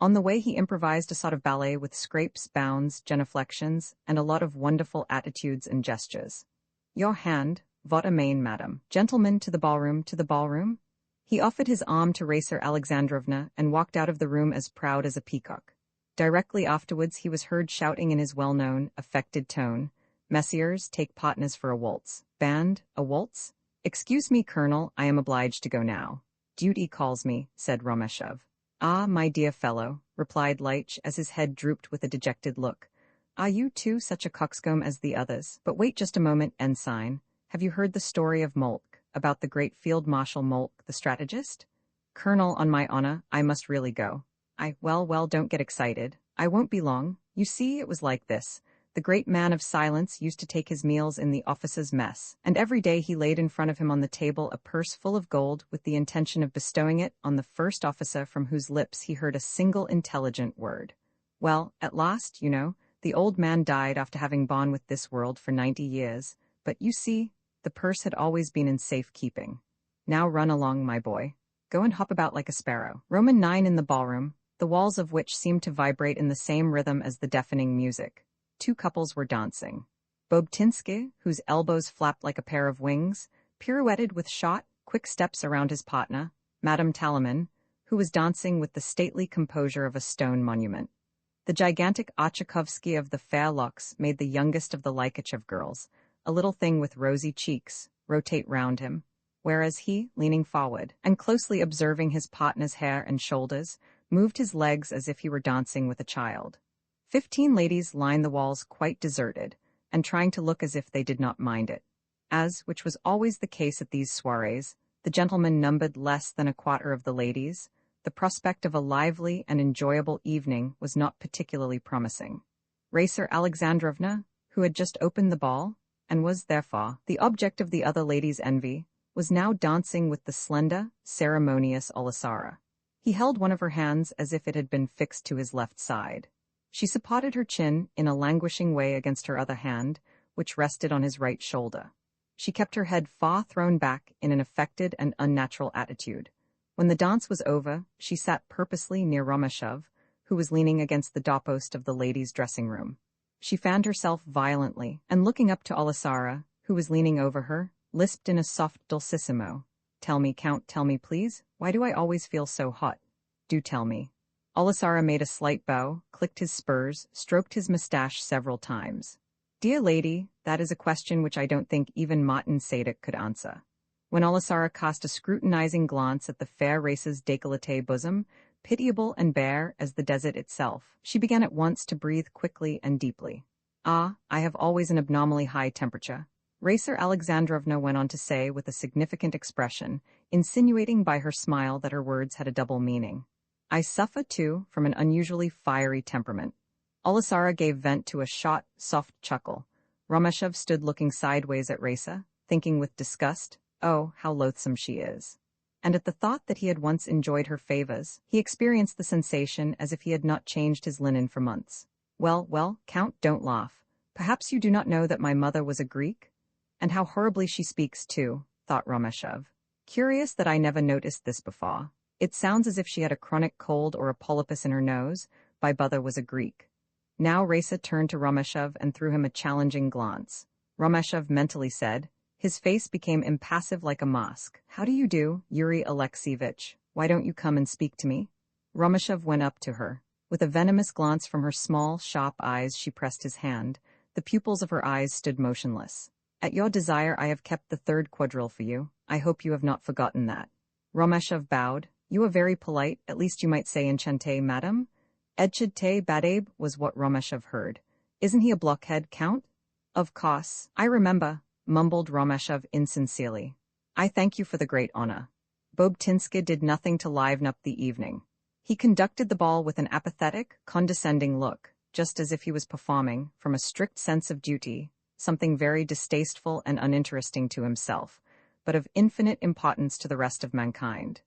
On the way he improvised a sort of ballet with scrapes, bounds, genuflections, and a lot of wonderful attitudes and gestures. "Your hand, what a main, madame. Gentlemen, to the ballroom, to the ballroom." He offered his arm to Racer Alexandrovna and walked out of the room as proud as a peacock. Directly afterwards he was heard shouting in his well-known, affected tone, "Messieurs, take partners for a waltz. Band, a waltz? Excuse me, Colonel, I am obliged to go now. Duty calls me," said Romeshov. "Ah, my dear fellow," replied Leitch as his head drooped with a dejected look. "Are you too such a coxcomb as the others? But wait just a moment, Ensign. Have you heard the story of Moltke, about the great Field Marshal Moltke, the strategist?" "Colonel, on my honor, I must really go." Well, don't get excited. I won't be long. You see, it was like this. The great man of silence used to take his meals in the officers' mess, and every day he laid in front of him on the table a purse full of gold with the intention of bestowing it on the first officer from whose lips he heard a single intelligent word. Well, at last, you know, the old man died after having borne with this world for 90 years, but you see, the purse had always been in safe keeping. Now run along, my boy. Go and hop about like a sparrow. Roman 9 in the ballroom, the walls of which seemed to vibrate in the same rhythm as the deafening music. 2 couples were dancing. Bobtinsky, whose elbows flapped like a pair of wings, pirouetted with short, quick steps around his partner, Madame Talaman, who was dancing with the stately composure of a stone monument. The gigantic Archakovsky of the fair locks made the youngest of the Lykachev girls, a little thing with rosy cheeks, rotate round him, whereas he, leaning forward, and closely observing his partner's hair and shoulders, moved his legs as if he were dancing with a child. 15 ladies lined the walls quite deserted, and trying to look as if they did not mind it. As, which was always the case at these soirees, the gentlemen numbered less than a quarter of the ladies, the prospect of a lively and enjoyable evening was not particularly promising. Racer Alexandrovna, who had just opened the ball, and was, therefore, the object of the other ladies' envy, was now dancing with the slender, ceremonious Aleksandr. He held one of her hands as if it had been fixed to his left side. She supported her chin in a languishing way against her other hand, which rested on his right shoulder. She kept her head far thrown back in an affected and unnatural attitude. When the dance was over, she sat purposely near Romeshov, who was leaning against the doorpost of the ladies' dressing room. She fanned herself violently, and looking up to Aleksandr, who was leaning over her, lisped in a soft dulcissimo, "Tell me, Count, tell me, please, why do I always feel so hot? Do tell me." Aleksandr made a slight bow, clicked his spurs, stroked his mustache several times. "Dear lady, that is a question which I don't think even Martin Sadek could answer." When Aleksandr cast a scrutinizing glance at the fair Race's décolleté bosom, pitiable and bare as the desert itself, she began at once to breathe quickly and deeply. "Ah, I have always an abnormally high temperature," Racer Alexandrovna went on to say with a significant expression, insinuating by her smile that her words had a double meaning. "I suffer, too, from an unusually fiery temperament." Aleksandr gave vent to a short, soft chuckle. Romeshov stood looking sideways at Raisa, thinking with disgust, "Oh, how loathsome she is." And at the thought that he had once enjoyed her favors, he experienced the sensation as if he had not changed his linen for months. Well, Count, don't laugh. Perhaps you do not know that my mother was a Greek? And how horribly she speaks, too, thought Romeshov. Curious that I never noticed this before. It sounds as if she had a chronic cold or a polypus in her nose. My mother was a Greek. Now Raisa turned to Romeshov and threw him a challenging glance. Romeshov mentally said. His face became impassive like a mask. "How do you do, Yuri Alexeyevich? Why don't you come and speak to me?" Romeshov went up to her. With a venomous glance from her small, sharp eyes, she pressed his hand. The pupils of her eyes stood motionless. "At your desire I have kept the third quadrille for you. I hope you have not forgotten that." Romeshov bowed. "You are very polite, at least you might say enchanté, madam." "Edchidte Badabe" was what Romeshov heard. "Isn't he a blockhead, Count?" "Of course, I remember," mumbled Romeshov insincerely. "I thank you for the great honor." Bobtinska did nothing to liven up the evening. He conducted the ball with an apathetic, condescending look, just as if he was performing, from a strict sense of duty, something very distasteful and uninteresting to himself, but of infinite importance to the rest of mankind.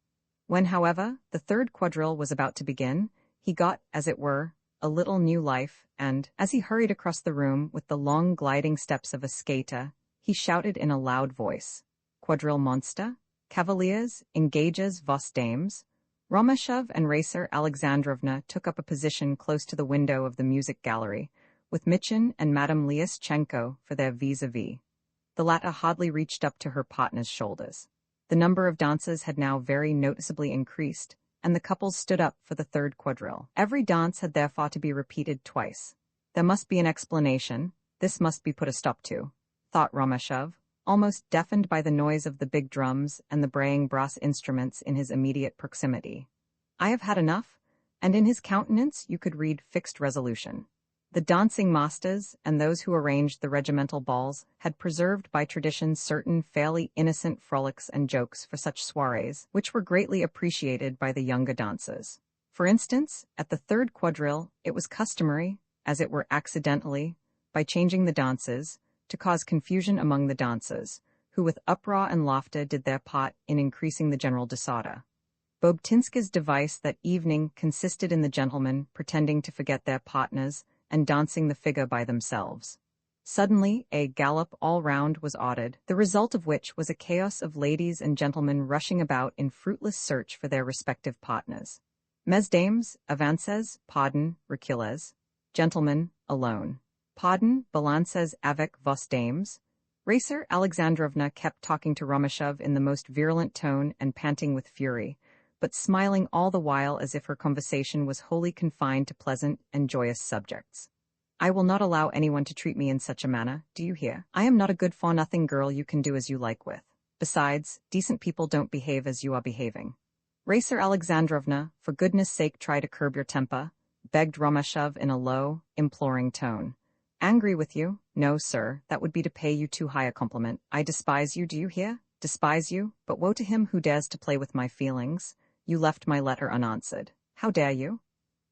When, however, the third quadrille was about to begin, he got, as it were, a little new life, and, as he hurried across the room with the long gliding steps of a skater, he shouted in a loud voice, "Quadrille monster? Cavaliers, engages vos dames." Romeshov and Racer Alexandrovna took up a position close to the window of the music gallery, with Michin and Madame Lyaschenko for their vis-a-vis. The latter hardly reached up to her partner's shoulders. The number of dancers had now very noticeably increased, and the couples stood up for the third quadrille. Every dance had therefore to be repeated twice. There must be an explanation. This must be put a stop to, thought Romeshov, almost deafened by the noise of the big drums and the braying brass instruments in his immediate proximity. "I have had enough," and in his countenance you could read fixed resolution. The dancing masters and those who arranged the regimental balls had preserved by tradition certain fairly innocent frolics and jokes for such soirees, which were greatly appreciated by the younger dancers. For instance, at the third quadrille, it was customary, as it were accidentally, by changing the dances, to cause confusion among the dancers, who with uproar and laughter did their part in increasing the general disorder. Bobtinska's device that evening consisted in the gentlemen pretending to forget their partners and dancing the figure by themselves. Suddenly, a gallop all round was ordered, the result of which was a chaos of ladies and gentlemen rushing about in fruitless search for their respective partners. Mesdames, avances, pardon, recules. Gentlemen, alone. Pardon, balances avec vos dames. Racer Alexandrovna kept talking to Romeshov in the most virulent tone and panting with fury, but smiling all the while as if her conversation was wholly confined to pleasant and joyous subjects. "I will not allow anyone to treat me in such a manner, do you hear? I am not a good-for-nothing girl you can do as you like with. Besides, decent people don't behave as you are behaving." "Racer Alexandrovna, for goodness sake try to curb your temper," begged Romeshov in a low, imploring tone. "Angry with you? No, sir, that would be to pay you too high a compliment. I despise you, do you hear? Despise you, but woe to him who dares to play with my feelings. You left my letter unanswered. How dare you?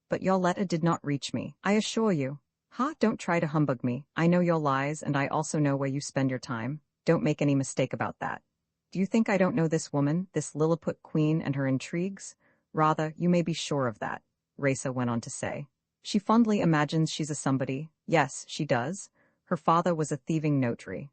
But your letter did not reach me, I assure you. Ha, don't try to humbug me. I know your lies, and I also know where you spend your time. Don't make any mistake about that. Do you think I don't know this woman, this Lilliput queen and her intrigues? Rather, you may be sure of that," Raisa went on to say. "She fondly imagines she's a somebody. Yes, she does. Her father was a thieving notary.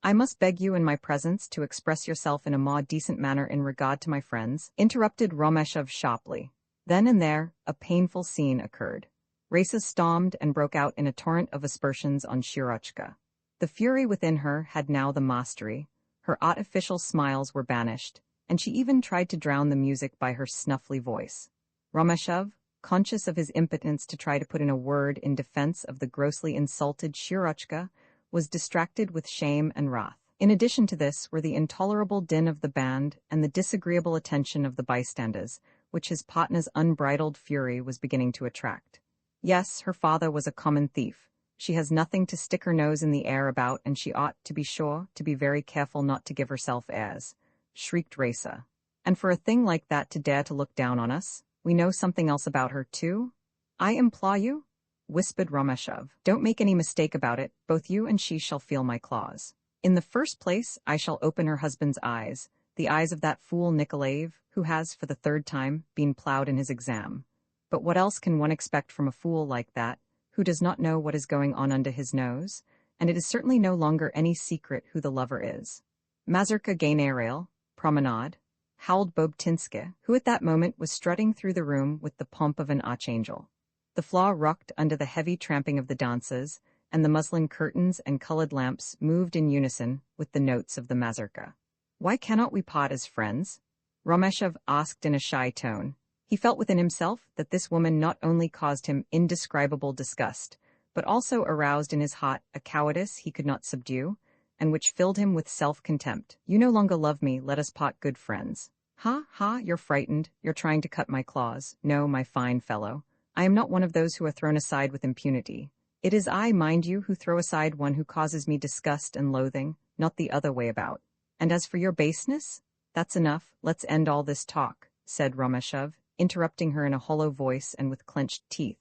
I must beg you in my presence to express yourself in a more decent manner in regard to my friends," interrupted Romeshov sharply. Then and there, a painful scene occurred. Raisa stormed and broke out in a torrent of aspersions on Shirochka. The fury within her had now the mastery. Her artificial smiles were banished, and she even tried to drown the music by her snuffly voice. Romeshov, conscious of his impotence to try to put in a word in defense of the grossly insulted Shirochka, was distracted with shame and wrath. In addition to this were the intolerable din of the band and the disagreeable attention of the bystanders, which his partner's unbridled fury was beginning to attract. Yes, her father was a common thief. She has nothing to stick her nose in the air about, and she ought, to be sure, to be very careful not to give herself airs, shrieked Raisa. And for a thing like that to dare to look down on us? We know something else about her, too? I implore you, whispered Romeshov. Don't make any mistake about it, both you and she shall feel my claws. In the first place, I shall open her husband's eyes, the eyes of that fool Nikolaev, who has, for the third time, been ploughed in his exam. But what else can one expect from a fool like that, who does not know what is going on under his nose? And it is certainly no longer any secret who the lover is. Mazurka Gainerail, promenade, howled Bobtinska, who at that moment was strutting through the room with the pomp of an archangel. The floor rocked under the heavy tramping of the dancers, and the muslin curtains and colored lamps moved in unison with the notes of the mazurka. "Why cannot we part as friends?" Romeshov asked in a shy tone. He felt within himself that this woman not only caused him indescribable disgust, but also aroused in his heart a cowardice he could not subdue, and which filled him with self-contempt. "You no longer love me, let us part good friends." "Ha, ha, you're frightened, you're trying to cut my claws. No, my fine fellow. I am not one of those who are thrown aside with impunity. It is I, mind you, who throw aside one who causes me disgust and loathing, not the other way about. And as for your baseness, that's enough, let's end all this talk," said Romeshov, interrupting her in a hollow voice and with clenched teeth.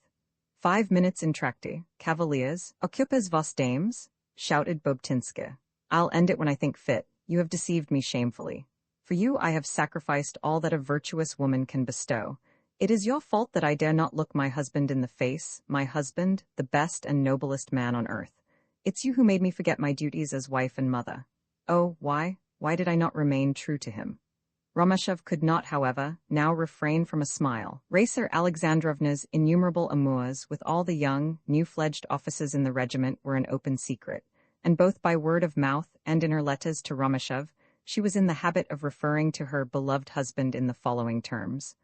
5 minutes in tracte, cavaliers, occupez vos dames, shouted Bobtinska. "I'll end it when I think fit. You have deceived me shamefully. For you I have sacrificed all that a virtuous woman can bestow. It is your fault that I dare not look my husband in the face, my husband, the best and noblest man on earth. It's you who made me forget my duties as wife and mother. Oh, why did I not remain true to him?" Romeshov could not, however, now refrain from a smile. Racer Alexandrovna's innumerable amours with all the young, new-fledged officers in the regiment were an open secret, and both by word of mouth and in her letters to Romeshov, she was in the habit of referring to her beloved husband in the following terms: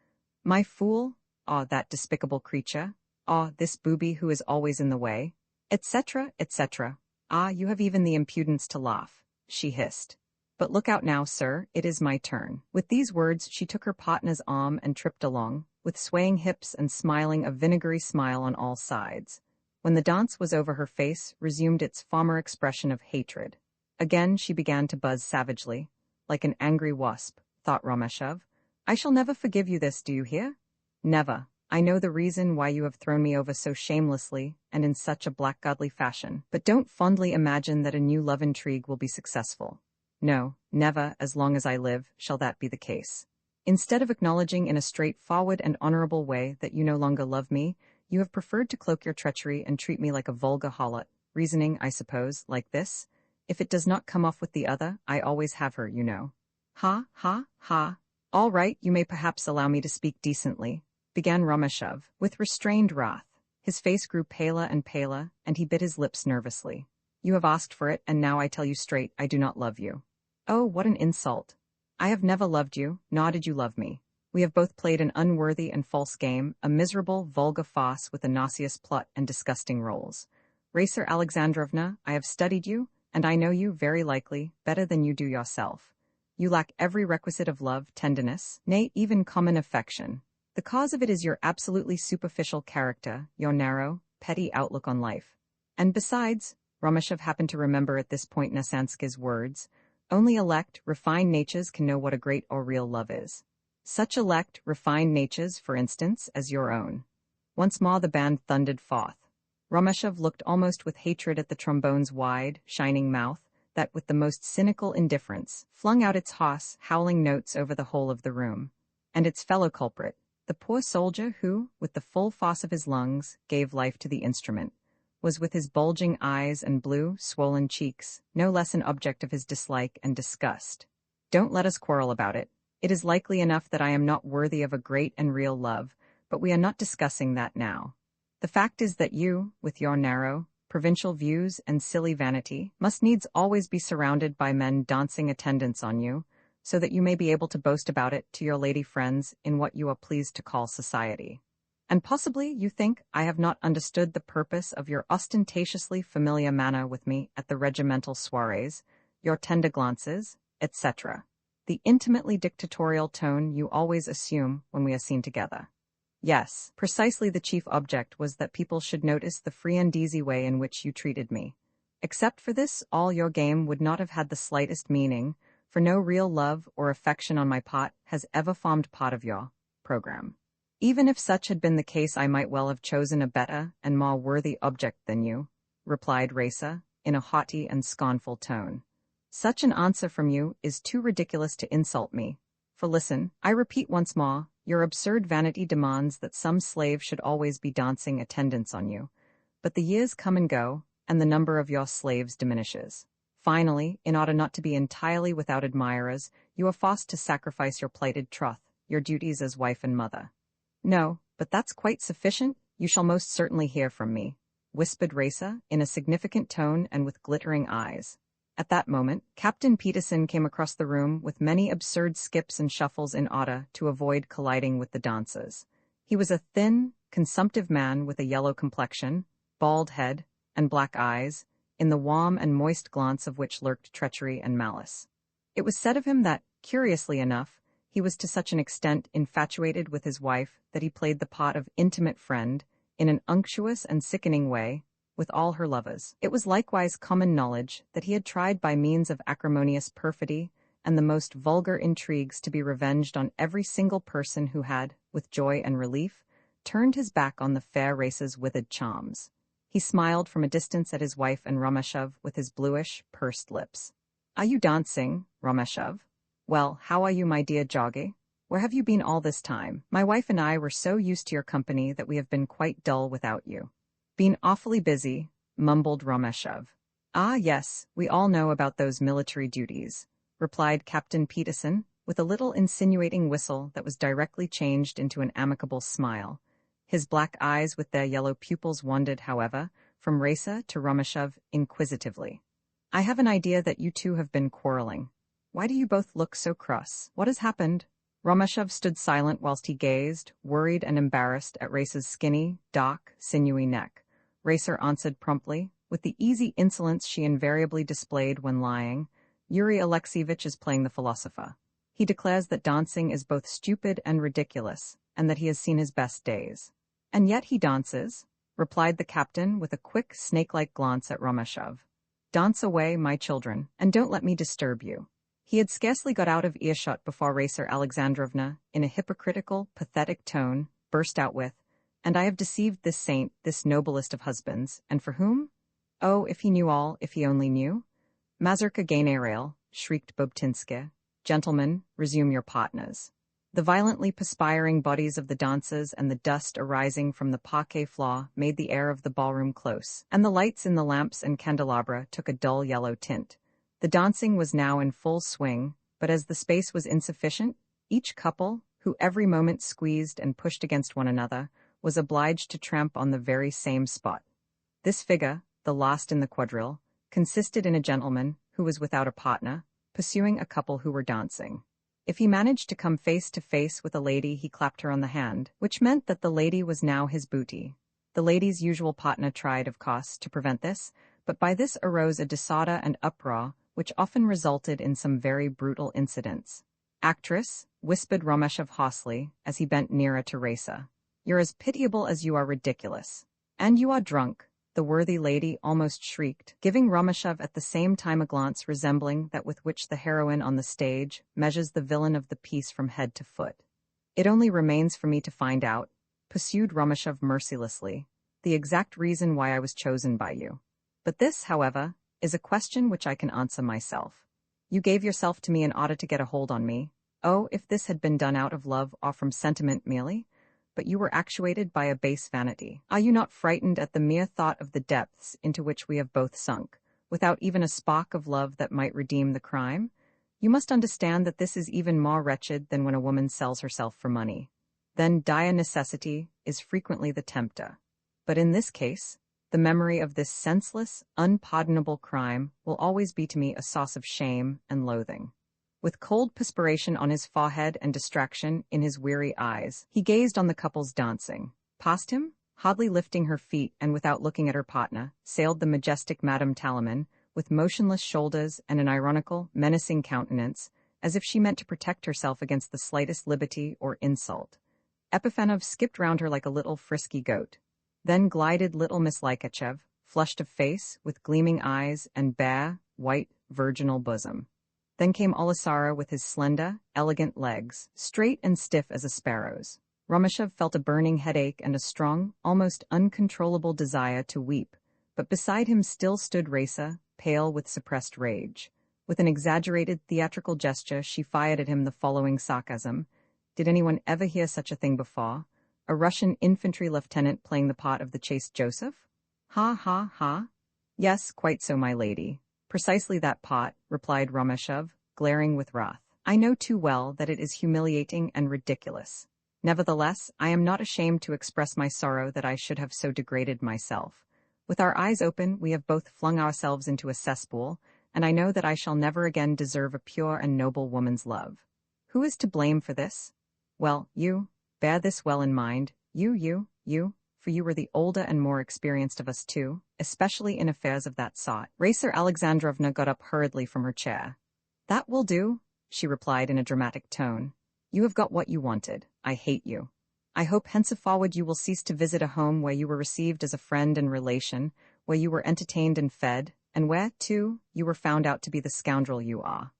"My fool, ah, that despicable creature, ah, this booby who is always in the way," etc., etc. "Ah, you have even the impudence to laugh," she hissed. "But look out now, sir, it is my turn." With these words she took her partner's arm and tripped along, with swaying hips and smiling a vinegary smile on all sides. When the dance was over, her face resumed its former expression of hatred. Again she began to buzz savagely, like an angry wasp, thought Romeshov. "I shall never forgive you this, do you hear? Never. I know the reason why you have thrown me over so shamelessly and in such a blackguardly fashion, but don't fondly imagine that a new love intrigue will be successful. No, never, as long as I live, shall that be the case. Instead of acknowledging in a straightforward and honorable way that you no longer love me, you have preferred to cloak your treachery and treat me like a vulgar harlot, reasoning, I suppose, like this: if it does not come off with the other, I always have her, you know. Ha, ha, ha. All right, you may perhaps allow me to speak decently," began Romeshov, with restrained wrath. His face grew paler and paler, and he bit his lips nervously. "You have asked for it, and now I tell you straight, I do not love you." "Oh, what an insult. I have never loved you, nor did you love me. We have both played an unworthy and false game, a miserable, vulgar farce with a nauseous plot and disgusting roles. Racer Alexandrovna, I have studied you, and I know you, very likely, better than you do yourself. You lack every requisite of love, tenderness, nay, even common affection. The cause of it is your absolutely superficial character, your narrow, petty outlook on life. And besides," Romeshov happened to remember at this point Nasanska's words, "only elect, refined natures can know what a great or real love is. Such elect, refined natures, for instance, as your own." Once more the band thundered forth. Romeshov looked almost with hatred at the trombone's wide, shining mouth, that with the most cynical indifference flung out its hoarse, howling notes over the whole of the room. And its fellow culprit, the poor soldier who, with the full force of his lungs, gave life to the instrument, was with his bulging eyes and blue, swollen cheeks, no less an object of his dislike and disgust. "Don't let us quarrel about it. It is likely enough that I am not worthy of a great and real love, but we are not discussing that now. The fact is that you, with your narrow, provincial views and silly vanity, must needs always be surrounded by men dancing attendance on you, so that you may be able to boast about it to your lady friends in what you are pleased to call society. And possibly you think I have not understood the purpose of your ostentatiously familiar manner with me at the regimental soirees, your tender glances, etc., the intimately dictatorial tone you always assume when we are seen together. Yes, precisely the chief object was that people should notice the free and easy way in which you treated me. Except for this, all your game would not have had the slightest meaning, for no real love or affection on my part has ever formed part of your program. Even if such had been the case, I might well have chosen a better and more worthy object than you," replied Raisa, in a haughty and scornful tone. "Such an answer from you is too ridiculous to insult me. For listen, I repeat once more, your absurd vanity demands that some slave should always be dancing attendance on you. But the years come and go, and the number of your slaves diminishes. Finally, in order not to be entirely without admirers, you are forced to sacrifice your plighted troth, your duties as wife and mother. No, but that's quite sufficient. You shall most certainly hear from me, whispered Raisa, in a significant tone and with glittering eyes. At that moment, Captain Peterson came across the room with many absurd skips and shuffles in order to avoid colliding with the dancers. He was a thin, consumptive man with a yellow complexion, bald head, and black eyes, in the warm and moist glance of which lurked treachery and malice. It was said of him that, curiously enough, he was to such an extent infatuated with his wife that he played the part of intimate friend, in an unctuous and sickening way, with all her lovers. It was likewise common knowledge that he had tried by means of acrimonious perfidy and the most vulgar intrigues to be revenged on every single person who had, with joy and relief, turned his back on the fair race's withered charms. He smiled from a distance at his wife and Romeshov with his bluish, pursed lips. "Are you dancing, Romeshov? Well, how are you, my dear Joggy? Where have you been all this time? My wife and I were so used to your company that we have been quite dull without you." "Been awfully busy," mumbled Romeshov. "Ah, yes, we all know about those military duties," replied Captain Peterson, with a little insinuating whistle that was directly changed into an amicable smile. His black eyes with their yellow pupils wandered, however, from Raisa to Romeshov inquisitively. "I have an idea that you two have been quarreling. Why do you both look so cross? What has happened?" Romeshov stood silent whilst he gazed, worried and embarrassed, at Raisa's skinny, dark, sinewy neck. Raisa answered promptly, with the easy insolence she invariably displayed when lying, "Yuri Alexeyevich is playing the philosopher. He declares that dancing is both stupid and ridiculous, and that he has seen his best days." "And yet he dances," replied the captain with a quick, snake-like glance at Romeshov. "Dance away, my children, and don't let me disturb you." He had scarcely got out of earshot before Raisa Alexandrovna, in a hypocritical, pathetic tone, burst out with, "And I have deceived this saint, this noblest of husbands, and for whom? Oh, if he knew all, if he only knew." "Mazurka Gainerail," shrieked Bobtinska. "Gentlemen, resume your partners." The violently perspiring bodies of the dancers and the dust arising from the parquet floor made the air of the ballroom close, and the lights in the lamps and candelabra took a dull yellow tint. The dancing was now in full swing, but as the space was insufficient, each couple, who every moment squeezed and pushed against one another, was obliged to tramp on the very same spot. This figure, the last in the quadrille, consisted in a gentleman, who was without a partner, pursuing a couple who were dancing. If he managed to come face to face with a lady, he clapped her on the hand, which meant that the lady was now his booty. The lady's usual partner tried, of course, to prevent this, but by this arose a disorder and uproar, which often resulted in some very brutal incidents. "Actress," whispered Romeshov hoarsely, as he bent nearer to Raisa, "you're as pitiable as you are ridiculous. And you are drunk," the worthy lady almost shrieked, giving Romeshov at the same time a glance resembling that with which the heroine on the stage measures the villain of the piece from head to foot. "It only remains for me to find out," pursued Romeshov mercilessly, "the exact reason why I was chosen by you. But this, however, is a question which I can answer myself. You gave yourself to me in order to get a hold on me. Oh, if this had been done out of love or from sentiment merely, but you were actuated by a base vanity. Are you not frightened at the mere thought of the depths into which we have both sunk, without even a spark of love that might redeem the crime? You must understand that this is even more wretched than when a woman sells herself for money. Then dire necessity is frequently the tempter. But in this case, the memory of this senseless, unpardonable crime will always be to me a source of shame and loathing." With cold perspiration on his forehead and distraction in his weary eyes, he gazed on the couples dancing. Past him, hardly lifting her feet and without looking at her partner, sailed the majestic Madame Talaman, with motionless shoulders and an ironical, menacing countenance, as if she meant to protect herself against the slightest liberty or insult. Epifanov skipped round her like a little frisky goat. Then glided little Miss Lykachev, flushed of face, with gleaming eyes and bare, white, virginal bosom. Then came Aleksandr with his slender, elegant legs, straight and stiff as a sparrow's. Romeshov felt a burning headache and a strong, almost uncontrollable desire to weep, but beside him still stood Raisa, pale with suppressed rage. With an exaggerated theatrical gesture, she fired at him the following sarcasm. Did anyone ever hear such a thing before? A Russian infantry lieutenant playing the part of the chaste Joseph? Ha ha ha. Yes, quite so, my lady. Precisely that part, replied Romeshov, glaring with wrath. I know too well that it is humiliating and ridiculous. Nevertheless, I am not ashamed to express my sorrow that I should have so degraded myself. With our eyes open, we have both flung ourselves into a cesspool, and I know that I shall never again deserve a pure and noble woman's love. Who is to blame for this? Well, you. Bear this well in mind. You, for you were the older and more experienced of us two, especially in affairs of that sort. Racer Alexandrovna got up hurriedly from her chair. That will do, she replied in a dramatic tone. You have got what you wanted. I hate you. I hope henceforward you will cease to visit a home where you were received as a friend and relation, where you were entertained and fed, and where, too, you were found out to be the scoundrel you are.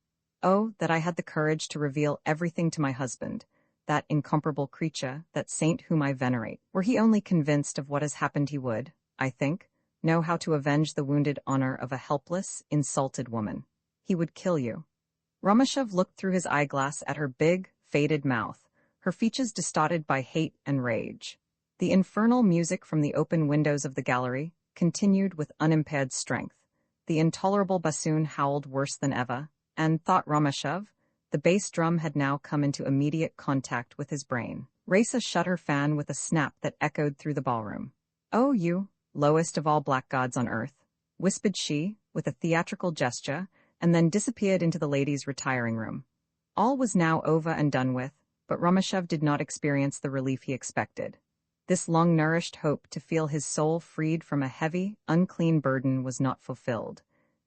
Oh, that I had the courage to reveal everything to my husband, that incomparable creature, that saint whom I venerate. Were he only convinced of what has happened, he would, I think, know how to avenge the wounded honor of a helpless, insulted woman. He would kill you. Romashev looked through his eyeglass at her big, faded mouth, her features distorted by hate and rage. The infernal music from the open windows of the gallery continued with unimpaired strength. The intolerable bassoon howled worse than ever, and, thought Romashev, the bass drum had now come into immediate contact with his brain. Raisa shut her fan with a snap that echoed through the ballroom. "Oh, you, lowest of all blackguards on earth," whispered she, with a theatrical gesture, and then disappeared into the ladies' retiring room. All was now over and done with, but Romashev did not experience the relief he expected. This long-nourished hope to feel his soul freed from a heavy, unclean burden was not fulfilled.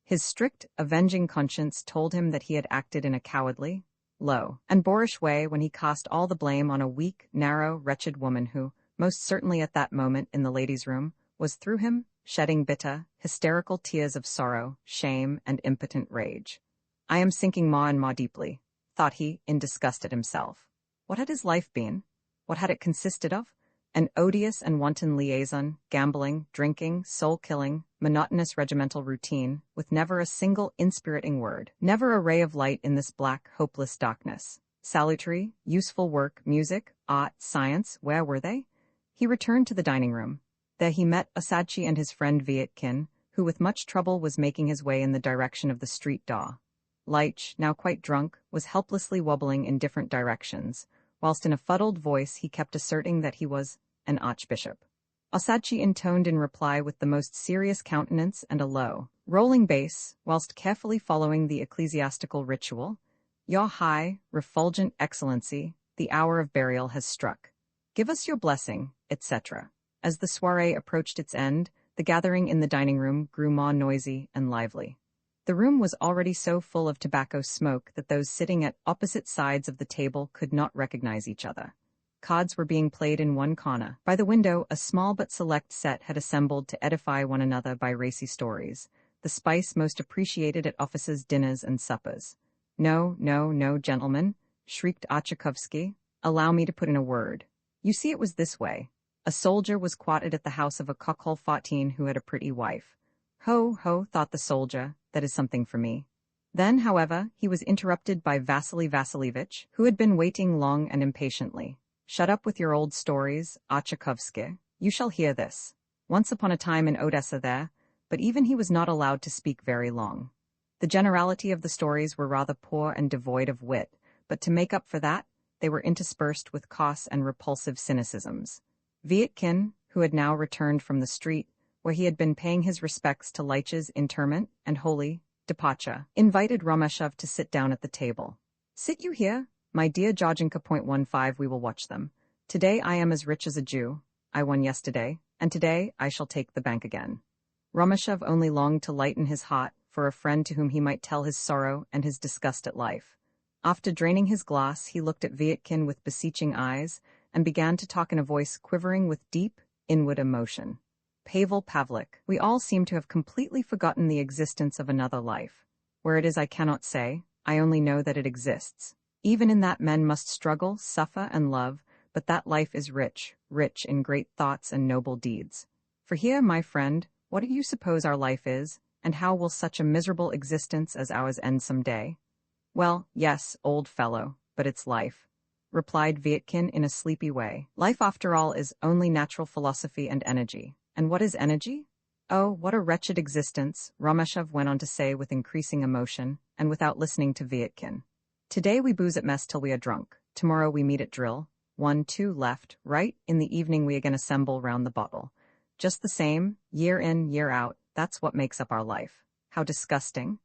His strict, avenging conscience told him that he had acted in a cowardly, low, and boorish way when he cast all the blame on a weak, narrow, wretched woman who, most certainly at that moment in the ladies' room, was through him, shedding bitter, hysterical tears of sorrow, shame, and impotent rage. I am sinking more and more deeply, thought he, in disgust at himself. What had his life been? What had it consisted of? An odious and wanton liaison, gambling, drinking, soul-killing, monotonous regimental routine, with never a single inspiriting word, never a ray of light in this black, hopeless darkness. Salutary, useful work, music, art, science, where were they? He returned to the dining room. There he met Osadchi and his friend Vietkin, who with much trouble was making his way in the direction of the street door. Leitch, now quite drunk, was helplessly wobbling in different directions, whilst in a fuddled voice he kept asserting that he was an archbishop. Osadchi intoned in reply with the most serious countenance and a low, rolling bass, whilst carefully following the ecclesiastical ritual, "Your high, refulgent excellency, the hour of burial has struck. Give us your blessing," etc. As the soiree approached its end, the gathering in the dining room grew more noisy and lively. The room was already so full of tobacco smoke that those sitting at opposite sides of the table could not recognize each other. Cards were being played in one corner. By the window, a small but select set had assembled to edify one another by racy stories, the spice most appreciated at officers' dinners and suppers. "No, gentlemen," shrieked Achakovsky. "Allow me to put in a word. You see, it was this way. A soldier was quartered at the house of a Kokol 14 who had a pretty wife. Ho, thought the soldier, that is something for me. Then, however, he was interrupted by Vasily Vasilievich, who had been waiting long and impatiently. Shut up with your old stories, Achakovsky. You shall hear this. Once upon a time in Odessa there, but even he was not allowed to speak very long. The generality of the stories were rather poor and devoid of wit, but to make up for that, they were interspersed with coarse and repulsive cynicisms. Vietkin, who had now returned from the street, where he had been paying his respects to Leitch's interment and holy departure, invited Romashev to sit down at the table. "Sit you here, my dear Georgienka.15, we will watch them. Today I am as rich as a Jew. I won yesterday, and today I shall take the bank again." Romashev only longed to lighten his heart for a friend to whom he might tell his sorrow and his disgust at life. After draining his glass, he looked at Vietkin with beseeching eyes and began to talk in a voice quivering with deep, inward emotion. "Pavel Pavlik, we all seem to have completely forgotten the existence of another life. Where it is I cannot say, I only know that it exists. Even in that men must struggle, suffer, and love, but that life is rich in great thoughts and noble deeds. For here, my friend, what do you suppose our life is, and how will such a miserable existence as ours end some day?" "Well, yes, old fellow, but it's life," replied Vietkin in a sleepy way. "Life, after all, is only natural philosophy and energy. And what is energy? Oh, what a wretched existence," Romashev went on to say with increasing emotion, and without listening to Vietkin. "Today we booze at mess till we are drunk. Tomorrow we meet at drill. 1, 2, left, right, in the evening we again assemble round the bottle. Just the same, year in, year out, that's what makes up our life. How disgusting.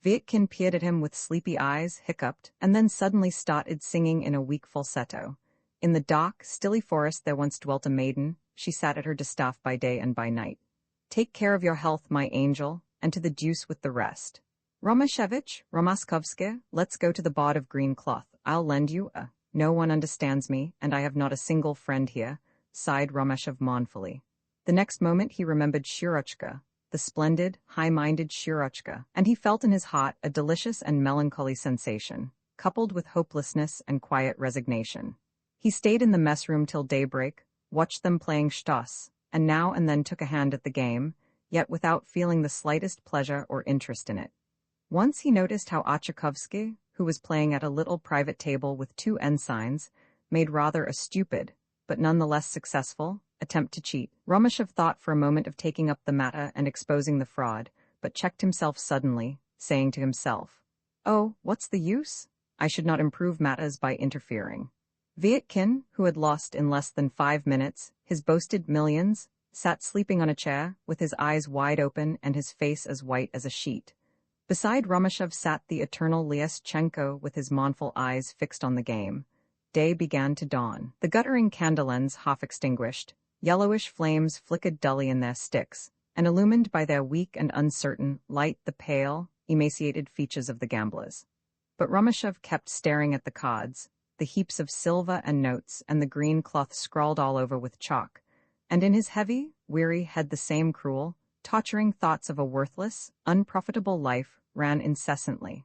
Vietkin peered at him with sleepy eyes, hiccuped, and then suddenly started singing in a weak falsetto. In the dark, stilly forest there once dwelt a maiden. She sat at her distaff by day and by night. Take care of your health, my angel, and to the deuce with the rest. Romashevich, Romaskovsky, let's go to the bod of green cloth. I'll lend you a. No one understands me, and I have not a single friend here, sighed Romeshev mournfully. The next moment he remembered Shurochka, the splendid, high-minded Shurochka, and he felt in his heart a delicious and melancholy sensation, coupled with hopelessness and quiet resignation. He stayed in the mess room till daybreak, watched them playing Stoss, and now and then took a hand at the game, yet without feeling the slightest pleasure or interest in it. Once he noticed how Achakovsky, who was playing at a little private table with 2 ensigns, made rather a stupid, but none the less successful, attempt to cheat. Romeshev thought for a moment of taking up the matter and exposing the fraud, but checked himself suddenly, saying to himself, "Oh, what's the use? I should not improve matters by interfering." Vietkin, who had lost in less than 5 minutes his boasted millions, sat sleeping on a chair, with his eyes wide open and his face as white as a sheet. Beside Romeshev sat the eternal Lyeschenko with his mournful eyes fixed on the game. Day began to dawn. The guttering candle ends half extinguished, yellowish flames flickered dully in their sticks, and illumined by their weak and uncertain light the pale, emaciated features of the gamblers. But Romeshev kept staring at the cards, the heaps of silver and notes and the green cloth scrawled all over with chalk, and in his heavy, weary head the same cruel, torturing thoughts of a worthless, unprofitable life ran incessantly.